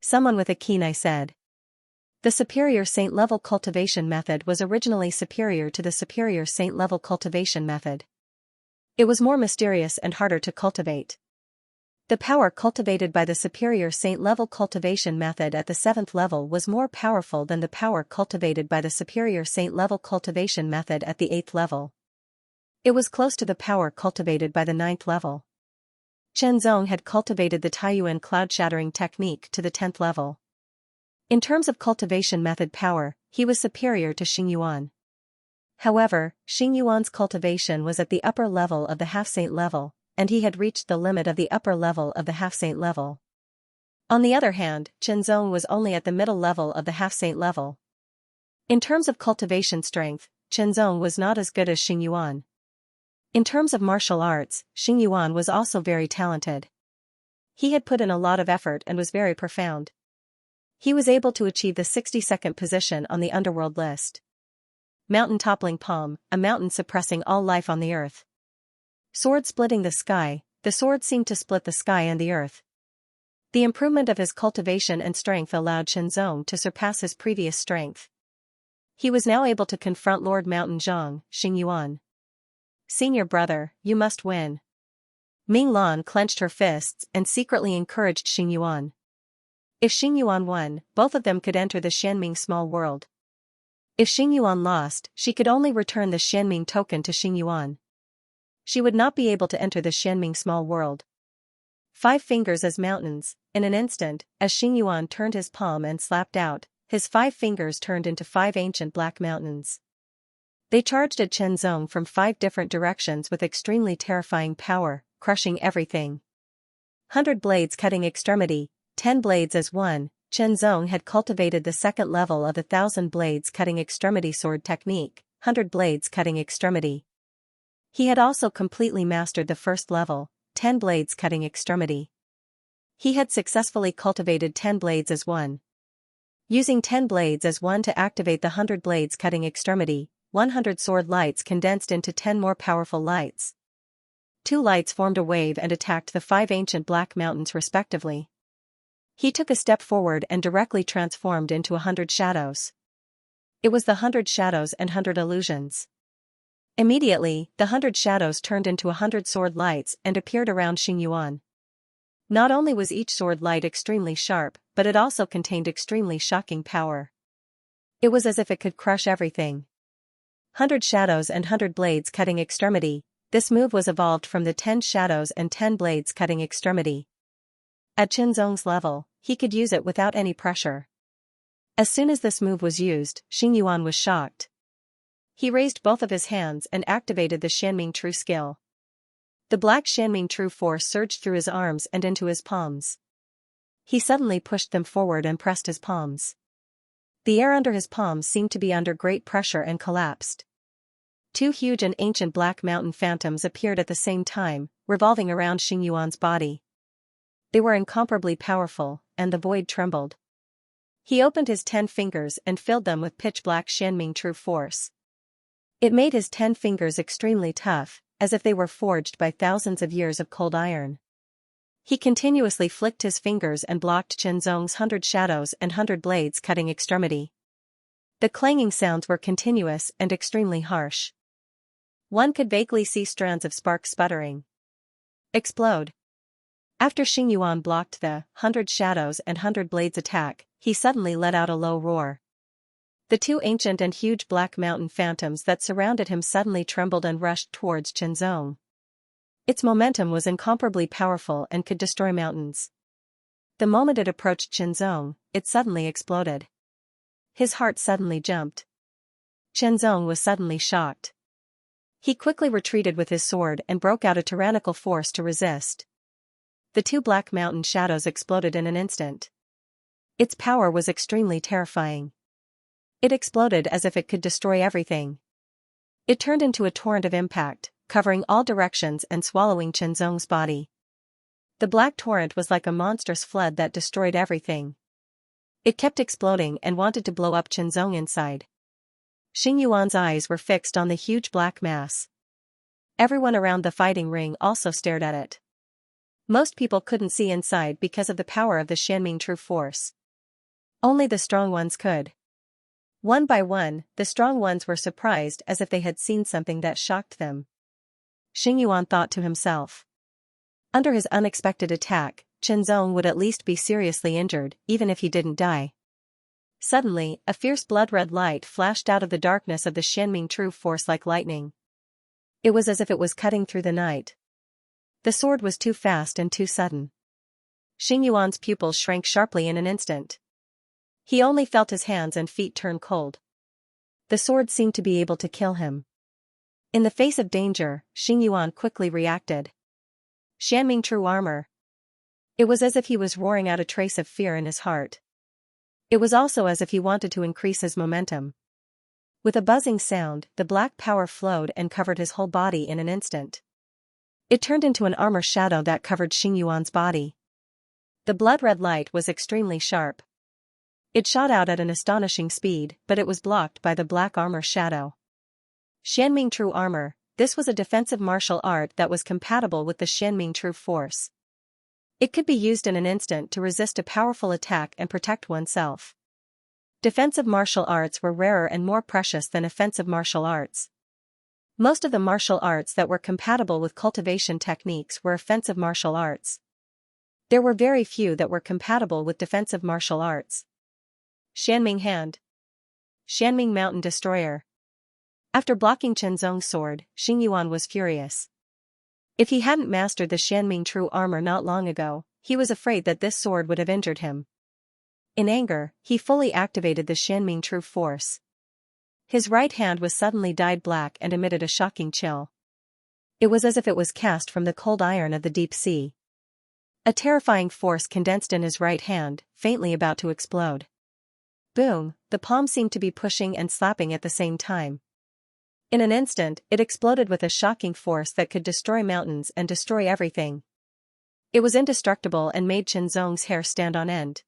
Someone with a keen eye said. The superior saint level cultivation method was originally superior to the superior saint level cultivation method. It was more mysterious and harder to cultivate. The power cultivated by the superior saint-level cultivation method at the 7th level was more powerful than the power cultivated by the superior saint-level cultivation method at the 8th level. It was close to the power cultivated by the 9th level. Chenzong had cultivated the Taiyuan cloud-shattering technique to the 10th level. In terms of cultivation method power, he was superior to Xingyuan. However, Xingyuan's cultivation was at the upper level of the half-saint level, and he had reached the limit of the upper level of the half-saint level. On the other hand, Chenzong was only at the middle level of the half-saint level. In terms of cultivation strength, Chenzong was not as good as Xingyuan. In terms of martial arts, Xingyuan was also very talented. He had put in a lot of effort and was very profound. He was able to achieve the 62nd position on the underworld list. Mountain toppling palm, a mountain suppressing all life on the earth. Sword splitting the sky, the sword seemed to split the sky and the earth. The improvement of his cultivation and strength allowed Chenzong to surpass his previous strength. He was now able to confront Lord Mountain Zhang, Xingyuan. Senior brother, you must win. Ming Lan clenched her fists and secretly encouraged Xingyuan. If Xingyuan won, both of them could enter the Xianming small world. If Xingyuan lost, she could only return the Xianming token to Xingyuan. She would not be able to enter the Xianming small world. 5 fingers as mountains, in an instant, as Xingyuan turned his palm and slapped out, his 5 fingers turned into 5 ancient black mountains. They charged at Chenzong from 5 different directions with extremely terrifying power, crushing everything. 100 blades cutting extremity, 10 blades as one, Chenzong had cultivated the 2nd level of the 1000 blades cutting extremity sword technique, 100 blades cutting extremity. He had also completely mastered the 1st level, 10 blades cutting extremity. He had successfully cultivated 10 blades as one. Using 10 blades as one to activate the 100 blades cutting extremity, 100 sword lights condensed into 10 more powerful lights. 2 lights formed a wave and attacked the 5 ancient black mountains respectively. He took a step forward and directly transformed into 100 shadows. It was the 100 shadows and 100 illusions. Immediately, the 100 shadows turned into 100 sword lights and appeared around Xingyuan. Not only was each sword light extremely sharp, but it also contained extremely shocking power. It was as if it could crush everything. 100 shadows and 100 blades cutting extremity. This move was evolved from the 10 shadows and 10 blades cutting extremity. At Qinzong's level, he could use it without any pressure. As soon as this move was used, Xingyuan was shocked. He raised both of his hands and activated the Xianming True skill. The black Xianming True force surged through his arms and into his palms. He suddenly pushed them forward and pressed his palms. The air under his palms seemed to be under great pressure and collapsed. 2 huge and ancient black mountain phantoms appeared at the same time, revolving around Xingyuan's body. They were incomparably powerful, and the void trembled. He opened his 10 fingers and filled them with pitch-black Xianming True force. It made his 10 fingers extremely tough, as if they were forged by thousands of years of cold iron. He continuously flicked his fingers and blocked Qinzong's 100 shadows and 100 blades cutting extremity. The clanging sounds were continuous and extremely harsh. One could vaguely see strands of sparks sputtering. Explode. After Xingyuan blocked the 100 shadows and 100 blades attack, he suddenly let out a low roar. The 2 ancient and huge black mountain phantoms that surrounded him suddenly trembled and rushed towards Qinzong. Its momentum was incomparably powerful and could destroy mountains. The moment it approached Qinzong, it suddenly exploded. His heart suddenly jumped. Qinzong was suddenly shocked. He quickly retreated with his sword and broke out a tyrannical force to resist. The 2 black mountain shadows exploded in an instant. Its power was extremely terrifying. It exploded as if it could destroy everything. It turned into a torrent of impact, covering all directions and swallowing Qinzong's body. The black torrent was like a monstrous flood that destroyed everything. It kept exploding and wanted to blow up Qinzong inside. Xingyuan's eyes were fixed on the huge black mass. Everyone around the fighting ring also stared at it. Most people couldn't see inside because of the power of the Xianming True force. Only the strong ones could. One by one, the strong ones were surprised as if they had seen something that shocked them. Xingyuan thought to himself. Under his unexpected attack, Qinzong would at least be seriously injured, even if he didn't die. Suddenly, a fierce blood-red light flashed out of the darkness of the Xianming True force like lightning. It was as if it was cutting through the night. The sword was too fast and too sudden. Xingyuan's pupils shrank sharply in an instant. He only felt his hands and feet turn cold. The sword seemed to be able to kill him. In the face of danger, Xingyuan quickly reacted. Xianming True armor. It was as if he was roaring out a trace of fear in his heart. It was also as if he wanted to increase his momentum. With a buzzing sound, the black power flowed and covered his whole body in an instant. It turned into an armor shadow that covered Xingyuan's body. The blood-red light was extremely sharp. It shot out at an astonishing speed, but it was blocked by the black armor shadow. Xianming True armor. This was a defensive martial art that was compatible with the Xianming True force. It could be used in an instant to resist a powerful attack and protect oneself. Defensive martial arts were rarer and more precious than offensive martial arts. Most of the martial arts that were compatible with cultivation techniques were offensive martial arts. There were very few that were compatible with defensive martial arts. Xianming Hand. Xianming Mountain Destroyer. After blocking Qinzong's sword, Xingyuan was furious. If he hadn't mastered the Xianming True armor not long ago, he was afraid that this sword would have injured him. In anger, he fully activated the Xianming True force. His right hand was suddenly dyed black and emitted a shocking chill. It was as if it was cast from the cold iron of the deep sea. A terrifying force condensed in his right hand, faintly about to explode. Boom, the palm seemed to be pushing and slapping at the same time. In an instant, it exploded with a shocking force that could destroy mountains and destroy everything. It was indestructible and made Qinzong's hair stand on end.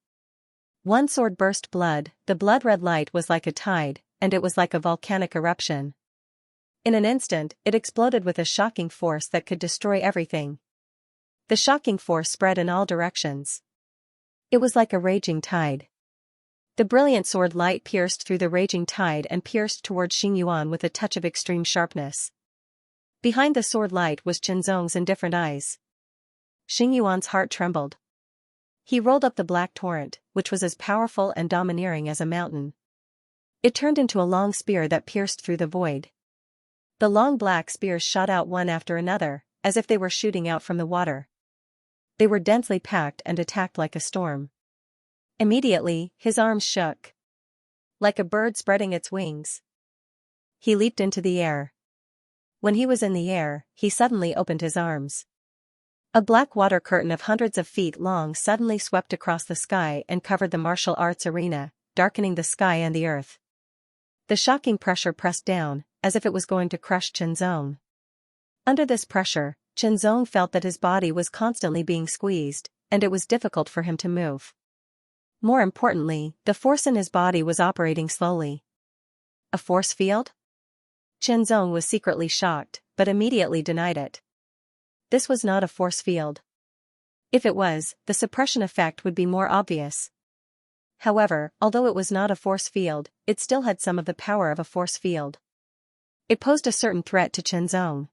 One sword burst blood, the blood-red light was like a tide, and it was like a volcanic eruption. In an instant, it exploded with a shocking force that could destroy everything. The shocking force spread in all directions. It was like a raging tide. The brilliant sword light pierced through the raging tide and pierced toward Xingyuan with a touch of extreme sharpness. Behind the sword light was Qinzong's indifferent eyes. Xingyuan's heart trembled. He rolled up the black torrent, which was as powerful and domineering as a mountain. It turned into a long spear that pierced through the void. The long black spears shot out one after another, as if they were shooting out from the water. They were densely packed and attacked like a storm. Immediately, his arms shook. Like a bird spreading its wings. He leaped into the air. When he was in the air, he suddenly opened his arms. A black water curtain of hundreds of feet long suddenly swept across the sky and covered the martial arts arena, darkening the sky and the earth. The shocking pressure pressed down, as if it was going to crush Qinzong. Under this pressure, Qinzong felt that his body was constantly being squeezed, and it was difficult for him to move. More importantly, the force in his body was operating slowly. A force field? Qinzong was secretly shocked, but immediately denied it. This was not a force field. If it was, the suppression effect would be more obvious. However, although it was not a force field, it still had some of the power of a force field. It posed a certain threat to Qinzong.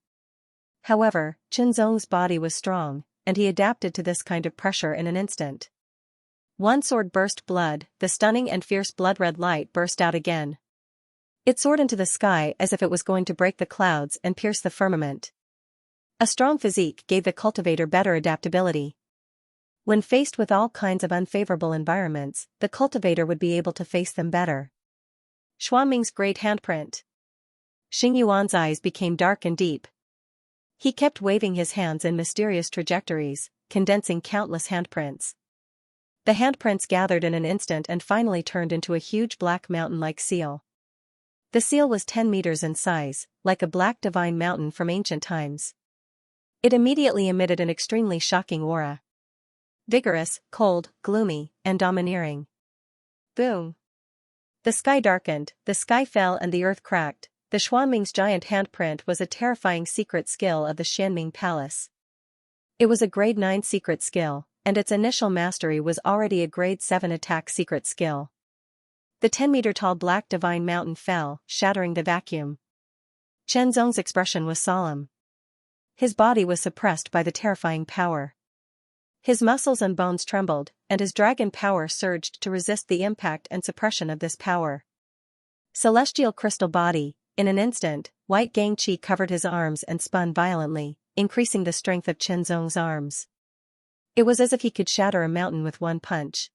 However, Qinzong's body was strong, and he adapted to this kind of pressure in an instant. One sword burst blood, the stunning and fierce blood-red light burst out again. It soared into the sky as if it was going to break the clouds and pierce the firmament. A strong physique gave the cultivator better adaptability. When faced with all kinds of unfavorable environments, the cultivator would be able to face them better. Xuanming's great handprint. Xingyuan's eyes became dark and deep. He kept waving his hands in mysterious trajectories, condensing countless handprints. The handprints gathered in an instant and finally turned into a huge black mountain-like seal. The seal was 10 meters in size, like a black divine mountain from ancient times. It immediately emitted an extremely shocking aura. Vigorous, cold, gloomy, and domineering. Boom! The sky darkened, the sky fell and the earth cracked. The Xuanming's giant handprint was a terrifying secret skill of the Xianming Palace. It was a grade 9 secret skill, and its initial mastery was already a grade 7 attack secret skill. The 10-meter-tall black divine mountain fell, shattering the vacuum. Qinzong's expression was solemn. His body was suppressed by the terrifying power. His muscles and bones trembled, and his dragon power surged to resist the impact and suppression of this power. Celestial crystal body. In an instant, white Gangqi covered his arms and spun violently, increasing the strength of Qinzong's arms. It was as if he could shatter a mountain with one punch.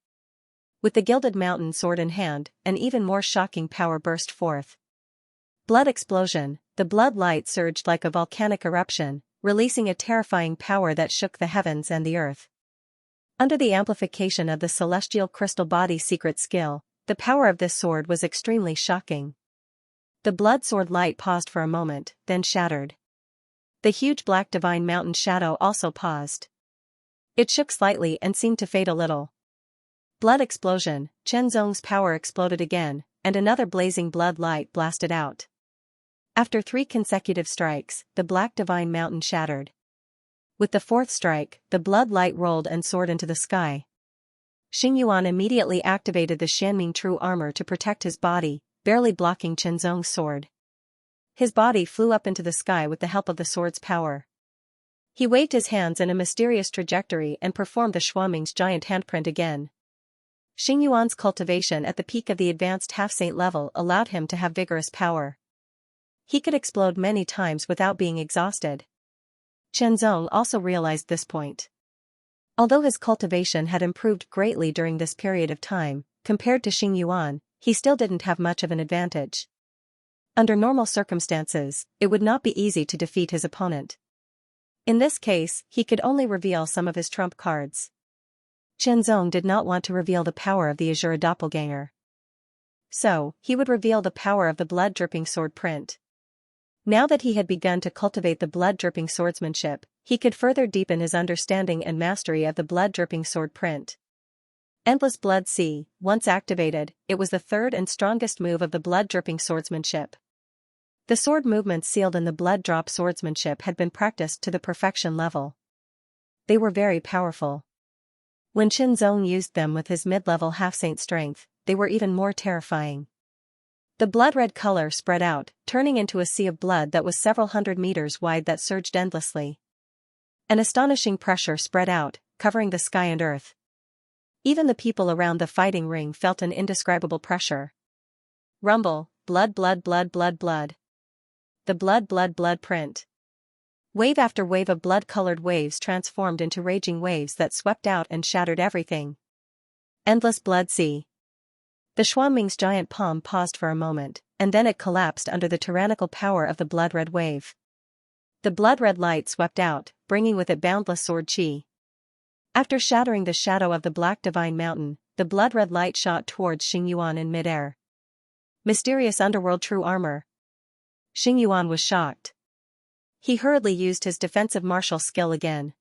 With the gilded mountain sword in hand, an even more shocking power burst forth. Blood explosion, the blood light surged like a volcanic eruption, releasing a terrifying power that shook the heavens and the earth. Under the amplification of the celestial crystal body secret skill, the power of this sword was extremely shocking. The blood sword light paused for a moment, then shattered. The huge black divine mountain shadow also paused. It shook slightly and seemed to fade a little. Blood explosion, Qinzong's power exploded again, and another blazing blood light blasted out. After 3 consecutive strikes, the black divine mountain shattered. With the 4th strike, the blood light rolled and soared into the sky. Xingyuan immediately activated the Xianming true armor to protect his body, barely blocking Qinzong's sword. His body flew up into the sky with the help of the sword's power. He waved his hands in a mysterious trajectory and performed the Xuanming's giant handprint again. Xingyuan's cultivation at the peak of the advanced half-saint level allowed him to have vigorous power. He could explode many times without being exhausted. Qinzong also realized this point. Although his cultivation had improved greatly during this period of time, compared to Xingyuan, he still didn't have much of an advantage. Under normal circumstances, it would not be easy to defeat his opponent. In this case, he could only reveal some of his trump cards. Qinzong did not want to reveal the power of the Azura doppelganger. So, he would reveal the power of the blood-dripping sword print. Now that he had begun to cultivate the blood-dripping swordsmanship, he could further deepen his understanding and mastery of the blood-dripping sword print. Endless Blood Sea, once activated, it was the third and strongest move of the blood-dripping swordsmanship. The sword movements sealed in the blood-drop swordsmanship had been practiced to the perfection level. They were very powerful. When Xianxia used them with his mid-level half-saint strength, they were even more terrifying. The blood-red color spread out, turning into a sea of blood that was several hundred meters wide that surged endlessly. An astonishing pressure spread out, covering the sky and earth. Even the people around the fighting ring felt an indescribable pressure. Rumble, blood, blood, blood, blood, blood. The blood, blood, blood print. Wave after wave of blood-colored waves transformed into raging waves that swept out and shattered everything. Endless Blood Sea. The Xuanming's giant palm paused for a moment, and then it collapsed under the tyrannical power of the blood-red wave. The blood-red light swept out, bringing with it boundless sword qi. After shattering the shadow of the Black Divine Mountain, the blood-red light shot towards Xingyuan in midair. Mysterious underworld true armor. Xingyuan was shocked. He hurriedly used his defensive martial skill again.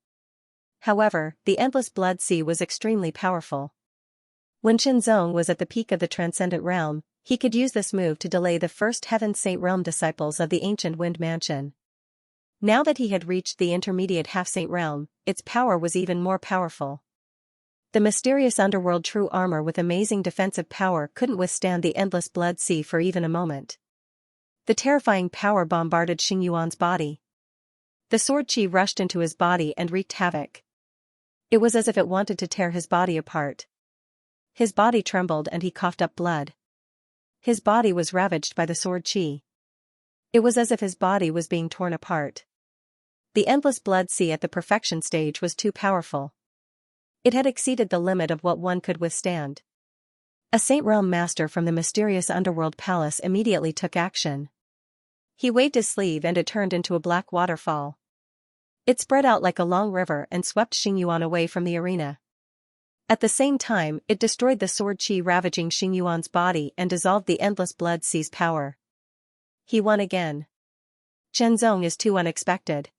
However, the Endless Blood Sea was extremely powerful. When Xianxia was at the peak of the Transcendent Realm, he could use this move to delay the first Heaven Saint Realm disciples of the ancient Wind Mansion. Now that he had reached the intermediate Half-Saint Realm, its power was even more powerful. The mysterious underworld true armor with amazing defensive power couldn't withstand the Endless Blood Sea for even a moment. The terrifying power bombarded Xingyuan's body. The sword qi rushed into his body and wreaked havoc. It was as if it wanted to tear his body apart. His body trembled and he coughed up blood. His body was ravaged by the sword qi. It was as if his body was being torn apart. The Endless Blood Sea at the perfection stage was too powerful. It had exceeded the limit of what one could withstand. A Saint Realm master from the mysterious underworld palace immediately took action. He waved his sleeve and it turned into a black waterfall. It spread out like a long river and swept Xingyuan away from the arena. At the same time, it destroyed the sword qi ravaging Xingyuan's body and dissolved the Endless Blood Sea's power. He won again. Xianxia is too unexpected.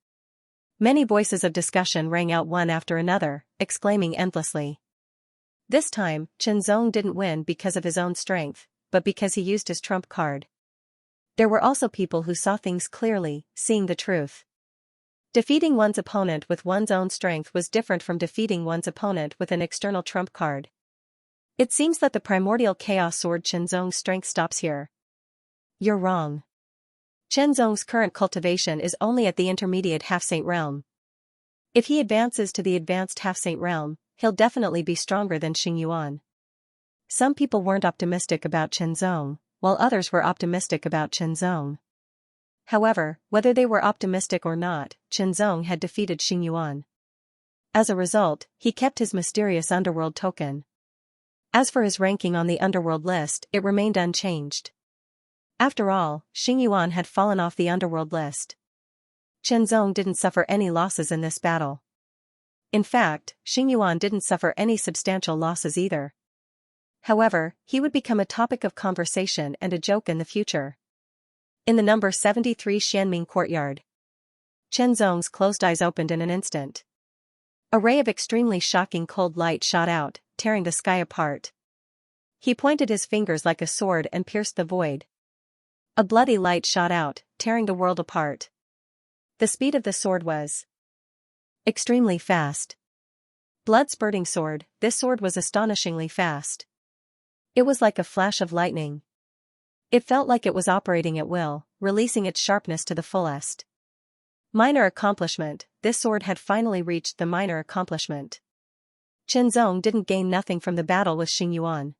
Many voices of discussion rang out one after another, exclaiming endlessly. This time, Xianxia didn't win because of his own strength, but because he used his trump card. There were also people who saw things clearly, seeing the truth. Defeating one's opponent with one's own strength was different from defeating one's opponent with an external trump card. It seems that the primordial chaos sword Xianxia's strength stops here. You're wrong. Xianxia's current cultivation is only at the intermediate half-saint realm. If he advances to the advanced half-saint realm, he'll definitely be stronger than Xingyuan. Some people weren't optimistic about Xianxia, while others were optimistic about Xianxia. However, whether they were optimistic or not, Xianxia had defeated Xingyuan. As a result, he kept his mysterious underworld token. As for his ranking on the underworld list, it remained unchanged. After all, Xingyuan had fallen off the underworld list. Xianxia didn't suffer any losses in this battle. In fact, Xingyuan didn't suffer any substantial losses either. However, he would become a topic of conversation and a joke in the future. In the number 73 Xianming courtyard, Xianxia's closed eyes opened in an instant. A ray of extremely shocking cold light shot out, tearing the sky apart. He pointed his fingers like a sword and pierced the void. A bloody light shot out, tearing the world apart. The speed of the sword was extremely fast. Blood-spurting sword, this sword was astonishingly fast. It was like a flash of lightning. It felt like it was operating at will, releasing its sharpness to the fullest. Minor accomplishment, this sword had finally reached the minor accomplishment. Xianxia didn't gain nothing from the battle with Xingyuan.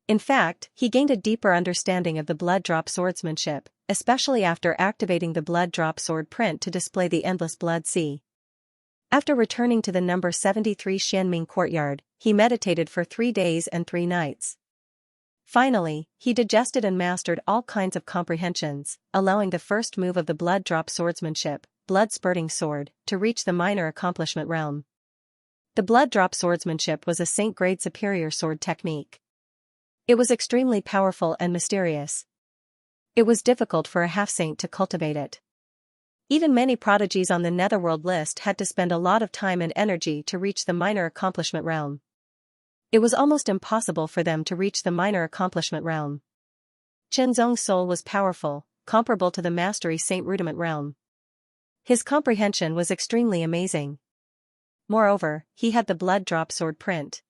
In fact, he gained a deeper understanding of the blood-drop swordsmanship, especially after activating the blood-drop sword print to display the Endless Blood Sea. After returning to the number 73 Xianming courtyard, he meditated for 3 days and 3 nights. Finally, he digested and mastered all kinds of comprehensions, allowing the first move of the blood-drop swordsmanship, blood-spurting sword, to reach the minor accomplishment realm. The blood-drop swordsmanship was a saint-grade superior sword technique. It was extremely powerful and mysterious. It was difficult for a half-saint to cultivate it. Even many prodigies on the netherworld list had to spend a lot of time and energy to reach the minor accomplishment realm. It was almost impossible for them to reach the minor accomplishment realm. Chen Zong's soul was powerful, comparable to the mastery saint rudiment realm. His comprehension was extremely amazing. Moreover, he had the blood drop sword print.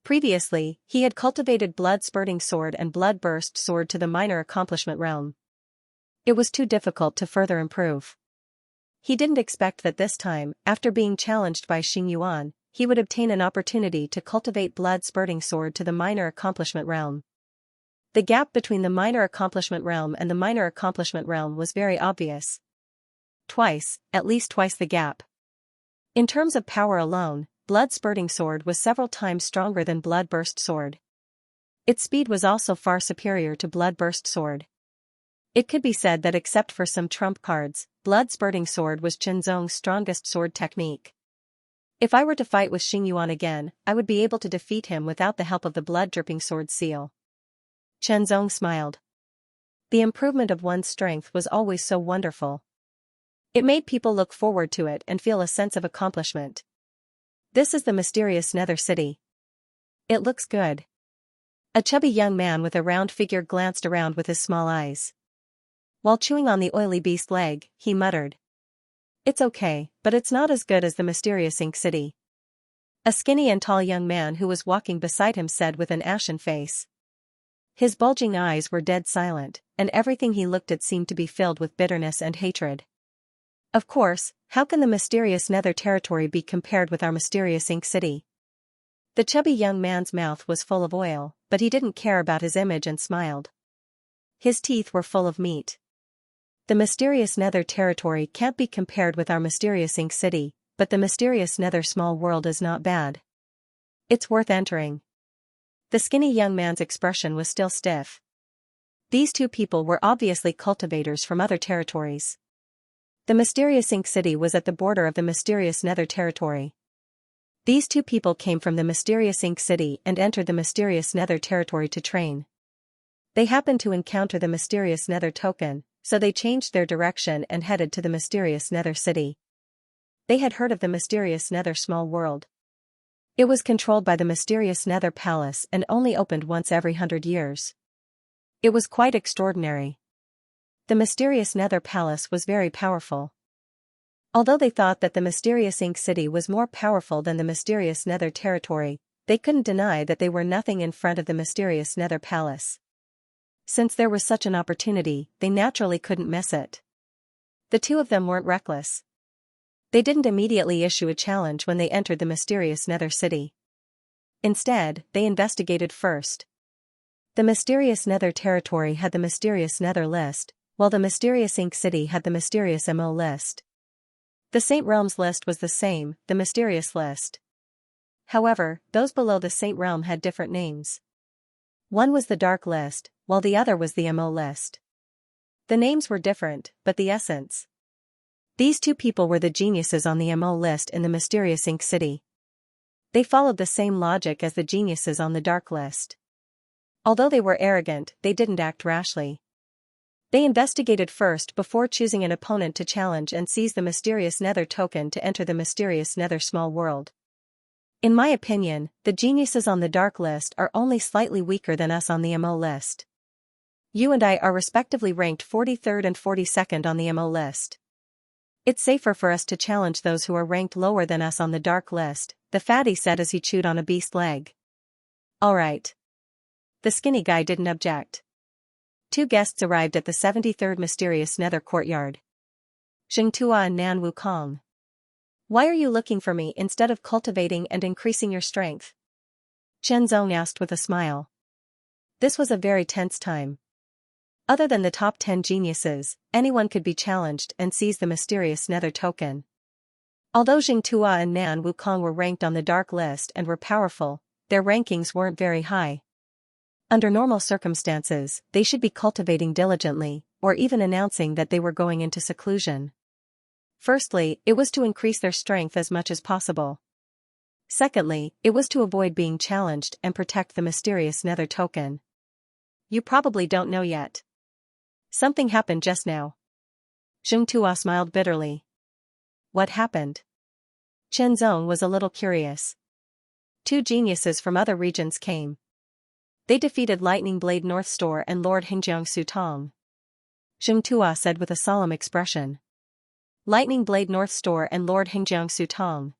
Previously, he had cultivated blood spurting sword and blood burst sword to the minor accomplishment realm. It was too difficult to further improve. He didn't expect that this time, after being challenged by Xing Yuan, he would obtain an opportunity to cultivate blood spurting sword to the minor accomplishment realm. The gap between the minor accomplishment realm and the minor accomplishment realm was very obvious. At least twice the gap. In terms of power alone, blood spurting sword was several times stronger than blood burst sword. Its speed was also far superior to blood burst sword. It could be said that except for some trump cards, blood spurting sword was Chen Zong's strongest sword technique. If I were to fight with Xing Yuan again, I would be able to defeat him without the help of the blood-dripping sword seal. Chen Zong smiled. The improvement of one's strength was always so wonderful. It made people look forward to it and feel a sense of accomplishment. This is the mysterious Nether City. It looks good. A chubby young man with a round figure glanced around with his small eyes. While chewing on the oily beast leg, he muttered. It's okay, but it's not as good as the mysterious Ink City. A skinny and tall young man who was walking beside him said with an ashen face. His bulging eyes were dead silent, and everything he looked at seemed to be filled with bitterness and hatred. Of course, how can the mysterious Nether territory be compared with our mysterious Ink City? The chubby young man's mouth was full of oil, but he didn't care about his image and smiled. His teeth were full of meat. The mysterious Nether territory can't be compared with our mysterious Ink City, but the mysterious Nether small world is not bad. It's worth entering. The skinny young man's expression was still stiff. These two people were obviously cultivators from other territories. The mysterious Ink City was at the border of the mysterious Nether territory. These two people came from the mysterious Ink City and entered the mysterious Nether territory to train. They happened to encounter the mysterious Nether token, so they changed their direction and headed to the mysterious Nether City. They had heard of the mysterious Nether small world. It was controlled by the mysterious Nether Palace and only opened once every 100 years. It was quite extraordinary. The mysterious Nether Palace was very powerful. Although they thought that the mysterious Ink City was more powerful than the mysterious Nether territory, they couldn't deny that they were nothing in front of the mysterious Nether Palace. Since there was such an opportunity, they naturally couldn't miss it. The two of them weren't reckless. They didn't immediately issue a challenge when they entered the mysterious Nether City. Instead, they investigated first. The mysterious Nether territory had the mysterious Nether list, while the mysterious Ink City had the mysterious MO list. The Saint Realms list was the same, the mysterious list. However, those below the Saint Realm had different names. One was the Dark list, while the other was the MO list. The names were different, but the essence. These two people were the geniuses on the MO list in the mysterious Ink City. They followed the same logic as the geniuses on the Dark list. Although they were arrogant, they didn't act rashly. They investigated first before choosing an opponent to challenge and seize the mysterious Nether token to enter the mysterious Nether small world. In my opinion, the geniuses on the Dark list are only slightly weaker than us on the MO list. You and I are respectively ranked 43rd and 42nd on the MO list. It's safer for us to challenge those who are ranked lower than us on the Dark list, the fatty said as he chewed on a beast leg. Alright. The skinny guy didn't object. Two guests arrived at the 73rd mysterious Nether courtyard. Xianxia and Nan Wukong. Why are you looking for me instead of cultivating and increasing your strength? Chen Zong asked with a smile. This was a very tense time. Other than the top 10 geniuses, anyone could be challenged and seize the mysterious Nether token. Although Xianxia and Nan Wukong were ranked on the Dark list and were powerful, their rankings weren't very high. Under normal circumstances, they should be cultivating diligently, or even announcing that they were going into seclusion. Firstly, it was to increase their strength as much as possible. Secondly, it was to avoid being challenged and protect the mysterious Nether token. You probably don't know yet. Something happened just now. Xianxia smiled bitterly. What happened? Chen Zong was a little curious. 2 geniuses from other regions came. They defeated Lightning Blade North Store and Lord Hingjiang Tong. Xianxia said with a solemn expression. Lightning Blade North Store and Lord Hingjiang Tong.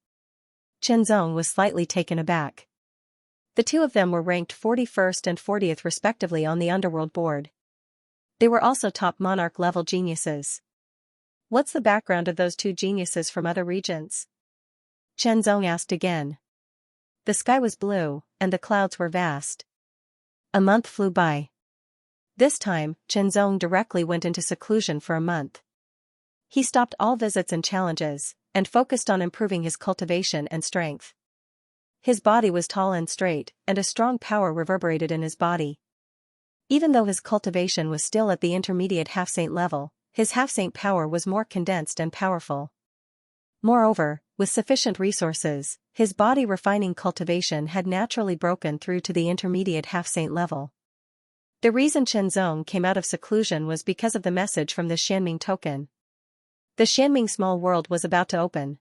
Chenzong was slightly taken aback. The two of them were ranked 41st and 40th respectively on the Underworld board. They were also top monarch-level geniuses. What's the background of those 2 geniuses from other regions? Chenzong asked again. The sky was blue, and the clouds were vast. A month flew by. This time, Chenzong directly went into seclusion for a month. He stopped all visits and challenges, and focused on improving his cultivation and strength. His body was tall and straight, and a strong power reverberated in his body. Even though his cultivation was still at the intermediate half-saint level, his half-saint power was more condensed and powerful. Moreover, with sufficient resources, his body refining cultivation had naturally broken through to the intermediate half-saint level. The reason Chenzong came out of seclusion was because of the message from the Xianming token. The Xianming small world was about to open.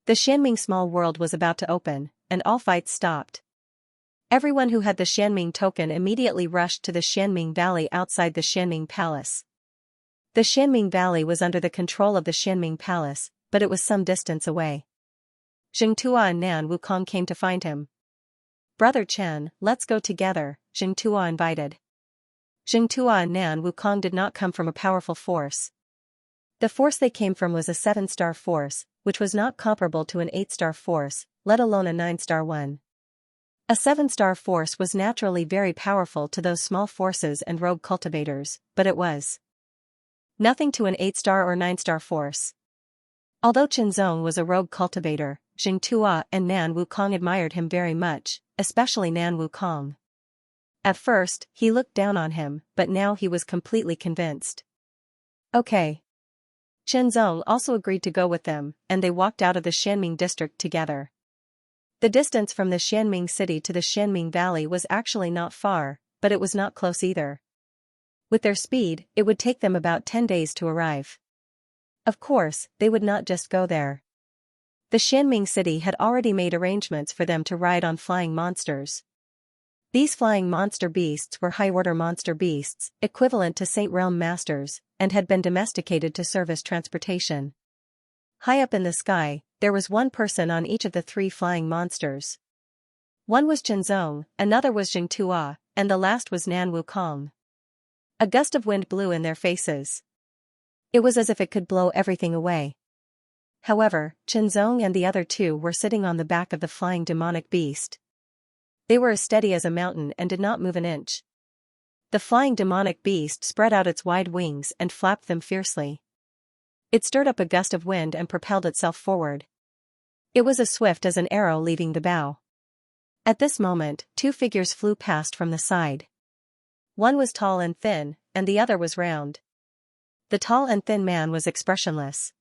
The Xianming small world was about to open, and all fights stopped. Everyone who had the Xianming token immediately rushed to the Xianming Valley outside the Xianming Palace. The Xianming Valley was under the control of the Xianming Palace, but it was some distance away. Xianxia and Nan Wukong came to find him. Brother Chen, let's go together, Xianxia invited. Xianxia and Nan Wukong did not come from a powerful force. The force they came from was a 7-star force, which was not comparable to an 8-star force, let alone a 9-star one. A 7-star force was naturally very powerful to those small forces and rogue cultivators, but it was nothing to an 8-star or 9-star force. Although Chenzong was a rogue cultivator, Xianxia and Nan Wukong admired him very much, especially Nan Wukong. At first, he looked down on him, but now he was completely convinced. Okay. Chenzong also agreed to go with them, and they walked out of the Xianming district together. The distance from the Xianming city to the Xianming Valley was actually not far, but it was not close either. With their speed, it would take them about 10 days to arrive. Of course, they would not just go there. The Xianming city had already made arrangements for them to ride on flying monsters. These flying monster beasts were high-order monster beasts, equivalent to Saint Realm Masters, and had been domesticated to serve as transportation. High up in the sky, there was one person on each of the 3 flying monsters. One was Chenzong, another was Xianxia, and the last was Nan Wukong. A gust of wind blew in their faces. It was as if it could blow everything away. However, Chenzong and the other 2 were sitting on the back of the flying demonic beast. They were as steady as a mountain and did not move an inch. The flying demonic beast spread out its wide wings and flapped them fiercely. It stirred up a gust of wind and propelled itself forward. It was as swift as an arrow leaving the bow. At this moment, 2 figures flew past from the side. One was tall and thin, and the other was round. The tall and thin man was expressionless.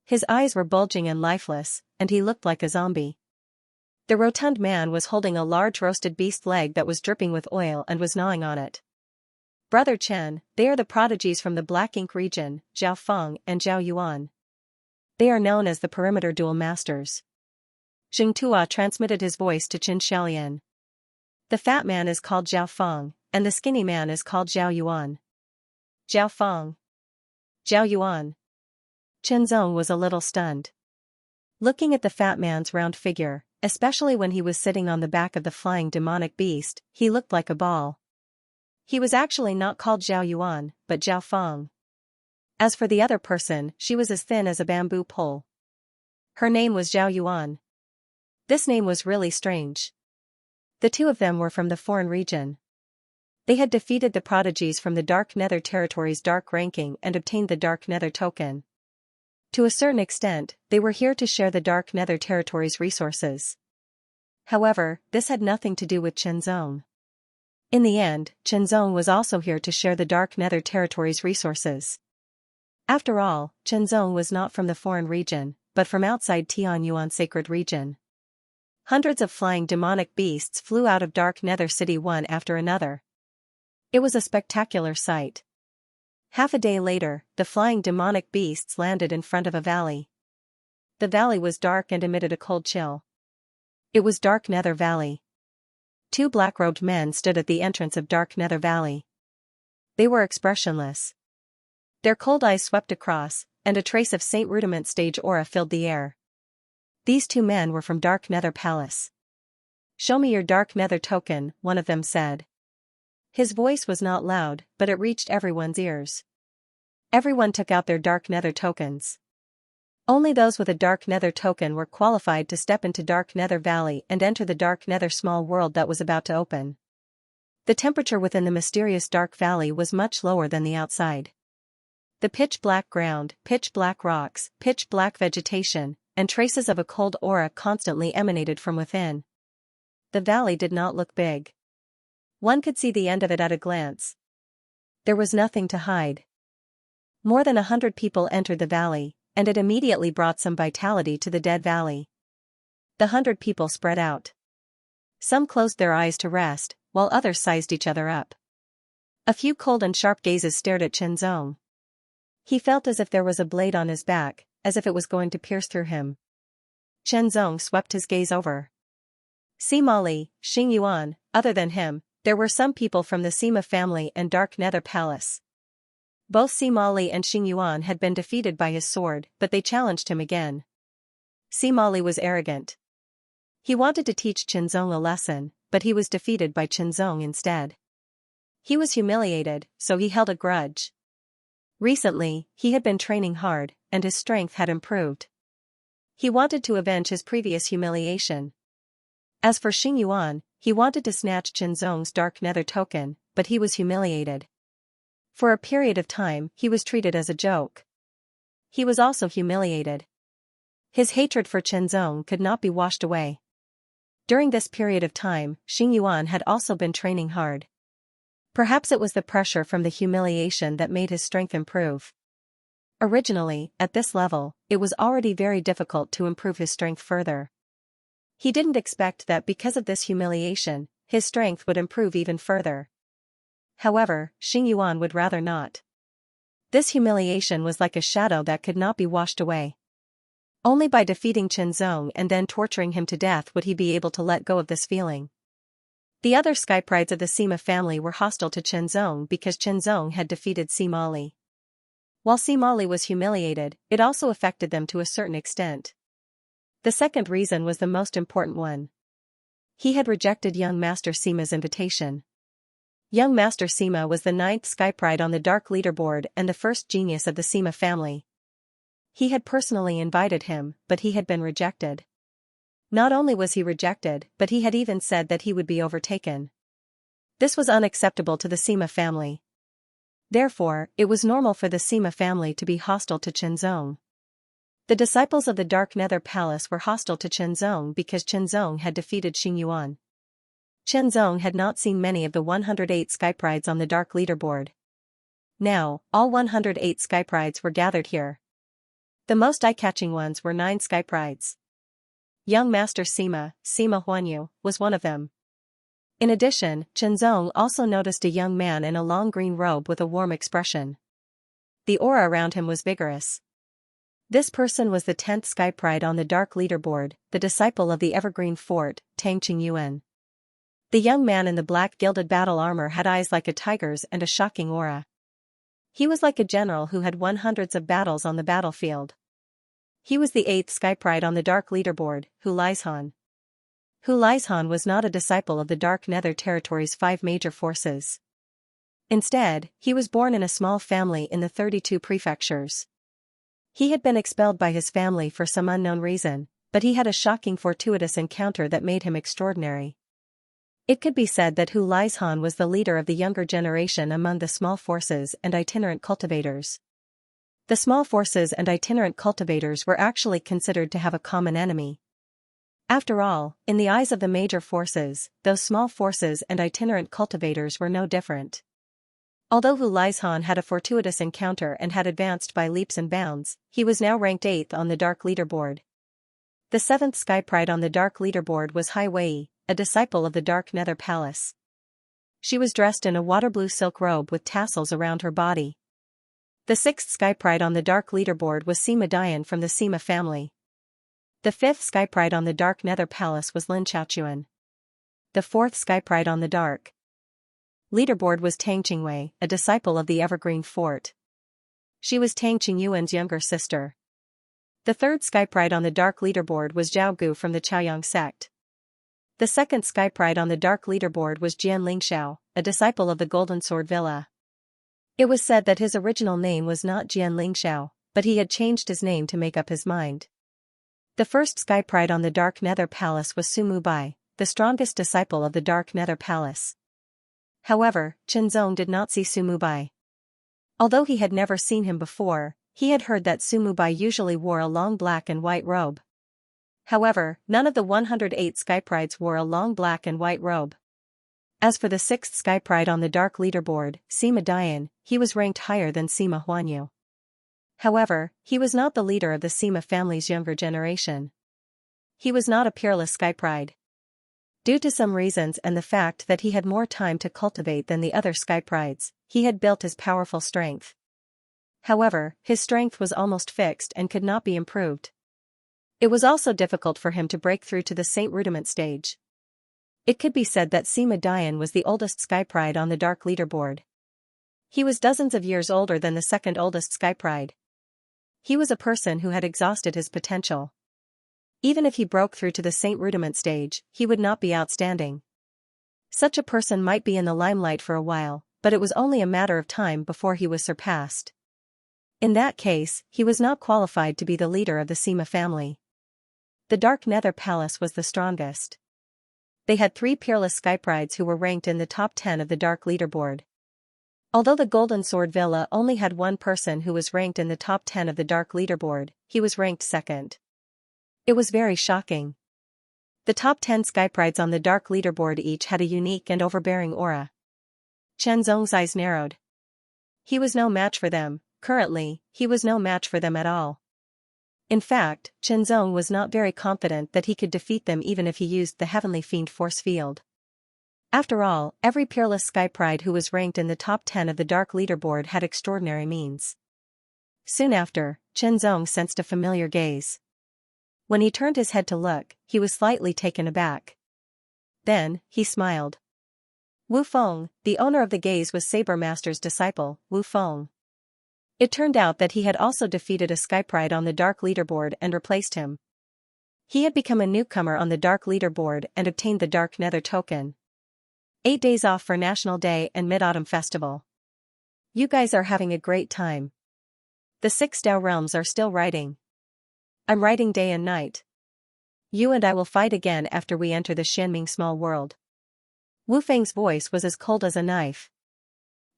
His eyes were bulging and lifeless, and he looked like a zombie. The rotund man was holding a large roasted beast leg that was dripping with oil and was gnawing on it. Brother Chen, they are the prodigies from the Black Ink region, Zhao Feng and Zhao Yuan. They are known as the Perimeter Duel Masters. Xianxia transmitted his voice to Qin Xiaolian. The fat man is called Zhao Feng, and the skinny man is called Zhao Yuan. Zhao Feng. Zhao Yuan. Chenzong was a little stunned. Looking at the fat man's round figure, especially when he was sitting on the back of the flying demonic beast, he looked like a ball. He was actually not called Zhao Yuan, but Zhao Feng. As for the other person, she was as thin as a bamboo pole. Her name was Zhao Yuan. This name was really strange. The 2 of them were from the foreign region. They had defeated the prodigies from the Dark Nether Territory's dark ranking and obtained the Dark Nether token. To a certain extent, they were here to share the Dark Nether Territory's resources. However, this had nothing to do with Chenzong. In the end, Chenzong was also here to share the Dark Nether Territory's resources. After all, Chenzong was not from the foreign region, but from outside Tianyuan Sacred Region. Hundreds of flying demonic beasts flew out of Dark Nether City one after another. It was a spectacular sight. Half a day later, the flying demonic beasts landed in front of a valley. The valley was dark and emitted a cold chill. It was Dark Nether Valley. Two black-robed men stood at the entrance of Dark Nether Valley. They were expressionless. Their cold eyes swept across, and a trace of Saint Rudiment stage aura filled the air. These two men were from Dark Nether Palace. "Show me your Dark Nether token," one of them said. His voice was not loud, but it reached everyone's ears. Everyone took out their Dark Nether tokens. Only those with a Dark Nether token were qualified to step into Dark Nether Valley and enter the Dark Nether small world that was about to open. The temperature within the mysterious Dark Valley was much lower than the outside. The pitch-black ground, pitch-black rocks, pitch-black vegetation, and traces of a cold aura constantly emanated from within. The valley did not look big. One could see the end of it at a glance. There was nothing to hide. More than 100 people entered the valley, and it immediately brought some vitality to the dead valley. The 100 people spread out. Some closed their eyes to rest, while others sized each other up. A few cold and sharp gazes stared at Qianzong. He felt as if there was a blade on his back, as if it was going to pierce through him. Qianzong swept his gaze over. Sima Li, Xingyuan, other than him, there were some people from the Sima family and Dark Nether Palace. Both Sima Li and Xingyuan had been defeated by his sword, but they challenged him again. Sima Li was arrogant. He wanted to teach Qianzong a lesson, but he was defeated by Qianzong instead. He was humiliated, so he held a grudge. Recently, he had been training hard, and his strength had improved. He wanted to avenge his previous humiliation. As for Xingyuan, he wanted to snatch Qianzong's Dark Nether token, but he was humiliated. For a period of time, he was treated as a joke. He was also humiliated. His hatred for Qianzong could not be washed away. During this period of time, Xingyuan had also been training hard. Perhaps it was the pressure from the humiliation that made his strength improve. Originally, at this level, it was already very difficult to improve his strength further. He didn't expect that because of this humiliation, his strength would improve even further. However, Xingyuan would rather not. This humiliation was like a shadow that could not be washed away. Only by defeating Qianzong and then torturing him to death would he be able to let go of this feeling. The other skyprides of the Sima family were hostile to Qianzong because Qianzong had defeated Sima Li. While Sima Li was humiliated, it also affected them to a certain extent. The second reason was the most important one. He had rejected young Master Sima's invitation. Young Master Sima was the 9th skypride on the Dark Leaderboard and the first genius of the Sima family. He had personally invited him, but he had been rejected. Not only was he rejected, but he had even said that he would be overtaken. This was unacceptable to the Sima family. Therefore, it was normal for the Sima family to be hostile to Qianzong. The disciples of the Dark Nether Palace were hostile to Qianzong because Qianzong had defeated Xingyuan. Qianzong had not seen many of the 108 skyprides on the Dark Leaderboard. Now, all 108 skyprides were gathered here. The most eye-catching ones were 9 skyprides. Young Master Sima, Sima Huanyu, was one of them. In addition, Qianzong also noticed a young man in a long green robe with a warm expression. The aura around him was vigorous. This person was the 10th skypride on the Dark Leaderboard, the disciple of the Evergreen Fort, Tang Qingyuan. The young man in the black gilded battle armor had eyes like a tiger's and a shocking aura. He was like a general who had won hundreds of battles on the battlefield. He was the 8th skypride on the Dark Leaderboard, Hu Lizhan. Hu Lizhan was not a disciple of the Dark Nether Territory's 5 major forces. Instead, he was born in a small family in the 32 prefectures. He had been expelled by his family for some unknown reason, but he had a shocking fortuitous encounter that made him extraordinary. It could be said that Hu Lizhan was the leader of the younger generation among the small forces and itinerant cultivators. The small forces and itinerant cultivators were actually considered to have a common enemy. After all, in the eyes of the major forces, those small forces and itinerant cultivators were no different. Although Hu Lizhan had a fortuitous encounter and had advanced by leaps and bounds, he was now ranked 8th on the Dark Leaderboard. The 7th skypride on the Dark Leaderboard was Hai Wei, a disciple of the Dark Nether Palace. She was dressed in a water blue silk robe with tassels around her body. The 6th skypride on the Dark Leaderboard was Sima Dian from the Sima family. The fifth skypride on the dark nether palace was Lin Chaochuan. The fourth skypride on the dark leaderboard was Tang Qingwei, a disciple of the Evergreen Fort. She was Tang Qingyuan's younger sister. The third skypride on the dark leaderboard was Zhao Gu from the Chaoyang sect. The second skypride on the dark leaderboard was Jian Lingxiao, a disciple of the Golden Sword Villa. It was said that his original name was not Jian Lingxiao, but he had changed his name to make up his mind. The first skypride on the dark nether palace was Su Mubai, the strongest disciple of the dark nether palace. However, Qinzong did not see Su Mubai. Although he had never seen him before, he had heard that Su Mubai usually wore a long black and white robe. However, none of the 108 skyprides wore a long black and white robe. As for the sixth skypride on the dark leaderboard, Sima Dian, he was ranked higher than Sima Huanyu. However, he was not the leader of the Sima family's younger generation. He was not a peerless skypride. Due to some reasons and the fact that he had more time to cultivate than the other skyprides, he had built his powerful strength. However, his strength was almost fixed and could not be improved. It was also difficult for him to break through to the Saint Rudiment stage. It could be said that Sima Dian was the oldest skypride on the dark leaderboard. He was dozens of years older than the second oldest skypride. He was a person who had exhausted his potential. Even if he broke through to the Saint Rudiment stage, he would not be outstanding. Such a person might be in the limelight for a while, but it was only a matter of time before he was surpassed. In that case, he was not qualified to be the leader of the Sima family. The Dark Nether Palace was the strongest. They had 3 peerless skyprides who were ranked in the top 10 of the Dark Leaderboard. Although the Golden Sword Villa only had one person who was ranked in the top 10 of the Dark Leaderboard, he was ranked second. It was very shocking. The top 10 skyprides on the Dark Leaderboard each had a unique and overbearing aura. Qinzong's eyes narrowed. He was no match for them. Currently, he was no match for them at all. In fact, Qinzong was not very confident that he could defeat them even if he used the Heavenly Fiend force field. After all, every peerless skypride who was ranked in the top 10 of the Dark Leaderboard had extraordinary means. Soon after, Qinzong sensed a familiar gaze. When he turned his head to look, he was slightly taken aback. Then, he smiled. Wu Feng, the owner of the gaze, was Saber Master's disciple, Wu Feng. It turned out that he had also defeated a skypride on the Dark Leaderboard and replaced him. He had become a newcomer on the Dark Leaderboard and obtained the Dark Nether token. 8 days off for National Day and Mid-Autumn Festival. You guys are having a great time. The 6 Dao realms are still writing. I'm writing day and night. You and I will fight again after we enter the Xianming small world. Wu Feng's voice was as cold as a knife.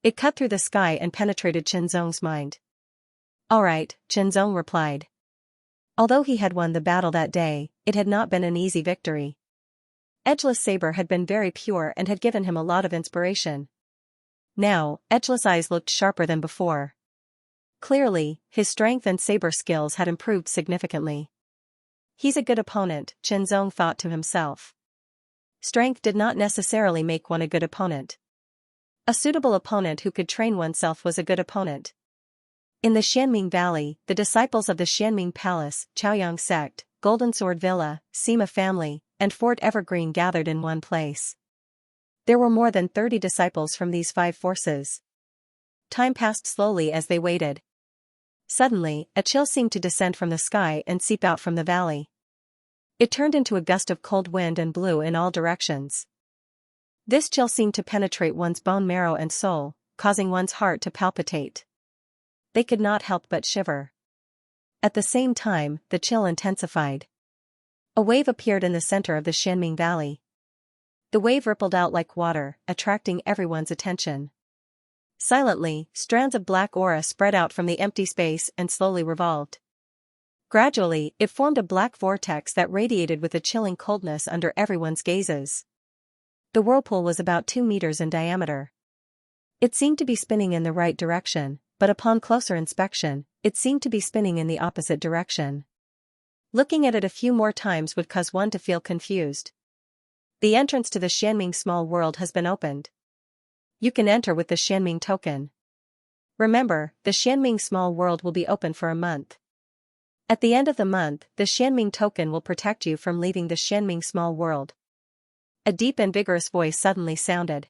It cut through the sky and penetrated Qinzong's mind. All right, Qinzong replied. Although he had won the battle that day, it had not been an easy victory. Edgeless Saber had been very pure and had given him a lot of inspiration. Now, Edgeless Eyes looked sharper than before. Clearly, his strength and saber skills had improved significantly. He's a good opponent, Qinzong thought to himself. Strength did not necessarily make one a good opponent. A suitable opponent who could train oneself was a good opponent. In the Xianming Valley, the disciples of the Xianming Palace, Chaoyang sect, Golden Sword Villa, Sima family, and Fort Evergreen gathered in one place. There were more than 30 disciples from these 5 forces. Time passed slowly as they waited. Suddenly, a chill seemed to descend from the sky and seep out from the valley. It turned into a gust of cold wind and blew in all directions. This chill seemed to penetrate one's bone marrow and soul, causing one's heart to palpitate. They could not help but shiver. At the same time, the chill intensified. A wave appeared in the center of the Xianming Valley. The wave rippled out like water, attracting everyone's attention. Silently, strands of black aura spread out from the empty space and slowly revolved. Gradually, it formed a black vortex that radiated with a chilling coldness under everyone's gazes. The whirlpool was about 2 meters in diameter. It seemed to be spinning in the right direction, but upon closer inspection, it seemed to be spinning in the opposite direction. Looking at it a few more times would cause one to feel confused. The entrance to the Xianming small world has been opened. You can enter with the Xianming token. Remember, the Xianming small world will be open for a month. At the end of the month, the Xianming token will protect you from leaving the Xianming small world. A deep and vigorous voice suddenly sounded.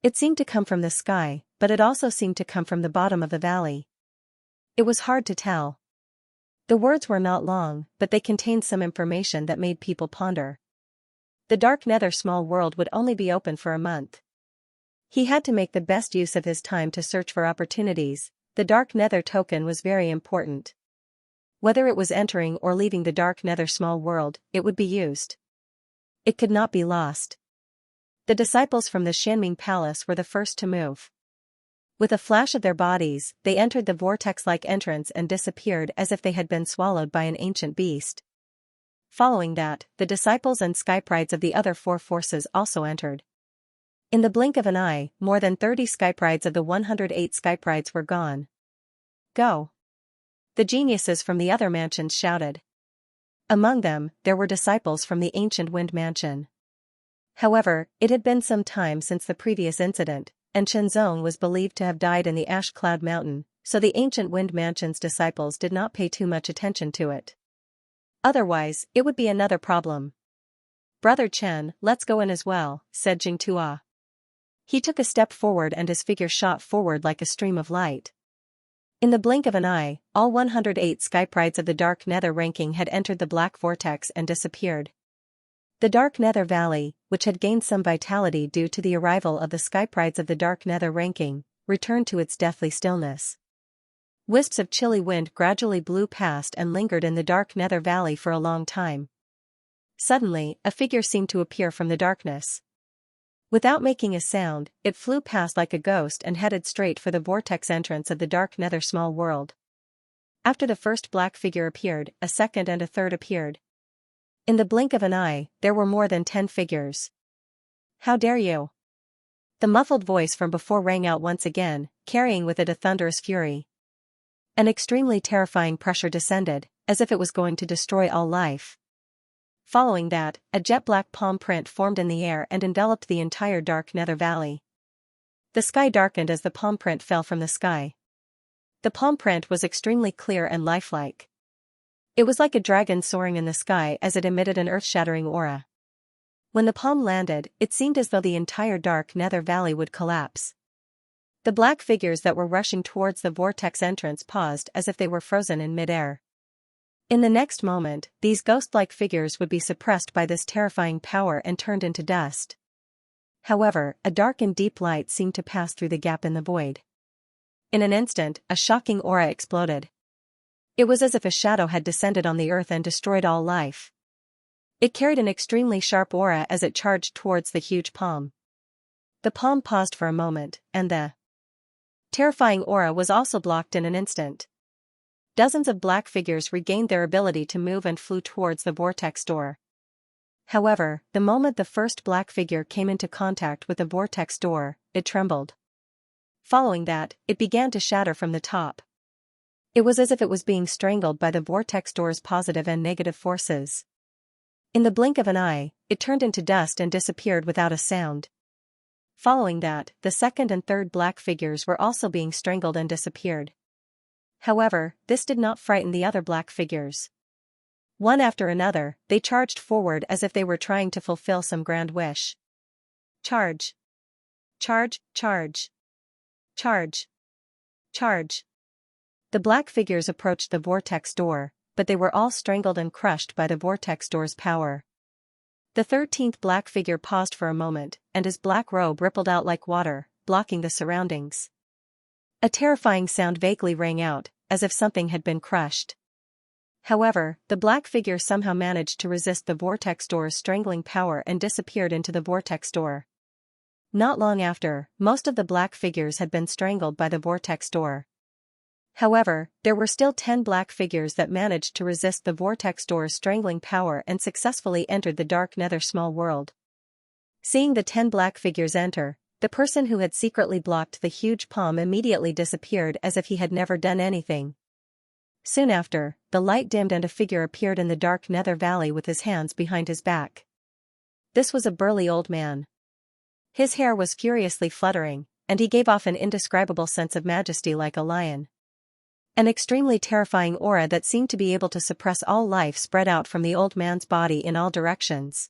It seemed to come from the sky, but it also seemed to come from the bottom of the valley. It was hard to tell. The words were not long, but they contained some information that made people ponder. The dark nether small world would only be open for a month. He had to make the best use of his time to search for opportunities. The dark nether token was very important. Whether it was entering or leaving the dark nether small world, it would be used. It could not be lost. The disciples from the Xianming palace were the first to move. With a flash of their bodies, they entered the vortex-like entrance and disappeared as if they had been swallowed by an ancient beast. Following that, the disciples and skyprides of the other four forces also entered. In the blink of an eye, more than 30 skyprides of the 108 skyprides were gone. Go! The geniuses from the other mansions shouted. Among them, there were disciples from the ancient wind mansion. However, it had been some time since the previous incident, and Shenzong was believed to have died in the Ash Cloud Mountain, so the ancient wind mansion's disciples did not pay too much attention to it. Otherwise, it would be another problem. Brother Chen, let's go in as well, said Jingtua. He took a step forward and his figure shot forward like a stream of light. In the blink of an eye, all 108 skyprides of the Dark Nether ranking had entered the black vortex and disappeared. The Dark Nether Valley, which had gained some vitality due to the arrival of the skyprides of the Dark Nether ranking, returned to its deathly stillness. Wisps of chilly wind gradually blew past and lingered in the Dark Nether Valley for a long time. Suddenly, a figure seemed to appear from the darkness. Without making a sound, it flew past like a ghost and headed straight for the vortex entrance of the Dark Nether small world. After the first black figure appeared, a second and a third appeared. In the blink of an eye, there were more than 10 figures. How dare you? The muffled voice from before rang out once again, carrying with it a thunderous fury. An extremely terrifying pressure descended, as if it was going to destroy all life. Following that, a jet-black palm print formed in the air and enveloped the entire Dark Nether Valley. The sky darkened as the palm print fell from the sky. The palm print was extremely clear and lifelike. It was like a dragon soaring in the sky as it emitted an earth-shattering aura. When the palm landed, it seemed as though the entire Dark Nether Valley would collapse. The black figures that were rushing towards the vortex entrance paused as if they were frozen in mid-air. In the next moment, these ghost-like figures would be suppressed by this terrifying power and turned into dust. However, a dark and deep light seemed to pass through the gap in the void. In an instant, a shocking aura exploded. It was as if a shadow had descended on the earth and destroyed all life. It carried an extremely sharp aura as it charged towards the huge palm. The palm paused for a moment, and the terrifying aura was also blocked in an instant. Dozens of black figures regained their ability to move and flew towards the vortex door. However, the moment the first black figure came into contact with the vortex door, it trembled. Following that, it began to shatter from the top. It was as if it was being strangled by the vortex door's positive and negative forces. In the blink of an eye, it turned into dust and disappeared without a sound. Following that, the second and third black figures were also being strangled and disappeared. However, this did not frighten the other black figures. One after another, they charged forward as if they were trying to fulfill some grand wish. Charge! Charge, charge! Charge! Charge! The black figures approached the vortex door, but they were all strangled and crushed by the vortex door's power. The 13th black figure paused for a moment, and his black robe rippled out like water, blocking the surroundings. A terrifying sound vaguely rang out, as if something had been crushed. However, the black figure somehow managed to resist the vortex door's strangling power and disappeared into the vortex door. Not long after, most of the black figures had been strangled by the vortex door. However, there were still 10 black figures that managed to resist the vortex door's strangling power and successfully entered the Dark Nether small world. Seeing the 10 black figures enter, the person who had secretly blocked the huge palm immediately disappeared as if he had never done anything. Soon after, the light dimmed and a figure appeared in the Dark Nether Valley with his hands behind his back. This was a burly old man. His hair was furiously fluttering, and he gave off an indescribable sense of majesty like a lion. An extremely terrifying aura that seemed to be able to suppress all life spread out from the old man's body in all directions.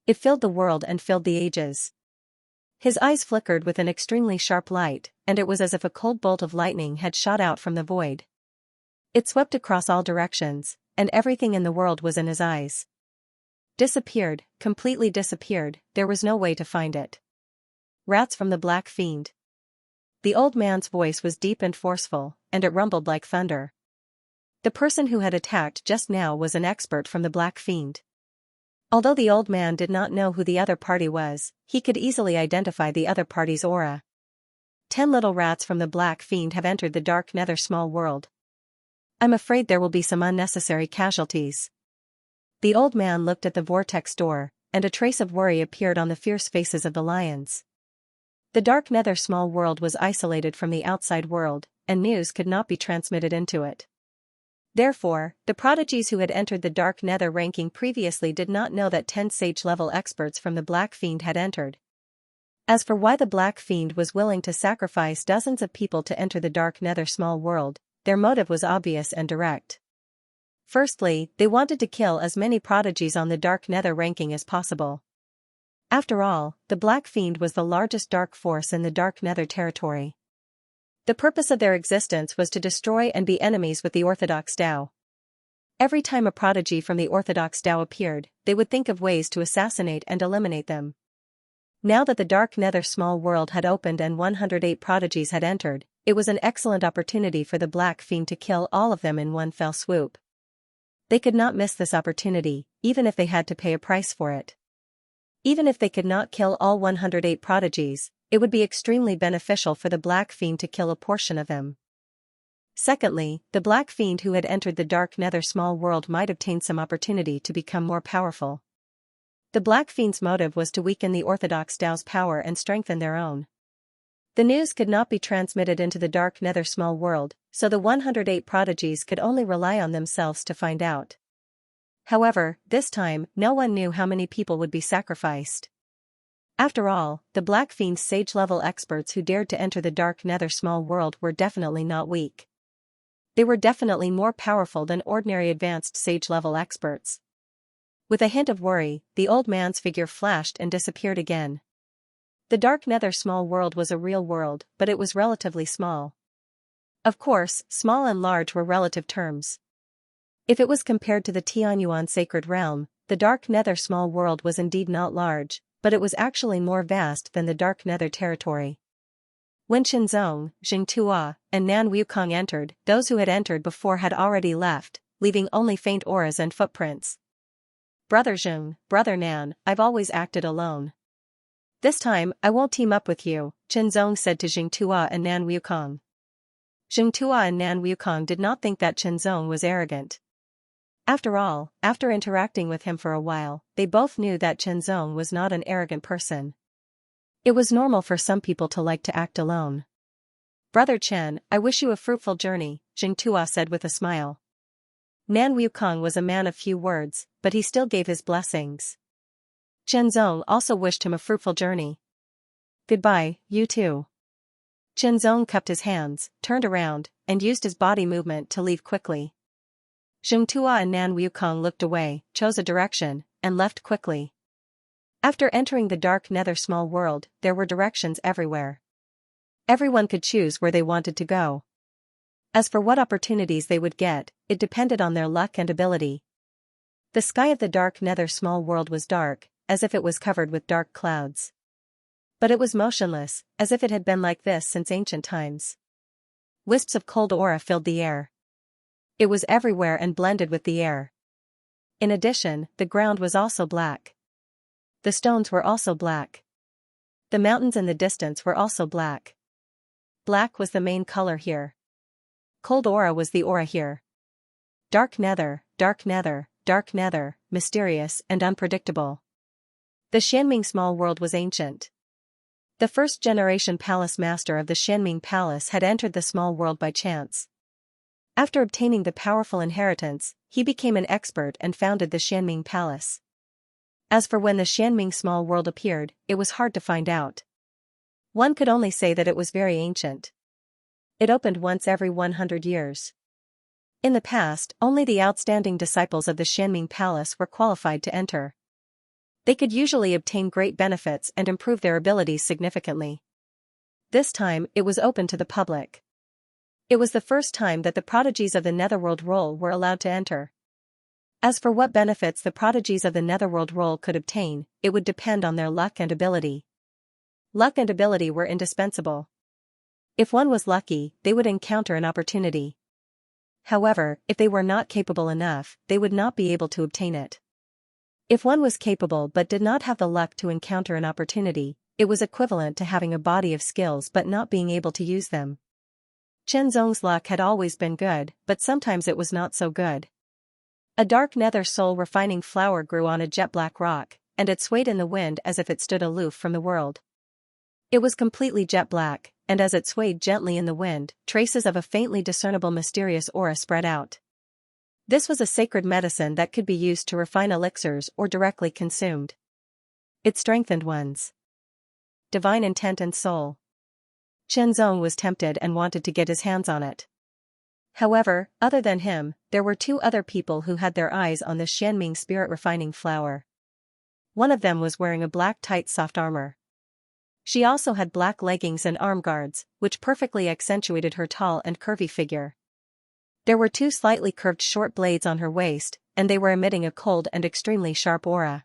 It filled the world and filled the ages. His eyes flickered with an extremely sharp light, and it was as if a cold bolt of lightning had shot out from the void. It swept across all directions, and everything in the world was in his eyes. Disappeared, completely disappeared, there was no way to find it. Rats from the Black Fiend. The old man's voice was deep and forceful, and it rumbled like thunder. The person who had attacked just now was an expert from the Black Fiend. Although the old man did not know who the other party was, he could easily identify the other party's aura. 10 little rats from the Black Fiend have entered the dark nether small world. I'm afraid there will be some unnecessary casualties. The old man looked at the vortex door, and a trace of worry appeared on the fierce faces of the lions. The dark nether small world was isolated from the outside world, and news could not be transmitted into it. Therefore, the prodigies who had entered the dark nether ranking previously did not know that 10 sage-level experts from the Black Fiend had entered. As for why the Black Fiend was willing to sacrifice dozens of people to enter the dark nether small world, their motive was obvious and direct. Firstly, they wanted to kill as many prodigies on the dark nether ranking as possible. After all, the Black Fiend was the largest dark force in the dark nether territory. The purpose of their existence was to destroy and be enemies with the Orthodox Tao. Every time a prodigy from the Orthodox Tao appeared, they would think of ways to assassinate and eliminate them. Now that the dark nether small world had opened and 108 prodigies had entered, it was an excellent opportunity for the Black Fiend to kill all of them in one fell swoop. They could not miss this opportunity, even if they had to pay a price for it. Even if they could not kill all 108 prodigies, it would be extremely beneficial for the Black Fiend to kill a portion of them. Secondly, the Black Fiend who had entered the dark nether small world might obtain some opportunity to become more powerful. The Black Fiend's motive was to weaken the Orthodox Tao's power and strengthen their own. The news could not be transmitted into the dark nether small world, so the 108 prodigies could only rely on themselves to find out. However, this time, no one knew how many people would be sacrificed. After all, the Black Fiend's sage-level experts who dared to enter the dark nether small world were definitely not weak. They were definitely more powerful than ordinary advanced sage-level experts. With a hint of worry, the old man's figure flashed and disappeared again. The dark nether small world was a real world, but it was relatively small. Of course, small and large were relative terms. If it was compared to the Tianyuan sacred realm, the dark nether small world was indeed not large, but it was actually more vast than the dark nether territory. When Qinzong, Jingtua, and Nan Wukong entered, those who had entered before had already left, leaving only faint auras and footprints. Brother Jing, Brother Nan, I've always acted alone. This time, I won't team up with you, Qinzong said to Jingtua and Nan Wukong. Jingtua and Nan Wukong did not think that Qinzong was arrogant. After all, after interacting with him for a while, they both knew that Qinzong was not an arrogant person. It was normal for some people to like to act alone. Brother Chen, I wish you a fruitful journey, Jingtua said with a smile. Nan Wukong was a man of few words, but he still gave his blessings. Qinzong also wished him a fruitful journey. Goodbye, you too. Qinzong cupped his hands, turned around, and used his body movement to leave quickly. Jingtua and Nan Wukong looked away, chose a direction, and left quickly. After entering the dark nether small world, there were directions everywhere. Everyone could choose where they wanted to go. As for what opportunities they would get, it depended on their luck and ability. The sky of the dark nether small world was dark, as if it was covered with dark clouds. But it was motionless, as if it had been like this since ancient times. Wisps of cold aura filled the air. It was everywhere and blended with the air. In addition, the ground was also black. The stones were also black. The mountains in the distance were also black. Black was the main color here. Cold aura was the aura here. Dark nether, dark nether, dark nether, mysterious and unpredictable. The Xianming small world was ancient. The first-generation palace master of the Xianming Palace had entered the small world by chance. After obtaining the powerful inheritance, he became an expert and founded the Xianming Palace. As for when the Xianming small world appeared, it was hard to find out. One could only say that it was very ancient. It opened once every 100 years. In the past, only the outstanding disciples of the Xianming Palace were qualified to enter. They could usually obtain great benefits and improve their abilities significantly. This time, it was open to the public. It was the first time that the prodigies of the Netherworld role were allowed to enter. As for what benefits the prodigies of the Netherworld role could obtain, it would depend on their luck and ability. Luck and ability were indispensable. If one was lucky, they would encounter an opportunity. However, if they were not capable enough, they would not be able to obtain it. If one was capable but did not have the luck to encounter an opportunity, it was equivalent to having a body of skills but not being able to use them. Chen Zong's luck had always been good, but sometimes it was not so good. A dark nether soul refining flower grew on a jet-black rock, and it swayed in the wind as if it stood aloof from the world. It was completely jet-black, and as it swayed gently in the wind, traces of a faintly discernible mysterious aura spread out. This was a sacred medicine that could be used to refine elixirs or directly consumed. It strengthened one's divine intent and soul. Chen Zong was tempted and wanted to get his hands on it. However, other than him, there were two other people who had their eyes on the Xianming spirit refining flower. One of them was wearing a black tight soft armor. She also had black leggings and arm guards, which perfectly accentuated her tall and curvy figure. There were two slightly curved short blades on her waist, and they were emitting a cold and extremely sharp aura.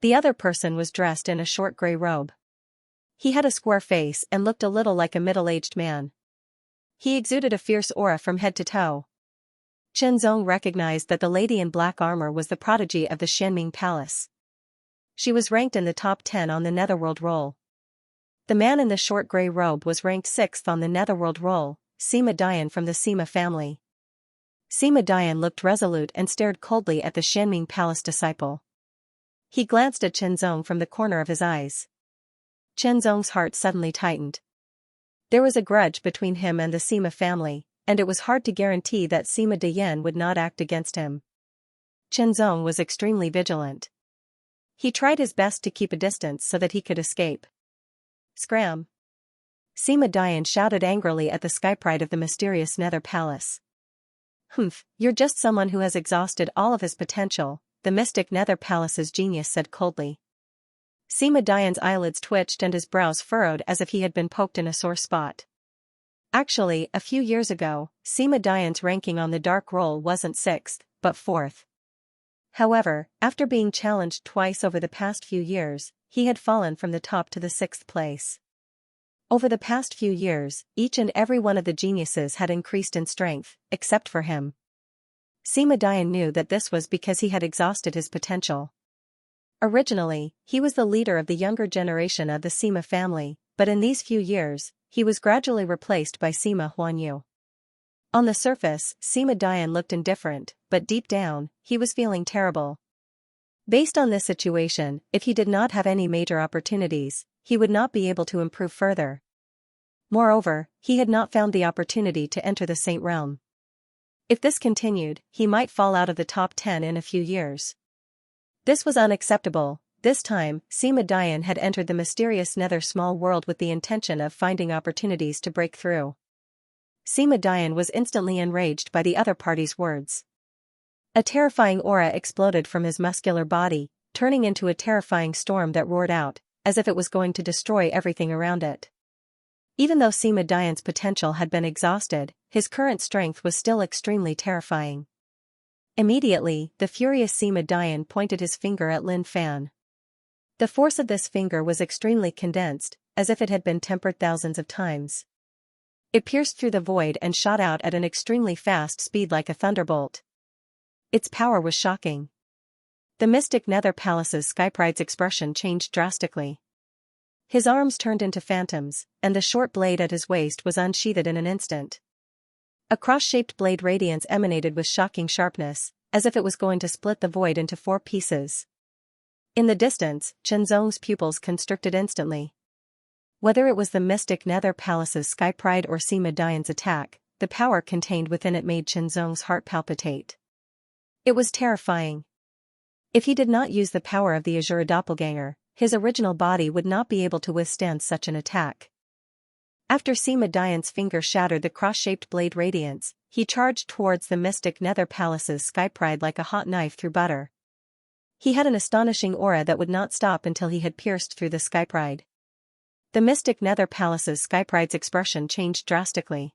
The other person was dressed in a short gray robe. He had a square face and looked a little like a middle-aged man. He exuded a fierce aura from head to toe. Chen Zong recognized that the lady in black armor was the prodigy of the Xianming Palace. She was ranked in the top 10 on the Netherworld roll. The man in the short gray robe was ranked 6th on the Netherworld roll, Sima Dian from the Sima family. Sima Dian looked resolute and stared coldly at the Xianming Palace disciple. He glanced at Chen Zong from the corner of his eyes. Chen Zong's heart suddenly tightened. There was a grudge between him and the Sima family, and it was hard to guarantee that Sima Dian would not act against him. Chen Zong was extremely vigilant. He tried his best to keep a distance so that he could escape. Scram! Sima Dian shouted angrily at the skypride of the mysterious Nether Palace. Humph, you're just someone who has exhausted all of his potential, the mystic Nether Palace's genius said coldly. Sima Dian's eyelids twitched and his brows furrowed as if he had been poked in a sore spot. Actually, a few years ago, Sima Dian's ranking on the dark roll wasn't 6th, but 4th. However, after being challenged twice over the past few years, he had fallen from the top to the 6th place. Over the past few years, each and every one of the geniuses had increased in strength, except for him. Sima Dian knew that this was because he had exhausted his potential. Originally, he was the leader of the younger generation of the Sima family, but in these few years, he was gradually replaced by Sima Huanyu. On the surface, Sima Dian looked indifferent, but deep down, he was feeling terrible. Based on this situation, if he did not have any major opportunities, he would not be able to improve further. Moreover, he had not found the opportunity to enter the Saint Realm. If this continued, he might fall out of the top 10 in a few years. This was unacceptable. This time, Sima Dian had entered the mysterious Nether small world with the intention of finding opportunities to break through. Sima Dian was instantly enraged by the other party's words. A terrifying aura exploded from his muscular body, turning into a terrifying storm that roared out, as if it was going to destroy everything around it. Even though Sima Dian's potential had been exhausted, his current strength was still extremely terrifying. Immediately, the furious Sima Dian pointed his finger at Lin Fan. The force of this finger was extremely condensed, as if it had been tempered thousands of times. It pierced through the void and shot out at an extremely fast speed like a thunderbolt. Its power was shocking. The mystic Nether Palace's skypride's expression changed drastically. His arms turned into phantoms, and the short blade at his waist was unsheathed in an instant. A cross-shaped blade radiance emanated with shocking sharpness, as if it was going to split the void into 4 pieces. In the distance, Chen Zong's pupils constricted instantly. Whether it was the mystic Nether Palace's skypride or Sima Dian's attack, the power contained within it made Chen Zong's heart palpitate. It was terrifying. If he did not use the power of the Azure Doppelganger, his original body would not be able to withstand such an attack. After Sima Dian's finger shattered the cross-shaped blade radiance, he charged towards the mystic Nether Palace's sky pride like a hot knife through butter. He had an astonishing aura that would not stop until he had pierced through the sky pride. The mystic Nether Palace's sky pride's expression changed drastically.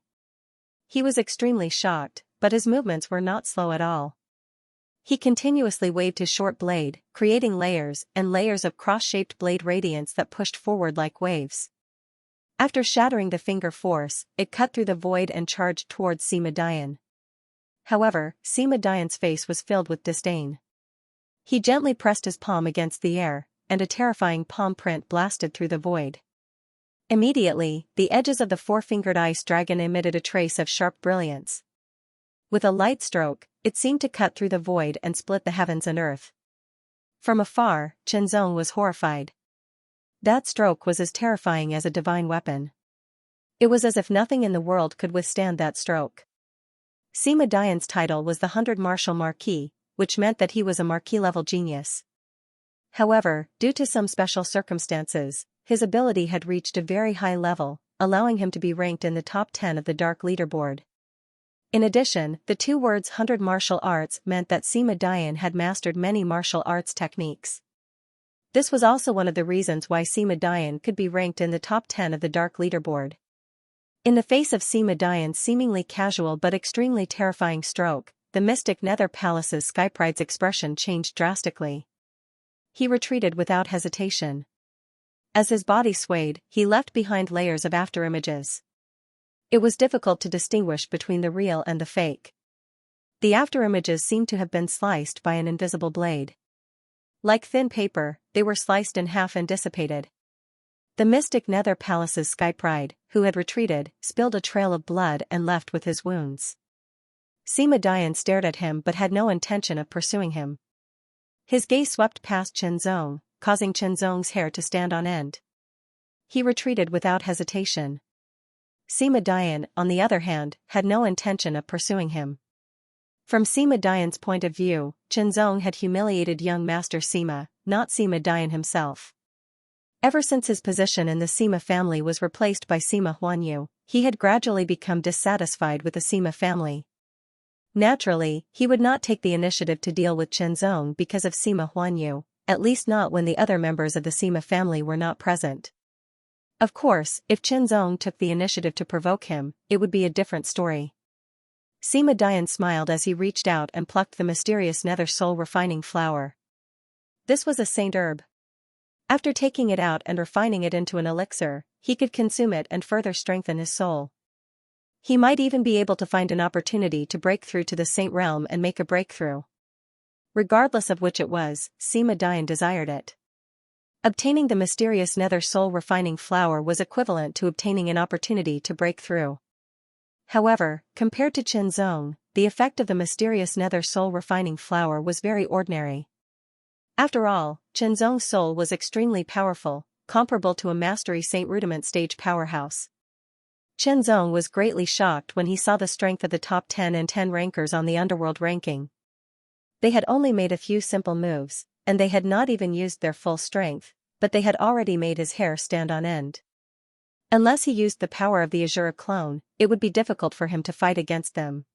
He was extremely shocked, but his movements were not slow at all. He continuously waved his short blade, creating layers and layers of cross-shaped blade radiance that pushed forward like waves. After shattering the finger force, it cut through the void and charged towards Sima Dian. However, Sima Dian's face was filled with disdain. He gently pressed his palm against the air, and a terrifying palm print blasted through the void. Immediately, the edges of the four-fingered ice dragon emitted a trace of sharp brilliance. With a light stroke, it seemed to cut through the void and split the heavens and earth. From afar, Chenzong was horrified. That stroke was as terrifying as a divine weapon. It was as if nothing in the world could withstand that stroke. Sima Dian's title was the 100 Martial Marquis, which meant that he was a Marquis-level genius. However, due to some special circumstances, his ability had reached a very high level, allowing him to be ranked in the top 10 of the Dark Leaderboard. In addition, the two words 100 martial arts meant that Sima Dian had mastered many martial arts techniques. This was also one of the reasons why Sima Dian could be ranked in the top 10 of the Dark Leaderboard. In the face of Sima Dian's seemingly casual but extremely terrifying stroke, the mystic Nether Palace's sky pride's expression changed drastically. He retreated without hesitation. As his body swayed, he left behind layers of afterimages. It was difficult to distinguish between the real and the fake. The afterimages seemed to have been sliced by an invisible blade. Like thin paper, they were sliced in half and dissipated. The mystic Nether Palace's sky pride, who had retreated, spilled a trail of blood and left with his wounds. Sima Dian stared at him but had no intention of pursuing him. His gaze swept past Chenzong, causing Chenzong's hair to stand on end. He retreated without hesitation. Sima Dian, on the other hand, had no intention of pursuing him. From Sima Dian's point of view, Chenzong had humiliated young Master Sima, not Sima Dian himself. Ever since his position in the Sima family was replaced by Sima Huanyu, he had gradually become dissatisfied with the Sima family. Naturally, he would not take the initiative to deal with Chenzong because of Sima Huanyu, at least not when the other members of the Sima family were not present. Of course, if Chenzong took the initiative to provoke him, it would be a different story. Sima Dian smiled as he reached out and plucked the mysterious nether soul refining flower. This was a saint herb. After taking it out and refining it into an elixir, he could consume it and further strengthen his soul. He might even be able to find an opportunity to break through to the saint realm and make a breakthrough. Regardless of which it was, Sima Dian desired it. Obtaining the mysterious nether soul refining flower was equivalent to obtaining an opportunity to break through. However, compared to Chenzong, the effect of the mysterious nether soul refining flower was very ordinary. After all, Chenzong's soul was extremely powerful, comparable to a Mastery Saint Rudiment stage powerhouse. Chenzong was greatly shocked when he saw the strength of the top 10 and 10 rankers on the underworld ranking. They had only made a few simple moves, and they had not even used their full strength, but they had already made his hair stand on end. Unless he used the power of the Azure clone, it would be difficult for him to fight against them.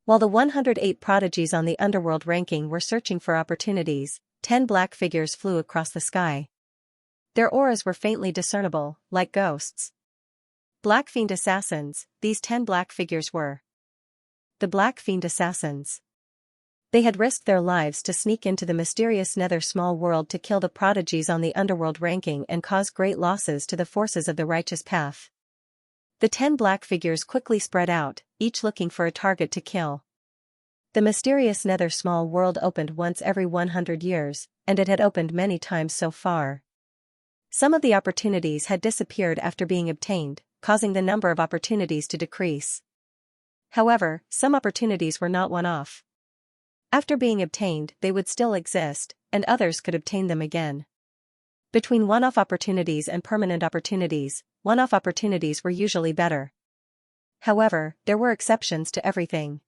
While the 108 prodigies on the underworld ranking were searching for opportunities, 10 black figures flew across the sky. Their auras were faintly discernible, like ghosts. Black Fiend Assassins, these 10 black figures were. The Black Fiend Assassins. They had risked their lives to sneak into the mysterious nether small world to kill the prodigies on the underworld ranking and cause great losses to the forces of the righteous path. The 10 black figures quickly spread out, each looking for a target to kill. The mysterious nether small world opened once every 100 years, and it had opened many times so far. Some of the opportunities had disappeared after being obtained, causing the number of opportunities to decrease. However, some opportunities were not one-off. After being obtained, they would still exist, and others could obtain them again. Between one-off opportunities and permanent opportunities, one-off opportunities were usually better. However, there were exceptions to everything.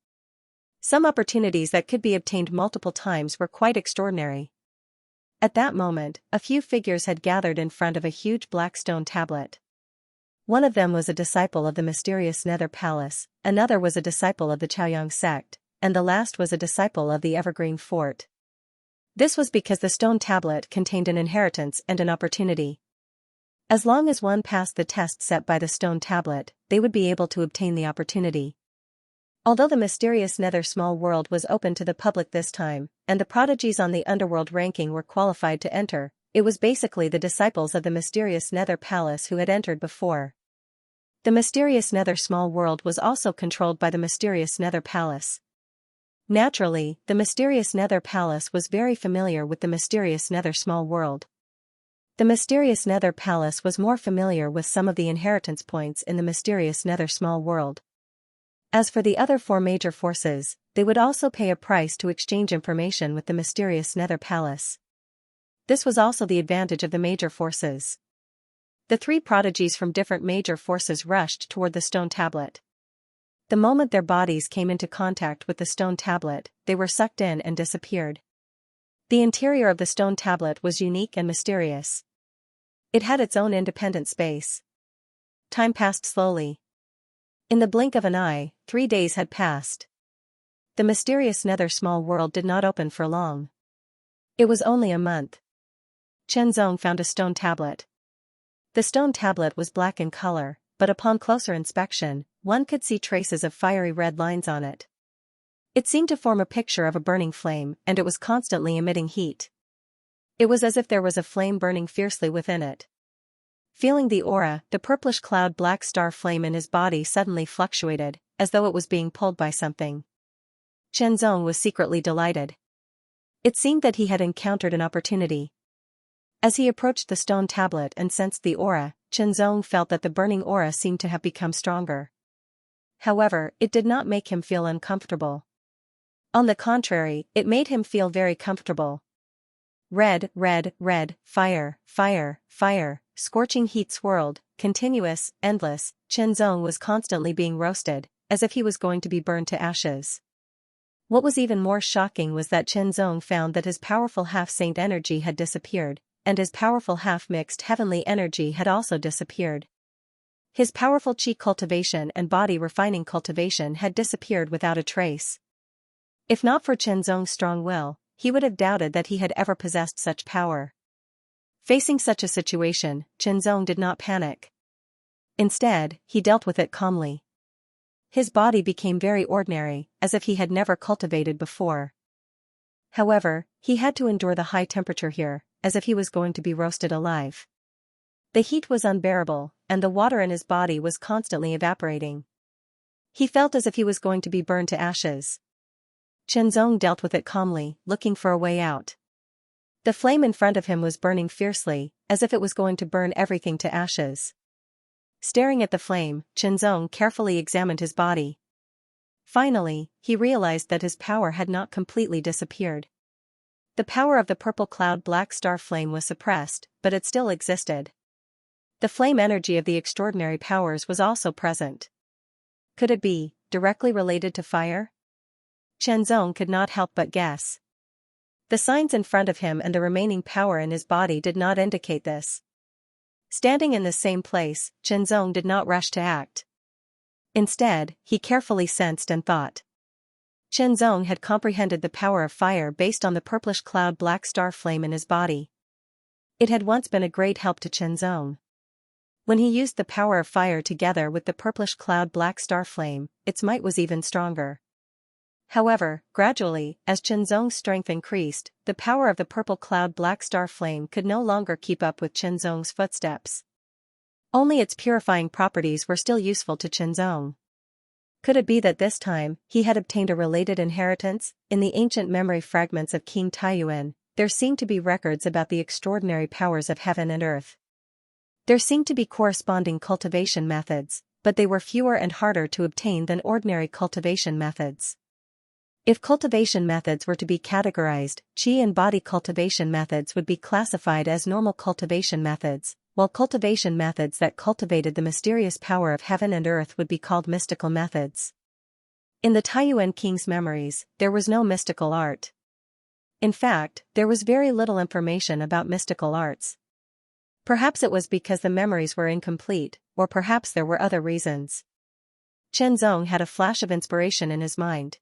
Some opportunities that could be obtained multiple times were quite extraordinary. At that moment, a few figures had gathered in front of a huge black stone tablet. One of them was a disciple of the mysterious Nether Palace, another was a disciple of the Chaoyang sect, and the last was a disciple of the Evergreen Fort. This was because the stone tablet contained an inheritance and an opportunity. As long as one passed the test set by the stone tablet, they would be able to obtain the opportunity. Although the mysterious Nether Small World was open to the public this time, and the prodigies on the underworld ranking were qualified to enter, it was basically the disciples of the mysterious Nether Palace who had entered before. The mysterious Nether Small World was also controlled by the mysterious Nether Palace. Naturally, the mysterious Nether Palace was very familiar with the mysterious Nether Small World. The mysterious Nether Palace was more familiar with some of the inheritance points in the mysterious Nether Small World. As for the other four major forces, they would also pay a price to exchange information with the mysterious Nether Palace. This was also the advantage of the major forces. The three prodigies from different major forces rushed toward the stone tablet. The moment their bodies came into contact with the stone tablet, they were sucked in and disappeared. The interior of the stone tablet was unique and mysterious. It had its own independent space. Time passed slowly. In the blink of an eye, 3 days had passed. The mysterious Nether Small World did not open for long. It was only a month. Chen Zong found a stone tablet. The stone tablet was black in color, but upon closer inspection, one could see traces of fiery red lines on it. It seemed to form a picture of a burning flame, and it was constantly emitting heat. It was as if there was a flame burning fiercely within it. Feeling the aura, the purplish cloud black star flame in his body suddenly fluctuated, as though it was being pulled by something. Chen Zong was secretly delighted. It seemed that he had encountered an opportunity. As he approached the stone tablet and sensed the aura, Chen Zong felt that the burning aura seemed to have become stronger. However, it did not make him feel uncomfortable. On the contrary, it made him feel very comfortable. Red, red, red, fire, fire, fire, scorching heat swirled, continuous, endless. Chen Zong was constantly being roasted, as if he was going to be burned to ashes. What was even more shocking was that Chen Zong found that his powerful half-saint energy had disappeared, and his powerful half-mixed heavenly energy had also disappeared. His powerful qi cultivation and body refining cultivation had disappeared without a trace. If not for Chen Zong's strong will, he would have doubted that he had ever possessed such power. Facing such a situation, Chen Zong did not panic. Instead, he dealt with it calmly. His body became very ordinary, as if he had never cultivated before. However, he had to endure the high temperature here, as if he was going to be roasted alive. The heat was unbearable, and the water in his body was constantly evaporating. He felt as if he was going to be burned to ashes. Chen Zong dealt with it calmly, looking for a way out. The flame in front of him was burning fiercely, as if it was going to burn everything to ashes. Staring at the flame, Chen Zong carefully examined his body. Finally, he realized that his power had not completely disappeared. The power of the purple cloud black star flame was suppressed, but it still existed. The flame energy of the extraordinary powers was also present. Could it be directly related to fire? Chen Zong could not help but guess. The signs in front of him and the remaining power in his body did not indicate this. Standing in the same place, Chen Zong did not rush to act. Instead, he carefully sensed and thought. Chen Zong had comprehended the power of fire based on the purplish cloud black star flame in his body. It had once been a great help to Chen Zong. When he used the power of fire together with the purplish cloud black star flame, its might was even stronger. However, gradually, as Chen Zong's strength increased, the power of the purple cloud black star flame could no longer keep up with Chen Zong's footsteps. Only its purifying properties were still useful to Chen Zong. Could it be that this time, he had obtained a related inheritance? In the ancient memory fragments of King Taiyuan, there seemed to be records about the extraordinary powers of heaven and earth. There seemed to be corresponding cultivation methods, but they were fewer and harder to obtain than ordinary cultivation methods. If cultivation methods were to be categorized, qi and body cultivation methods would be classified as normal cultivation methods, while cultivation methods that cultivated the mysterious power of heaven and earth would be called mystical methods. In the Taiyuan king's memories, there was no mystical art. In fact, there was very little information about mystical arts. Perhaps it was because the memories were incomplete, or perhaps there were other reasons. Chen Zong had a flash of inspiration in his mind.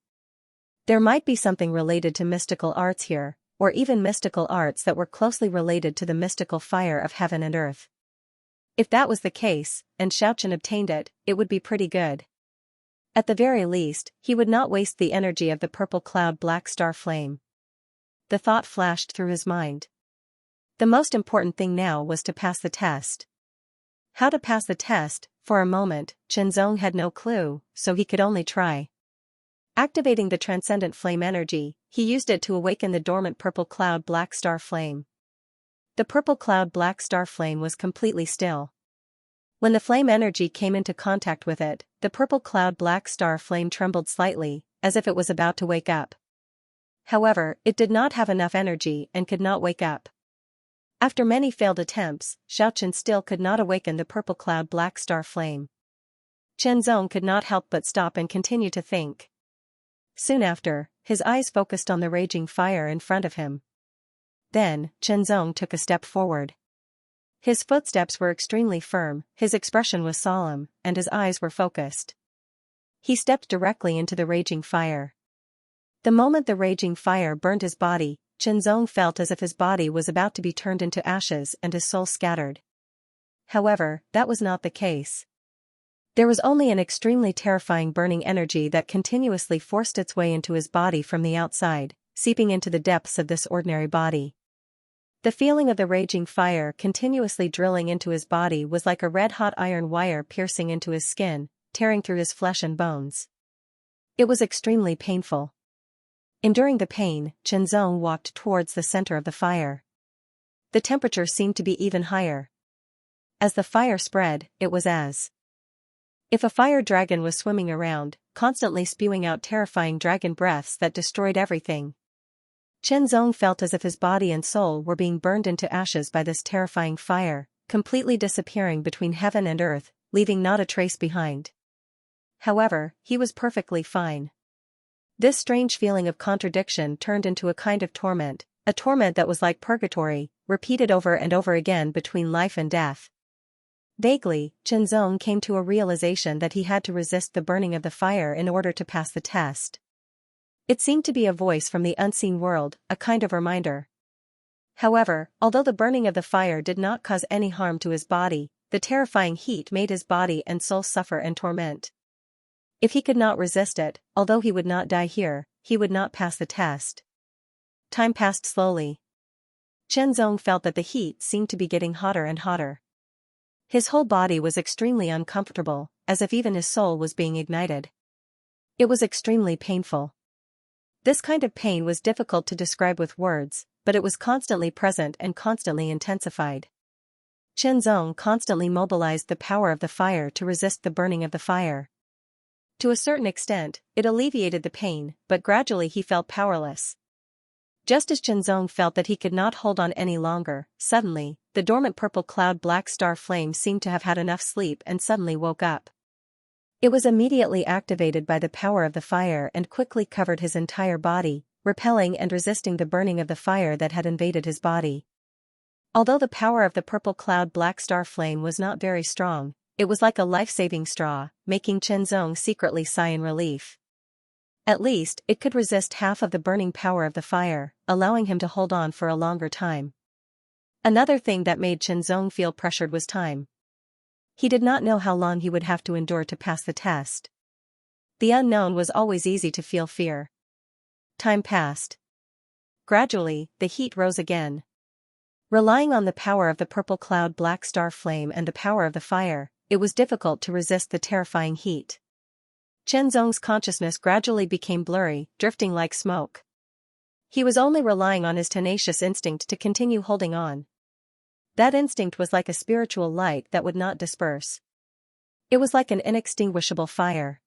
There might be something related to mystical arts here, or even mystical arts that were closely related to the mystical fire of heaven and earth. If that was the case, and Xiaochen obtained it, it would be pretty good. At the very least, he would not waste the energy of the purple cloud black star flame. The thought flashed through his mind. The most important thing now was to pass the test. How to pass the test? For a moment, Chen Zong had no clue, so he could only try. Activating the transcendent flame energy, he used it to awaken the dormant purple cloud black star flame. The purple cloud black star flame was completely still. When the flame energy came into contact with it, the purple cloud black star flame trembled slightly, as if it was about to wake up. However, it did not have enough energy and could not wake up. After many failed attempts, Xiaochen still could not awaken the purple cloud black star flame. Chen Zong could not help but stop and continue to think. Soon after, his eyes focused on the raging fire in front of him. Then, Chen Zong took a step forward. His footsteps were extremely firm, his expression was solemn, and his eyes were focused. He stepped directly into the raging fire. The moment the raging fire burned his body, Chen Zong felt as if his body was about to be turned into ashes and his soul scattered. However, that was not the case. There was only an extremely terrifying burning energy that continuously forced its way into his body from the outside, seeping into the depths of this ordinary body. The feeling of the raging fire continuously drilling into his body was like a red-hot iron wire piercing into his skin, tearing through his flesh and bones. It was extremely painful. Enduring the pain, Chen Zong walked towards the center of the fire. The temperature seemed to be even higher. As the fire spread, it was as if a fire dragon was swimming around, constantly spewing out terrifying dragon breaths that destroyed everything. Chen Zong felt as if his body and soul were being burned into ashes by this terrifying fire, completely disappearing between heaven and earth, leaving not a trace behind. However, he was perfectly fine. This strange feeling of contradiction turned into a kind of torment, a torment that was like purgatory, repeated over and over again between life and death. Vaguely, Chen Zong came to a realization that he had to resist the burning of the fire in order to pass the test. It seemed to be a voice from the unseen world, a kind of reminder. However, although the burning of the fire did not cause any harm to his body, the terrifying heat made his body and soul suffer and torment. If he could not resist it, although he would not die here, he would not pass the test. Time passed slowly. Chen Zong felt that the heat seemed to be getting hotter and hotter. His whole body was extremely uncomfortable, as if even his soul was being ignited. It was extremely painful. This kind of pain was difficult to describe with words, but it was constantly present and constantly intensified. Chen Zong constantly mobilized the power of the fire to resist the burning of the fire. To a certain extent, it alleviated the pain, but gradually he felt powerless. Just as Chen Zong felt that he could not hold on any longer, suddenly, the dormant purple cloud black star flame seemed to have had enough sleep and suddenly woke up. It was immediately activated by the power of the fire and quickly covered his entire body, repelling and resisting the burning of the fire that had invaded his body. Although the power of the purple cloud black star flame was not very strong, it was like a life-saving straw, making Chen Zong secretly sigh in relief. At least, it could resist half of the burning power of the fire, allowing him to hold on for a longer time. Another thing that made Chen Zong feel pressured was time. He did not know how long he would have to endure to pass the test. The unknown was always easy to feel fear. Time passed. Gradually, the heat rose again. Relying on the power of the purple cloud black star flame and the power of the fire, it was difficult to resist the terrifying heat. Chen Zong's consciousness gradually became blurry, drifting like smoke. He was only relying on his tenacious instinct to continue holding on. That instinct was like a spiritual light that would not disperse. It was like an inextinguishable fire.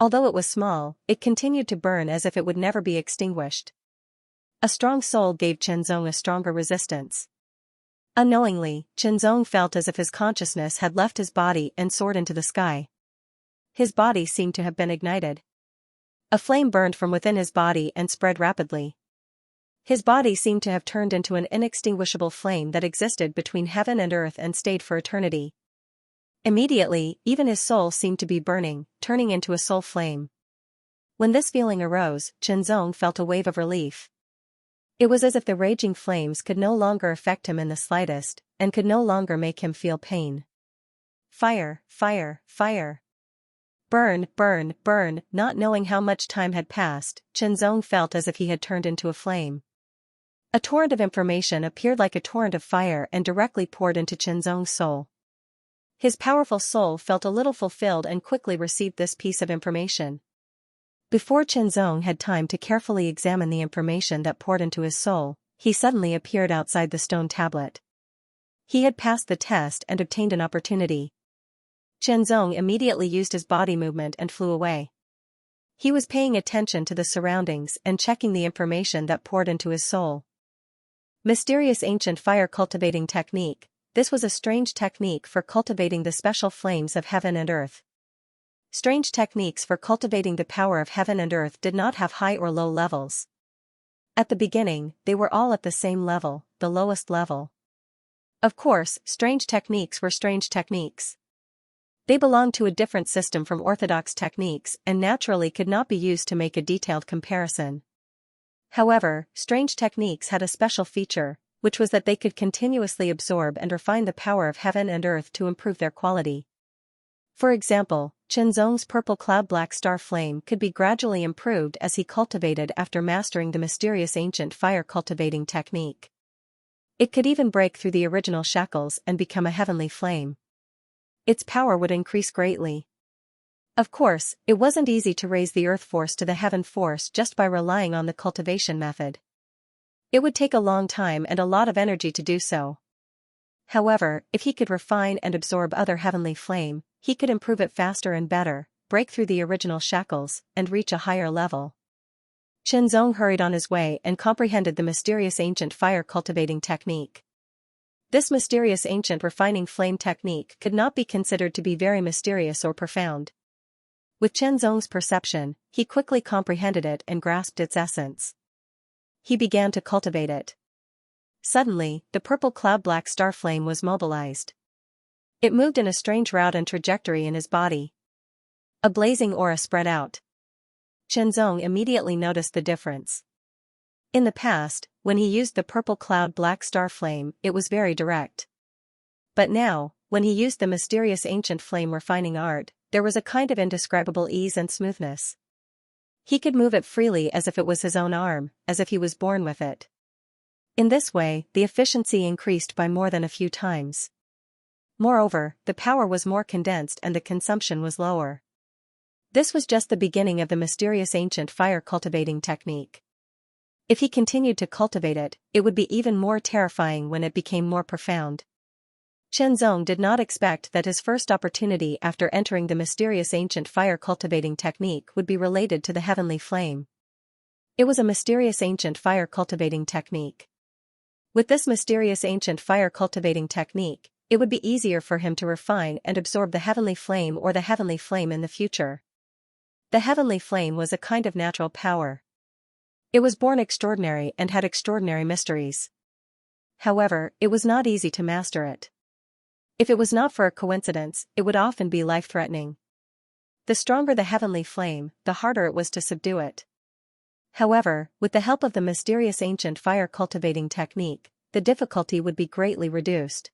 Although it was small, it continued to burn as if it would never be extinguished. A strong soul gave Chen Zong a stronger resistance. Unknowingly, Chen Zong felt as if his consciousness had left his body and soared into the sky. His body seemed to have been ignited. A flame burned from within his body and spread rapidly. His body seemed to have turned into an inextinguishable flame that existed between heaven and earth and stayed for eternity. Immediately, even his soul seemed to be burning, turning into a soul flame. When this feeling arose, Qianzong felt a wave of relief. It was as if the raging flames could no longer affect him in the slightest, and could no longer make him feel pain. Fire, fire, fire. Burn, burn, burn. Not knowing how much time had passed, Qianzong felt as if he had turned into a flame. A torrent of information appeared like a torrent of fire and directly poured into Qianzong's soul. His powerful soul felt a little fulfilled and quickly received this piece of information. Before Qianzong had time to carefully examine the information that poured into his soul, he suddenly appeared outside the stone tablet. He had passed the test and obtained an opportunity. Qianzong immediately used his body movement and flew away. He was paying attention to the surroundings and checking the information that poured into his soul. Mysterious ancient fire cultivating technique. This was a strange technique for cultivating the special flames of heaven and earth. Strange techniques for cultivating the power of heaven and earth did not have high or low levels. At the beginning, they were all at the same level, the lowest level. Of course, strange techniques were strange techniques. They belonged to a different system from orthodox techniques and naturally could not be used to make a detailed comparison. However, strange techniques had a special feature, which was that they could continuously absorb and refine the power of heaven and earth to improve their quality. For example, Qianzong's purple cloud black star flame could be gradually improved as he cultivated after mastering the mysterious ancient fire cultivating technique. It could even break through the original shackles and become a heavenly flame. Its power would increase greatly. Of course, it wasn't easy to raise the earth force to the heaven force just by relying on the cultivation method. It would take a long time and a lot of energy to do so. However, if he could refine and absorb other heavenly flame, he could improve it faster and better, break through the original shackles, and reach a higher level. Qianzong hurried on his way and comprehended the mysterious ancient fire cultivating technique. This mysterious ancient refining flame technique could not be considered to be very mysterious or profound. With Qianzong's perception, he quickly comprehended it and grasped its essence. He began to cultivate it. Suddenly, the purple cloud black star flame was mobilized. It moved in a strange route and trajectory in his body. A blazing aura spread out. Qianzong immediately noticed the difference. In the past, when he used the purple cloud black star flame, it was very direct. But now, when he used the mysterious ancient flame refining art, there was a kind of indescribable ease and smoothness. He could move it freely as if it was his own arm, as if he was born with it. In this way, the efficiency increased by more than a few times. Moreover, the power was more condensed and the consumption was lower. This was just the beginning of the mysterious ancient fire cultivating technique. If he continued to cultivate it, it would be even more terrifying when it became more profound. Qianzong did not expect that his first opportunity after entering the mysterious ancient fire cultivating technique would be related to the heavenly flame. It was a mysterious ancient fire cultivating technique. With this mysterious ancient fire cultivating technique, it would be easier for him to refine and absorb the heavenly flame or the heavenly flame in the future. The heavenly flame was a kind of natural power. It was born extraordinary and had extraordinary mysteries. However, it was not easy to master it. If it was not for a coincidence, it would often be life-threatening. The stronger the heavenly flame, the harder it was to subdue it. However, with the help of the mysterious ancient fire cultivating technique, the difficulty would be greatly reduced.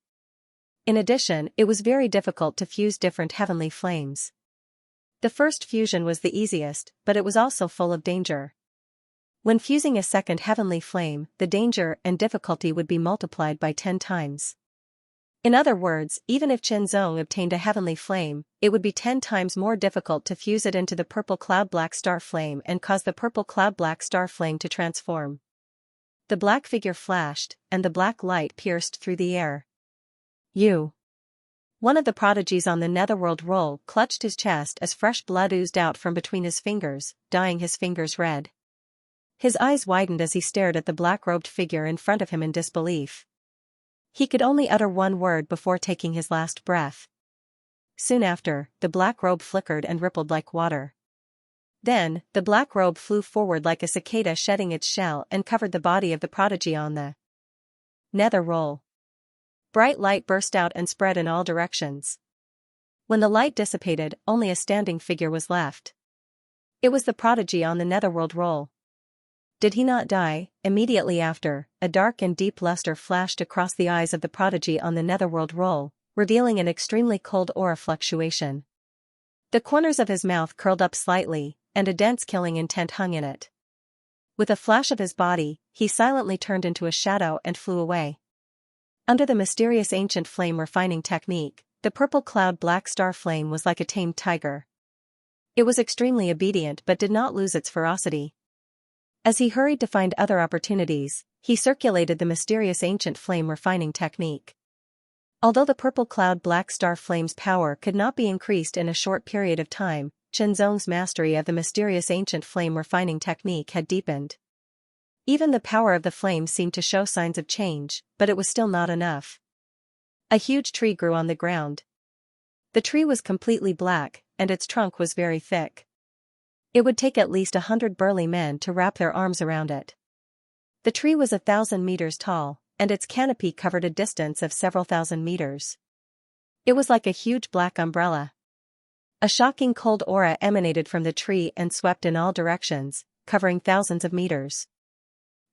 In addition, it was very difficult to fuse different heavenly flames. The first fusion was the easiest, but it was also full of danger. When fusing a second heavenly flame, the danger and difficulty would be multiplied by 10 times. In other words, even if Qianzong obtained a heavenly flame, it would be 10 times more difficult to fuse it into the purple cloud black star flame and cause the purple cloud black star flame to transform. The black figure flashed, and the black light pierced through the air. One of the prodigies on the netherworld roll clutched his chest as fresh blood oozed out from between his fingers, dyeing his fingers red. His eyes widened as he stared at the black-robed figure in front of him in disbelief. He could only utter one word before taking his last breath. Soon after, the black robe flickered and rippled like water. Then, the black robe flew forward like a cicada shedding its shell and covered the body of the prodigy on the nether roll. Bright light burst out and spread in all directions. When the light dissipated, only a standing figure was left. It was the prodigy on the netherworld roll. Did he not die? Immediately after, a dark and deep luster flashed across the eyes of the prodigy on the netherworld roll, revealing an extremely cold aura fluctuation. The corners of his mouth curled up slightly, and a dense killing intent hung in it. With a flash of his body, he silently turned into a shadow and flew away. Under the mysterious ancient flame refining technique, the purple cloud black star flame was like a tamed tiger. It was extremely obedient but did not lose its ferocity. As he hurried to find other opportunities, he circulated the mysterious ancient flame refining technique. Although the purple cloud black star flame's power could not be increased in a short period of time, Zhenzong's mastery of the mysterious ancient flame refining technique had deepened. Even the power of the flame seemed to show signs of change, but it was still not enough. A huge tree grew on the ground. The tree was completely black, and its trunk was very thick. It would take at least 100 burly men to wrap their arms around it. The tree was 1,000 meters tall, and its canopy covered a distance of several thousand meters. It was like a huge black umbrella. A shocking cold aura emanated from the tree and swept in all directions, covering thousands of meters.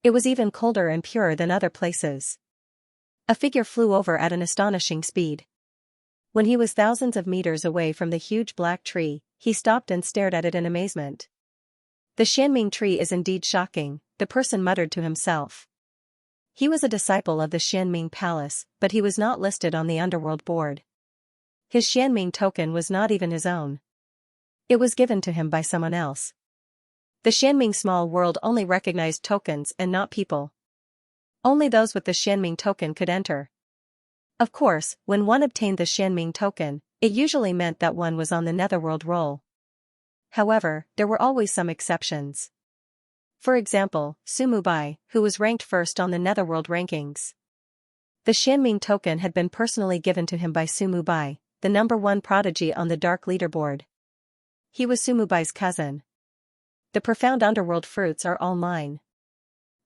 It was even colder and purer than other places. A figure flew over at an astonishing speed. When he was thousands of meters away from the huge black tree, he stopped and stared at it in amazement. The Xianming tree is indeed shocking, the person muttered to himself. He was a disciple of the Xianming palace, but he was not listed on the underworld board. His Xianming token was not even his own. It was given to him by someone else. The Xianming small world only recognized tokens and not people. Only those with the Xianming token could enter. Of course, when one obtained the Xianming token, it usually meant that one was on the netherworld roll. However, there were always some exceptions. For example, Sumubai, who was ranked first on the netherworld rankings. The Xianming token had been personally given to him by Sumubai, the #1 prodigy on the dark leaderboard. He was Sumubai's cousin. The profound underworld fruits are all mine.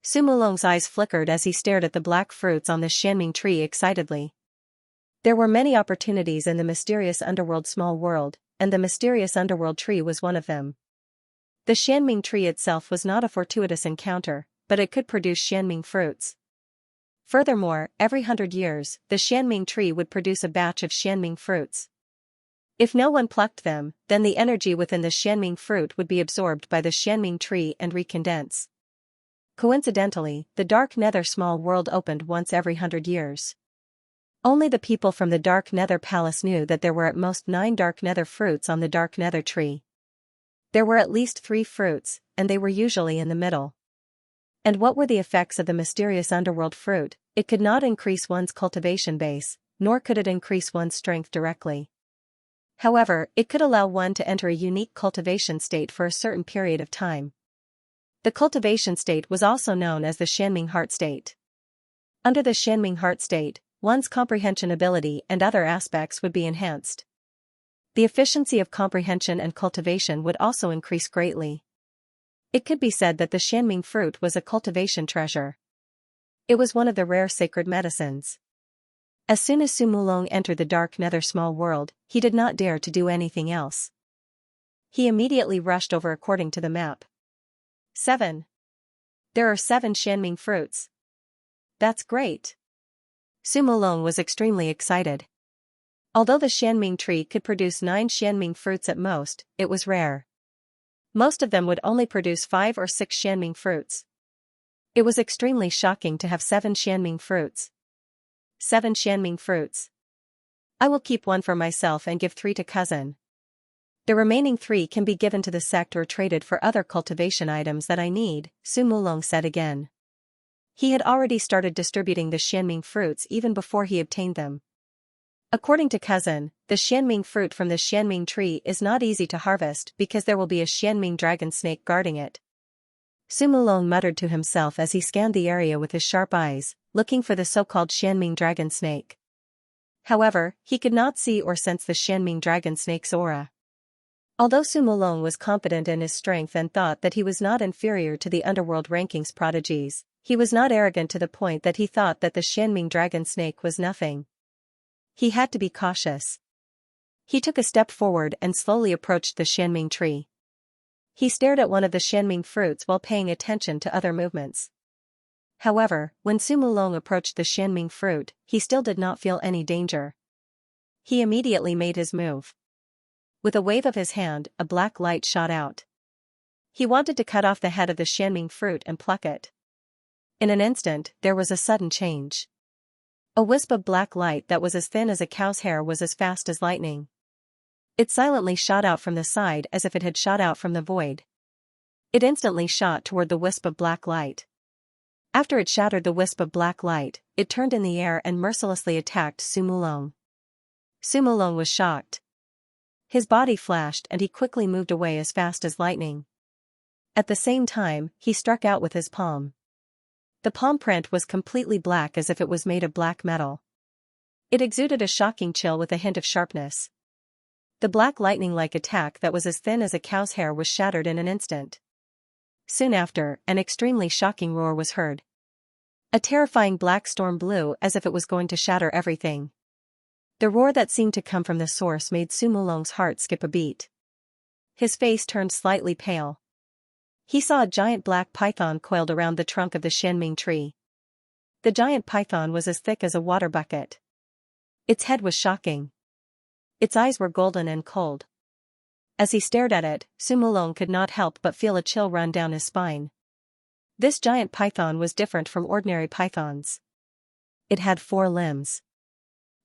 Sumulong's eyes flickered as he stared at the black fruits on the Xianming tree excitedly. There were many opportunities in the mysterious underworld small world, and the mysterious underworld tree was one of them. The Xianming tree itself was not a fortuitous encounter, but it could produce Xianming fruits. Furthermore, every 100 years, the Xianming tree would produce a batch of Xianming fruits. If no one plucked them, then the energy within the Xianming fruit would be absorbed by the Xianming tree and recondense. Coincidentally, the dark nether small world opened once every 100 years. Only the people from the dark nether palace knew that there were at most 9 dark nether fruits on the dark nether tree. There were at least 3 fruits, and they were usually in the middle. And what were the effects of the mysterious underworld fruit? It could not increase one's cultivation base, nor could it increase one's strength directly. However, it could allow one to enter a unique cultivation state for a certain period of time. The cultivation state was also known as the Xianming heart state. Under the Xianming heart state, one's comprehension ability and other aspects would be enhanced. The efficiency of comprehension and cultivation would also increase greatly. It could be said that the Xianming fruit was a cultivation treasure. It was one of the rare sacred medicines. As soon as Sumulong entered the dark nether small world, he did not dare to do anything else. He immediately rushed over according to the map. 7. There are 7 Xianming fruits. That's great. Sumulong was extremely excited. Although the Xianming tree could produce 9 Xianming fruits at most, it was rare. Most of them would only produce 5 or 6 Xianming fruits. It was extremely shocking to have 7 Xianming fruits. 7 Xianming fruits. I will keep 1 for myself and give 3 to cousin. The remaining 3 can be given to the sect or traded for other cultivation items that I need, Sumulong said again. He had already started distributing the Xianming fruits even before he obtained them. According to cousin, the Xianming fruit from the Xianming tree is not easy to harvest because there will be a Xianming dragon snake guarding it. Sumulong muttered to himself as he scanned the area with his sharp eyes, looking for the so-called Xianming dragon snake. However, he could not see or sense the Xianming dragon snake's aura. Although Su Mulong was confident in his strength and thought that he was not inferior to the underworld rankings prodigies, he was not arrogant to the point that he thought that the Xianming dragon snake was nothing. He had to be cautious. He took a step forward and slowly approached the Xianming tree. He stared at one of the Xianming fruits while paying attention to other movements. However, when Su Mulong approached the Xianming fruit, he still did not feel any danger. He immediately made his move. With a wave of his hand, a black light shot out. He wanted to cut off the head of the Xianming fruit and pluck it. In an instant, there was a sudden change. A wisp of black light that was as thin as a cow's hair was as fast as lightning. It silently shot out from the side as if it had shot out from the void. It instantly shot toward the wisp of black light. After it shattered the wisp of black light, it turned in the air and mercilessly attacked Su Mulong. Su Mulong was shocked. His body flashed and he quickly moved away as fast as lightning. At the same time, he struck out with his palm. The palm print was completely black as if it was made of black metal. It exuded a shocking chill with a hint of sharpness. The black lightning-like attack that was as thin as a cow's hair was shattered in an instant. Soon after, an extremely shocking roar was heard. A terrifying black storm blew as if it was going to shatter everything. The roar that seemed to come from the source made Su Mulong's heart skip a beat. His face turned slightly pale. He saw a giant black python coiled around the trunk of the Xianming tree. The giant python was as thick as a water bucket. Its head was shocking. Its eyes were golden and cold. As he stared at it, Su Mulong could not help but feel a chill run down his spine. This giant python was different from ordinary pythons. It had 4 limbs.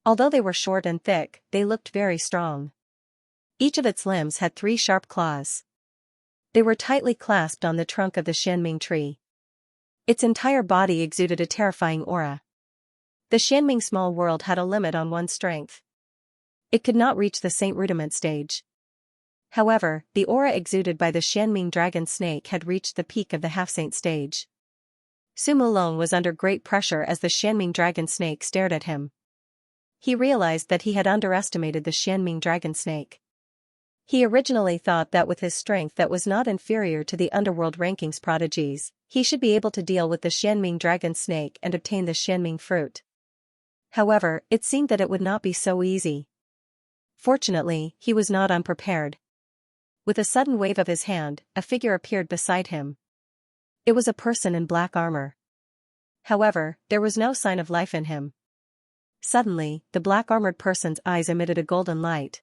Although they were short and thick, they looked very strong. Each of its limbs had 3 sharp claws. They were tightly clasped on the trunk of the Xianming tree. Its entire body exuded a terrifying aura. The Xianming small world had a limit on one's strength. It could not reach the Saint Rudiment stage. However, the aura exuded by the Xianming dragon snake had reached the peak of the half-saint stage. Su Mulong was under great pressure as the Xianming dragon snake stared at him. He realized that he had underestimated the Xianming dragon snake. He originally thought that with his strength that was not inferior to the underworld rankings prodigies, he should be able to deal with the Xianming dragon snake and obtain the Xianming fruit. However, it seemed that it would not be so easy. Fortunately, he was not unprepared. With a sudden wave of his hand, a figure appeared beside him. It was a person in black armor. However, there was no sign of life in him. Suddenly, the black-armored person's eyes emitted a golden light.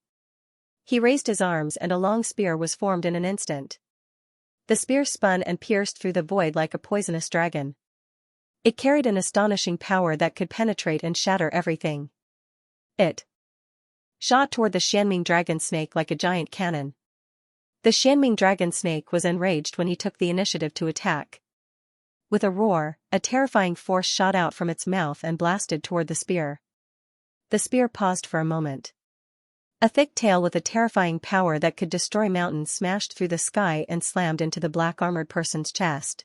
He raised his arms and a long spear was formed in an instant. The spear spun and pierced through the void like a poisonous dragon. It carried an astonishing power that could penetrate and shatter everything. It shot toward the Xianming dragon snake like a giant cannon. The Xianming dragon snake was enraged when he took the initiative to attack. With a roar, a terrifying force shot out from its mouth and blasted toward the spear. The spear paused for a moment. A thick tail with a terrifying power that could destroy mountains smashed through the sky and slammed into the black-armored person's chest.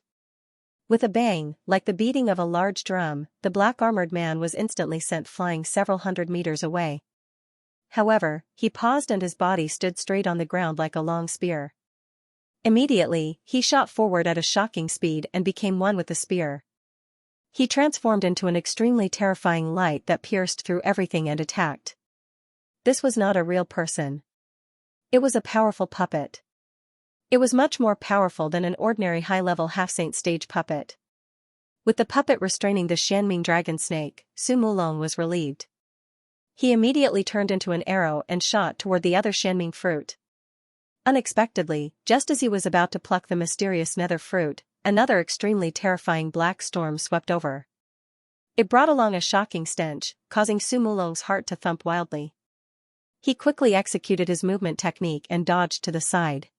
With a bang, like the beating of a large drum, the black-armored man was instantly sent flying several hundred meters away. However, he paused and his body stood straight on the ground like a long spear. Immediately, he shot forward at a shocking speed and became one with the spear. He transformed into an extremely terrifying light that pierced through everything and attacked. This was not a real person. It was a powerful puppet. It was much more powerful than an ordinary high-level half-saint stage puppet. With the puppet restraining the Xianming dragon snake, Su Mulong was relieved. He immediately turned into an arrow and shot toward the other Xianming fruit. Unexpectedly, just as he was about to pluck the mysterious nether fruit, another extremely terrifying black storm swept over. It brought along a shocking stench, causing Su Mulong's heart to thump wildly. He quickly executed his movement technique and dodged to the side.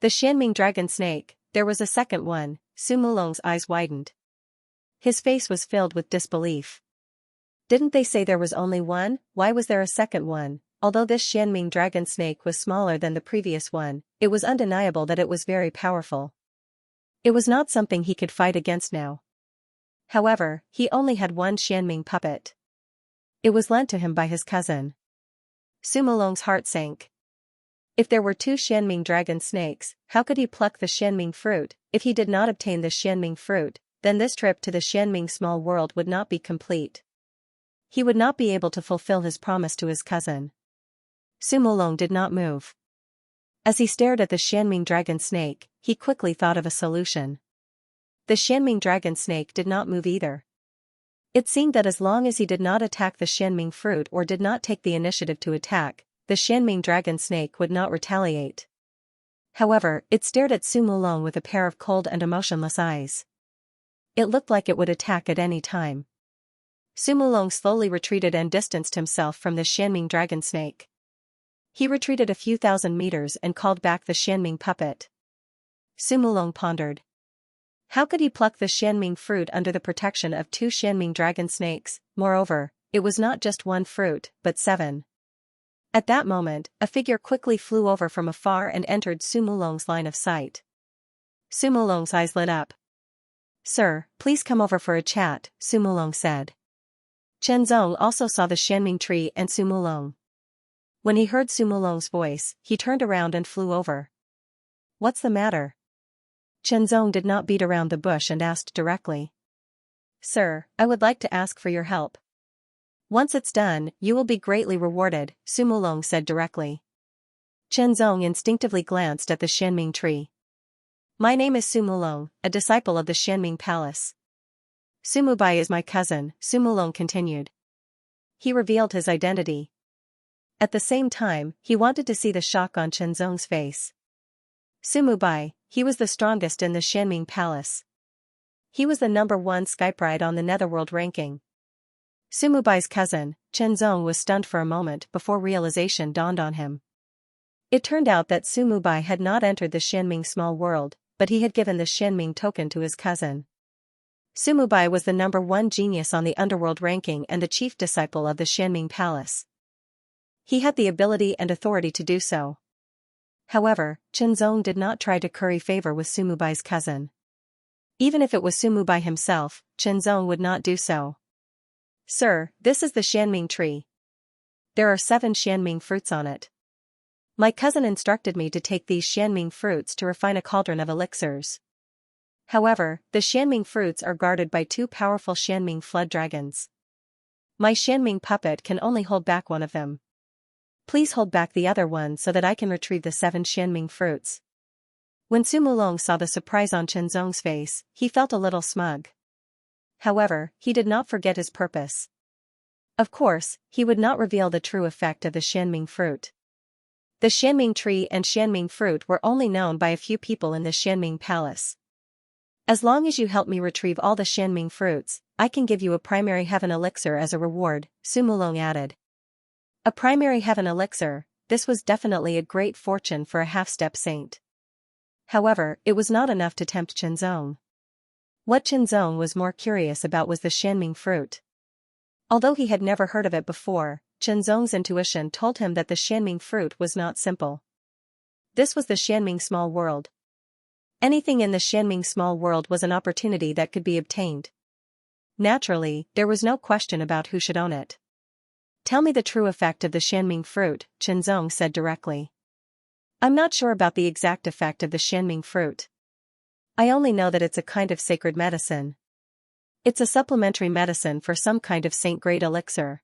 The Xianming dragon snake, there was a second one. Su Mulong's eyes widened. His face was filled with disbelief. Didn't they say there was only one? Why was there a second one? Although this Xianming dragon snake was smaller than the previous one, it was undeniable that it was very powerful. It was not something he could fight against now. However, he only had one Xianming puppet. It was lent to him by his cousin. Su Mulong's heart sank. If there were two Xianming dragon snakes, how could he pluck the Xianming fruit? If he did not obtain the Xianming fruit, then this trip to the Xianming small world would not be complete. He would not be able to fulfill his promise to his cousin. Sumulong did not move. As he stared at the Xianming dragon snake, he quickly thought of a solution. The Xianming dragon snake did not move either. It seemed that as long as he did not attack the Xianming fruit or did not take the initiative to attack, the Xianming dragon snake would not retaliate. However, it stared at Sumulong with a pair of cold and emotionless eyes. It looked like it would attack at any time. Sumulong slowly retreated and distanced himself from the Xianming dragon snake. He retreated a few thousand meters and called back the Xianming puppet. Sumulong pondered. How could he pluck the Xianming fruit under the protection of two Xianming dragon snakes? Moreover, it was not just one fruit, but 7. At that moment, a figure quickly flew over from afar and entered Sumulong's line of sight. Sumulong's eyes lit up. "Sir, please come over for a chat," Sumulong said. Chenzong also saw the Xianming tree and Sumulong. When he heard Sumulong's voice, he turned around and flew over. "What's the matter?" Chenzong did not beat around the bush and asked directly. "Sir, I would like to ask for your help." "Once it's done, you will be greatly rewarded," Sumulong said directly. Chenzong instinctively glanced at the Xianming tree. "My name is Sumulong, a disciple of the Xianming Palace." "Sumubai is my cousin," Sumulong continued. He revealed his identity. At the same time, he wanted to see the shock on Chenzong's face. Sumubai, he was the strongest in the Xianming Palace. He was the #1 Skypride on the Netherworld ranking. Sumubai's cousin, Chenzong was stunned for a moment before realization dawned on him. It turned out that Sumubai had not entered the Xianming small world, but he had given the Xianming token to his cousin. Sumubai was the #1 genius on the underworld ranking and the chief disciple of the Xianming Palace. He had the ability and authority to do so. However, Chenzong did not try to curry favor with Sumubai's cousin. Even if it was Sumubai himself, Chenzong would not do so. "Sir, this is the Xianming tree. There are 7 Xianming fruits on it. My cousin instructed me to take these Xianming fruits to refine a cauldron of elixirs. However, the Xianming fruits are guarded by 2 powerful Xianming flood dragons. My Xianming puppet can only hold back one of them. Please hold back the other one so that I can retrieve the 7 Xianming fruits." When Sumulong saw the surprise on Chenzong's face, he felt a little smug. However, he did not forget his purpose. Of course, he would not reveal the true effect of the Xianming fruit. The Xianming tree and Xianming fruit were only known by a few people in the Xianming Palace. "As long as you help me retrieve all the Xianming fruits, I can give you a primary heaven elixir as a reward," Sumulong added. A primary heaven elixir, this was definitely a great fortune for a half-step saint. However, it was not enough to tempt Chenzong. What Chenzong was more curious about was the Xianming fruit. Although he had never heard of it before, Chenzong's intuition told him that the Xianming fruit was not simple. This was the Xianming small world. Anything in the Xianming small world was an opportunity that could be obtained. Naturally, there was no question about who should own it. "Tell me the true effect of the Xianming fruit," Chenzong said directly. "I'm not sure about the exact effect of the Xianming fruit. I only know that it's a kind of sacred medicine. It's a supplementary medicine for some kind of saint-grade elixir."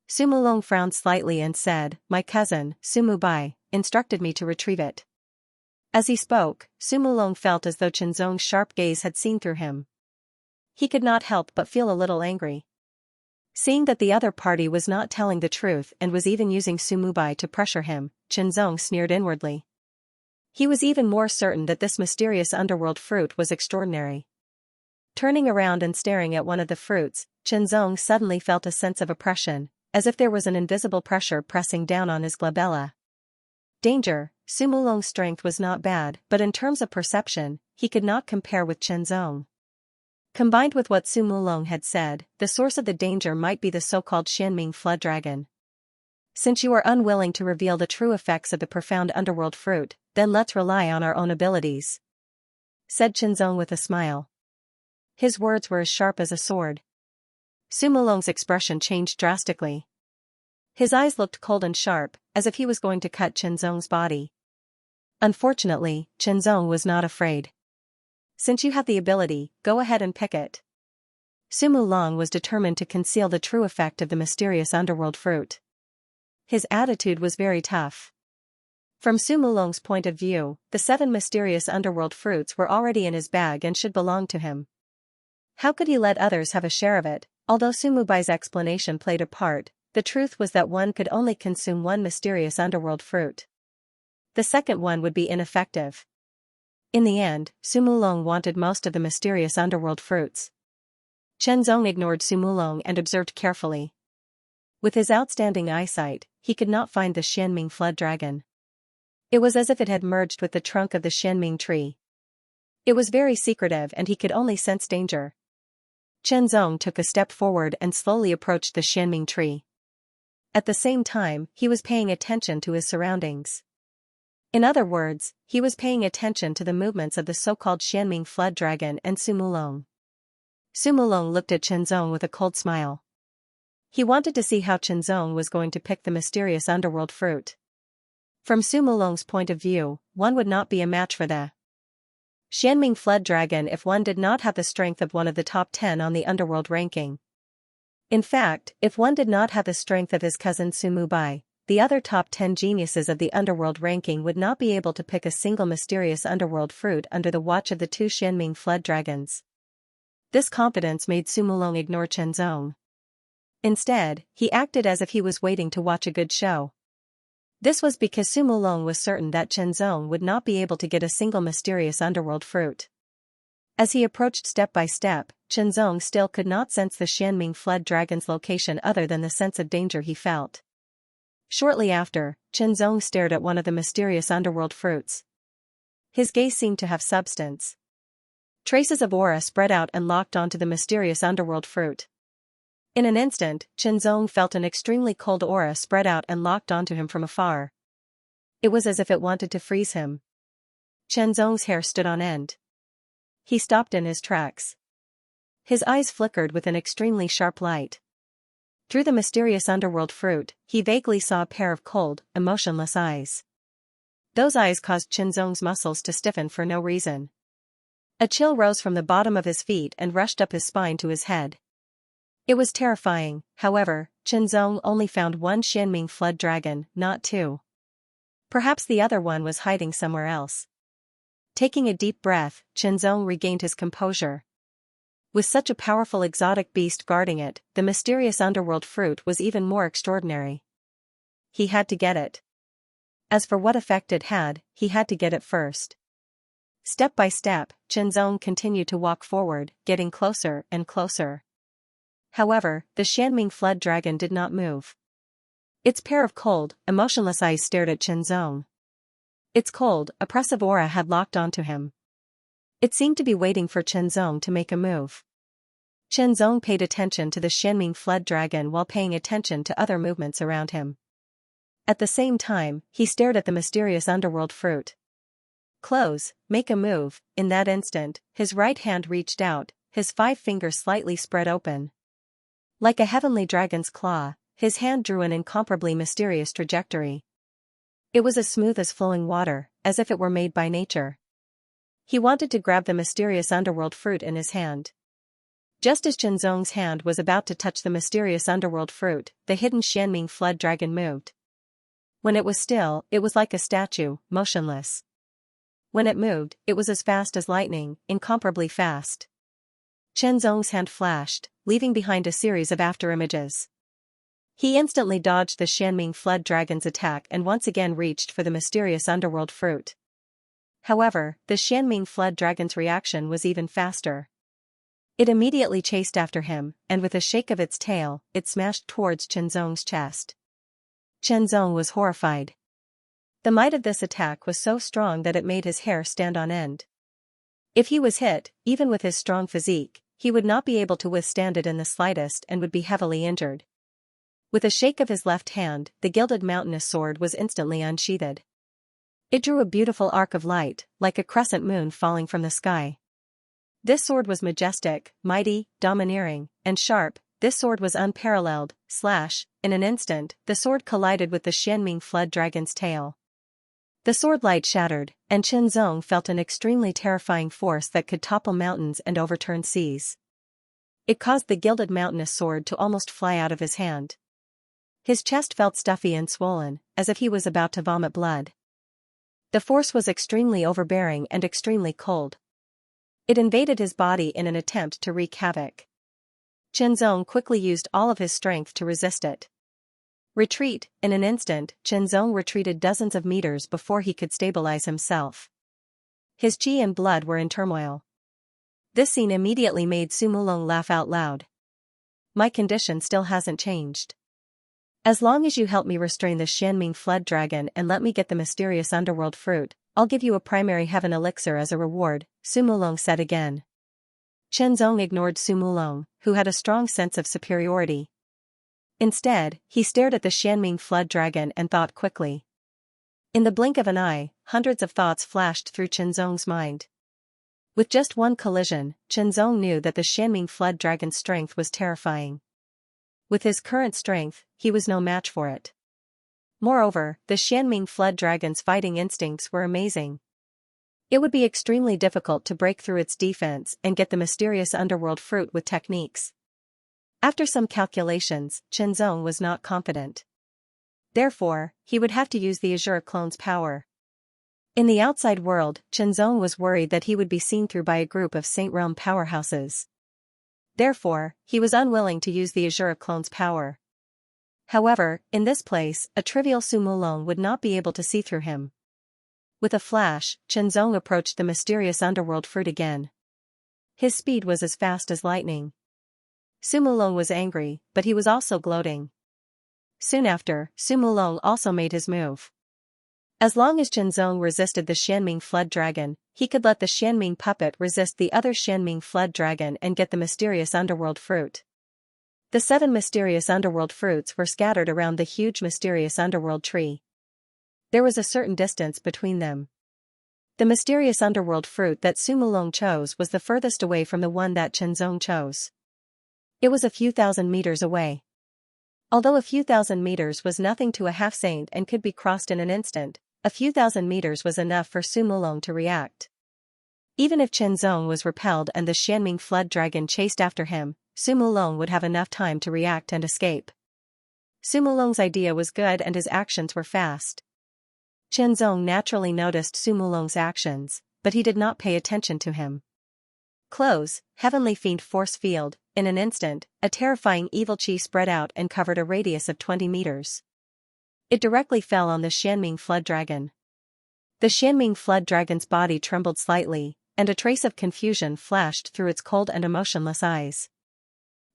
Sumulong frowned slightly and said, "My cousin, Sumubai, instructed me to retrieve it." As he spoke, Sumulong felt as though Chenzong's sharp gaze had seen through him. He could not help but feel a little angry. Seeing that the other party was not telling the truth and was even using Sumubai to pressure him, Chenzong sneered inwardly. He was even more certain that this mysterious underworld fruit was extraordinary. Turning around and staring at one of the fruits, Chenzong suddenly felt a sense of oppression, as if there was an invisible pressure pressing down on his glabella. Danger. Sumulong's strength was not bad, but in terms of perception, he could not compare with Chenzong. Combined with what Sumulong had said, the source of the danger might be the so-called Xianming flood dragon. "Since you are unwilling to reveal the true effects of the profound underworld fruit, then let's rely on our own abilities," said Chenzong with a smile. His words were as sharp as a sword. Sumulong's expression changed drastically. His eyes looked cold and sharp, as if he was going to cut Chenzong's body. Unfortunately, Chenzong was not afraid. Since you have the ability, go ahead and pick it. Sumu Long was determined to conceal the true effect of the mysterious underworld fruit. His attitude was very tough. From Sumu Long's point of view, the 7 mysterious underworld fruits were already in his bag and should belong to him. How could he let others have a share of it? Although Sumu Bai's explanation played a part, the truth was that one could only consume one mysterious underworld fruit. The second one would be ineffective. In the end, Sumu Long wanted most of the mysterious underworld fruits. Chenzong ignored Sumu Long and observed carefully. With his outstanding eyesight, he could not find the Xianming flood dragon. It was as if it had merged with the trunk of the Xianming tree. It was very secretive and he could only sense danger. Chenzong took a step forward and slowly approached the Xianming tree. At the same time, he was paying attention to his surroundings. In other words, he was paying attention to the movements of the so-called Xianming flood dragon and Sumu Long. Sumu Long looked at Chenzong with a cold smile. He wanted to see how Chenzong was going to pick the mysterious underworld fruit. From Sumu Long's point of view, one would not be a match for the Xianming flood dragon if one did not have the strength of one of the top 10 on the underworld ranking. In fact, if one did not have the strength of his cousin Sumu Bai, the other top 10 geniuses of the underworld ranking would not be able to pick a single mysterious underworld fruit under the watch of the 2 Xianming flood dragons. This confidence made Sumu Long ignore Chenzong. Instead, he acted as if he was waiting to watch a good show. This was because Sumu Long was certain that Chenzong would not be able to get a single mysterious underworld fruit. As he approached step by step, Chenzong still could not sense the Xianming flood dragon's location other than the sense of danger he felt. Shortly after, Chenzong stared at one of the mysterious underworld fruits. His gaze seemed to have substance. Traces of aura spread out and locked onto the mysterious underworld fruit. In an instant, Chenzong felt an extremely cold aura spread out and locked onto him from afar. It was as if it wanted to freeze him. Chenzong's hair stood on end. He stopped in his tracks. His eyes flickered with an extremely sharp light. Through the mysterious underworld fruit, he vaguely saw a pair of cold, emotionless eyes. Those eyes caused Chenzong's muscles to stiffen for no reason. A chill rose from the bottom of his feet and rushed up his spine to his head. It was terrifying. However, Chenzong only found one Xianming flood dragon, not 2. Perhaps the other one was hiding somewhere else. Taking a deep breath, Chenzong regained his composure. With such a powerful exotic beast guarding it, the mysterious underworld fruit was even more extraordinary. He had to get it. As for what effect it had, he had to get it first. Step by step, Chenzong continued to walk forward, getting closer and closer. However, the Xianming flood dragon did not move. Its pair of cold, emotionless eyes stared at Chenzong. Its cold, oppressive aura had locked onto him. It seemed to be waiting for Chenzong to make a move. Chenzong paid attention to the Xianming flood dragon while paying attention to other movements around him. At the same time, he stared at the mysterious underworld fruit. Close, make a move. In that instant, his right hand reached out, his 5 fingers slightly spread open. Like a heavenly dragon's claw, his hand drew an incomparably mysterious trajectory. It was as smooth as flowing water, as if it were made by nature. He wanted to grab the mysterious underworld fruit in his hand. Just as Chenzong's hand was about to touch the mysterious underworld fruit, the hidden Xianming flood dragon moved. When it was still, it was like a statue, motionless. When it moved, it was as fast as lightning, incomparably fast. Chenzong's hand flashed, leaving behind a series of afterimages. He instantly dodged the Xianming flood dragon's attack and once again reached for the mysterious underworld fruit. However, the Xianming flood dragon's reaction was even faster. It immediately chased after him, and with a shake of its tail, it smashed towards Chenzong's chest. Chenzong was horrified. The might of this attack was so strong that it made his hair stand on end. If he was hit, even with his strong physique, he would not be able to withstand it in the slightest and would be heavily injured. With a shake of his left hand, the gilded mountainous sword was instantly unsheathed. It drew a beautiful arc of light, like a crescent moon falling from the sky. This sword was majestic, mighty, domineering, and sharp, this sword was unparalleled. In an instant, the sword collided with the Xianming flood dragon's tail. The sword light shattered, and Qinzong felt an extremely terrifying force that could topple mountains and overturn seas. It caused the gilded mountainous sword to almost fly out of his hand. His chest felt stuffy and swollen, as if he was about to vomit blood. The force was extremely overbearing and extremely cold. It invaded his body in an attempt to wreak havoc. Qinzong quickly used all of his strength to resist it. Retreat. In an instant, Qinzong retreated dozens of meters before he could stabilize himself. His qi and blood were in turmoil. This scene immediately made Su Mulong laugh out loud. My condition still hasn't changed. As long as you help me restrain the Xianming flood dragon and let me get the mysterious underworld fruit, I'll give you a primary heaven elixir as a reward, Su Mulong said again. Qinzong ignored Su Mulong, who had a strong sense of superiority. Instead, he stared at the Xianming flood dragon and thought quickly. In the blink of an eye, hundreds of thoughts flashed through Qinzong's mind. With just one collision, Qinzong knew that the Xianming flood dragon's strength was terrifying. With his current strength, he was no match for it. Moreover, the Xianming flood dragon's fighting instincts were amazing. It would be extremely difficult to break through its defense and get the mysterious underworld fruit with techniques. After some calculations, Qinzong was not confident. Therefore, he would have to use the Azure clone's power. In the outside world, Qinzong was worried that he would be seen through by a group of Saint Realm powerhouses. Therefore, he was unwilling to use the Azure clone's power. However, in this place, a trivial Su Mulong would not be able to see through him. With a flash, Qinzong approached the mysterious underworld fruit again. His speed was as fast as lightning. Su Mulong was angry, but he was also gloating. Soon after, Su Mulong also made his move. As long as Qinzong resisted the Xianming flood dragon, he could let the Xianming puppet resist the other Xianming flood dragon and get the mysterious underworld fruit. The 7 mysterious underworld fruits were scattered around the huge mysterious underworld tree. There was a certain distance between them. The mysterious underworld fruit that Su Mulong chose was the furthest away from the one that Qinzong chose. It was a few thousand meters away. Although a few thousand meters was nothing to a half-saint and could be crossed in an instant, a few thousand meters was enough for Su Mulong to react. Even if Qinzong was repelled and the Xianming flood dragon chased after him, Su Mulong would have enough time to react and escape. Su Mulong's idea was good and his actions were fast. Qinzong naturally noticed Su Mulong's actions, but he did not pay attention to him. Close, Heavenly Fiend Force Field. In an instant, a terrifying evil chi spread out and covered a radius of 20 meters. It directly fell on the Xianming flood dragon. The Xianming flood dragon's body trembled slightly, and a trace of confusion flashed through its cold and emotionless eyes.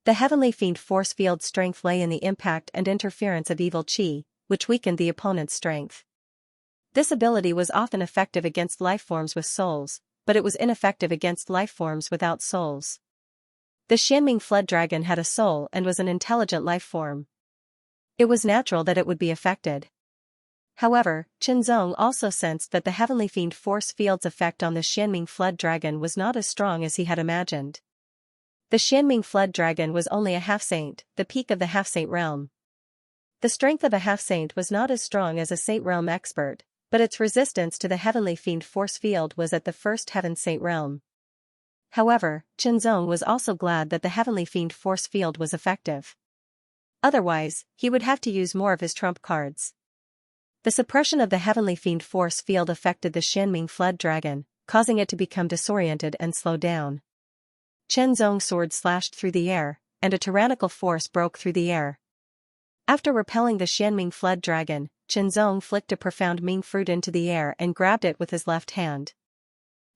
The Heavenly Fiend Force Field's strength lay in the impact and interference of evil chi, which weakened the opponent's strength. This ability was often effective against lifeforms with souls, but it was ineffective against lifeforms without souls. The Xianming flood dragon had a soul and was an intelligent lifeform. It was natural that it would be affected. However, Qinzong also sensed that the Heavenly Fiend Force Field's effect on the Xianming flood dragon was not as strong as he had imagined. The Xianming flood dragon was only a half-saint, the peak of the half-saint realm. The strength of a half-saint was not as strong as a saint realm expert, but its resistance to the Heavenly Fiend Force Field was at the first heaven saint realm. However, Qinzong was also glad that the Heavenly Fiend Force Field was effective. Otherwise, he would have to use more of his trump cards. The suppression of the Heavenly Fiend Force Field affected the Xianming flood dragon, causing it to become disoriented and slow down. Qinzong's sword slashed through the air, and a tyrannical force broke through the air. After repelling the Xianming flood dragon, Qinzong flicked a profound Ming fruit into the air and grabbed it with his left hand.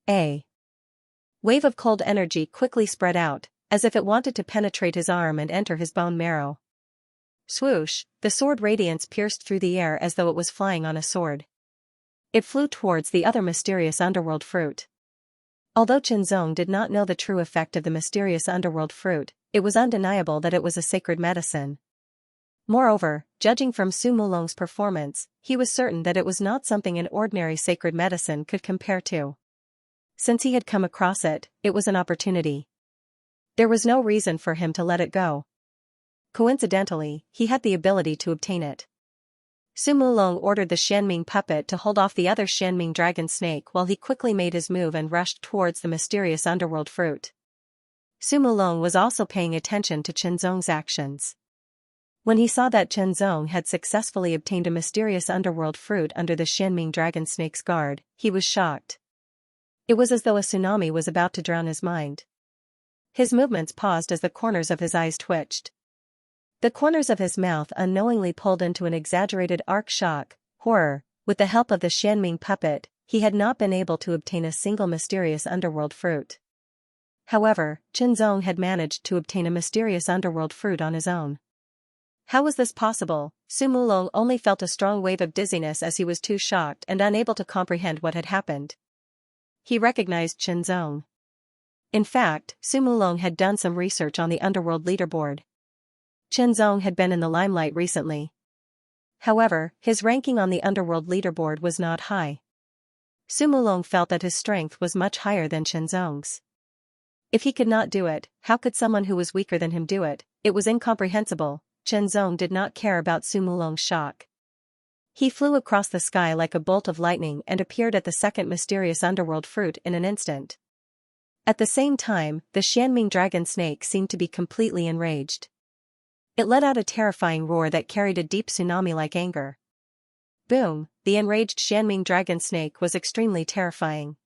A wave of cold energy quickly spread out, as if it wanted to penetrate his arm and enter his bone marrow. Swoosh, the sword radiance pierced through the air as though it was flying on a sword. It flew towards the other mysterious underworld fruit. Although Qinzong did not know the true effect of the mysterious underworld fruit, it was undeniable that it was a sacred medicine. Moreover, judging from Su Mulong's performance, he was certain that it was not something an ordinary sacred medicine could compare to. Since he had come across it, it was an opportunity. There was no reason for him to let it go. Coincidentally, he had the ability to obtain it. Su Mulong ordered the Xianming puppet to hold off the other Xianming dragon snake while he quickly made his move and rushed towards the mysterious underworld fruit. Su Mulong was also paying attention to Chen Zong's actions. When he saw that Chen Zong had successfully obtained a mysterious underworld fruit under the Xianming dragon snake's guard, he was shocked. It was as though a tsunami was about to drown his mind. His movements paused as the corners of his eyes twitched. The corners of his mouth unknowingly pulled into an exaggerated arc shock, horror. With the help of the Xianming puppet, he had not been able to obtain a single mysterious underworld fruit. However, Chen Zong had managed to obtain a mysterious underworld fruit on his own. How was this possible? Su Mulong only felt a strong wave of dizziness as he was too shocked and unable to comprehend what had happened. He recognized Chen Zong. In fact, Su Mulong had done some research on the underworld leaderboard. Chen Zong had been in the limelight recently. However, his ranking on the underworld leaderboard was not high. Su Mulong felt that his strength was much higher than Chen Zong's. If he could not do it, how could someone who was weaker than him do it? It was incomprehensible. Chen Zong did not care about Su Mulong's shock. He flew across the sky like a bolt of lightning and appeared at the second mysterious underworld fruit in an instant. At the same time, the Xianming dragon snake seemed to be completely enraged. It let out a terrifying roar that carried a deep tsunami-like anger. Boom! The enraged Xianming dragon snake was extremely terrifying.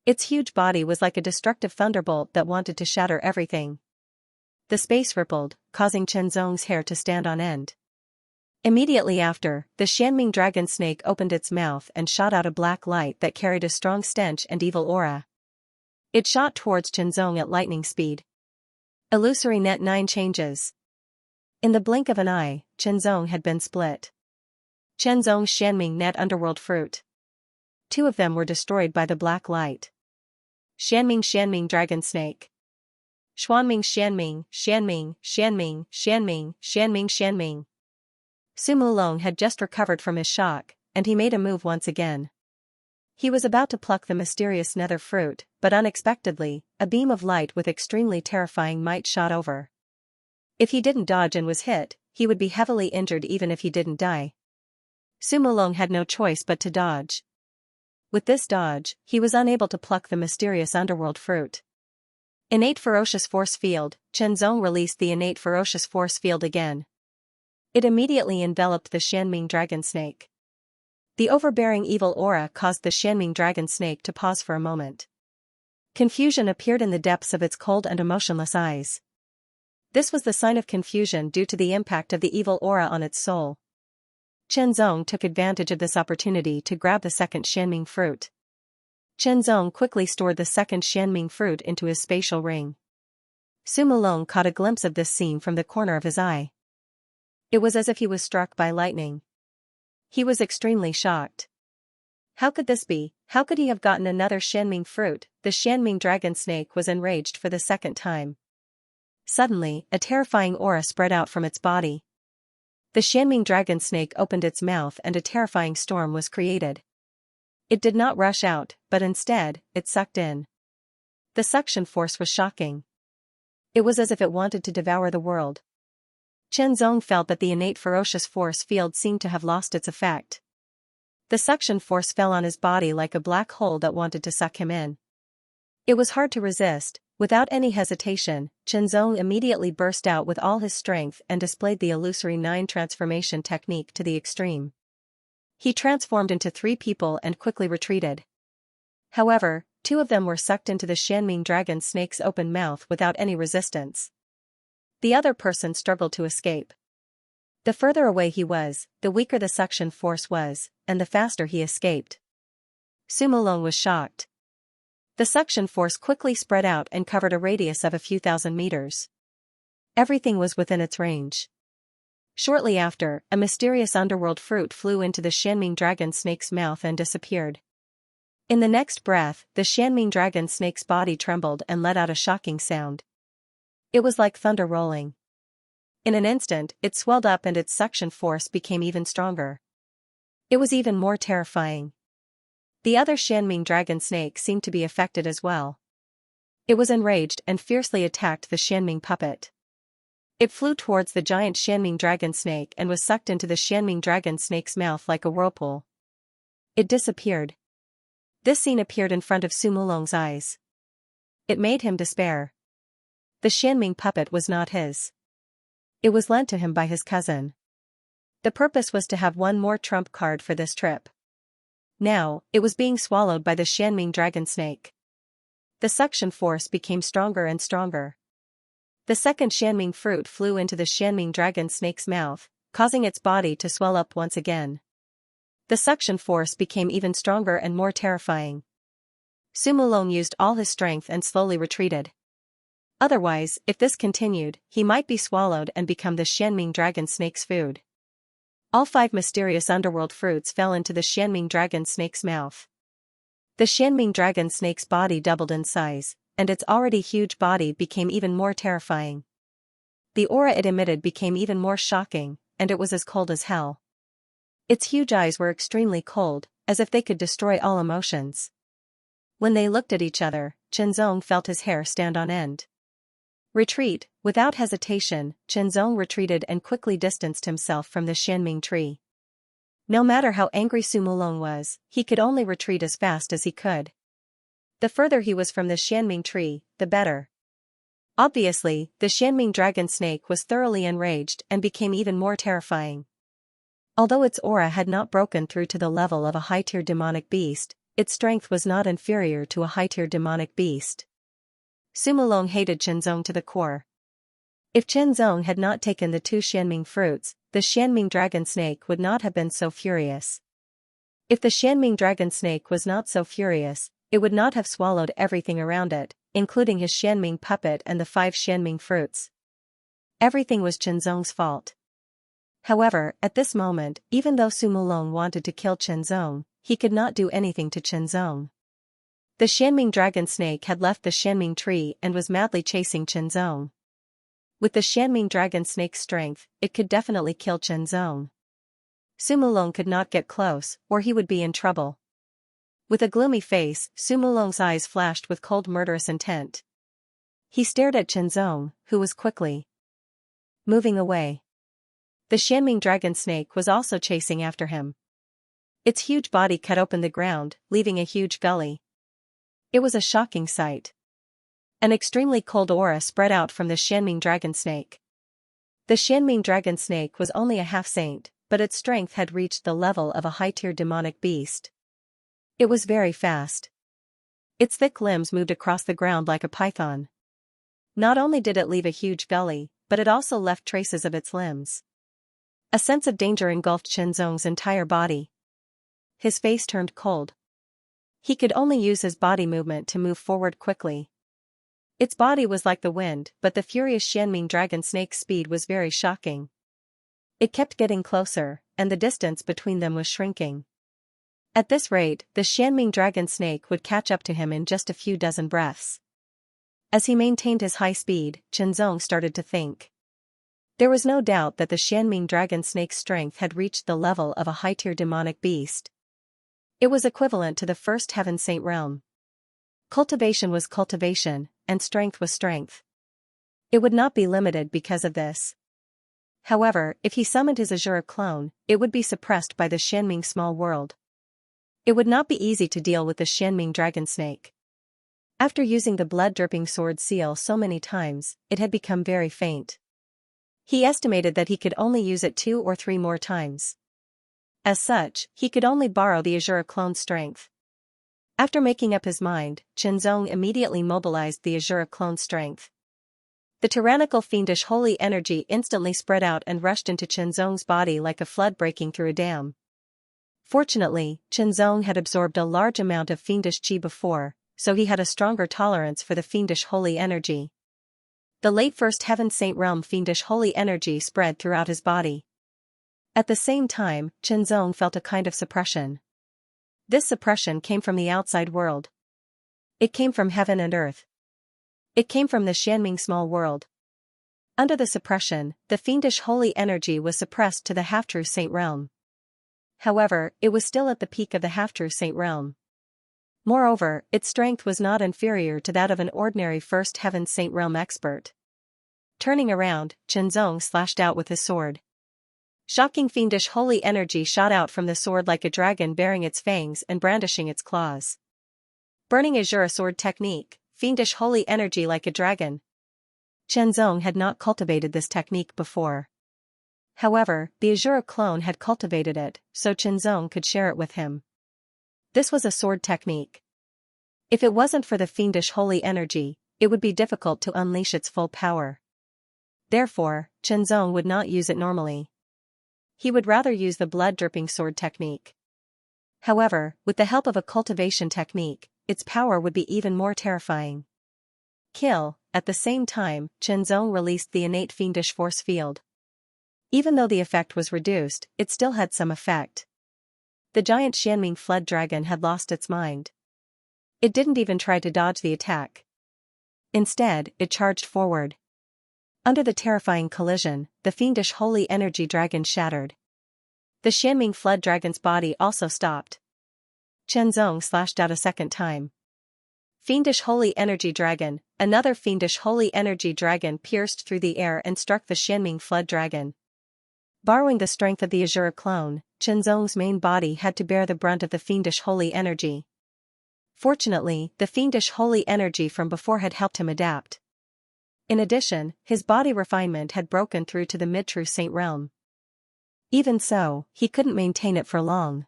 Its huge body was like a destructive thunderbolt that wanted to shatter everything. The space rippled, causing Chen Zong's hair to stand on end. Immediately after, the Xianming dragon snake opened its mouth and shot out a black light that carried a strong stench and evil aura. It shot towards Chen Zong at lightning speed. Illusory Net 9 changes. In the blink of an eye, Chen Zong had been split. Chen Zong's Xianming net underworld fruit. 2 of them were destroyed by the black light. Xianming dragon snake. Xuanming Xianming. Su Mulong had just recovered from his shock, and he made a move once again. He was about to pluck the mysterious nether fruit, but unexpectedly, a beam of light with extremely terrifying might shot over. If he didn't dodge and was hit, he would be heavily injured even if he didn't die. Su Mulong had no choice but to dodge. With this dodge, he was unable to pluck the mysterious underworld fruit. Innate ferocious force field. Chen Zong released the innate ferocious force field again. It immediately enveloped the Xianming dragon snake. The overbearing evil aura caused the Xianming dragon snake to pause for a moment. Confusion appeared in the depths of its cold and emotionless eyes. This was the sign of confusion due to the impact of the evil aura on its soul. Chen Zong took advantage of this opportunity to grab the second Xianming fruit. Chen Zong quickly stored the second Xianming fruit into his spatial ring. Su Mulong caught a glimpse of this scene from the corner of his eye. It was as if he was struck by lightning. He was extremely shocked. How could this be? How could he have gotten another Xianming fruit? The Xianming dragon snake was enraged for the second time. Suddenly, a terrifying aura spread out from its body. The Xianming dragon snake opened its mouth and a terrifying storm was created. It did not rush out, but instead, it sucked in. The suction force was shocking. It was as if it wanted to devour the world. Chen Zong felt that the innate ferocious force field seemed to have lost its effect. The suction force fell on his body like a black hole that wanted to suck him in. It was hard to resist. Without any hesitation, Chen Zong immediately burst out with all his strength and displayed the illusory 9 transformation technique to the extreme. He transformed into 3 people and quickly retreated. However, 2 of them were sucked into the Xianming dragon snake's open mouth without any resistance. The other person struggled to escape. The further away he was, the weaker the suction force was, and the faster he escaped. Su Mulong was shocked. The suction force quickly spread out and covered a radius of a few thousand meters. Everything was within its range. Shortly after, a mysterious underworld fruit flew into the Xianming dragon snake's mouth and disappeared. In the next breath, the Xianming dragon snake's body trembled and let out a shocking sound. It was like thunder rolling. In an instant, it swelled up and its suction force became even stronger. It was even more terrifying. The other Xianming dragon snake seemed to be affected as well. It was enraged and fiercely attacked the Xianming puppet. It flew towards the giant Xianming dragon snake and was sucked into the Xianming dragon snake's mouth like a whirlpool. It disappeared. This scene appeared in front of Sumulong's eyes. It made him despair. The Xianming puppet was not his. It was lent to him by his cousin. The purpose was to have one more trump card for this trip. Now, it was being swallowed by the Xianming dragon snake. The suction force became stronger and stronger. The second Xianming fruit flew into the Xianming dragon snake's mouth, causing its body to swell up once again. The suction force became even stronger and more terrifying. Sumulong used all his strength and slowly retreated. Otherwise, if this continued, he might be swallowed and become the Xianming dragon snake's food. All 5 mysterious underworld fruits fell into the Xianming dragon snake's mouth. The Xianming dragon snake's body doubled in size, and its already huge body became even more terrifying. The aura it emitted became even more shocking, and it was as cold as hell. Its huge eyes were extremely cold, as if they could destroy all emotions. When they looked at each other, Chenzong felt his hair stand on end. Retreat. Without hesitation, Chenzong retreated and quickly distanced himself from the Xianming tree. No matter how angry Sumulong was, he could only retreat as fast as he could. The further he was from the Xianming tree, the better. Obviously, the Xianming dragon snake was thoroughly enraged and became even more terrifying. Although its aura had not broken through to the level of a high-tier demonic beast, its strength was not inferior to a high-tier demonic beast. Sumulong hated Chenzong to the core. If Chenzong had not taken the 2 Xianming fruits, the Xianming dragon snake would not have been so furious. If the Xianming dragon snake was not so furious, it would not have swallowed everything around it, including his Xianming puppet and the 5 Xianming fruits. Everything was Chenzong's fault. However, at this moment, even though Sumulong wanted to kill Chenzong, he could not do anything to Chenzong. The Xianming dragon snake had left the Xianming tree and was madly chasing Chenzong. With the Xianming dragon snake's strength, it could definitely kill Chenzong. Sumulong could not get close, or he would be in trouble. With a gloomy face, Sumulong's eyes flashed with cold murderous intent. He stared at Chenzong, who was quickly moving away. The Xianming dragon snake was also chasing after him. Its huge body cut open the ground, leaving a huge gully. It was a shocking sight. An extremely cold aura spread out from the Xianming dragon snake. The Xianming dragon snake was only a half-saint, but its strength had reached the level of a high-tier demonic beast. It was very fast. Its thick limbs moved across the ground like a python. Not only did it leave a huge gully, but it also left traces of its limbs. A sense of danger engulfed Chenzong's entire body. His face turned cold. He could only use his body movement to move forward quickly. Its body was like the wind, but the furious Xianming dragon snake's speed was very shocking. It kept getting closer, and the distance between them was shrinking. At this rate, the Xianming dragon snake would catch up to him in just a few dozen breaths. As he maintained his high speed, Chenzong started to think. There was no doubt that the Xianming dragon snake's strength had reached the level of a high-tier demonic beast. It was equivalent to the first Heaven Saint realm. Cultivation was cultivation, and strength was strength. It would not be limited because of this. However, if he summoned his Azure clone, it would be suppressed by the Xianming small world. It would not be easy to deal with the Xianming dragon snake. After using the blood-dripping sword seal so many times, it had become very faint. He estimated that he could only use it 2 or 3 more times. As such, he could only borrow the Azure clone's strength. After making up his mind, Chenzong immediately mobilized the Azure clone's strength. The tyrannical fiendish holy energy instantly spread out and rushed into Chenzong's body like a flood breaking through a dam. Fortunately, Chenzong had absorbed a large amount of fiendish qi before, so he had a stronger tolerance for the fiendish holy energy. The late First Heaven Saint realm fiendish holy energy spread throughout his body. At the same time, Chenzong felt a kind of suppression. This suppression came from the outside world. It came from heaven and earth. It came from the Xianming small world. Under the suppression, the fiendish holy energy was suppressed to the half-true saint realm. However, it was still at the peak of the half-true saint realm. Moreover, its strength was not inferior to that of an ordinary First Heaven Saint realm expert. Turning around, Chenzong slashed out with his sword. Shocking fiendish holy energy shot out from the sword like a dragon baring its fangs and brandishing its claws. Burning azure sword technique, fiendish holy energy like a dragon. Chenzong had not cultivated this technique before. However, the azure clone had cultivated it, so Chenzong could share it with him. This was a sword technique. If it wasn't for the fiendish holy energy, it would be difficult to unleash its full power. Therefore, Chenzong would not use it normally. He would rather use the blood-dripping sword technique. However, with the help of a cultivation technique, its power would be even more terrifying. Kill. At the same time, Chenzong released the innate fiendish force field. Even though the effect was reduced, it still had some effect. The giant Xianming flood dragon had lost its mind. It didn't even try to dodge the attack. Instead, it charged forward. Under the terrifying collision, the fiendish holy energy dragon shattered. The Xianming flood dragon's body also stopped. Chenzong slashed out a second time. Fiendish holy energy dragon. Another fiendish holy energy dragon pierced through the air and struck the Xianming flood dragon. Borrowing the strength of the azure clone, Chenzong's main body had to bear the brunt of the fiendish holy energy. Fortunately, the fiendish holy energy from before had helped him adapt. In addition, his body refinement had broken through to the mid-true saint realm. Even so, he couldn't maintain it for long.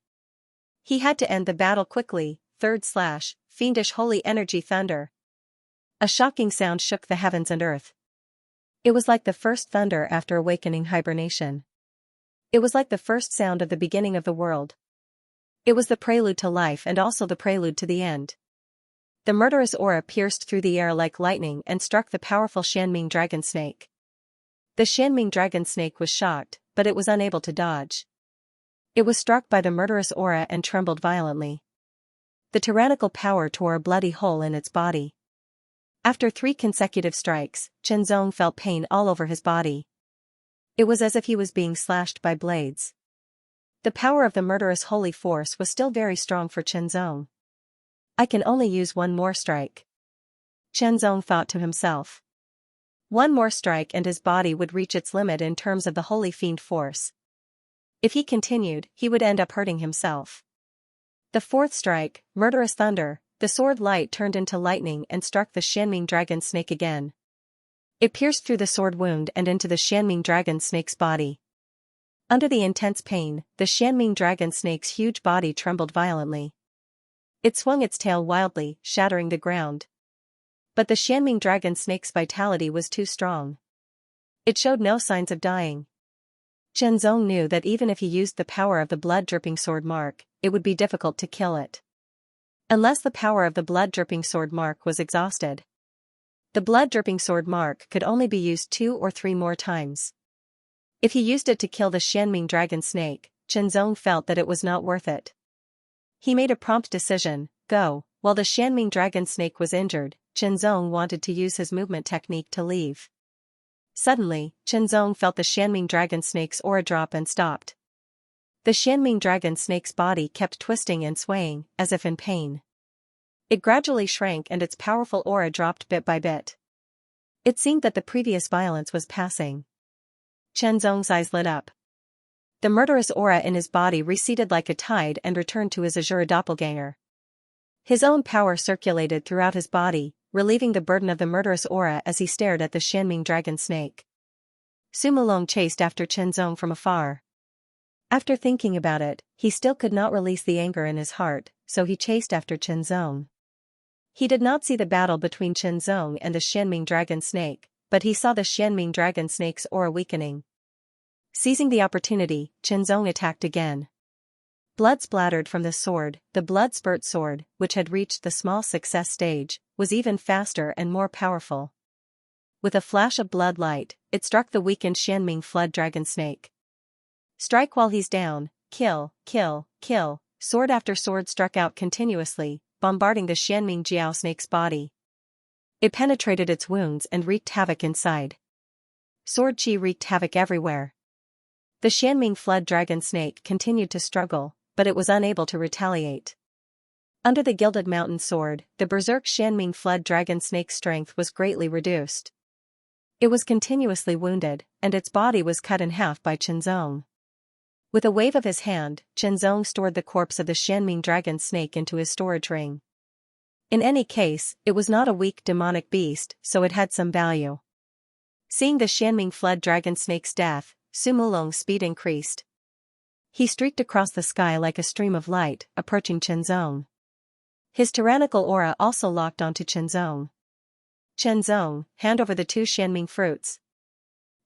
He had to end the battle quickly. Fiendish holy energy thunder. A shocking sound shook the heavens and earth. It was like the first thunder after awakening hibernation. It was like the first sound of the beginning of the world. It was the prelude to life and also the prelude to the end. The murderous aura pierced through the air like lightning and struck the powerful Xianming dragon snake. The Xianming dragon snake was shocked, but it was unable to dodge. It was struck by the murderous aura and trembled violently. The tyrannical power tore a bloody hole in its body. After 3 consecutive strikes, Chenzong felt pain all over his body. It was as if he was being slashed by blades. The power of the murderous holy force was still very strong for Chenzong. I can only use one more strike. Chenzong thought to himself. One more strike and his body would reach its limit in terms of the holy fiend force. If he continued, he would end up hurting himself. The 4th strike, murderous thunder, the sword light turned into lightning and struck the Xianming dragon snake again. It pierced through the sword wound and into the Xianming dragon snake's body. Under the intense pain, the Xianming dragon snake's huge body trembled violently. It swung its tail wildly, shattering the ground. But the Xianming dragon snake's vitality was too strong. It showed no signs of dying. Chenzong knew that even if he used the power of the blood-dripping sword mark, it would be difficult to kill it. Unless the power of the blood-dripping sword mark was exhausted. The blood-dripping sword mark could only be used 2 or 3 more times. If he used it to kill the Xianming dragon snake, Chenzong felt that it was not worth it. He made a prompt decision, go. While the Xianming dragon snake was injured, Chenzong wanted to use his movement technique to leave. Suddenly, Chenzong felt the Xianming dragon snake's aura drop and stopped. The Xianming dragon snake's body kept twisting and swaying, as if in pain. It gradually shrank and its powerful aura dropped bit by bit. It seemed that the previous violence was passing. Chenzong's eyes lit up. The murderous aura in his body receded like a tide and returned to his azure doppelganger. His own power circulated throughout his body, relieving the burden of the murderous aura as he stared at the Xianming dragon snake. Sumulong chased after Chenzong from afar. After thinking about it, he still could not release the anger in his heart, so he chased after Chenzong. He did not see the battle between Chenzong and the Xianming dragon snake, but he saw the Xianming dragon snake's aura weakening. Seizing the opportunity, Chenzong attacked again. Blood splattered from the sword. The blood spurt sword, which had reached the small success stage, was even faster and more powerful. With a flash of blood light, it struck the weakened Xianming flood dragon snake. Strike while he's down, kill, kill, kill. Sword after sword struck out continuously, bombarding the Xianming jiao snake's body. It penetrated its wounds and wreaked havoc inside. Sword chi wreaked havoc everywhere. The Xianming flood dragon snake continued to struggle, but it was unable to retaliate. Under the gilded mountain sword, the berserk Xianming flood dragon snake's strength was greatly reduced. It was continuously wounded, and its body was cut in half by Qianzong. With a wave of his hand, Qianzong stored the corpse of the Xianming dragon snake into his storage ring. In any case, it was not a weak demonic beast, so it had some value. Seeing the Xianming fled dragon snake's death, Su Mulong's speed increased. He streaked across the sky like a stream of light, approaching Qianzong. His tyrannical aura also locked onto Qianzong. "Qianzong, hand over the 2 Xianming fruits."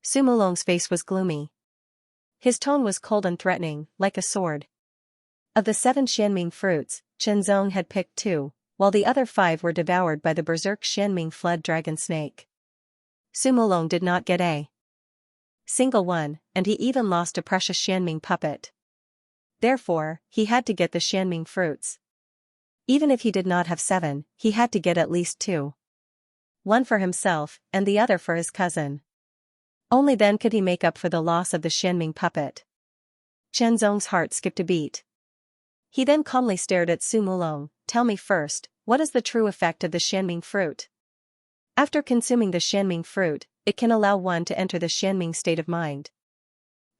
Su Mulong's face was gloomy. His tone was cold and threatening, like a sword. Of the 7 Xianming fruits, Qianzong had picked 2, while the other 5 were devoured by the berserk Xianming fled dragon snake. Su Mulong did not get a single one, and he even lost a precious Xianming puppet. Therefore, he had to get the Xianming fruits. Even if he did not have 7, he had to get at least 2. One for himself, and the other for his cousin. Only then could he make up for the loss of the Xianming puppet. Qianzong's heart skipped a beat. He then calmly stared at Su Mulong. "Tell me first, what is the true effect of the Xianming fruit?" After consuming the Xianming fruit, it can allow one to enter the Xianming state of mind.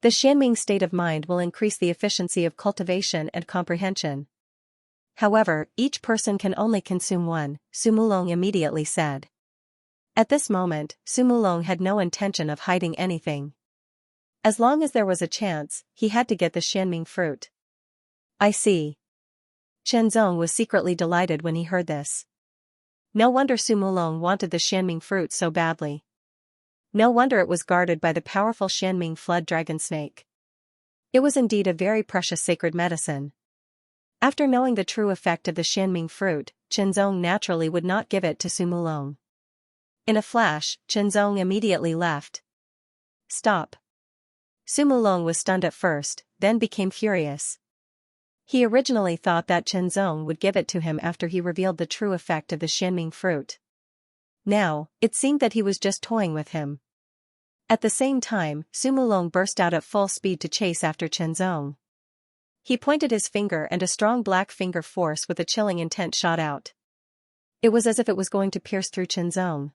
The Xianming state of mind will increase the efficiency of cultivation and comprehension. However, each person can only consume one, Su Mulong immediately said. At this moment, Su Mulong had no intention of hiding anything. As long as there was a chance, he had to get the Xianming fruit. "I see." Qianzong was secretly delighted when he heard this. No wonder Su Mulong wanted the Xianming fruit so badly. No wonder it was guarded by the powerful Xianming flood dragon snake. It was indeed a very precious sacred medicine. After knowing the true effect of the Xianming fruit, Qianzong naturally would not give it to Su Mulong. In a flash, Qianzong immediately left. "Stop." Su Mulong was stunned at first, then became furious. He originally thought that Qianzong would give it to him after he revealed the true effect of the Xianming fruit. Now, it seemed that he was just toying with him. At the same time, Su Mulong burst out at full speed to chase after Qianzong. He pointed his finger and a strong black finger force with a chilling intent shot out. It was as if it was going to pierce through Qianzong.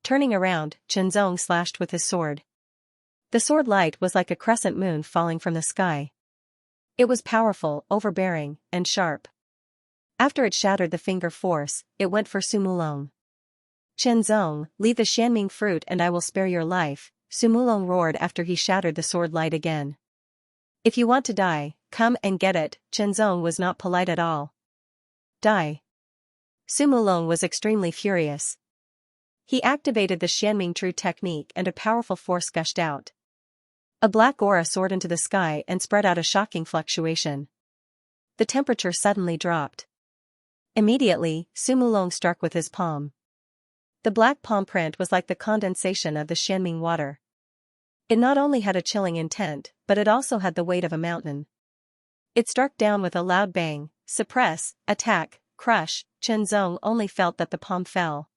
Turning around, Qianzong slashed with his sword. The sword light was like a crescent moon falling from the sky. It was powerful, overbearing, and sharp. After it shattered the finger force, it went for Su Mulong. "Qianzong, leave the Xianming fruit and I will spare your life," Su Mulong roared after he shattered the sword light again. "If you want to die, come and get it." Qianzong was not polite at all. "Die." Su Mulong was extremely furious. He activated the Xianming True technique and a powerful force gushed out. A black aura soared into the sky and spread out a shocking fluctuation. The temperature suddenly dropped. Immediately, Su Mulong struck with his palm. The black palm print was like the condensation of the Xianming water. It not only had a chilling intent, but it also had the weight of a mountain. It struck down with a loud bang. Suppress, attack, crush. Qianzong only felt that the palm fell.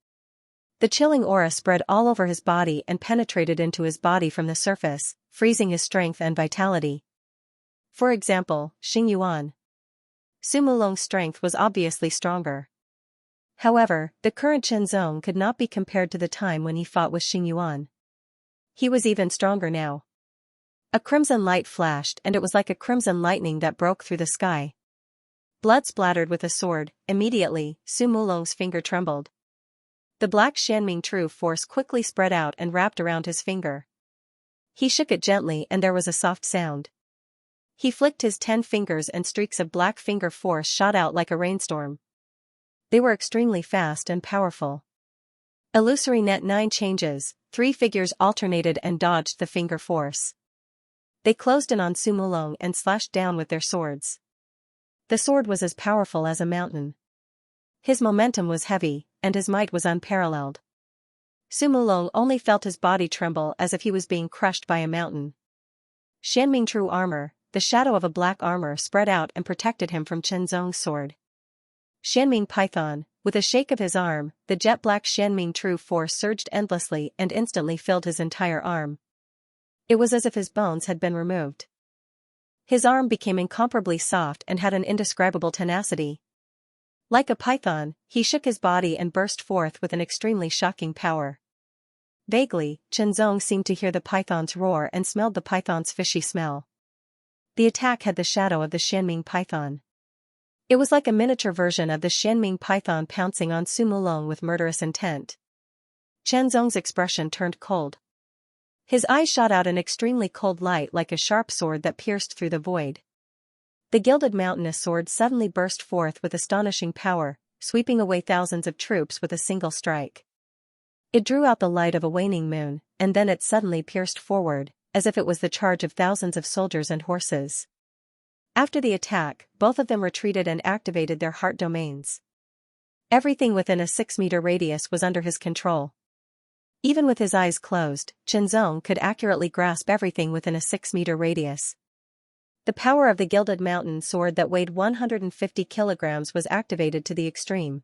The chilling aura spread all over his body and penetrated into his body from the surface, freezing his strength and vitality. For example, Xingyuan. Su Mulong's strength was obviously stronger. However, the current Qianzong could not be compared to the time when he fought with Xingyuan. He was even stronger now. A crimson light flashed and it was like a crimson lightning that broke through the sky. Blood splattered with a sword. Immediately, Su Mulong's finger trembled. The black Xianming True force quickly spread out and wrapped around his finger. He shook it gently and there was a soft sound. He flicked his 10 fingers and streaks of black finger force shot out like a rainstorm. They were extremely fast and powerful. Illusory net 9 changes, 3 figures alternated and dodged the finger force. They closed in on Su Mulong and slashed down with their swords. The sword was as powerful as a mountain. His momentum was heavy, and his might was unparalleled. Su Mulong only felt his body tremble as if he was being crushed by a mountain. Xianming True armor, the shadow of a black armor spread out and protected him from Qianzong's sword. Xianming Python, with a shake of his arm, the jet-black Xianming True force surged endlessly and instantly filled his entire arm. It was as if his bones had been removed. His arm became incomparably soft and had an indescribable tenacity. Like a python, he shook his body and burst forth with an extremely shocking power. Vaguely, Chenzong seemed to hear the python's roar and smelled the python's fishy smell. The attack had the shadow of the Xianming python. It was like a miniature version of the Xianming python pouncing on Su Mulong with murderous intent. Chenzong's expression turned cold. His eyes shot out an extremely cold light like a sharp sword that pierced through the void. The gilded mountainous sword suddenly burst forth with astonishing power, sweeping away thousands of troops with a single strike. It drew out the light of a waning moon, and then it suddenly pierced forward, as if it was the charge of thousands of soldiers and horses. After the attack, both of them retreated and activated their heart domains. Everything within a 6-meter radius was under his control. Even with his eyes closed, Chenzong could accurately grasp everything within a 6-meter radius. The power of the gilded mountain sword that weighed 150 kilograms was activated to the extreme.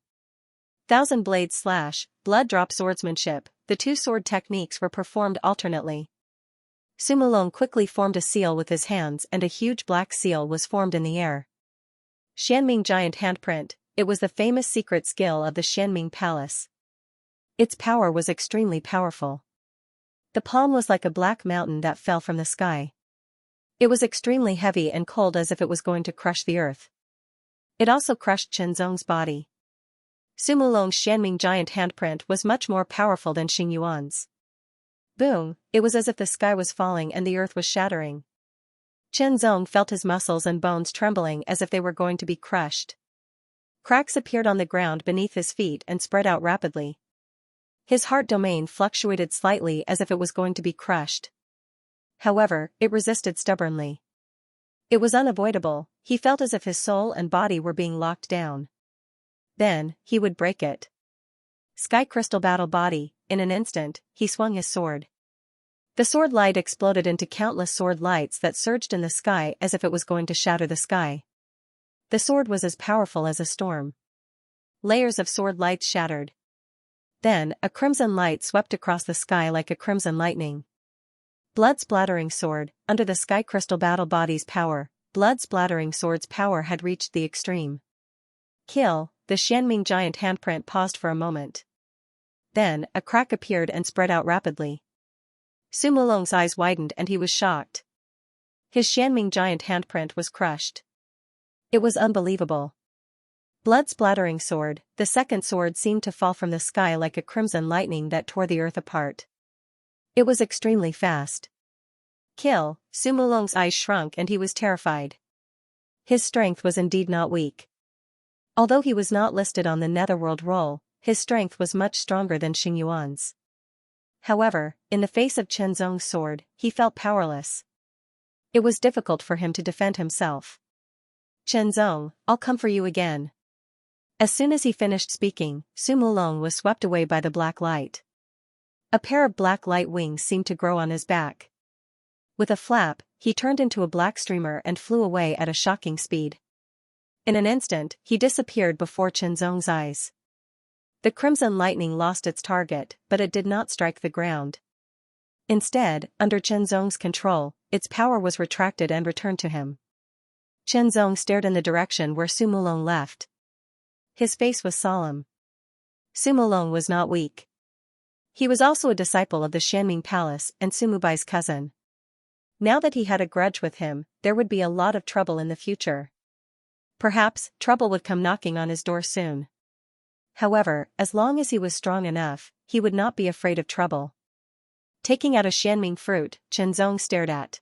Thousand blades slash, blood drop swordsmanship, the two sword techniques were performed alternately. Su Mulong quickly formed a seal with his hands and a huge black seal was formed in the air. Xianming giant handprint, it was the famous secret skill of the Xianming palace. Its power was extremely powerful. The palm was like a black mountain that fell from the sky. It was extremely heavy and cold as if it was going to crush the earth. It also crushed Chenzong's body. Su Mulong's Xianming giant handprint was much more powerful than Xingyuan's. Boom, it was as if the sky was falling and the earth was shattering. Chenzong felt his muscles and bones trembling as if they were going to be crushed. Cracks appeared on the ground beneath his feet and spread out rapidly. His heart domain fluctuated slightly as if it was going to be crushed. However, it resisted stubbornly. It was unavoidable, he felt as if his soul and body were being locked down. Then, he would break it. Sky Crystal Battle Body, in an instant, he swung his sword. The sword light exploded into countless sword lights that surged in the sky as if it was going to shatter the sky. The sword was as powerful as a storm. Layers of sword lights shattered. Then, a crimson light swept across the sky like a crimson lightning. Blood splattering sword, under the Sky Crystal Battle Body's power, blood splattering sword's power had reached the extreme. Kill, the Xianming giant handprint paused for a moment. Then, a crack appeared and spread out rapidly. Su Mulong's eyes widened and he was shocked. His Xianming giant handprint was crushed. It was unbelievable. Blood splattering sword, the second sword seemed to fall from the sky like a crimson lightning that tore the earth apart. It was extremely fast. Kill, Su Mulong's eyes shrunk and he was terrified. His strength was indeed not weak. Although he was not listed on the Netherworld roll, his strength was much stronger than Xingyuan's. However, in the face of Chenzong's sword, he felt powerless. It was difficult for him to defend himself. Chenzong, I'll come for you again. As soon as he finished speaking, Su Mulong was swept away by the black light. A pair of black light wings seemed to grow on his back. With a flap, he turned into a black streamer and flew away at a shocking speed. In an instant, he disappeared before Chenzong's eyes. The crimson lightning lost its target, but it did not strike the ground. Instead, under Chenzong's control, its power was retracted and returned to him. Chenzong stared in the direction where Su Mulong left. His face was solemn. Su Mulong was not weak. He was also a disciple of the Xianming Palace and Sumubai's cousin. Now that he had a grudge with him, there would be a lot of trouble in the future. Perhaps, trouble would come knocking on his door soon. However, as long as he was strong enough, he would not be afraid of trouble. Taking out a Xianming fruit, Chenzong stared at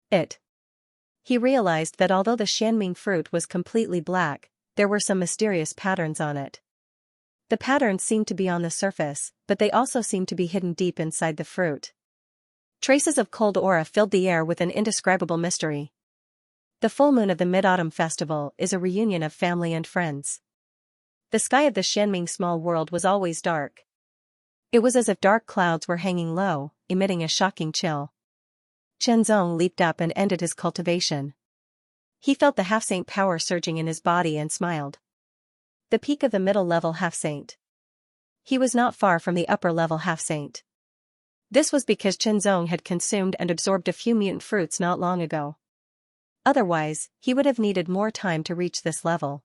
it. He realized that although the Xianming fruit was completely black, there were some mysterious patterns on it. The patterns seemed to be on the surface, but they also seemed to be hidden deep inside the fruit. Traces of cold aura filled the air with an indescribable mystery. The full moon of the Mid-Autumn Festival is a reunion of family and friends. The sky of the Xianming small world was always dark. It was as if dark clouds were hanging low, emitting a shocking chill. Chenzong leaped up and ended his cultivation. He felt the half-saint power surging in his body and smiled. The peak of the middle-level half-saint. He was not far from the upper-level half-saint. This was because Chenzong had consumed and absorbed a few mutant fruits not long ago. Otherwise, he would have needed more time to reach this level.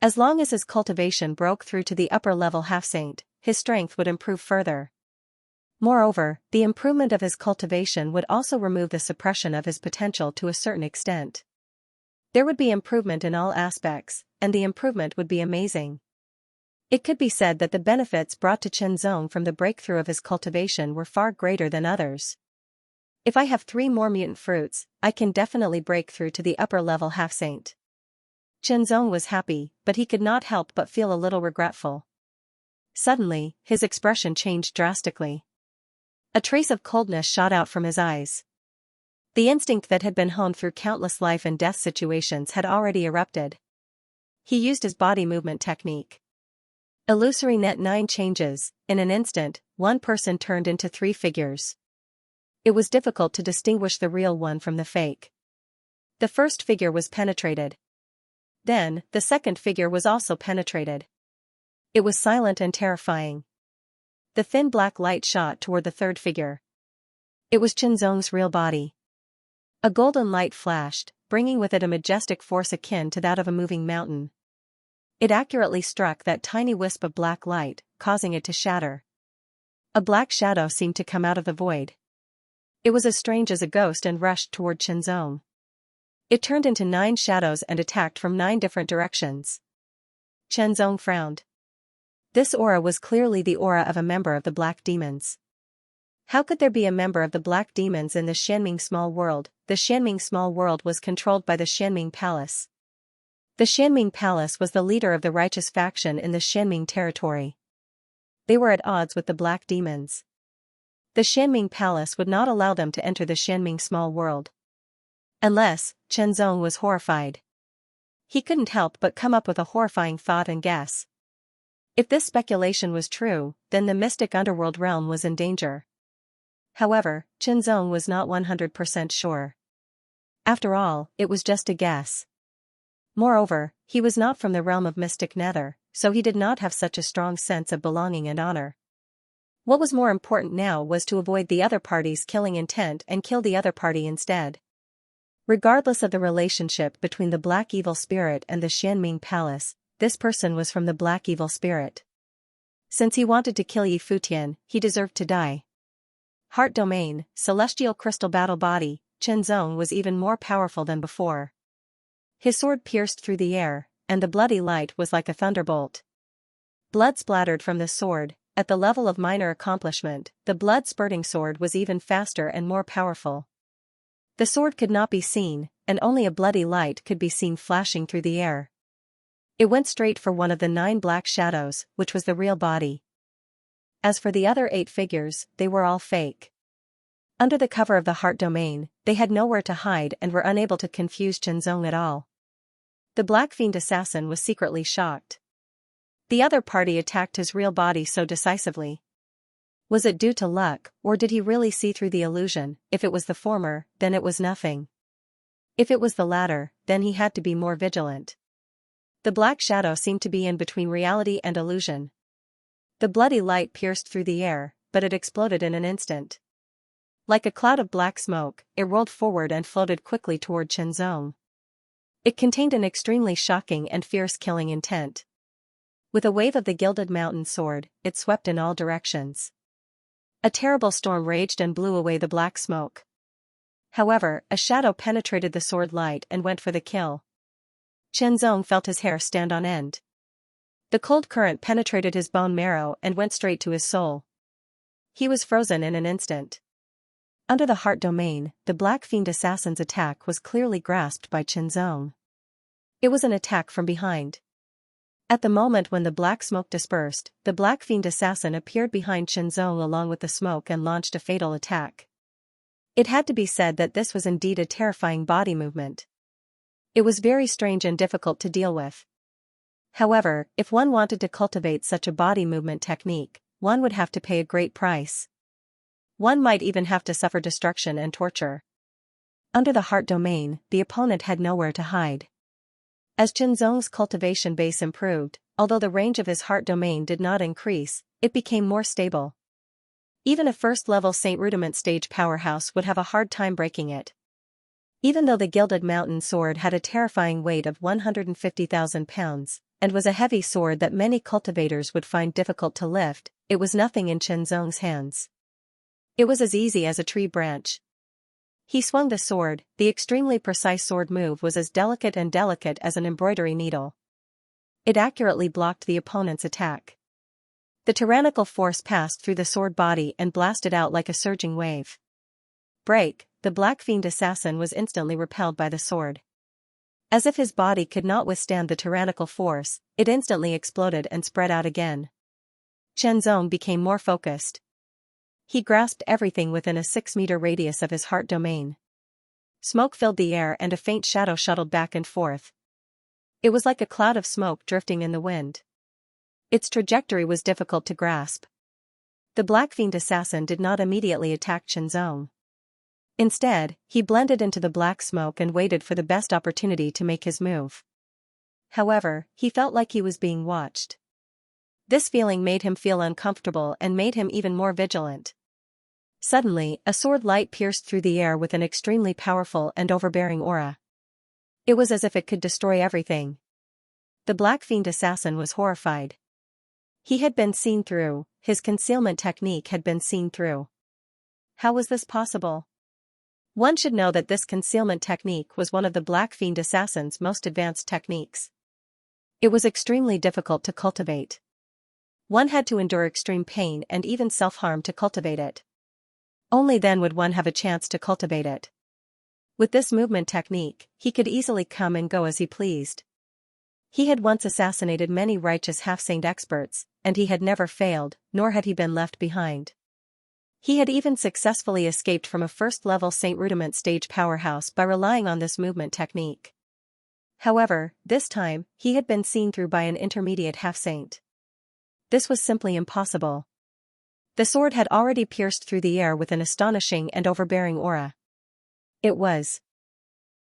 As long as his cultivation broke through to the upper-level half-saint, his strength would improve further. Moreover, the improvement of his cultivation would also remove the suppression of his potential to a certain extent. There would be improvement in all aspects, and the improvement would be amazing. It could be said that the benefits brought to Chenzong from the breakthrough of his cultivation were far greater than others. If I have 3 more mutant fruits, I can definitely break through to the upper-level half-saint. Chenzong was happy, but he could not help but feel a little regretful. Suddenly, his expression changed drastically. A trace of coldness shot out from his eyes. The instinct that had been honed through countless life and death situations had already erupted. He used his body movement technique. Illusory net 9 changes. In an instant, one person turned into 3 figures. It was difficult to distinguish the real one from the fake. The first figure was penetrated. Then, the second figure was also penetrated. It was silent and terrifying. The thin black light shot toward the third figure. It was Chenzong's real body. A golden light flashed, bringing with it a majestic force akin to that of a moving mountain. It accurately struck that tiny wisp of black light, causing it to shatter. A black shadow seemed to come out of the void. It was as strange as a ghost and rushed toward Chenzong. It turned into 9 shadows and attacked from 9 different directions. Chenzong frowned. This aura was clearly the aura of a member of the Black Demons. How could there be a member of the Black Demons in the Xianming Small World? The Xianming Small World was controlled by the Xianming Palace. The Xianming Palace was the leader of the righteous faction in the Xianming territory. They were at odds with the Black Demons. The Xianming Palace would not allow them to enter the Xianming Small World. Unless, Chenzong was horrified. He couldn't help but come up with a horrifying thought and guess. If this speculation was true, then the mystic underworld realm was in danger. However, Chenzong was not 100% sure. After all, it was just a guess. Moreover, he was not from the realm of mystic nether, so he did not have such a strong sense of belonging and honor. What was more important now was to avoid the other party's killing intent and kill the other party instead. Regardless of the relationship between the Black Evil Spirit and the Xianming Palace, this person was from the Black Evil Spirit. Since he wanted to kill Yi Futian, he deserved to die. Heart Domain, Celestial Crystal Battle Body, Chenzong was even more powerful than before. His sword pierced through the air, and the bloody light was like a thunderbolt. Blood splattered from the sword. At the level of minor accomplishment, the blood-spurting sword was even faster and more powerful. The sword could not be seen, and only a bloody light could be seen flashing through the air. It went straight for one of the 9 black shadows, which was the real body. As for the other 8 figures, they were all fake. Under the cover of the Heart Domain, they had nowhere to hide and were unable to confuse Chenzong at all. The Black Fiend Assassin was secretly shocked. The other party attacked his real body so decisively. Was it due to luck, or did he really see through the illusion? If it was the former, then it was nothing. If it was the latter, then he had to be more vigilant. The black shadow seemed to be in between reality and illusion. The bloody light pierced through the air, but it exploded in an instant. Like a cloud of black smoke, it rolled forward and floated quickly toward Chenzong. It contained an extremely shocking and fierce killing intent. With a wave of the gilded mountain sword, it swept in all directions. A terrible storm raged and blew away the black smoke. However, a shadow penetrated the sword light and went for the kill. Chenzong felt his hair stand on end. The cold current penetrated his bone marrow and went straight to his soul. He was frozen in an instant. Under the Heart Domain, the Black Fiend Assassin's attack was clearly grasped by Chenzong. It was an attack from behind. At the moment when the black smoke dispersed, the Black Fiend Assassin appeared behind Chenzong along with the smoke and launched a fatal attack. It had to be said that this was indeed a terrifying body movement. It was very strange and difficult to deal with. However, if one wanted to cultivate such a body movement technique, one would have to pay a great price. One might even have to suffer destruction and torture. Under the Heart Domain, the opponent had nowhere to hide. As Chenzong's cultivation base improved, although the range of his Heart Domain did not increase, it became more stable. Even a first-level Saint Rudiment stage powerhouse would have a hard time breaking it. Even though the Gilded Mountain Sword had a terrifying weight of 150,000 pounds, and was a heavy sword that many cultivators would find difficult to lift, it was nothing in Chenzong's hands. It was as easy as a tree branch. He swung the sword. The extremely precise sword move was as delicate as an embroidery needle. It accurately blocked the opponent's attack. The tyrannical force passed through the sword body and blasted out like a surging wave. Break, the Black Fiend assassin was instantly repelled by the sword. As if his body could not withstand the tyrannical force, it instantly exploded and spread out again. Chenzong became more focused. He grasped everything within a 6-meter radius of his heart domain. Smoke filled the air and a faint shadow shuttled back and forth. It was like a cloud of smoke drifting in the wind. Its trajectory was difficult to grasp. The Black Fiend assassin did not immediately attack Chenzong. Instead, he blended into the black smoke and waited for the best opportunity to make his move. However, he felt like he was being watched. This feeling made him feel uncomfortable and made him even more vigilant. Suddenly, a sword light pierced through the air with an extremely powerful and overbearing aura. It was as if it could destroy everything. The Black Fiend assassin was horrified. He had been seen through, his concealment technique had been seen through. How was this possible? One should know that this concealment technique was one of the Black Fiend assassin's most advanced techniques. It was extremely difficult to cultivate. One had to endure extreme pain and even self-harm to cultivate it. Only then would one have a chance to cultivate it. With this movement technique, he could easily come and go as he pleased. He had once assassinated many righteous half-saint experts, and he had never failed, nor had he been left behind. He had even successfully escaped from a first-level Saint Rudiment stage powerhouse by relying on this movement technique. However, this time, he had been seen through by an intermediate half-saint. This was simply impossible. The sword had already pierced through the air with an astonishing and overbearing aura. It was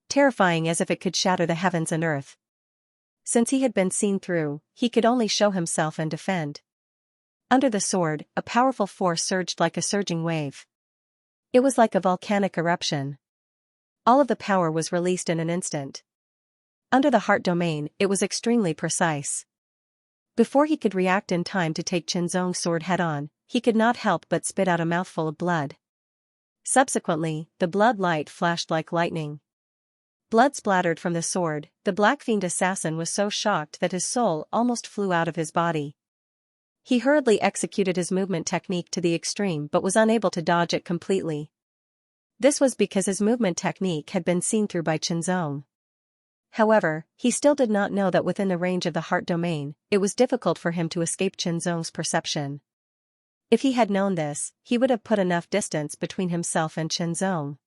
terrifying, as if it could shatter the heavens and earth. Since he had been seen through, he could only show himself and defend. Under the sword, a powerful force surged like a surging wave. It was like a volcanic eruption. All of the power was released in an instant. Under the heart domain, it was extremely precise. Before he could react in time to take Chenzong's sword head-on, he could not help but spit out a mouthful of blood. Subsequently, the blood light flashed like lightning. Blood splattered from the sword. The Black Fiend assassin was so shocked that his soul almost flew out of his body. He hurriedly executed his movement technique to the extreme but was unable to dodge it completely. This was because his movement technique had been seen through by Chenzong. However, he still did not know that within the range of the heart domain, it was difficult for him to escape Chenzong's perception. If he had known this, he would have put enough distance between himself and Chenzong.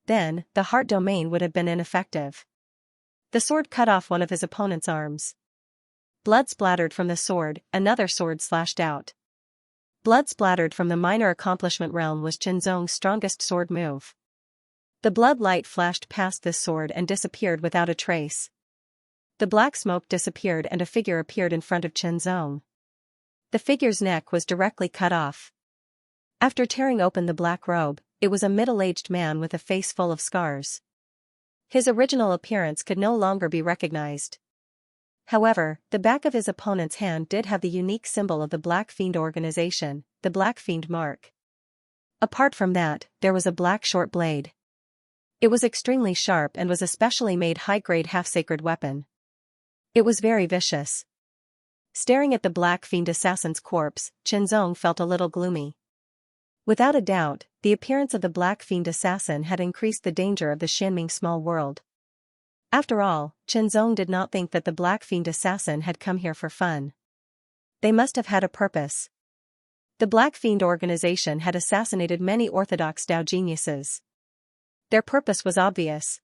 Then, the heart domain would have been ineffective. The sword cut off one of his opponent's arms. Blood splattered from the sword, another sword slashed out. Blood splattered from the minor accomplishment realm was Chenzong's strongest sword move. The blood light flashed past this sword and disappeared without a trace. The black smoke disappeared and a figure appeared in front of Chenzong. The figure's neck was directly cut off. After tearing open the black robe, it was a middle-aged man with a face full of scars. His original appearance could no longer be recognized. However, the back of his opponent's hand did have the unique symbol of the Black Fiend organization, the Black Fiend mark. Apart from that, there was a black short blade. It was extremely sharp and was a specially made high-grade half-sacred weapon. It was very vicious. Staring at the Black Fiend assassin's corpse, Chenzong felt a little gloomy. Without a doubt, the appearance of the Black Fiend assassin had increased the danger of the Xianming small world. After all, Chenzong did not think that the Black Fiend assassin had come here for fun. They must have had a purpose. The Black Fiend organization had assassinated many orthodox Dao geniuses. Their purpose was obvious.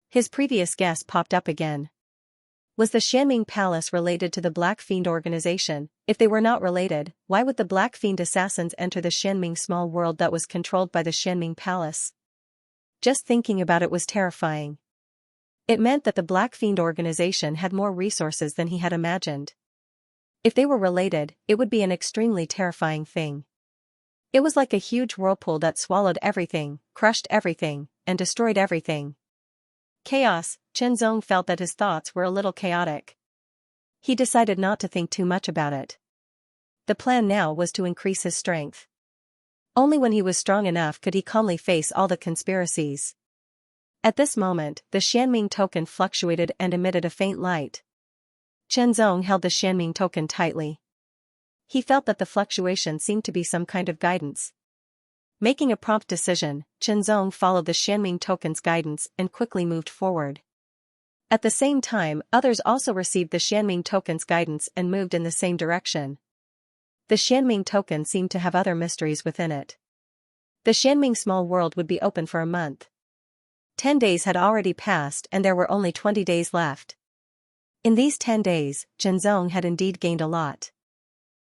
His previous guess popped up again. Was the Xianming Palace related to the Black Fiend organization? If they were not related, why would the Black Fiend assassins enter the Xianming small world that was controlled by the Xianming Palace? Just thinking about it was terrifying. It meant that the Black Fiend organization had more resources than he had imagined. If they were related, it would be an extremely terrifying thing. It was like a huge whirlpool that swallowed everything, crushed everything, and destroyed everything. Chaos. Chenzong felt that his thoughts were a little chaotic. He decided not to think too much about it. The plan now was to increase his strength. Only when he was strong enough could he calmly face all the conspiracies. At this moment, the Xianming token fluctuated and emitted a faint light. Chenzong held the Xianming token tightly. He felt that the fluctuation seemed to be some kind of guidance. Making a prompt decision, Chenzong followed the Xianming token's guidance and quickly moved forward. At the same time, others also received the Xianming token's guidance and moved in the same direction. The Xianming token seemed to have other mysteries within it. The Xianming small world would be open for a month. 10 days had already passed and there were only 20 days left. In these 10 days, Chenzong had indeed gained a lot.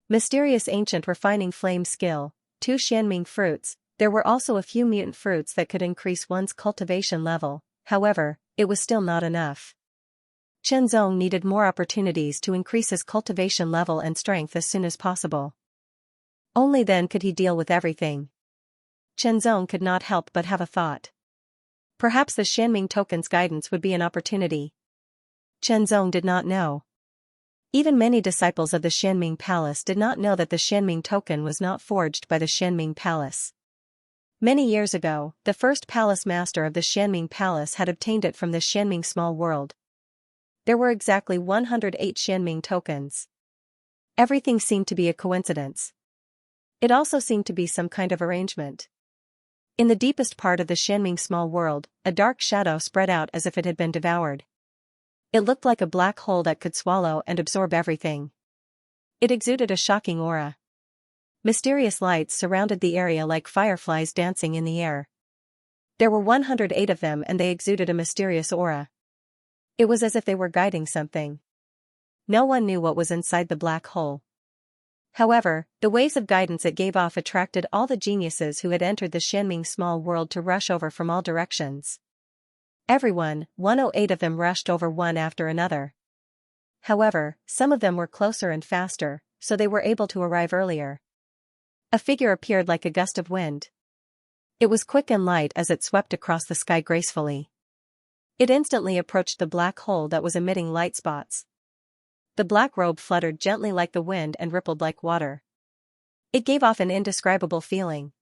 Mysterious ancient refining flame skill, 2 Xianming fruits. There were also a few mutant fruits that could increase one's cultivation level, however, it was still not enough. Chenzong needed more opportunities to increase his cultivation level and strength as soon as possible. Only then could he deal with everything. Chenzong could not help but have a thought. Perhaps the Xianming token's guidance would be an opportunity. Chenzong did not know. Even many disciples of the Xianming Palace did not know that the Xianming token was not forged by the Xianming Palace. Many years ago, the first palace master of the Xianming Palace had obtained it from the Xianming small world. There were exactly 108 Xianming tokens. Everything seemed to be a coincidence. It also seemed to be some kind of arrangement. In the deepest part of the Xianming small world, a dark shadow spread out as if it had been devoured. It looked like a black hole that could swallow and absorb everything. It exuded a shocking aura. Mysterious lights surrounded the area like fireflies dancing in the air. There were 108 of them and they exuded a mysterious aura. It was as if they were guiding something. No one knew what was inside the black hole. However, the waves of guidance it gave off attracted all the geniuses who had entered the Xianming small world to rush over from all directions. Everyone, 108 of them rushed over one after another. However, some of them were closer and faster, so they were able to arrive earlier. A figure appeared like a gust of wind. It was quick and light as it swept across the sky gracefully. It instantly approached the black hole that was emitting light spots. The black robe fluttered gently like the wind and rippled like water. It gave off an indescribable feeling.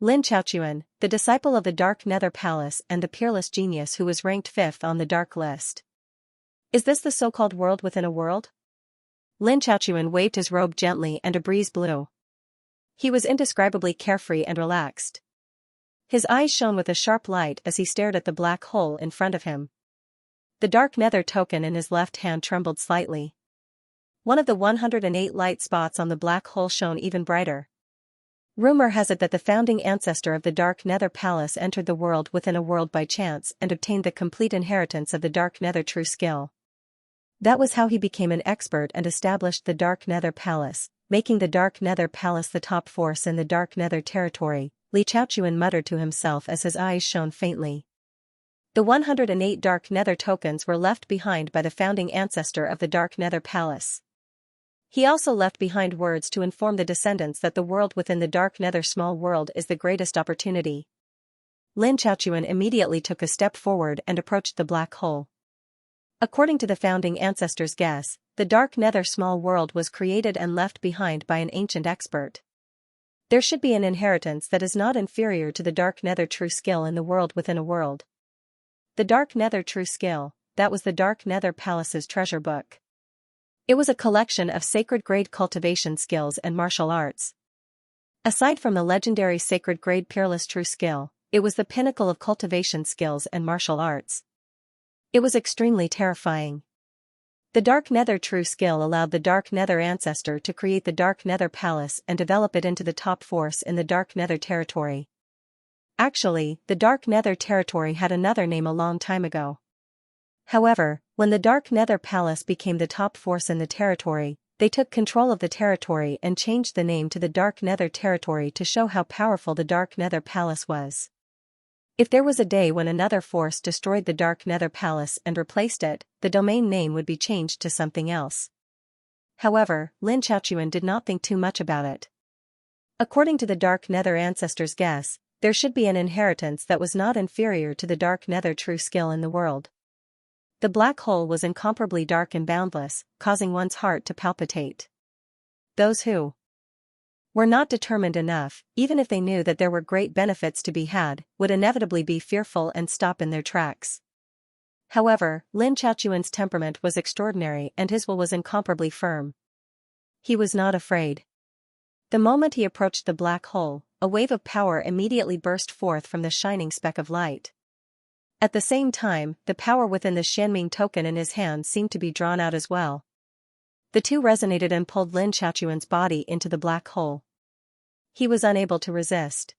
Lin Chaochuan, the disciple of the Dark Nether Palace and the peerless genius who was ranked 5th on the dark list. Is this the so-called world within a world? Lin Chaochuan waved his robe gently and a breeze blew. He was indescribably carefree and relaxed. His eyes shone with a sharp light as he stared at the black hole in front of him. The dark nether token in his left hand trembled slightly. One of the 108 light spots on the black hole shone even brighter. Rumor has it that the founding ancestor of the Dark Nether Palace entered the world within a world by chance and obtained the complete inheritance of the Dark Nether true skill. That was how he became an expert and established the Dark Nether Palace, making the Dark Nether Palace the top force in the Dark Nether territory, Li Chaochuan muttered to himself as his eyes shone faintly. The 108 Dark Nether tokens were left behind by the founding ancestor of the Dark Nether Palace. He also left behind words to inform the descendants that the world within the Dark Nether small world is the greatest opportunity. Lin Chaochuan immediately took a step forward and approached the black hole. According to the founding ancestor's guess, the Dark Nether small world was created and left behind by an ancient expert. There should be an inheritance that is not inferior to the Dark Nether true skill in the world within a world. The Dark Nether true skill, that was the Dark Nether Palace's treasure book. It was a collection of sacred grade cultivation skills and martial arts. Aside from the legendary sacred grade peerless true skill, it was the pinnacle of cultivation skills and martial arts. It was extremely terrifying. The Dark Nether true skill allowed the Dark Nether ancestor to create the Dark Nether Palace and develop it into the top force in the Dark Nether territory. Actually, the Dark Nether territory had another name a long time ago. However, when the Dark Nether Palace became the top force in the territory, they took control of the territory and changed the name to the Dark Nether territory to show how powerful the Dark Nether Palace was. If there was a day when another force destroyed the Dark Nether Palace and replaced it, the domain name would be changed to something else. However, Lin Chaochuan did not think too much about it. According to the Dark Nether ancestor's guess, there should be an inheritance that was not inferior to the Dark Nether true skill in the world. The black hole was incomparably dark and boundless, causing one's heart to palpitate. Those who were not determined enough, even if they knew that there were great benefits to be had, would inevitably be fearful and stop in their tracks. However, Lin Chaochuan's temperament was extraordinary and his will was incomparably firm. He was not afraid. The moment he approached the black hole, a wave of power immediately burst forth from the shining speck of light. At the same time, the power within the Xianming token in his hand seemed to be drawn out as well. The two resonated and pulled Lin Chaochuan's body into the black hole. He was unable to resist.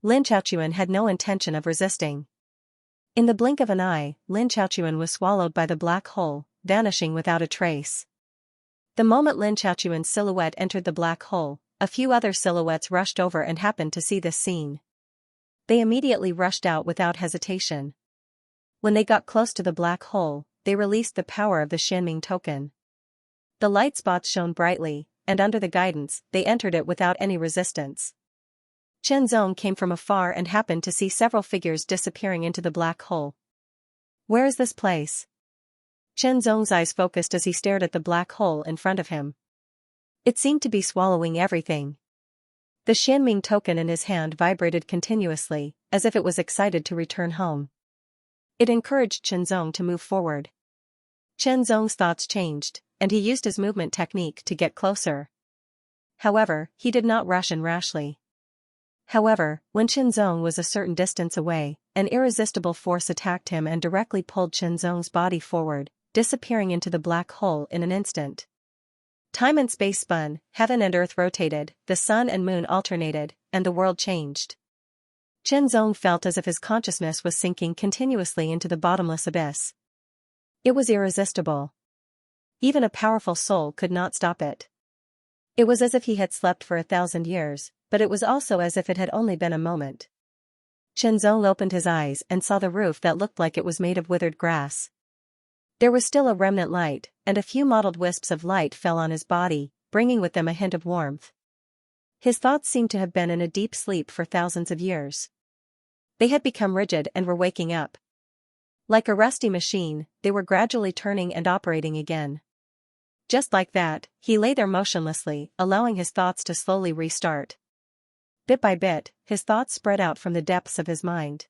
Lin Chaochuan had no intention of resisting. In the blink of an eye, Lin Chaochuan was swallowed by the black hole, vanishing without a trace. The moment Lin Chaochuan's silhouette entered the black hole, a few other silhouettes rushed over and happened to see this scene. They immediately rushed out without hesitation. When they got close to the black hole, they released the power of the Xianming token. The light spots shone brightly, and under the guidance, they entered it without any resistance. Chen Zong came from afar and happened to see several figures disappearing into the black hole. Where is this place? Chen Zong's eyes focused as he stared at the black hole in front of him. It seemed to be swallowing everything. The Xianming token in his hand vibrated continuously, as if it was excited to return home. It encouraged Chen Zong to move forward. Chen Zong's thoughts changed, and he used his movement technique to get closer. However, he did not rush in rashly. However, when Chen Zong was a certain distance away, an irresistible force attacked him and directly pulled Chen Zong's body forward, disappearing into the black hole in an instant. Time and space spun, heaven and earth rotated, the sun and moon alternated, and the world changed. Chen Zong felt as if his consciousness was sinking continuously into the bottomless abyss. It was irresistible. Even a powerful soul could not stop it. It was as if he had slept for 1,000 years, but it was also as if it had only been a moment. Chen Zong opened his eyes and saw the roof that looked like it was made of withered grass. There was still a remnant light, and a few mottled wisps of light fell on his body, bringing with them a hint of warmth. His thoughts seemed to have been in a deep sleep for thousands of years. They had become rigid and were waking up. Like a rusty machine, they were gradually turning and operating again. Just like that, he lay there motionlessly, allowing his thoughts to slowly restart. Bit by bit, his thoughts spread out from the depths of his mind.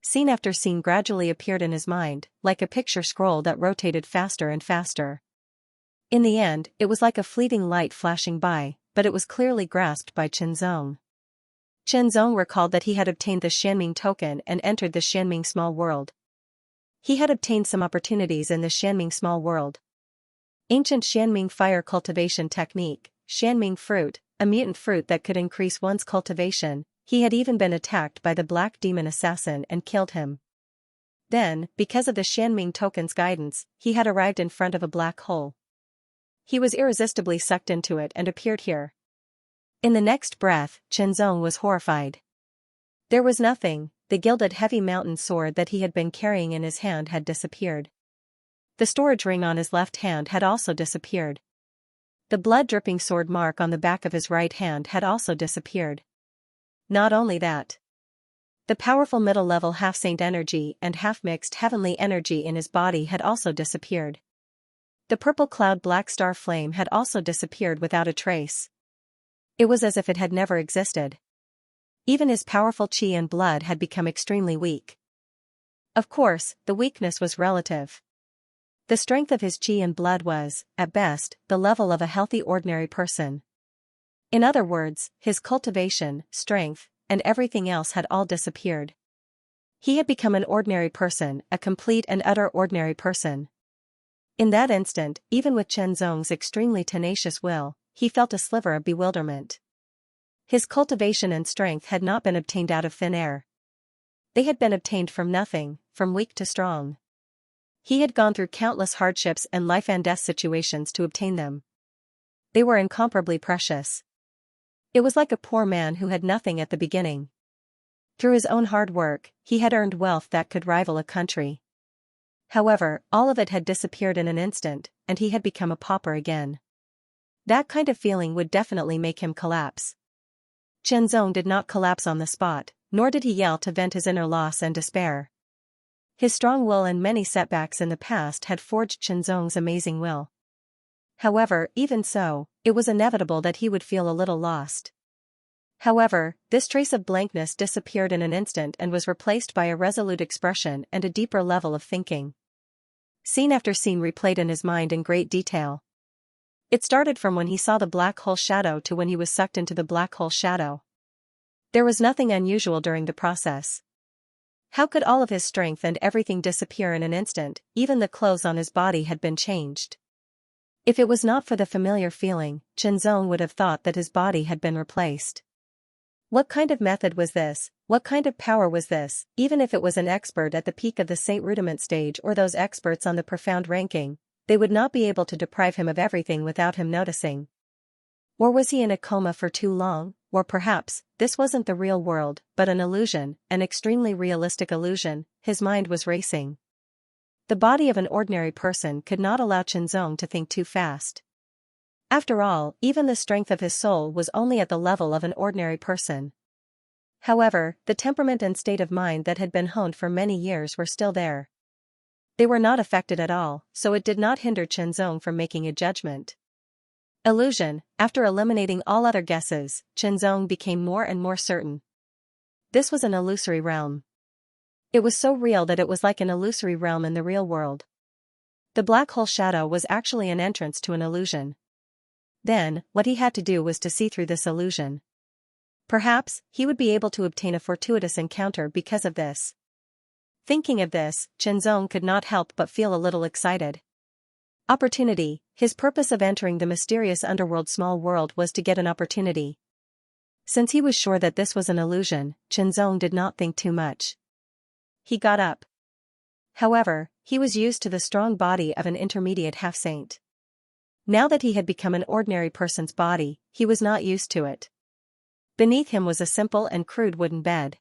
Scene after scene gradually appeared in his mind, like a picture scroll that rotated faster and faster. In the end, it was like a fleeting light flashing by, but it was clearly grasped by Chen Zong. Chen Zong recalled that he had obtained the Xianming token and entered the Xianming small world. He had obtained some opportunities in the Xianming small world. Ancient Xianming fire cultivation technique, Xianming fruit, a mutant fruit that could increase one's cultivation. He had even been attacked by the black demon assassin and killed him. Then, because of the Xianming token's guidance, he had arrived in front of a black hole. He was irresistibly sucked into it and appeared here. In the next breath, Chen Zong was horrified. There was nothing. The gilded heavy mountain sword that he had been carrying in his hand had disappeared. The storage ring on his left hand had also disappeared. The blood-dripping sword mark on the back of his right hand had also disappeared. Not only that. The powerful middle-level half-saint energy and half-mixed heavenly energy in his body had also disappeared. The purple cloud black star flame had also disappeared without a trace. It was as if it had never existed. Even his powerful qi and blood had become extremely weak. Of course, the weakness was relative. The strength of his qi and blood was, at best, the level of a healthy ordinary person. In other words, his cultivation, strength, and everything else had all disappeared. He had become an ordinary person, a complete and utter ordinary person. In that instant, even with Chen Zong's extremely tenacious will, he felt a sliver of bewilderment. His cultivation and strength had not been obtained out of thin air. They had been obtained from nothing, from weak to strong. He had gone through countless hardships and life and death situations to obtain them. They were incomparably precious. It was like a poor man who had nothing at the beginning. Through his own hard work, he had earned wealth that could rival a country. However, all of it had disappeared in an instant, and he had become a pauper again. That kind of feeling would definitely make him collapse. Chen Zong did not collapse on the spot, nor did he yell to vent his inner loss and despair. His strong will and many setbacks in the past had forged Chen Zong's amazing will. However, even so, it was inevitable that he would feel a little lost. However, this trace of blankness disappeared in an instant and was replaced by a resolute expression and a deeper level of thinking. Scene after scene replayed in his mind in great detail. It started from when he saw the black hole shadow to when he was sucked into the black hole shadow. There was nothing unusual during the process. How could all of his strength and everything disappear in an instant? Even the clothes on his body had been changed. If it was not for the familiar feeling, Chenzong would have thought that his body had been replaced. What kind of method was this? What kind of power was this? Even if it was an expert at the peak of the Saint Rudiment stage or those experts on the profound ranking, they would not be able to deprive him of everything without him noticing. Or was he in a coma for too long? Or perhaps, this wasn't the real world, but an illusion, an extremely realistic illusion. His mind was racing. The body of an ordinary person could not allow Chenzong to think too fast. After all, even the strength of his soul was only at the level of an ordinary person. However, the temperament and state of mind that had been honed for many years were still there. They were not affected at all, so it did not hinder Chenzong from making a judgment. Illusion. After eliminating all other guesses, Chenzong became more and more certain. This was an illusory realm. It was so real that it was like an illusory realm in the real world. The black hole shadow was actually an entrance to an illusion. Then, what he had to do was to see through this illusion. Perhaps, he would be able to obtain a fortuitous encounter because of this. Thinking of this, Chenzong could not help but feel a little excited. Opportunity. His purpose of entering the mysterious underworld small world was to get an opportunity. Since he was sure that this was an illusion, Chenzong did not think too much. He got up. However, he was used to the strong body of an intermediate half-saint. Now that he had become an ordinary person's body, he was not used to it. Beneath him was a simple and crude wooden bed.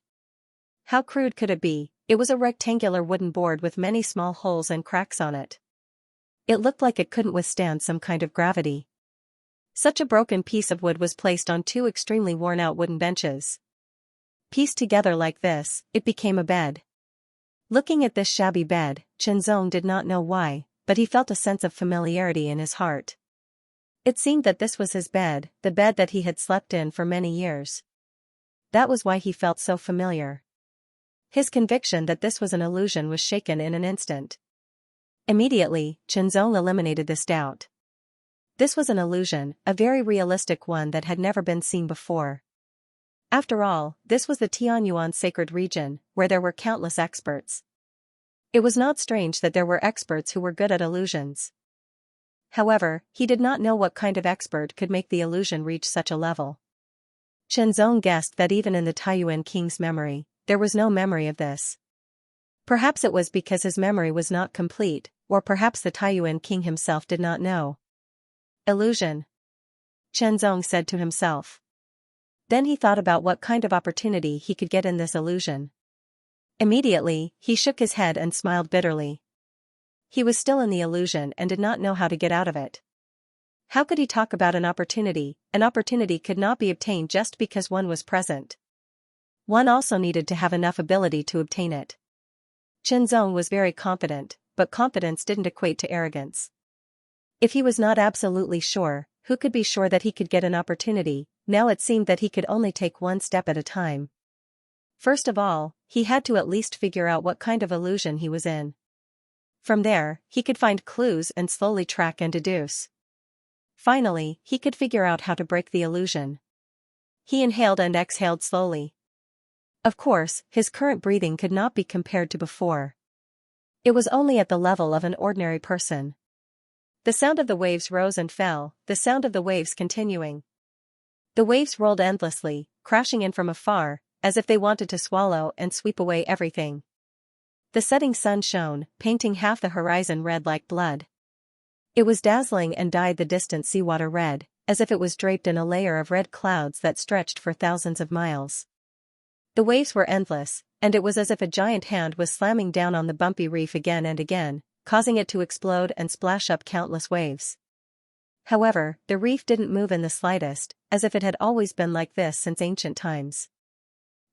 How crude could it be? It was a rectangular wooden board with many small holes and cracks on it. It looked like it couldn't withstand some kind of gravity. Such a broken piece of wood was placed on two extremely worn-out wooden benches. Pieced together like this, it became a bed. Looking at this shabby bed, Chenzong did not know why, but he felt a sense of familiarity in his heart. It seemed that this was his bed, the bed that he had slept in for many years. That was why he felt so familiar. His conviction that this was an illusion was shaken in an instant. Immediately, Chenzong eliminated this doubt. This was an illusion, a very realistic one that had never been seen before. After all, this was the Tianyuan sacred region, where there were countless experts. It was not strange that there were experts who were good at illusions. However, he did not know what kind of expert could make the illusion reach such a level. Chenzong guessed that even in the Taiyuan king's memory, there was no memory of this. Perhaps it was because his memory was not complete, or perhaps the Taiyuan king himself did not know. Illusion, Chenzong said to himself. Then he thought about what kind of opportunity he could get in this illusion. Immediately, he shook his head and smiled bitterly. He was still in the illusion and did not know how to get out of it. How could he talk about an opportunity? An opportunity could not be obtained just because one was present. One also needed to have enough ability to obtain it. Chenzong was very confident, but confidence didn't equate to arrogance. If he was not absolutely sure, who could be sure that he could get an opportunity? Now it seemed that he could only take one step at a time. First of all, he had to at least figure out what kind of illusion he was in. From there, he could find clues and slowly track and deduce. Finally, he could figure out how to break the illusion. He inhaled and exhaled slowly. Of course, his current breathing could not be compared to before. It was only at the level of an ordinary person. The sound of the waves rose and fell, the sound of the waves continuing. The waves rolled endlessly, crashing in from afar, as if they wanted to swallow and sweep away everything. The setting sun shone, painting half the horizon red like blood. It was dazzling and dyed the distant seawater red, as if it was draped in a layer of red clouds that stretched for thousands of miles. The waves were endless, and it was as if a giant hand was slamming down on the bumpy reef again and again, causing it to explode and splash up countless waves. However, the reef didn't move in the slightest, as if it had always been like this since ancient times.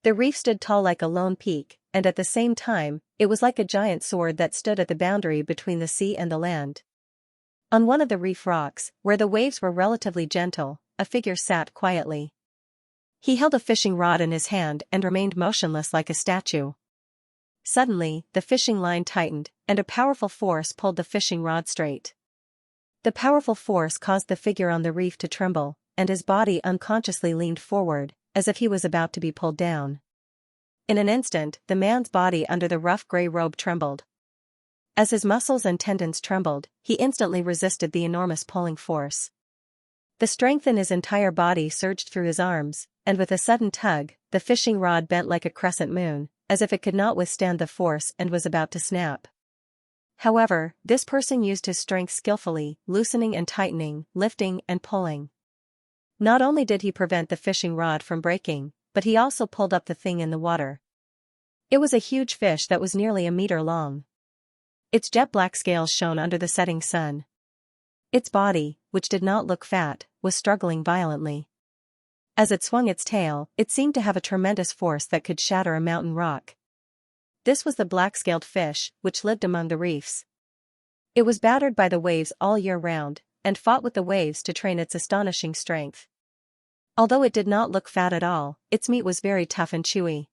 The reef stood tall like a lone peak, and at the same time, it was like a giant sword that stood at the boundary between the sea and the land. On one of the reef rocks, where the waves were relatively gentle, a figure sat quietly. He held a fishing rod in his hand and remained motionless like a statue. Suddenly, the fishing line tightened, and a powerful force pulled the fishing rod straight. The powerful force caused the figure on the reef to tremble, and his body unconsciously leaned forward, as if he was about to be pulled down. In an instant, the man's body under the rough gray robe trembled. As his muscles and tendons trembled, he instantly resisted the enormous pulling force. The strength in his entire body surged through his arms, and with a sudden tug, the fishing rod bent like a crescent moon, as if it could not withstand the force and was about to snap. However, this person used his strength skillfully, loosening and tightening, lifting and pulling. Not only did he prevent the fishing rod from breaking, but he also pulled up the thing in the water. It was a huge fish that was nearly a meter long. Its jet-black scales shone under the setting sun. Its body, which did not look fat, was struggling violently. As it swung its tail, it seemed to have a tremendous force that could shatter a mountain rock. This was the black-scaled fish, which lived among the reefs. It was battered by the waves all year round, and fought with the waves to train its astonishing strength. Although it did not look fat at all, its meat was very tough and chewy.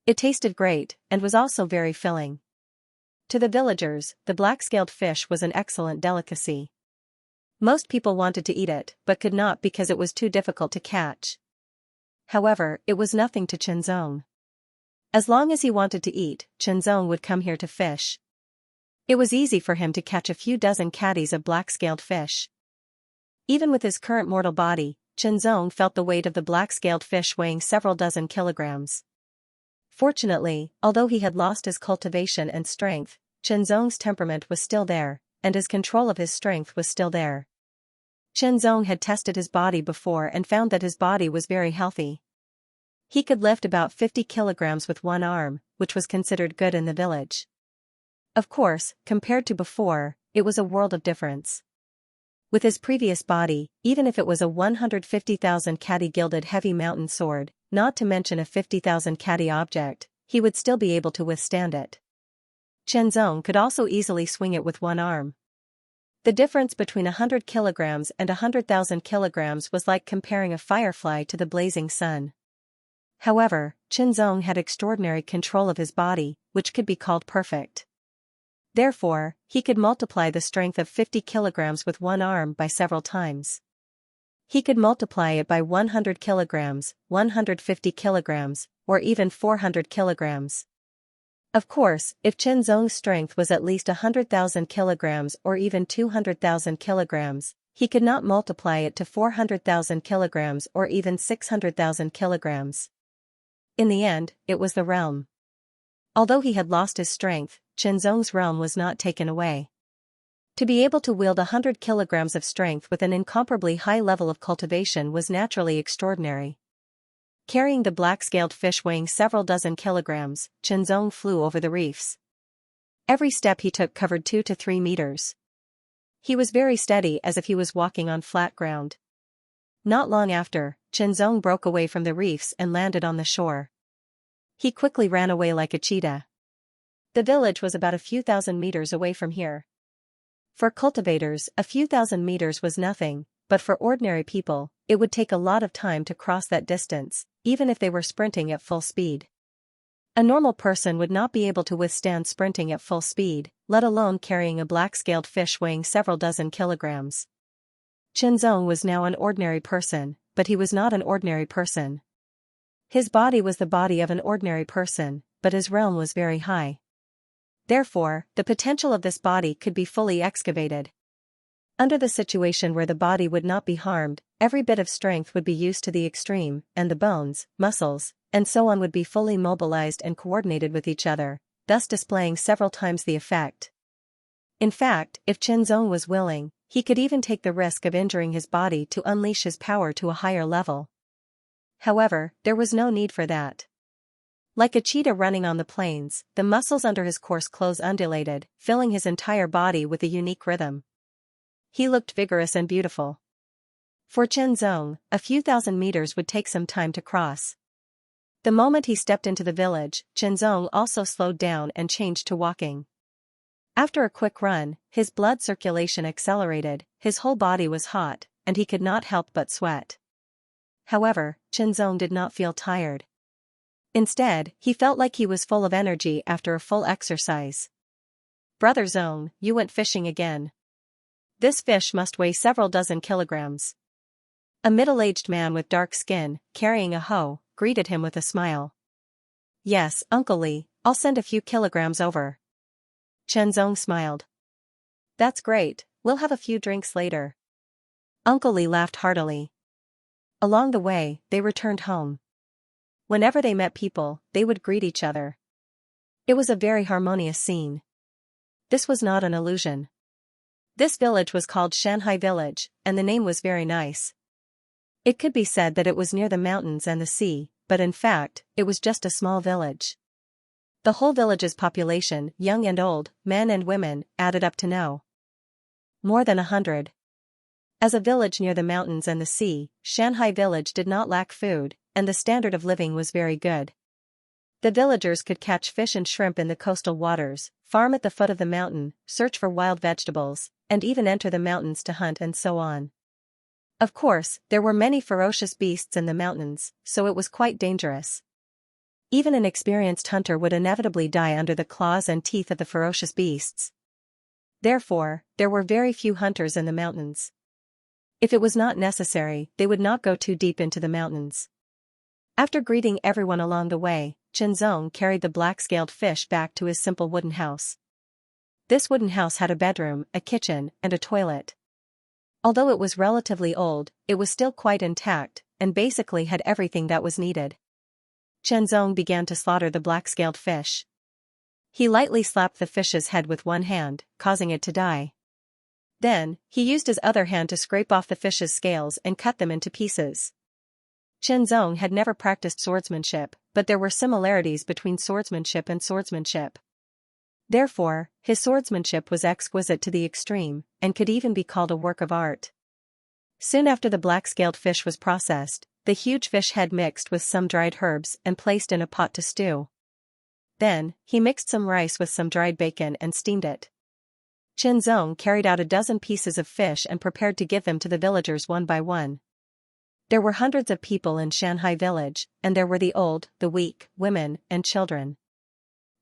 It tasted great, and was also very filling. To the villagers, the black-scaled fish was an excellent delicacy. Most people wanted to eat it, but could not because it was too difficult to catch. However, it was nothing to Xianxia. As long as he wanted to eat, Xianxia would come here to fish. It was easy for him to catch a few dozen caddies of black-scaled fish. Even with his current mortal body, Xianxia felt the weight of the black-scaled fish weighing several dozen kilograms. Fortunately, although he had lost his cultivation and strength, Xianxia's temperament was still there, and his control of his strength was still there. Xianxia had tested his body before and found that his body was very healthy. He could lift about 50 kilograms with one arm, which was considered good in the village. Of course, compared to before, it was a world of difference. With his previous body, even if it was a 150,000 caddy gilded heavy mountain sword, not to mention a 50,000 caddy object, he would still be able to withstand it. Xianxia could also easily swing it with one arm. The difference between 100 kilograms and 100,000 kilograms was like comparing a firefly to the blazing sun. However, Xianxia had extraordinary control of his body, which could be called perfect. Therefore, he could multiply the strength of 50 kilograms with one arm by several times. He could multiply it by 100 kilograms, 150 kilograms, or even 400 kilograms. Of course, if Xianxia's strength was at least 100,000 kilograms or even 200,000 kilograms, he could not multiply it to 400,000 kilograms or even 600,000 kilograms. In the end, it was the realm. Although he had lost his strength, Xianxia's realm was not taken away. To be able to wield 100 kilograms of strength with an incomparably high level of cultivation was naturally extraordinary. Carrying the black-scaled fish weighing several dozen kilograms, Xianxia flew over the reefs. Every step he took covered 2 to 3 meters. He was very steady as if he was walking on flat ground. Not long after, Xianxia broke away from the reefs and landed on the shore. He quickly ran away like a cheetah. The village was about a few thousand meters away from here. For cultivators, a few thousand meters was nothing, but for ordinary people, it would take a lot of time to cross that distance, even if they were sprinting at full speed. A normal person would not be able to withstand sprinting at full speed, let alone carrying a black-scaled fish weighing several dozen kilograms. Xianxia was now an ordinary person, but he was not an ordinary person. His body was the body of an ordinary person, but his realm was very high. Therefore, the potential of this body could be fully excavated. Under the situation where the body would not be harmed, every bit of strength would be used to the extreme, and the bones, muscles, and so on would be fully mobilized and coordinated with each other, thus displaying several times the effect. In fact, if Xianxia was willing, he could even take the risk of injuring his body to unleash his power to a higher level. However, there was no need for that. Like a cheetah running on the plains, the muscles under his coarse clothes undulated, filling his entire body with a unique rhythm. He looked vigorous and beautiful. For Xianxia, a few thousand meters would take some time to cross. The moment he stepped into the village, Xianxia also slowed down and changed to walking. After a quick run, his blood circulation accelerated, his whole body was hot, and he could not help but sweat. However, Qianzong did not feel tired. Instead, he felt like he was full of energy after a full exercise. "Brother Zong, you went fishing again. This fish must weigh several dozen kilograms." A middle-aged man with dark skin, carrying a hoe, greeted him with a smile. "Yes, Uncle Li, I'll send a few kilograms over." Qianzong smiled. "That's great, we'll have a few drinks later." Uncle Li laughed heartily. Along the way, they returned home. Whenever they met people, they would greet each other. It was a very harmonious scene. This was not an illusion. This village was called Shanghai Village, and the name was very nice. It could be said that it was near the mountains and the sea, but in fact, it was just a small village. The whole village's population, young and old, men and women, added up to more than 100. As a village near the mountains and the sea, Shanghai Village did not lack food, and the standard of living was very good. The villagers could catch fish and shrimp in the coastal waters, farm at the foot of the mountain, search for wild vegetables, and even enter the mountains to hunt and so on. Of course, there were many ferocious beasts in the mountains, so it was quite dangerous. Even an experienced hunter would inevitably die under the claws and teeth of the ferocious beasts. Therefore, there were very few hunters in the mountains. If it was not necessary, they would not go too deep into the mountains. After greeting everyone along the way, Qianzong carried the black-scaled fish back to his simple wooden house. This wooden house had a bedroom, a kitchen, and a toilet. Although it was relatively old, it was still quite intact, and basically had everything that was needed. Qianzong began to slaughter the black-scaled fish. He lightly slapped the fish's head with one hand, causing it to die. Then, he used his other hand to scrape off the fish's scales and cut them into pieces. Qianzong had never practiced swordsmanship, but there were similarities between swordsmanship and swordsmanship. Therefore, his swordsmanship was exquisite to the extreme, and could even be called a work of art. Soon after the black-scaled fish was processed, the huge fish head mixed with some dried herbs and placed in a pot to stew. Then, he mixed some rice with some dried bacon and steamed it. Qianzong carried out a dozen pieces of fish and prepared to give them to the villagers one by one. There were hundreds of people in Shanghai Village, and there were the old, the weak, women, and children.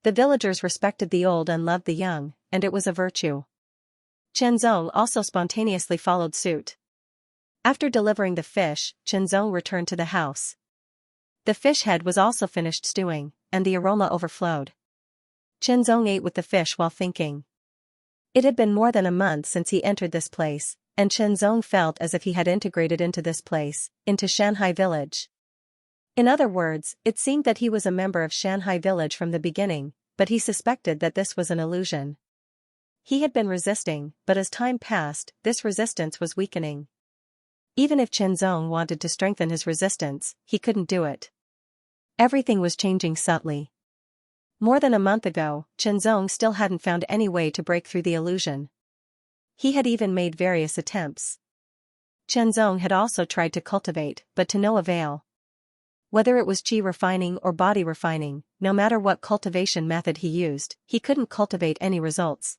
The villagers respected the old and loved the young, and it was a virtue. Qianzong also spontaneously followed suit. After delivering the fish, Qianzong returned to the house. The fish head was also finished stewing, and the aroma overflowed. Qianzong ate with the fish while thinking. It had been more than a month since he entered this place, and Qianzong felt as if he had integrated into this place, into Shanghai Village. In other words, it seemed that he was a member of Shanghai Village from the beginning, but he suspected that this was an illusion. He had been resisting, but as time passed, this resistance was weakening. Even if Qianzong wanted to strengthen his resistance, he couldn't do it. Everything was changing subtly. More than a month ago, Qianzong still hadn't found any way to break through the illusion. He had even made various attempts. Qianzong had also tried to cultivate, but to no avail. Whether it was qi refining or body refining, no matter what cultivation method he used, he couldn't cultivate any results.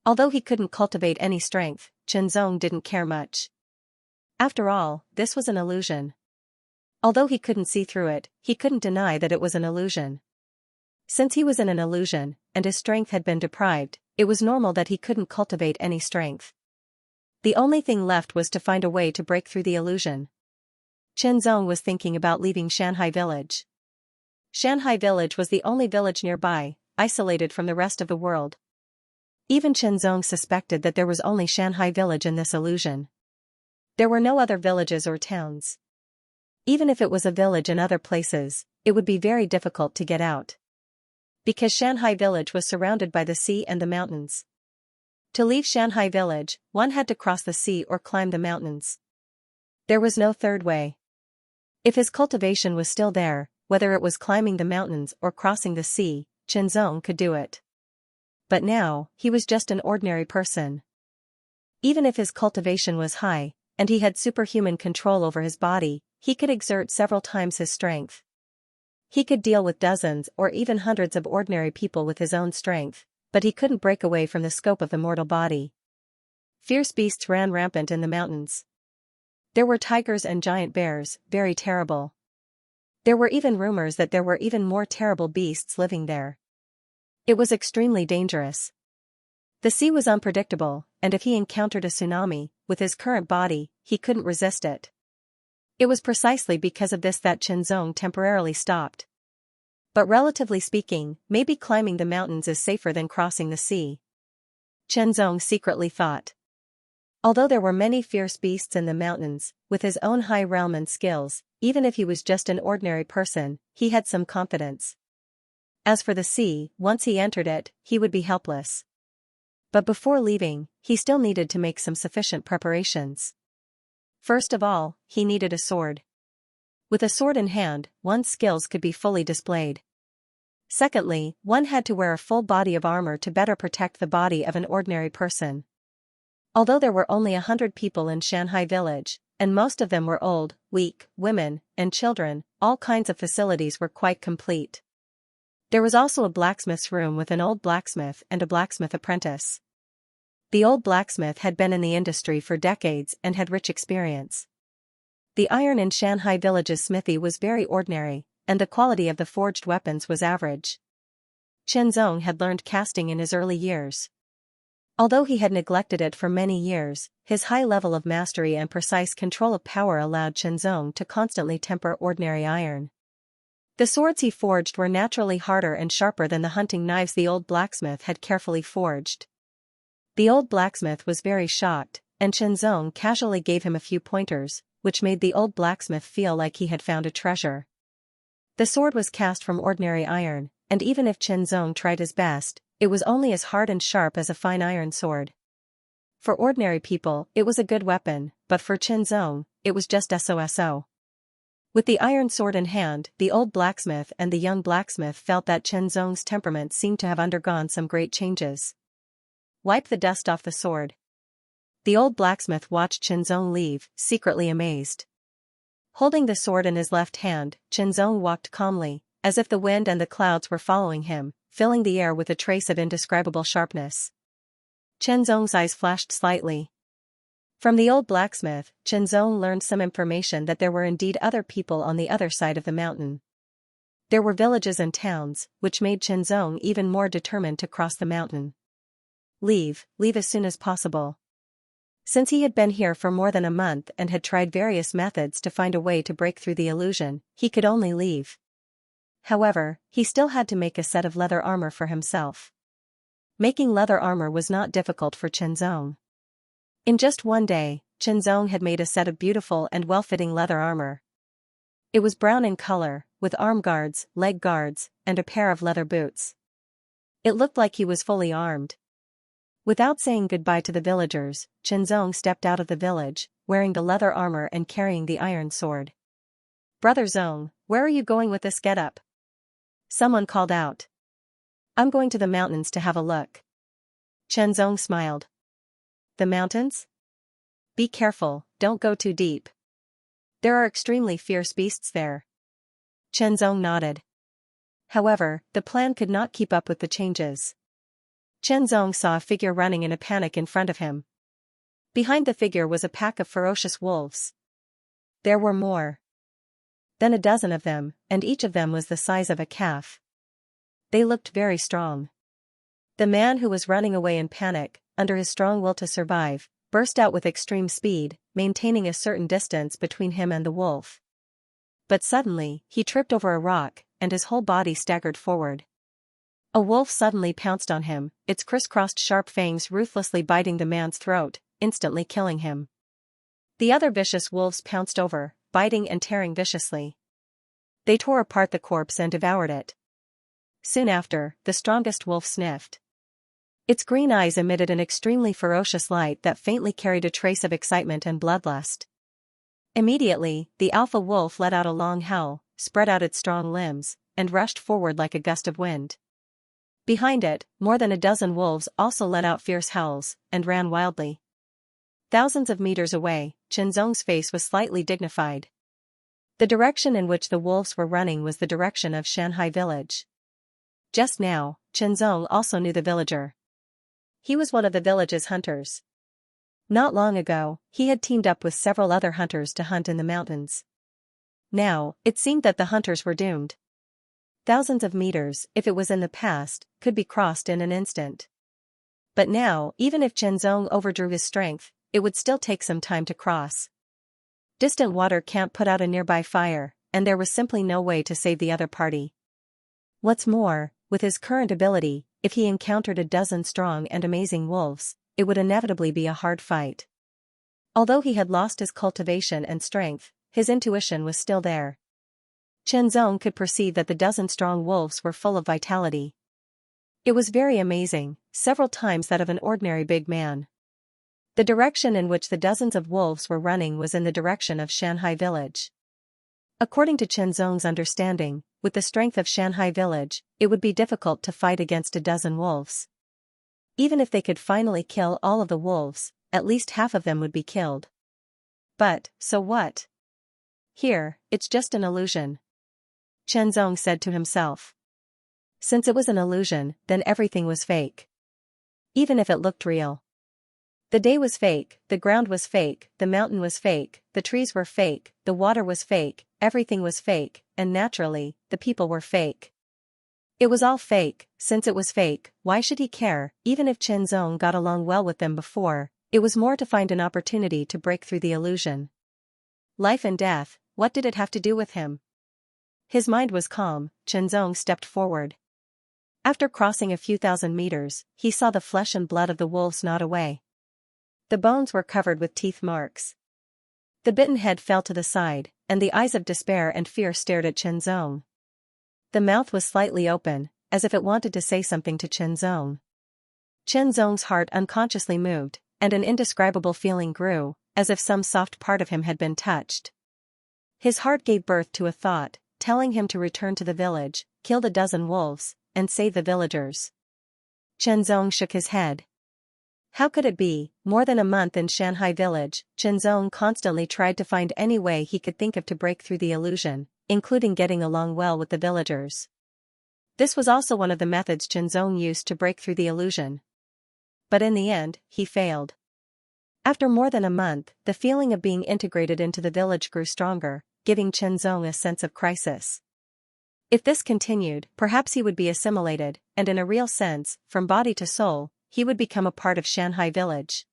Although he couldn't cultivate any strength, Qianzong didn't care much. After all, this was an illusion. Although he couldn't see through it, he couldn't deny that it was an illusion. Since he was in an illusion, and his strength had been deprived, it was normal that he couldn't cultivate any strength. The only thing left was to find a way to break through the illusion. Qianzong was thinking about leaving Shanghai Village. Shanghai Village was the only village nearby, isolated from the rest of the world. Even Qianzong suspected that there was only Shanghai Village in this illusion. There were no other villages or towns. Even if it was a village in other places, it would be very difficult to get out. Because Shanghai Village was surrounded by the sea and the mountains. To leave Shanghai Village, one had to cross the sea or climb the mountains. There was no third way. If his cultivation was still there, whether it was climbing the mountains or crossing the sea, Qianzong could do it. But now, he was just an ordinary person. Even if his cultivation was high, and he had superhuman control over his body, he could exert several times his strength. He could deal with dozens or even hundreds of ordinary people with his own strength, but he couldn't break away from the scope of the mortal body. Fierce beasts ran rampant in the mountains. There were tigers and giant bears, very terrible. There were even rumors that there were even more terrible beasts living there. It was extremely dangerous. The sea was unpredictable, and if he encountered a tsunami, with his current body, he couldn't resist it. It was precisely because of this that Qianzong temporarily stopped. But relatively speaking, maybe climbing the mountains is safer than crossing the sea. Qianzong secretly thought. Although there were many fierce beasts in the mountains, with his own high realm and skills, even if he was just an ordinary person, he had some confidence. As for the sea, once he entered it, he would be helpless. But before leaving, he still needed to make some sufficient preparations. First of all, he needed a sword. With a sword in hand, one's skills could be fully displayed. Secondly, one had to wear a full body of armor to better protect the body of an ordinary person. Although there were only 100 people in Shanghai village, and most of them were old, weak, women, and children, all kinds of facilities were quite complete. There was also a blacksmith's room with an old blacksmith and a blacksmith apprentice. The old blacksmith had been in the industry for decades and had rich experience. The iron in Shanghai village's smithy was very ordinary, and the quality of the forged weapons was average. Qianzong had learned casting in his early years. Although he had neglected it for many years, his high level of mastery and precise control of power allowed Qianzong to constantly temper ordinary iron. The swords he forged were naturally harder and sharper than the hunting knives the old blacksmith had carefully forged. The old blacksmith was very shocked, and Qianzong casually gave him a few pointers, which made the old blacksmith feel like he had found a treasure. The sword was cast from ordinary iron, and even if Qianzong tried his best, it was only as hard and sharp as a fine iron sword. For ordinary people, it was a good weapon, but for Qianzong, it was just SOSO. With the iron sword in hand, the old blacksmith and the young blacksmith felt that Qianzong's temperament seemed to have undergone some great changes. Wipe the dust off the sword. The old blacksmith watched Qianzong leave, secretly amazed. Holding the sword in his left hand, Qianzong walked calmly, as if the wind and the clouds were following him, filling the air with a trace of indescribable sharpness. Qianzong's eyes flashed slightly. From the old blacksmith, Qianzong learned some information that there were indeed other people on the other side of the mountain. There were villages and towns, which made Qianzong even more determined to cross the mountain. Leave as soon as possible. Since he had been here for more than a month and had tried various methods to find a way to break through the illusion, he could only leave. However, he still had to make a set of leather armor for himself. Making leather armor was not difficult for Qianzong. In just one day, Qianzong had made a set of beautiful and well-fitting leather armor. It was brown in color, with arm guards, leg guards, and a pair of leather boots. It looked like he was fully armed. Without saying goodbye to the villagers, Qianzong stepped out of the village, wearing the leather armor and carrying the iron sword. "Brother Zong, where are you going with this getup?" Someone called out. "I'm going to the mountains to have a look." Qianzong smiled. "The mountains? Be careful, don't go too deep. There are extremely fierce beasts there." Qianzong nodded. However, the plan could not keep up with the changes. Qianzong saw a figure running in a panic in front of him. Behind the figure was a pack of ferocious wolves. There were more than a dozen of them, and each of them was the size of a calf. They looked very strong. The man who was running away in panic, under his strong will to survive, burst out with extreme speed, maintaining a certain distance between him and the wolf. But suddenly, he tripped over a rock, and his whole body staggered forward. A wolf suddenly pounced on him, its crisscrossed sharp fangs ruthlessly biting the man's throat, instantly killing him. The other vicious wolves pounced over, biting and tearing viciously. They tore apart the corpse and devoured it. Soon after, the strongest wolf sniffed. Its green eyes emitted an extremely ferocious light that faintly carried a trace of excitement and bloodlust. Immediately, the alpha wolf let out a long howl, spread out its strong limbs, and rushed forward like a gust of wind. Behind it, more than a dozen wolves also let out fierce howls, and ran wildly. Thousands of meters away, Qianzong's face was slightly dignified. The direction in which the wolves were running was the direction of Shanghai village. Just now, Chenzong also knew the villager. He was one of the village's hunters. Not long ago, he had teamed up with several other hunters to hunt in the mountains. Now, it seemed that the hunters were doomed. Thousands of meters, if it was in the past, could be crossed in an instant. But now, even if Chenzong overdrew his strength, it would still take some time to cross. Distant water can't put out a nearby fire, and there was simply no way to save the other party. What's more, with his current ability, if he encountered a dozen strong and amazing wolves, it would inevitably be a hard fight. Although he had lost his cultivation and strength, his intuition was still there. Chenzong could perceive that the dozen-strong wolves were full of vitality. It was very amazing, several times that of an ordinary big man. The direction in which the dozens of wolves were running was in the direction of Xianxia village. According to Chenzong's understanding, with the strength of Xianxia village, it would be difficult to fight against a dozen wolves. Even if they could finally kill all of the wolves, at least half of them would be killed. But, so what? Here, it's just an illusion. Chenzong said to himself. Since it was an illusion, then everything was fake. Even if it looked real. The day was fake, the ground was fake, the mountain was fake, the trees were fake, the water was fake, everything was fake, and naturally, the people were fake. It was all fake. Since it was fake, why should he care? Even if Chenzong got along well with them before, it was more to find an opportunity to break through the illusion. Life and death, what did it have to do with him? His mind was calm. Chenzong stepped forward. After crossing a few thousand meters, he saw the flesh and blood of the wolves gnawed away. The bones were covered with teeth marks. The bitten head fell to the side, and the eyes of despair and fear stared at Chenzong. The mouth was slightly open, as if it wanted to say something to Chenzong. Chenzong's heart unconsciously moved, and an indescribable feeling grew, as if some soft part of him had been touched. His heart gave birth to a thought, telling him to return to the village, kill the dozen wolves, and save the villagers. Chenzong shook his head. How could it be? More than a month in Xianxia village, Chenzong constantly tried to find any way he could think of to break through the illusion, including getting along well with the villagers. This was also one of the methods Chenzong used to break through the illusion. But in the end, he failed. After more than a month, the feeling of being integrated into the village grew stronger, giving Chenzong a sense of crisis. If this continued, perhaps he would be assimilated, and in a real sense, from body to soul, he would become a part of Xianxia village.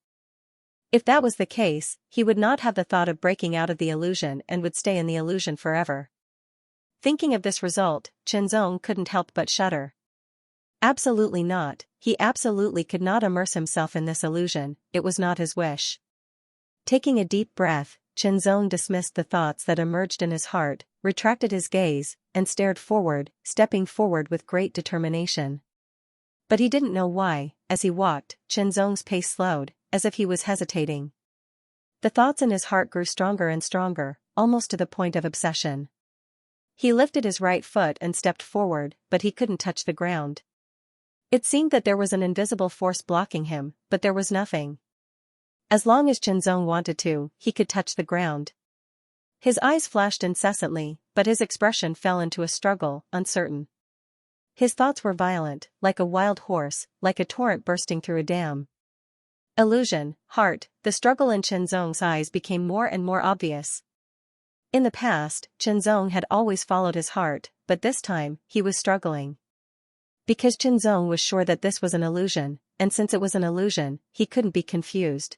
If that was the case, he would not have the thought of breaking out of the illusion and would stay in the illusion forever. Thinking of this result, Chenzong couldn't help but shudder. Absolutely not, he absolutely could not immerse himself in this illusion, it was not his wish. Taking a deep breath, Chenzong dismissed the thoughts that emerged in his heart, retracted his gaze, and stared forward, stepping forward with great determination. But he didn't know why. As he walked, Chenzong's pace slowed, as if he was hesitating. The thoughts in his heart grew stronger and stronger, almost to the point of obsession. He lifted his right foot and stepped forward, but he couldn't touch the ground. It seemed that there was an invisible force blocking him, but there was nothing. As long as Chenzong wanted to, he could touch the ground. His eyes flashed incessantly, but his expression fell into a struggle, uncertain. His thoughts were violent, like a wild horse, like a torrent bursting through a dam. Illusion, heart, the struggle in Chenzong's eyes became more and more obvious. In the past, Chenzong had always followed his heart, but this time, he was struggling. Because Chenzong was sure that this was an illusion, and since it was an illusion, he couldn't be confused.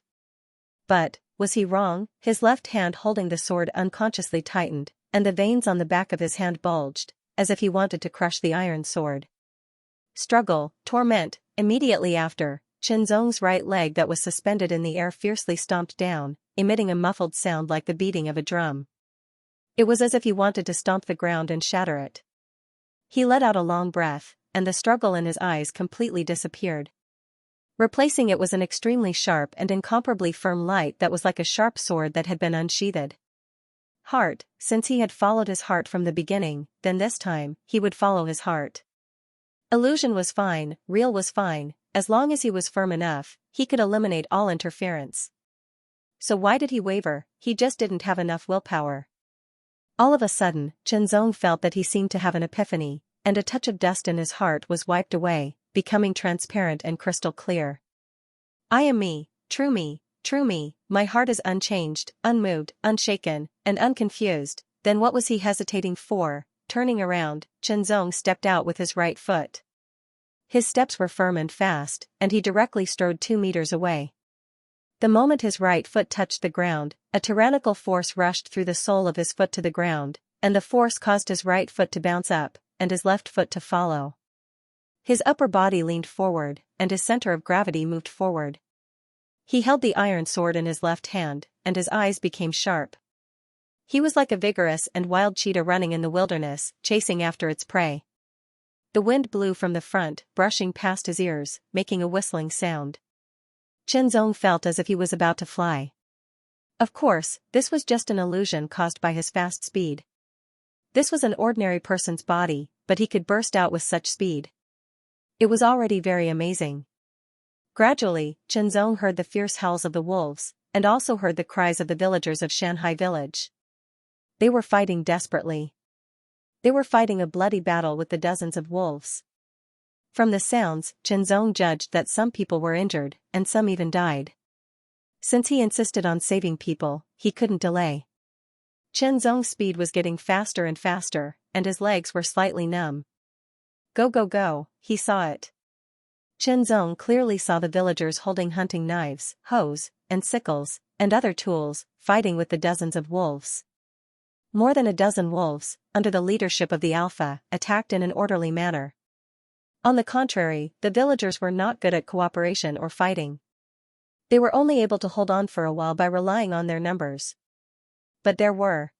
But, was he wrong? His left hand holding the sword unconsciously tightened, and the veins on the back of his hand bulged, as if he wanted to crush the iron sword. Struggle, torment. Immediately after, Chenzong's right leg that was suspended in the air fiercely stomped down, emitting a muffled sound like the beating of a drum. It was as if he wanted to stomp the ground and shatter it. He let out a long breath, and the struggle in his eyes completely disappeared. Replacing it was an extremely sharp and incomparably firm light that was like a sharp sword that had been unsheathed. Heart, since he had followed his heart from the beginning, then this time, he would follow his heart. Illusion was fine, real was fine, as long as he was firm enough, he could eliminate all interference. So why did he waver? He just didn't have enough willpower. All of a sudden, Chenzong felt that he seemed to have an epiphany, and a touch of dust in his heart was wiped away, becoming transparent and crystal clear. I am me, true me, true me, my heart is unchanged, unmoved, unshaken, and unconfused. Then what was he hesitating for? Turning around, Chenzong stepped out with his right foot. His steps were firm and fast, and he directly strode 2 meters away. The moment his right foot touched the ground, a tyrannical force rushed through the sole of his foot to the ground, and the force caused his right foot to bounce up, and his left foot to follow. His upper body leaned forward, and his center of gravity moved forward. He held the iron sword in his left hand, and his eyes became sharp. He was like a vigorous and wild cheetah running in the wilderness, chasing after its prey. The wind blew from the front, brushing past his ears, making a whistling sound. Chenzong felt as if he was about to fly. Of course, this was just an illusion caused by his fast speed. This was an ordinary person's body, but he could burst out with such speed. It was already very amazing. Gradually, Chenzong heard the fierce howls of the wolves, and also heard the cries of the villagers of Shanghai village. They were fighting desperately. They were fighting a bloody battle with the dozens of wolves. From the sounds, Chenzong judged that some people were injured, and some even died. Since he insisted on saving people, he couldn't delay. Chenzong's speed was getting faster and faster, and his legs were slightly numb. Go go go, he saw it. Chenzong clearly saw the villagers holding hunting knives, hoes, and sickles, and other tools, fighting with the dozens of wolves. More than a dozen wolves, under the leadership of the Alpha, attacked in an orderly manner. On the contrary, the villagers were not good at cooperation or fighting. They were only able to hold on for a while by relying on their numbers. But there were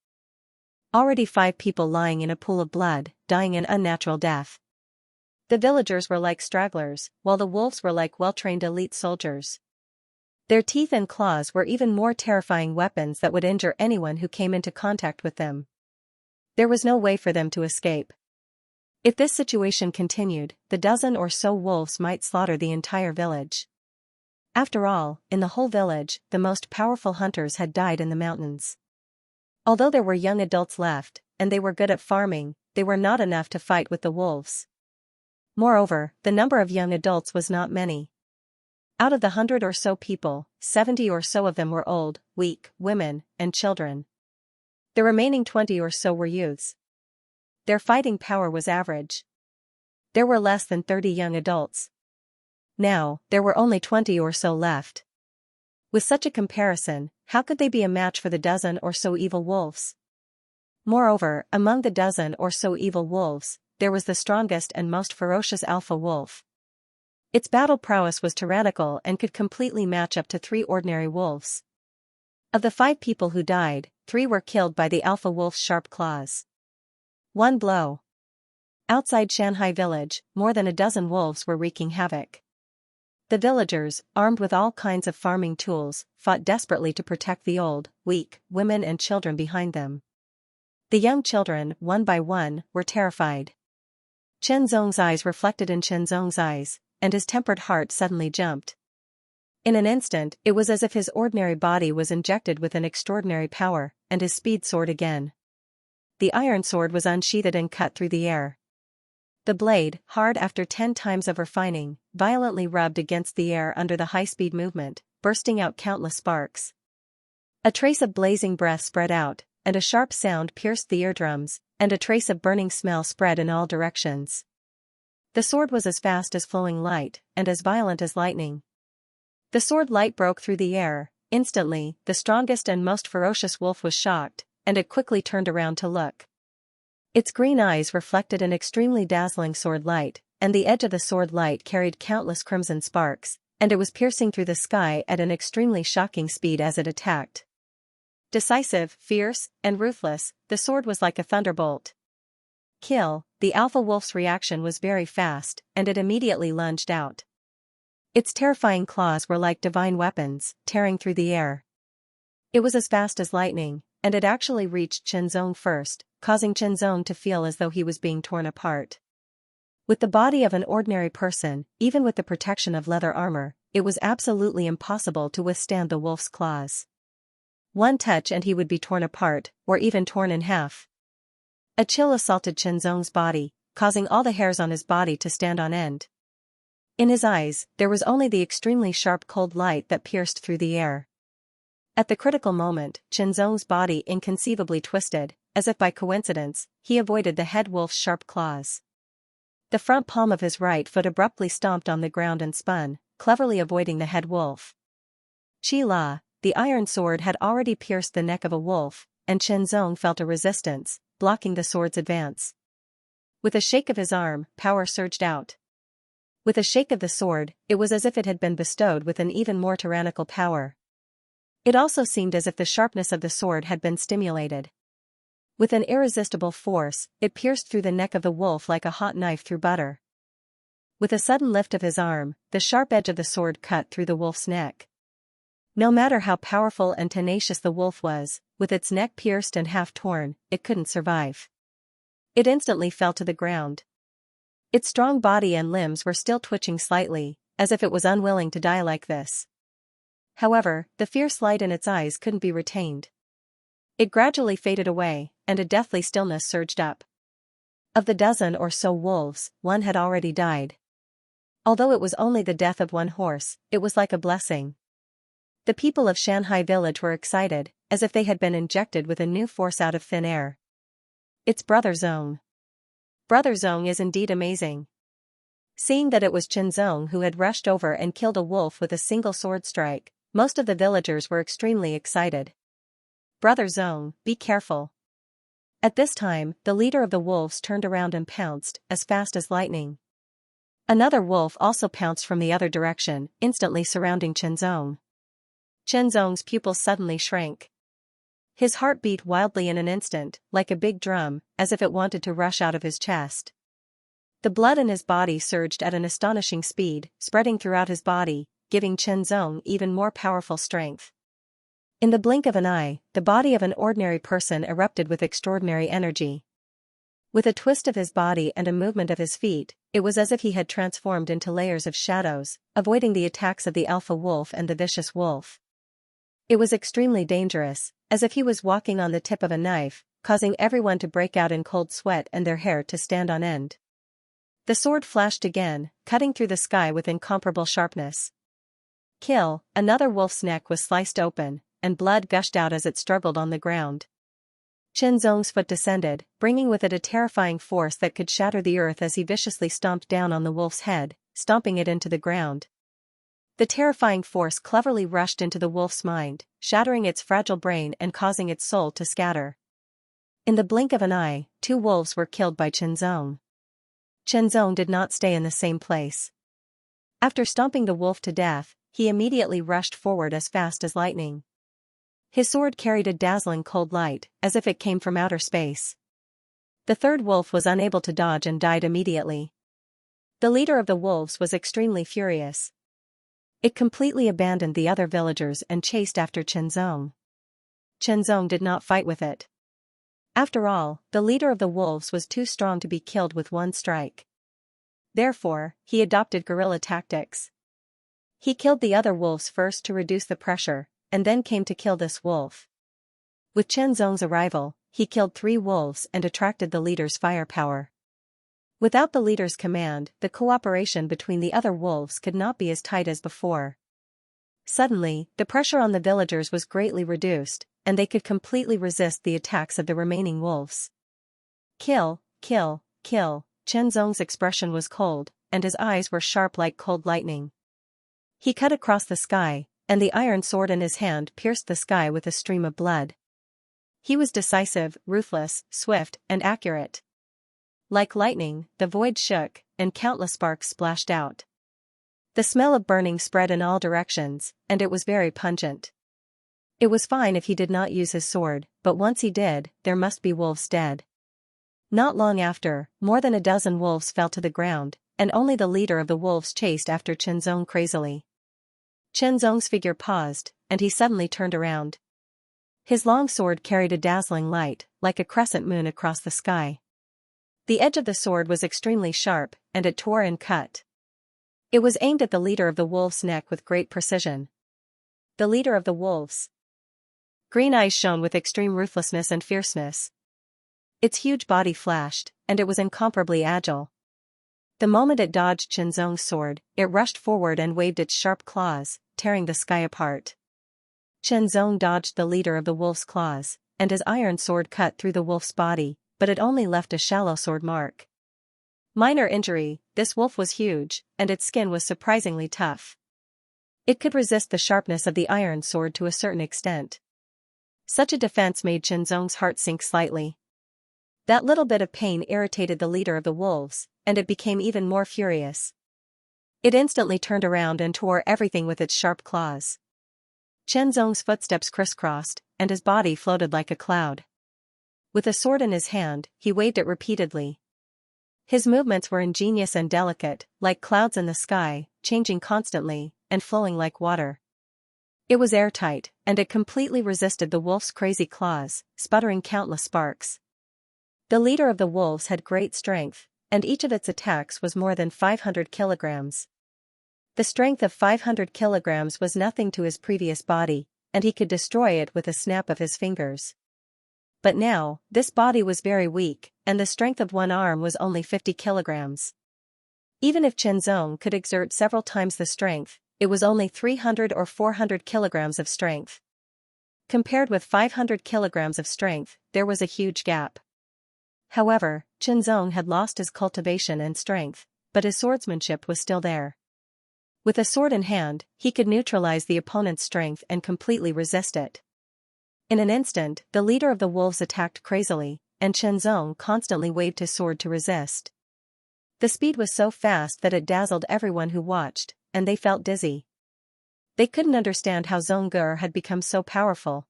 already 5 people lying in a pool of blood, dying an unnatural death. The villagers were like stragglers, while the wolves were like well-trained elite soldiers. Their teeth and claws were even more terrifying weapons that would injure anyone who came into contact with them. There was no way for them to escape. If this situation continued, the dozen or so wolves might slaughter the entire village. After all, in the whole village, the most powerful hunters had died in the mountains. Although there were young adults left, and they were good at farming, they were not enough to fight with the wolves. Moreover, the number of young adults was not many. Out of the 100 or so people, 70 or so of them were old, weak, women, and children. The remaining 20 or so were youths. Their fighting power was average. There were less than 30 young adults. Now, there were only 20 or so left. With such a comparison, how could they be a match for the dozen or so evil wolves? Moreover, among the dozen or so evil wolves, there was the strongest and most ferocious alpha wolf. Its battle prowess was tyrannical and could completely match up to 3 ordinary wolves. Of the 5 people who died, 3 were killed by the alpha wolf's sharp claws. One blow. Outside Shanghai village, more than a dozen wolves were wreaking havoc. The villagers, armed with all kinds of farming tools, fought desperately to protect the old, weak, women and children behind them. The young children, one by one, were terrified. Chenzong's eyes reflected in Chenzong's eyes, and his tempered heart suddenly jumped. In an instant, it was as if his ordinary body was injected with an extraordinary power, and his speed soared again. The iron sword was unsheathed and cut through the air. The blade, hard after 10 times of refining, violently rubbed against the air under the high-speed movement, bursting out countless sparks. A trace of blazing breath spread out, and a sharp sound pierced the eardrums, and a trace of burning smell spread in all directions. The sword was as fast as flowing light, and as violent as lightning. The sword light broke through the air. Instantly, the strongest and most ferocious wolf was shocked, and it quickly turned around to look. Its green eyes reflected an extremely dazzling sword light, and the edge of the sword light carried countless crimson sparks, and it was piercing through the sky at an extremely shocking speed as it attacked. Decisive, fierce, and ruthless, the sword was like a thunderbolt. Kill. The alpha wolf's reaction was very fast, and it immediately lunged out. Its terrifying claws were like divine weapons, tearing through the air. It was as fast as lightning, and it actually reached Chenzong first, causing Chenzong to feel as though he was being torn apart. With the body of an ordinary person, even with the protection of leather armor, it was absolutely impossible to withstand the wolf's claws. One touch and he would be torn apart, or even torn in half. A chill assaulted Chenzong's body, causing all the hairs on his body to stand on end. In his eyes, there was only the extremely sharp cold light that pierced through the air. At the critical moment, Qianzong's body inconceivably twisted, as if by coincidence, he avoided the head wolf's sharp claws. The front palm of his right foot abruptly stomped on the ground and spun, cleverly avoiding the head wolf. Qi La, the iron sword had already pierced the neck of a wolf, and Qianzong felt a resistance, blocking the sword's advance. With a shake of his arm, power surged out. With a shake of the sword, it was as if it had been bestowed with an even more tyrannical power. It also seemed as if the sharpness of the sword had been stimulated. With an irresistible force, it pierced through the neck of the wolf like a hot knife through butter. With a sudden lift of his arm, the sharp edge of the sword cut through the wolf's neck. No matter how powerful and tenacious the wolf was, with its neck pierced and half torn, it couldn't survive. It instantly fell to the ground. Its strong body and limbs were still twitching slightly, as if it was unwilling to die like this. However, the fierce light in its eyes couldn't be retained. It gradually faded away, and a deathly stillness surged up. Of the dozen or so wolves, one had already died. Although it was only the death of one horse, it was like a blessing. The people of Shanghai village were excited, as if they had been injected with a new force out of thin air. It's Brother Zong. Brother Zong is indeed amazing. Seeing that it was Qianzong who had rushed over and killed a wolf with a single sword strike, most of the villagers were extremely excited. Brother Zong, be careful. At this time, the leader of the wolves turned around and pounced, as fast as lightning. Another wolf also pounced from the other direction, instantly surrounding Qianzong. Qianzong's pupils suddenly shrank. His heart beat wildly in an instant, like a big drum, as if it wanted to rush out of his chest. The blood in his body surged at an astonishing speed, spreading throughout his body, giving Qianzong even more powerful strength. In the blink of an eye, the body of an ordinary person erupted with extraordinary energy. With a twist of his body and a movement of his feet, it was as if he had transformed into layers of shadows, avoiding the attacks of the alpha wolf and the vicious wolf. It was extremely dangerous, as if he was walking on the tip of a knife, causing everyone to break out in cold sweat and their hair to stand on end. The sword flashed again, cutting through the sky with incomparable sharpness. Kill! Another wolf's neck was sliced open, and blood gushed out as it struggled on the ground. Qianzong's foot descended, bringing with it a terrifying force that could shatter the earth as he viciously stomped down on the wolf's head, stomping it into the ground. The terrifying force cleverly rushed into the wolf's mind, shattering its fragile brain and causing its soul to scatter. In the blink of an eye, 2 wolves were killed by Qianzong. Qianzong did not stay in the same place. After stomping the wolf to death, he immediately rushed forward as fast as lightning. His sword carried a dazzling cold light, as if it came from outer space. The third wolf was unable to dodge and died immediately. The leader of the wolves was extremely furious. It completely abandoned the other villagers and chased after Qianzong. Qianzong did not fight with it. After all, the leader of the wolves was too strong to be killed with one strike. Therefore, he adopted guerrilla tactics. He killed the other wolves first to reduce the pressure, and then came to kill this wolf. With Qianzong's arrival, he killed 3 wolves and attracted the leader's firepower. Without the leader's command, the cooperation between the other wolves could not be as tight as before. Suddenly, the pressure on the villagers was greatly reduced, and they could completely resist the attacks of the remaining wolves. Kill, kill, kill. Qianzong's expression was cold, and his eyes were sharp like cold lightning. He cut across the sky, and the iron sword in his hand pierced the sky with a stream of blood. He was decisive, ruthless, swift, and accurate. Like lightning, the void shook, and countless sparks splashed out. The smell of burning spread in all directions, and it was very pungent. It was fine if he did not use his sword, but once he did, there must be wolves dead. Not long after, more than a dozen wolves fell to the ground, and only the leader of the wolves chased after Qianzong crazily. Qianzong's figure paused, and he suddenly turned around. His long sword carried a dazzling light, like a crescent moon across the sky. The edge of the sword was extremely sharp, and it tore and cut. It was aimed at the leader of the wolves' neck with great precision. The leader of the wolves' green eyes shone with extreme ruthlessness and fierceness. Its huge body flashed, and it was incomparably agile. The moment it dodged Qianzong's sword, it rushed forward and waved its sharp claws, tearing the sky apart. Qianzong dodged the leader of the wolf's claws, and his iron sword cut through the wolf's body, but it only left a shallow sword mark. Minor injury, this wolf was huge, and its skin was surprisingly tough. It could resist the sharpness of the iron sword to a certain extent. Such a defense made Qianzong's heart sink slightly. That little bit of pain irritated the leader of the wolves, and it became even more furious. It instantly turned around and tore everything with its sharp claws. Qianzong's footsteps crisscrossed, and his body floated like a cloud. With a sword in his hand, he waved it repeatedly. His movements were ingenious and delicate, like clouds in the sky, changing constantly, and flowing like water. It was airtight, and it completely resisted the wolf's crazy claws, sputtering countless sparks. The leader of the wolves had great strength, and each of its attacks was more than 500 kilograms. The strength of 500 kilograms was nothing to his previous body, and he could destroy it with a snap of his fingers. But now, this body was very weak, and the strength of one arm was only 50 kilograms. Even if Qianzong could exert several times the strength, it was only 300 or 400 kilograms of strength. Compared with 500 kilograms of strength, there was a huge gap. However, Qianzong had lost his cultivation and strength, but his swordsmanship was still there. With a sword in hand, he could neutralize the opponent's strength and completely resist it. In an instant, the leader of the wolves attacked crazily, and Qianzong constantly waved his sword to resist. The speed was so fast that it dazzled everyone who watched, and they felt dizzy. They couldn't understand how Zhongguo had become so powerful.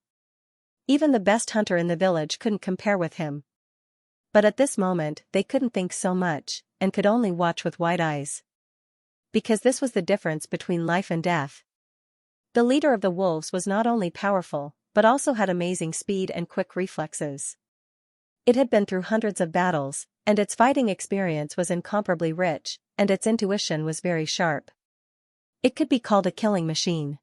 Even the best hunter in the village couldn't compare with him. But at this moment, they couldn't think so much, and could only watch with wide eyes. Because this was the difference between life and death. The leader of the wolves was not only powerful, but also had amazing speed and quick reflexes. It had been through hundreds of battles, and its fighting experience was incomparably rich, and its intuition was very sharp. It could be called a killing machine.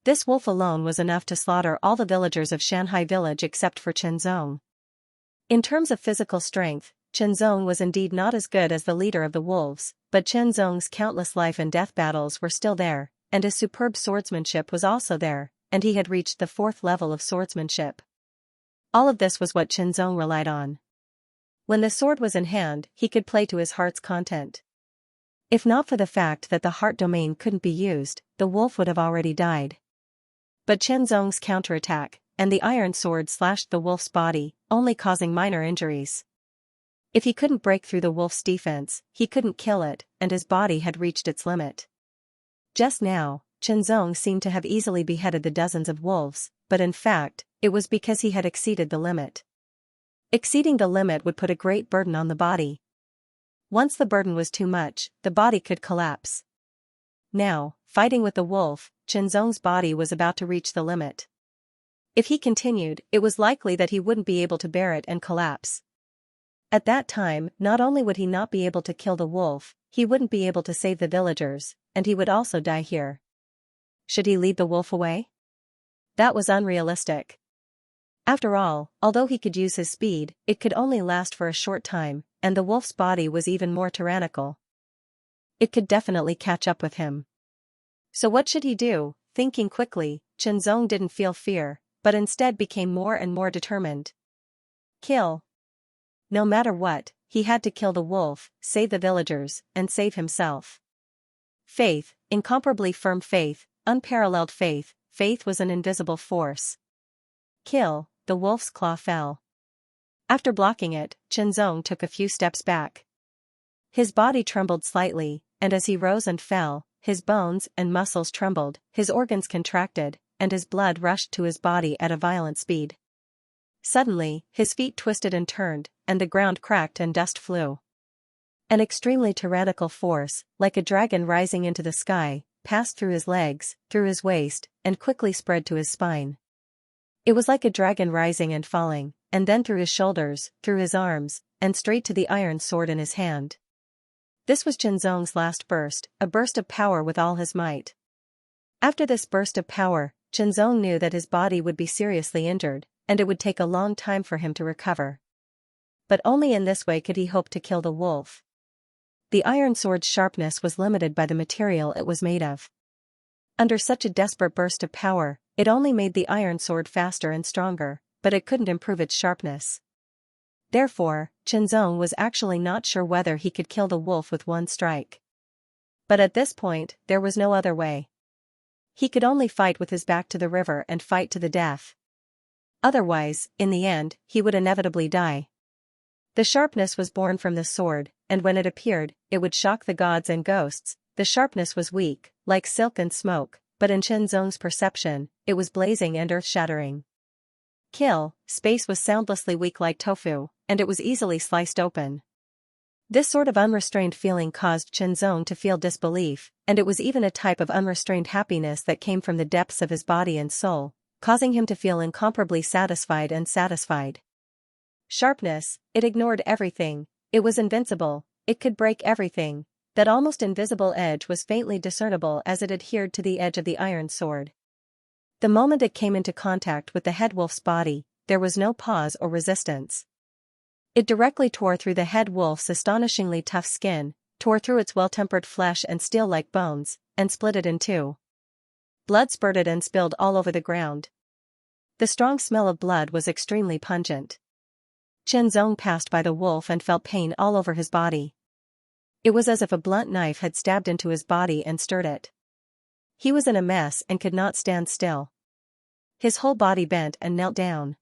This wolf alone was enough to slaughter all the villagers of Shanghai village except for Qianzong. In terms of physical strength, Qianzong was indeed not as good as the leader of the wolves, but Qianzong's countless life and death battles were still there, and his superb swordsmanship was also there, and he had reached the 4th level of swordsmanship. All of this was what Qianzong relied on. When the sword was in hand, he could play to his heart's content. If not for the fact that the heart domain couldn't be used, the wolf would have already died. But Qianzong's counterattack, and the iron sword slashed the wolf's body, only causing minor injuries. If he couldn't break through the wolf's defense, he couldn't kill it, and his body had reached its limit. Just now, Qianzong seemed to have easily beheaded the dozens of wolves, but in fact, it was because he had exceeded the limit. Exceeding the limit would put a great burden on the body. Once the burden was too much, the body could collapse. Now, fighting with the wolf, Qianzong's body was about to reach the limit. If he continued, it was likely that he wouldn't be able to bear it and collapse. At that time, not only would he not be able to kill the wolf, he wouldn't be able to save the villagers, and he would also die here. Should he lead the wolf away? That was unrealistic. After all, although he could use his speed, it could only last for a short time, and the wolf's body was even more tyrannical. It could definitely catch up with him. So what should he do? Thinking quickly, Qianzong didn't feel fear, but instead became more and more determined. Kill. No matter what, he had to kill the wolf, save the villagers, and save himself. Faith, incomparably firm faith, unparalleled faith, faith was an invisible force. Kill, the wolf's claw fell. After blocking it, Qianzong took a few steps back. His body trembled slightly, and as he rose and fell, his bones and muscles trembled, his organs contracted, and his blood rushed to his body at a violent speed. Suddenly, his feet twisted and turned, and the ground cracked and dust flew. An extremely tyrannical force, like a dragon rising into the sky, passed through his legs, through his waist, and quickly spread to his spine. It was like a dragon rising and falling, and then through his shoulders, through his arms, and straight to the iron sword in his hand. This was Qianzong's last burst, a burst of power with all his might. After this burst of power, Qianzong knew that his body would be seriously injured, and it would take a long time for him to recover. but only in this way could he hope to kill the wolf. The iron sword's sharpness was limited by the material it was made of. Under such a desperate burst of power, it only made the iron sword faster and stronger, but it couldn't improve its sharpness. Therefore, Xianxia was actually not sure whether he could kill the wolf with one strike. But at this point, there was no other way. He could only fight with his back to the river and fight to the death. Otherwise, in the end, he would inevitably die. The sharpness was born from the sword, and when it appeared, it would shock the gods and ghosts. The sharpness was weak, like silk and smoke, but in Xianxia's perception, it was blazing and earth-shattering. Space was soundlessly weak like tofu, and it was easily sliced open. This sort of unrestrained feeling caused Xianxia to feel disbelief, and it was even a type of unrestrained happiness that came from the depths of his body and soul, causing him to feel incomparably satisfied and satisfied. Sharpness, it ignored everything, it was invincible, it could break everything. That almost invisible edge was faintly discernible as it adhered to the edge of the iron sword. The moment it came into contact with the head wolf's body, there was no pause or resistance. It directly tore through the head wolf's astonishingly tough skin, tore through its well-tempered flesh and steel-like bones, and split it in two. Blood spurted and spilled all over the ground. The strong smell of blood was extremely pungent. Xianxia passed by the wolf and felt pain all over his body. It was as if a blunt knife had stabbed into his body and stirred it. He was in a mess and could not stand still. His whole body bent and knelt down.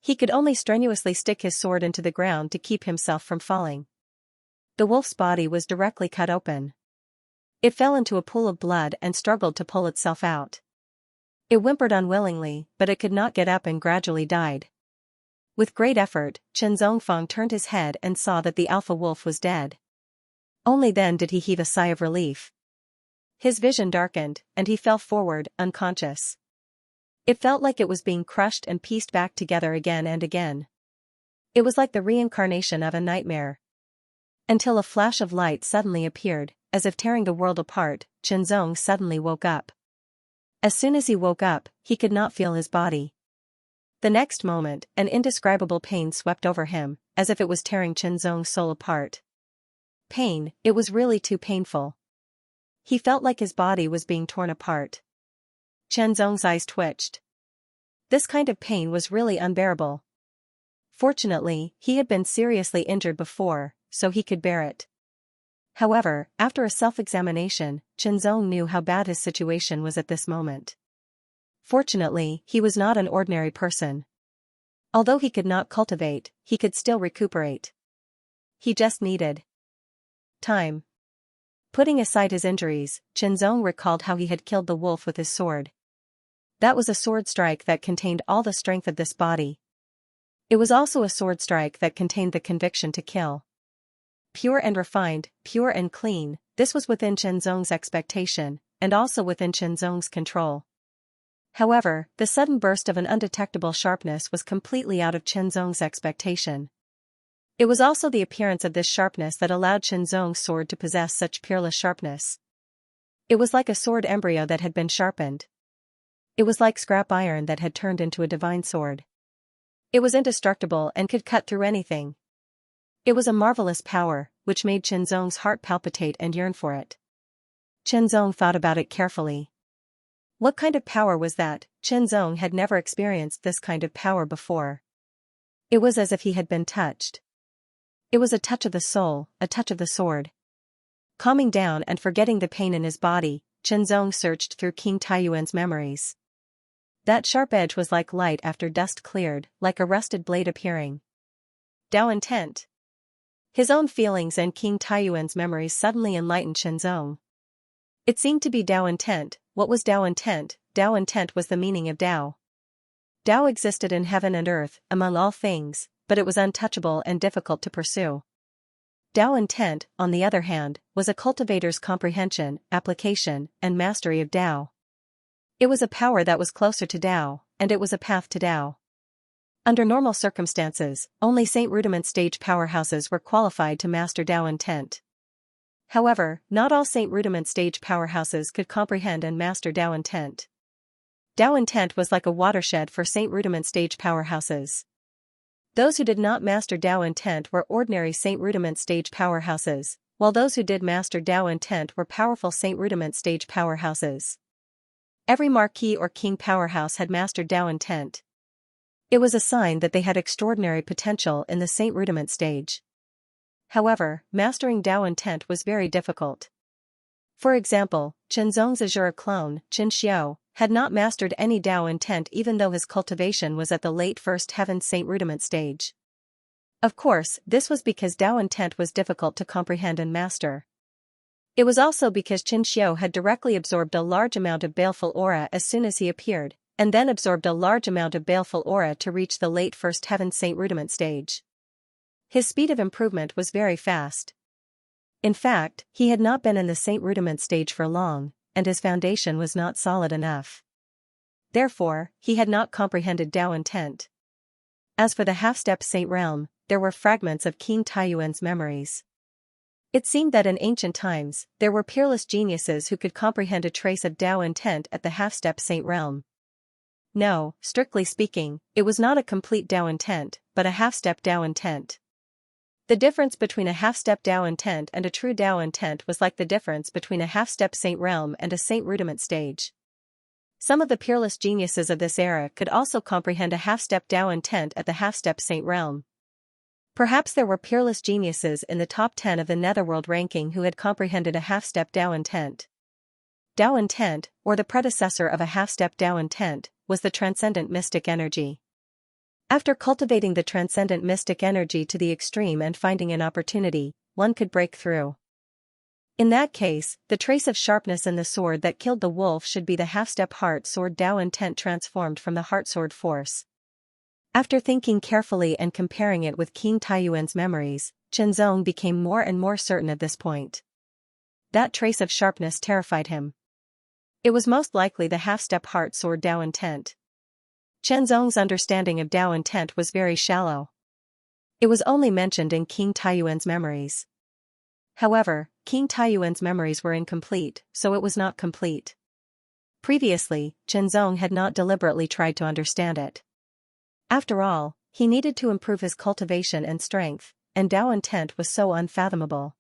He could only strenuously stick his sword into the ground to keep himself from falling. The wolf's body was directly cut open. It fell into a pool of blood and struggled to pull itself out. It whimpered unwillingly, but it could not get up and gradually died. With great effort, Xianxia turned his head and saw that the alpha wolf was dead. Only then did he heave a sigh of relief. His vision darkened, and he fell forward, unconscious. It felt like it was being crushed and pieced back together again and again. It was like the reincarnation of a nightmare. Until a flash of light suddenly appeared, as if tearing the world apart, Xianxia suddenly woke up. As soon as he woke up, he could not feel his body. The next moment, an indescribable pain swept over him, as if it was tearing Xianxia's soul apart. Pain, it was really too painful. He felt like his body was being torn apart. Xianxia's eyes twitched. This kind of pain was really unbearable. Fortunately, he had been seriously injured before, so he could bear it. However, after a self-examination, Xianxia knew how bad his situation was at this moment. Fortunately, he was not an ordinary person. Although he could not cultivate, he could still recuperate. He just needed time. Putting aside his injuries, Xianxia recalled how he had killed the wolf with his sword. That was a sword strike that contained all the strength of this body. It was also a sword strike that contained the conviction to kill. Pure and refined, pure and clean, this was within Xianxia's expectation, and also within Xianxia's control. However, the sudden burst of an undetectable sharpness was completely out of Xianxia's expectation. It was also the appearance of this sharpness that allowed Xianxia's sword to possess such peerless sharpness. It was like a sword embryo that had been sharpened. It was like scrap iron that had turned into a divine sword. It was indestructible and could cut through anything. It was a marvelous power, which made Xianxia's heart palpitate and yearn for it. Xianxia thought about it carefully. What kind of power was that? Xianxia had never experienced this kind of power before. It was as if he had been touched. It was a touch of the soul, a touch of the sword. Calming down and forgetting the pain in his body, Xianxia searched through King Taiyuan's memories. That sharp edge was like light after dust cleared, like a rusted blade appearing. Dao intent. His own feelings and King Taiyuan's memories suddenly enlightened Xianxia. It seemed to be Dao intent. What was Dao intent? Dao intent was the meaning of Dao. Dao existed in heaven and earth, among all things, but it was untouchable and difficult to pursue. Dao intent, on the other hand, was a cultivator's comprehension, application, and mastery of Dao. It was a power that was closer to Dao, and it was a path to Dao. Under normal circumstances, only Saint Rudiment stage powerhouses were qualified to master Dao intent. However, not all Saint Rudiment stage powerhouses could comprehend and master Dao intent. Dao intent was like a watershed for Saint Rudiment stage powerhouses. Those who did not master Dao intent were ordinary Saint Rudiment stage powerhouses, while those who did master Dao intent were powerful Saint Rudiment stage powerhouses. Every marquis or king powerhouse had mastered Dao intent. It was a sign that they had extraordinary potential in the Saint Rudiment stage. However, mastering Dao intent was very difficult. For example, Chenzong's Azure clone, Xianxia, had not mastered any Dao intent even though his cultivation was at the late first heaven Saint Rudiment stage. Of course, this was because Dao intent was difficult to comprehend and master. It was also because Xianxia had directly absorbed a large amount of baleful aura as soon as he appeared, and then absorbed a large amount of baleful aura to reach the late first heaven Saint Rudiment stage. His speed of improvement was very fast. In fact, he had not been in the Saint Rudiment stage for long, and his foundation was not solid enough. Therefore, he had not comprehended Dao intent. As for the half-step Saint realm, there were fragments of King Taiyuan's memories. It seemed that in ancient times, there were peerless geniuses who could comprehend a trace of Dao intent at the half-step Saint realm. No, strictly speaking, it was not a complete Dao intent, but a half-step Dao intent. The difference between a half-step Dao intent and a true Dao intent was like the difference between a half-step Saint realm and a Saint Rudiment stage. Some of the peerless geniuses of this era could also comprehend a half-step Dao intent at the half-step Saint realm. Perhaps there were peerless geniuses in the top 10 of the Netherworld ranking who had comprehended a half-step Dao intent. Dao intent, or the predecessor of a half-step Dao intent, was the transcendent mystic energy. After cultivating the transcendent mystic energy to the extreme and finding an opportunity, one could break through. In that case, the trace of sharpness in the sword that killed the wolf should be the half-step heart sword Dao intent transformed from the heart sword force. After thinking carefully and comparing it with King Taiyuan's memories, Chenzong became more and more certain of this point. That trace of sharpness terrified him. It was most likely the half-step heart sword Dao intent. Chenzong's understanding of Dao intent was very shallow. It was only mentioned in King Taiyuan's memories. However, King Taiyuan's memories were incomplete, so it was not complete. Previously, Chenzong had not deliberately tried to understand it. After all, he needed to improve his cultivation and strength, and Dao intent was so unfathomable.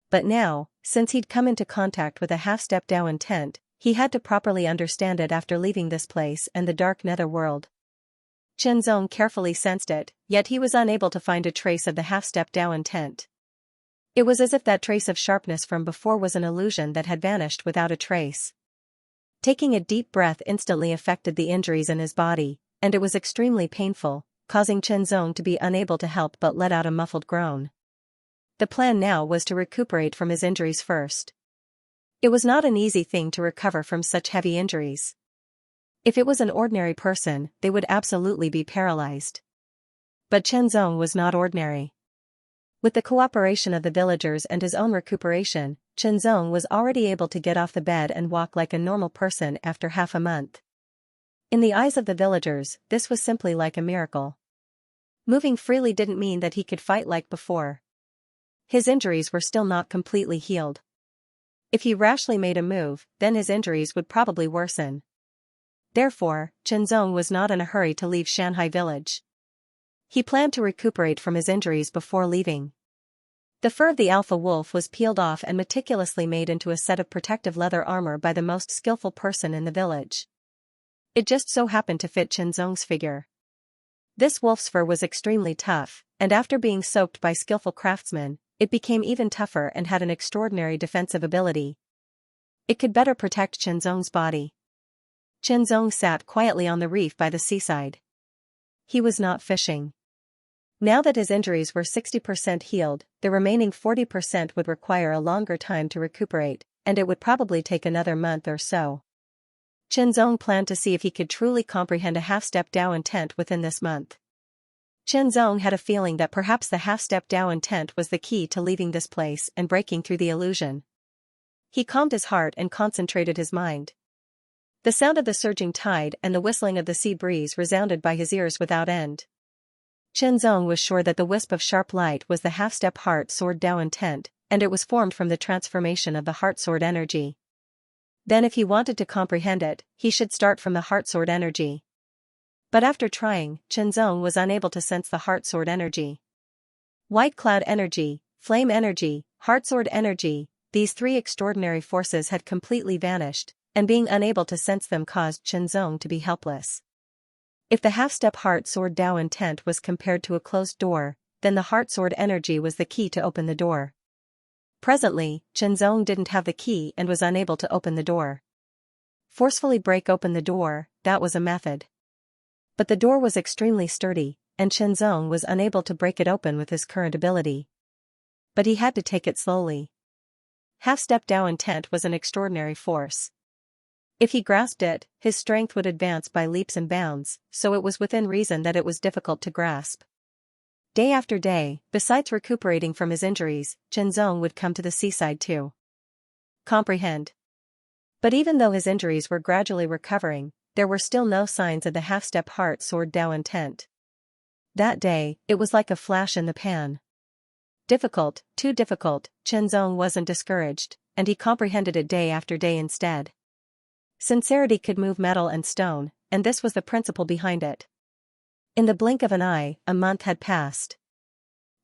But now, since he'd come into contact with a half-step Dao intent, he had to properly understand it after leaving this place and the dark nether world. Chenzong carefully sensed it, yet he was unable to find a trace of the half-step Dao intent. It was as if that trace of sharpness from before was an illusion that had vanished without a trace. Taking a deep breath instantly affected the injuries in his body, and it was extremely painful, causing Chenzong to be unable to help but let out a muffled groan. The plan now was to recuperate from his injuries first. It was not an easy thing to recover from such heavy injuries. If it was an ordinary person, they would absolutely be paralyzed. But Chenzong was not ordinary. With the cooperation of the villagers and his own recuperation, Chenzong was already able to get off the bed and walk like a normal person after half a month. In the eyes of the villagers, this was simply like a miracle. Moving freely didn't mean that he could fight like before. His injuries were still not completely healed. If he rashly made a move, then his injuries would probably worsen. Therefore, Chenzong was not in a hurry to leave Shanghai village. He planned to recuperate from his injuries before leaving. The fur of the alpha wolf was peeled off and meticulously made into a set of protective leather armor by the most skillful person in the village. It just so happened to fit Chenzong's figure. This wolf's fur was extremely tough, and after being soaked by skillful craftsmen, it became even tougher and had an extraordinary defensive ability. It could better protect Chenzong's body. Chenzong sat quietly on the reef by the seaside. He was not fishing. Now that his injuries were 60% healed, the remaining 40% would require a longer time to recuperate, and it would probably take another month or so. Chenzong planned to see if he could truly comprehend a half-step Dao intent within this month. Chenzong had a feeling that perhaps the half-step Dao intent was the key to leaving this place and breaking through the illusion. He calmed his heart and concentrated his mind. The sound of the surging tide and the whistling of the sea breeze resounded by his ears without end. Chenzong was sure that the wisp of sharp light was the half-step heart sword Dao intent, and it was formed from the transformation of the heart sword energy. Then if he wanted to comprehend it, he should start from the heart sword energy. But after trying, Chenzong was unable to sense the heart sword energy. White cloud energy, flame energy, heart sword energy, these three extraordinary forces had completely vanished, and being unable to sense them caused Chenzong to be helpless. If the half-step heart sword Dao intent was compared to a closed door, then the heart sword energy was the key to open the door. Presently, Chenzong didn't have the key and was unable to open the door. Forcefully break open the door, that was a method. But the door was extremely sturdy, and Chenzong was unable to break it open with his current ability. But he had to take it slowly. Half-step Dao intent was an extraordinary force. If he grasped it, his strength would advance by leaps and bounds, so it was within reason that it was difficult to grasp. Day after day, besides recuperating from his injuries, Chenzong would come to the seaside too. Comprehend. But even though his injuries were gradually recovering, there were still no signs of the half-step heart sword Dao intent. That day, it was like a flash in the pan. Difficult, too difficult, Chenzong wasn't discouraged, and he comprehended it day after day instead. Sincerity could move metal and stone, and this was the principle behind it. In the blink of an eye, a month had passed.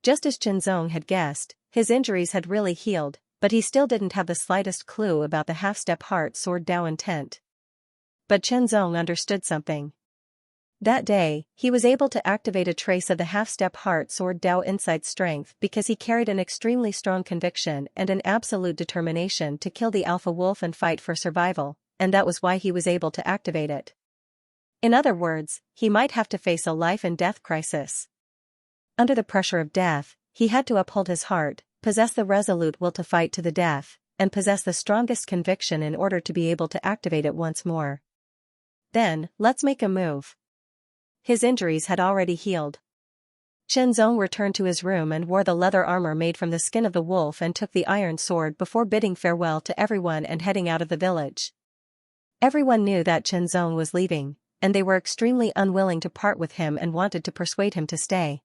Just as Chenzong had guessed, his injuries had really healed, but he still didn't have the slightest clue about the half-step heart sword Dao intent. But Chenzong understood something. That day, he was able to activate a trace of the half-step heart sword Dao insight strength because he carried an extremely strong conviction and an absolute determination to kill the alpha wolf and fight for survival, and that was why he was able to activate it. In other words, he might have to face a life-and-death crisis. Under the pressure of death, he had to uphold his heart, possess the resolute will to fight to the death, and possess the strongest conviction in order to be able to activate it once more. Then, let's make a move. His injuries had already healed. Chenzong returned to his room and wore the leather armor made from the skin of the wolf and took the iron sword before bidding farewell to everyone and heading out of the village. Everyone knew that Chenzong was leaving, and they were extremely unwilling to part with him and wanted to persuade him to stay.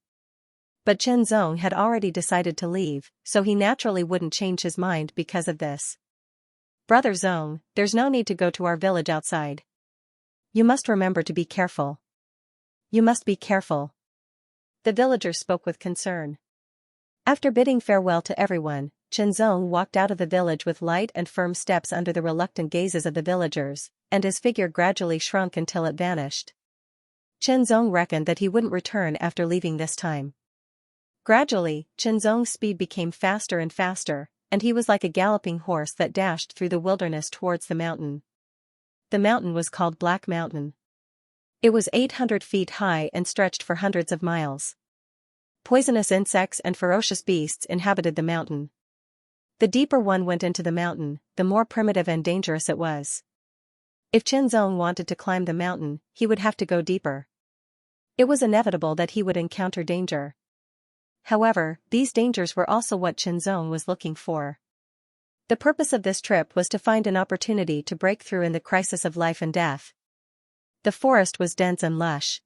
But Chenzong had already decided to leave, so he naturally wouldn't change his mind because of this. "Brother Zong, there's no need to go to our village outside. You must remember to be careful. You must be careful." The villager spoke with concern. After bidding farewell to everyone, Chenzong walked out of the village with light and firm steps under the reluctant gazes of the villagers, and his figure gradually shrunk until it vanished. Chenzong reckoned that he wouldn't return after leaving this time. Gradually, Chenzong's speed became faster and faster, and he was like a galloping horse that dashed through the wilderness towards the mountain. The mountain was called Black Mountain. It was 800 feet high and stretched for hundreds of miles. Poisonous insects and ferocious beasts inhabited the mountain. The deeper one went into the mountain, the more primitive and dangerous it was. If Chenzong wanted to climb the mountain, he would have to go deeper. It was inevitable that he would encounter danger. However, these dangers were also what Chenzong was looking for. The purpose of this trip was to find an opportunity to break through in the crisis of life and death. The forest was dense and lush.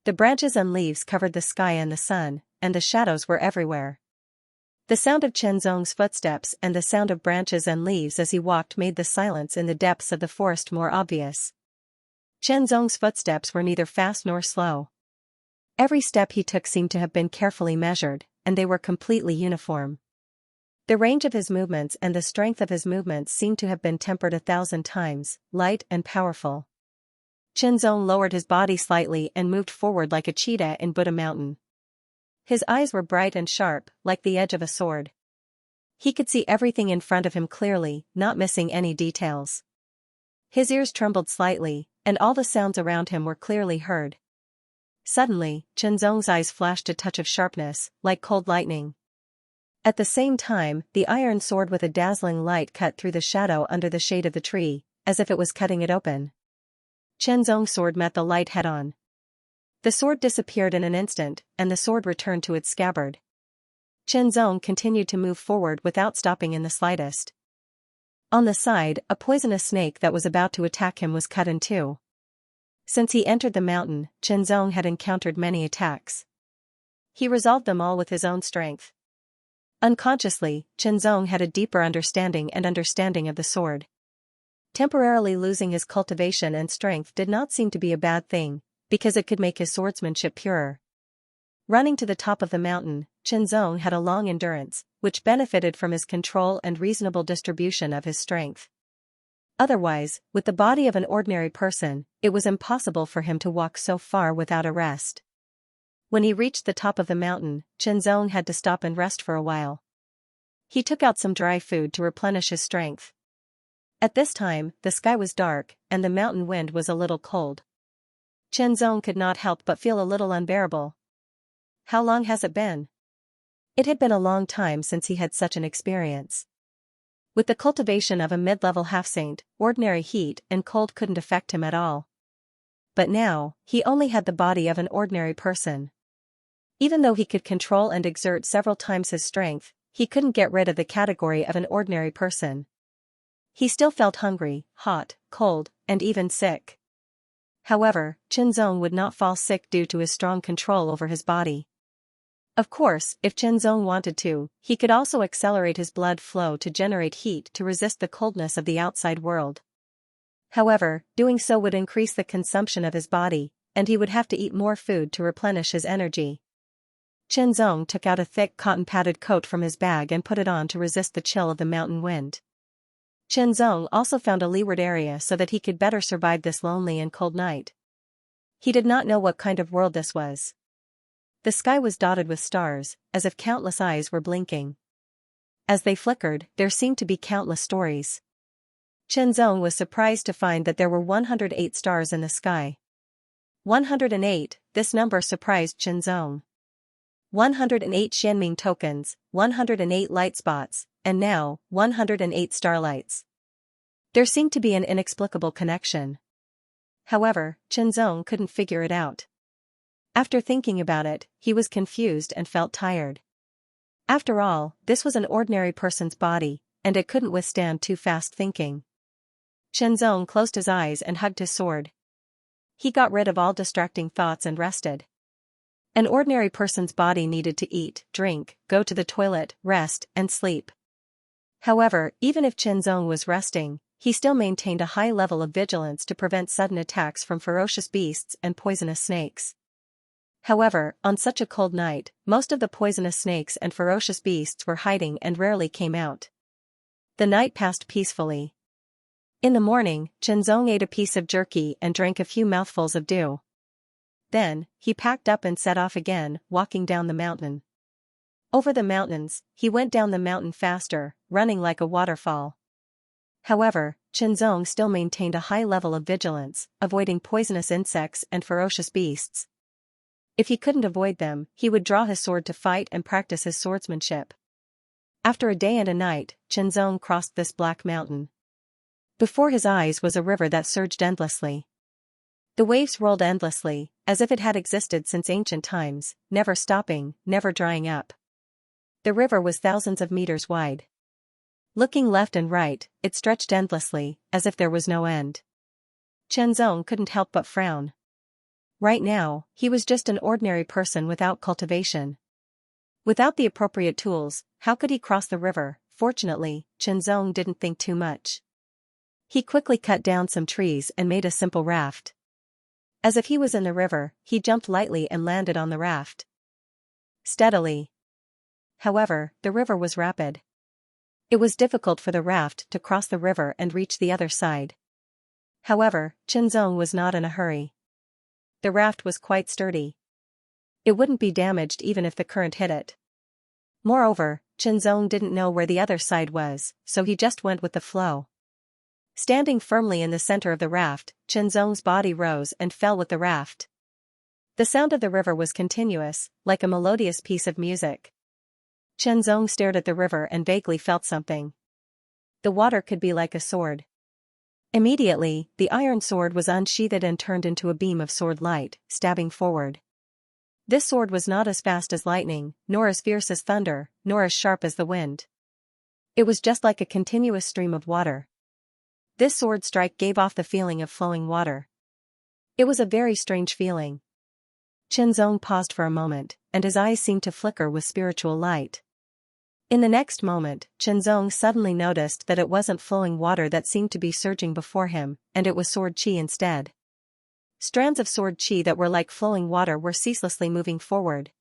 The branches and leaves covered the sky and the sun, and the shadows were everywhere. The sound of Chenzong's footsteps and the sound of branches and leaves as he walked made the silence in the depths of the forest more obvious. Chenzong's footsteps were neither fast nor slow. Every step he took seemed to have been carefully measured, and they were completely uniform. The range of his movements and the strength of his movements seemed to have been tempered 1,000 times, light and powerful. Chenzong lowered his body slightly and moved forward like a cheetah in Buddha Mountain. His eyes were bright and sharp, like the edge of a sword. He could see everything in front of him clearly, not missing any details. His ears trembled slightly, and all the sounds around him were clearly heard. Suddenly, Chenzong's eyes flashed a touch of sharpness, like cold lightning. At the same time, the iron sword with a dazzling light cut through the shadow under the shade of the tree, as if it was cutting it open. Chenzong's sword met the light head-on. The sword disappeared in an instant, and the sword returned to its scabbard. Chenzong continued to move forward without stopping in the slightest. On the side, a poisonous snake that was about to attack him was cut in two. Since he entered the mountain, Chenzong had encountered many attacks. He resolved them all with his own strength. Unconsciously, Chenzong had a deeper understanding of the sword. Temporarily losing his cultivation and strength did not seem to be a bad thing, because it could make his swordsmanship purer. Running to the top of the mountain, Qinzong had a long endurance, which benefited from his control and reasonable distribution of his strength. Otherwise, with the body of an ordinary person, it was impossible for him to walk so far without a rest. When he reached the top of the mountain, Qinzong had to stop and rest for a while. He took out some dry food to replenish his strength. At this time, the sky was dark, and the mountain wind was a little cold. Qinzong could not help but feel a little unbearable. How long has it been? It had been a long time since he had such an experience. With the cultivation of a mid-level half-saint, ordinary heat and cold couldn't affect him at all. But now, he only had the body of an ordinary person. Even though he could control and exert several times his strength, he couldn't get rid of the category of an ordinary person. He still felt hungry, hot, cold, and even sick. However, Qinzong would not fall sick due to his strong control over his body. Of course, if Qinzong wanted to, he could also accelerate his blood flow to generate heat to resist the coldness of the outside world. However, doing so would increase the consumption of his body, and he would have to eat more food to replenish his energy. Qinzong took out a thick cotton-padded coat from his bag and put it on to resist the chill of the mountain wind. Qinzong also found a leeward area so that he could better survive this lonely and cold night. He did not know what kind of world this was. The sky was dotted with stars, as if countless eyes were blinking. As they flickered, there seemed to be countless stories. Qinzong was surprised to find that there were 108 stars in the sky. 108, this number surprised Qinzong. 108 Xianming tokens, 108 light spots, and now, 108 starlights. There seemed to be an inexplicable connection. However, Qinzong couldn't figure it out. After thinking about it, he was confused and felt tired. After all, this was an ordinary person's body, and it couldn't withstand too fast thinking. Qinzong closed his eyes and hugged his sword. He got rid of all distracting thoughts and rested. An ordinary person's body needed to eat, drink, go to the toilet, rest, and sleep. However, even if Qinzong was resting, he still maintained a high level of vigilance to prevent sudden attacks from ferocious beasts and poisonous snakes. However, on such a cold night, most of the poisonous snakes and ferocious beasts were hiding and rarely came out. The night passed peacefully. In the morning, Qinzong ate a piece of jerky and drank a few mouthfuls of dew. Then, he packed up and set off again, walking down the mountain. Over the mountains, he went down the mountain faster, running like a waterfall. However, Qinzong still maintained a high level of vigilance, avoiding poisonous insects and ferocious beasts. If he couldn't avoid them, he would draw his sword to fight and practice his swordsmanship. After a day and a night, Qinzong crossed this black mountain. Before his eyes was a river that surged endlessly. The waves rolled endlessly, as if it had existed since ancient times, never stopping, never drying up. The river was thousands of meters wide. Looking left and right, it stretched endlessly, as if there was no end. Qinzong couldn't help but frown. Right now, he was just an ordinary person without cultivation. Without the appropriate tools, how could he cross the river? Fortunately, Qinzong didn't think too much. He quickly cut down some trees and made a simple raft. As if he was in the river, he jumped lightly and landed on the raft. Steadily. However, the river was rapid. It was difficult for the raft to cross the river and reach the other side. However, Qinzong was not in a hurry. The raft was quite sturdy. It wouldn't be damaged even if the current hit it. Moreover, Qinzong didn't know where the other side was, so he just went with the flow. Standing firmly in the center of the raft, Qinzong's body rose and fell with the raft. The sound of the river was continuous, like a melodious piece of music. Qinzong stared at the river and vaguely felt something. The water could be like a sword. Immediately, the iron sword was unsheathed and turned into a beam of sword light, stabbing forward. This sword was not as fast as lightning, nor as fierce as thunder, nor as sharp as the wind. It was just like a continuous stream of water. This sword strike gave off the feeling of flowing water. It was a very strange feeling. Qinzong paused for a moment, and his eyes seemed to flicker with spiritual light. In the next moment, Qinzong suddenly noticed that it wasn't flowing water that seemed to be surging before him, and it was sword chi instead. Strands of sword chi that were like flowing water were ceaselessly moving forward.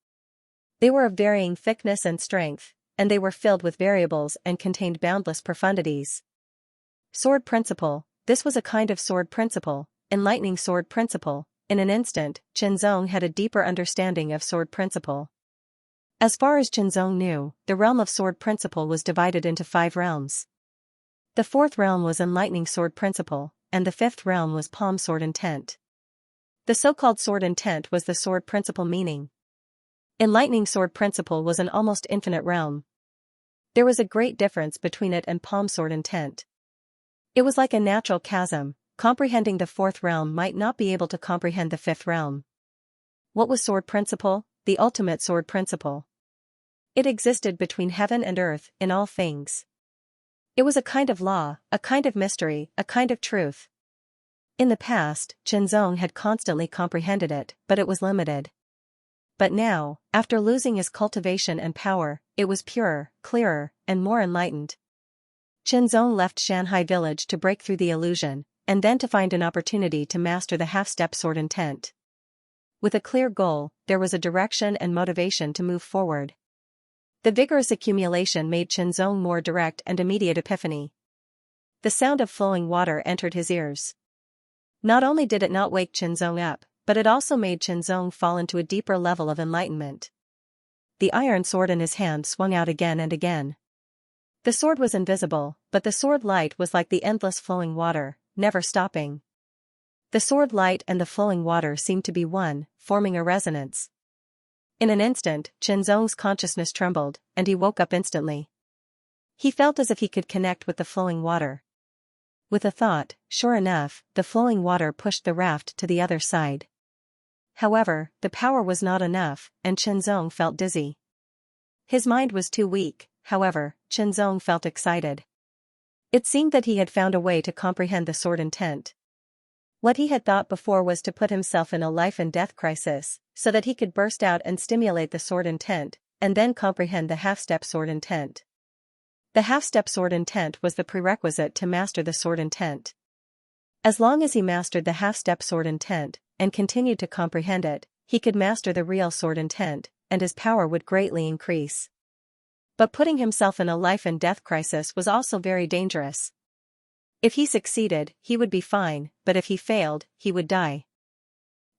They were of varying thickness and strength, and they were filled with variables and contained boundless profundities. Sword principle. This was a kind of sword principle, enlightening sword principle. In an instant, Qinzong had a deeper understanding of sword principle. As far as Qinzong knew, the realm of sword principle was divided into 5 realms. The 4th realm was enlightening sword principle, and the 5th realm was palm sword intent. The so-called sword intent was the sword principle meaning. Enlightening sword principle was an almost infinite realm. There was a great difference between it and palm sword intent. It was like a natural chasm. Comprehending the 4th realm might not be able to comprehend the 5th realm. What was sword principle? The ultimate sword principle. It existed between heaven and earth in all things. It was a kind of law, a kind of mystery, a kind of truth. In the past, Qinzong had constantly comprehended it, but it was limited. But now, after losing his cultivation and power, it was purer, clearer, and more enlightened. Qinzong left Shanhai village to break through the illusion, and then to find an opportunity to master the half-step sword intent. With a clear goal, there was a direction and motivation to move forward. The vigorous accumulation made Qinzong more direct and immediate epiphany. The sound of flowing water entered his ears. Not only did it not wake Qinzong up, but it also made Qinzong fall into a deeper level of enlightenment. The iron sword in his hand swung out again and again. The sword was invisible, but the sword light was like the endless flowing water, never stopping. The sword light and the flowing water seemed to be one, forming a resonance. In an instant, Qinzong's consciousness trembled, and he woke up instantly. He felt as if he could connect with the flowing water. With a thought, sure enough, the flowing water pushed the raft to the other side. However, the power was not enough, and Qinzong felt dizzy. His mind was too weak, however, Qinzong felt excited. It seemed that he had found a way to comprehend the sword intent. What he had thought before was to put himself in a life and death crisis, so that he could burst out and stimulate the sword intent, and then comprehend the half-step sword intent. The half-step sword intent was the prerequisite to master the sword intent. As long as he mastered the half-step sword intent, and continued to comprehend it, he could master the real sword intent, and his power would greatly increase. But putting himself in a life and death crisis was also very dangerous. If he succeeded, he would be fine, but if he failed, he would die.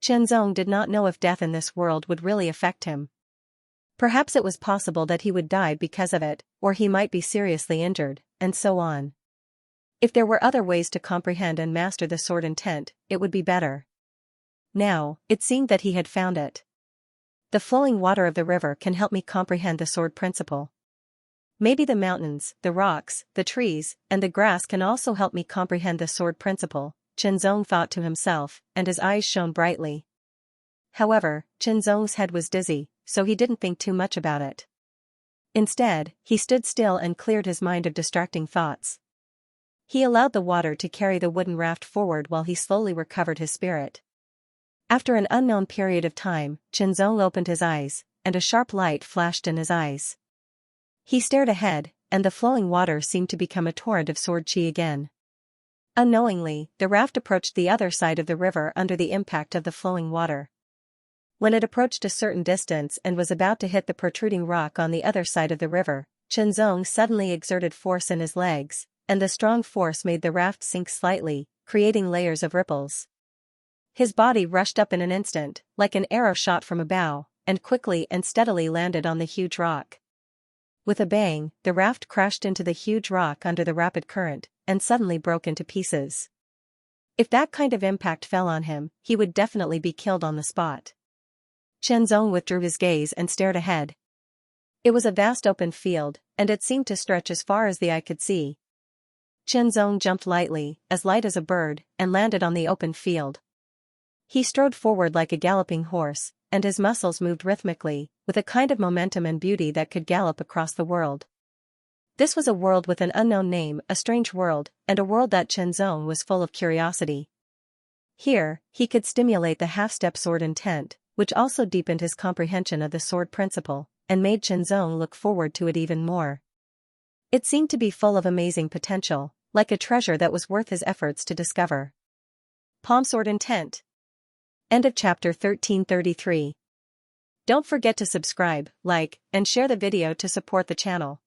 Qinzong did not know if death in this world would really affect him. Perhaps it was possible that he would die because of it, or he might be seriously injured, and so on. If there were other ways to comprehend and master the sword intent, it would be better. Now, it seemed that he had found it. The flowing water of the river can help me comprehend the sword principle. Maybe the mountains, the rocks, the trees, and the grass can also help me comprehend the sword principle, Qinzong thought to himself, and his eyes shone brightly. However, Qinzong's head was dizzy, so he didn't think too much about it. Instead, he stood still and cleared his mind of distracting thoughts. He allowed the water to carry the wooden raft forward while he slowly recovered his spirit. After an unknown period of time, Qinzong opened his eyes, and a sharp light flashed in his eyes. He stared ahead, and the flowing water seemed to become a torrent of sword chi again. Unknowingly, the raft approached the other side of the river under the impact of the flowing water. When it approached a certain distance and was about to hit the protruding rock on the other side of the river, Qinzong suddenly exerted force in his legs, and the strong force made the raft sink slightly, creating layers of ripples. His body rushed up in an instant, like an arrow shot from a bow, and quickly and steadily landed on the huge rock. With a bang, the raft crashed into the huge rock under the rapid current, and suddenly broke into pieces. If that kind of impact fell on him, he would definitely be killed on the spot. Qinzong withdrew his gaze and stared ahead. It was a vast open field, and it seemed to stretch as far as the eye could see. Qinzong jumped lightly, as light as a bird, and landed on the open field. He strode forward like a galloping horse, and his muscles moved rhythmically, with a kind of momentum and beauty that could gallop across the world. This was a world with an unknown name, a strange world, and a world that Qinzong was full of curiosity. Here, he could stimulate the half-step sword intent, which also deepened his comprehension of the sword principle, and made Qinzong look forward to it even more. It seemed to be full of amazing potential, like a treasure that was worth his efforts to discover. Palm sword intent. End of chapter 1333. Don't forget to subscribe, like, and share the video to support the channel.